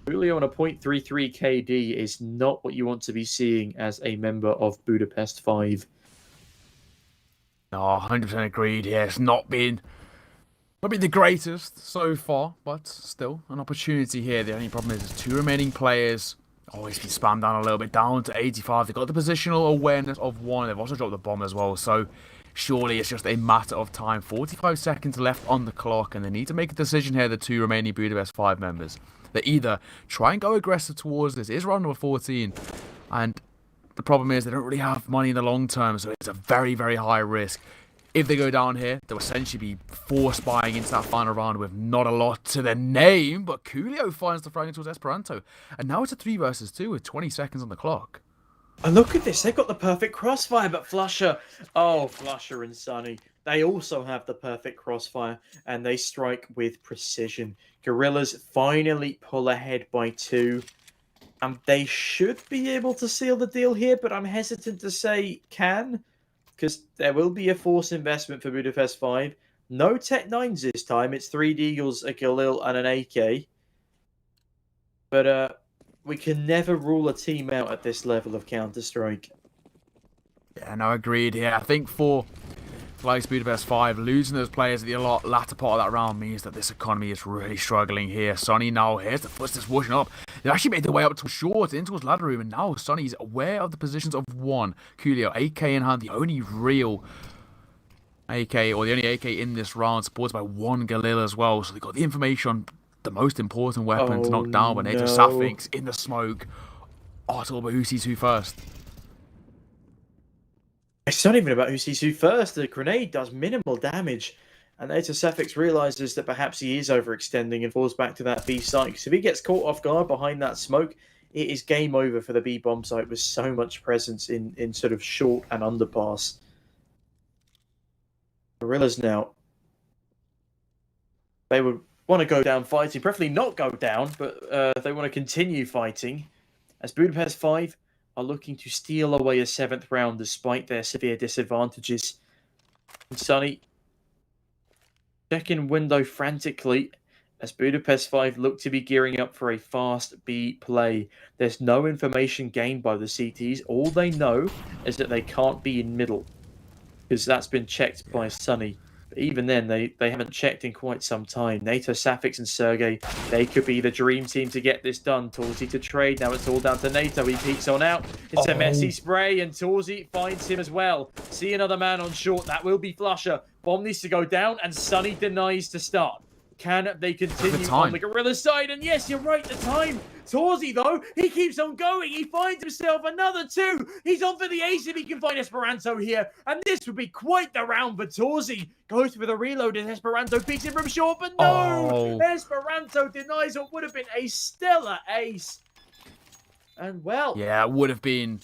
Coolio on a .33 KD is not what you want to be seeing as a member of Budapest 5. No, 100% agreed. Yeah, it's not been the greatest so far, but still an opportunity here. The only problem is there's 2 remaining players. Always been spammed down a little bit, down to 85. They've got the positional awareness of 1. They've also dropped the bomb as well, so surely it's just a matter of time. 45 seconds left on the clock, and they need to make a decision here, the 2 remaining Budapest 5 members. They either try and go aggressive towards this. It is round number 14, and the problem is they don't really have money in the long term, so it's a very high risk. If they go down here, they'll essentially be forced buying into that final round with not a lot to their name, but Coolio finds the frag towards Esperanto, and now it's a 3 versus 2 with 20 seconds on the clock. And look at this, they've got the perfect crossfire, but Flusher and Sunny, they also have the perfect crossfire, and they strike with precision. Gorillaz finally pull ahead by 2, and they should be able to seal the deal here, but I'm hesitant to say can, because there will be a forced investment for Budapest 5. No Tech 9s this time, it's 3 Deagles, a Galil, and an AK. But we can never rule a team out at this level of Counter-Strike. Yeah, no, agreed here. I think for like Budapest 5, losing those players at the latter part of that round means that this economy is really struggling here. Sonny now here's the footsteps washing up. They've actually made their way up to short into his ladder room, and now Sonny's aware of the positions of 1. Coolio, AK in hand, the only real AK, or the only AK in this round, supported by 1 Galil as well. So they've got the information on the most important weapon to knock down, but NATO Safix in the smoke. Oh, it's all about who sees who first. It's not even about who sees who first. The grenade does minimal damage, and NATO Safix realizes that perhaps he is overextending and falls back to that B site. Because if he gets caught off guard behind that smoke, it is game over for the B bomb site with so much presence in sort of short and underpass. Gorillaz now, they would want to go down fighting, preferably not go down, but they want to continue fighting, as Budapest 5 are looking to steal away a 7th round despite their severe disadvantages. And Sunny checking window frantically as Budapest 5 look to be gearing up for a fast B play. There's no information gained by the CTs. All they know is that they can't be in middle, because that's been checked by Sunny. But even then, they haven't checked in quite some time. NATO, Safix, and Sergey, they could be the dream team to get this done. Torzi to trade. Now it's all down to NATO. He peeks on out. It's a messy spray, and Torzi finds him as well. See another man on short. That will be Flusher. Bomb needs to go down, and Sunny denies to start. Can they continue on the Gorillaz side? And yes, you're right, the time. Torzi, though, he keeps on going. He finds himself another 2. He's on for the ace if he can find Esperanto here. And this would be quite the round for Torzi. Goes for the reload and Esperanto picks it from short, but no! Esperanto denies what would have been a stellar ace. And well... Yeah, it would have been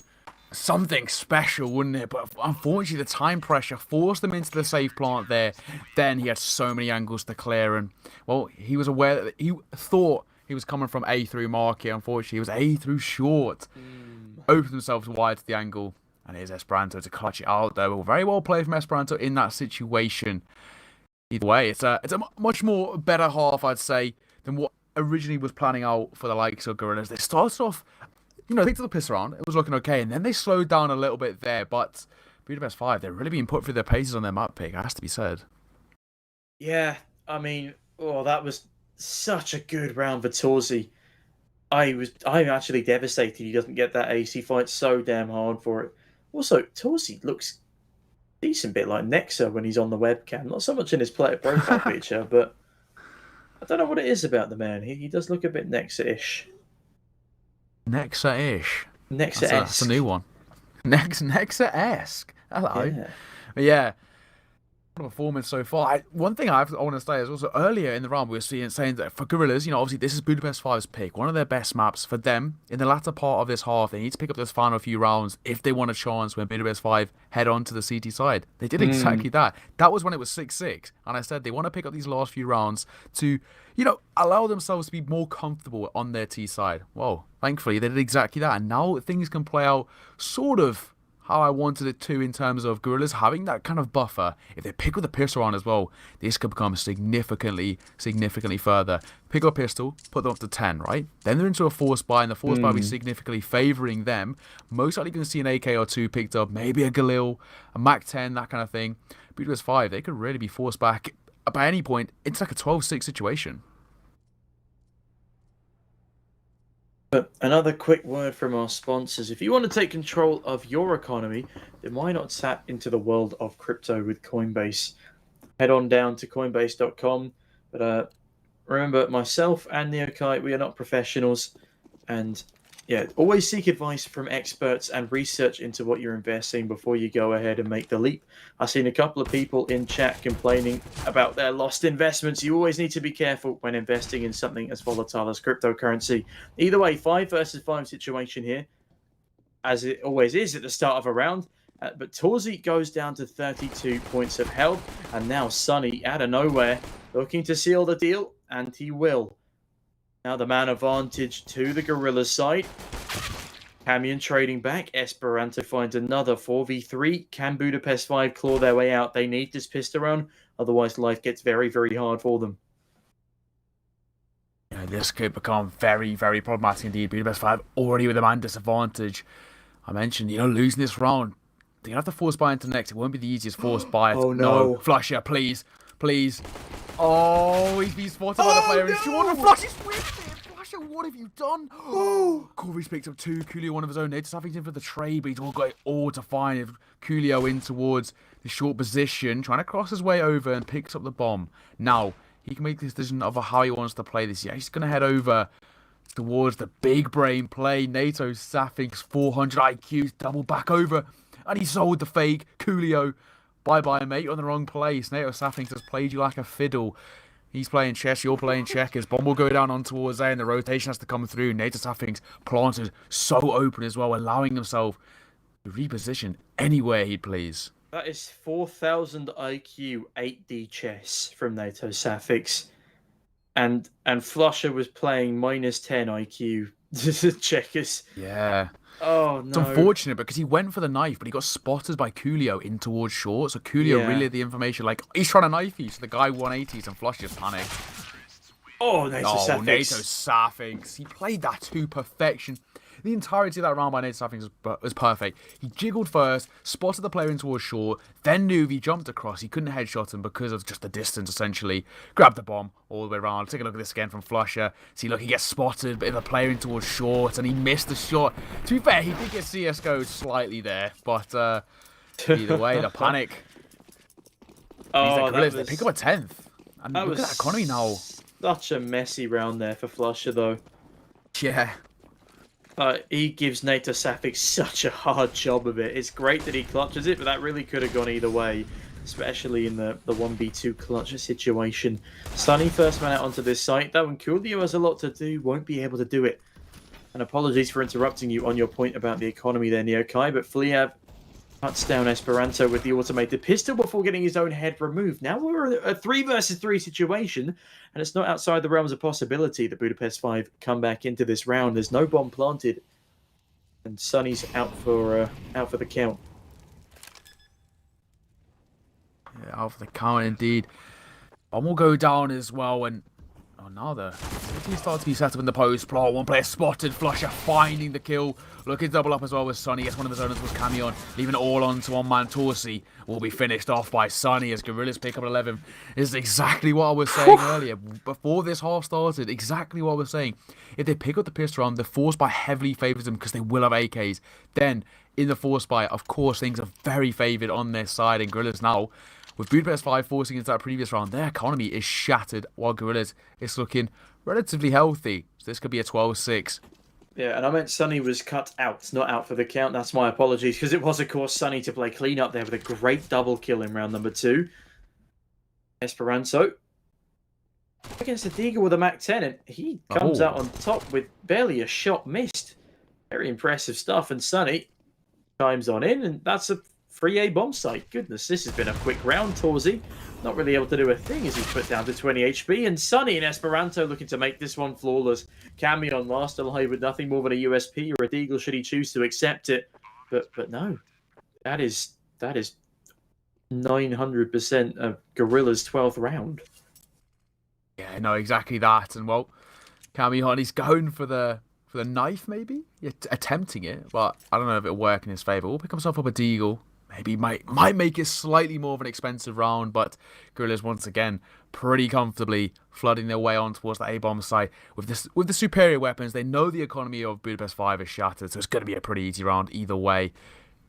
something special, wouldn't it? But unfortunately, the time pressure forced them into the safe plant there. Then he had so many angles to clear, and well, he was aware that he thought he was coming from A through market. Unfortunately, he was A through short. Opened himself wide to the angle, and here's Esperanto to clutch it out there. Well, very well played from Esperanto in that situation. Either way, it's a much more better half, I'd say, than what originally was planning out for the likes of Gorillaz. They started off, you know, they took the piss around. It was looking okay, and then they slowed down a little bit there. But Budapest 5, they're really being put through their paces on their map pick, has to be said. Yeah, I mean, that was such a good round for Torzi. I'm actually devastated he doesn't get that ace. He fights so damn hard for it. Also, Torzi looks a decent bit like Nexa when he's on the webcam. Not so much in his player profile picture, but I don't know what it is about the man. He does look a bit Nexa-ish. Nexa-ish. Nexa-esque. That's a new one. Nexa-esque. Hello. Yeah. But yeah, what a performance so far. One thing I want to say is also earlier in the round we were saying that for Gorillaz, you know, obviously this is Budapest 5's pick, one of their best maps. For them, in the latter part of this half, they need to pick up those final few rounds if they want a chance when Budapest 5 head on to the CT side. They did exactly that. That was when it was 6-6, and I said they want to pick up these last few rounds to, you know, allow themselves to be more comfortable on their T side. Well, thankfully they did exactly that, and now things can play out sort of how I wanted it to in terms of Gorillaz having that kind of buffer. If they pick up the pistol on as well, this could become significantly further. Pick up a pistol, put them up to 10, right? Then they're into a force buy, and the force buy will be significantly favouring them. Most likely going to see an AK or 2 picked up, maybe a Galil, a Mac 10, that kind of thing. Budapest 5, they could really be forced back by any point. It's like a 12-6 situation. But another quick word from our sponsors. If you want to take control of your economy, then why not tap into the world of crypto with Coinbase? Head on down to coinbase.com. But remember, myself and Neokite, we are not professionals. And yeah, always seek advice from experts and research into what you're investing before you go ahead and make the leap. I've seen a couple of people in chat complaining about their lost investments. You always need to be careful when investing in something as volatile as cryptocurrency. Either way, 5 versus 5 situation here, as it always is at the start of a round. But Torzi goes down to 32 points of health, and now Sunny, out of nowhere, looking to seal the deal, and he will. Now the man advantage to the Gorillaz side. Camion trading back. Esperanto finds another 4v3. Can Budapest 5 claw their way out? They need this pistol round, otherwise life gets very, very hard for them. Yeah, this could become very, very problematic indeed. Budapest 5 already with a man disadvantage. I mentioned, you know, losing this round. They're going to have to force buy into next. It won't be the easiest force buy. Oh no. Flusher, please. Please. Oh, he's been spotted by the player. No. He's Flush is with it. Flusher, what have you done? Oh, Corey's picked up 2. Coolio, one of his own. They're just having him for the trade, but he's all got it all to find Coolio in towards the short position, trying to cross his way over and picks up the bomb. Now, he can make this decision of how he wants to play this. Yeah, he's going to head over towards the big brain play. NATO Safix 400 IQs, double back over. And he sold the fake. Coolio, bye-bye, mate. You're on the wrong place. NATO Safix has played you like a fiddle. He's playing chess, you're playing checkers. Bomb will go down on towards there, and the rotation has to come through. Natasafing's planted so open as well, allowing himself to reposition anywhere he please. That is 4,000 IQ 8D chess from NATO Safix. And Flusher was playing -10 IQ checkers. Yeah. Oh, no. It's unfortunate because he went for the knife, but he got spotted by Coolio in towards short. So Coolio relayed the information like, he's trying to knife you. So the guy 180s and Flush just panicked. Oh, NATO Safix. NATO Safix. He played that to perfection. The entirety of that round by NATO Safix was perfect. He jiggled first, spotted the player in towards short, then knew if he jumped across, he couldn't headshot him because of just the distance, essentially. Grabbed the bomb all the way around. Take a look at this again from Flusher. See, look, he gets spotted, but the player in towards short, and he missed the shot. To be fair, he did get CSGO slightly there, but either way, the panic. They pick up a 10th. And look at that economy now. Such a messy round there for Flusher, though. Yeah. He gives NATO Safix such a hard job of it. It's great that he clutches it, but that really could have gone either way, especially in the 1v2 clutch situation. Sunny first man out onto this site, though, and Coolio has a lot to do, won't be able to do it. And apologies for interrupting you on your point about the economy there, Neokai, but Fliav cuts down Esperanto with the automated pistol before getting his own head removed. Now we're a 3 versus 3 situation, and it's not outside the realms of possibility that Budapest 5 come back into this round. There's no bomb planted, and Sunny's out for the count. Yeah, out for the count indeed. Bomb will go down as well, and now the city starts to be set up in the post. Plot, one player spotted, Flusher finding the kill. Looking to double up as well with Sunny. Gets one of his owners was Camion, leaving it all on to one-man Torsi. Will be finished off by Sunny as Gorillaz pick up at 11. This is exactly what I was saying earlier. Before this half started, exactly what I was saying. If they pick up the pistol round, the force buy heavily favours them because they will have AKs. Then, in the force buy, of course, things are very favoured on their side. And Gorillaz now, with Budapest 5 forcing into that previous round, their economy is shattered while Gorillaz is looking relatively healthy. So this could be a 12-6. Yeah, and I meant Sunny was cut out, not out for the count. That's my apologies, because it was, of course, Sunny to play clean up there with a great double kill in round number 2. Esperanto against the Deagle with a Mac 10, and he comes out on top with barely a shot missed. Very impressive stuff, and Sunny chimes on in, and that's a free A bomb site. Goodness, this has been a quick round. Torsi not really able to do a thing as he's put down to 20 HP. And Sunny and Esperanto looking to make this one flawless. Camion last alive with nothing more than a USP or a Deagle should he choose to accept it. But no, that is 900% of Gorillaz' 12th round. Yeah, no, exactly that. And well, Camion, he's going for the knife, maybe? Yeah, attempting it, but I don't know if it'll work in his favour. We'll pick himself up a Deagle. Maybe might make it slightly more of an expensive round, but Gorillaz once again pretty comfortably flooding their way on towards the A-bomb site. With the superior weapons, they know the economy of Budapest 5 is shattered, so it's going to be a pretty easy round either way,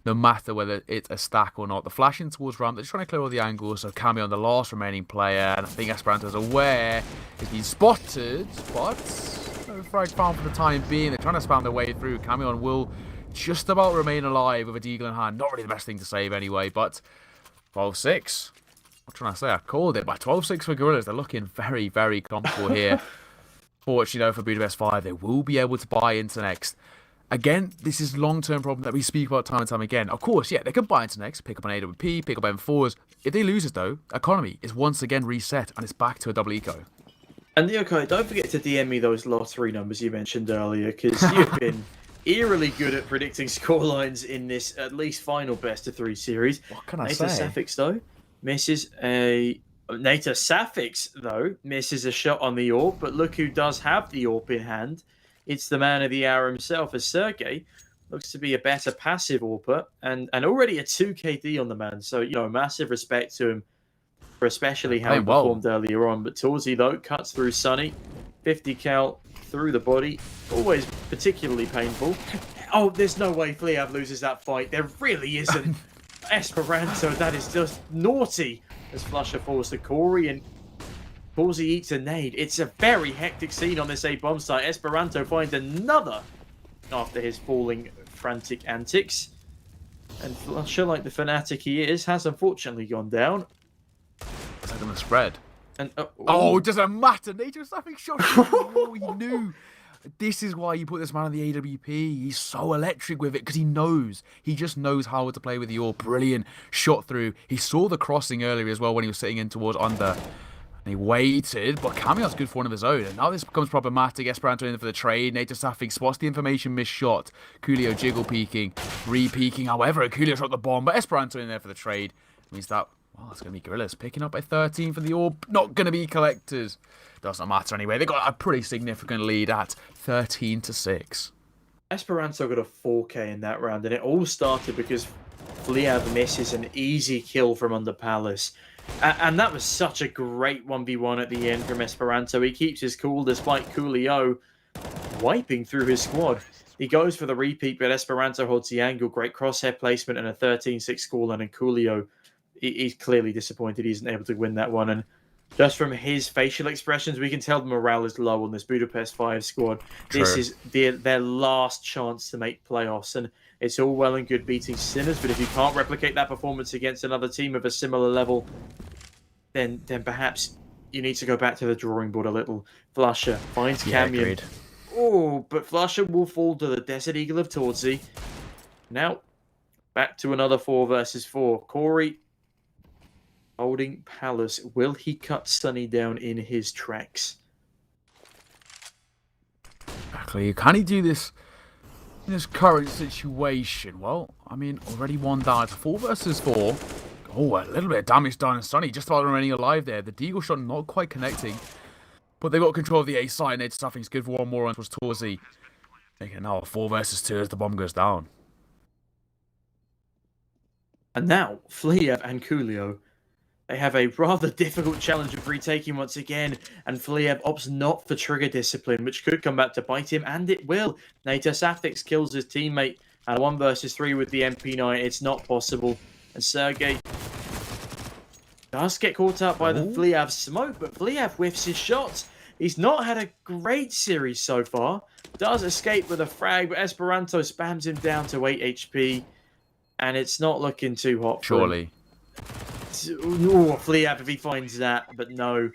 no matter whether it's a stack or not. The flashing towards ramp, they're just trying to clear all the angles, so Cameo on the last remaining player, and I think Esperanto's aware he's been spotted, but no frag found for the time being. They're trying to spam their way through. Cameo will just about remain alive with a Deagle in hand. Not really the best thing to save anyway, but 12-6. What trying to say? I called it. By 12-6 for Gorillaz, they're looking very, very comfortable here. Fortunately, though, for Budapest 5, they will be able to buy into next. Again, this is long-term problem that we speak about time and time again. Of course, yeah, they can buy into next, pick up an AWP, pick up M4s. If they lose it, though, economy is once again reset, and it's back to a double eco. And okay, don't forget to DM me those last 3 numbers you mentioned earlier, because you've been eerily good at predicting scorelines in this at least final best-of-3 series. What can I NATO say? Safix, though, misses a... NATO Safix, though, misses a shot on the AWP, but look who does have the AWP in hand. It's the man of the hour himself, as Sergey looks to be a better passive AWPer, and already a 2 KD on the man. So, you know, massive respect to him for especially how he performed earlier on. But Torsi, though, cuts through Sunny. 50 cal through the body. Always particularly painful. Oh, there's no way Fliav loses that fight. There really isn't. Esperanto, that is just naughty. As Flusher falls to Corey, and Torsi eats a nade. It's a very hectic scene on this A-bomb site. Esperanto finds another after his falling frantic antics. And Flusher, like the fanatic he is, has unfortunately gone down. Is that going to spread? And Oh, it doesn't matter. Nature Staffing shot. Oh, he knew. This is why you put this man on the AWP. He's so electric with it because he knows. He just knows how to play with the AWP. Brilliant shot through. He saw the crossing earlier as well when he was sitting in towards under. And he waited, but Camille's good for one of his own. And now this becomes problematic. Esperanto in for the trade. Nature Staffing spots the information missed shot. Coolio jiggle peeking, re-peeking. However, Coolio shot the bomb, but Esperanto in there for the trade. Means that, well, it's going to be Gorillaz picking up a 13 for the AWP. Not going to be collectors. Doesn't matter anyway. They got a pretty significant lead at 13-6. Esperanto got a 4K in that round, and it all started because Fliav misses an easy kill from under Palace. And that was such a great 1v1 at the end from Esperanto. He keeps his cool despite Coolio wiping through his squad. He goes for the repeat, but Esperanto holds the angle. Great crosshair placement and a 13-6 scoreline, and Coolio, he's clearly disappointed he isn't able to win that one. And just from his facial expressions, we can tell the morale is low on this Budapest 5 squad. True. This is their last chance to make playoffs, and it's all well and good beating Sinners, but if you can't replicate that performance against another team of a similar level, then perhaps you need to go back to the drawing board a little. Flusher finds Camion. Agreed. Oh, but Flusher will fall to the Desert Eagle of Tordsey. Now, back to another 4 versus 4. Corey holding Palace. Will he cut Sunny down in his tracks? Exactly. Can he do this in this current situation? Well, I mean, already one down. It's 4 versus 4. Oh, a little bit of damage done and Sunny just about remaining alive there. The Deagle shot not quite connecting. But they've got control of the A side. Nature Staffing's good for one more on towards Torsi. Making now a 4 versus 2 as the bomb goes down. And now, Fliav and Coolio, they have a rather difficult challenge of retaking once again, and Fliav opts not for trigger discipline, which could come back to bite him, and it will. Nater Safix kills his teammate, and 1 versus 3 with the MP9, it's not possible. And Sergey does get caught up by the Fliav smoke, but Fliav whiffs his shots. He's not had a great series so far. Does escape with a frag, but Esperanto spams him down to 8 HP, and it's not looking too hot for him. Surely. Oh, Fliav if he finds that, but no.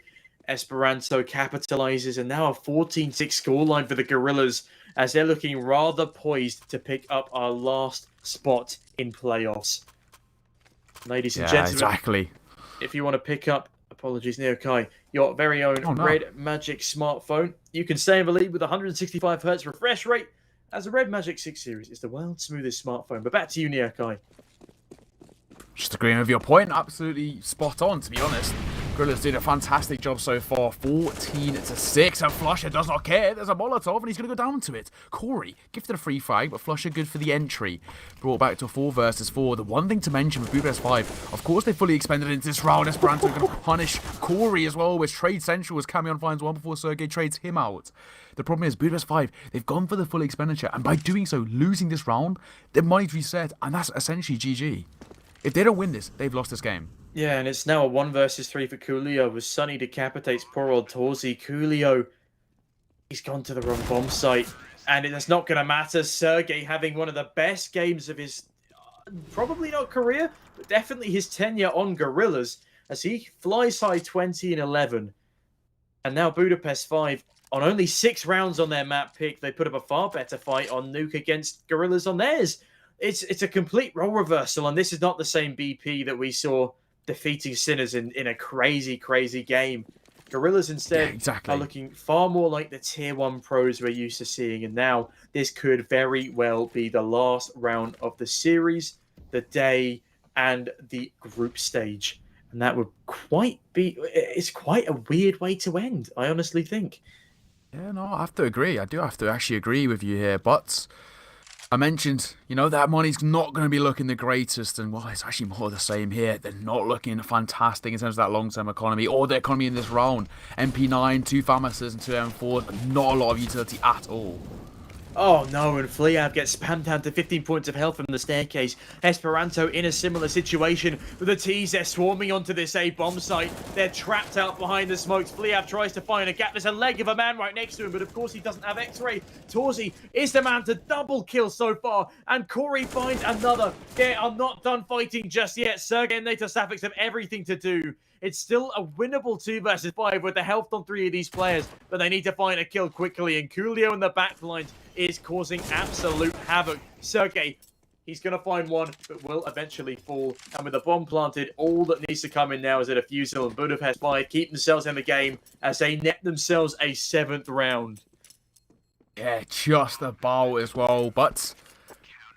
Esperanto capitalizes, and now a 14-6 scoreline for the Gorillaz as they're looking rather poised to pick up our last spot in playoffs. Ladies and gentlemen, exactly. If you want to pick up, apologies, Neokai, your very own Red Magic smartphone, you can stay in the lead with 165 Hz refresh rate, as the Red Magic 6 series is the world's smoothest smartphone. But back to you, Neokai. Just agreeing with your point, absolutely spot on, to be honest. Gorillaz did a fantastic job so far, 14-6, and Flusher does not care. There's a Molotov, and he's going to go down to it. Corey gifted a free frag, but Flusher good for the entry. Brought back to a 4 versus 4. The one thing to mention with Budapest 5, of course they fully expended into this round. Esperanto going to punish Corey as well, with Trade Central as Camion finds one before Sergey trades him out. The problem is, Budapest 5, they've gone for the full expenditure, and by doing so, losing this round, their money's reset, and that's essentially GG. If they don't win this, they've lost this game. Yeah, and it's now a 1 versus 3 for Coolio, with Sunny decapitates poor old Torsi. Coolio, he's gone to the wrong bomb site, and it's not going to matter. Sergey having one of the best games of his, probably not career, but definitely his tenure on Gorillaz, as he flies high 20-11. And now Budapest 5, on only 6 rounds on their map pick, they put up a far better fight on Nuke against Gorillaz on theirs. It's a complete role reversal, and this is not the same BP that we saw defeating Sinners in a crazy, crazy game. Gorillaz instead are looking far more like the tier 1 pros we're used to seeing, and now this could very well be the last round of the series, the day, and the group stage. And that would it's quite a weird way to end, I honestly think. Yeah, no, I have to agree. I do have to actually agree with you here, but I mentioned, that money's not going to be looking the greatest, and well, it's actually more of the same here. They're not looking fantastic in terms of that long-term economy or the economy in this round. MP9, 2 Famouses and 2 M4s, but not a lot of utility at all. Oh no, and Fliav gets spammed down to 15 points of health from the staircase. Esperanto in a similar situation with the T's. They're swarming onto this A bomb site. They're trapped out behind the smokes. Fliav tries to find a gap. There's a leg of a man right next to him, but of course he doesn't have X-ray. Torsi is the man to double kill so far, and Corey finds another. They are not done fighting just yet. Sergey and Nato Safix have everything to do It's still a winnable 2 versus 5 with the health on 3 of these players, but they need to find a kill quickly, and Coolio in the backline is causing absolute havoc. Sergey, he's going to find one, but will eventually fall. And with the bomb planted, all that needs to come in now is a defusal, and Budapest 5 keep themselves in the game as they net themselves a 7th round. Yeah, just about as well, but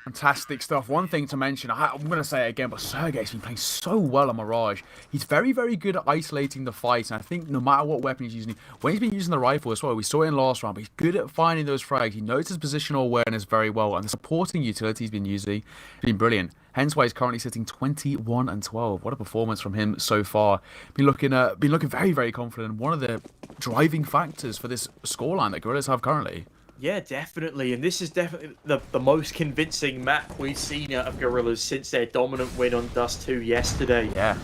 fantastic stuff. One thing to mention, I'm going to say it again, but Sergey's been playing so well on Mirage. He's very, very good at isolating the fight, and I think no matter what weapon he's using, when he's been using the rifle as well, we saw it in last round, but he's good at finding those frags. He knows his positional awareness very well, and the supporting utility he's been using has been brilliant. Hence why he's currently sitting 21-12. What a performance from him so far. Been looking very, very confident. One of the driving factors for this scoreline that Gorillaz have currently. Yeah, definitely. And this is definitely the most convincing map we've seen out of Gorillaz since their dominant win on Dust 2 yesterday. Yeah.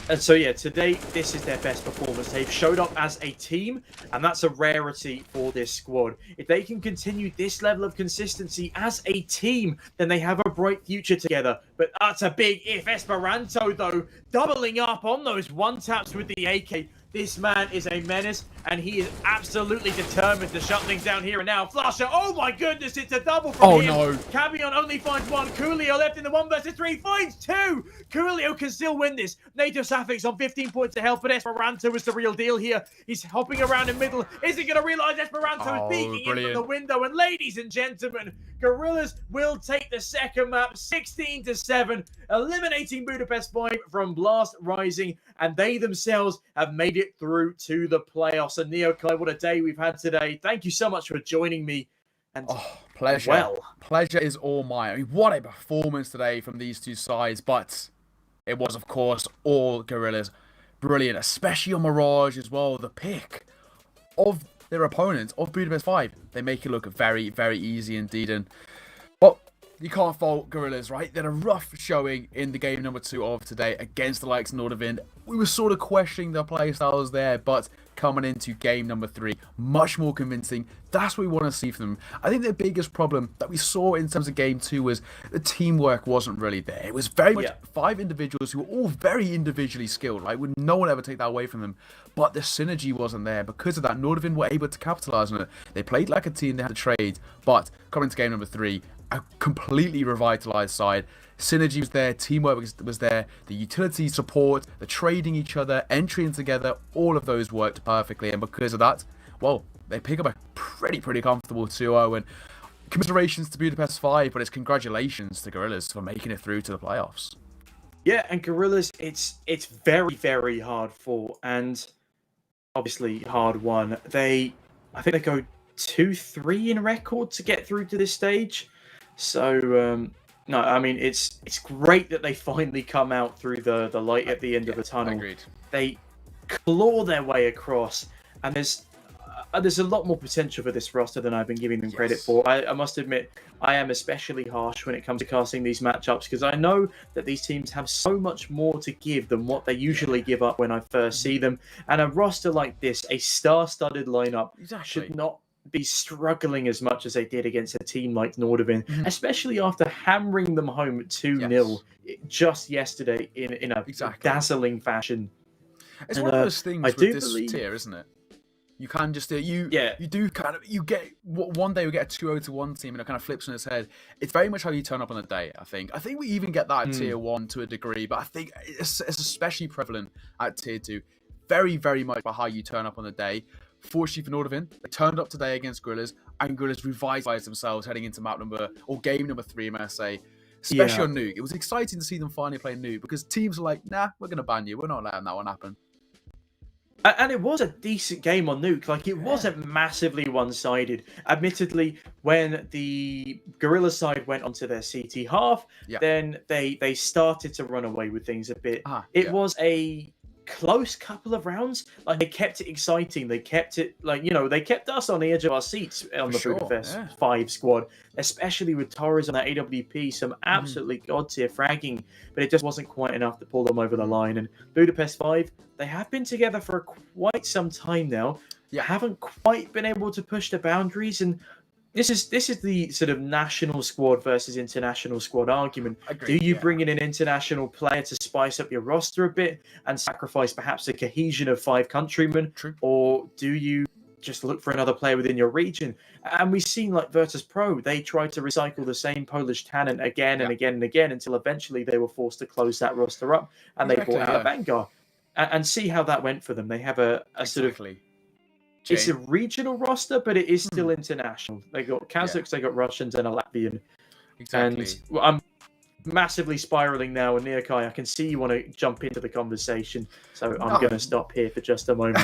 And so, yeah, today, this is their best performance. They've showed up as a team, and that's a rarity for this squad. If they can continue this level of consistency as a team, then they have a bright future together. But that's a big if. Esperanto, though, doubling up on those one-taps with the AK. This man is a menace, and he is absolutely determined to shut things down here and now. Flasher, oh my goodness, it's a double from him. No. Cavion only finds 1. Coolio left in the 1 versus 3, finds 2. Coolio can still win this. Native Safix on 15 points to help, but Esperanto is the real deal here. He's hopping around in middle. Is he going to realize Esperanto is peeking in from the window? And ladies and gentlemen, Gorillaz will take the second map 16-7, eliminating Budapest 5 from Blast Rising, and they themselves have made it through to the playoffs. And Neo Kai, what a day we've had today. Thank you so much for joining me. And pleasure. Well, pleasure is all mine. I mean, what a performance today from these two sides, but it was, of course, all Gorillaz. Brilliant, especially on Mirage as well. The pick of their opponents, of Budapest 5, they make it look very, very easy indeed. And, well, you can't fault Gorillaz, right? They had a rough showing in the game number 2 of today against the likes of Nordavind. We were sort of questioning their play styles there, but coming into game number 3, much more convincing. That's what we want to see from them. I think the biggest problem that we saw in terms of game 2 was the teamwork wasn't really there. It was very much 5 individuals who were all very individually skilled, right? Would no one ever take that away from them. But the synergy wasn't there. Because of that, Nordavind were able to capitalize on it. They played like a team, they had to trade, but coming to game number 3, a completely revitalized side. Synergy was there, teamwork was there, the utility support, the trading each other, entering together, all of those worked perfectly. And because of that, well, they pick up a pretty comfortable 2-0. And commiserations to Budapest 5, but it's congratulations to Gorillaz for making it through to the playoffs. yeah, and Gorillaz, it's very, very hard fought, and obviously hard won. I think they go 2-3 in record to get through to this stage. So no, I mean it's great that they finally come out through the light at the end of the tunnel. Agreed. They claw their way across, and there's a lot more potential for this roster than I've been giving them credit for. I must admit, I am especially harsh when it comes to casting these matchups, because I know that these teams have so much more to give than what they usually give up when I first see them. And a roster like this, a star-studded lineup, should not be struggling as much as they did against a team like Nordavind, especially after hammering them home 2-0 just yesterday in a dazzling fashion. It's one of those things with this tier, isn't it? You can just you get one day we get a 2-0 to 1 team and it kind of flips on its head. It's very much how you turn up on the day. I think we even get that at tier 1 to a degree, but I think it's especially prevalent at tier 2. Very, very much about how you turn up on the day. Fortunately for Nordavind, they turned up today against Gorillaz, and Gorillaz revitalized themselves heading into game number 3, I must say. Especially on Nuke. It was exciting to see them finally play Nuke, because teams are like, nah, we're going to ban you. We're not letting that one happen. And it was a decent game on Nuke. Like, it wasn't massively one-sided. Admittedly, when the Gorilla side went onto their CT half, then they started to run away with things a bit. It was a close couple of rounds. Like, they kept it exciting. They kept it, they kept us on the edge of our seats on the Budapest 5 squad, especially with Torres on that AWP, some absolutely god-tier fragging, but it just wasn't quite enough to pull them over the line. And Budapest 5, they have been together for quite some time now. Haven't quite been able to push the boundaries, and this is the sort of national squad versus international squad argument. Agreed, Do you yeah. bring in an international player to spice up your roster a bit and sacrifice perhaps the cohesion of 5 countrymen? True. Or do you just look for another player within your region? And we've seen like Virtus Pro, they tried to recycle the same Polish talent again and again and again until eventually they were forced to close that roster up and they brought out a Vanguard. And see how that went for them. They have a sort of... It's a regional roster, but it is still international. They got Kazakhs, they got Russians, and a Latvian. Exactly. And well, I'm massively spiraling now, and Neokai, I can see you want to jump into the conversation, so I'm going to stop here for just a moment.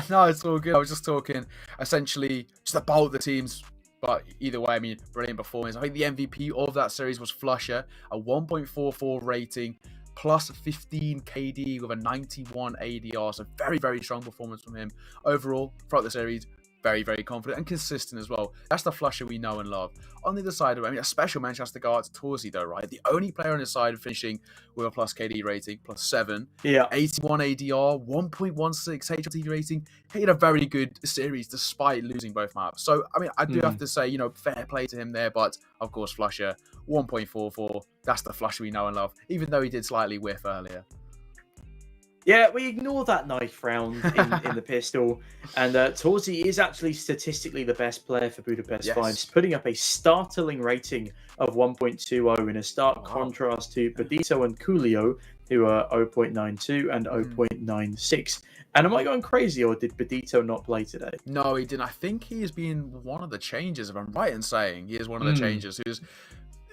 No, it's all good. I was just talking essentially just about the teams, but either way, I mean, brilliant performance. I think the MVP of that series was Flusher, a 1.44 rating, plus 15 KD with a 91 ADR, so very, very strong performance from him. Overall, throughout the series, very, very confident and consistent as well. That's the Flusher we know and love. On the other side, I mean, a special mention has to go out to Torsi though, right? The only player on his side finishing with a plus KD rating, plus 7. Yeah. 81 ADR, 1.16 HLTV rating. He had a very good series despite losing both maps. So, I mean, I do have to say, you know, fair play to him there, but of course, Flusher, 1.44. That's the Flusher we know and love, even though he did slightly whiff earlier. Yeah, we ignore that knife round in the pistol. And Torsi is actually statistically the best player for Budapest 5, putting up a startling rating of 1.20 in a stark contrast to Bedito and Coolio, who are 0.92 and 0.96. And am I going crazy, or did Bedito not play today? No, he didn't. I think he is being one of the changes, if I'm right in saying. He is one of the changes who's...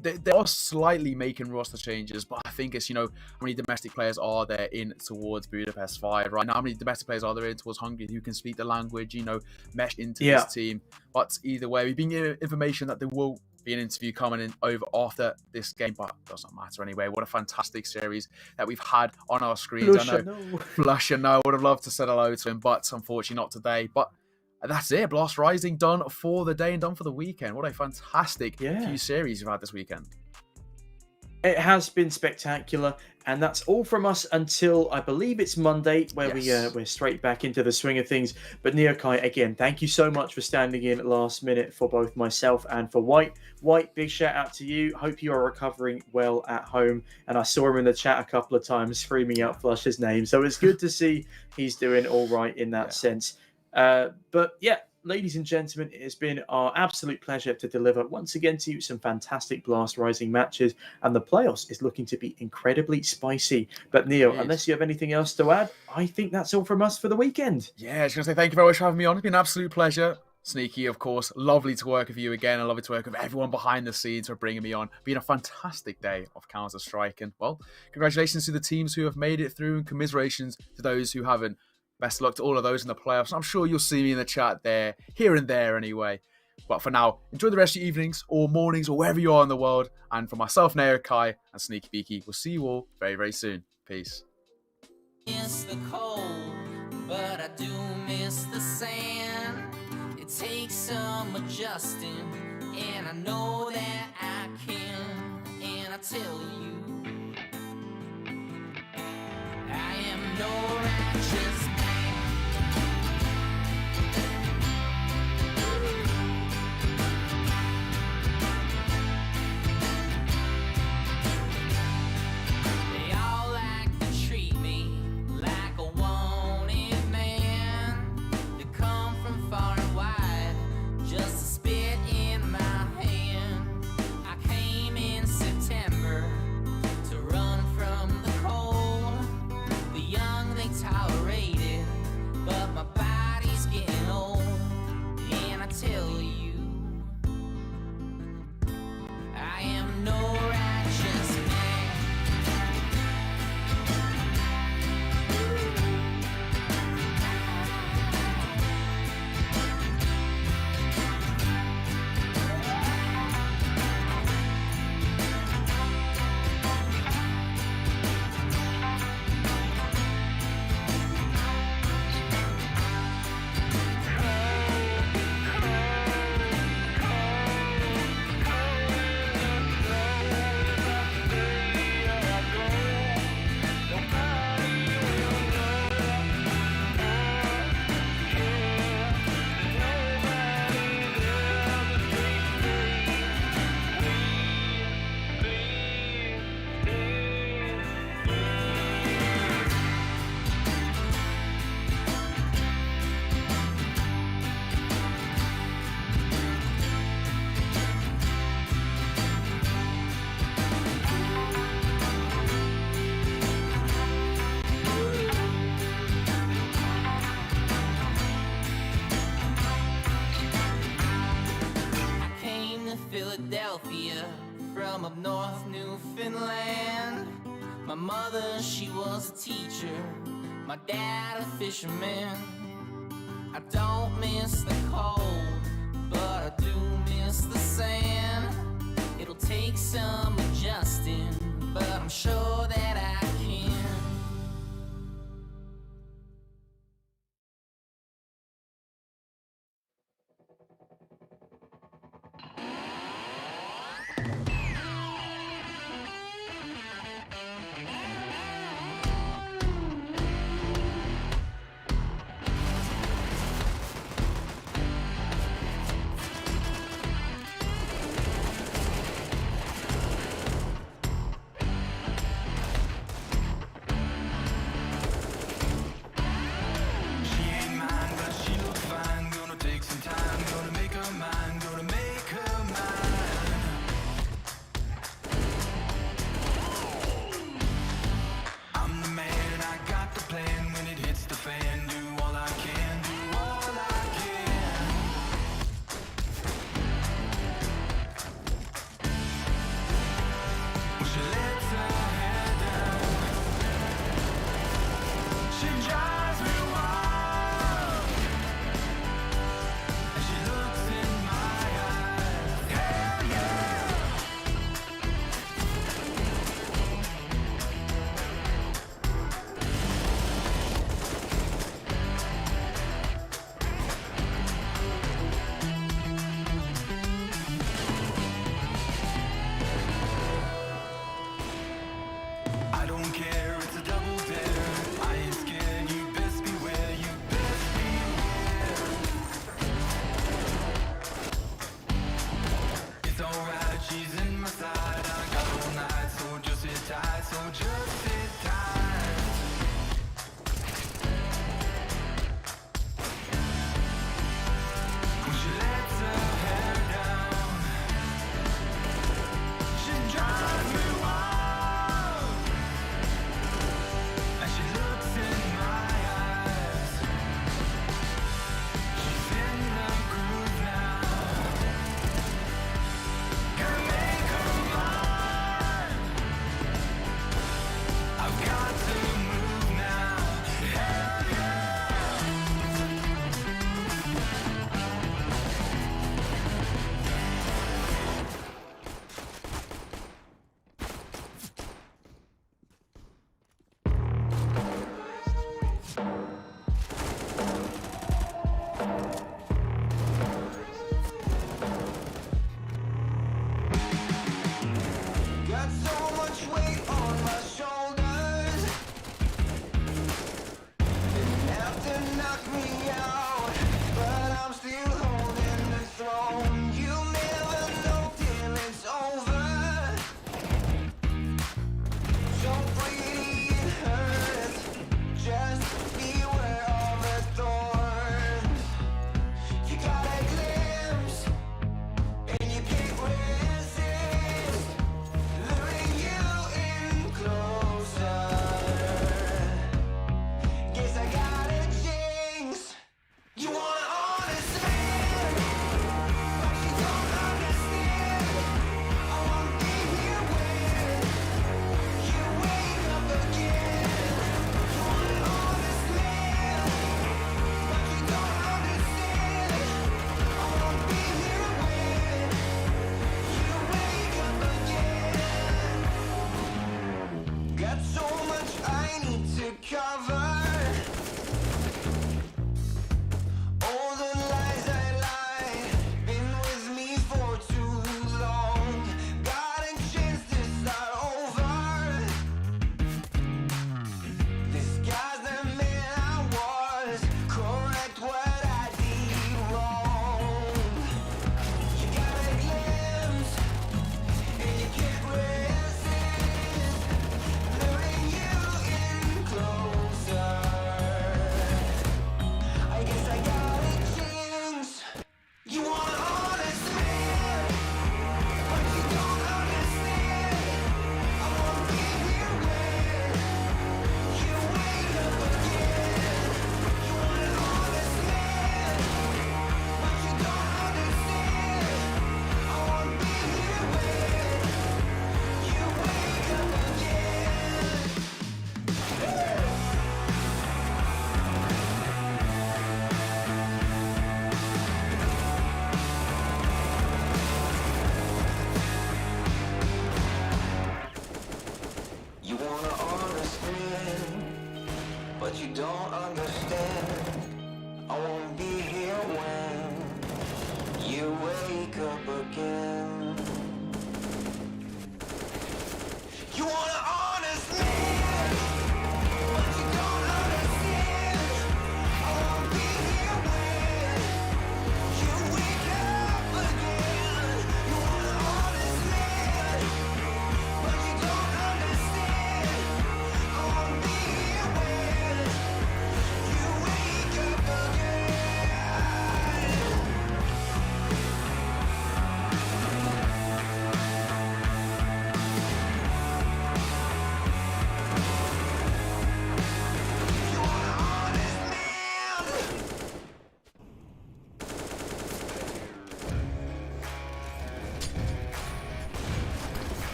They are slightly making roster changes, but I think it's, you know, how many domestic players are there in towards Budapest 5 right now? How many domestic players are there in towards Hungary who can speak the language, you know, mesh into this team? But either way, we've been given information that there will be an interview coming in over after this game, but it doesn't matter anyway. What a fantastic series that we've had on our screens. Flusher, no, I would have loved to say hello to him, but unfortunately not today. But that's it. Blast Rising done for the day and done for the weekend. What a fantastic few series you've had this weekend. It has been spectacular, and that's all from us until I believe it's Monday, where we're straight back into the swing of things. But Neokai, again, thank you so much for standing in at last minute for both myself and for White. White, big shout out to you. Hope you are recovering well at home. And I saw him in the chat a couple of times screaming out Flush's name, so it's good to see he's doing all right in that sense. But yeah, ladies and gentlemen, it has been our absolute pleasure to deliver once again to you some fantastic Blast Rising matches, and the playoffs is looking to be incredibly spicy. But Neo, unless you have anything else to add, I think that's all from us for the weekend. Yeah, I was going to say thank you very much for having me on. It's been an absolute pleasure. Sneaky, of course, lovely to work with you again, and lovely to work with everyone behind the scenes for bringing me on. Been a fantastic day of Counter-Strike, and well, congratulations to the teams who have made it through, and commiserations to those who haven't. Best of luck to all of those in the playoffs. I'm sure you'll see me in the chat there, here and there anyway. But for now, enjoy the rest of your evenings or mornings or wherever you are in the world. And for myself, Neokai, and Sneaky Beaky, we'll see you all very, very soon. Peace. Miss the cold, but I do miss the sand. It takes some adjusting, and I know that I can. And I tell you, I am no righteous man. They all like to treat me like a wanted man. They come from far and wide just to spit in my hand. I came in September to run from the cold. The young, they tolerate from up north Newfoundland. My mother, she was a teacher, my dad a fisherman. I don't miss the cold, but I do miss the sand. It'll take some adjusting, but I'm sure that I can. She ain't mine, but she look fine. Gonna take some time, gonna make her mine, gonna make her mine. I'm the man, I got the plan. When it hits the fan, do all I can, do all I can. When she lets her hair down, she drives me wild. And she looks in my eyes. Hell yeah!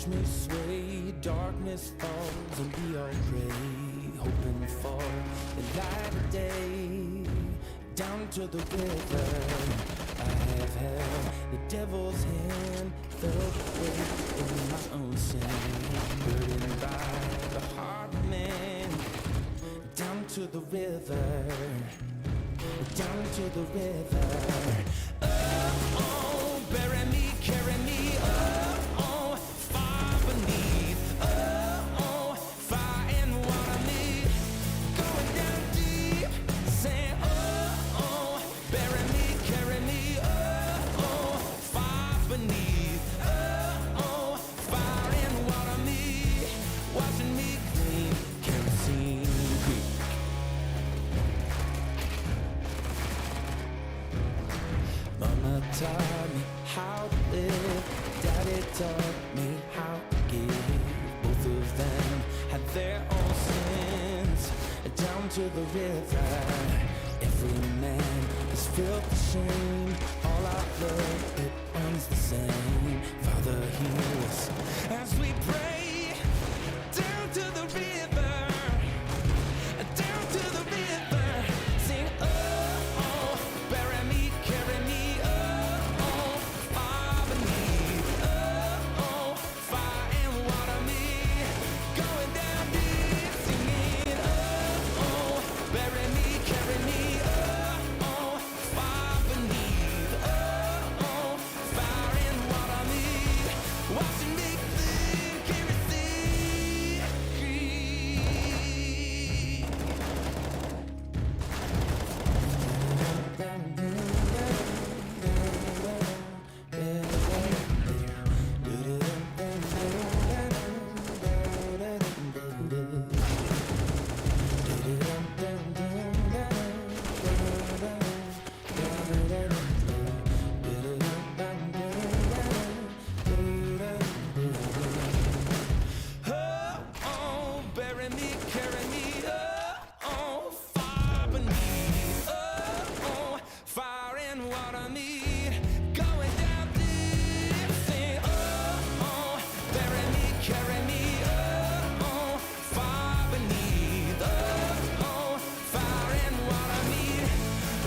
me sway, darkness falls and we all pray, hoping for the light of day. Down to the river, I have held the devil's hand, felt weight in my own sin, burdened by the heart of man. Down to the river, down to the river. Oh, bury me, carry me, oh, far beneath, oh, fire and water me, going down deep, saying, oh, bury me, carry me, oh, far beneath, oh, fire and water me, watching me clean, kerosene creek. Mama taught me how to live, Daddy taught me how to give. Both of them had their own sins. Down to the river, every man is filled with shame. All our blood, it runs the same. Father, hear us as we pray. Down to the river, down to the river, sing, oh, bury me, carry me, oh, far beneath, oh, fire and water me, going down deep, singing, oh, bury me, carry me, oh, far beneath, oh, fire and water me, watching me clean, kerosene creek. Oh, bury me, carry me, oh, far beneath, oh, fire and water me, going down deep, sing, oh, bury me, carry me, oh, far beneath, oh, fire and water me,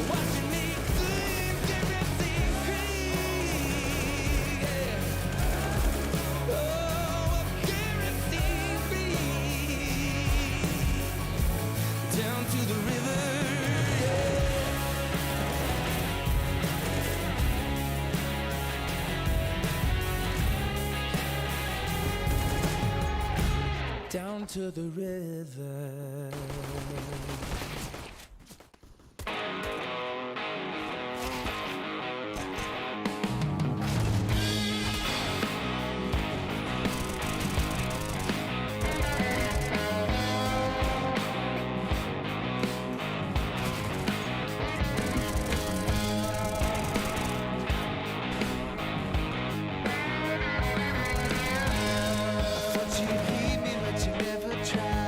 watching me clean, kerosene creek, yeah. Oh, kerosene creek, down to the river, yeah. Down to the river. Thought you'd leave me, but you never tried.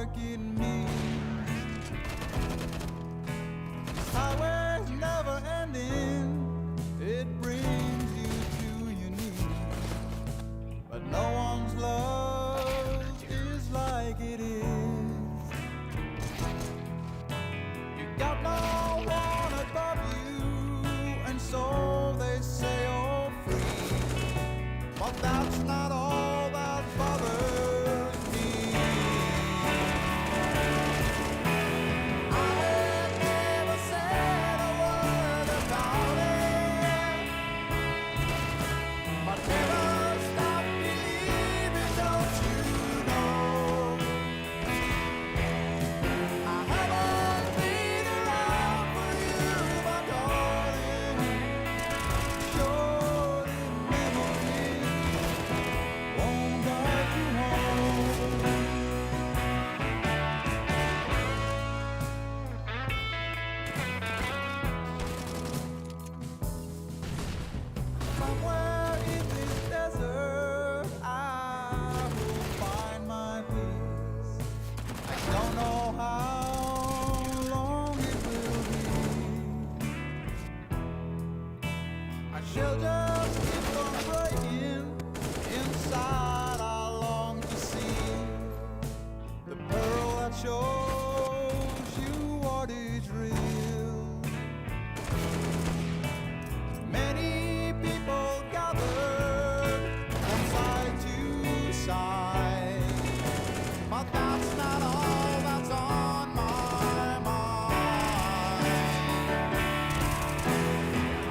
spark in me. This highway's never ending, it brings you to your knees. But no one's love is like it is. You got no one above you, and so they say you're free. But that's not all that bothers me. I have never said a word about it, but never stop believing, don't you know? I haven't been around for you, my darling. Surely memories won't guide you home. Somewhere in this desert, I will find my peace. I don't know how long it will be. I shall just keep on breaking. Inside, I long to see the pearl that shows you what is real. Many people gathered from side to side, but that's not all that's on my mind.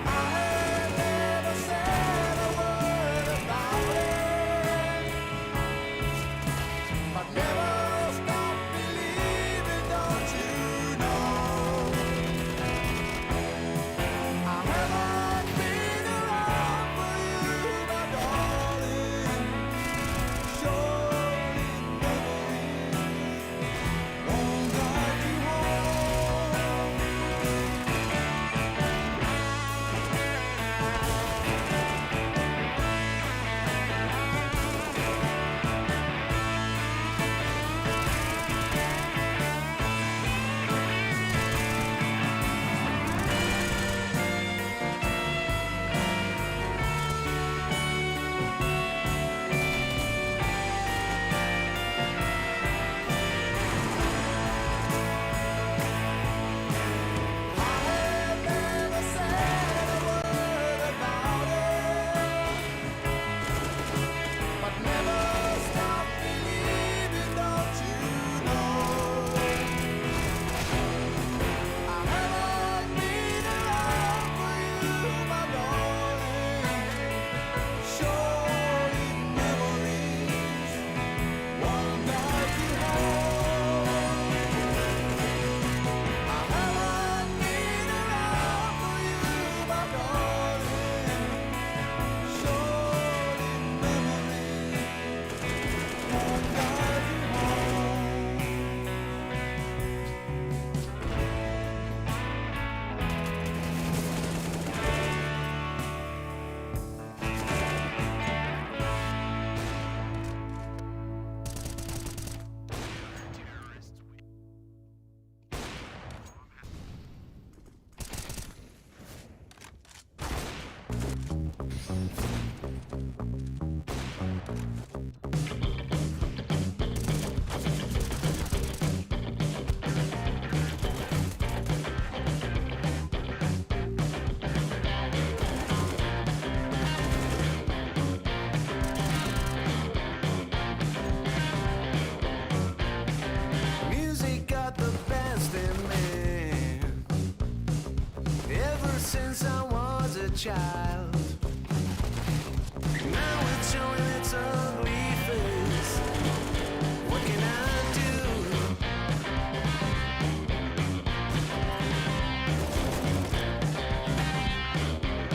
I have never said a word about it, but never stop believing, don't you know? I haven't been around for you, my darling. Surely memories won't guide you home. I have never said a word about it, but never stop believing, don't you know? I haven't been around for you, my darling. Surely memories won't guide you home. I haven't been around for you, my darling. Surely memories won't guide you home. Music got the best in me ever since I was a child.